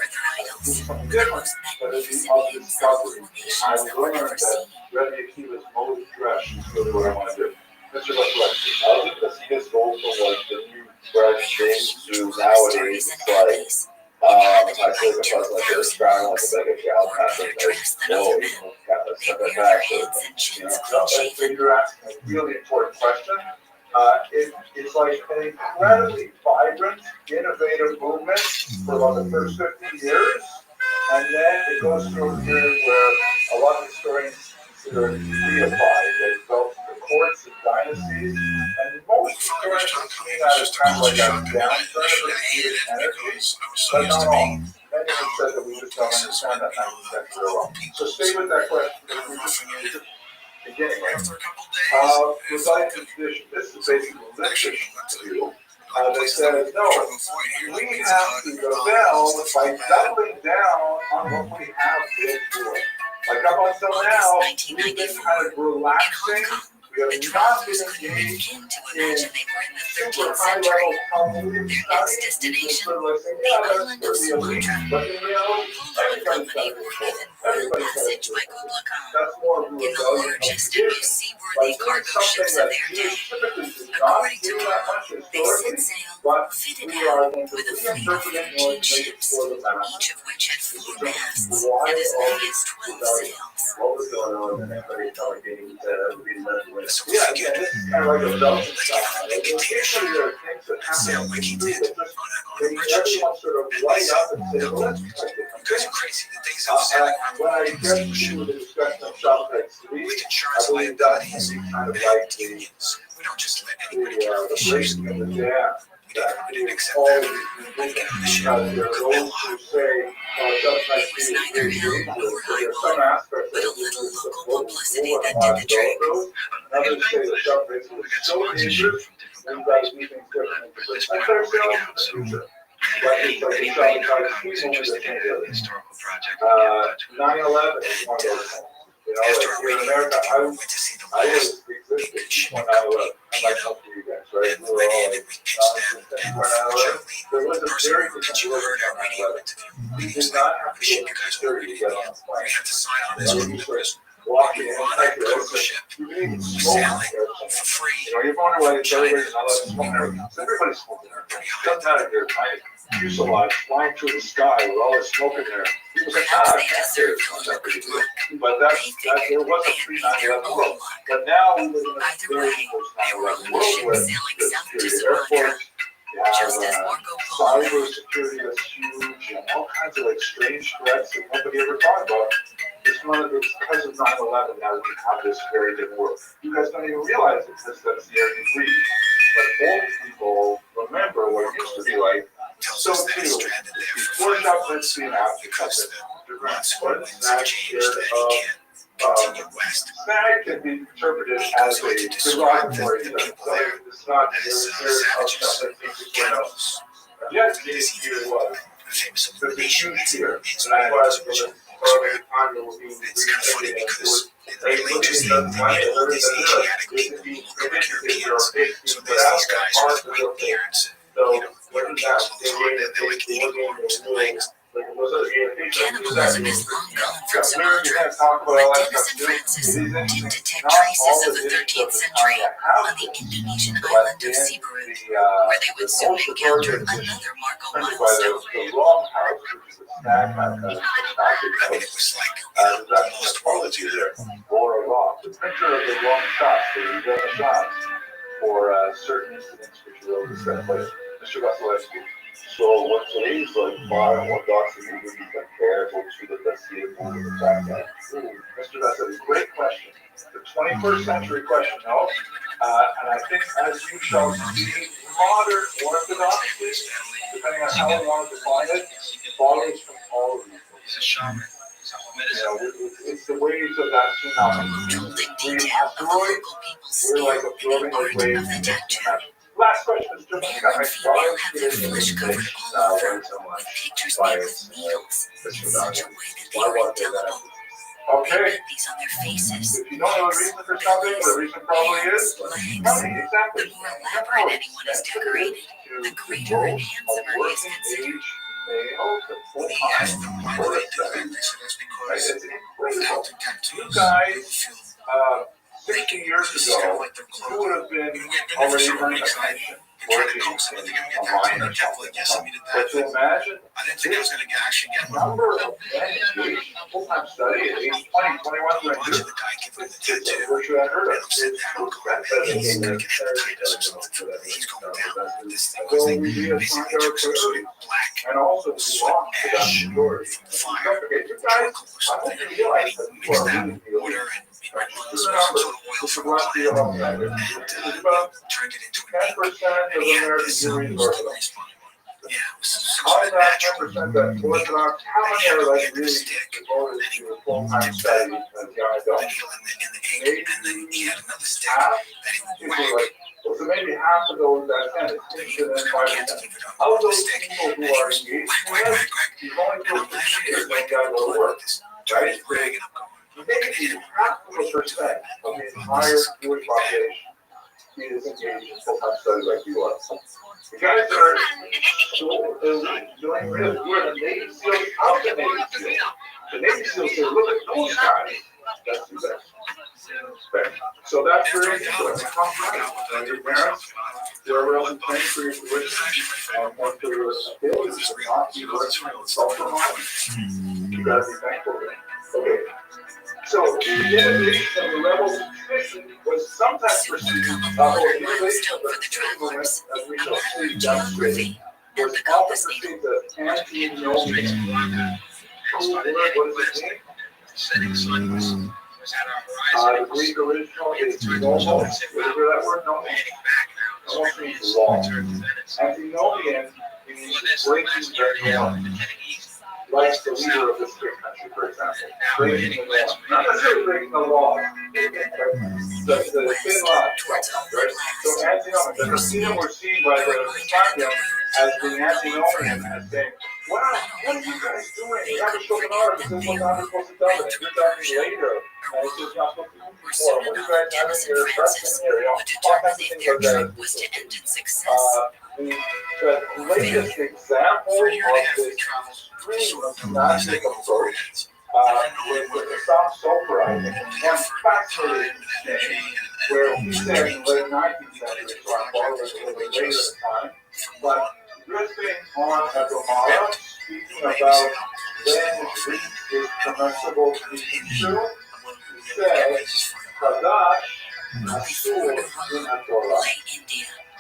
Do something different, but it's of discovery. I would learn that Rabbi Akiva's mode of dress is really what I want to do. Mr. Leflexi. I was just this goal from like the new fresh things to nowadays. It's like Inhabited I by feel like 2,000 monks, like a child more passing better like, dressed than whoa, other you men. know, kind of They stuff wear like their that. heads and You chins know, clean so shaven. you're asking a really important question. It's like an incredibly vibrant, innovative movement for about the first 50 years. And then it goes through a period where a lot of historians consider it reified. They built the courts and dynasties. And most historians have seen that as kind of like a downturn of the Jewish energy. But not all. Many have said that we just don't understand that 19th century at all. So stay with that question. Beginning without condition. This is basically literary view. They said, no, we have to rebel by doubling down on what we have been doing. Like up until now, we've been kind of relaxing. We have not been engaged in super high-level cognitive study. The island of Sumatra. But in reality, Company were given royal passage by Kublai Khan that's more of a in the rebellion. largest and most seaworthy cargo ships of their day. According to Khan, they set sail, fitted out with a fleet of 13 ships, each of which had 4 masts and as many as 12 sails. What was going on in that very television that So we figured, kind of like a belt let's get on a big container ship and sail like he did on a merchant ship. sort of light up and say, No, well, you guys are crazy. The days of sailing around the when I world get on a steamship to the discussion of Southside City, with I insurance believe that's liabilities kind of and like the unions. We don't just let anybody get on the these ships. break and the jam. We didn't accept that. We get on the ship. Because there are Good those who say, Southside It was City neither is hell dangerous. nor So high there's some water, aspects but a of it little which is local publicity that did the go trick. through. Others say the Southside City is so dangerous, we've got to do things differently. And they're still in the future. But it's like the Southside City movement that's in there. 9/11 is one of those things. You know, like here in America, I was existing when 9/11. I'm like, up to you guys, right? We were all like, there was a very different word on 9/11. We did not have to go to security to get on a plane. We had to sign on as members. Walking We in were on like a cargo this, ship, you can even smoke sailing there. for free. You know, you're wondering why everybody's not allowed to smoke there. Everybody's smoking there. Doesn't matter if you're tiny fuselage flying through the sky with all this smoke in there. People say, Perhaps I they can't deserved do a little good luck. But there was a pre-9/11 world. But now we live in a Either very way, they post-9/11 were on the world ship where sailing there's south to security Sumatra, airports, you have just as Marco Polo cyber had. security that's huge, and all kinds of like strange threats that nobody ever thought about. It's one of the, because of 9/11 now we have this very different world. You guys don't even realize it because that's the air you breathe. But old people remember what it used to be like. So too, before Southside City and after Southside City, snag can be interpreted as a derogatory term. So it's not yes, it was. There's a huge fear. And I was It's kind of funny because in the late Tuesday, they made all these Asiatic people look like Europeans. So there's these guys with white beards and, you know, European clothes on, and they're like eating arms and legs. Cannibalism is long gone from Sumatra, but Dennis and Francis did detect traces of the 13th century on the Indonesian island of Siberut, where they would soon encounter another Marco milestone. I mean, it was like almost royalty there. The picture of the long shots, the reveal shots for certain incidents which will set place. Mr. Vasilevsky. So what today's like bar, what dots are you going to compare to the CA movie back then? Mr. Vasilevsky, great question. The 21st century question, no? And I think as you shall see, modern orthodoxy, depending on how we want to define it, follows from all of these. He's a shaman. You know, it's the waves of that tsunami. We're like absorbing those waves. Last question is Male and female have their flesh covered all over with pictures made with needles in such a way that they are indelible. They okay. make these on their faces, If you don't know the reason for something, the reason probably is legs. money. Exactly. The more elaborate anyone is decorated, the greater and handsomer he is considered. When he asked them why do they do that, they said it's because without the You tattoos, guys, they feel 60 years this is kind of ago, like their you clothes. would have been We had been there for already several earning a weeks, right? pension. trying to coax them into giving me a tattoo, and they kept like, yes, I needed that. But to imagine I didn't think I was going to actually get one. number of men engaged in full-time study at age 20, 21, I'm watching the guy give me the tattoo, virtually unheard and of. I'm sitting there, I'm going, man, he's going to get hepatitis or something. He's going down with this thing. Because they basically took some sort of black And also sweat ash from the fire, chemical or something, and he mixed that with water and some sort of oil from a plant, and turned it into an ink. And he had this mysterious funny one. Yeah, it was some sort of natural needle. He had a stick, and he dipped the needle in the ink, and then he had another stick that he would whack. So maybe half of those that attended. The needle was kind of cantilevered on the stick, and he was whack, whack, whack. And I'm laughing at his white blood with this dirty rag, and I'm going, I'm looking at him, what are you doing? Of the entire Jewish population is engaged in full-time study like you are. You guys are doing really good. The Navy SEALs out the Navy SEALs. The Navy SEAls say, look at those guys. That's the best. So that's very interesting. And your parents, whoever else is paying for your tuition, and for your abilities, not you self-promotion. You gotta be thankful for that. Okay. So the innovation of the rebels' tradition was sometimes perceived as the innovation of the travelers, as we shall see demonstrated, was often perceived as anti-noble. What does it mean? The Greek original is noble. Whatever that word noble means law. Antinomian means breaking the norm. Like the leader of this great country, for example. Breaking the law. Not necessarily breaking the law. The thin line. Right? So antinomian. The Hasidim were seen by the Spartan as being antinomian, as saying, wow, what are you guys doing? You have a shulchan aruch. This is what God is supposed to tell them. You're talking later. And this is not supposed to be before. What are you guys having your freshman year? All kinds of things like that. The latest example of this gnostic approach was with the South Sofer, I think, one fascinating thing, where he said in the late 19th century, so I'm borrowing a little bit later in time, but riffing on a Gemara, speaking about when wheat is permissible to be consumed, he says, Kadash, Asur, in HaTorah.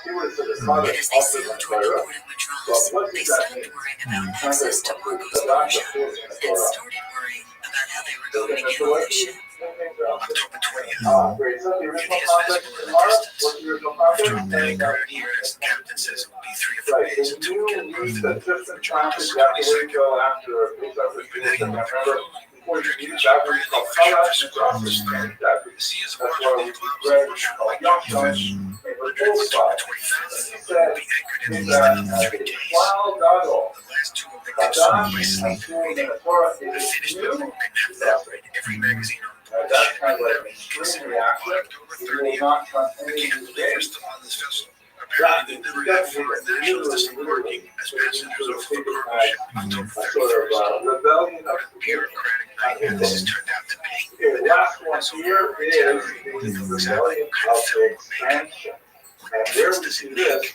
He would have said the Kadash As they sailed toward the port of Madras, they stopped worrying about access to Marco's Persia and started worrying about how they were going to get on the ship. October 20th. Great. So the It original is context visible in the tomorrow, distance. what's the original After context? a day around here, as the captain says, it will be 3 or 4 Right, days so until we get you north. use the distant traffic, Just you have to 22nd. wait till after, it's after We've been hanging I over remember, before you drinking use that, it's called Kalash, and for it's some also that. The sea is That's warm, why the we clouds read, are pushing like, like young fish. times, they were October full-size. 25th, He we'll said, be anchored in is the that east in 3 days. Wow, Gadol. The last 2 of the Kadash Kadash, and Asur, and the Torah I is finished the new. book and have that read every magazine on board the That's ship. kind of like an extreme reaction. October You will 30th, not come I any can't of believe we're still on this vessel. Apparently, they never had foreign nationals disembarking as passengers off the cargo ship October sort 31st. of rebellion of What a bureaucratic nightmare this has turned out to be. Okay, the last one here is the rebellion of expansion. And where we see this,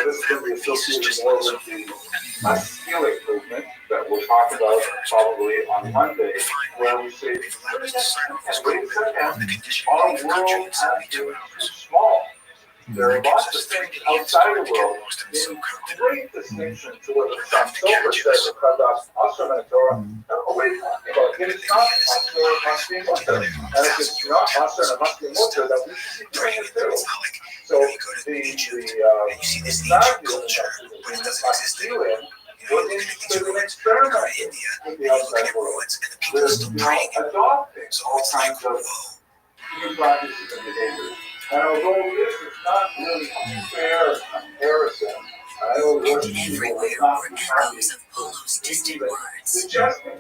this is going to be associated more with the Hasidic movement that we'll talk about probably on Monday, where we say, wait a second, our world has been too small. There are lots of things outside the world in great distinction to what the Sam Sofer says in Kadash Asur and Torah. Wait, but it is not Asur, must be mutter. And if it's not Asur and must be mutter, then we should be doing it too. So the value of Hasidim was an experiment in the outside world. They're adopting all kinds of new practices and behaviors. And although this is not really a fair comparison, I know And everywhere were echoes of Polo's distant words.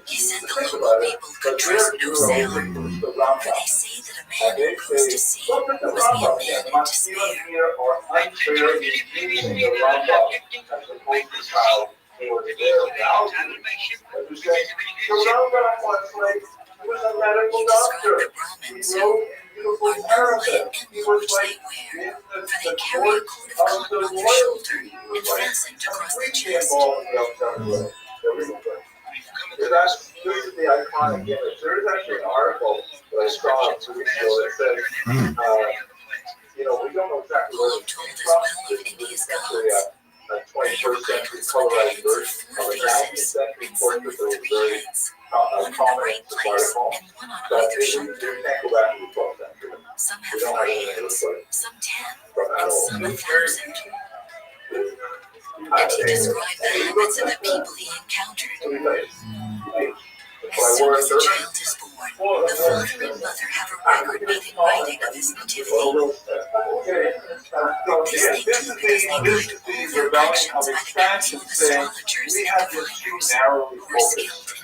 He said the local people could trust no sailor, for they say that a man who goes to sea must be a man in despair. or unfairly using the Rambam as opposed to how they were there now. As we say, the Rambam was like, he was a medical doctor. He wrote beautiful Arabic. He was like in the they carry a coat of cotton on their shoulder and fastened across the chest. There's the iconic image. There's actually an article that I saw 2 weeks ago that says, we don't know exactly where Paul told us well of India's gods. a 21st century colorized version of a 19th century portrait that was very One in the common right in the place article. and one on But either they shoulder. can't go back to the 12th century. Some We have don't 4 have any hands, other some 10, from and that some old. 1,000. And he described the habits of the people he encountered. As soon as a child is born, the father and mother have a record-keeping writing of his nativity. This they do because they guide all their actions by the counsel of astrologers and diviners who are skilled in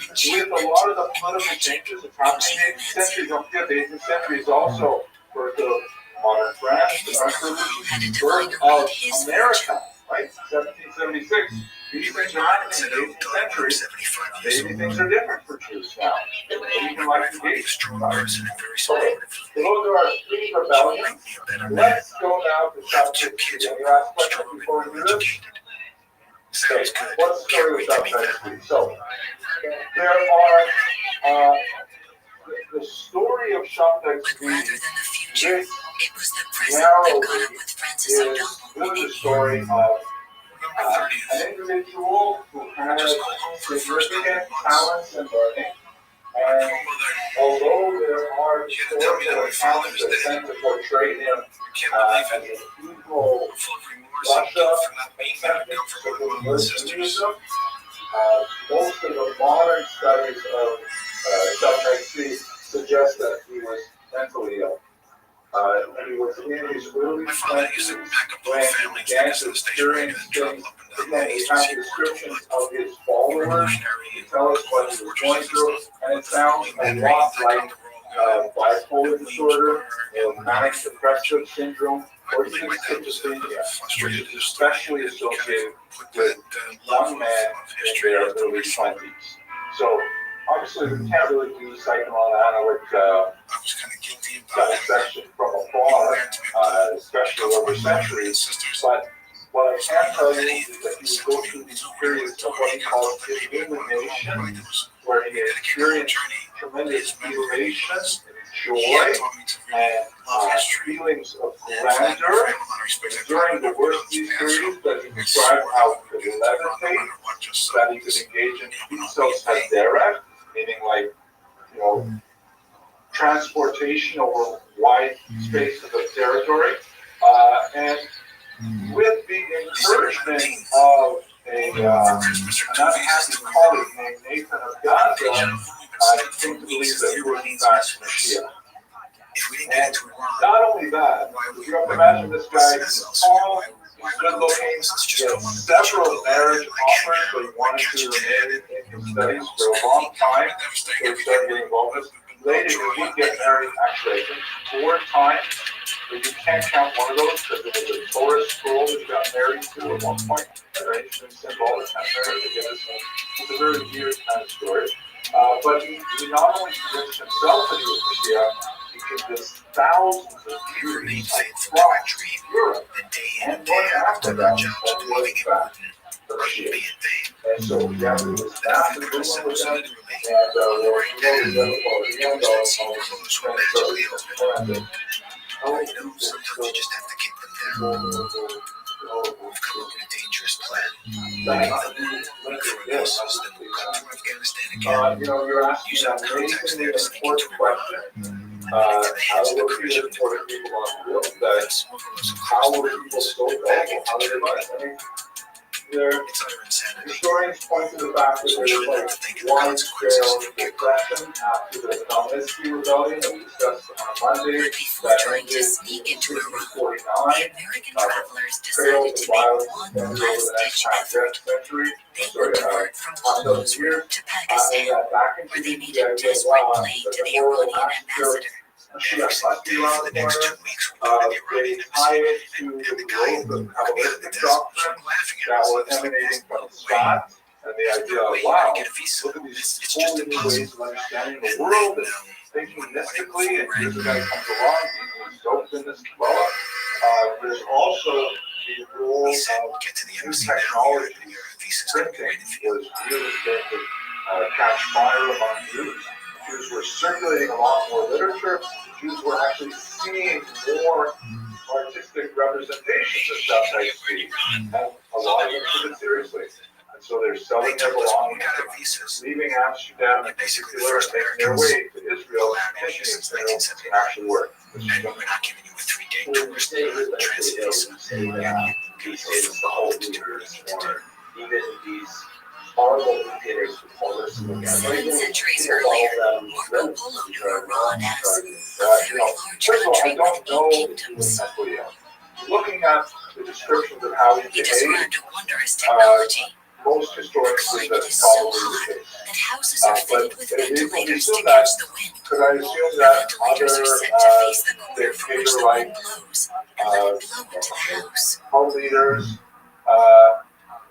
With enchantment, a lot of the political magic, changes that happened in the 18th century, don't forget the 18th century is also birth of modern France, and his the Navajo had a birth diviner of read his fortune. America, right? 1776. These things are happening in the 18th century. Maybe things are different for Jews now. Even like the Gates. Okay, so those are our 3 rebellions. Let's go now to chapter 2. You ask questions before we do this? Okay, what's the story of chapter 2? So, there are, the story of Shabtai But rather than the future, this it was the present that caught up with Francis is O'Donnell in really the India. story of an individual who has significant talents and learning. And although there are historical accounts that tend to portray him as an evil Russia, acceptance of the Muslimism, most of the modern studies of Shabtai suggest that he was mentally ill. He was in his early 20s when he began to experience things. Again, we have descriptions of his followers who tell us what he was going through, and it sounds a lot like bipolar disorder, manic depressive syndrome, or even schizophrenia, which is especially associated with young men in their early 20s. So, obviously, we can't really do psychoanalytic dissection from afar, especially over centuries. But what I can tell you is that he goes through these periods of what he calls illumination, where he experienced tremendous elation, joy, and feelings of grandeur. During the worst of these periods, that he described how he could levitate, that he could engage in hadera, meaning like, transportation over wide spaces of territory, and with the encouragement of an unhappy colleague named Nathan of Gaza, I think to believe that he was in fact Mashiach. And not only that, you have to imagine this guy is tall, good looking, he had several marriage offers, but he wanted to remain in his studies for a long time, so he started getting involved with. Later, he would get married, actually, I think 4 times, but you can't count one of those because it was a Torah scroll that he got married to at one point. Arranged and symbolic kind of marriage, I guess. It's a very weird kind of story. But he not only convinced himself that he was Mashiach, he convinced thousands of Jews across Europe and North Africa that he was in fact the Mashiach. And so, yeah, he was massive with them, and we'll close them for the end of Sometimes you just have to kick them down. We've come up with a dangerous plan. For the missiles that will cut through Afghanistan again. You're asking Use our contacts there to sneak into question. Iran. How will people support people on the field? How will people still go? How do they buy? Historians point to the fact that there was like wide-scale repression after the Kalmytsky rebellion that we discussed on Monday. Before trying to sneak into Iran, the American travelers decided to make one last-ditch effort. They would divert from Kabul's route to Pakistan, where they made a desperate plea to the Iranian ambassador. For the next 2 weeks, they tie it to the growth of Kabbalistic doctrine that was emanating from Scott, and the idea of, wow, look at these whole new ways of understanding the world and thinking mystically, and here's a guy comes along, he's soaked in this Kabbalah, There's also the role He said, of get to the new embassy now. technology. Your visa's going to be Printing waiting for you. was really starting to catch fire among Jews. Jews were circulating a lot more literature. Jews were actually seeing more artistic representations of stuff they see, and a lot of them took it seriously. And so they're selling their belongings, leaving Amsterdam in particular, and making their way to Israel, thinking it's going to actually work. And we're not giving you a 3-day tourist transit visa. It's the whole leaders, or even these horrible dictators who told us to look at 7 centuries earlier, Marco Polo knew Iran as a very large country with 8 kingdoms. Looking at the descriptions of how he He behaved, described a wondrous technology. most historians The believe climate that's is so probably the hot case. that houses are fitted with ventilators to assume catch that, the wind. could I assume The that ventilators are other set to face the corner from which the dictator-like wind blows and let it blow into the house. co-leaders,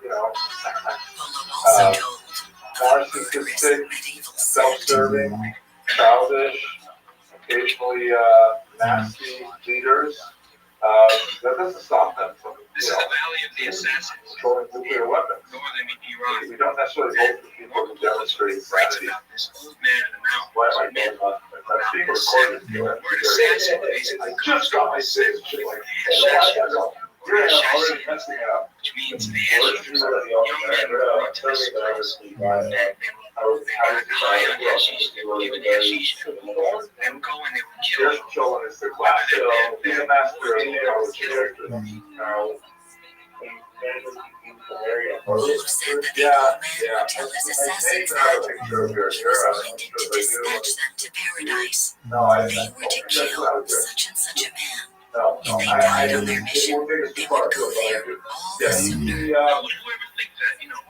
you know, Polo also told of a murderous narcissistic, medieval sect. self-serving, childish, occasionally nasty leaders. That doesn't stop them from, This is the Valley of the Assassins, controlling nuclear weapons. northern Iran. We don't necessarily vote for people who demonstrate Writes insanity. about this old man in the mountains. Why am I doing that? That's being recorded. Word assassin basically I comes just got from my the six. same Like, assassin, you're already messing it up. which means the hashish. Young men were brought to this place. They were high on hashish. They were given hashish. They would go and they would kill. Here's children is the class. So he's a master of characters. Polo said that the old man would tell his assassins that he was appointed to dispatch them to paradise. They were to kill such and such a man. If they died on their mission, they would go there all the sooner. Would you ever think that, you know,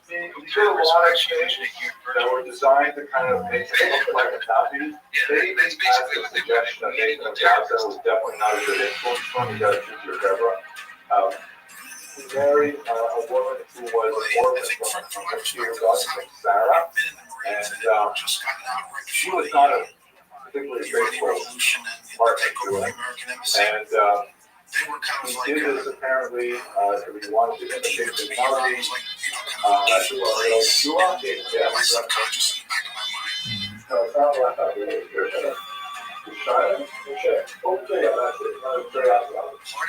He did a lot of things that were designed to kind of make it look like a Nazi. They that's had basically the what they suggestion of making a Gaza was definitely not a good influence for him. He got a future Deborah. He married a woman who was an orphan from a few named Sarah, and she was not a particularly faithful partner to him. And he did this apparently because he wanted to imitate the melody.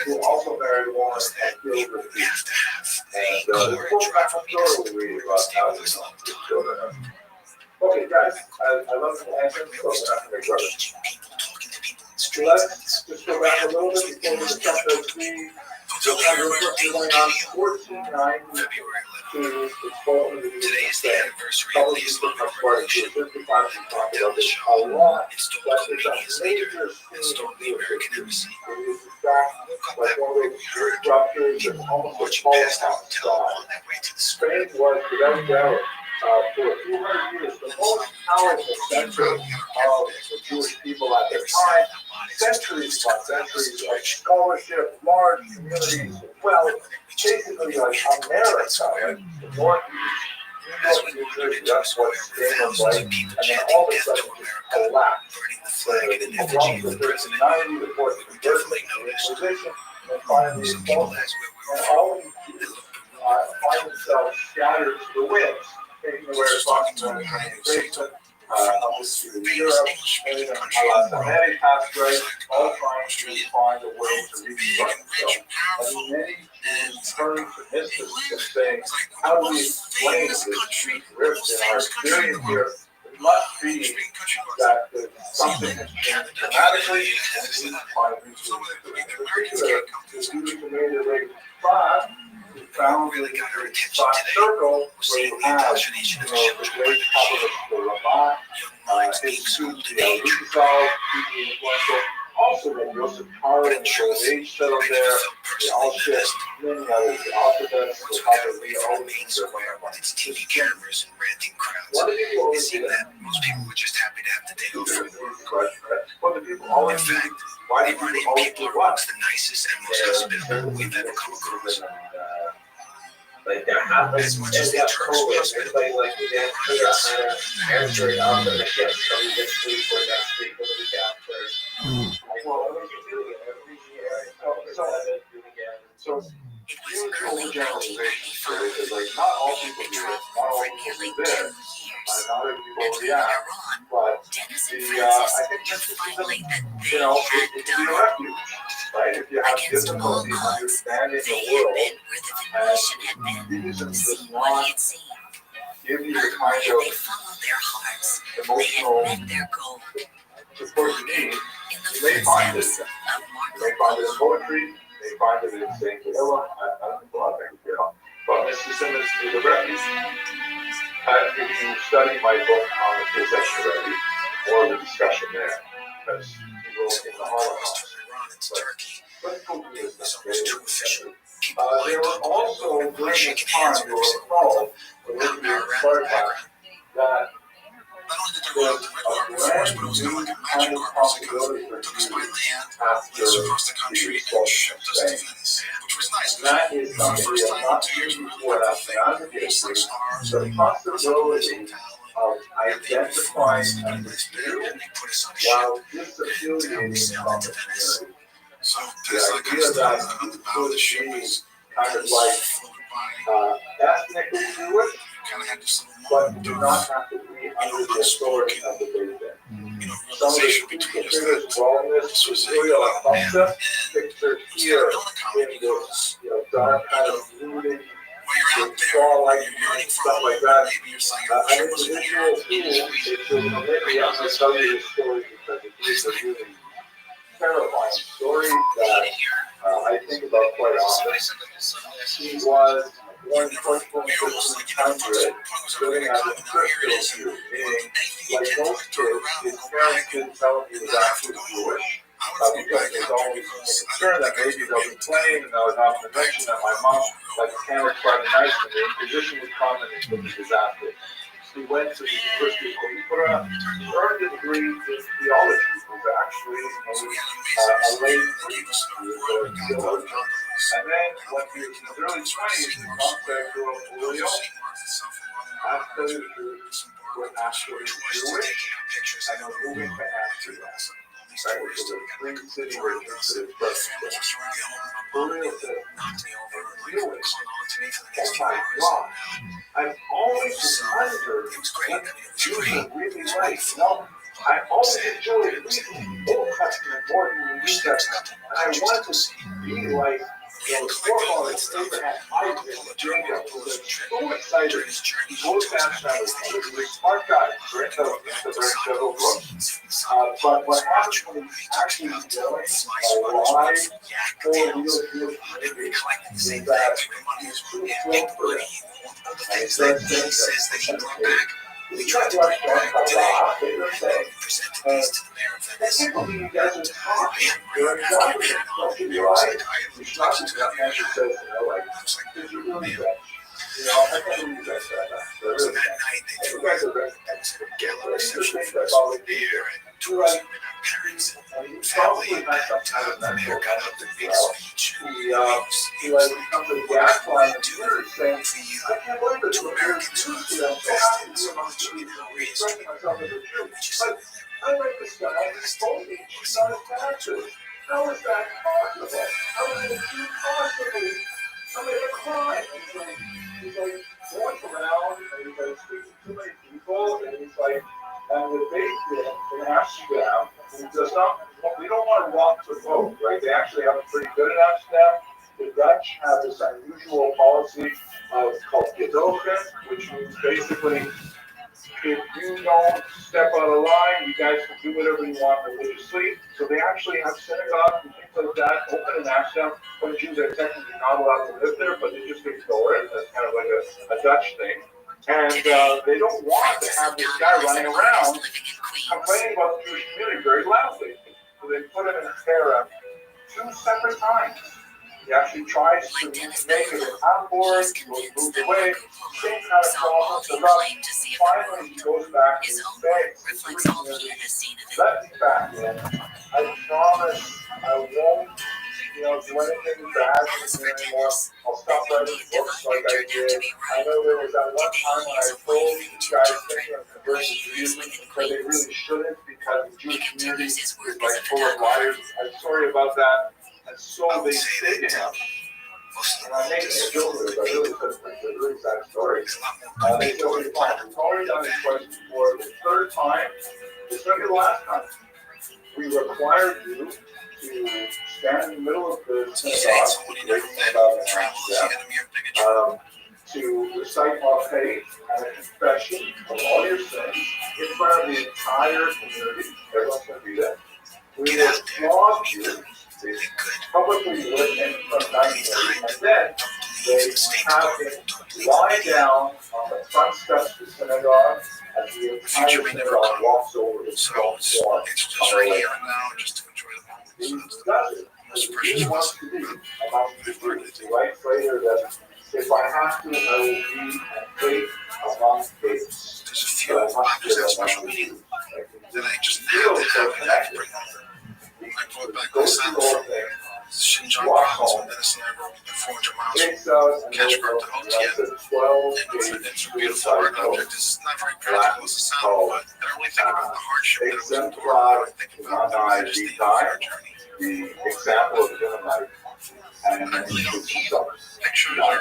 Who also married a woman and killed her feet. And this whole story we read about how his children are. Okay, guys, I love the answer, so we're not going to go there. Let's just go back a little bit before we jump to see going on 1490 to the 1200. Today is the anniversary of the Islamic Revolution. A lot, but it's a major Installed the American Embassy. like one of those structures that's almost a small Passed out house until size. on their way to the Spain was, without doubt, for a few hundred years, the most powerful center of the Jewish people at their time. Centuries upon centuries of scholarship, large communities, wealth, basically like America, like the Northeast, New Jersey, that's what Spain was like. And then all of a sudden, it just collapsed. From the 1390 to 1430, Inquisition, and then finally, and all of these Jews find themselves scattered to the winds, anywhere across the Mediterranean, up to Europe, and then Atlantic passage, all trying to find a way to reconstruct themselves. And many turn to mystics and saying, how do we explain this huge rift in our experience here? It must be that something has changed dramatically, and we need to find reasons. The Jews who made their way to Prague, we found really got our attention Prague today. circle We're seeing where the you have, indoctrination of the children by great the capitalist, the Ramat, young minds being his schooled students, in the hatred. Rizal, deeply influential. Also, then Joseph Karo and they settled there, the Auschwitz, many others, the Orthodox, the Harvard, Away from the main square with its TV cameras and ranting crowds. What do people It always do seemed that? that most people were just happy to have the day off from work. What do people In always do? fact, Why do Iranian people always people do are what? amongst the nicest and most hospitable we've ever come across. Like there happens, As much as they turn us everybody like you can't figure out how to answer it out there. Like, yes, somebody this week or next week or the week after. Like, well, what are you doing every year? It was early 1995, and they had been traveling for nearly 2 years. And in Iran, Dennis and Francis knew finally that they had done it. Against all odds, they had been where the Venetian had been, seen what he had seen. Not only had they followed their hearts, they had met their goal. Walking in the footsteps of Marco Polo. They find it in St. Camilla. I don't think a lot of things get on. But Mr. Simmons is a refuge. If you study my book on the possession refuge, more of the discussion there, because he wrote in the Holocaust. But it was almost too official. There were also during this time, you will recall, when we were started that not only did they run out the Red Carpet for us, but it was kind of like a magic carpet. They kind of took us by the hand, led us across the country, and shipped us to Venice, which was nice. Because for the first time in 2 years, we really got the thing. We had 6 stars, the possibility of identifying and they put us on a ship, and we sailed into Venice. So that's like kind of stuff on the bow of the ship is kind of like ethnically Jewish, kind of had this little but do not have to be under the authority of the big thing. realization between us that this was picture here in this dark kind of looted, when you're out there, when you're yearning for stuff like that. maybe you're saying your ship was in here. It should permit me to tell you this story because it is a really terrifying story that I think about quite often. He was one person from 1500 living as a Christian Jew, meaning, like most kids, his parents didn't tell him he was actually Jewish, because there's always a concern that maybe they'll be playing, and they'll have to mention that my mom, like Cameron's quite nice, and the Inquisition would come and it would be disaster. He went to the University of Coimbra, earned a degree in theology. He was actually a lay priest. And then, when he was in his early 20s, his mom said to him, Julio, I'll tell you the truth, we're actually Jewish, and we're moving to Amsterdam. That was the free city where he considered president. Julio said, Jewish? Oh my God. I've always wondered what Jews are really like. No, I always enjoyed reading the Old Testament more than the New Testament. And I wanted to be like those forefathers, Abraham, Isaac, Jacob, who was so excited. He goes to Amsterdam. He was a smart guy. Read several books. But what happens when he's actually going alive for real Jewish community is that he's too slow for them. He says that he brought back. We tried to bring back today. Presented these to the mayor of Venice. And so that night they threw us a gala reception for us with beer and tours with our parents and family. And the mayor got up the big speech. He was like, what do we do for you? To Americans who have invested in so much in how raised we just said, I read this guy, he's told me he's not a pastor. How is that possible? How is it possibly commit a crime? He's like going around and he's like speaking to too many people and he's like, and the base in Amsterdam, we don't want to rock the boat, right? They actually have it pretty good in Amsterdam. The Dutch have this unusual policy called gedogen, which means basically if you don't step out of line, you guys can do whatever you want religiously. So they actually have synagogues and things like that open in Amsterdam when Jews are technically not allowed to live there, but they just ignore it. That's kind of like a Dutch thing. And they don't want to have this guy running around complaining about the Jewish community very loudly. So they put him in a harem 2 separate times. He actually tries to make it on board, was moved away, same kind of problem. Finally, he goes back and says, let me back in. I promise I won't, do anything bad anymore. I'll stop writing books like I did. I know there was that one time when I told these guys thinking of converting to Judaism, but they really shouldn't because the Jewish community is like full of liars. I'm sorry about that. And And so they say to him, and I'm making a joke with it, but really, it's a really sad story. They said, well, you're fine. We've already done this twice before. The third time, it's going to be the last time. We require you to stand in the middle of the synagogue, to recite our faith and a confession of all your sins in front of the entire community. Everyone's going to be there. We will flog you, publicly witness from 1980, and then they have him lie down on the front steps of the synagogue as the entire synagogue walks over his stone floor. He does it because he wants to be among the Jews. He writes later that if I have to, I will be a faith among faiths. There's a few others that special meaning that I just have to have an actor. I brought back my son from Xinjiang province with medicine. I rode 400 miles from Kashmir to Hotia. And it's a beautiful art object. It's not very practical as a sound, but I don't really think about the hardship that it was endured. I think about the majesty of our journey. The example of Mennonite, and I really don't need pictures or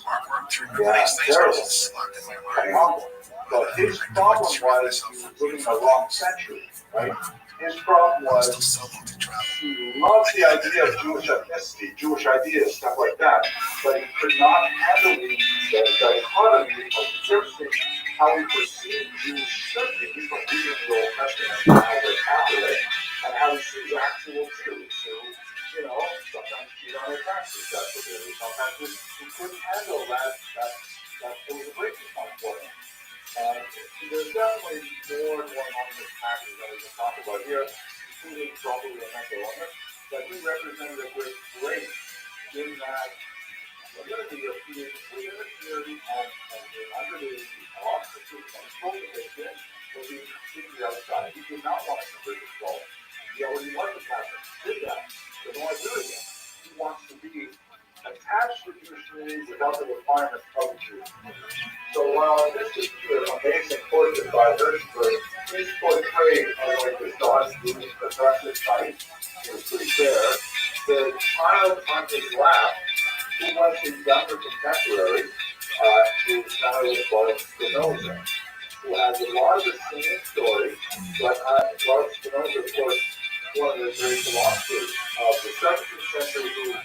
artwork to remember these things because it's locked in my mind. But his problem was he was living in the wrong century, right? His problem was he loved the idea of Jewish ethnicity, Jewish ideas, stuff like that, but he could not handle the dichotomy of different how he perceived Jewish certainty from reading the Old Testament as a Catholic, and how he sees actual truth. So, you know, sometimes cheat on their taxes, that's what it is. Sometimes he couldn't handle that it was a breaking point for him. And there's definitely more going on in this package that we can talk about here, including probably the mental illness, but he represented a great grace in that community of being within the community and being under the auspices and prohibition of being completely outside. He did not want to convert his soul. He already was a Catholic. He did that. He doesn't want to do it again. He wants to be attached to the Jewish community without the requirements of the Jews. So while this is an amazing portrait by Rothschild, he's portrayed as like this non-Jewish professor type. He was pretty fair. The child on his lap, who was his younger contemporary, who's now called Spinoza, who has a lot of the same story, but Lord Spinoza, of course, one of the great philosophers of the 17th century who,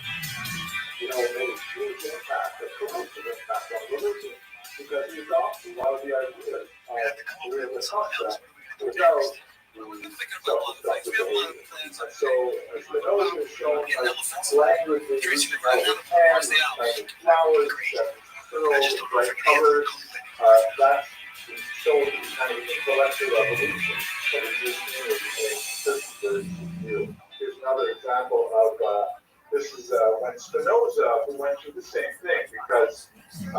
you know, made a huge impact, a corrosive impact on religion, because he adopted a lot of the ideas of the real concept without the self-destructive. So Spinoza is shown as language with hands, flowers, pearls, bright colors. That's shows kind of intellectual evolution that exists in view. Here's another example of this is when Spinoza, who went through the same thing because the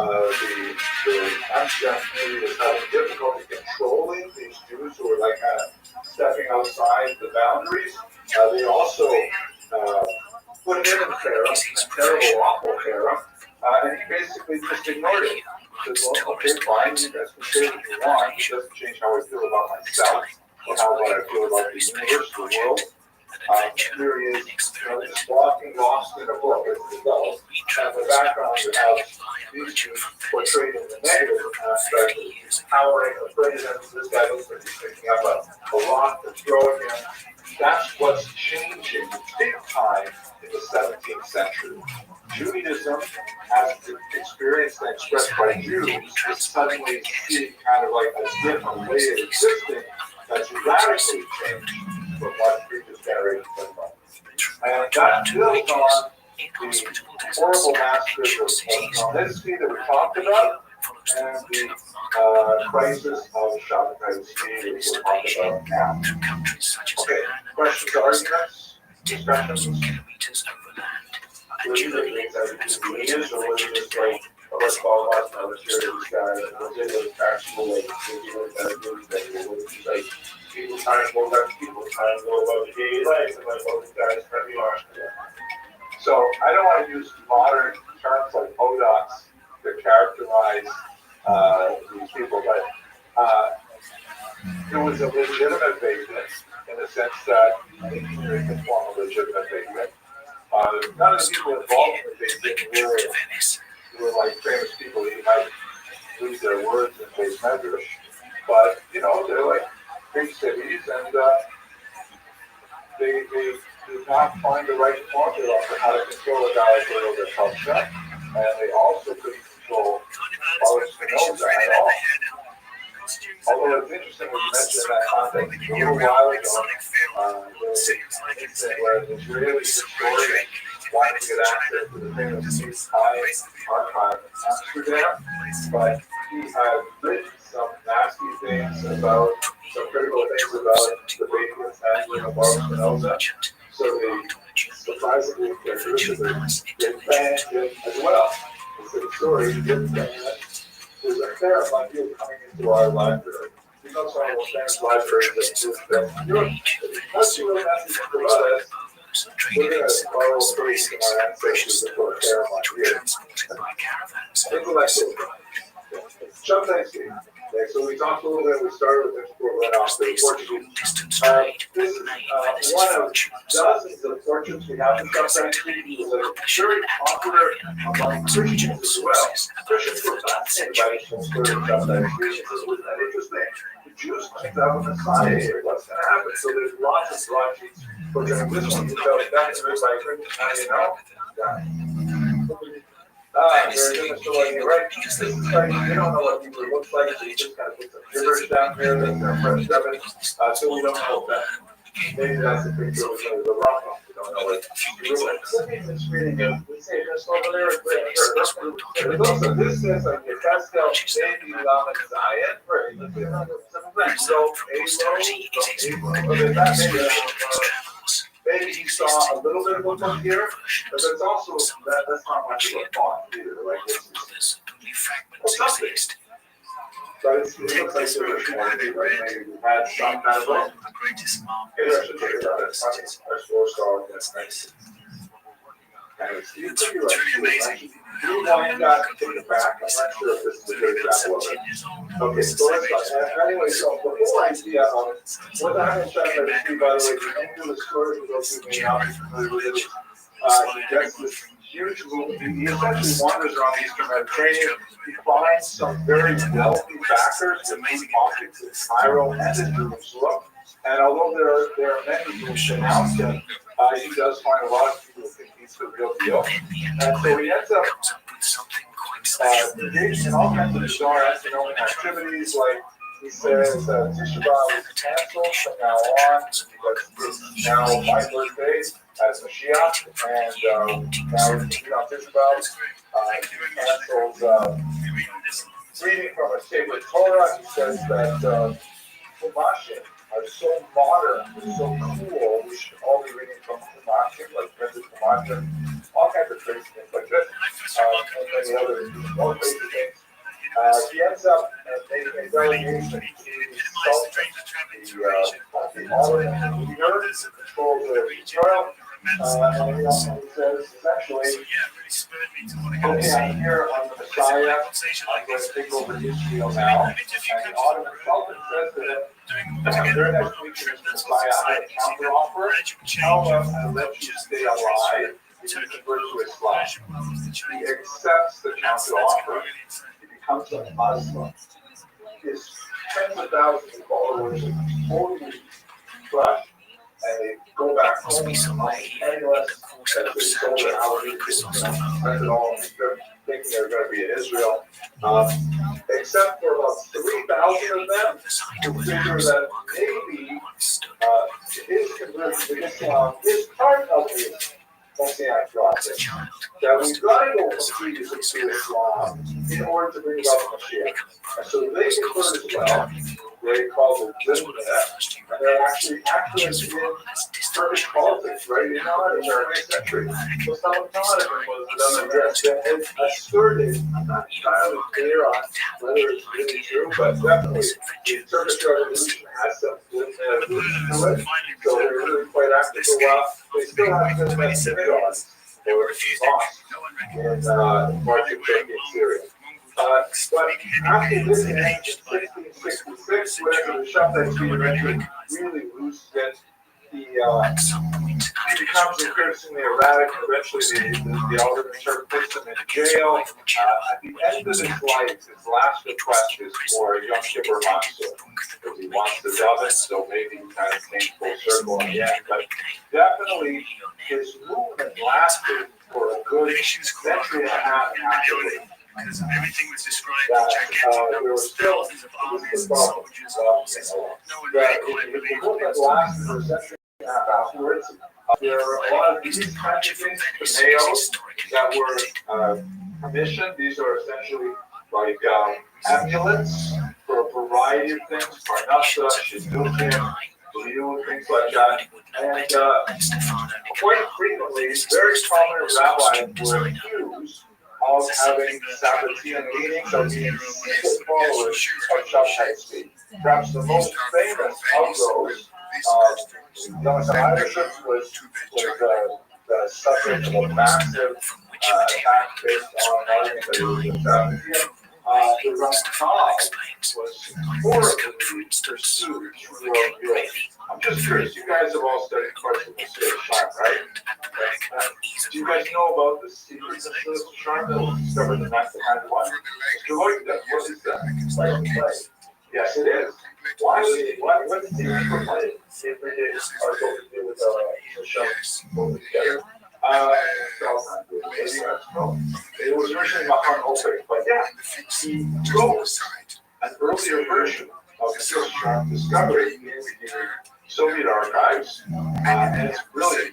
Amsterdam community was having difficulty controlling these Jews who were like kind of stepping outside the boundaries. They also put him in Pharaoh, a terrible, awful Pharaoh, and he basically just ignored it. He said, well, okay, fine, you guys can say what you want. It doesn't change how I feel about myself or how what I feel about the universe, the world. Here he is, just walking lost in a book as a result. And the background you have these Jews portrayed in the negative aspect, cowering, afraid of him. This guy looks like he's picking up a rock to throw at him. That's what's changing big time in the 17th century. Judaism, as experienced and expressed by Jews, is suddenly seeing kind of like a different way of existing that's radically changed from what previous generations have done. And that builds on the horrible massacres of ethnicity that we talked about, and the crisis of Shabbatai Tzvi that we're talking about now. Okay, questions, arguments, discussions? Whether it's comedians or whether it's like let's call us another serious guy, legitimate actual like like people trying to go back to people trying to go about gay life and like all these guys really are. So I don't want to use modern terms like Modocs to characterize these people, but there was a legitimate vagueness in the sense that I think there is a form of legitimate vagueness. were like famous people. You might lose their words in base measures, but they're like big cities, and they did not find the right formula for how to control a guy's little bit culture, and they also couldn't control Father Spinoza at all. Although it's interesting when you mention that context, a little while ago, there was an incident where an Israeli historian wanted to get access to the famous East archive in Amsterdam, but he had written some nasty things about, some critical things about the Beethoven family of Father Spinoza. So they surprisingly, they banned him as well. It's a story, he didn't ban it. There's a fair amount of people coming into our library. Some of the famous libraries that exist in Europe. That's the real message about it. We're going to borrow space from our ancestors and put a fair amount here. Intellectual. Shabtai. Okay, so we talked a little bit, we started with export right off the Portuguese. This is one of dozens of portraits we have in Shabtai. It was very popular among Christians as well. Christians were fascinated by this story of Shabtai. Isn't that interesting? The Jews claimed to have a Messiah here. What's going to happen? So there's lots of broadsheets. We're going to this one to tell you that by Christian, how there's a story, right? This is like, they don't know what people look like, so you just kind of put some gibberish down here, that's their French seven, so we don't know that. Maybe that's a picture of the rock, we don't know what it looks like. This reading of, we say just over there, there's also, this says like your pastel, baby, lama, Zion, right? Maybe you saw a little bit of a book here, but there's also, that's not much of a font either, like this is something. But it looks like there's more, maybe we had some kind of a, maybe I should take it out, it's four-star, that's nice. It's truly amazing. You got to take it back. I'm not sure if this is the case that was. Okay, so let's anyway, so before I see what the heck is trying to see, by the way, the end of the story we go through me now, he gets this huge movement. He essentially wanders around the Eastern Mediterranean. He finds some very wealthy backers with amazing objects in Cairo and in Jerusalem. And although there are many who denounce him, he does find a lot of people who think he's the real deal. And so he ends up engaged in all kinds of bizarre astronomical activities, like he says Tisha B'Av is canceled from now on, because it's now my birthday as Mashiach, and now it's on Tisha B'Av. He cancels reading from a sacred Torah. He says that Humashim are so modern, they're so cool, we should all be reading from Humashim, like printed Humashim, all kinds of crazy things like this, and many other more crazy things. He ends up making a delegation to the Ottoman leader, controls the Israel, and he says, essentially, okay, I'm here, I'm the Messiah, I'm going to take over Israel now, and the Ottoman Sultan says to him, during next week, Mr. Messiah, I have a counter offer, how about I let you stay alive if you convert to Islam? He accepts the counter offer, he becomes a Muslim. His tens of thousands of followers are totally crushed, and they go back home, penniless, as they sold their houses, spent it all, thinking they're going to be in Israel. Except for about 3,000 of them who figure that maybe his conversion to Islam is part of the Messianic process. That we've got to go from Judaism to Islam in order to bring about the Mashiach. And so they convert as well. They call it Zimna, and they're actually in Turkish politics, right? You know, in the 19th century. So someone thought it was that asserted, I'm not entirely clear on whether it's really true, but definitely the Turkish Revolution has some Zimna to it. So they're really quite active for a while. They still have Zimna on. They were lost in March of Turkey and Syria. But after this in 1666, where the Shabtai Tzvi really loses it, he becomes increasingly erratic, and eventually the elders sort of puts him in jail. At the end of his life, his last request is for a Yom Kippur Matzah, because he wants the daven, so maybe he kind of came full circle in the end. But definitely, his movement lasted for a good century and a half afterwards. Because everything was described in gigantic numbers, thousands of armies and soldiers, horses. No one really quite believed it. Afterwards, there are a lot of these kinds of things, tornadoes that were commissioned. These are essentially like amulets for a variety of things, parnasa, shidduchim, things like that. And quite frequently, very prominent rabbis were accused of having Sabbatean leanings or being secret followers of Shabtai Tzvi. Perhaps the most famous of those, Jonathan Irish was the subject of a massive attack based on argument that he was a Sabbatean. The Ramchal was horribly pursued throughout Europe. I'm just curious, you guys have all studied parts of the Messiah Sharp, right? Do you guys know about the secrets of the Sharp that was discovered in 1991? What is that? Yes, it is. What is the secret play? If we did our goal to do with the show both together. It was originally Mahan Opek, but yeah, he wrote an earlier version of the Sharp discovery in the Soviet archives, and it's really,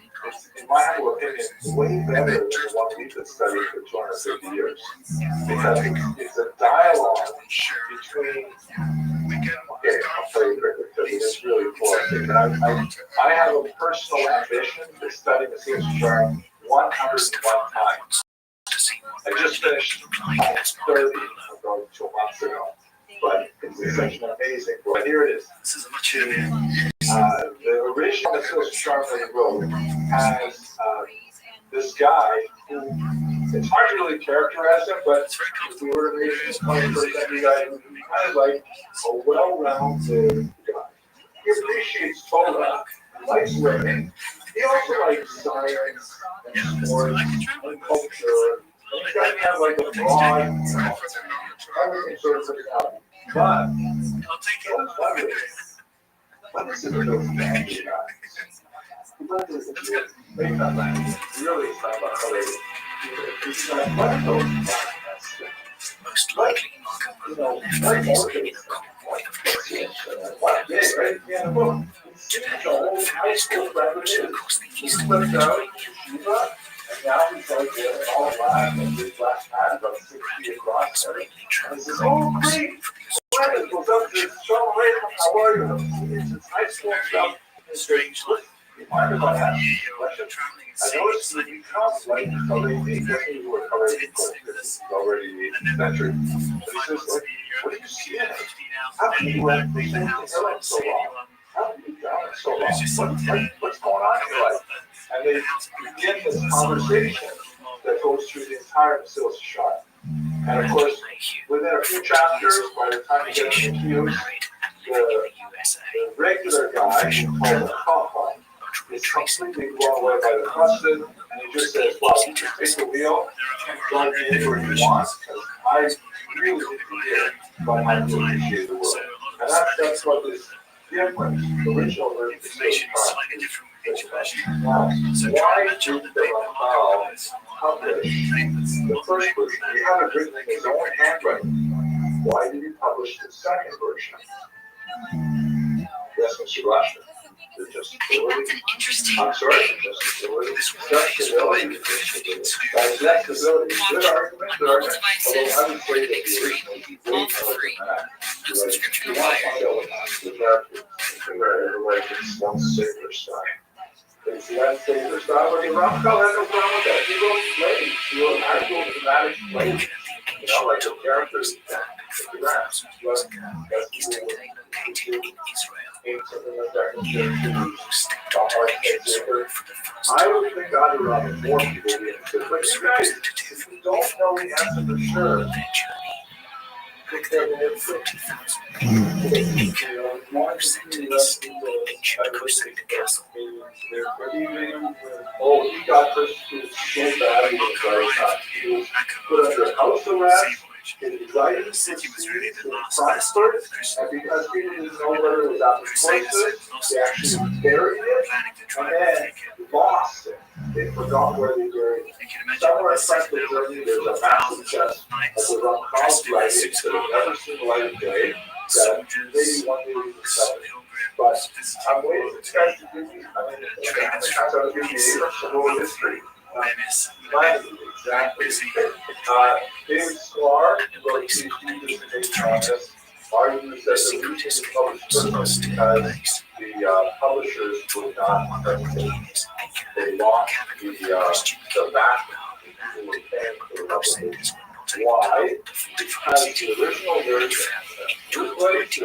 in my humble opinion, way better than the one we've been studying for 250 years, because it's a dialogue between. Okay, I'll tell you quickly because it is really important. I have a personal ambition to study Messiah's Sharp 101 times. I just finished 30 about 2 months ago, but it's such an amazing book. But here it is. The original Messiah's Sharp that he wrote has this guy who, it's hard to really characterize him, but if we were to make this 21st century guy, he would be kind of like a well-rounded guy. He appreciates Torah, he likes learning, he also likes science and sports and culture. And he's got to have like a broad, everything sort of personality. But, what is it with those fancy guys? What is it with really talk about how they what are those most likely left in a convoy of trains. What day, right? Yeah, the book. High school graduated across the east of Yeshiva, and now he's like all black and big black hat, about 6 feet across. And he says, oh, great! It goes up to Sean Ray, how are you? It's high school stuff. Strange life. I noticed that you can't like already already century. He says, like, what do you see in it? How can you let the same thing so long? How can you do it so long? What's going on in your life? And they begin this conversation that goes through the entire Messiah's Sharp. And of course, within a few chapters, by the time you get into the regular guy who called the Chacham is completely blown away by the question, and he just says, well, you can take the wheel and drive me anywhere you want, because I really need to hear about how to appreciate the world. And that's what this difference, the original version is now, why did the Ramchal publish the first version? He had it written in his own handwriting. Why did he publish the second version? Yes, Mr. Blaschman. I think that's an interesting. I'm sorry, accessibility. Good argument. Although I would say that the original is way more than that. You want to find out what everybody gets one safer style. They see that safer style, but the Ramchal had no problem with that. He wrote plays. He wrote actual dramatic plays. You know, like the characters. That's I would think I'd rather more people be interested. But you guys, if you don't know the answer for sure, back then, 40,000 people were sent to the steeply ancient Crusader castle. Oh, he got persecuted so badly in his lifetime. He was put under house arrest. His writing proceedings were prospered, and because people didn't know whether it was out of choices, they actually buried it, and then lost it. They forgot where they buried it. Somewhere in Central Germany, there's a massive chest that was on Carl's writing that had never seen the light of day, that maybe one day we can sell it. But I'm waiting for this guy to give me, to give me a little history. Exactly. David Sklar wrote a PhD dissertation on this, argues that the reason it's published first because the publishers would not print it. They lost the background. People were paying for the publication. Why? Because the original version translated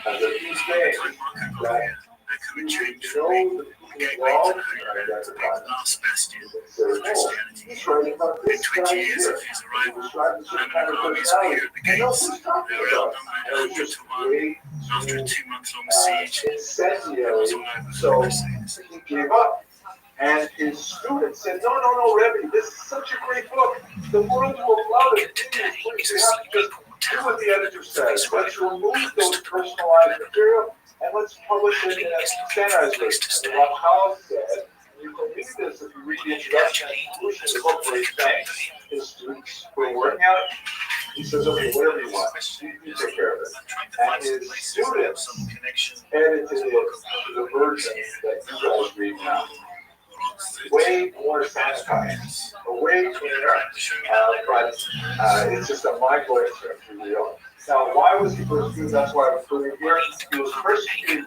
as a few things that you know the people involved in identifying. In 20 years of his arrival, Roman armies were at the gates. They were outnumbered 100 to 1. After a 2-month-long siege, it was all over for the Crusaders. He gave up. And his students said, no, Rebbe, this is such a great book. The world will love it. Please, we have to just do what the editor says. Let's remove those personalized material and let's publish it in a standardized version. And Rothschild said, you can read this if you read the introduction and conclusion of the book where he's saying his students were working on it. He says, okay, whatever you want, you take care of it. And his students edited the version that you guys read now. Way more sanitized, way cleaner, but it's just a mind-blowing experience for real. Now, why was he persecuted? That's why I was putting it here. He was persecuted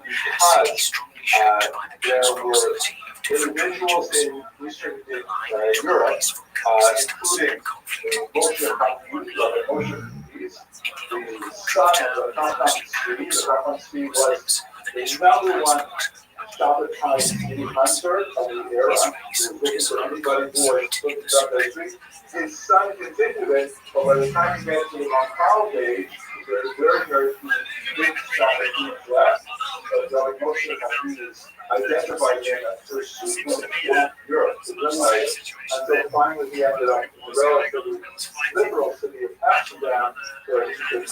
because there were individuals in Eastern Europe, including the Motion Peace, the son of the Constantine Steve was the number one sabotage any hunter of the era, looking for anybody who was looking up their history. His son continued it, but by the time he got to the Rothschild age, there was very few big strategies left. But the emotion of Jesus identified him as pursuit of Europe, until finally he ended up in the relatively liberal city of Amsterdam, where he could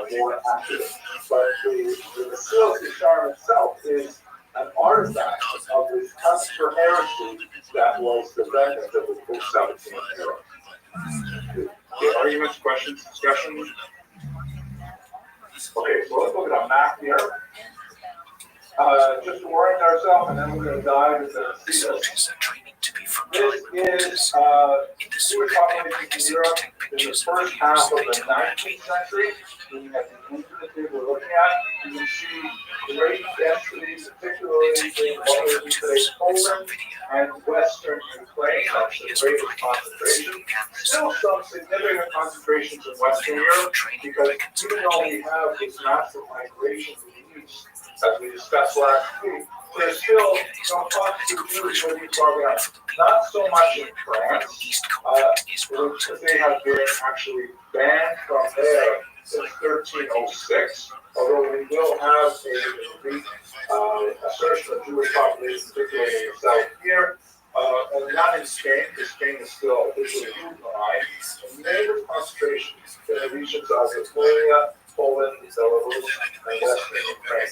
be more active. But the facility charm itself is an artifact of this quest for heresy that was the remnant of the post-17th era. Okay, arguments, questions, discussion? Okay, so let's look at a map here. Just to orient ourselves, and then we're going to dive into the soldiers are training to be This is Jewish population in Europe in the first half of the 19th century. Looking at the infinity we're looking at, you can see great density, particularly in what we would say Poland and Western Ukraine. That's the greatest concentration. Still some significant concentrations in Western Europe, because even though we have this massive migration to the east, as we discussed last week, there's still some constitutions where we talk about not so much in France, because they have been actually banned from there since 1306, although we will have a Greek assertion of Jewish population, particularly in the south here, and not in Spain, because Spain is still officially Judeanized, and major concentrations in the regions of Lithuania, Poland, Belarus, and Western Ukraine.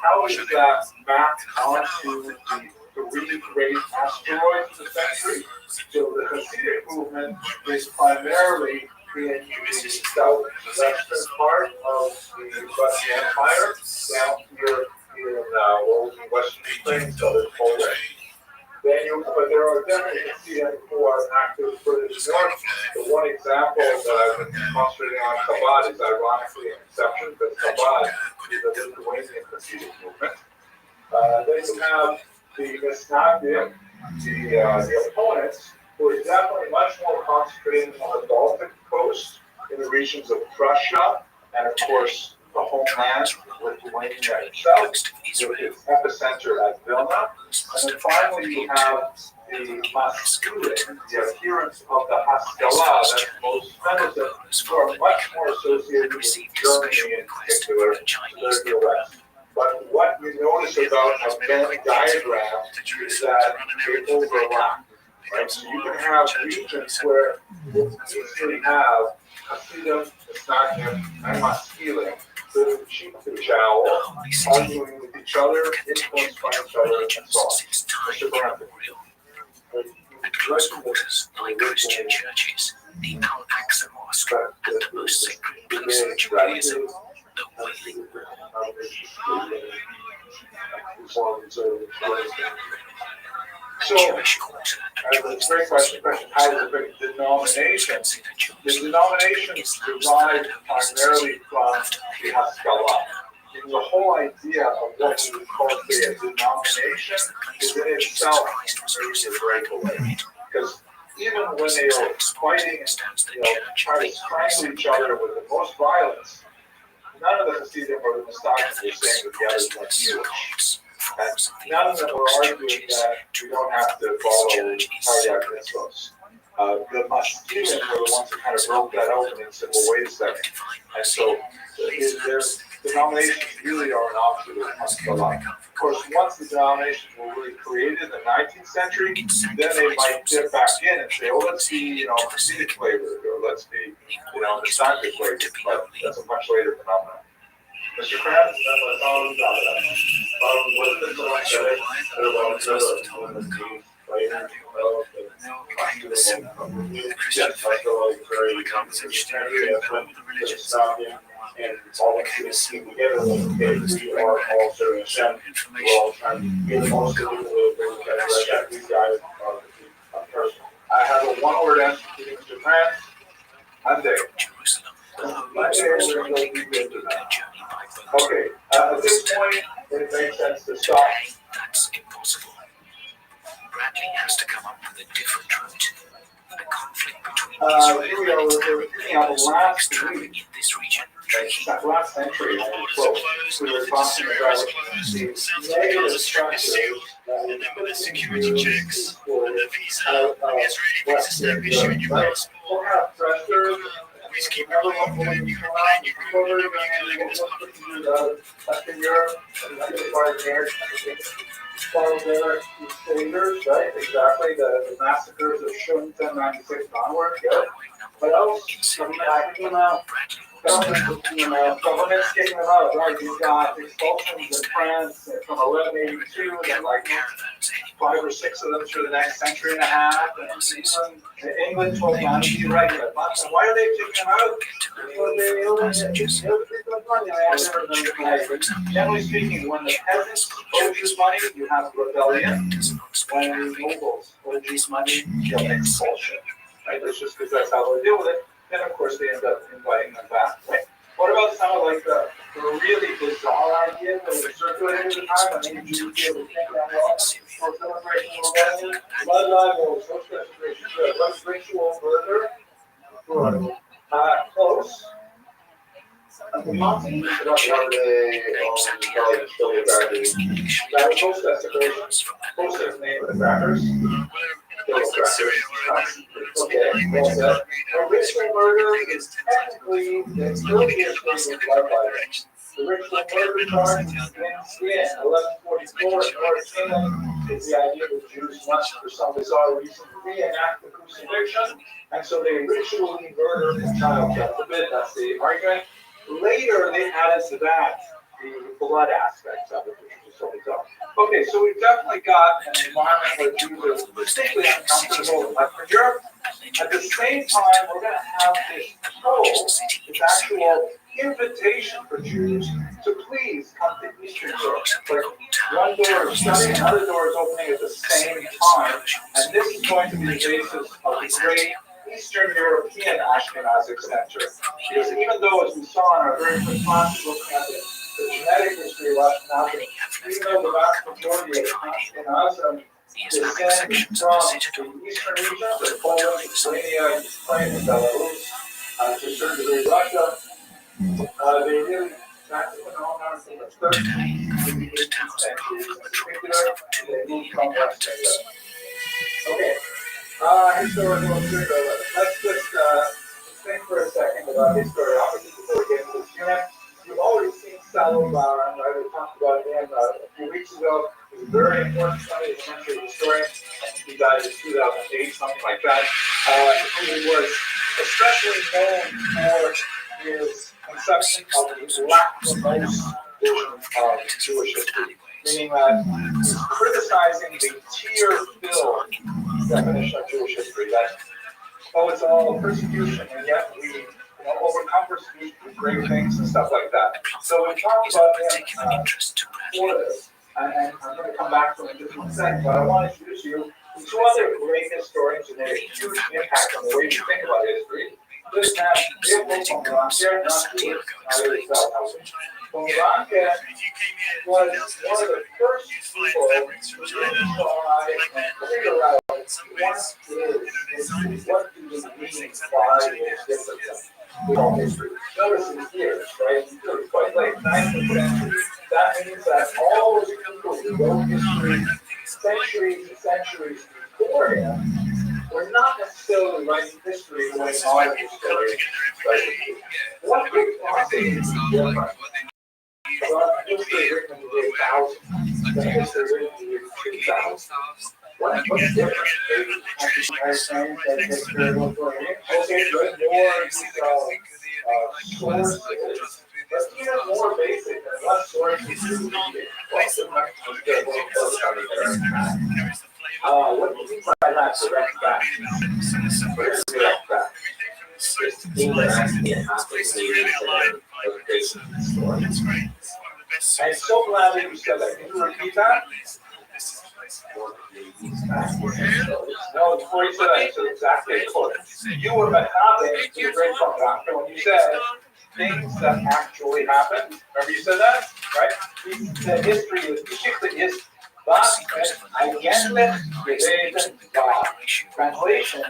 How is that mapped onto the three great asteroids of the century? So the Hasidic movement is primarily in the southwestern part of the Russian Empire, down here in Western Ukraine, southern Poland. But there are definitely Hasidim who are active further north. The one example that I've been concentrating on Chabad is ironically an exception, because Chabad is a Lithuanian Hasidic movement. Then you have the Misnagdim, the opponents, who are definitely much more concentrated on the Baltic coast, in the regions of Prussia, and of course the homeland, Lithuania itself, with its epicenter at Vilna. And then finally you have masculine, the appearance of the Haskalah, that's most feminine, who are much more associated with Germany in particular, the West. But what we notice about a Venn diagram is that they overlap. Right? So you can have regions where you easily have Hasidim, Misnagdim, and Maskilim, the cheek to jowl, arguing with each other, influenced by each other, and so on. Mr. Brandon. At close quarters, like Christian churches, the Al-Aqsa Mosque, and the most sacred place of Judaism, the Wailing So, Jewish quarter, that's a great question. How does the denominations? The denominations derive primarily from the Haskalah. The whole idea of what we would call today a denomination is in itself a breakaway. Because even when they are fighting, trying to strangle each other with the most violence, none of the Hasidim or the Mustachim were saying that the others weren't Jewish. And none of them were arguing that we don't have to follow Tariq mitzvos. The Mashkilim were the ones that kind of broke that open and said, well, wait a second. And so their denominations really are an offshoot of Haskalah. Of course, once the denominations were really created in the 19th century, then they might dip back in and say, oh, let's be, Hasidic flavored, or let's be, Messianic flavored. But that's a much later phenomenon. Mr. Krabs, and all the kids came together when we are all serving them. We're all trying to get most of that these guys are personal. I have a one-word answer to Mr. Krabs. Monday. Okay, at this point, it makes sense to stop. That's impossible. Bradley has to come up with a different route. The conflict between Israel and Palestine is traveling in this region. Last century, we were talking about the negative structure, and then with the security checks and the visa, Israeli visa stamp issuing your passport. We'll have pressure. We just keep rolling on, and you can plan your group, whatever you can, this Western Europe, follow their standards, right? Exactly, the massacres of Shunta 96 onward, yeah. What else? Kicking them out. Government's kicking them out, right? You've got expulsions in France from 1182, and like 5 or 6 of them through the next century and a half. And England 1290, right? Why are they kicking them out? Generally speaking, when the peasants owed you money, you have rebellion. When the nobles owed you money, you have expulsion. Right? That's just because that's how they deal with it. Then, of course, they end up inviting them back. Right? What about some of like the really bizarre ideas that were circulating at the time? I think you would be able to think about for celebration of rebellion. Blood libel, social restoration, what's ritual murder? Close. Post name of the crackers. Ritual murder is technically the earliest form of blood. The ritual murder charge begins in 1144 in North Canaan is the idea that Jews must, for some bizarre reason, reenact the crucifixion, and so they ritually murder a child. God forbid, that's the argument. Later, they added to that the blood aspects of it, which is so bizarre. Okay, so we've definitely got an environment where Jews are distinctly uncomfortable in Western Europe. At the same time, we're going to have this this actual invitation for Jews to please come to Eastern Europe. Like one door is shutting, another door is opening at the same time, and this is going to be the basis of the great Eastern European Ashkenazic center. Because even though, as we saw in our very first class, looking at the genetic history of Ashkenazi, even though the vast majority of Ashkenazim descend from the eastern region, the Poland, Lithuania, Ukraine, and Belarus, to a certain degree Russia, they really, that's the phenomenon from the 13th to the 18th century, in particular, they moved from Western Europe. Okay. Historical observer. Let's just think for a second about history. Obviously, before we get into this unit, you've already seen Salomon, right? We talked about him a few weeks ago. He's a very important 20th century historian. I think he died in 2008, something like that. He was especially known for his conception of the lachrymose version of Jewish history, meaning that he's criticizing the tear-filled definition of Jewish history. That, oh, it's all persecution, and yet we overcome persecution with great things and stuff like that. So we talked about him for this, and I'm going to come back to him in just one second, but I want to introduce you to two other great historians who made a huge impact on the way we think about history. This man, Leopold von Ranke, not Jewish, von Ranke was one of the first people to try and figure out what do we mean by this discipline we call history. Notice his years, right? He's really quite late, 19th century. That means that all those people who wrote history centuries and centuries before him were not necessarily writing history the way modern historians write history. What we find is different. History written in the year 1000, the history written in the year 2000. What's different? Okay, good. More sources. Let's even more basic and less sources. What do you mean by that? Direct back. What is direct back? It's I'm so glad that you said that. Can you repeat that? No, before you said that, you said exactly quote. You were Metabe to the great from Doctor when you said things that actually happened. Remember you said that? Right? The history is Geschichte ist was eigentlich gewesen war. Translation,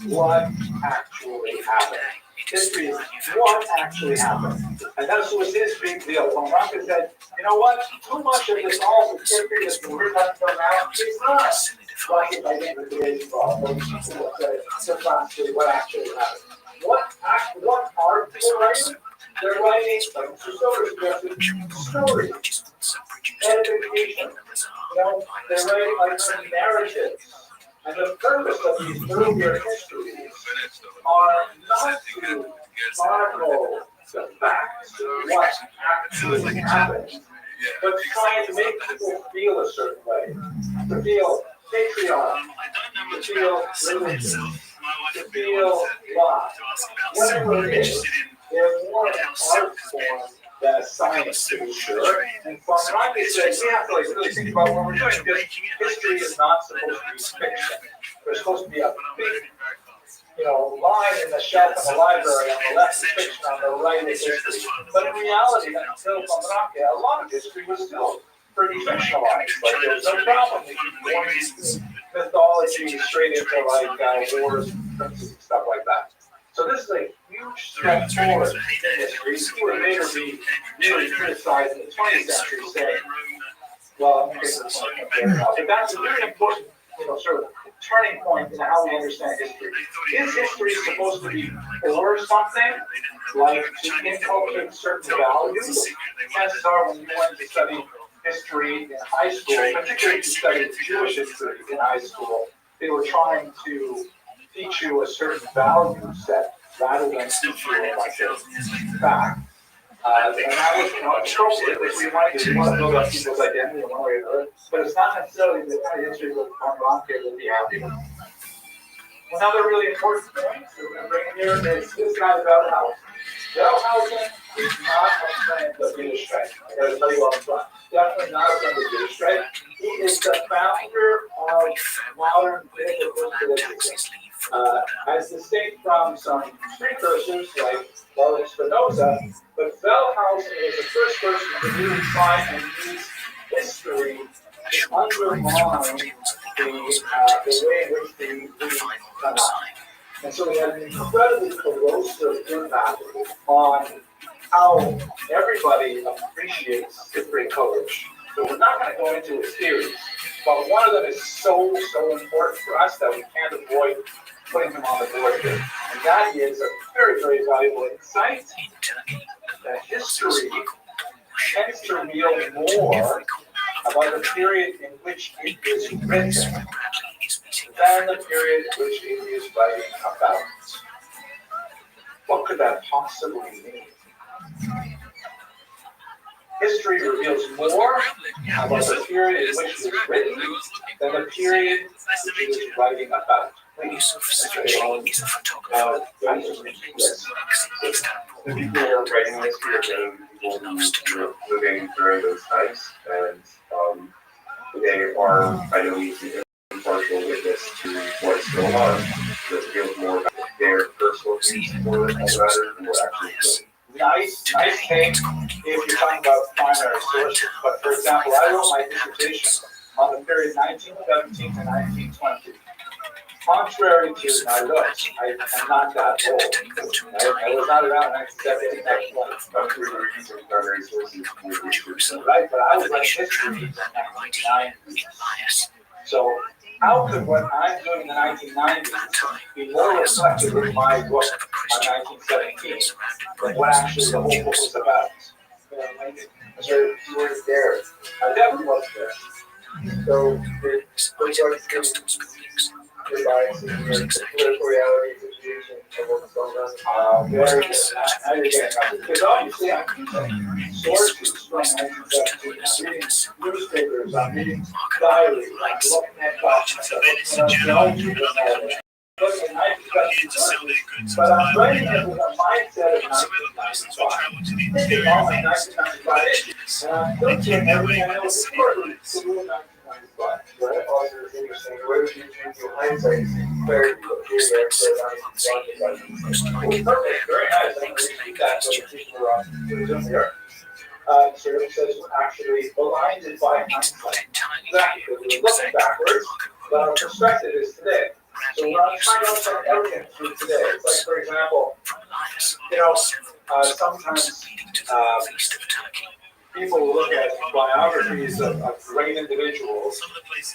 what actually happened. History is what actually happened. And that's was his big deal. When Ranke said, you know what, too much of this all the history that's been written up until now is not what it might be today's law. What actually happened. What are people writing? They're writing, like Christopher suggested, stories. Edification. They're writing like narratives. And the purpose of these earlier histories are not to chronicle the facts of what actually happened, but trying to make people feel a certain way, to feel patriotic, to feel religious, to feel love. Whatever it is, they're more an art form than a science to be sure. And von Ranke says we have to really think about what we're doing, because history is not supposed to be fiction. There's supposed to be a big, line in the shelf in the library. On the left is fiction, on the right is history. But in reality, until von Ranke, a lot of history was still pretty fictionalized. Like there's no problem with going mythology straight into wars, princes, and stuff like that. So this is a huge step forward in history. He would later be really criticized in the 20th century, saying, well, I'm going to get to the point there now. But that's a very important, sort of turning point in how we understand history. Is history supposed to be for something, like to inculcate certain values? Chances are when you went to study history in high school, particularly if you studied Jewish history in high school, they were trying to teach you a certain value set rather than teach you like a fact. And that was, appropriate if we want to build up people's identity in one way or another, but it's not necessarily the kind of history that von Ranke will be happy with. Another really important point that we're going to bring in here is this guy, Wellhausen. Wellhausen is not a friend of Widerstreit. I got to tell you up front. Definitely not a friend of Widerstreit. He is the founder of modern biblical criticism. As distinct from some precursors like Baruch Spinoza, but Wellhausen is the first person to really try and use history to undermine the way in which we come out. And so we had an incredibly corrosive impact on how everybody appreciates history coverage. So we're not going to go into his theories. but one of them is so important for us that we can't avoid putting him on the board here. And that is a very, very valuable insight. That history tends to reveal more about the period in which it is written than the period in which it is writing about. What could that possibly mean? History reveals more about the period in which it is written than the period in which it is writing about. He's a photographer. The people who are writing this are people who are living during those times, and they are, I know, an impartial witness to what's going on. That reveals more about their personal views for all matter than what actually is. Nice thing if you're talking about primary sources. But for example, I wrote my dissertation on the period 1917 to 1920. Contrary to my looks, I am not that old. I was not around in 1917 to 1920. Right, but I was like history in the 1990s. So how could what I'm doing in the 1990s be more reflective in my book on 1917 than what actually the whole book was about? So you weren't there. I definitely was there. So the customs buildings. Your bias in your political reality situation and what's going on. Very good. Now you're getting it. Because obviously I'm using sources from 1917. I'm reading newspapers, I'm reading diaries, I'm looking at documents, I'm looking at but I'm writing it with a mindset of 1995. Thinking all my 1995 issues. And I'm filtering everything I know is important to rule 1995. Right? Also, it's interesting. Where would you change your hindsight? Clarity of your Perfect. Very nice. I'm going to read that so the people are on here. So it says actually blinded by hindsight. Exactly. We're looking backwards, but our perspective is today. So we're not trying to understand everything through today. It's like, for example, sometimes people will look at biographies of great individuals,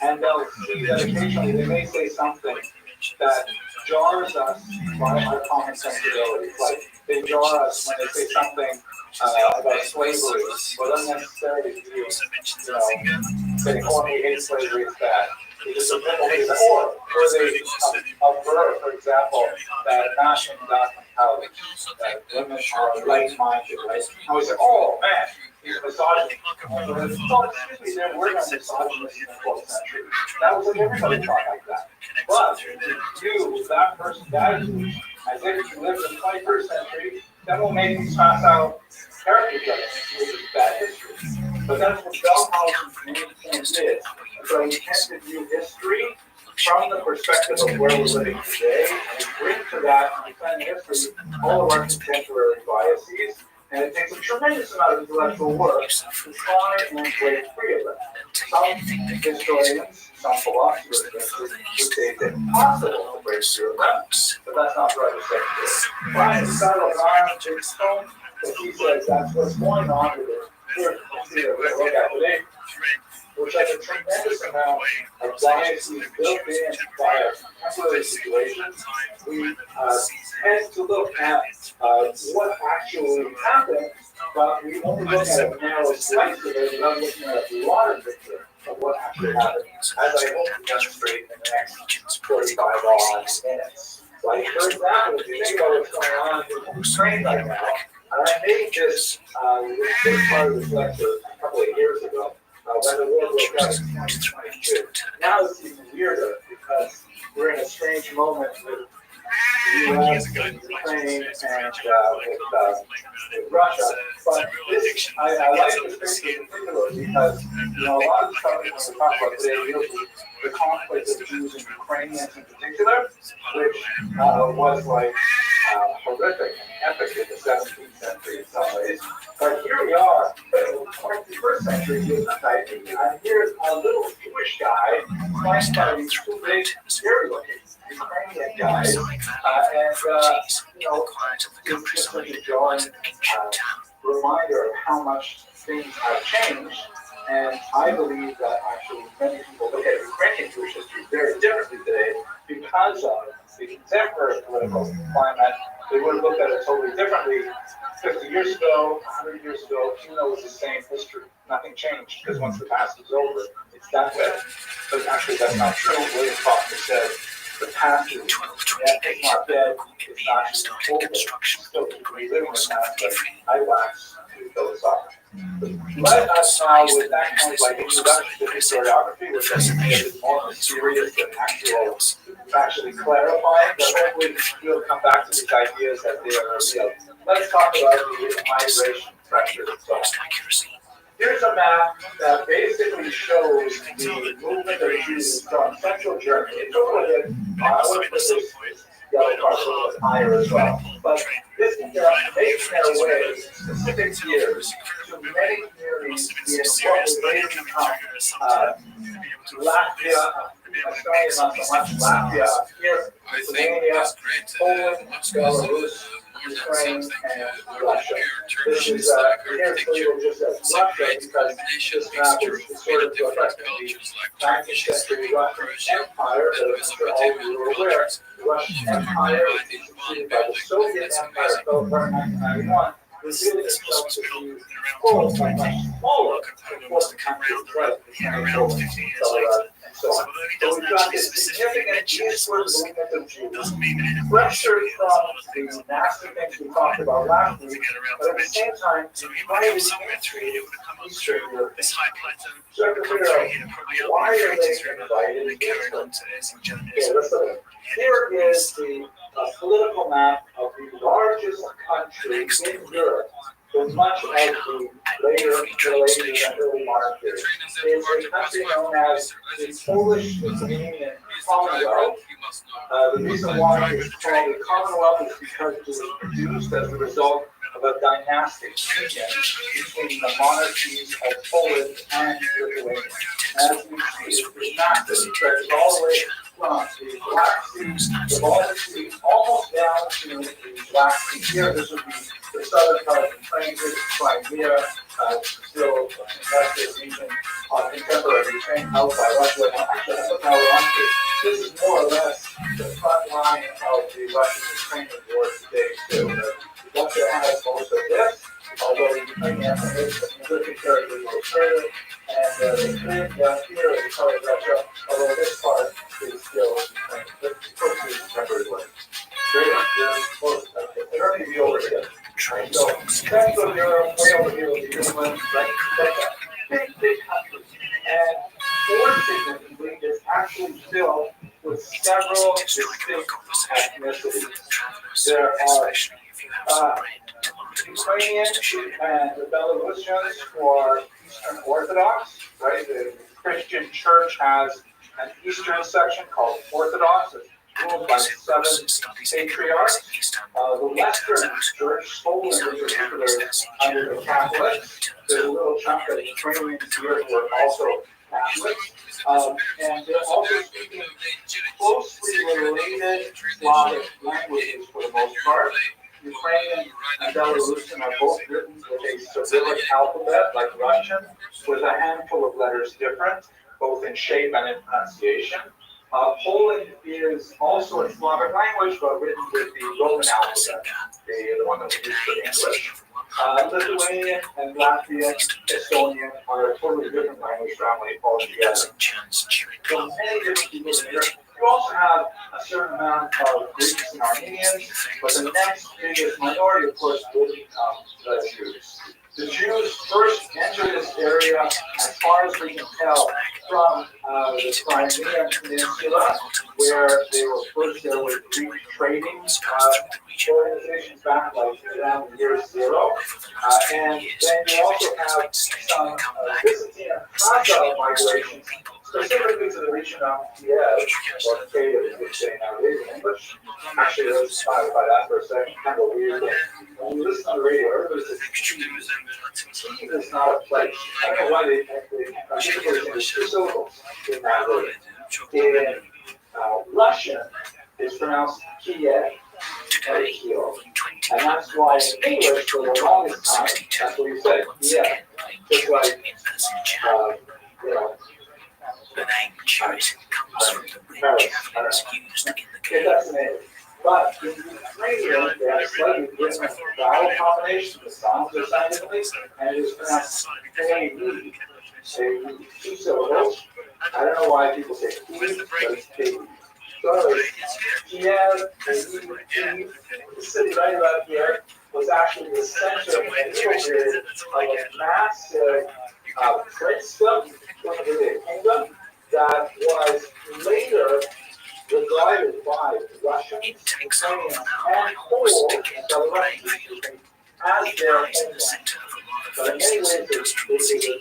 and they'll see that occasionally they may say something that jars us by our common sensibility. Like they jar us when they say something about slavery, but unnecessarily view, saying, "Oh, we hate slavery, it's bad." Or they avert, for example, that fashion mentality, that women are like-minded, right? And we say, "Oh man, he's misogynist." No, excuse me, there were no misogynists in the 12th century. That was like everybody thought like that. But if you, that person's attitude, as if you lived in the 21st century, then we'll make these facile character judgments, which is bad history. But that's what Bellhausen's main point is. So we tend to view history from the perspective of where we're living today, and bring to that understanding history all of our contemporary biases, and it takes a tremendous amount of intellectual work to try and break free of them. Some historians, some philosophers would say it's impossible to break free of them, but that's not the right perspective. Brian Scott Bridgestone, he says that's what's going on with it. Here, we'll look at today, which has a tremendous amount of biases built in by our contemporary situations. We tend to look at what actually happened, but we only look at a narrow slice of it without looking at a broader picture of what actually happened, as I hope to demonstrate in the next 45 odd minutes. Like, for example, if you think about what's going on in Ukraine right now, and I made this part of this lecture a couple of years ago, when the war broke out in 2022. Now it's even weirder because we're in a strange moment with the U.S. and Ukraine and with Russia. But this, I like this picture in particular because, a lot of the stuff that we talk about today deals with the conflict of Jews and Ukrainians in particular, which was like horrific and epic in the 17th century in some ways. But here we are, in the 21st century, and here's a little Jewish guy fighting by these two big, scary-looking Ukrainian guys, and it's just a jarring reminder of how much things have changed And I believe that actually many people look at Ukrainian Jewish history very differently today because of the contemporary political climate. They would have looked at it totally differently 50 years ago, 100 years ago, even though it was the same history. Nothing changed because once the past is over, it's done with. But actually, that's not true. William Faulkner said the past is it's not dead, it's not just over. It's still reliving the past, but I wax to philosophical. Let us now, with that kind of like introduction to historiography, which I think is more serious than actually clarifying, but hopefully we'll come back to these ideas as they are revealed. Let's talk about the migration pressure itself. Here's a map that basically shows the movement of Jews from central Germany. It's a little bit, I want to put this yellow part a little bit higher as well. But this is making their way specific years to many communities in what was later become Latvia, Australia, not so much Latvia, here, Lithuania, Poland, Belarus, Ukraine, and Russia. This is here's labeled just as Russia because this map is sort of reflecting the 19th century Russian Empire, as I'm sure all of you are aware. The Russian Empire is succeeded by the Soviet Empire, fell apart in 1991, revealing itself to be full of much smaller important countries like Ukraine, Poland, Belarus, and so on. So we've got this significant eastward movement of Jews, pressure from the nasty things we talked about last week, but at the same time, invited Eastern Europeans. So I have to figure out, why are they invited Eastern? Okay, let's look at it. Here is the political map of the largest country in Europe for much of the later Middle Ages and early modern period. It's a country known as the Polish-Lithuanian Commonwealth. The reason why it's called the Commonwealth is because it was produced as a result of a dynastic union between the monarchies of Poland and Lithuania. As we see, it's not that it stretches all the way from the Black Sea, the Baltic Sea, almost down to the Black Sea. Here, this would be the southern part of Ukraine, this is Crimea, still a contested region on contemporary Ukraine held by Russia. Actually, that's how we're on to. This is more or less the front line of the Russian-Ukrainian war today, too. Russia has most of this, although the Ukrainian military territory goes further, and the Ukraine down here is part of Russia, although this part is still Ukraine. Let's put the contemporary way. Very close. They're going to be over here. So, Central Europe, way over here with the England, right? Big country. And more significantly, it's actually filled with several distinct ethnicities. There are Ukrainians and the Belarusians who are Eastern Orthodox, right? The Christian church has an Eastern section called Orthodox. It's ruled by 7 patriarchs. The Western church, Poland in particular, is under the Catholics. There's a little chunk of Ukrainians here who are also Catholics. And they're also speaking closely related Slavic languages for the most part. Ukrainian and Belarusian are both written with a Cyrillic alphabet, like Russian, with a handful of letters different, both in shape and in pronunciation. Poland is also a Slavic language, but written with the Roman alphabet, the one that we use for English. Lithuanian and Latvian, Estonian are a totally different language family altogether. So many different people in here. You also have a certain amount of Greeks and Armenians, but the next biggest minority, of course, will become the Jews. The Jews first entered this area, as far as we can tell, from the Crimean Peninsula, where they were first there with Greek trading organizations back like around the year 0. And then you also have some Byzantine and Kazakh migrations, specifically to the region of Kiev, or Kiev, as we say nowadays in English. Actually, let's clarify that for a second. Kind of a weird thing. When you listen to the radio, everybody says Kiev is not a place. I don't know why they two syllables in that word. In Russian, it's pronounced Kiev. And that's why in English, for the longest time, that's what we said, Kiev. just like, you know, The name Jewish comes from the red javelins used in the it game. doesn't end. But in Ukrainian, they have slightly different vowel combinations. The sounds are scientifically, and it's pronounced K-E. Two syllables. I don't know why people say E, but it's K-E. So, Kiev, K-E, the city right about here, was actually the center of a massive princedom, a kingdom, that was later divided by Russians, Ukrainians, and Poles, and the Russians as their homeland. But in many ways, they were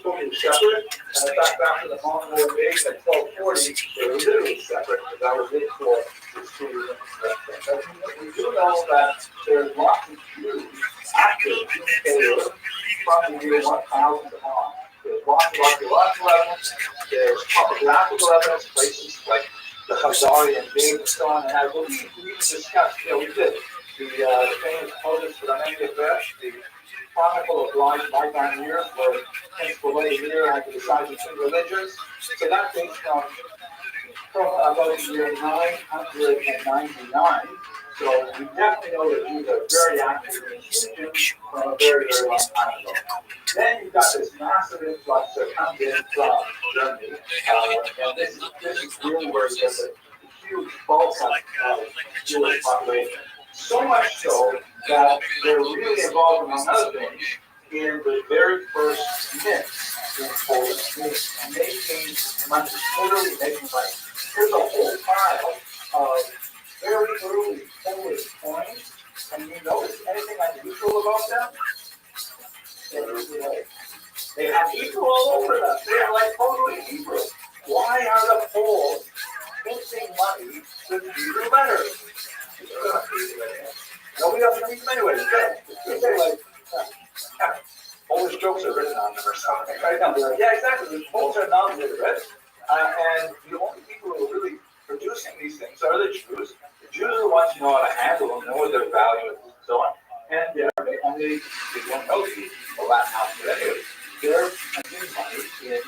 totally separate, and in fact, after the Mongol invasion in 1240, they were literally separate, because that was it for the Syrian and we do know that there's lots of Jews active in Taylor from the year 1000 on. There's lots of archaeological evidence, there's topographical evidence, places like the Khazari and David and so on, and I believe we even discussed, we did, the famous Moses the Chronicle of Bygone Years, where Prince Vladimir had to decide between religions. So that dates from about the year 999. So we definitely know that Jews are very active in this region from a very, very long time ago. Then you've got this massive influx that comes in from Germany. And this is really where there's a huge bulk of Jewish population. So much so that they're really involved, among other things, in the very first myths in Poland, making money, literally making money. There's a whole pile of very early Polish coins, and you notice anything unusual about them? They have Hebrew all over them. They're like totally Hebrew. Why are the Poles minting money with Hebrew letters? Nobody else can read them anyway. They're like, Polish jokes are written on them or something. Yeah, exactly. The Poles are non-literate, and the only people who are really producing these things are the Jews. The Jews are the ones who know how to handle them, know their value, and so on. And they don't know the Latin alphabet anyway. They're making money in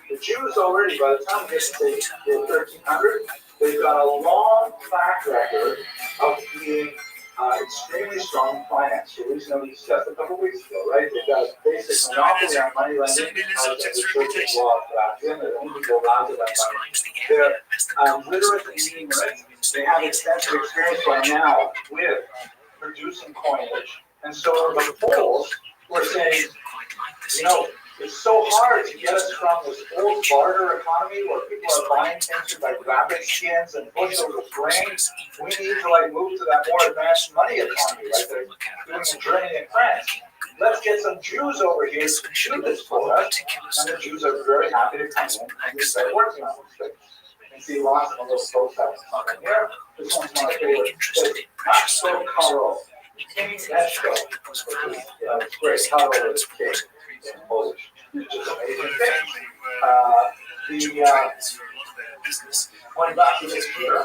the Jews already, by the time they get to the 1300, they've got a long track record of being extremely strong in finance. So we discussed a couple weeks ago, right? They've got a basic monopoly on money lending because of the church's law of Vatican. They're only go around to that money. They're literate and numerate. They have extensive experience by now with producing coinage. And so the Poles were saying, it's so hard to get us from this old barter economy where people are buying things with like rabbit skins and bushels of grain. We need to move to that more advanced money economy, like they're doing in Germany and France. Let's get some Jews over here to do this for us. And the Jews are very happy to come in and start working on these things. You see lots of little folks out here. This one's my favorite. It's Caro. King Neshko. It's great. Caro is king. In Polish, which is amazing thing. Going back to this here, a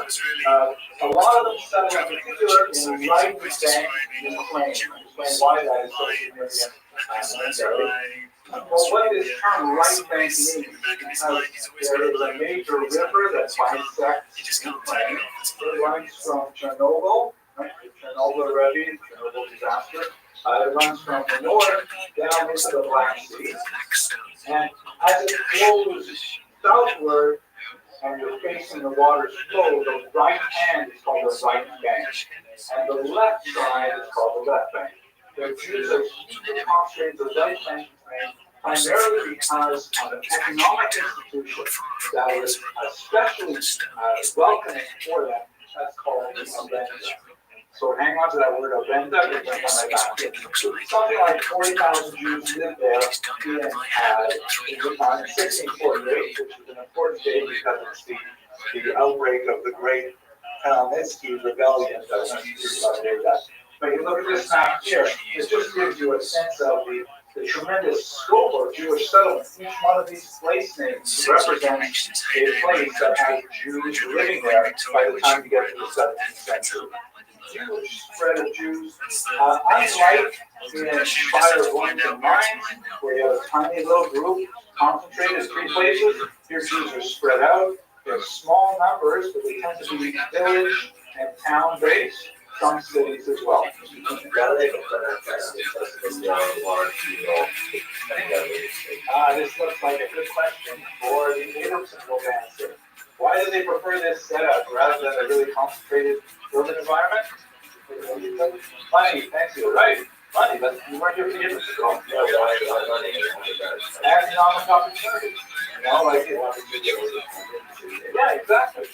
lot of them settle in particular in right bank in Ukraine. Explain why that is so significant. Well, what this term right bank means is because there is a major river that bisects Ukraine. It runs from Chernobyl, right? Chernobyl already, Chernobyl disaster. It runs from the north down into the Black Sea. And as it flows southward and you're facing the water's flow, the right hand is called the right bank. And the left side is called the left bank. The Jews are hugely concentrated the right bank primarily because of an economic institution that was especially welcoming for them. That's called the Avenda. So hang on to that word Avenda. Something like 40,000 Jews lived there in 1648, which is an important date because it's the outbreak of the Great Khmelnytsky rebellion that we're going to speak about later. But you look at this map here, it just gives you a sense of the tremendous scope of Jewish settlement. Each one of these place names represents a place that has Jews living there by the time you get to the 17th century. Huge spread of Jews, unlike in fire Bloomington mines, where you have a tiny little group concentrated in 3 places. Here Jews are spread out. They're small numbers, but they tend to be village and town based. Some cities as well. This looks like a good question for the Abramson will answer. Why do they prefer this setup rather than a really concentrated urban environment? Money, thank you. Right, money, but you weren't here for the Abramson. Economic opportunity. Yeah, exactly.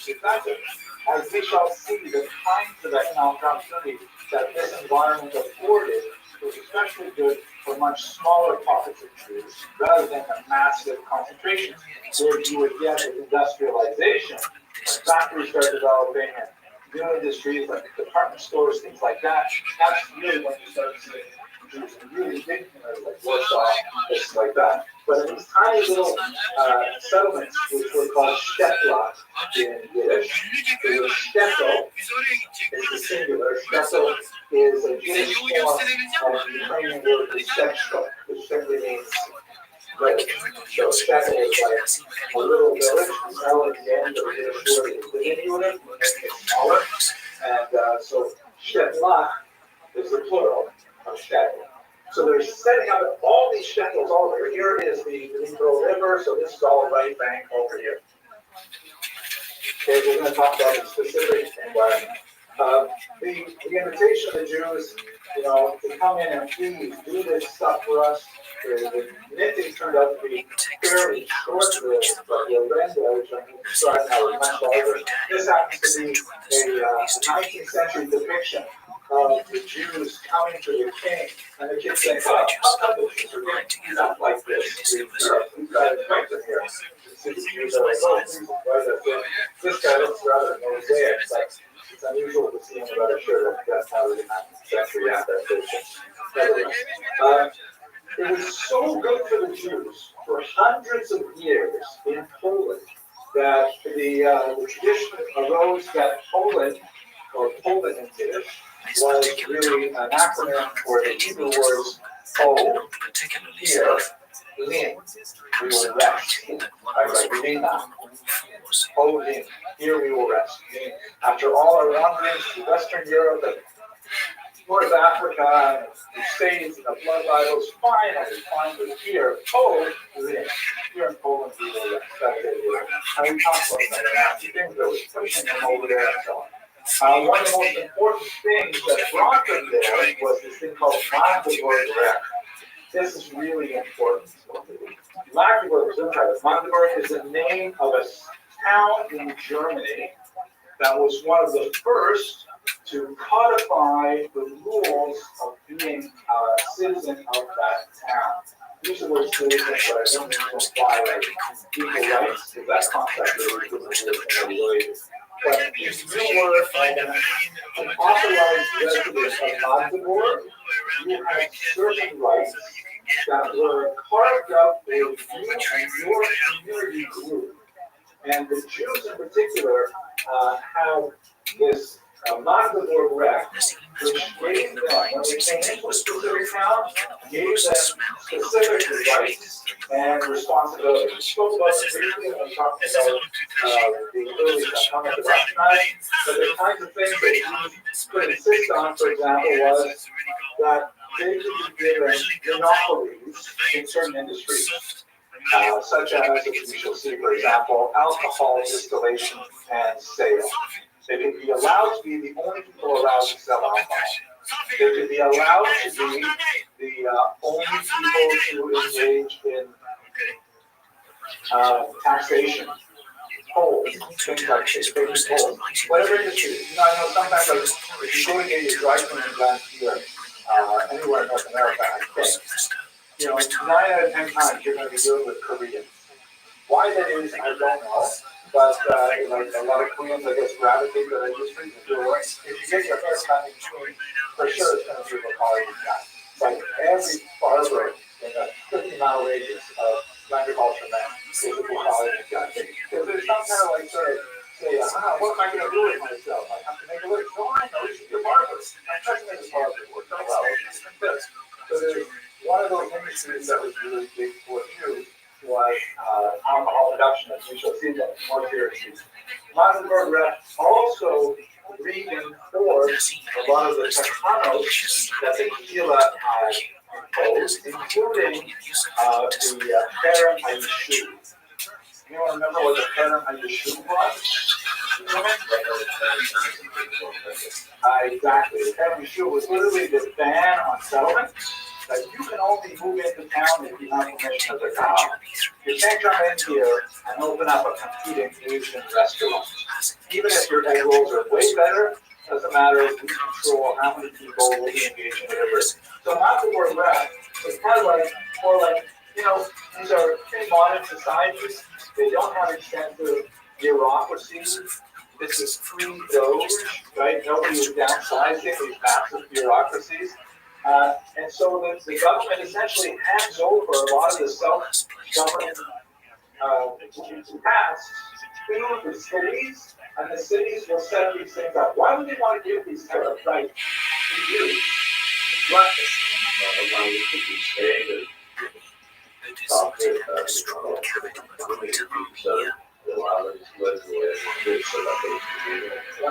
As we shall see, the kinds of economic opportunity that this environment afforded was especially good for much smaller pockets of Jews rather than a massive concentration. Where you would get with industrialization, when factories start developing and new industries like department stores, things like that, that's really when you start seeing Jews in really big communities like Warsaw, places like that. But in these tiny little settlements, which were called shtetla in Yiddish, the word shtetl is the singular. Shtetl is a Jewish form of the Ukrainian word shtetl, which simply means village. So shtetl is like a little village. L at the end of the Yiddish word is living unit, making it smaller. And so shtetla is the plural of shtetl. So they're setting up all these shtetls all over. Here is the Dnipro River, so this is all right bank over here. Okay, we're going to talk about the specific environment. The invitation of the Jews, to come in and please do this stuff for us. The knitting turned out to be fairly short-lived, but the Orenda, which I'm going to describe now, is much larger. This happens to be a 19th century depiction of the Jews coming to the king, and the kids saying, "Well, how come the Jews are getting stuff like this? We've got to invite them here." The Jews are like, "Oh, please invite us in." This guy looks rather mosaic. It's unusual to see him without a shirt. That's how the 19th century adaptation. It was so good for the Jews for hundreds of years in Poland that the tradition arose that Poland, or Poland in Yiddish, was really an acronym for the Hebrew words O, here, Lin. We will rest. Lina. O, Lin. Here we will rest. After all our wanderings to Western Europe and North Africa and the States and the blood idols, finally here, O, Lin. Here in Poland we will rest. That's it. And we talk about that. Things that was pushing them over there and so on. One of the most important things that brought them there was this thing called Magdeburg. This is really important. Magdeburg is the name of a town in Germany that was one of the first to codify the rules of being a citizen of that town. Use the word citizen, but I don't mean to imply like equal rights, because that concept is related. But if you were an authorized resident of Magdeburg, you had certain rights that were carved up for you and your community group. And the Jews in particular have this Magdeburg Recht, which gave them, when they came into a specific town, gave them specific rights and responsibilities. We spoke about it briefly when we talked about the early economic development, but the kinds of things that you could insist on, for example, was that they could be given monopolies in certain industries. Such as, as we shall see, for example, alcohol distillation and sale. They could be allowed to be the only people allowed to sell alcohol. They could be allowed to be the only people to engage in taxation, toll, things like taking toll, whatever it is. I know sometimes if you go to get your driving done here, anywhere in North America, I think, 9 out of 10 times you're going to be dealing with Koreans. Why that is, I don't know. But like a lot of Koreans, I guess, gravitate to that industry. If you get your hair cut in Korea, for sure it's going to be a Hollywood guy. Like every barber in a 50-mile radius of agriculture man is a Hollywood guy. Because there's some kind of like sort of say, what am I going to do with myself? I have to make a living. No, I know, you should be a barber. I'm trying to make a barber work. No, well, it's like this. So there's one of those industries that was really big for you was alcohol production, as we shall see that more here. Magdeburg Rep also reinforced a lot of the tejanos that the tequila imposed, including the Karen Ayeshu. Anyone remember what the Karen Ayeshu was? Exactly. The Karen Ayeshu was literally this ban on settlement. That you can only move into town if you have permission of the town. You can't come in here and open up a competing Asian restaurant. Even if your egg rolls are way better, doesn't matter, we control how many people will be engaged in whatever. So Magdeburg Rep is kind of like, more like, you know, these are pretty modern societies. They don't have extensive bureaucracies. This is pre-Doge, right? Nobody is downsizing these massive bureaucracies. And so the government essentially hands over a lot of the self-governing tasks to the cities, and the cities will set these things up. Why would they want to give these kind of rights to you?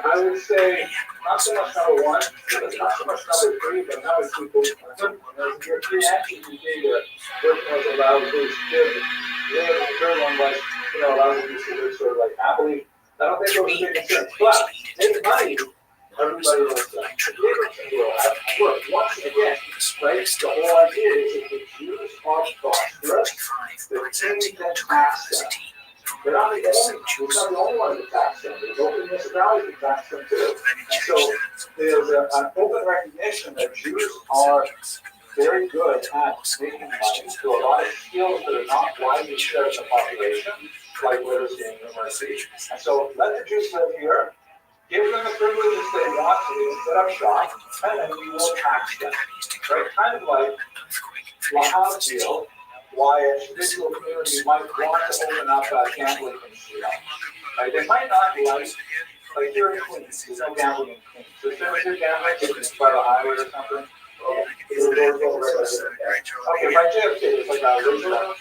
I would say not so much number one, not so much number three, but number two. Your three actions you gave there, first one was allow those kids to live, and the third one was, allow them to sort of like happily. I don't think those are big concerns, but make money. Everybody wants that. Look, once again, right? The whole idea is that the Jews are prosperous. They're paying them tax. They're not the only ones that tax them. There's open municipalities that tax them too. And so there's an open recognition that Jews are very good at making money through a lot of skills that are not widely shared in the population, like literacy and numeracy. And so let the Jews live here. Give them the privileges they want to set up shop, and then we will tax them. Right? Kind of like Lahavdil, why a traditional community might want to open up a gambling casino. Right? They might not like here in Queens, there's no gambling in Queens. So if there's a gambling, it's by the highway or something. Okay, by JFK, it's like a original.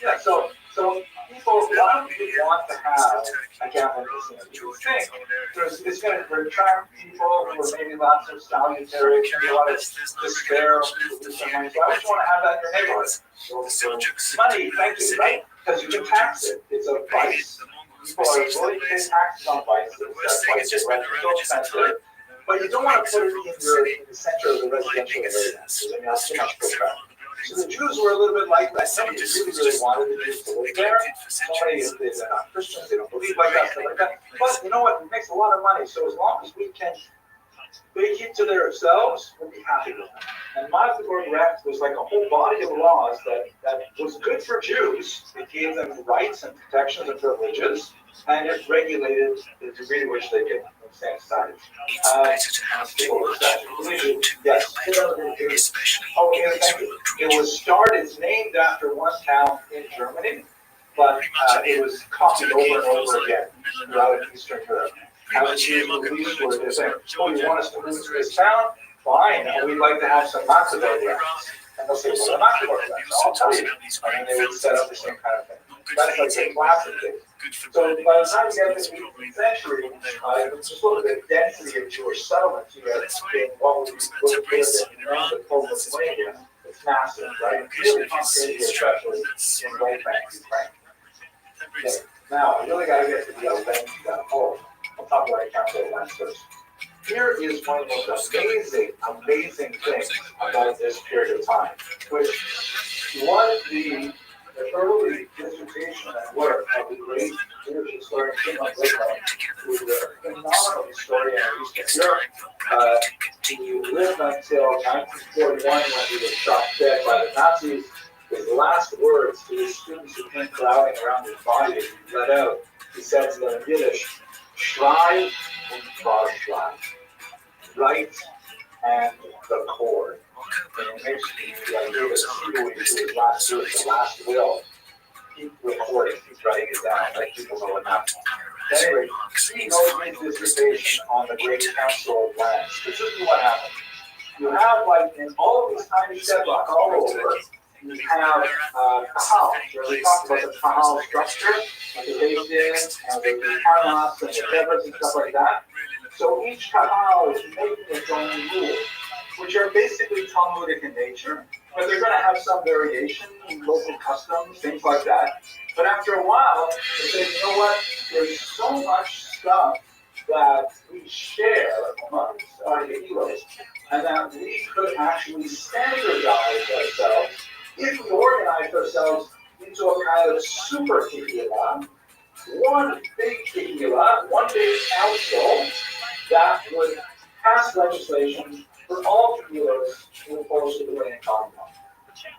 Yeah, so people, why would you want to have a gambling casino? You think it's going to attract people who are maybe lots of salutary, maybe a lot of despair. So why would you want to have that in your neighborhood? Money, thank you, right? Because you can tax it. It's a vice. People are willing to pay taxes on vices. That's why it's so expensive. But you don't want to put it in the center of the residential area. Because that's too much pushback. So the Jews were a little bit like that. Somebody really wanted the Jews to live there. Somebody, they're not Christians, they don't believe like us, like that. But you know what? It makes a lot of money. So as long as we can make it to themselves, we'll be happy with them. And Magdeburg Rep was like a whole body of laws that was good for Jews. It gave them rights and protections and privileges, and it regulated the degree to which they could stand aside. Yes. Okay, thank you. It was started, it's named after one town in Germany, but it was copied over and over again throughout Eastern Europe. How the Jews were least were they saying, oh, you want us to move to this town? Fine, and we'd like to have some Magdeburg Reps. And they'll say, well, they're Magdeburg Reps, I'll tell you. And they would set up the same kind of thing. That's like a classic thing. So by the time you get to the 18th century, it's just a little bit of density of Jewish settlements. You get what would be put in the Pennsylvania. It's massive, right? Really concentrated, especially in right bank, Ukraine. Okay. Now, I really got to get to the other thing. I'll talk about capital last first. Here is one of the most amazing things about this period of time, which was the early dissertation and work of the great Jewish historian Shimon Lippmann, who was a phenomenal historian of Eastern Europe. He lived until 1941 when he was shot dead by the Nazis. His last words to his students who came crowding around his body as he let out, he said, says in Yiddish, Schreib und Vorschlag, write and record. And it makes the idea that Siegel would do his last will. Keep recording, keep writing it down, let people know what happened. Anyway, he goes into dissertation on the Great Council of Lands. This is what happened. You have, like, in all of these tiny shedlocks all over, you have kahal. We talked about the kahal structure, like the basin, and the parnas, and the feathers, and stuff like that. So each kahal is making its own rules, which are basically Talmudic in nature, but they're going to have some variation in local customs, things like that. But after a while, they say, you know what, there's so much stuff that we share amongst our heroes, and that we could actually standardize ourselves if we organize ourselves into a kind of super kihila, one big kihila, one big council that would pass legislation for all kilos in opposed to the way in Congo.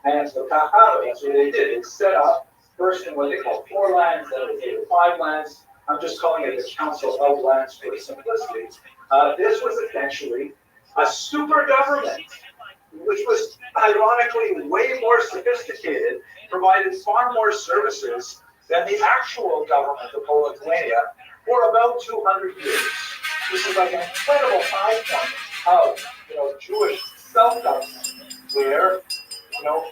And so Kahara, that's what they did. They set up first in what they call 4 lands, then they gave 5 lands. I'm just calling it the Council of Lands for simplicity. This was essentially a super government, which was ironically way more sophisticated, provided far more services than the actual government of Lithuania for about 200 years. This is like an incredible high point of, Jewish self-government, where,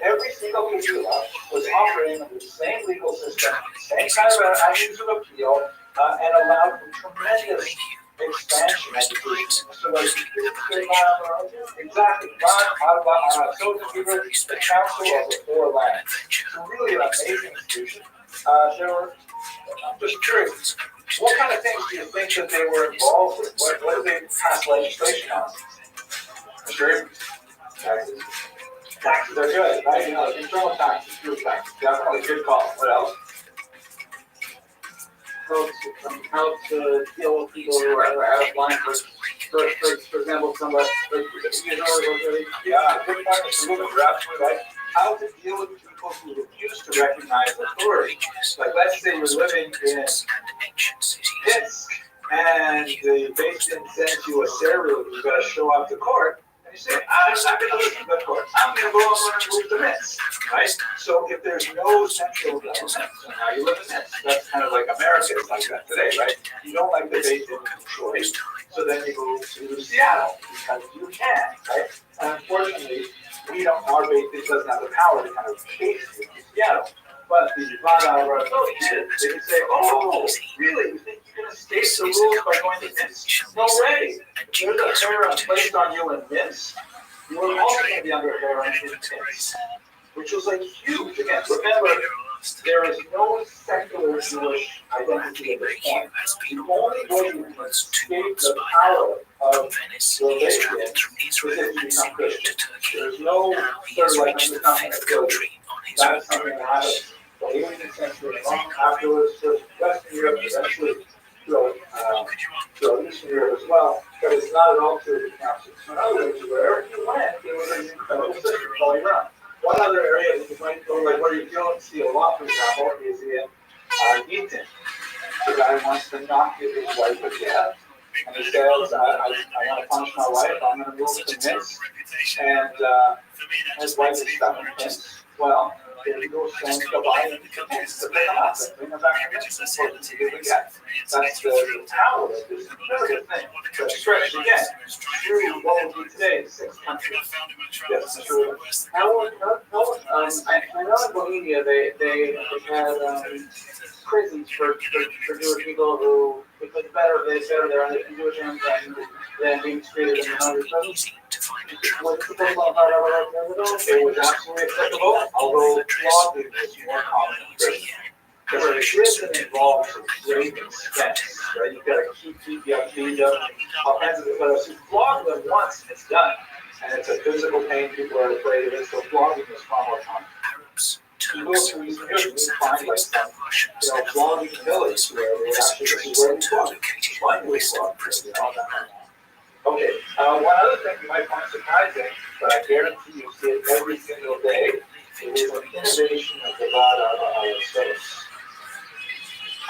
every single kehillah was operating under the same legal system, same kind of avenues of appeal, and allowed for tremendous expansion of the business. So like, exactly, so the council of the 4 lands. So really an amazing institution. I'm just curious, what kind of things do you think that they were involved with? What did they pass legislation on? Sure. Taxes. Taxes are good, right? Internal taxes, group taxes, definitely good call. What else? How to deal with people who are out of line. For example, somebody, good point. You're absolutely right. How to deal with people who refuse to recognize authority. Like, let's say you're living in Minsk, and the basin sends you a seru, you've got to show up to court. You say, I'm not going to listen to the court. I'm going to go over and move to Minsk, right? So if there's no central government, so now you live in Minsk. That's kind of like America is like that today, right? You don't like the base in Detroit, so then you move to Seattle because you can, right? And unfortunately, our base doesn't have the power to kind of chase you to Seattle. But the Vada or associates, they can say, oh, really? You think you're going to escape the rules by going to Minsk? No way. If there's a harem placed on you in Minsk, you are also going to be under a harem in Minsk, which was like huge. Again, remember, there is no secular Jewish identity at this point. The only way you can escape the power of religion is if you become Christian. There's no third like becoming a country. That's something that happens. The 18th century, long afterwards, first Western Europe, eventually throughout Eastern Europe as well, but it's not at all true of the council. So in other words, wherever you went, there was an incredible system all around. One other area that you might go, like where you don't see a lot, for example, is in Eaton. The guy wants to not give his wife a gift, and he says, I want to punish my wife, I'm going to move to Minsk, and his wife is stuck in Minsk. Well, there you go, send the buy-in to Minsk to pick them up and bring them back to Minsk important to give again. That's the power of this imperative thing. So stretched again, through what would be today, 6 countries. Yes, true. I know in Bohemia they had prisons for Jewish people who, if it's better, they said they're under Jewish hands than being treated in another prison. Was people about that? It was absolutely acceptable, although flogging was more common in prison. Because prison involves great expense, right? You've got to keep you have cleaned up, all kinds of things. But if you flog them once, it's done. And it's a physical pain, people are afraid of it, so flogging is far more common. You go through Eastern Europe, you find like some, flogging villages where they actually see where we flog. Lightly flog, all that. Okay, one other thing you might find surprising, but I guarantee you see it every single day, it is an innovation of the Vada of Sotos.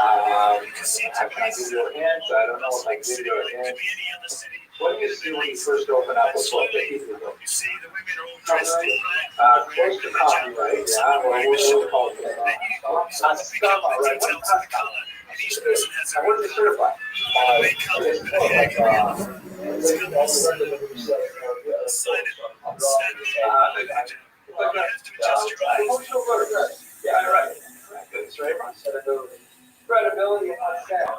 Can I give you a hint? I don't know if I can give you a hint. What do you see when you first open up a book? Close to copyright, yeah. Well, we'll call it Haskama, right? What is Haskama? And what is it certified? Yeah, right. That's right. Credibility and consent.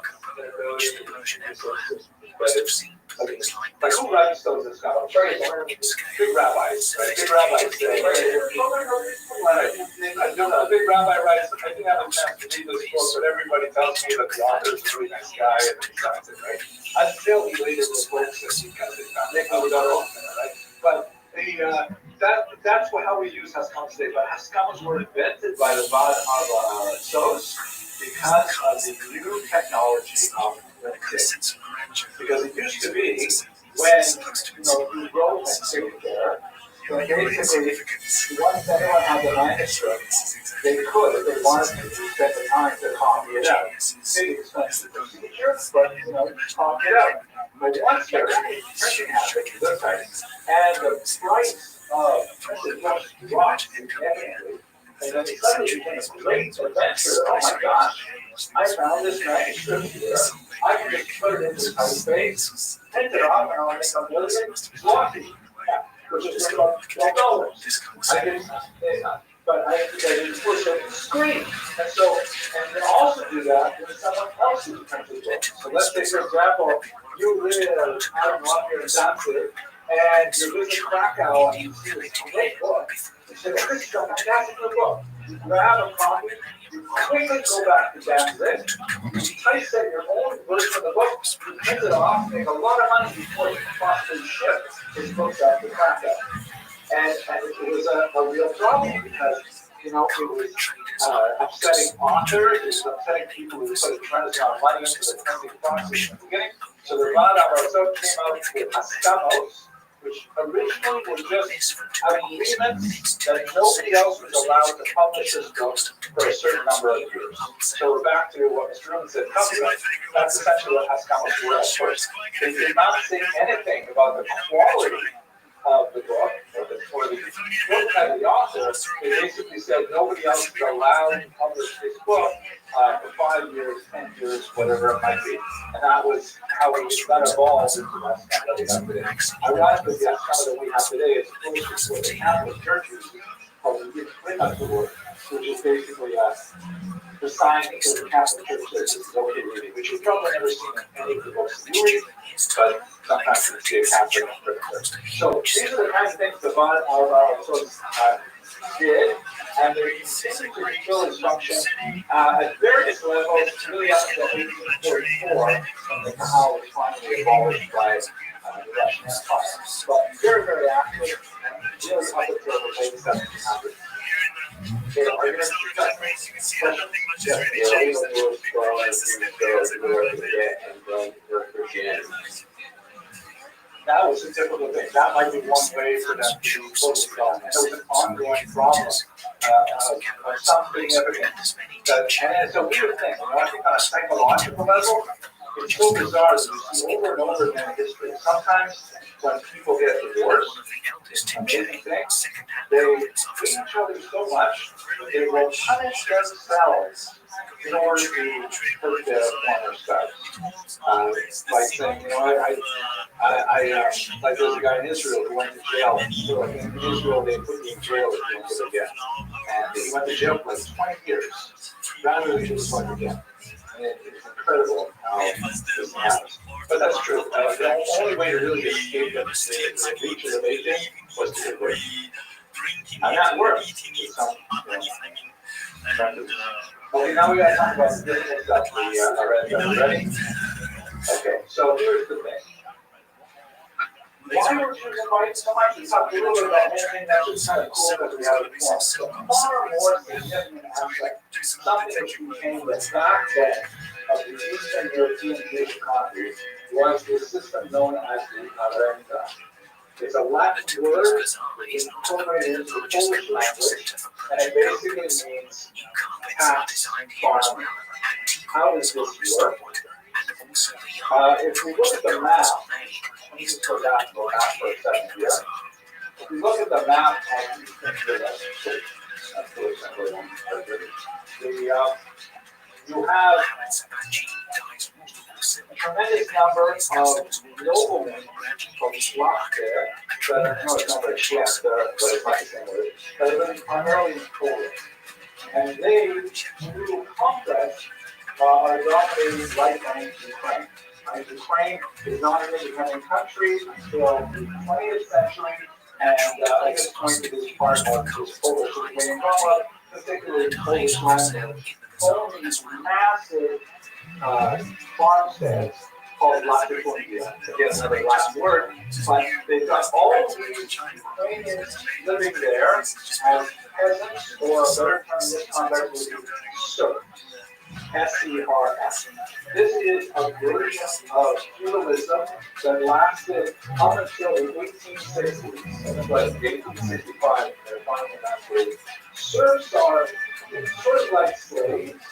Like who writes those as scholars? Big rabbis. Right? Big rabbis. A big rabbi writes, I didn't have a chance to read this book, but everybody tells me that the author is a really nice guy and he signs it, right? Until he later reports that he kind of did not make it right? But that's how we use Haskamas today. But Haskamas were invented by the Vad of Sos because of the new technology of linking. Because it used to be when you wrote and signature, basically once anyone had the manuscript, they could, if they wanted to, spend the time to copy it out. Maybe expensive procedure, but copy it out. But once you're ready, printing happens, this time, and the price of printed books dropped significantly. And then suddenly became a great adventure. Oh my gosh, I found this manuscript here. I can just put it into typeface, print it off, and I'll make a million zloty, which is about $12. I didn't, but I didn't push it on the screen. And so, and you also do that when someone else is printing it. So let's say, for example, you live out in Danzig, and you visit Krakow, and you see this great book. You say, well, this is a fantastic book. You grab a copy, you quickly go back to Danzig, you typeset your own version of the book, you print it off, make a lot of money before you can possibly ship his books out to Krakow. And it was a real problem because, it was upsetting authors, it was upsetting people who put a tremendous amount of money into the printing process in the beginning. So the Vad of came out with Haskamos, which originally were just agreements that nobody else was allowed to publish this book for a certain number of years. So we're back to what Mr. Roman said, copyright. That's essentially what Haskamos were at first. They did not say anything about the quality of the book or the book by the author. They basically said nobody else is allowed to publish this book for 5 years, 10 years, whatever it might be. And that was how we got evolved into that that we have today. Ironically, the Haskama that we have today is close to what the Catholic Church uses, called the Yiddish, which is basically the sign that the Catholic Church says this is okay reading, which you've probably never seen in any of the books that you read, but sometimes you see a Catholic Church. So these are the kinds of things the Vad of did, and they continue to fulfill its function at various levels, really up until 1844, when the Kahal was finally abolished by the Russian Empire. But very, very active, and really up until the late 1700s. Okay, are you going to that was a typical thing. That might be one way for them to focus on. And it was an ongoing problem of some significance. And it's a weird thing. I think on a psychological level, it's so bizarre that you see over and over again in history. Sometimes when people get divorced, it's amazing things. They hate each other so much, they will punish themselves in order to hurt their former spouse. Like saying, like there's a guy in Israel who went to jail. So in Israel, they put him in jail if he went to the jail. And he went to jail for like 20 years, rather than just going to jail. And it's incredible how this happens. But that's true. The only way to really escape the reaches of aging was to get rid. And that worked. Okay, now we got to talk about the difficult stuff. Are we ready? Okay, so here's the thing. Why don't you invite somebody to talk a little bit about anything that's just kind of cool that we have in form? So far more significant aspect, something which became the backbone of the Eastern European Jewish economy was the system known as the renta. It's a Latin word incorporated into the Polish language, and it basically means tax farming. How does this work? If we look at the map, let me just go down to the map for a second here. If we look at the map of you have a tremendous number of noblemen from Schloss there, no, it's not very Schloss there, but it's not the same word, that are living primarily in Poland. And they, through conquest, are dominating right now in Ukraine. Ukraine is not an independent country until the 20th century, and at this point it is part of this Polish Lithuanian Commonwealth, particularly Polish language. Owning these massive farmsteads called Latifundia. Again, another Latin word, but they've got all of these Ukrainians living there as peasants, or a better term in this context would be serfs. S-E-R-S. This is a version of feudalism that lasted up until the 1860s, but 1865, they're finally not free. Serfs are sort of like slaves,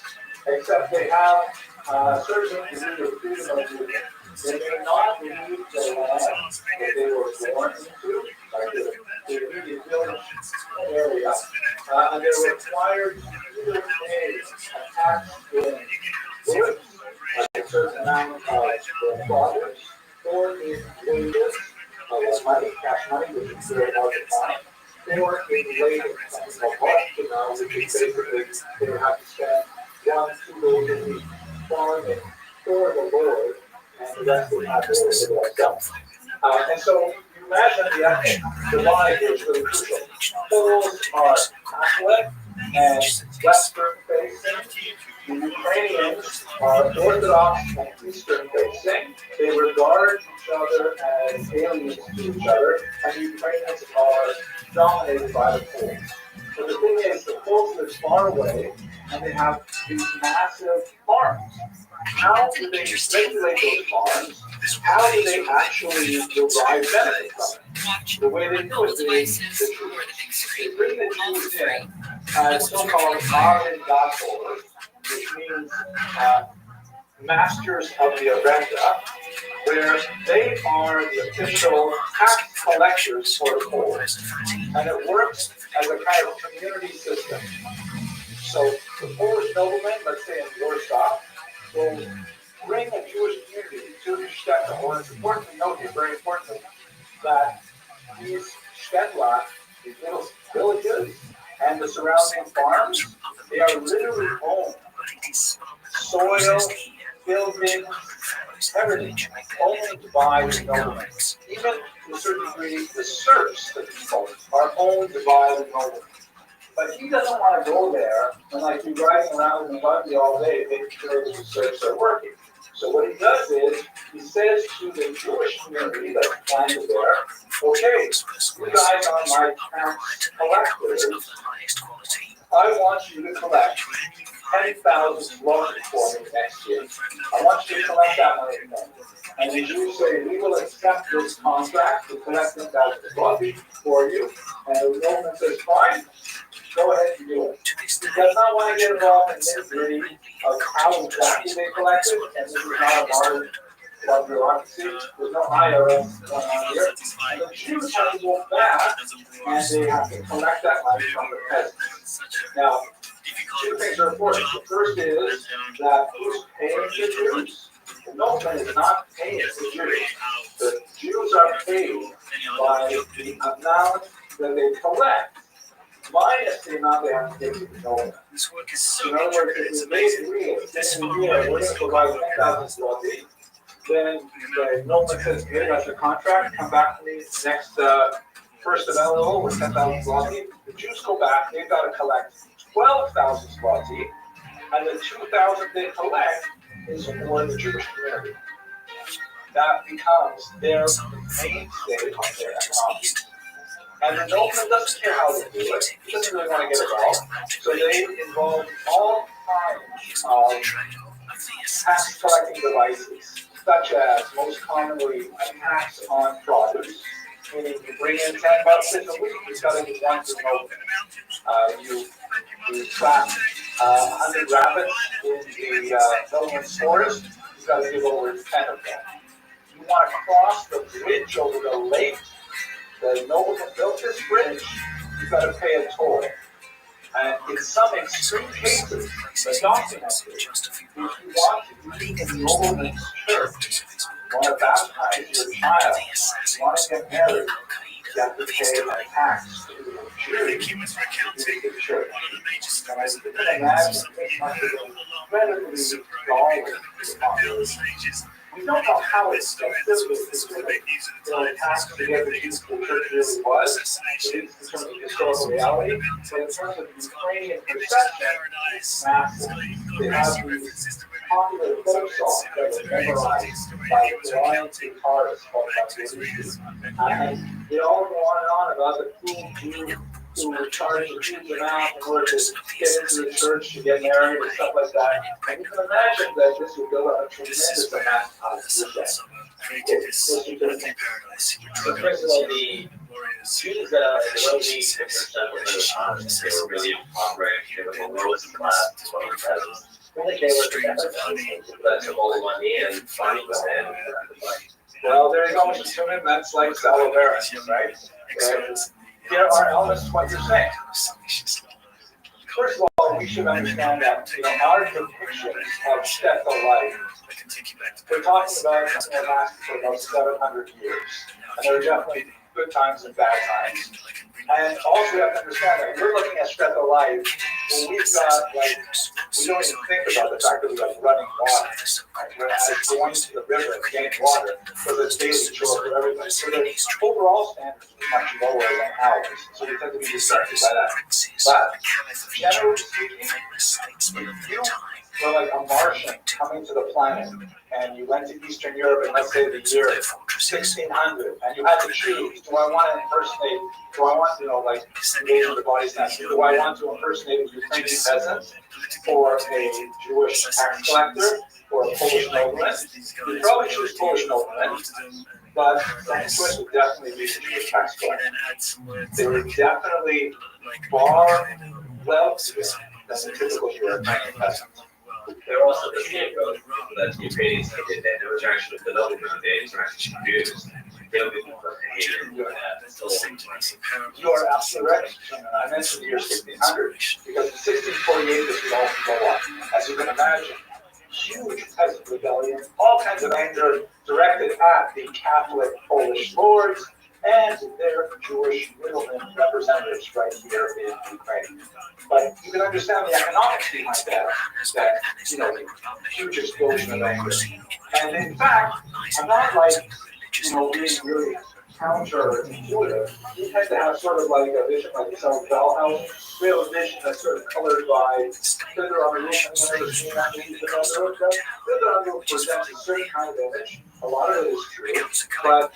except they have certain degree of freedom of movement. They may not leave the land that they were born into, like the immediate village area, and they're required to either pay a tax in goods, like a certain amount of their fathers, or in wages, money, cash money, which is very hard to find, or in labor, something called which is basically they have to spend 1-2 days a week farming for the Lord, and the rest of the time they will live like them. And so you imagine the ethnic divide here is really crucial. Poles are Catholic and Western facing. The Ukrainians are Orthodox and Eastern facing. They regard each other as aliens to each other, and the Ukrainians are dominated by the Poles. But the thing is, the Poles live far away, and they have these massive farms. How do they regulate those farms? How do they actually derive benefit from it? The way they do it is they bring the Jews in as so-called Organisator, which means masters of the arenda, where they are the official tax collectors for the Poles. And it works as a kind of community system. So the Polish noblemen, let's say in Warsaw, will bring a Jewish community to the shtetl. And it's important to note here, very importantly, that these shtetl, these little villages, and the surrounding farms, they are literally owned. Soil, buildings, everything owned by the noblemen. Even to a certain degree, the serfs, the people, are owned by the noblemen. But he doesn't want to go there and like be riding around in the buggy all day making sure that the serfs are working. So what he does is he says to the Jewish community that's planted there, okay, you guys are my tax collectors. I want you to collect 10,000 zloty for me next year. I want you to collect that money from them. And the Jews say, we will accept this contract to collect 10,000 zloty for you. And the nobleman says, fine. Go ahead and do it. He does not want to get involved in the nitty-gritty of how exactly they collected, and this is not a modern bureaucracy. There's no IRS going on here. And the Jews have to go back, and they have to collect that money from the peasants. Now, two things are important. The first is that who's paying the Jews? The nobleman is not paying the Jews. The Jews are paid by the amount that they collect, minus the amount they have to pay to the nobleman. This work is so in other words, if they agree in a year, we're going to provide 10,000 zloty, then the nobleman says, okay, that's your contract, come back to me next first of Elul with 10,000 zloty. The Jews go back, they've got to collect 12,000 zloty, and the 2,000 they collect is for the Jewish community. That becomes their mainstay of their economy. And the nobleman doesn't care how they do it. He doesn't really want to get involved. So they involve all kinds of tax collecting devices, such as most commonly a tax on produce. meaning you bring in 10 buses a week, you've got to do one to open. You trap 100 rabbits in the Netherlands forest, you've got to give over 10 of them. You want to cross the bridge over the lake, the nobleman built this bridge, you've got to pay a toll. And in some extreme cases, the documented, if you want to use the nobleman's church, you want to baptize your child, you want to get married, you have to pay a tax to the church. And I can imagine this must have been incredibly galling to the population. We don't know how extensive the specific tax to get the Jews to the church really was, in terms of historical reality, but in terms of Ukrainian perception, it's massive. They have these popular folk songs that were memorized by blind guitarists called Rabbi. And they all go on about the cool Jew who were charged a huge amount in order to get into the church to get married and stuff like that. And you can imagine that this would build up a tremendous amount of resentment. But first of all, the Jews that were the 6% they were really impoverished, they were the lowest class as well as peasants. I think they were the best of all the money and finding them and well, there you go, Mr. That's like Salaveras, right? And there are elements to what you're saying. First of all, we should understand that our depiction of death of life, we're talking about something that lasted for about 700 years. And there are definitely good times and bad times. And also you have to understand that we're looking at stress of life when we've got, like, we don't even think about the fact that we have running water. Right? We're going to the river and getting water for the daily chore for everybody. So the overall standards are much lower than ours. So we tend to be distracted by that. But generally speaking, if you were like a Martian coming to the planet and you went to Eastern Europe in, let's say, the year 1600, and you had to choose, do I want to impersonate, do I want, like, invasion of the body snatch, do I want to impersonate a Ukrainian peasant, or a Jewish tax collector, or a Polish nobleman? You'd probably choose Polish nobleman, but that choice would definitely be the Jewish tax collector. They were definitely far wealthier than the typical European peasant. They're also the scapegoat that the Ukrainians did. There was actually the Netherlands, they were actually confused. They would be hated. You are absolutely right. I mentioned the year 1600 because in 1648 this was all blow up. As you can imagine, huge peasant rebellion, all kinds of anger directed at the Catholic Polish lords and their Jewish middlemen representatives right here in Ukraine. But you can understand the economics behind that huge explosion of anger. And in fact, I'm not like, being really counterintuitive. We tend to have sort of like a vision like the South Bell House. We have a vision that's sort of colored by Fiddler on the Roof, and whenever seen that movie, Fiddler on the Roof presents a certain kind of image. A lot of it is true, but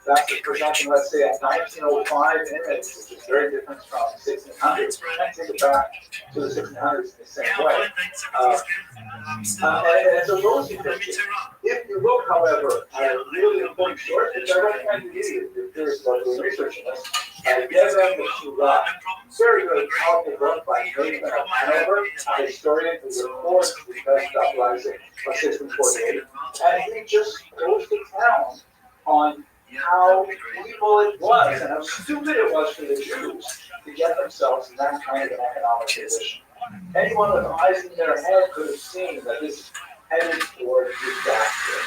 that's the presenting, let's say, a 1905 image, which is very different from 1600s. We can't take it back to the 1600s in the same way. And it's a rosy picture. If you look, however, at a really important source, which I recommend you read if you're curious about doing research on this, Yevgeny Mishura, very good, powerful book by Nathan of Hanover, a historian who records the best uprising of 1648, and he just goes to town on how evil it was and how stupid it was for the Jews to get themselves in that kind of an economic position. Anyone with eyes in their head could have seen that this headed toward disaster.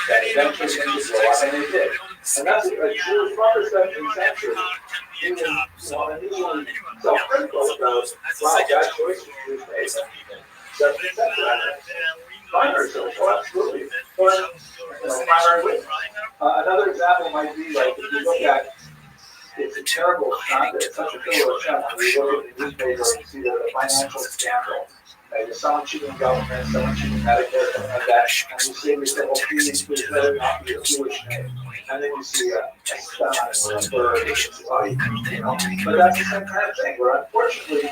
That eventually things would go up, and they did. And that's a Jew from the 17th century. He was unusually self-critical about, wow, that choice was Jews made. 17th century. Primary social, absolutely. But, primary women. Another example might be like if you look at, it's a terrible content, it's such a killer channel. You look at the newspaper and see the financial scandal. There's someone cheating government, someone cheating Medicare, something like that. And you see every single feeding to better not be a Jewish name. And then you see a son or a bird, But that's the same kind of thing, where unfortunately,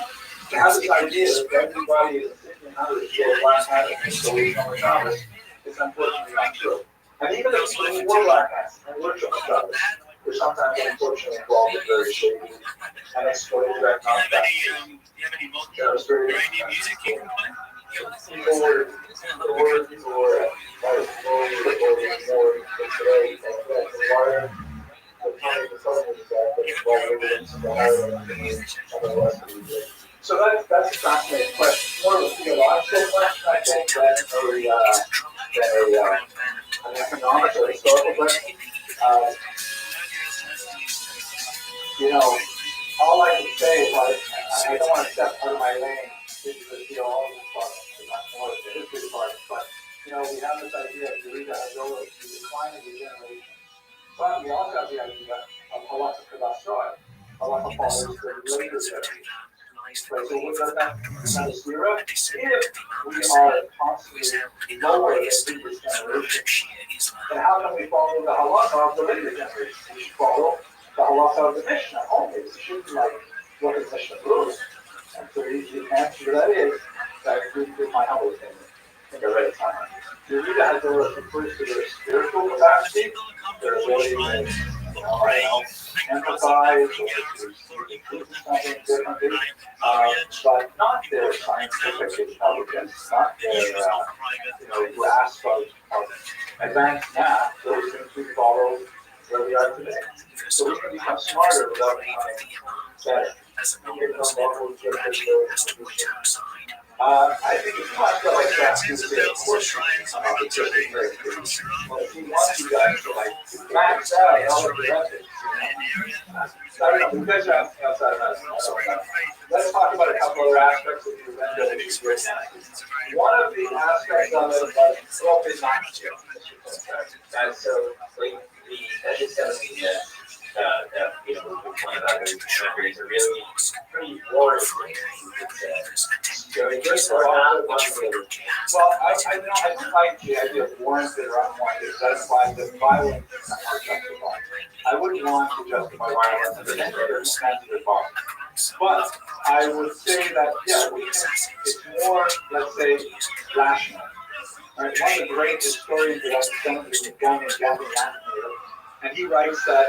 you have this idea that everybody is 1500 years black hat and so we know Shabbos is unfortunately not true. And even the people who wore black hats and worship Shabbos, We're sometimes unfortunately involved in very shady and exploitative economic practices. Iranian music you can play? People were so that's a fascinating question. More of a theological question, I think, than an economic or historical question. All I can say is I don't want to step out of my lane into the theology part, more of the history part, but we have this idea of Eureka Hazorah, the decline of regeneration. But we also have the idea of halacha kadashah, halacha follows the later generation. So what does that Sira? If we are constantly lower than the previous generation, then how can we follow the halacha of the later generation? We should follow the halacha of the Mishnah only. We shouldn't what the Mishnah rules. And so the answer to that is that this is my humble opinion. I think I read it somewhere. The Rita Hazorah refers to their spiritual capacity, their ability to empathize or to do something differently, but not their scientific intelligence, not their grasp of advanced math. Those things we follow where we are today. So we can become smarter without becoming better. I think it's not like that. If you want you guys to max out all of the methods, you guys are asking outside of that. Let's talk about a couple other aspects of the event. One of the aspects of it was open mindset. And so, that is going to be one of the memories are really pretty boring. Well, I don't like the idea of warranted or unwanted. That's why the violence is not justified. I wouldn't want to justify violence in any circumstance of violence. But I would say that, it's more, let's say, rational. Right? One of the great historians that I've studied is a guy named Gavin Anthony, and he writes that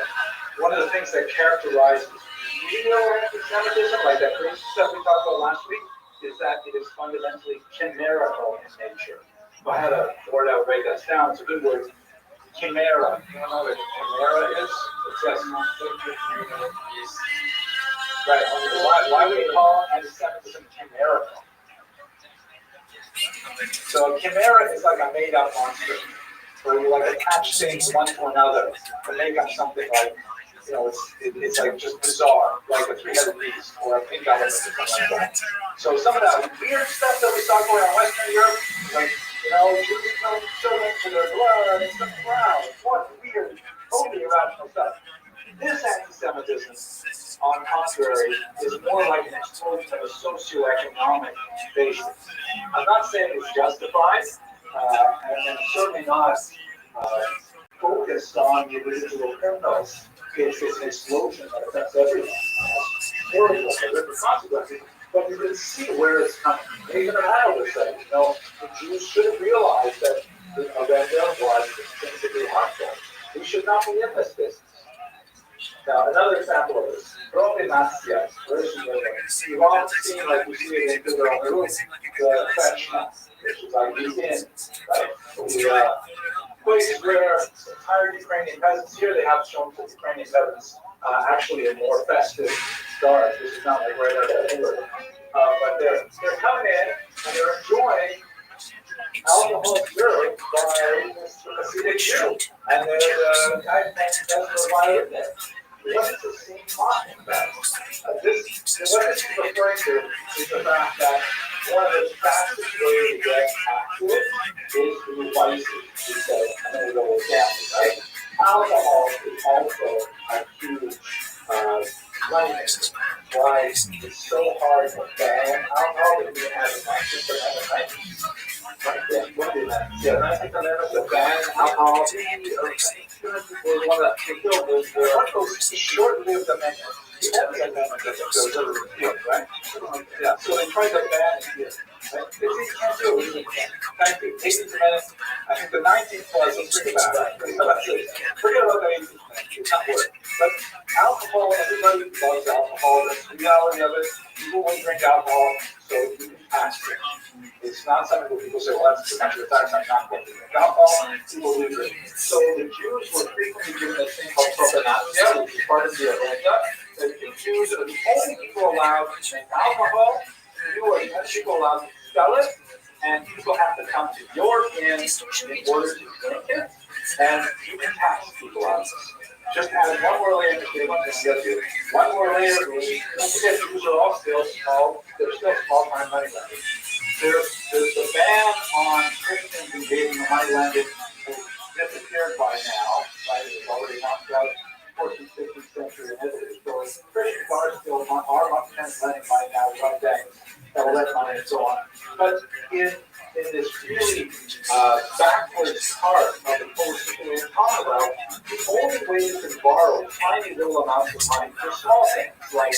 one of the things that characterizes real anti-Semitism, like that Christian stuff we talked about last week, is that it is fundamentally chimerical in nature. If I had a word, I would break that down. It's a good word. Chimera. You know what a chimera is? It's just right. Why would we call anti-Semitism chimerical? So a chimera is like a made-up monster, where you attach things one to another to make up something like, it's like just bizarre, like a three-headed beast or a pink elephant or something like that. So some of that weird stuff that we saw going on in Western Europe, like, Jews don't children to their blood and stuff. Wow, what weird, totally irrational stuff. This anti-Semitism, on the contrary, is more like an explosion of a socioeconomic basis. I'm not saying it's justified, and certainly not focused on the individual criminals. It's an explosion that affects everyone. Horrible, horrific consequences, but you can see where it's coming. Even I would say, the Jews should realize that their blood is intrinsically harmful. We should not be in this business. Now, another example of this, Propimasia, you've all seen, like we see it in the French, which is like these inns, right? Places where entire Ukrainian peasants, here they have shown to Ukrainian peasants actually a more festive start. This is not like right out of England. But they're coming in and they're enjoying alcohol served by this Hasidic Jew. And there's a guy named Desper Violet there. What is the scene talking about? What this is referring to is the fact that one of the fastest ways to get accurate is through vices. He said, I'm going to go with that, right? Alcohol is also a huge weakness. Why it's so hard to ban alcohol that we have a nice right? I think the ban alcohol is one of the short-lived amendments. only amendment that goes over the field, right? Yeah, so they tried to ban it here. Right? They can't do it. Thank you. 18th Amendment. I think the 19th clause, let's bring it back. Forget about the 18th Amendment. It's not worth it. But alcohol, everybody loves alcohol. That's the reality of it. People will drink alcohol, so you can pass it. It's not something where people say, well, that's too much of the time, I'm not going to drink alcohol. People do drink. So the Jews were frequently given a thing called propaganda, which is part of the agenda. The Jews are the only people allowed to drink alcohol. You are the only people allowed to sell it, and people have to come to your inn in order to drink it, and you can tax people on this. Just add one more layer to the one more layer. Don't forget, Jews are all still small. They're still small-time money lenders. There's a ban on Christians engaging in money lending has disappeared by now. Right? It's already knocked out 14th, 15th century and history. So Christians are still lending money now from banks that will lend money and so on. But in this really backwards part of the post-Christian Commonwealth, the only way you can borrow tiny little amounts of money for small things like,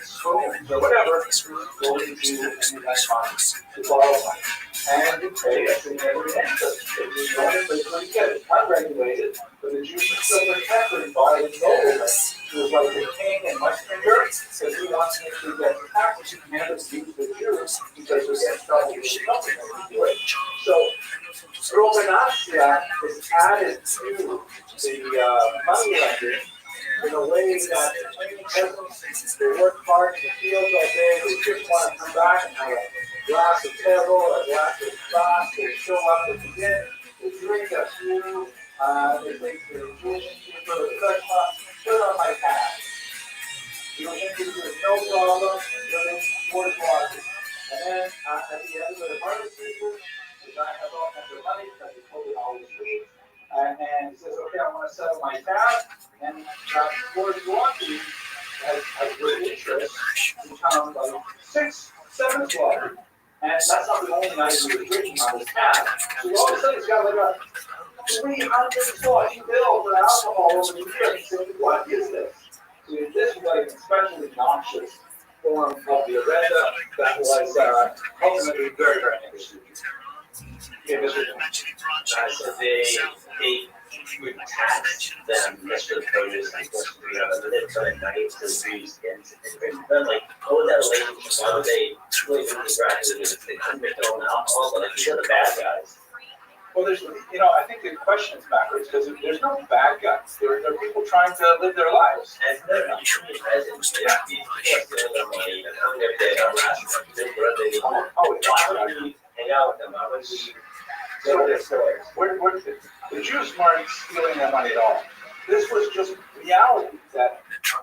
spoons or whatever, go into any bank to borrow money. And you pay a significant interest. If you want to play, you get it. Unregulated, but the Jews are still protected by the nobleman, who is like the king and much bigger, because he wants to get taxes and abuse the Jews because they get trouble with the government to do it. So, provenantia is added to the money lending in a way that the peasants, they work hard in the fields all day, they just want to come back and have a glass of table, a glass of sauce, they show up at the inn, they drink a few, they take their tuition, they go to the restaurant, put it on my tab. You don't think there's no problem, you're in towards water. And then at the end of the harvest season, the guy has all kinds of money because he's holding all his weeds. And he says, okay, I want to settle my tab. And towards water has good interest become like 6, 7 water. And that's not the only item he's drinking on his tab. So all of a sudden he's got like a 340 bill for alcohol over the year. He's saying, what is this? So this was like an especially noxious form of the agenda that was ultimately very, very interesting. So they would tax them just for the produce and then for the night to freeze skins. Then like, what was that relationship? Why would they really do the graduates if they couldn't make their own alcohol? But like, these are the bad guys. Well, there's, I think the question is backwards because there's no bad guys. There are people trying to live their lives. And they're not truly residents. They have to steal their money and come every day on last month. Hang out with them. I would see. The Jews weren't stealing their money at all. This was just reality that,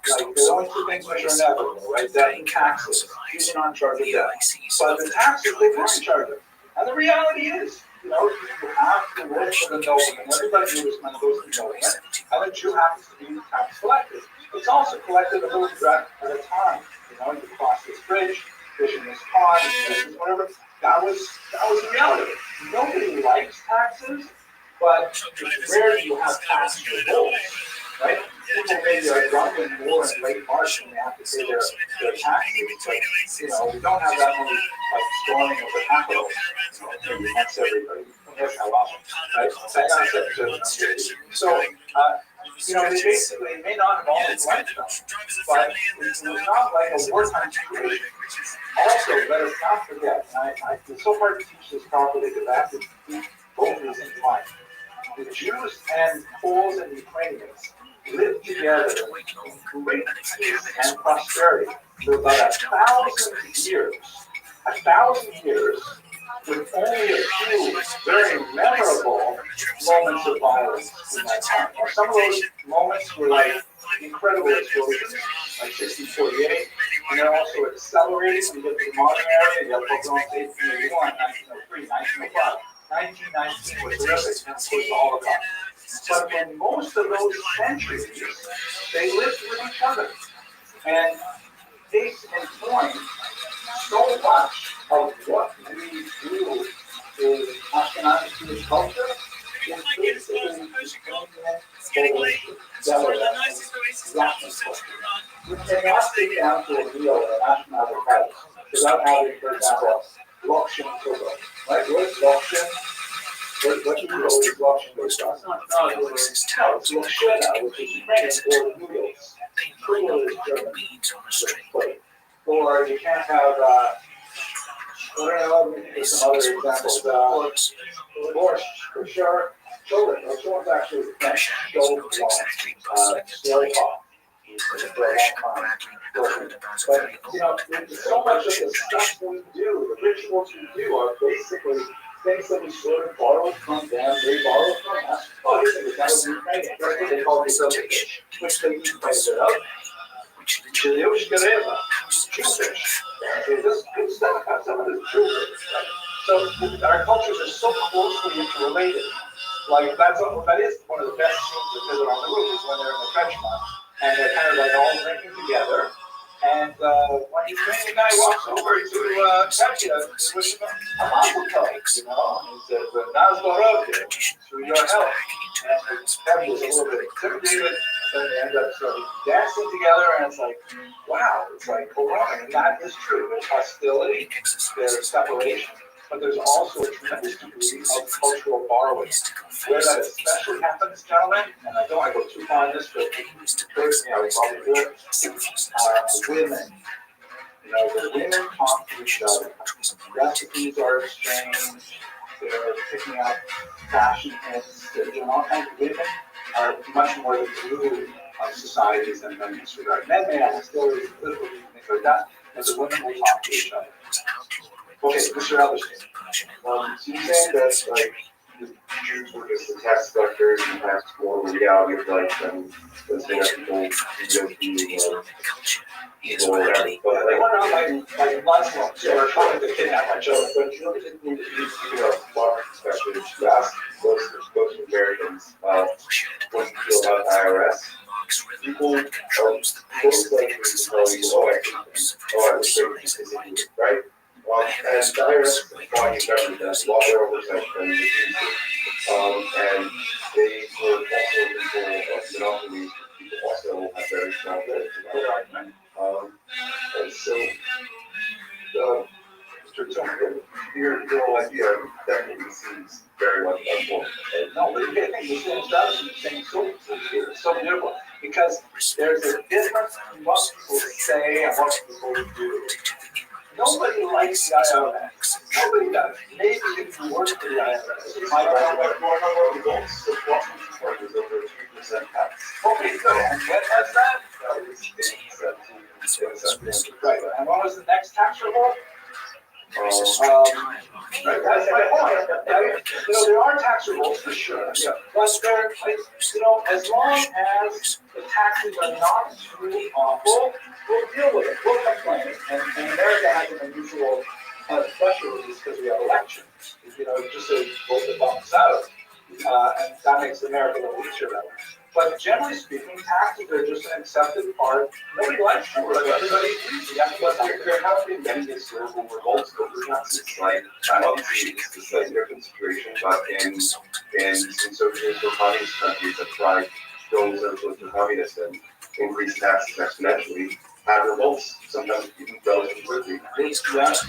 like, there's only two things which are inevitable, right? Debt and taxes. Jews are not in charge of debt. But the taxes, they were in charge of. And the reality is, you have to work for the nobleman. Everybody knew this money goes to the nobleman. And the Jew happens to be tax collected. It's also collected a little bit at a time. You cross this bridge, fish in this pond, whatever. That was the reality. Nobody likes taxes, but it's rare you have tax rules, right? People maybe are drunk in war in late March and they have to pay their taxes, but we don't have that many like storming of the Capitol. Maybe once everybody. Right? So, they basically may not have always liked them, but it was not like a wartime situation. Also, let us not forget, it's so hard to teach this properly because I have to keep both these in mind. The Jews and Poles and Ukrainians lived together in great peace and prosperity for about 1,000 years. 1,000 years with only a few very memorable moments of violence in that time. Some of those moments were like incredible explosions, like 1648, and they're also accelerated. You get to the modern era, you have Pogroms 1881, 1903, 1905. 1919 was terrific, and of course the Holocaust. But in most of those centuries, they lived with each other. And case in point, so much of what we do is Ashkenazi Jewish culture is basically Ukrainian, Polish, Belarus, Russian culture. You cannot sit down to a meal at a national house without having, for example, Russian food. Right? What's Russian? What do you know is Russian food? It's not it's Russiana, which is Ukrainian for noodles. Noodle is German. Or you can't have, I don't know, there's some other examples. Borscht, for sure. Children. Children's actually French. Slow pop. But, you know, so much of the stuff we do, the rituals we do are basically things that we sort of borrow from them, they borrow from us. Oh, this is that was Ukrainian. That's what they call reciprocation, which they use by the other. Jewish Gareva, Jewish. This good stuff has some of this Jewish. So our cultures are so closely interrelated. Like that is one of the best scenes of Fiddler on the Roof is when they're in the French month and they're kind of like all drinking together. And when the Ukrainian guy walks over to Katya, it was a mazel tov, you know, and he says, "Nazvarodke, through your help." And Katya was a little bit intimidated, and then they end up sort of dancing together, and it's like, wow, it's like Corona, and that is true. There's hostility, there's separation. But there's also a tremendous degree of cultural borrowing. Where that especially happens, gentlemen, and I don't want to go too far on this, but personally, I would probably do it. Women. You know, the women talk to each other. Recipes are exchanged. They're picking up fashion hints. They're doing all kinds of women are much more the glue of societies than men in this regard. Men may have hostility, political things like that, but the women will talk to each other. Okay, Mr. Elderstein. So you're saying that like the Jews were just the tax collectors and that's more the reality of life than saying that people go to or whatever. But like Muslims, so we're trying to kidnap my children. But you know, it didn't mean to be a large perspective. You ask those Americans, what do you feel about the IRS? People are most likely to tell you, I was right? And the IRS is the body government that's law their oversight and and they were also control of monopolies. People also have very strong argument. And so, Mr. Tucker, your whole idea definitely seems very much unfortunate. No, but you get things the same it's so beautiful because there's a difference in what people say and what people do. Nobody likes the IRS. Nobody does. Maybe if you work for the IRS. My results of Washington Park is over 3% tax. Okay, good. And when was that? Right. And what was the next tax revolt? That's my point. There are tax revolts for sure. Yeah. But they're, as long as the taxes are not really awful, we'll deal with it. We'll complain. And America has an unusual pressure release because we have elections. Just to vote the bumps out. And that makes America a little easier that way. But generally speaking, taxes are just an accepted part. Nobody likes them, but everybody agrees. There have been many historical revolts over taxes. Like, obviously, it's a different situation, but in socialist or communist countries that try to go socialist or communist and increase taxes exponentially, have revolts, sometimes even relatively quickly.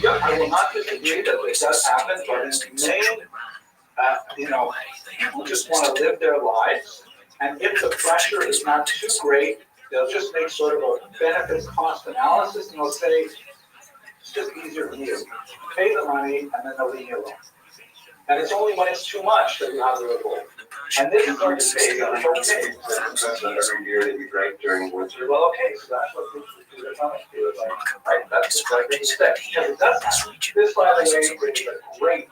I will not disagree that this does happen, but in the main, people just want to live their lives. And if the pressure is not too great, they'll just make sort of a benefit cost analysis and they'll say, it's just easier for you. Pay the money and then they'll leave you alone. And it's only when it's too much that you have the revolt. And this is our debate on okay. That's every beer that you drank during winter. Well, okay, so that's what people do. Right, that's the right thing to say. Because it does happen. This, by the way, is a great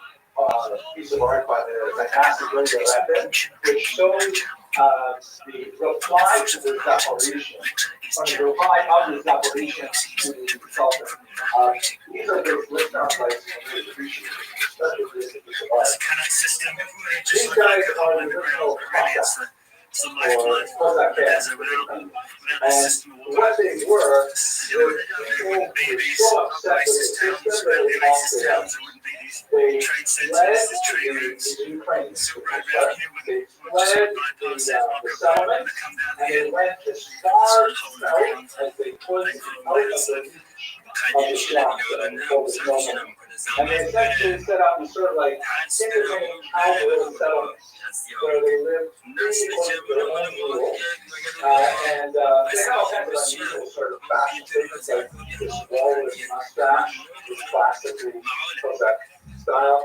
piece of art by the fantastic Rabbi Rothschild, which shows the reply to the Zaporizhian, or the reply of the Zaporizhian to the Sultan. These are those listener places and we appreciate it, especially this piece of art. These guys are the original Cossack, or Cossack bands. And what they were people who were so upset with the system that they lost to them. They led the Ukrainians, They fled the settlement, and they went as far south as they could out of the reach of the swamp, and they essentially set up these sort of like independent cowboy settlements where they lived free according to their own rules, and they had all kinds of unusual sort of fashion statements like this walrus mustache, this classically Quebec style.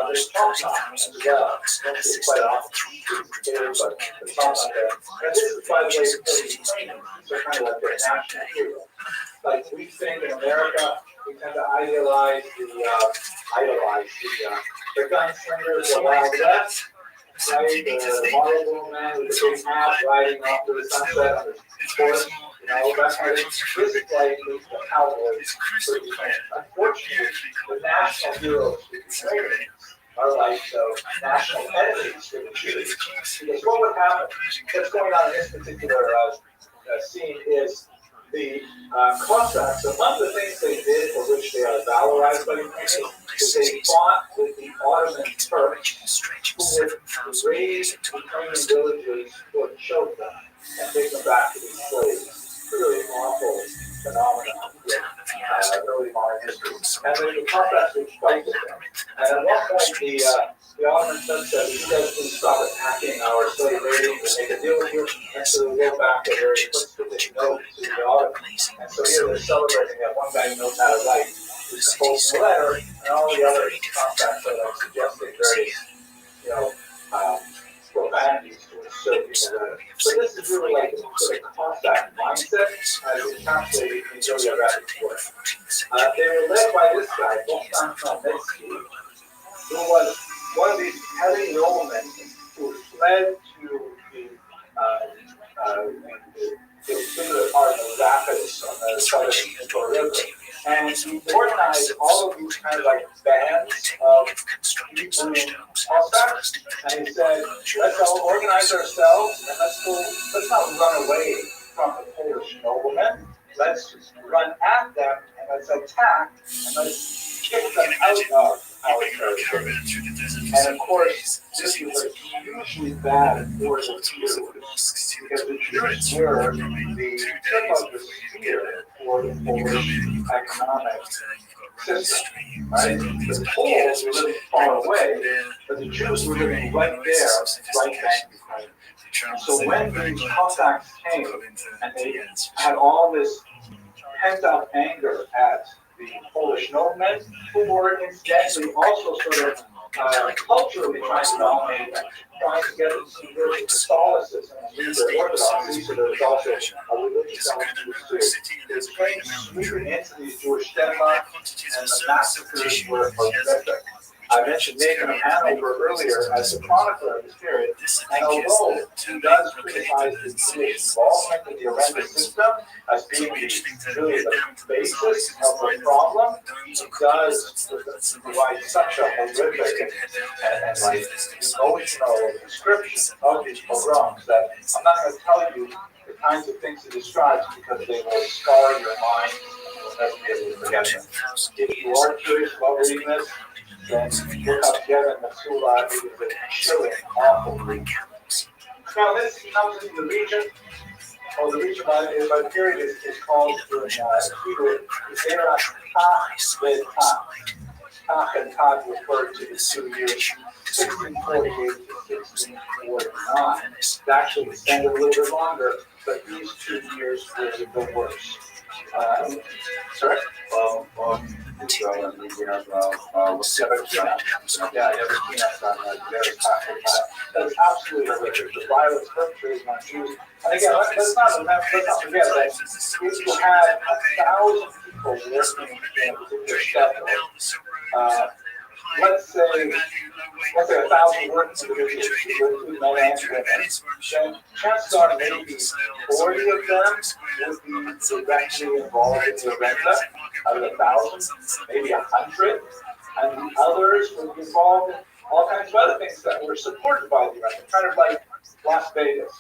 There's top knots as well. Don't see quite often here, but the top knot there. And this is, by the way, for the Ukrainians, they're kind of like their national hero. Like we think in America, we tend to idolize the gunslingers, the Wild West, right? The Marlboro man with the big hat riding off to the sunset on his horse. That's how this is like the cowboys for the Ukraine. Unfortunately, the national heroes for the Ukrainians are like the national enemies for the Jews. Because what would happen, what's going on in this particular scene is the Cossacks, and one of the things they did for which they are valorized by the Ukrainians is they fought with the Ottoman Turks who would raise Ukrainian villages for children and take them back to be slaves. Really awful phenomenon in early modern history. And then the Cossacks would fight with them. And at one point, the Ottoman Turks said, you guys can stop attacking our slave raiding and make a deal with you. And so they go back to their explicit note to the Ottomans. And so here they're celebrating that one guy knows how to write. He's composed a letter, and all the other Cossacks are like suggesting very, profanities to assert the letter. So this is really like the sort of Cossack mindset as encapsulated in Ilya Rabbit's work. They were led by this guy, Bogdan Khmelnytsky, who was one of these heavy noblemen who fled to the particular part of the Rapids on the southern Dnieper River. And he organized all of these kind of like bands of Ukrainian Cossacks, and he said, let's all organize ourselves and let's not run away from the Polish noblemen. Let's run at them and let's attack and let's kick them out of our territory. And of course, this was a hugely bad for the Jews, because the Jews were the tip of the spear for the Polish economic system, right? The Poles were living far away, but the Jews were living right there, right next to Ukraine. So when these Cossacks came and they had all this pent-up anger at the Polish noblemen, who were incidentally also sort of culturally trying to dominate them, trying to get some good Catholicism and leave the Orthodoxy, so there was also a religious element to it too. The Ukrainians sweeping into these Jewish denmark, and the massacres were horrific. I mentioned Nathan of Hanover earlier as the chronicler of this period, and although he does criticize the Jewish involvement in the horrendous system as being really the basis of the problem, he does provide such a horrific and like emotional description of these pogroms that I'm not going to tell you the kinds of things he describes because they will scar your mind and you'll never be able to forget them. If you are curious about reading this, then look up Devin Matsula. It is a chilling, awful read. Now this comes into the region, or the region by the period is called in Hebrew, Zera Tach. Tach and Tach refer to the 2 years, 1648 to 1649. It's actually extended a little bit longer, but these 2 years were the worst. Sorry? That's absolutely horrific. The violence perpetrated on Jews. And again, let's not forget that if you had 1,000 people working in a particular sector, let's say 1,000 working individuals, men and women, then chances are maybe 40 of them would be directly involved in the renta out of 1,000, maybe 100, and the others would be involved in all kinds of other things that were supported by the renta, kind of like Las Vegas.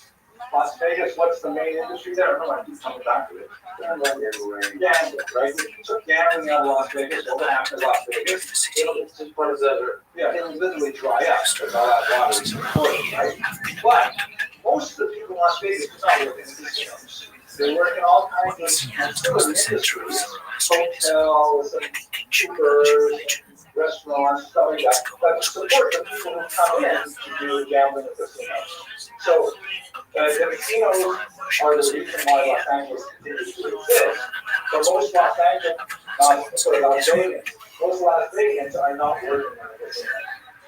Las Vegas, what's the main industry there? No, I keep coming back to it. Gambling, right? We took gambling out of Las Vegas. What happened in Las Vegas? It's just part of the, it'll literally dry up because all that water is recorded, right? But most of the people in Las Vegas are not working in casinos. They work in all kinds of utility industries, hotels, and cheapers, restaurants, stuff like that, that support the people who come in to do gambling at casinos. So, the casinos are the reason why Los Angeles continues to exist. But most Los Vegans are not working in the casino.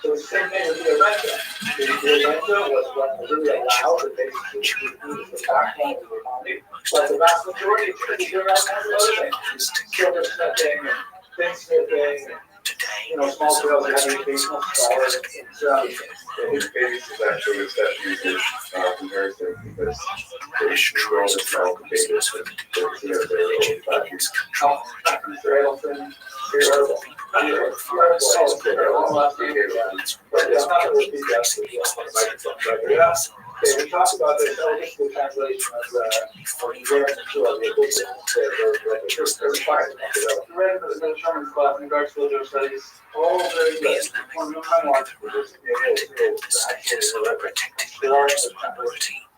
So the same thing with the Arena. The Arena was what really allowed the basically the backbone of the economy. But the vast majority of people do all kinds of other things. Silversmithing and tinsmithing, small sales and educational scholars. His base is actually exceptionally good comparison because there's no small basis with the factors. We talked about this, the translation of the Sherman's class in regards to those studies. All very good.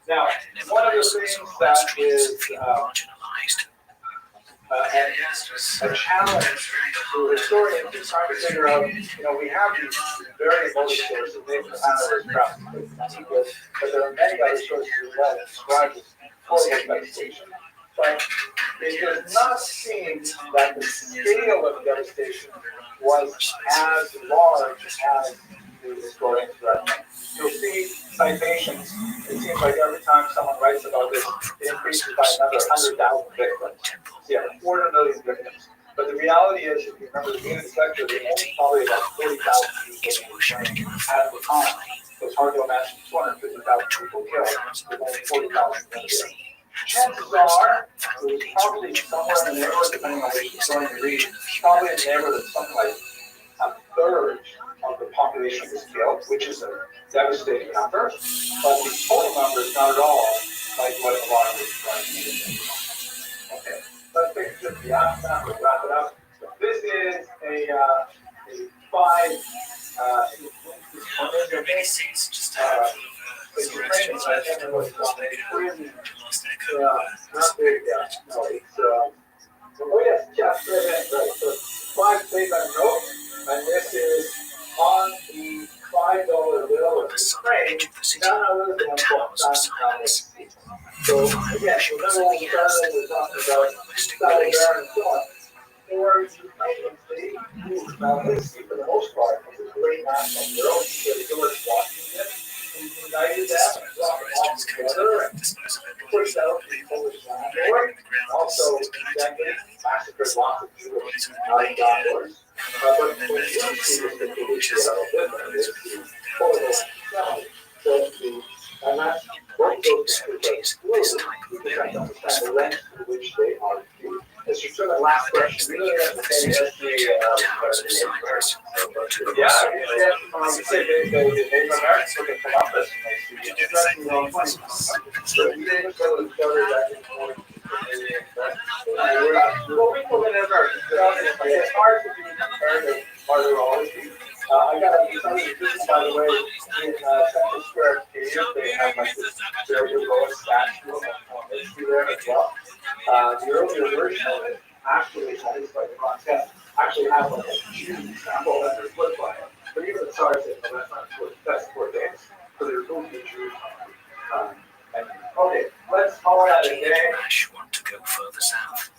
Now, one of the things that is a challenge to historians is trying to figure out, we have these very emotive sources, maybe the Hanover Craft, but there are many other sources as well that describe this horrible devastation. But it does not seem that the scale of devastation was as large as the historians recommend. You'll see citations. It seems like every time someone writes about this, it increases by another 100,000 victims. Yeah, 250,000 victims. But the reality is, if you remember the unit sector, they only probably about 40,000 people at the time. So it's hard to imagine 250,000 people killed with only 40,000 victims. Chances are, it was probably somewhere in the neighborhood, depending on which historian you read, probably in the neighborhood of something like a third of the population was killed, which is a devastating number. But the total number is not at all like what a lot of it is trying to do. Okay, let's take a look at the aftermath. We'll wrap it up. This is a 5. Just it's Ukrainian, I can't remember what it's called. Not big, no, it's, yes, right. So 5 statement note, and this is on the $5 bill of Ukraine, none other than $1,000. So, again, remember when we started, we were talking about Solidarity and so on. For Ukrainians, they for the most part, was a great national hero. George Washington, who united them and brought them all together and pushed out the Polish landlord. Also, exactly, massacred lots of people out of dollars. But what you don't see is the Polish and that's what those things are understand the length to which they are viewed. As you said, the last question, we really have to say history say the Native Americans look at Columbus and they see interesting little points. So we didn't go to the story back in the well, people in America, it's hard to do comparative martyrology. I got to tell you, this is, by the way, in Central Square Cave, they have like this very low statue of history there as well. The earlier version of it actually has like a concept, actually have like a huge sample that they're flipped by it. But even the SARS said, no, that's 4 days. So there's no features. Okay, let's call that a day. Want to go further south.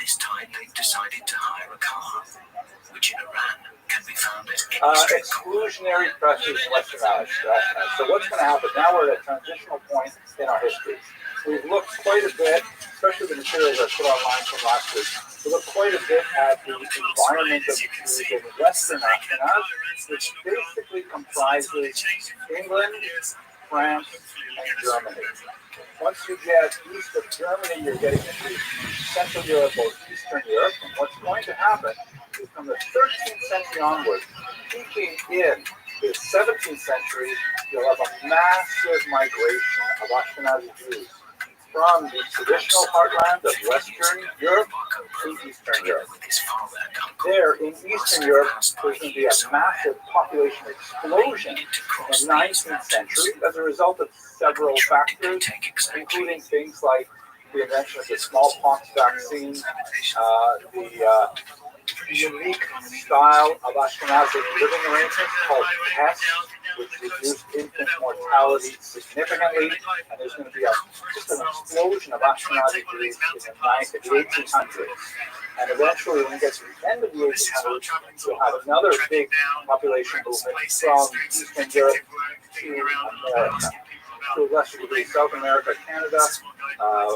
This time they've decided to hire a car, which in Iran can be found at any exclusionary pressures in Western Allies. So what's going to happen? Now we're at a transitional point in our history. We've looked quite a bit, especially the materials I put online from last week. We looked quite a bit at the environment of the Jews in Western Ashkenaz, which basically comprises England, France, and Germany. Once you get east of Germany, you're getting into Central Europe or Eastern Europe. And what's going to happen is from the 13th century onwards, peaking in the 17th century, you'll have a massive migration of Ashkenazi Jews from the traditional heartland of Western Europe to Eastern Europe. There, in Eastern Europe, there's going to be a massive population explosion in the 19th century as a result of several factors, including things like the invention of the smallpox vaccine, the unique style of Ashkenazi living arrangements called PES, which reduced infant mortality significantly, and there's going to be just an explosion of Ashkenazi Jews in the 1800s. And eventually, when it gets to the end of the 1800s, you'll have another big population movement from Eastern Europe to America. To a lesser degree, South America, Canada,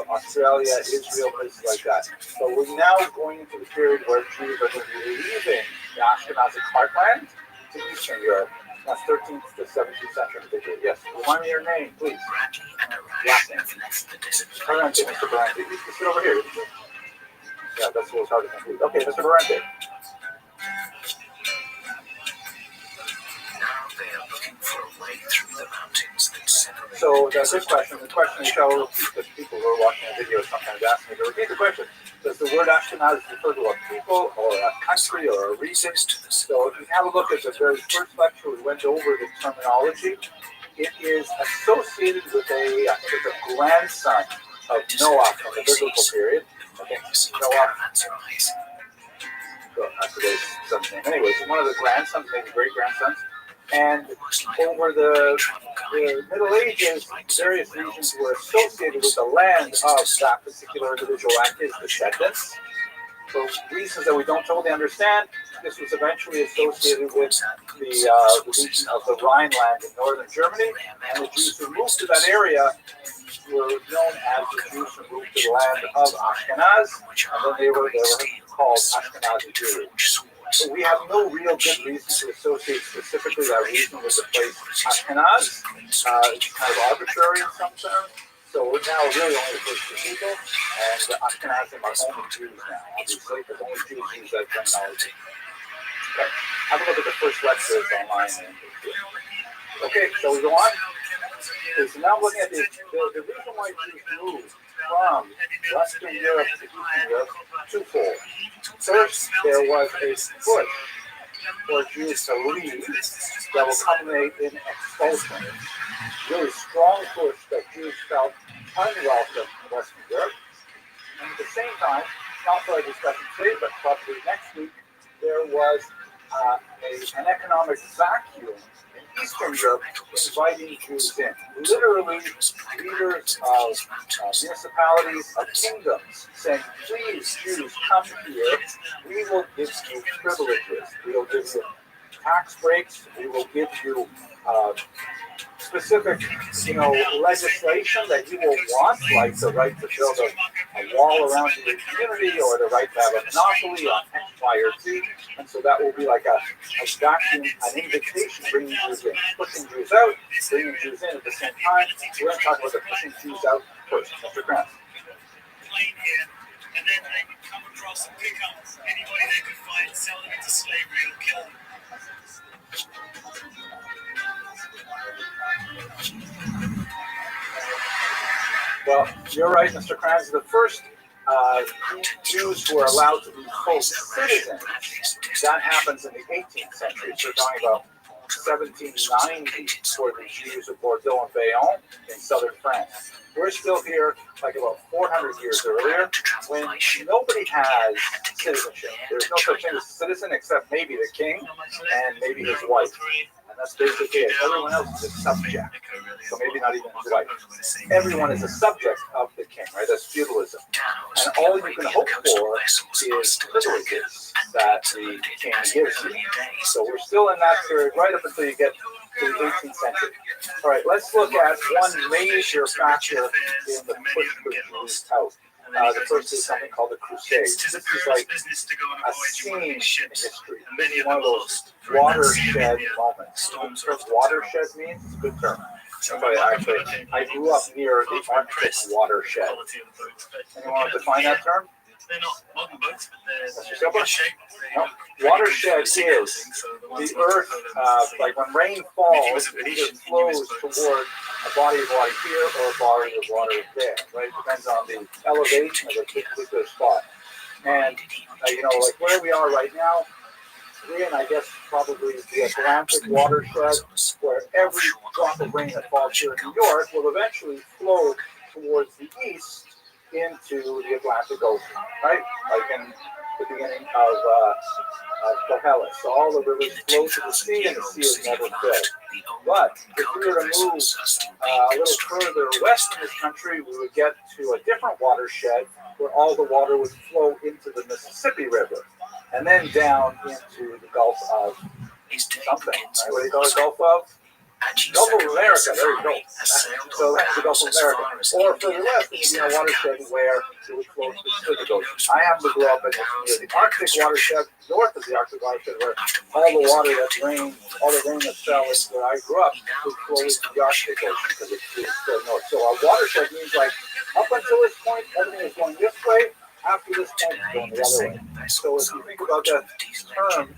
Australia, Israel, places like that. So we're now going into the period where Jews are going to be leaving the Ashkenazic heartland to Eastern Europe. That's 13th to 17th century particularly. Yes. Remind me your name, please. Last name. Barrente, Mr. Barrente. You can sit over here. Yeah, that's a little hard to conclude. Okay, Mr. Barrente. So that's this question. The question shows that people who are watching the video sometimes ask me to repeat the question. Does the word Ashkenaz refer to a people or a country or a region? So if you have a look at the very first lecture, we went over the terminology. It is associated with a grandson of Noah from the biblical period. I think Noah. So I forget his son's name. Anyways, one of the grandsons, maybe great-grandsons. And over the Middle Ages, various regions were associated with the land of that particular individual and his descendants. For reasons that we don't totally understand, this was eventually associated with the region of the Rhineland in northern Germany, and the Jews who moved to that area were known as the Jews who moved to the land of Ashkenaz, and then they were called Ashkenazi Jews. So we have no real good reason to associate specifically that region with the place Ashkenaz. It's kind of arbitrary in some terms. So we're now really only the first two people, and the Ashkenazim are only Jews now, obviously, because only Jews use that terminology. Okay. Have a look at the first lectures online. Okay, shall we go on? Okay, so now looking at the reason why Jews moved from Western Europe to Eastern Europe, twofold. First, there was a push for Jews to leave that will culminate in expulsion. Really strong push that Jews felt unwelcome in Western Europe. And at the same time, not for our discussion today, but probably next week, there was an economic vacuum in Eastern Europe inviting Jews in. Literally, leaders of municipalities, of kingdoms, saying, please, Jews, come here. We will give you privileges. We will give you tax breaks. We will give you specific, legislation that you will want, like the right to build a wall around your community or the right to have a monopoly on X, Y, or Z. And so that will be like a vacuum, an invitation, bringing Jews in, pushing Jews out, bringing Jews in at the same time. We're going to talk about the pushing Jews out first. Mr. Grant. And then they could come across and pick up anybody they could find, sell them into slavery or kill them. Well, you're right, Mr. Kranz. The first Jews who are allowed to be full citizens, that happens in the 18th century. So we're talking about 1790 for the Jews of Bordeaux and Bayonne in southern France. We're still here like about 400 years earlier when nobody has citizenship. There's no such thing as a citizen except maybe the king and maybe his wife. And that's basically it. Everyone else is a subject. So maybe not even his wife. Everyone is a subject of the king, right? That's feudalism. And all you can hope for is privileges that the king gives you. So we're still in that period right up until you get to the 18th century. All right, let's look at one major factor in the push for Jews out. The first is something called the Crusades. This is like a scene in history. This is one of those watershed moments. You know what watershed means? It's a good term. I grew up near the Arctic watershed. Anyone want to define that term? They're not modern boats, but they're That's your good sailboat? shape. No. Watershed is the earth, like when rain falls, it either flows toward a body of water here or a body of water there, right? It depends on the elevation of the particular spot. And, like where we are right now, we're in, I guess, probably the Atlantic watershed, where every drop of rain that falls here in New York will eventually flow towards the east into the Atlantic Ocean, right? Like in the beginning of Kohelet. So all the rivers flow to the sea, and the sea is never filled. But if we were to move a little further west in this country, we would get to a different watershed where all the water would flow into the Mississippi River and then down into the Gulf of something. Right? What do you call it? Gulf of? Gulf of America, there you go. So that's the Gulf of America. Or further west, it would be a watershed where it would flow to the Pacific Ocean. I happen to grow up in the Arctic watershed, north of the Arctic watershed, where all the water that rained, all the rain that fell where I grew up would flow into the Arctic Ocean because it's so north. So a watershed means like up until this point, everything is going this way. After this point, it's going the other way. So if you think about that term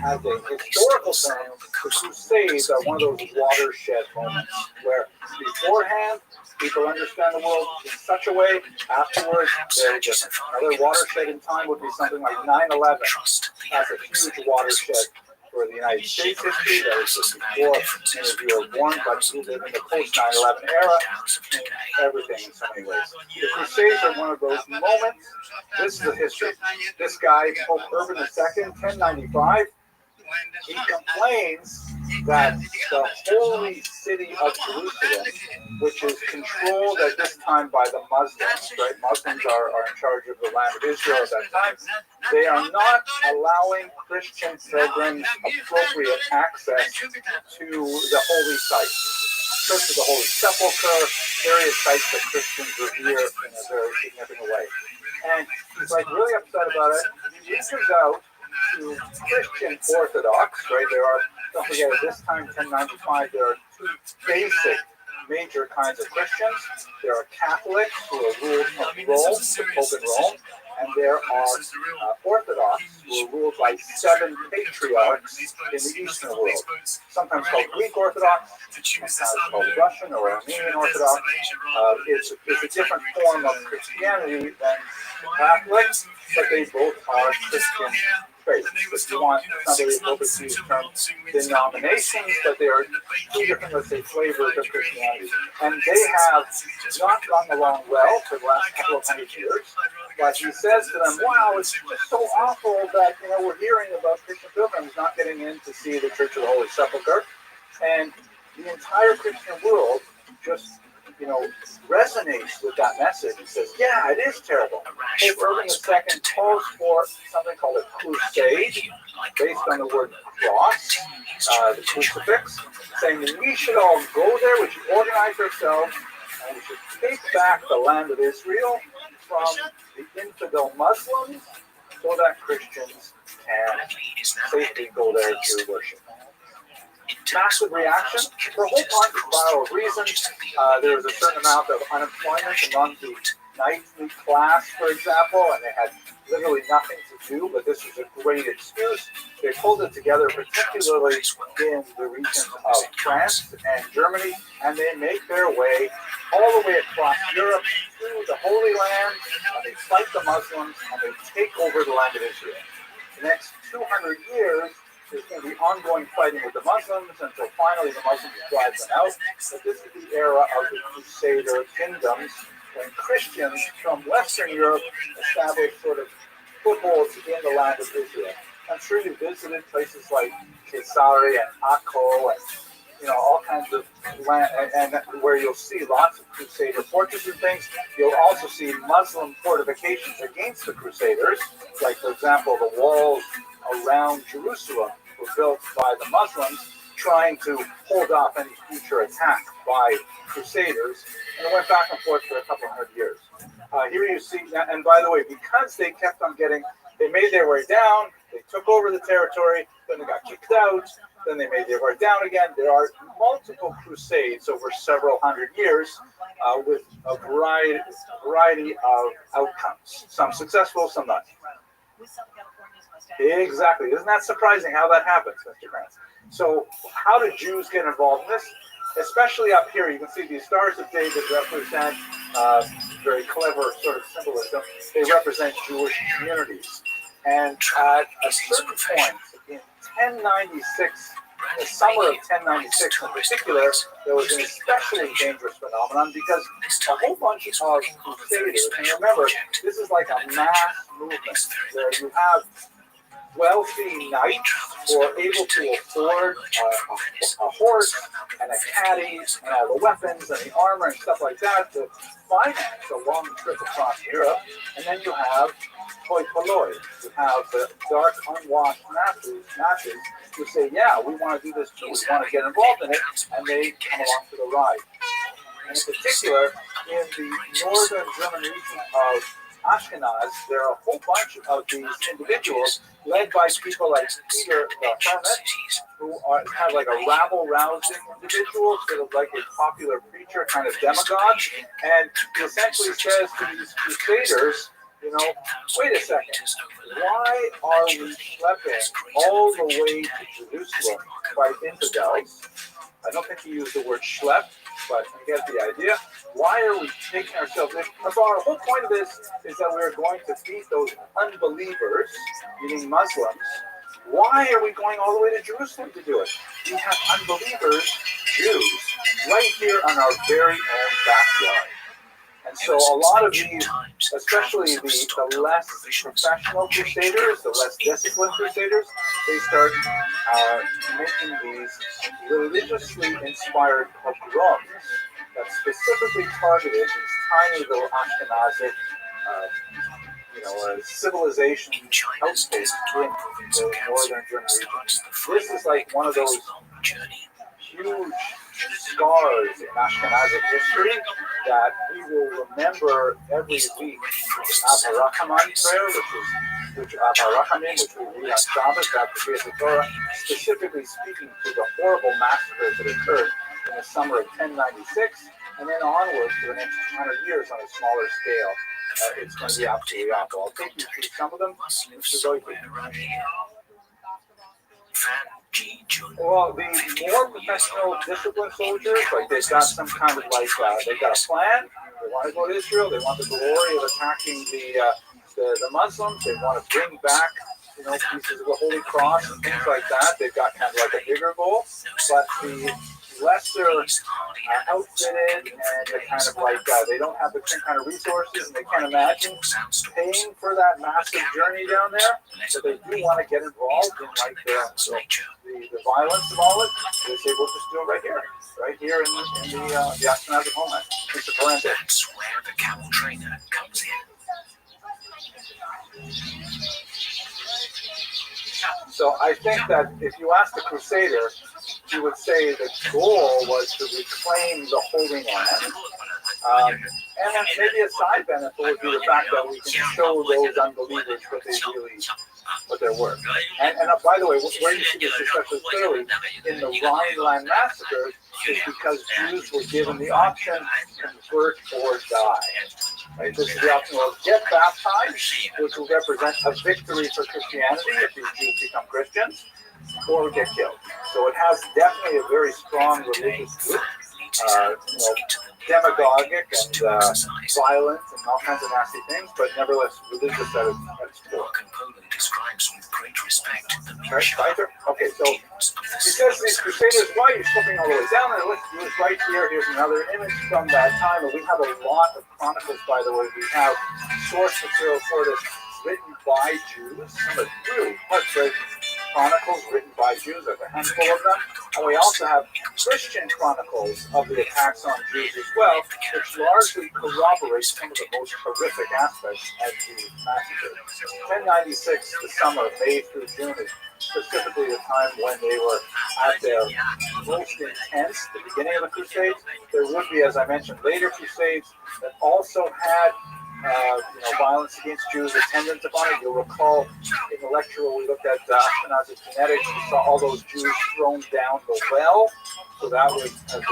as a historical term, the Crusades are one of those watershed moments where beforehand, people understand the world in such a way. Afterwards, there's just another watershed in time would be something like 9/11. That's a huge watershed for the United States history. That was just before many of you were born, but in the post 9/11 era, changed everything in so many ways. The Crusades are one of those moments. This is the history. This guy, Pope Urban II, 1095, he complains that the holy city of Jerusalem, which is controlled at this time by the Muslims, right? Muslims are in charge of the land of Israel at that time. They are not allowing Christian pilgrims appropriate access to the holy sites. Church of the Holy Sepulchre, various sites that Christians revere in a very significant way. And he's like really upset about it. He reaches out to Christian Orthodox, right? There are, don't forget, at this time, 1095, there are two basic major kinds of Christians. There are Catholics who are ruled from Rome, the Pope in Rome, and there are Orthodox who are ruled by 7 patriarchs in the Eastern world, sometimes called Greek Orthodox, sometimes called Russian or Armenian Orthodox. It's a different form of Christianity than Catholics, but they both are Christian faith. If you want somebody to use the term denominations, but they are two different, let's say, flavors of Christianity. And they have not gone along well for the last couple of hundred years. But he says to them, wow, it's just so awful that, we're hearing about Christian pilgrims not getting in to see the Church of the Holy Sepulchre. And the entire Christian world just resonates with that message and says, yeah, it is terrible. Pope Urban II calls for something called a crusade, based on the word cross, the crucifix, saying that we should all go there, we should organize ourselves, and we should take back the land of Israel from the infidel Muslims so that Christians can safely go there to worship. Massive reaction for a whole bunch of reasons. There was a certain amount of unemployment among the nightly class, for example, and they had literally nothing to do, but this was a great excuse. They pulled it together, particularly in the regions of France and Germany, and they make their way all the way across Europe to the Holy Land, and they fight the Muslims, and they take over the land of Israel. The next 200 years, there's going to be ongoing fighting with the Muslims until finally the Muslims drive them out. But this is the era of the Crusader kingdoms, when Christians from Western Europe established sort of footholds in the land of Israel. I'm sure you visited places like Caesarea and Akko and all kinds of land, and where you'll see lots of Crusader fortresses and things. You'll also see Muslim fortifications against the Crusaders, like, for example, the walls around Jerusalem were built by the Muslims, trying to hold off any future attack by Crusaders, and it went back and forth for a couple of hundred years. Here you see, and by the way, because they kept on they made their way down, they took over the territory, then they got kicked out, then they made the guard down again. There are multiple crusades over several hundred years with a variety of outcomes. Some successful, some not. Exactly. Isn't that surprising how that happens, Mr. Grant? So how do Jews get involved in this? Especially up here, you can see these stars of David represent very clever sort of symbolism. They represent Jewish communities. And at a certain point, in 1096, the summer of 1096 in particular, there was an especially dangerous phenomenon because a whole bunch of crusaders, and remember, this is like a mass movement where you have wealthy knights who are able to afford a horse and a caddy and all the weapons and the armor and stuff like that to finance a long trip across Europe. And then you have hoi polloi, you have the dark, unwashed masses who say, yeah, we want to do this too, we want to get involved in it, and they come along for the ride. And in particular, in the northern German region of Ashkenaz, there are a whole bunch of these individuals led by people like Peter the Hermit, who are kind of like a rabble-rousing individual, sort of like a popular preacher, kind of demagogue, and he essentially says to these crusaders, you know, wait a second, why are we schlepping all the way to Jerusalem to fight infidels? I don't think he used the word schlep, but you get the idea. Why are we taking ourselves in? So our whole point of this is that we're going to beat those unbelievers, meaning Muslims. Why are we going all the way to Jerusalem to do it? We have unbelievers, Jews, right here on our very own backyard. And so a lot of these, especially the less professional crusaders, the less disciplined crusaders, they start making these religiously inspired pogroms that specifically targeted these tiny little Ashkenazic civilization outposts in the northern German region. This is like one of those huge scars in Ashkenazic history that we will remember every week. Avarakaman prayer, which we read on Shabbos after the Torah, specifically speaking to the horrible massacres that occurred in the summer of 1096, and then onwards for the next 200 years on a smaller scale. It's going to be absolutely awful. I'll take you through some of them. Well, the more professional, disciplined soldiers, like they've got some kind of they've got a plan. They want to go to Israel. They want the glory of attacking the Muslims. They want to bring back, pieces of the Holy Cross and things like that. They've got kind of like a bigger goal. But the lesser outfitted and they're kind of they don't have the same kind of resources and they can't imagine paying for that massive journey down there. So they do want to get involved in the violence of all it. They say, we'll just do it right here in the Ashkenazic homeland. Mr. Parente. That's where the camel trainer comes in. So I think that if you ask the Crusader, he would say the goal was to reclaim the Holy Land. And then maybe a side benefit would be the fact that we can show those unbelievers what they're worth. And by the way, where you see this especially clearly in the Rhineland massacres is because Jews were given the option to convert or die. Right? This is the option of get baptized, which will represent a victory for Christianity if these Jews become Christians, or get killed. So it has definitely a very strong religious group, demagogic and violent and all kinds of nasty things, but nevertheless religious at its core. Describes with great respect the Okay, so he says to these crusaders, why are you slipping all the way down there? Let's do this right here. Here's another image from that time. And we have a lot of chronicles, by the way. We have source material for this written by Jews. Some of really quite great chronicles written by Jews. There's a handful of them. And we also have Christian chronicles of the attacks on Jews as well, which largely corroborate some of the most horrific aspects of the massacre. 1096, the summer, May through June, is specifically the time when they were at their most intense, the beginning of the Crusades. There would be, as I mentioned, later Crusades that also had violence against Jews, attendance upon it. You'll recall in the lecture where we looked at Ashkenazi genetics, we saw all those Jews thrown down the well. So that was as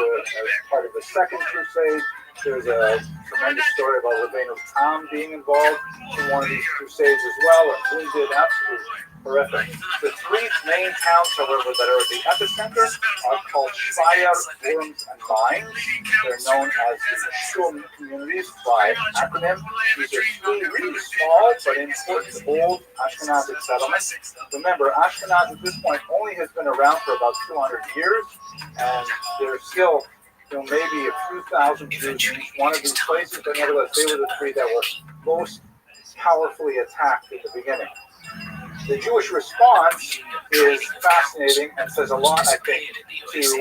part of the Second Crusade. There's a tremendous story about Rabbeinu Tam being involved in one of these crusades as well, and wounded, absolutely horrific. The three main towns, however, that are at the epicenter are called Speyer, Worms, and Mainz. They're known as the Shum communities by acronym. These are three really small but important old Ashkenazic settlements. Remember, Ashkenaz at this point only has been around for about 200 years, and there's still maybe a few thousand Jews in each one of these places, but nevertheless, they were the three that were most powerfully attacked in the beginning. The Jewish response is fascinating and says a lot, I think, to the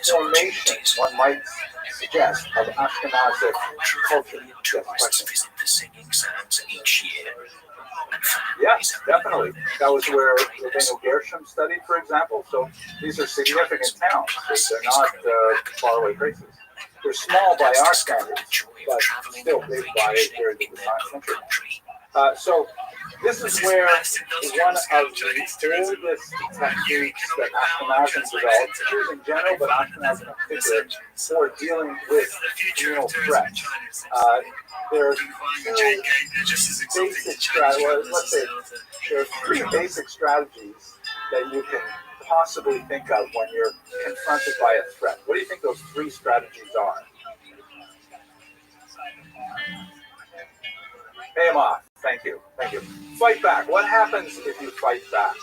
formation, one might suggest, of Ashkenazic culture. Yes, definitely. That was where Rabbeinu Gershom studied, for example. So these are significant towns. They're not faraway places. They're small by our standards, but still big by their century. So this is where one of the oldest techniques that Ashkenazim developed, Jews in general, but Ashkenazim in particular, for dealing with communal threats. There are three basic strategies that you can possibly think of when you're confronted by a threat. What do you think those three strategies are? Pay them off. Thank you. Fight back. What happens if you fight back?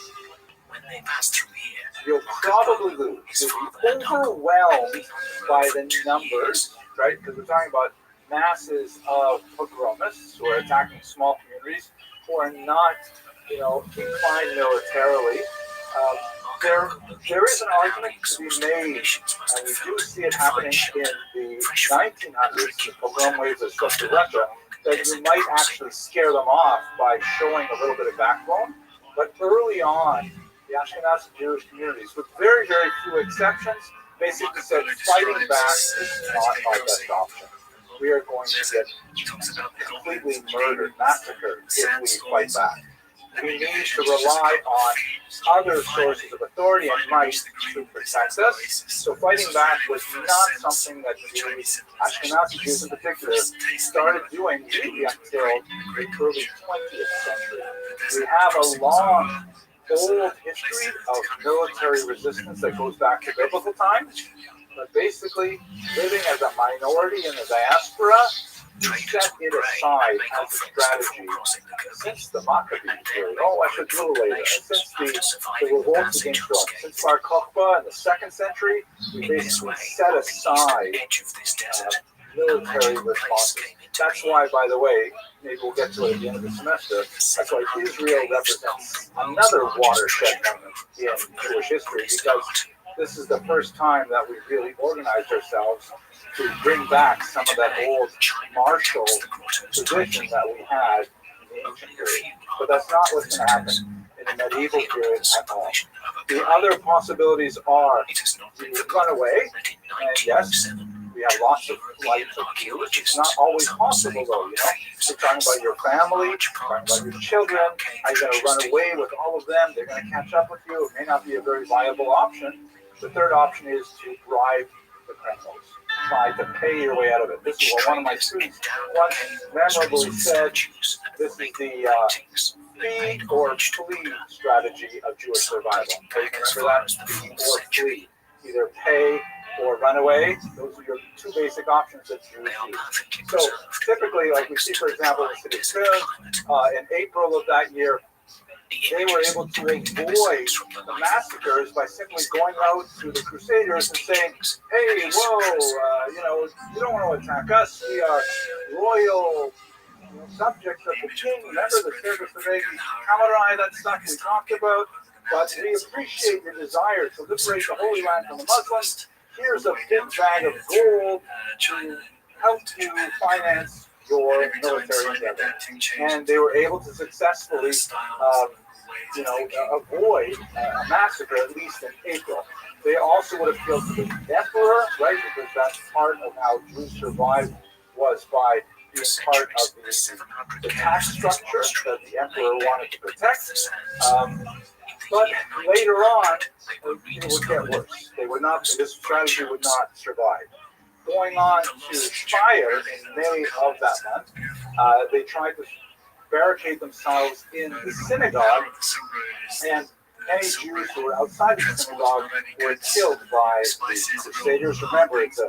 When they pass through here, you'll probably lose. You'll be overwhelmed by the numbers, right? Because we're talking about masses of pogromists who are attacking small communities who are not, inclined militarily. There is an argument to be made, and we do see it happening in the 1900s, the pogrom waves that swept to Russia, that you might actually scare them off by showing a little bit of backbone. But early on, the Ashkenazi Jewish communities, with very, very few exceptions, basically said fighting back is not our best option. We are going to get completely murdered, massacred if we fight back. We need to rely on other sources of authority and might to protect us. So fighting back was not something that Jews, Ashkenazi Jews in particular, started doing really until the early 20th century. We have a long, old history of military resistance that goes back to biblical times, but basically living as a minority in the diaspora, we set it aside as a strategy since the Maccabees period. I should do it later. Since the revolt against Rome, since Bar Kokhba in the 2nd century, we basically set aside military responses. That's why, by the way, maybe we'll get to it at the end of the semester, that's why Israel represents another watershed moment in Jewish history, because this is the first time that we really organized ourselves to bring back some of that old martial position that we had in the ancient period. But that's not what's going to happen in the medieval period at all. The other possibilities are to run away, and yes, we have lots of lights of Jews. It's not always possible, though, You're talking about your family, you're talking about your children. Are you going to run away with all of them? They're going to catch up with you. It may not be a very viable option. The third option is to bribe the criminals. Try to pay your way out of it. This is what one of my students once memorably said. This is the flee or flee strategy of Jewish survival. Remember that? Flee or flee. Either pay or run away. Those are your two basic options that Jews use. So typically, like we see, for example, in the city of Köln, in April of that year, they were able to avoid the massacres by simply going out to the Crusaders and saying, hey, whoa, you don't want to attack us. We are loyal subjects of the king. Remember the service of the Kamarai, that stuff we talked about? But we appreciate your desire to liberate the Holy Land from the Muslims. Here's a big bag of gold to help you finance your military endeavor. And they were able to successfully avoid a massacre, at least in April. They also would have killed the emperor, right? Because that's part of how Jews survived, was by being part of the tax structure that the emperor wanted to protect. But later on, it would get worse. They would not. This strategy would not survive. Going on to Speyer in May of that month, they tried to barricade themselves in the synagogue, and any Jews who were outside the synagogue were killed by the Crusaders. Remember, it's a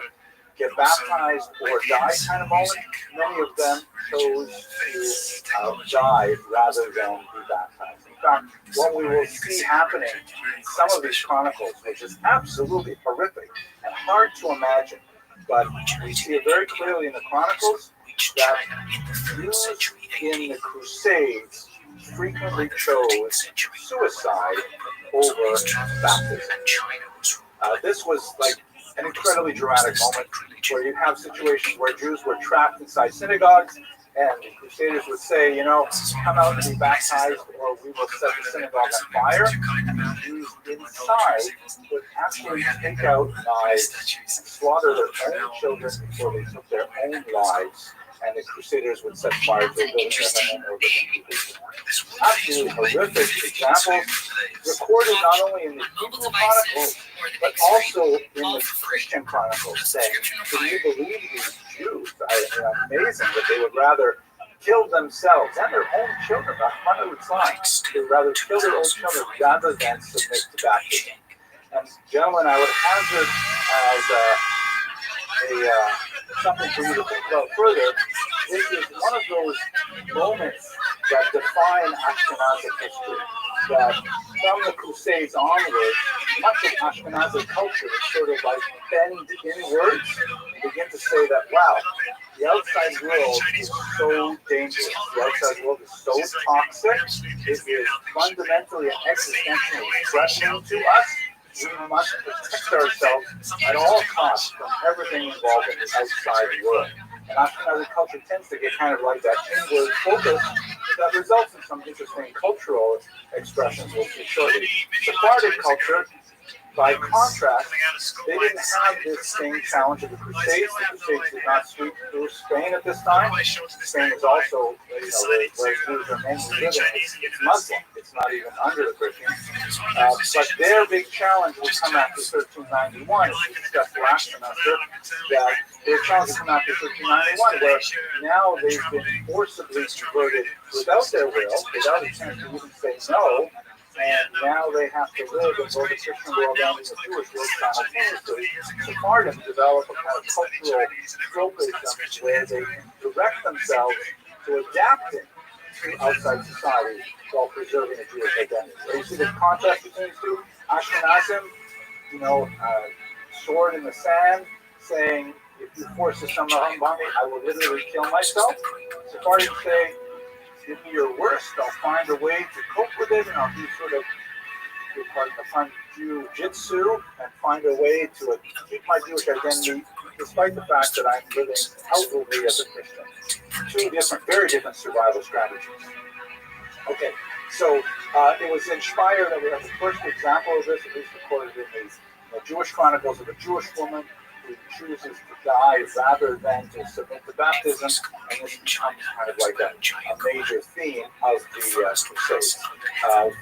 get baptized or die kind of moment. Many of them chose to die rather than be baptized. In fact, what we will see happening in some of these chronicles, which is absolutely horrific and hard to imagine, but we see it very clearly in the chronicles that Jews in the Crusades frequently chose suicide over baptism. This was like an incredibly dramatic moment where you have situations where Jews were trapped inside synagogues, and the Crusaders would say, you know, come out and be baptized or we will set the synagogue on fire. And Jews inside would actually take out knives and slaughter their own children before they took their own lives. And the Crusaders would set fire to a building and absolutely horrific examples recorded not only in the Hebrew Chronicles, but also in the Christian Chronicles, saying, can you believe these Jews? Amazing that they would rather kill themselves and their own children, 100%. They would rather kill their own children rather than submit to baptism. And gentlemen, I would hazard as something for you to think about further. This is one of those moments that define Ashkenazic history, that from the Crusades onward, much of Ashkenazic culture is sort of like bend inwards and begin to say that, wow, the outside world is so dangerous, the outside world is so toxic, it is fundamentally and existentially threatening to us. We must protect ourselves at all costs from everything involved in the outside world. And Ashkenazi culture tends to get kind of like that inward focus that results in some interesting cultural expressions we'll see shortly. Sephardic culture, by contrast, they didn't have this same challenge of the Crusades. The Crusades did not sweep through Spain at this time. Spain is also, where Jews are mainly living, it's Muslim. It's not even under the Christians. But their big challenge will come after 1391, as we discussed last semester, that their challenge will come after 1391, where now they've been forcibly converted without their will, without a chance to even say no. And now they have to live in both the Christian world and the Jewish world simultaneously. Sephardim develop a kind of cultural tropism where they can direct themselves to adapting to outside society while preserving a Jewish identity. So you see the contrast between these two. Ashkenazim, sword in the sand, saying, if you force this on me, I will literally kill myself. Sephardim say, give me your worst, I'll find a way to cope with it, and I'll do sort of jiu-jitsu and find a way to keep my Jewish identity, despite the fact that I'm living outwardly as a Christian. Two very different survival strategies. Okay, so it was in Speyer that we have the first example of this, at least recorded in the Jewish Chronicles, of a Jewish woman who chooses to die rather than to submit to baptism, and this becomes kind of like a major theme of the Crusades.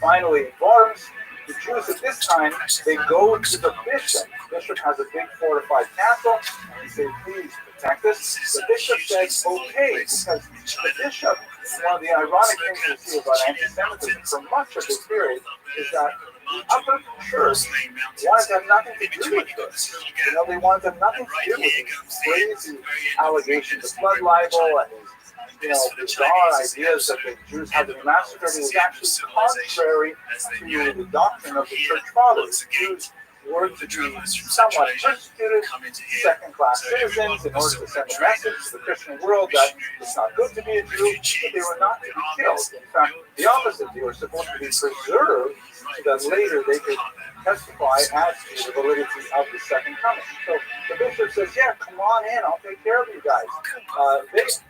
Finally, in Worms, the Jews at this time, they go to the bishop. The bishop has a big fortified castle, and they say, please protect us. The bishop says, okay, because the bishop, one of the ironic things we see about anti-Semitism for much of this period is that the upper church wanted to have nothing to do with this. They wanted to have nothing to do with these crazy allegations of blood libel and these, bizarre ideas that the Jews had to be massacred. It was actually contrary to the doctrine of the church fathers. The Jews were to be somewhat persecuted, second-class citizens, in order to send a message to the Christian world that it's not good to be a Jew, but they were not to be killed. In fact, the opposite, they were supposed to be preserved so that later they could testify as to the validity of the second coming. So the bishop says, yeah, come on in, I'll take care of you guys.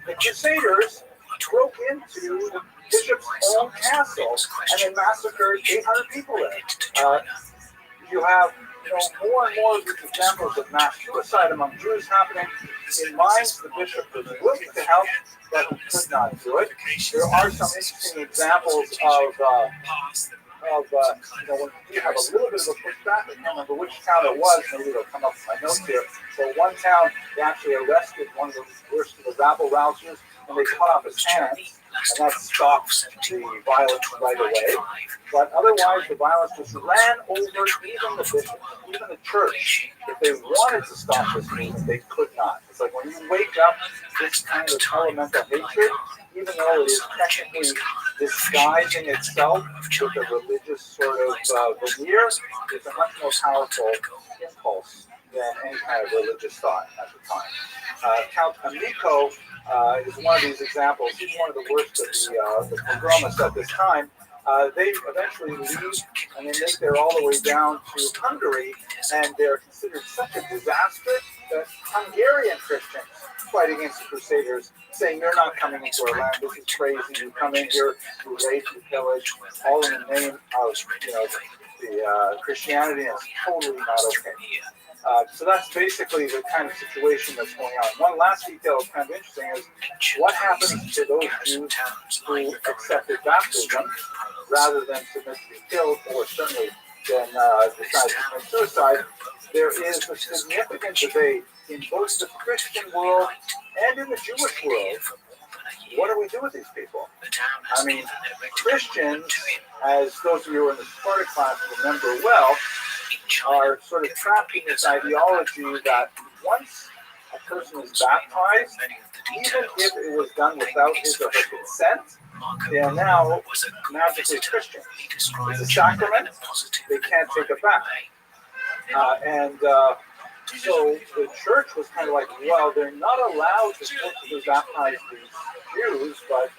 The Crusaders broke into the bishop's own castle and they massacred 800 people there. You have more and more of these examples of mass suicide among Jews happening. In Mainz, the bishop was willing to help, but he could not do it. There are some interesting examples of when you have a little bit of a pushback. I can't remember which town it was. Maybe it'll come up in my notes here. But one town, they actually arrested one of the worst of the rabble rousers, and they cut off his hands, and that stopped the violence right away. But otherwise, the violence just ran over even the bishop, even the church. If they wanted to stop this movement, they could not. It's like when you wake up this kind of elemental hatred, even though it is technically disguising itself with a religious sort of veneer, it's a much more powerful impulse than any kind of religious thought at the time. Count Amico is one of these examples. He's one of the worst of the pogromists at this time. They eventually leave and they make their all the way down to Hungary, and they're considered such a disaster that Hungarian Christians fight against the Crusaders, saying you're not coming into our land. This is crazy. You come in here, you rape, you pillage, all in the name of the Christianity, and it's totally not okay. So that's basically the kind of situation that's going on. One last detail that's kind of interesting is what happens to those Jews who accepted baptism rather than submit to be killed, or certainly then decide to commit suicide. There is a significant debate in both the Christian world and in the Jewish world. What do we do with these people? I mean, Christians, as those of you who are in the Sparta class remember well, are sort of trapped in this ideology that once a person is baptized, even if it was done without his or her consent, they are now magically Christian. It's a sacrament, they can't take it back. So the church was kind of like, well, they're not allowed to forcibly baptize these Jews, but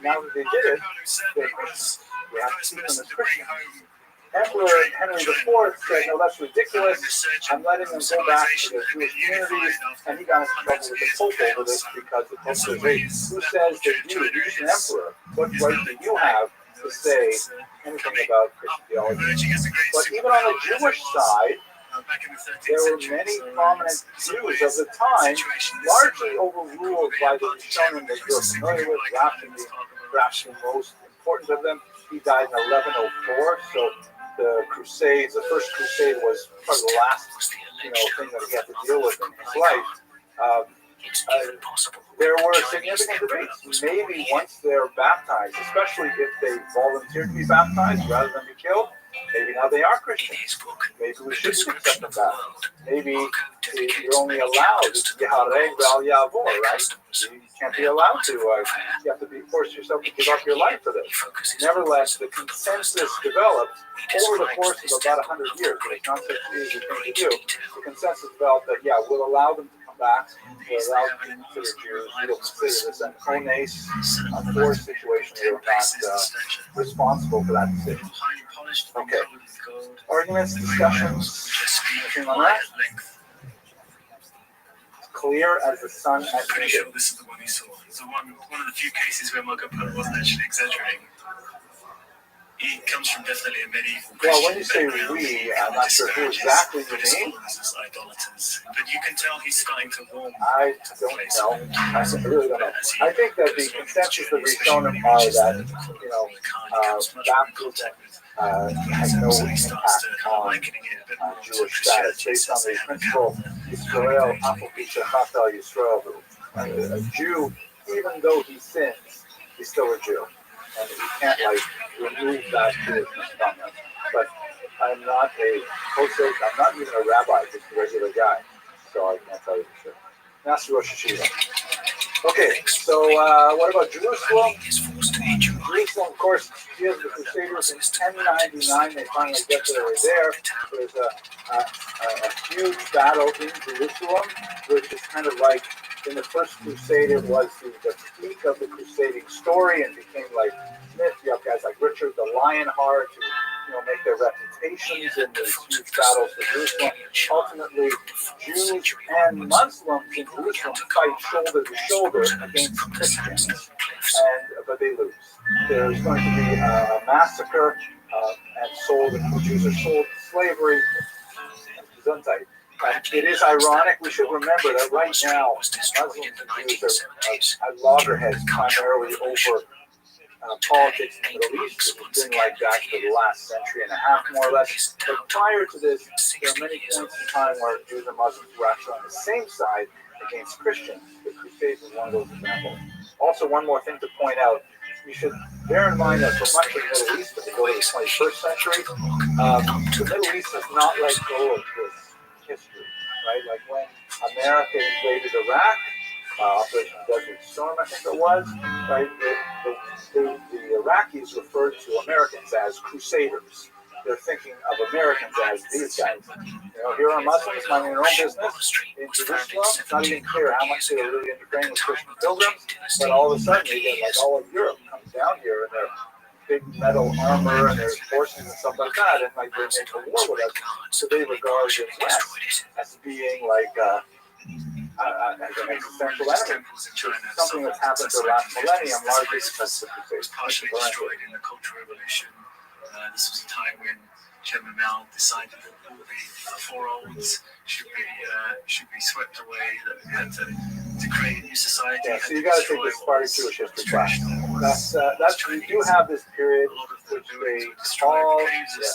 now that they did it, they're Christians. We have to keep them as Christians. Emperor Henry IV said, no, that's ridiculous. I'm letting them go back to their Jewish communities, and he got into trouble with the Pope over this because the Pope says, hey, who says that you're an emperor? What right do you have to say anything about Christian theology? But even on the Jewish side, there were many prominent Jews of the time, largely overruled by the Rishonim that you're familiar with, perhaps the most important of them. He died in 1104, so the Crusades, the first Crusade was probably the last, thing that he had to deal with in his life. There were significant debates. Maybe once they're baptized, especially if they volunteer to be baptized rather than be killed, maybe now they are Christians. Maybe we shouldn't accept them back. Maybe you're only allowed to Yaharei Val Yavor, right? You can't be allowed to. You have to force yourself to give up your life for this. Nevertheless, the consensus developed over the course of about 100 years. It's not such an easy thing to do. The consensus developed that, we'll allow them to come back. We'll allow them to be considered Jews. We'll consider this an ones, a forced situation. They were not responsible for that decision. Okay. Arguments, discussions, anything on that? Clear as the sun at I'm pretty sure this is the one he saw. It's one of the few cases where Marco Polo wasn't actually exaggerating. He comes from definitely a medieval Christian Well, when you say we, I'm not sure who exactly you mean. As idolaters. But you can tell he's starting to warm. I don't know. I really don't know. I think that the consensus of Rishonim are that, baptism has no impact on Jewish status based on the principle Yisrael, Apopisha, Chafel Yisrael. A Jew, even though he sins, he's still a Jew. And you can't remove that Jewishness from him. But I'm not a posek, I'm not even a rabbi, just a regular guy. So I can't tell you for sure. Master Rosh Hashiva. Okay, so what about Jerusalem? Jerusalem, of course, deals with the Crusaders in 1099. They finally get there. There's a huge battle in Jerusalem, which is kind of like in the first crusade, it was the peak of the crusading story and became like myth. You have guys like Richard the Lionheart who make their reputations in these huge battles for Jerusalem. Ultimately, Jews and Muslims in Jerusalem fight shoulder to shoulder against Christians, but they lose. There's going to be a massacre, and the Jews are sold to slavery. Gesundheit. It is ironic. We should remember that right now, Muslims and Jews are at loggerheads primarily over politics in the Middle East. It's been like that for the last century and a half, more or less. But prior to this, there are many points in time where Jews and Muslims were actually on the same side against Christians. The Crusades is one of those examples. Also, one more thing to point out. You should bear in mind that for much of the Middle East, if you go to the 21st century, the Middle East has not let go of this history, right? Like when America invaded Iraq, Operation Desert Storm, I think it was, right? The Iraqis referred to Americans as crusaders. They're thinking of Americans as these guys. You know, here are Muslims minding their own business. In Jerusalem, it's not even clear how much they were really interfering with Christian pilgrims, but all of a sudden they get like all of Europe comes down here in their big metal armor and their forces and stuff like that, and like they make a war with us. So they regard the West as being like an existential enemy. Something that's happened to the last millennium, largely because of the Crusades. Partially destroyed in the Cultural Revolution. This was a time when Chairman Mao decided that all the four olds should be swept away. That we had to create a new society. Yeah, so you got to take this Spartan Jewish history class. That's we do have this period which they call.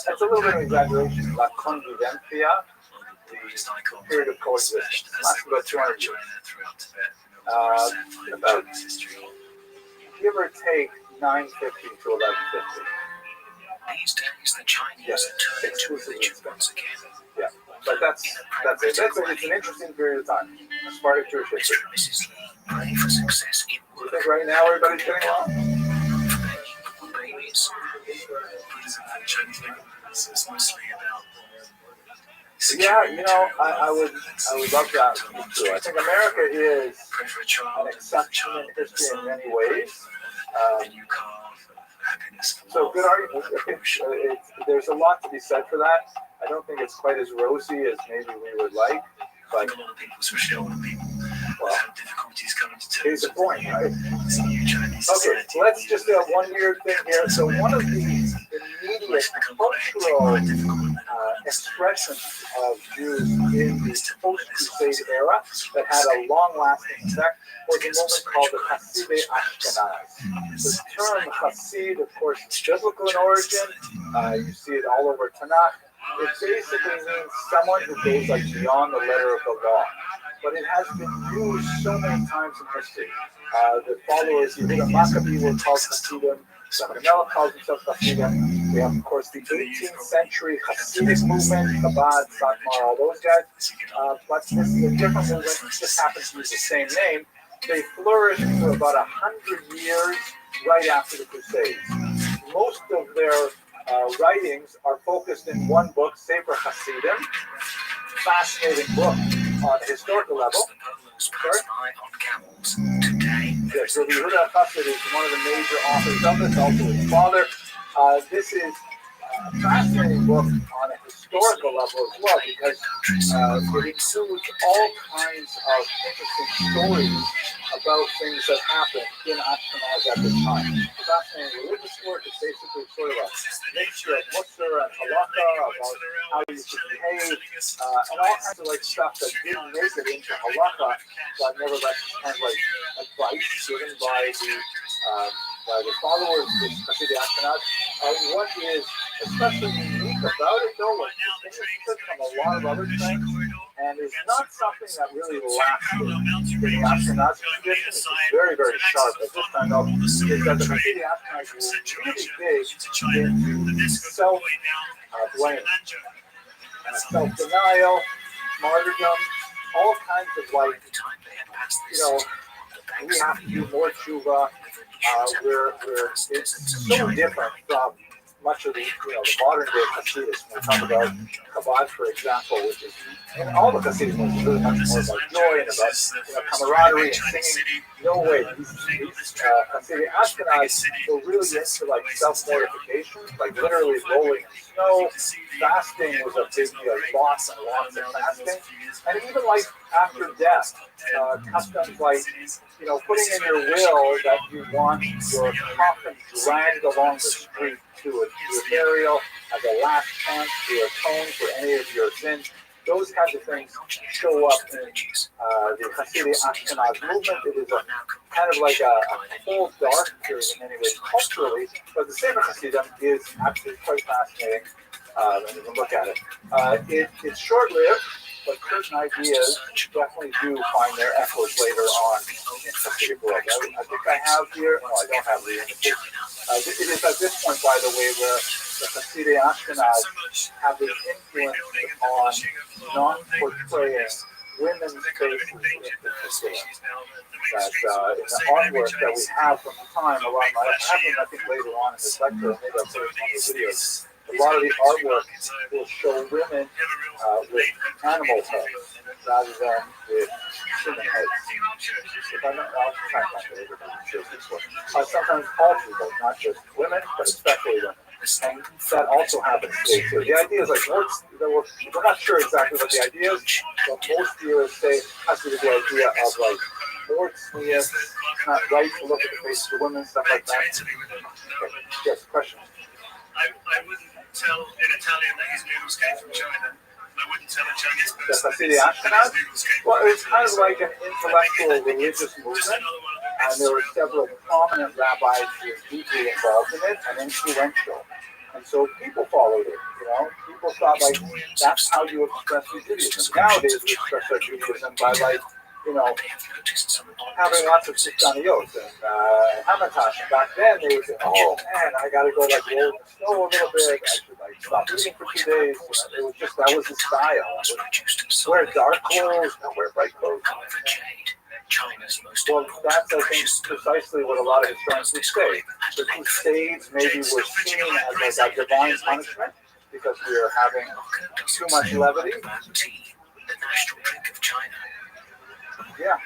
That's a little bit of an exaggeration. La convivencia, the period of coexistence. Lasts about 200 years. About give or take 950 to 1150. These days, the Chinese turn into religion once again. Yeah, but that's it. It's an interesting period of time. Spartan Jewish history. Pray for success in You think right now everybody's getting along? babies. Buddhism and Chinese language is mostly about. Yeah, you know, I would love that too. I think America is an exception in history in many ways. So good argument. There's a lot to be said for that. I don't think it's quite as rosy as maybe we would like, but a lot of people, especially older people, have difficulties coming to terms. Here's the point, right? Okay, let's just have one weird thing here. So one of the immediate cultural expressions of Jews in the post-Crusade era that had a long-lasting effect was a movement called the Hasidic Ashkenaz. The term Hasid, of course, is biblical in origin. You see it all over Tanakh. It basically means someone who goes like beyond the letter of the law. But it has been used so many times in history. The followers of Yehuda Maccabee were called Hasidim. Gamaliel calls himself Hasidim. We have, of course, the 18th century Hasidic movement, Chabad, Satmar, all those guys. But this is a different movement. It just happens to use the same name. They flourished for about 100 years right after the Crusades. Most of their writings are focused in one book, Sefer Hasidim. Fascinating book on a historical level. Yes, Rabbi Rothschild is one of the major authors of this, also his father. This is a fascinating book on a historical level as well, because it includes all kinds of interesting stories about things that happened in Ashkenaz at the time. Fascinating religious work. It's basically sort of a mixture of Musar and Halakha, about how you should behave, and all kinds of like stuff that didn't make it into Halakha, but nevertheless kind of like advice given by the followers of Hasidic Ashkenaz. What is especially unique about it, though, was distinguishes it from a lot of other things, and is not something that really lasted in the Ashkenaz tradition. It's very, very sharp. At this time, though, is that the Hasidic Ashkenaz were really big in self-blame, self-denial, martyrdom, all kinds of like, you know, we have to do more tshuva. It's so different from much of the, the modern day Hasidus. When we talk about Chabad, for example, which is, and all the Hasidic ones is really much more about joy and about camaraderie and singing. No way, these Hasidic Ashkenaz were really into like self-mortification, like literally rolling in snow. Fasting was a big deal, lots and lots of fasting, and even like after death, customs like, putting in your will that you want your coffin dragged along the street to a burial as a last chance to atone for any of your sins. those kinds of things show up in the Hasidic Ashkenaz movement. It is a kind of like a whole dark period in many ways culturally, but the Sefer Hasidim is actually quite fascinating. And you can look at it. It's short-lived, but certain ideas definitely do find their echoes later on in Hasidic world. I think I have here. No, I don't have the images. It is at this point, by the way, where the Hasidic Ashkenaz have this influence on non-portraying women's faces in particular. That in the artwork that we have from the time, a lot of I have them, I think, later on in this lecture, maybe I'll put it on the videos. A lot of the artwork will show women with animal heads rather than with human heads. If I'm not, I'll try and find it later. Sometimes all people, not just women, but especially women. And that also happens today too. The idea is like we're not sure exactly what the idea is, but most viewers say it has to do with the idea of like it's not right to look at the faces of women, stuff like that. Okay. Yes, question. I wouldn't tell an Italian that his noodles came from China. I wouldn't tell a Chinese person that his noodles came from China. Well, it's kind of like an intellectual religious movement, and there were several prominent rabbis who were deeply involved in it and influential. And so people followed it, you know. People thought like that's how you express your Judaism. Nowadays we express our Judaism by like, you know, having lots of Sistaniyot and Hamatash. And back then they would say, oh man, I gotta go like roll in the snow a little bit, I should like stop eating for 2 days. It was just, that was the style. Wear dark clothes, not wear bright clothes. Well, that's, I think, precisely what a lot of historians would say. The Crusades maybe were seen as like a divine punishment because we were having too much levity. Yeah.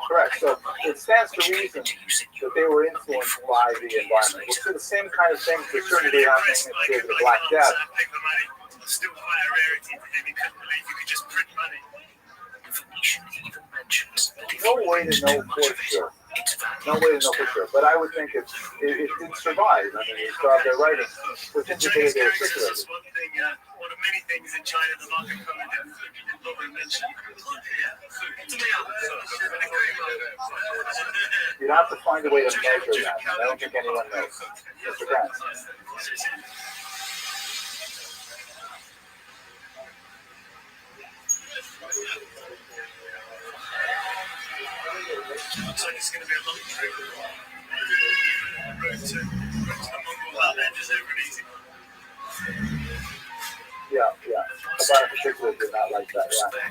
Correct. So it stands to reason that they were influenced by the environment. We'll see the same kind of things that certainly happening in the Black Death. Still quite a rarity for him. He couldn't believe you could just print money. No way to know for sure. No way to know for sure. But I would think it did survive. I mean, it started their writing, which indicated they were circulated. One of many things in China the market probably didn't mention. You'd have to find a way to measure that. I don't think anyone knows. Mr. Grant. Looks like it's going to be a long trip. Road to the Mongol Outlanders over an easy one. Yeah. About a particular did not like that, yeah.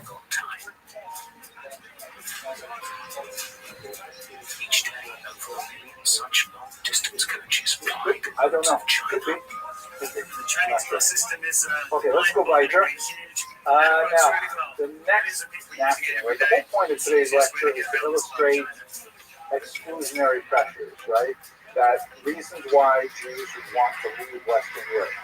Each day, over 1 million such long-distance coaches fly. I don't know. Could be. The training system is... Okay, let's go by here. Now, the next napkin, right? The whole point of today's lecture is to illustrate exclusionary pressures, right? That reasons why Jews would want to leave Western Europe.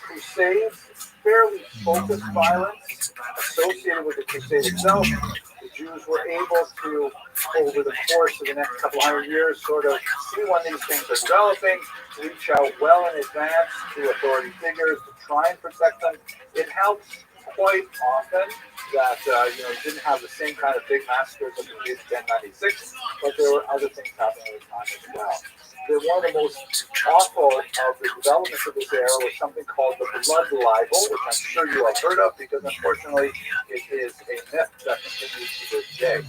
Crusades, fairly focused violence associated with the crusade itself. The Jews were able to, over the course of the next couple hundred years, sort of see when these things are developing, reach out well in advance to authority figures to try and protect them. It helps quite often that you didn't have the same kind of big massacres that we did in 1096, but there were other things happening at the time as well. One of the most awful of the developments of this era was something called the blood libel, which I'm sure you have heard of because unfortunately it is a myth that continues to this day.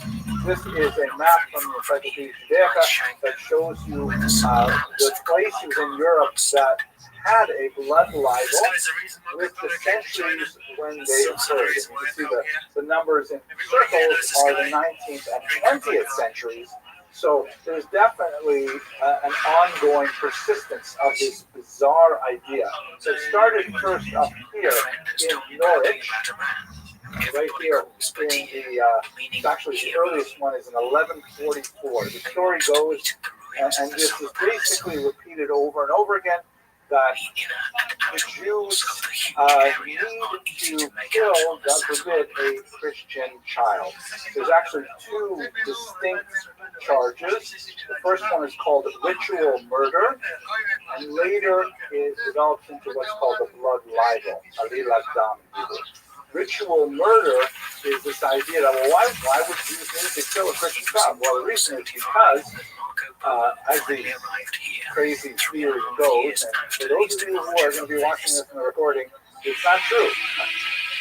This is a map from the Encyclopedia Judaica that shows you the places in Europe that had a blood libel with the centuries when they occurred. You can see the numbers in circles are the 19th and 20th centuries. So there's definitely an ongoing persistence of this bizarre idea. So it started first up here in Norwich, right here in the, actually the earliest one is in 1144. The story goes, and this is basically repeated over and over again, that the Jews need to kill, God forbid, a Christian child. There's actually two distinct charges. The first one is called ritual murder, and later it develops into what's called the blood libel, alilat dam in Hebrew. Ritual murder is this idea that, well, why would Jews need to kill a Christian child? Well, the reason is because, as the crazy theory goes, and for those of you who are going to be watching this in the recording, it's not true.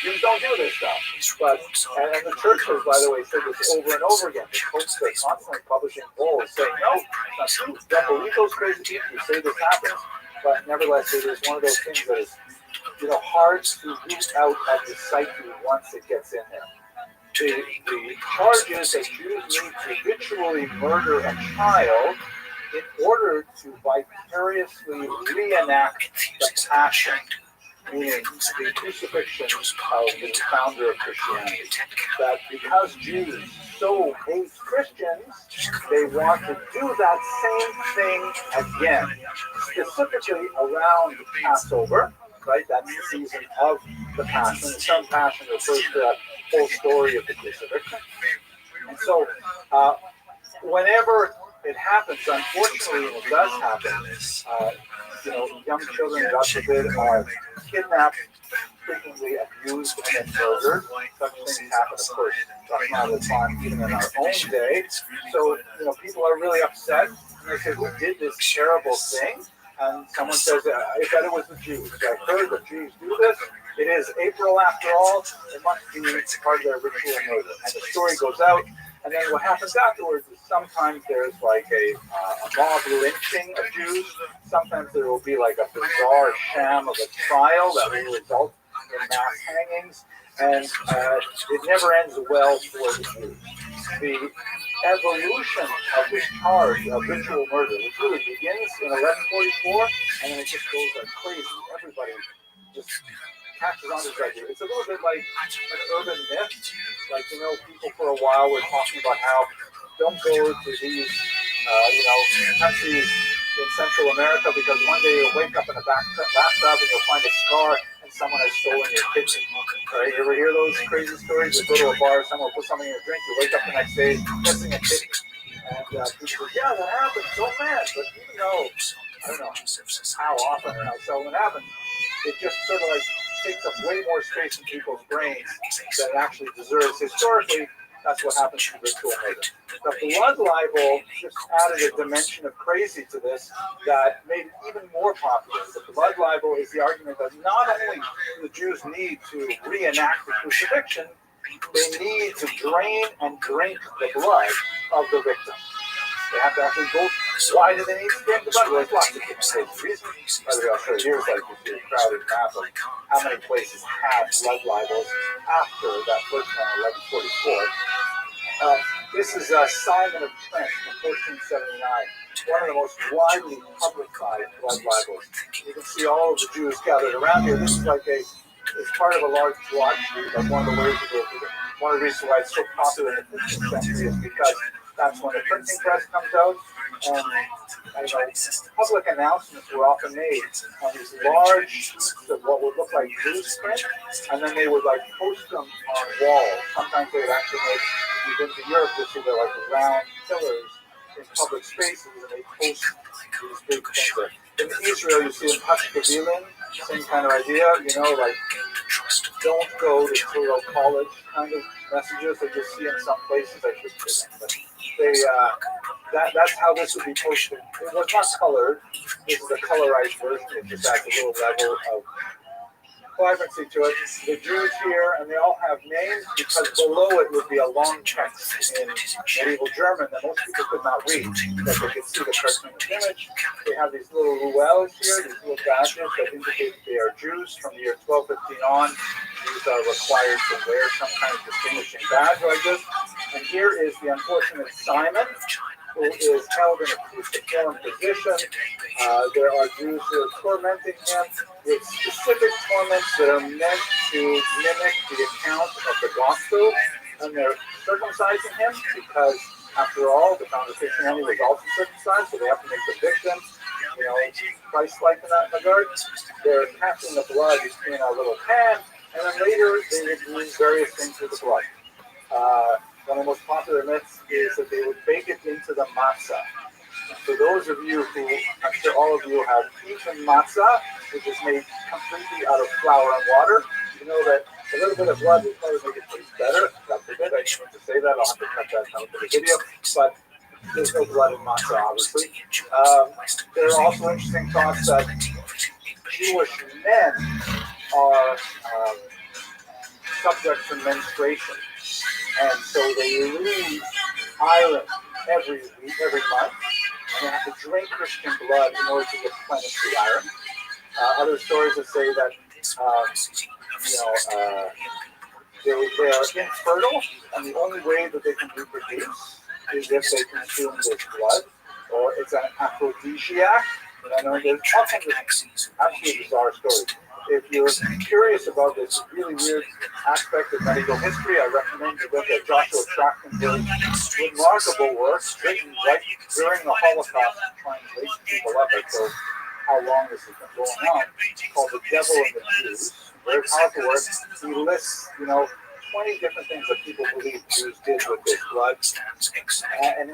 Jews don't do this stuff. But, and the church has, by the way, said this over and over again. The popes are constantly publishing bulls saying, no, it's not true. Don't believe those crazy people who say this happens. But nevertheless, it is one of those things that is, hard to root out of the psyche once it gets in there. The charge is that Jews need to ritually murder a child in order to vicariously reenact the passion, meaning the crucifixion of the founder of Christianity. That because Jews so hate Christians, they want to do that same thing again, specifically around Passover. Right, that's the season of the Passion. The term Passion refers to that whole story of the crucifixion. And so, whenever it happens, unfortunately, it does happen. Young children, God forbid, are kidnapped, frequently abused, and then murdered. Such things happen, of course, that's not the time, even in our own day. So, people are really upset, and they say, "Who did this terrible thing?" And someone says, I bet it was the Jews. I heard the Jews do this. It is April after all. It must be part of their ritual murder. And the story goes out. And then what happens afterwards is sometimes there's like a mob lynching of Jews. Sometimes there will be like a bizarre sham of a trial that will result in mass hangings. And it never ends well for the Jews. The evolution of this charge of ritual murder, which really begins in 1144, and then it just goes like crazy. Everybody just catches on to this idea. It's a little bit like an urban myth. Like, people for a while were talking about how don't go to these, countries in Central America because one day you'll wake up in a bathtub and you'll find a scar and someone has stolen your kitchen. Right? You ever hear those crazy stories? You go to a bar, someone will put something in your drink, you wake up the next day missing a kitchen. And people say, yeah, that happens so mad. But even though, I don't know how often or how seldom it happens, it just sort of like takes up way more space in people's brains than it actually deserves. Historically, that's what happens to ritual murder. The blood libel just added a dimension of crazy to this that made it even more popular. The blood libel is the argument that not only do the Jews need to reenact the crucifixion, they need to drain and drink the blood of the victim. They have to actually go. Why do they need to drink the blood? Well, there's lots of different reasons. By the way, I'll show you here's like this crowded map of how many places have blood libels after that first one, 1144. This is Simon of Trent from 1479, one of the most widely publicized blood libels. You can see all of the Jews gathered around here. This is like it's part of a large broadsheet. Like one of the ways one of the reasons why it's so popular in the 15th century is because that's when the printing press comes out, and public announcements were often made on these large sheets of what would look like newsprint, and then they would like post them on walls. Sometimes they would actually make, if you've been to Europe, you'll see they're like round pillars in public spaces, and they post these big things. In Israel, you see in Hashkavilim, same kind of idea, like don't go to Torah college kind of messages that you see in some places. I should say that. But that's how this would be posted. It was not colored. This is a colorized version. It just adds a little level of vibrancy to it. The Jews here, and they all have names because below it would be a long text in medieval German that most people could not read, that they could see the cartoon image. They have these little ruels here, these little badges that indicate that they are Jews. From the year 1215 on, Jews are required to wear some kind of distinguishing badge like this. And here is the unfortunate Simon, who is held in a cruciform position. There are Jews who are tormenting him with specific torments that are meant to mimic the account of the gospel, and they're circumcising him because, after all, the founder of Christianity was also circumcised, so they have to make the victim Christ-like in that regard. They're passing the blood in a little pan, and then later they would do various things with the blood. One of the most popular myths is that they would bake it into the matzah. For those of you who, I'm sure all of you have eaten matzah, which is made completely out of flour and water, you know that a little bit of blood will probably make it taste better. God forbid, I didn't mean to say that. I'll have to cut that out of the video. But there's no blood in matzah, obviously. There are also interesting thoughts that Jewish men are subject to menstruation. And so they lose iron every month, and they have to drink Christian blood in order to replenish the iron. Other stories that say that they are infertile, and the only way that they can reproduce is if they consume this blood, or it's an aphrodisiac. And I know there's all kinds of absolutely bizarre stories. If you're curious about this really weird aspect of medical history, I recommend you look at Joshua Trachtenberg's remarkable work written right during the Holocaust, trying to wake people up as to how long this has been going on, called The Devil and the Jews. Very powerful work. He lists, 20 different things that people believe Jews did with this blood, and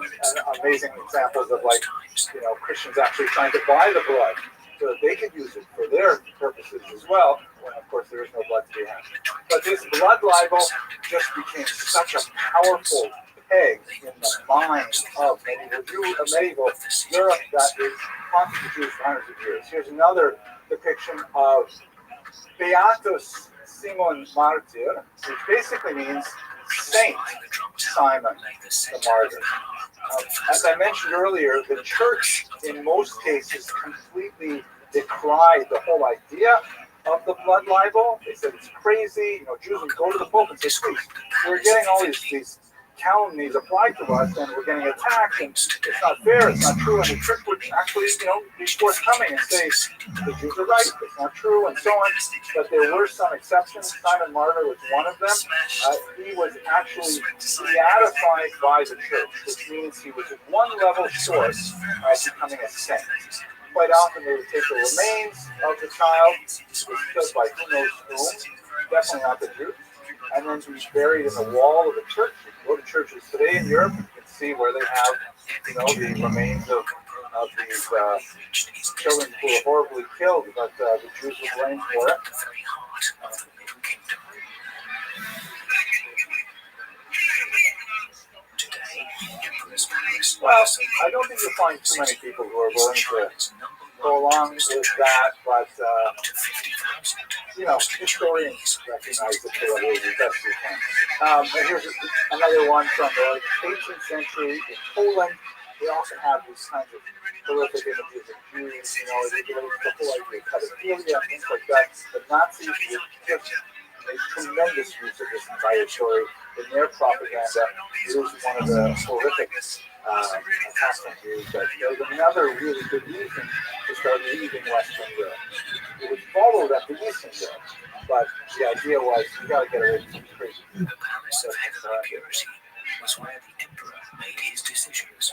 amazing examples of Christians actually trying to buy the blood so that they could use it for their purposes as well, when of course there is no blood to be had. But this blood libel just became such a powerful peg in the mind of medieval Europe that it haunted the Jews for hundreds of years. Here's another depiction of Beatus Simon Martyr, which basically means Saint Simon the Martyr. As I mentioned earlier, the church in most cases completely decried the whole idea of the blood libel. They said it's crazy. Jews would go to the Pope and say, please, we're getting all these calumnies applied to us, and we're getting attacked, and it's not fair, it's not true. And the church would actually, be forthcoming and say, the Jews are right, it's not true, and so on. But there were some exceptions. Simon Martyr was one of them. He was actually beatified by the church, which means he was one level short of becoming a saint. Quite often they would take the remains of the child, who was killed by who knows whom, definitely not the Jews, and then be buried in the wall of the church. You can go to churches today in Europe, you can see where they have, the remains of these children who were horribly killed, but the Jews were blamed for it. Well, I don't think you'll find too many people who are willing to go along with that, but historians recognize the parallels as best we can. And here's another one from the 18th century in Poland. We also have these kinds of horrific images of Jews, the whole idea of pedophilia and things like that. The Nazis just made tremendous use of this entire story in their propaganda. It was one of the horrific attacks on Jews, but there was another really good reason to start leaving Western Europe. It was followed after Eastern Europe, but the idea was you got to get away from these crazy. The Palace of Heavenly Purity was where the Emperor made his decisions.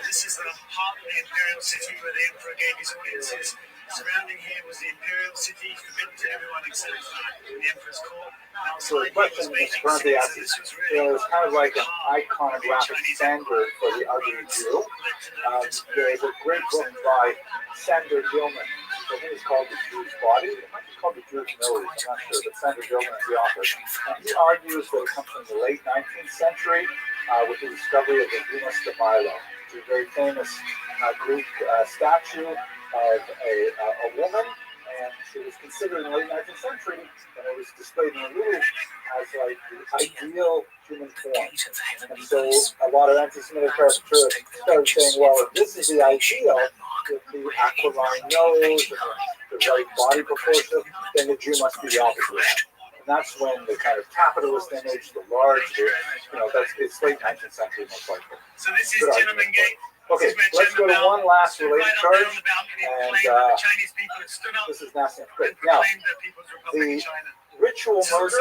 This is the heart of the imperial city where the emperor gave his audiences. Surrounding here was the imperial city, forbidden to everyone except the emperor's court. So the question is, Bronte asks, it's kind of like an iconographic standard for the ugly Jew. There's a great book by Sander Gilman. I think it's called The Jew's Body. It might be called The Jew's Nose, I'm not sure, but Sander Gilman is the author. And he argues that it comes from the late 19th century with the discovery of the Venus de Milo, which is a very famous Greek statue of a woman, and it was considered in the late 19th century, and it was displayed in the Louvre as like the ideal human form. And so a lot of anti-Semitic caricaturists started saying, well, if this is the ideal, with the aquiline nose and the right body proportion, then the Jew must be the opposite. And that's when the kind of capitalist image, the large, it's late 19th century most likely. So this is Gentleman Gate. Okay, let's go to one last related charge, and this is Nassim. Great. Now, the ritual murder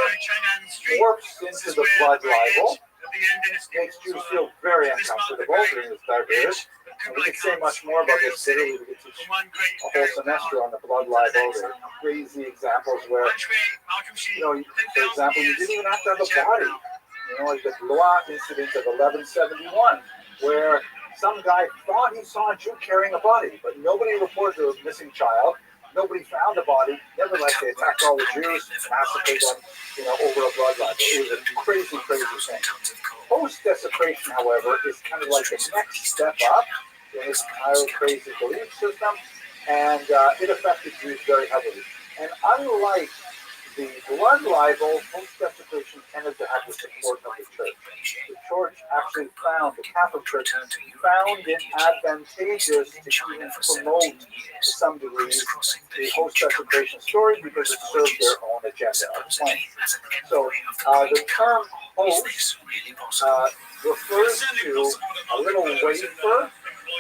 warps into the blood libel, makes Jews feel very uncomfortable during this dark period, And we could say much more about this. Literally, we could teach a whole semester on the blood libel. There are crazy examples where, for example, you didn't even have to have a body. Like the Blois incident of 1171, where some guy thought he saw a Jew carrying a body, but nobody reported a missing child. Nobody found the body. Nevertheless, they attacked all the Jews, massacred them, over a blood libel. It was a crazy, crazy thing. Post-desecration, however, is kind of like the next step up in this entire crazy belief system, and it affected Jews very heavily. And unlike the blood libel, post-desecration tended to have the support of the church. The church actually the Catholic Church found it advantageous to even promote, to some degree, the post-desecration story because it served their own agenda of plan. So the term host refers to a little wafer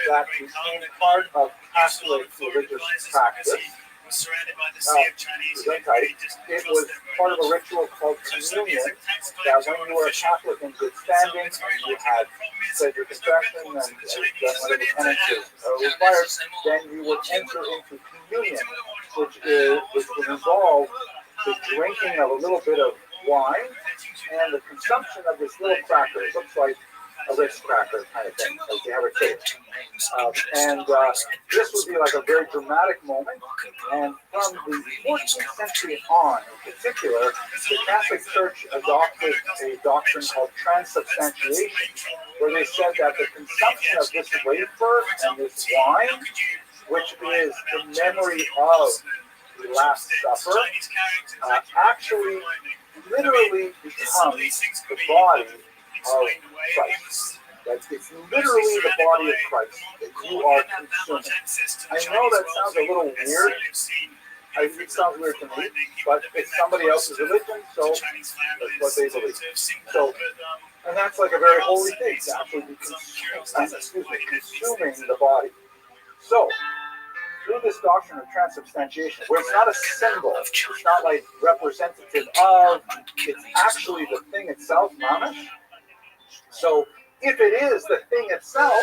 that became part of Catholic religious practice. It was part of a ritual called communion, that when you were a Catholic in good standing, and you had said your confession and done whatever penances required, then you would enter into communion, which would involve the drinking of a little bit of wine and the consumption of this little cracker. It looks like a Ritz cracker kind of thing, like you have a cake. This would be like a very dramatic moment. And from the 14th century on, in particular, the Catholic Church adopted a doctrine called transubstantiation, where they said that the consumption of this wafer and this wine, which is in memory of the Last Supper, actually literally becomes the body of Christ. That it's literally the body of Christ that you are consuming. I know that sounds a little weird. It sounds weird to me, but it's somebody else's religion, so that's what they believe. So, and that's like a very holy thing to actually be consuming the body. So, through this doctrine of transubstantiation, where it's not a symbol, it's not like representative of, it's actually the thing itself, mamish. So, if it is the thing itself,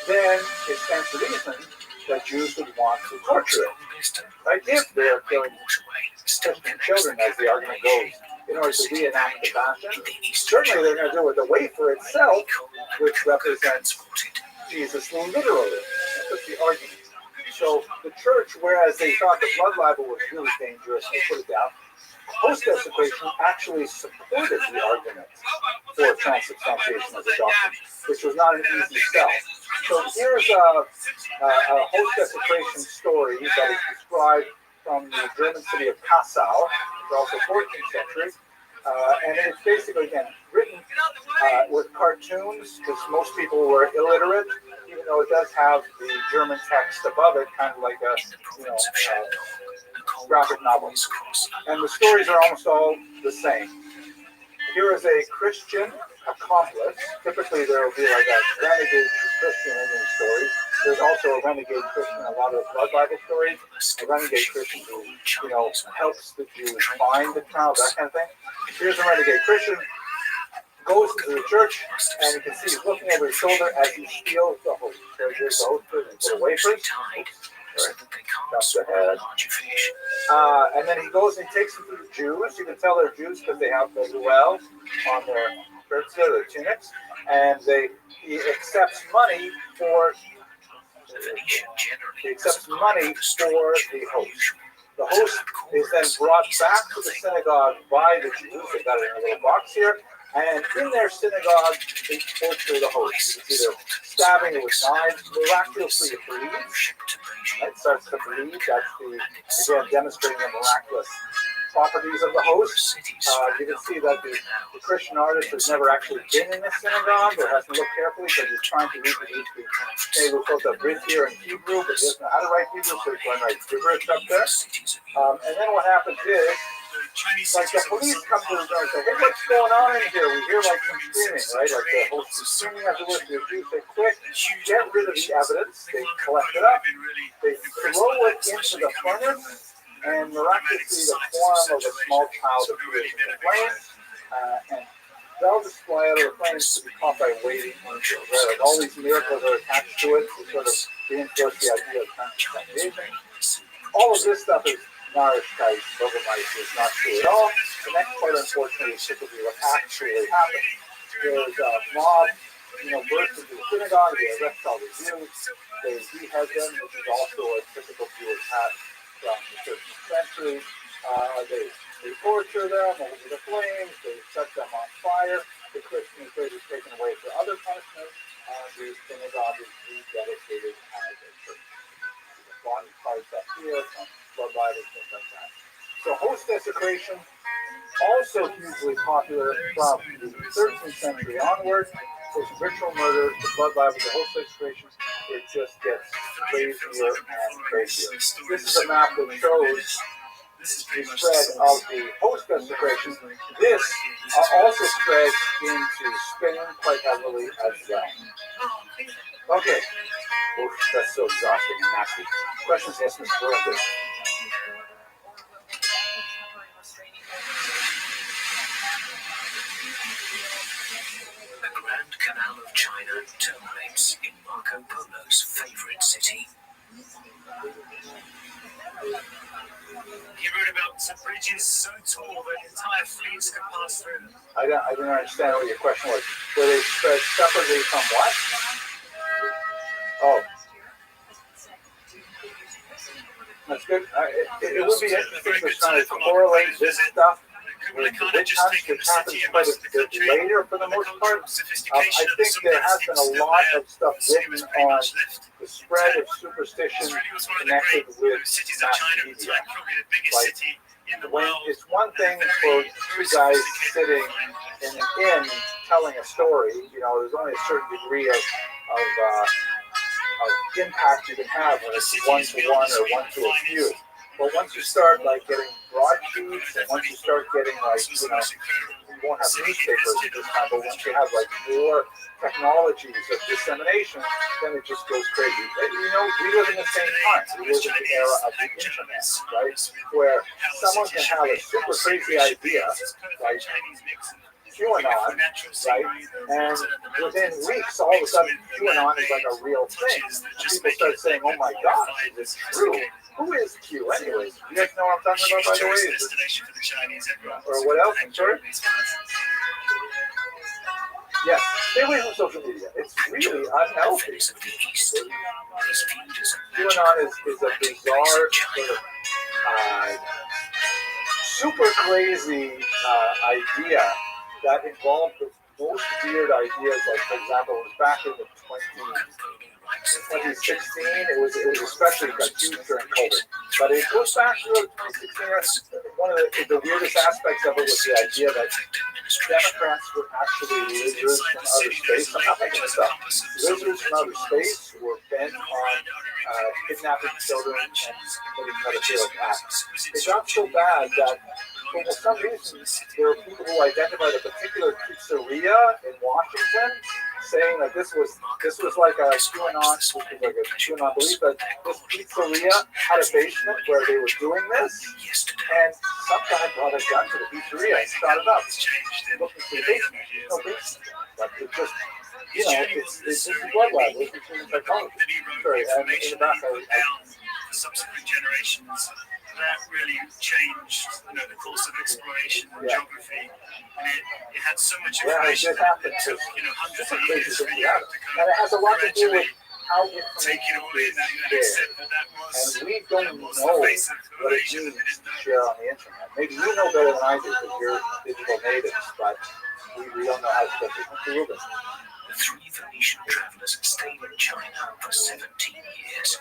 then it stands to reason that Jews would want to torture it. Like if they're killing Christian children, as the argument goes, in order to reenact the passion, certainly they're going to do it. The wafer itself, which represents Jesus literally. That's the argument. So the church, whereas they thought the blood libel was really dangerous, they put it down. Post-desecration actually supported the argument for transubstantiation as a doctrine, which was not an easy sell. So here's a post-desecration story that is described from the German city of Passau, also 14th century, and it's basically, again, written with cartoons, because most people were illiterate, even though it does have the German text above it, kind of like a, graphic novel. And the stories are almost all the same. Here is a Christian accomplice. Typically, there will be like a renegade Christian in these stories. There's also a renegade Christian in a lot of the blood libel stories. A renegade Christian who, helps the Jews find the child, that kind of thing. Here's a renegade Christian. Goes into the church, and you can see he's looking over his shoulder as he steals the host. So here's the host and the wafers. That's the head. And then he goes and takes them to the Jews. You can tell they're Jews because they have the ruel on their shirts, their tunics, and he accepts money for the host. The host is then brought back to the synagogue by the Jews. They got it in a little box here. And in their synagogue, they torture the host. You can see they're stabbing it with knives. Miraculously, it bleeds. It starts to bleed. That's again, demonstrating the miraculous properties of the host. You can see that the Christian artist has never actually been in the synagogue or hasn't looked carefully because he's trying to reproduce the table called the Brit here in Hebrew, but he doesn't know how to write Hebrew, so he's going to write gibberish up there. And then what happens is, like the police come to the door and say, hey, what's going on in here? We hear like some screaming, right? Like the host is screaming afterwards. The Jews say, quick, get rid of the evidence. They collect it up. They throw it into the furnace, and miraculously the form of a small child appears in the flames. And They'll just fly out of the flames to be caught by waiting angels. Right? Like all these miracles are attached to it to sort of reinforce the idea of transubstantiation. All of this stuff is Narishkeit, Bogomite, is not true at all. The next part, unfortunately, is typically what actually happened. There's a mob, bursts into the synagogue, they arrest all the Jews, they behead them, which is also a typical Jewish hat from the 13th century. They torture them over the flames, they set them on fire. The Christian faith is taken away for other punishments, and the synagogue is rededicated as a church. The body parts up here, some blood libels, things like that. So host desecration, also hugely popular from the 13th century onward. Those ritual murders, the blood libels, the host desecration, it just gets crazier and crazier. This is a map that shows the spread of the host desecration. This also spread into Spain quite heavily as well. Okay. Oof, that's so exhausting and nasty. Questions, yes, Mr. Burlington? The Grand Canal of China terminates in Marco Polo's favorite city. He wrote about some bridges so tall that entire fleets could pass through them. I didn't understand what your question was. Were they spread separately from what? Oh. That's good. It would be interesting to try to correlate this stuff with the witch hunts, which happens quite a bit later for the most part. I think there has been a lot of stuff written on the spread of superstition connected with mass media. Like, when it's one thing for two guys sitting in an inn telling a story, there's only a certain degree of impact you can have when it's one-to-one or one-to-a-few. But once you start getting broadsheets, and once you start getting you won't have newspapers at this time, but once you have more technologies of dissemination, then it just goes crazy. We live in the same time. We live in the era of the internet, right? Where someone can have a super crazy idea, like QAnon, right? And within weeks, all of a sudden, QAnon is like a real thing. And people start saying, "Oh my God, is this true?" Who is Q, anyways? You guys know what I'm talking about, by the way? Or what else? I'm sorry? Yes, stay away from social media. It's really unhealthy. QAnon is a bizarre, sort of super crazy idea that involved the most weird ideas. Like, for example, it was back in the 2016. It was especially got huge during COVID. But it goes back to 2016. One of the weirdest aspects of it was the idea that Democrats were actually lizards from outer space. I'm not making this up. Lizards from outer space were bent on kidnapping children and committing pedophilic acts. It got so bad that for some reason, there were people who identified a particular pizzeria in Washington, saying that this was like a QAnon, which was like a QAnon belief, that this pizzeria had a basement where they were doing this, and some guy brought a gun to the pizzeria and shot it up, looking for the basement. No basement, but it just, it's just a blood lab. It's human psychology. Sorry, and in the back, subsequent generations. That really changed, the course of exploration and geography, and it had so much information that it took, hundreds of years for you to and it has a lot to do with how take it all in and accept that was. And we don't know what it means to share on the internet. Maybe you know better than I do because you're digital natives, but we don't know how to do it. The three Venetian travelers stayed in China for 17 years.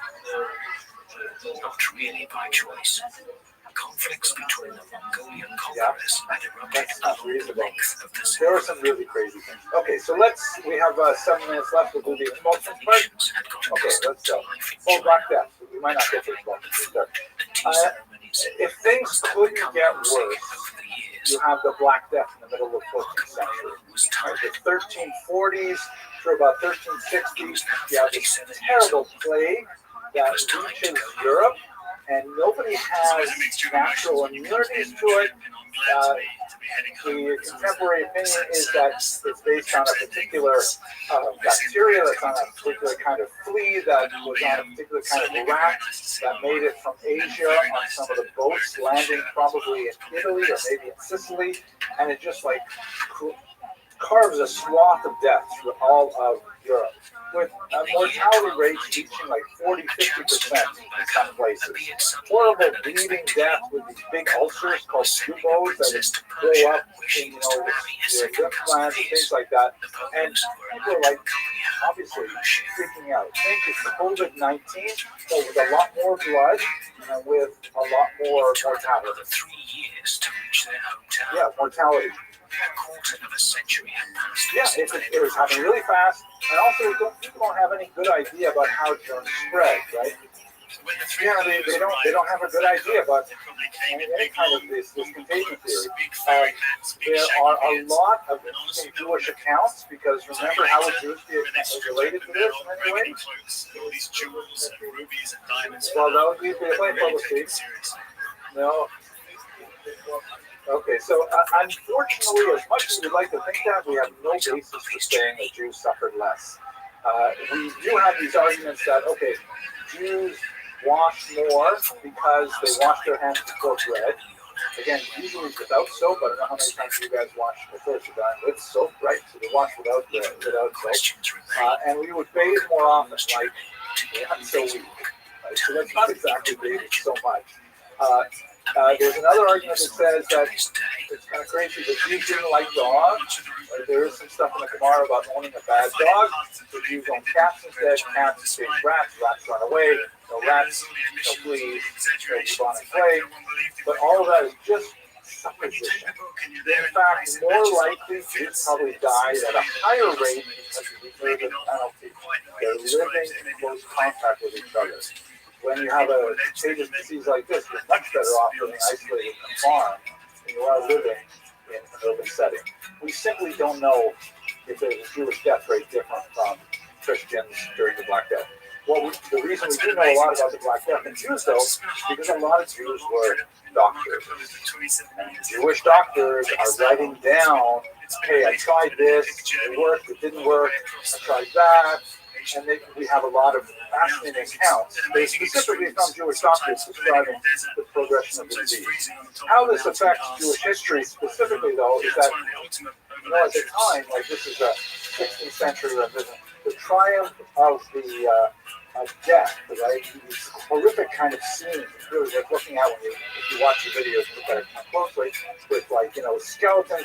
Not really by choice. Conflicts between the Mongolian conquerors had erupted along the length of the sea. There are some really crazy things. Okay, so we have 7 minutes left. We'll do the emotions part. Okay, let's go. Oh, Black Death. We might not get to Black Death. If things couldn't get worse, you have the Black Death in the middle of the 14th century. The 1340s through about 1360s, you have this terrible plague that reaches Europe, and nobody has natural immunities to it. The contemporary opinion is that it's based on a particular bacteria that's on a particular kind of flea that was on a particular kind of rat that made it from Asia on some of the boats landing probably in Italy or maybe in Sicily, and it just like carves a swath of death through all of Europe, with mortality rates reaching like 40-50% in some places. Horrible bleeding death with these big ulcers called buboes that grow up in, your lymph glands and things like that. And people are like, obviously, freaking out. Think it's COVID-19, but with a lot more blood and with a lot more mortality. Yeah, mortality. Yeah, it was happening really fast, and also people don't have any good idea about how germs spread, right? Yeah, they don't have a good idea about any kind of this contagion theory. There are a lot of interesting Jewish accounts, because remember how would Jewish be related to this in any way? Well, that would be publicity. No. Okay, so unfortunately, as much as we'd like to think that, we have no basis for saying that Jews suffered less. We do have these arguments that, okay, Jews wash more because they wash their hands before bread. Again, usually without soap. I don't know how many times you guys wash before you're done with soap, right? So they wash without soap. And we would bathe more often, like once a week. Right? So that's not exactly bathing so much. There's another argument that says that it's kind of crazy, but Jews didn't like dogs. There is some stuff in the Gemara about owning a bad dog. The Jews own cats instead. Cats chase rats. Rats run away. No rats, no fleas, no bubonic plague. But all of that is just supposition. In fact, more likely, Jews probably died at a higher rate because of the urban penalty. They're living in close contact with each other. When you have a contagious disease like this, you're much better off living isolated in a farm than you are living in an urban setting. We simply don't know if there's a Jewish death rate different from Christians during the Black Death. Well, the reason we do know a lot about the Black Death in Jews, though, is because a lot of Jews were doctors. And Jewish doctors are writing down, hey, I tried this, it worked, it didn't work, I tried that. And we have a lot of fascinating accounts, specifically from Jewish doctors describing the progression of the disease. How this affects Jewish history specifically, though, is that, at the time, like this is the 16th century, the triumph of the death, right? These horrific kind of scenes. It's really like looking at if you watch the videos and look at it closely, with skeletons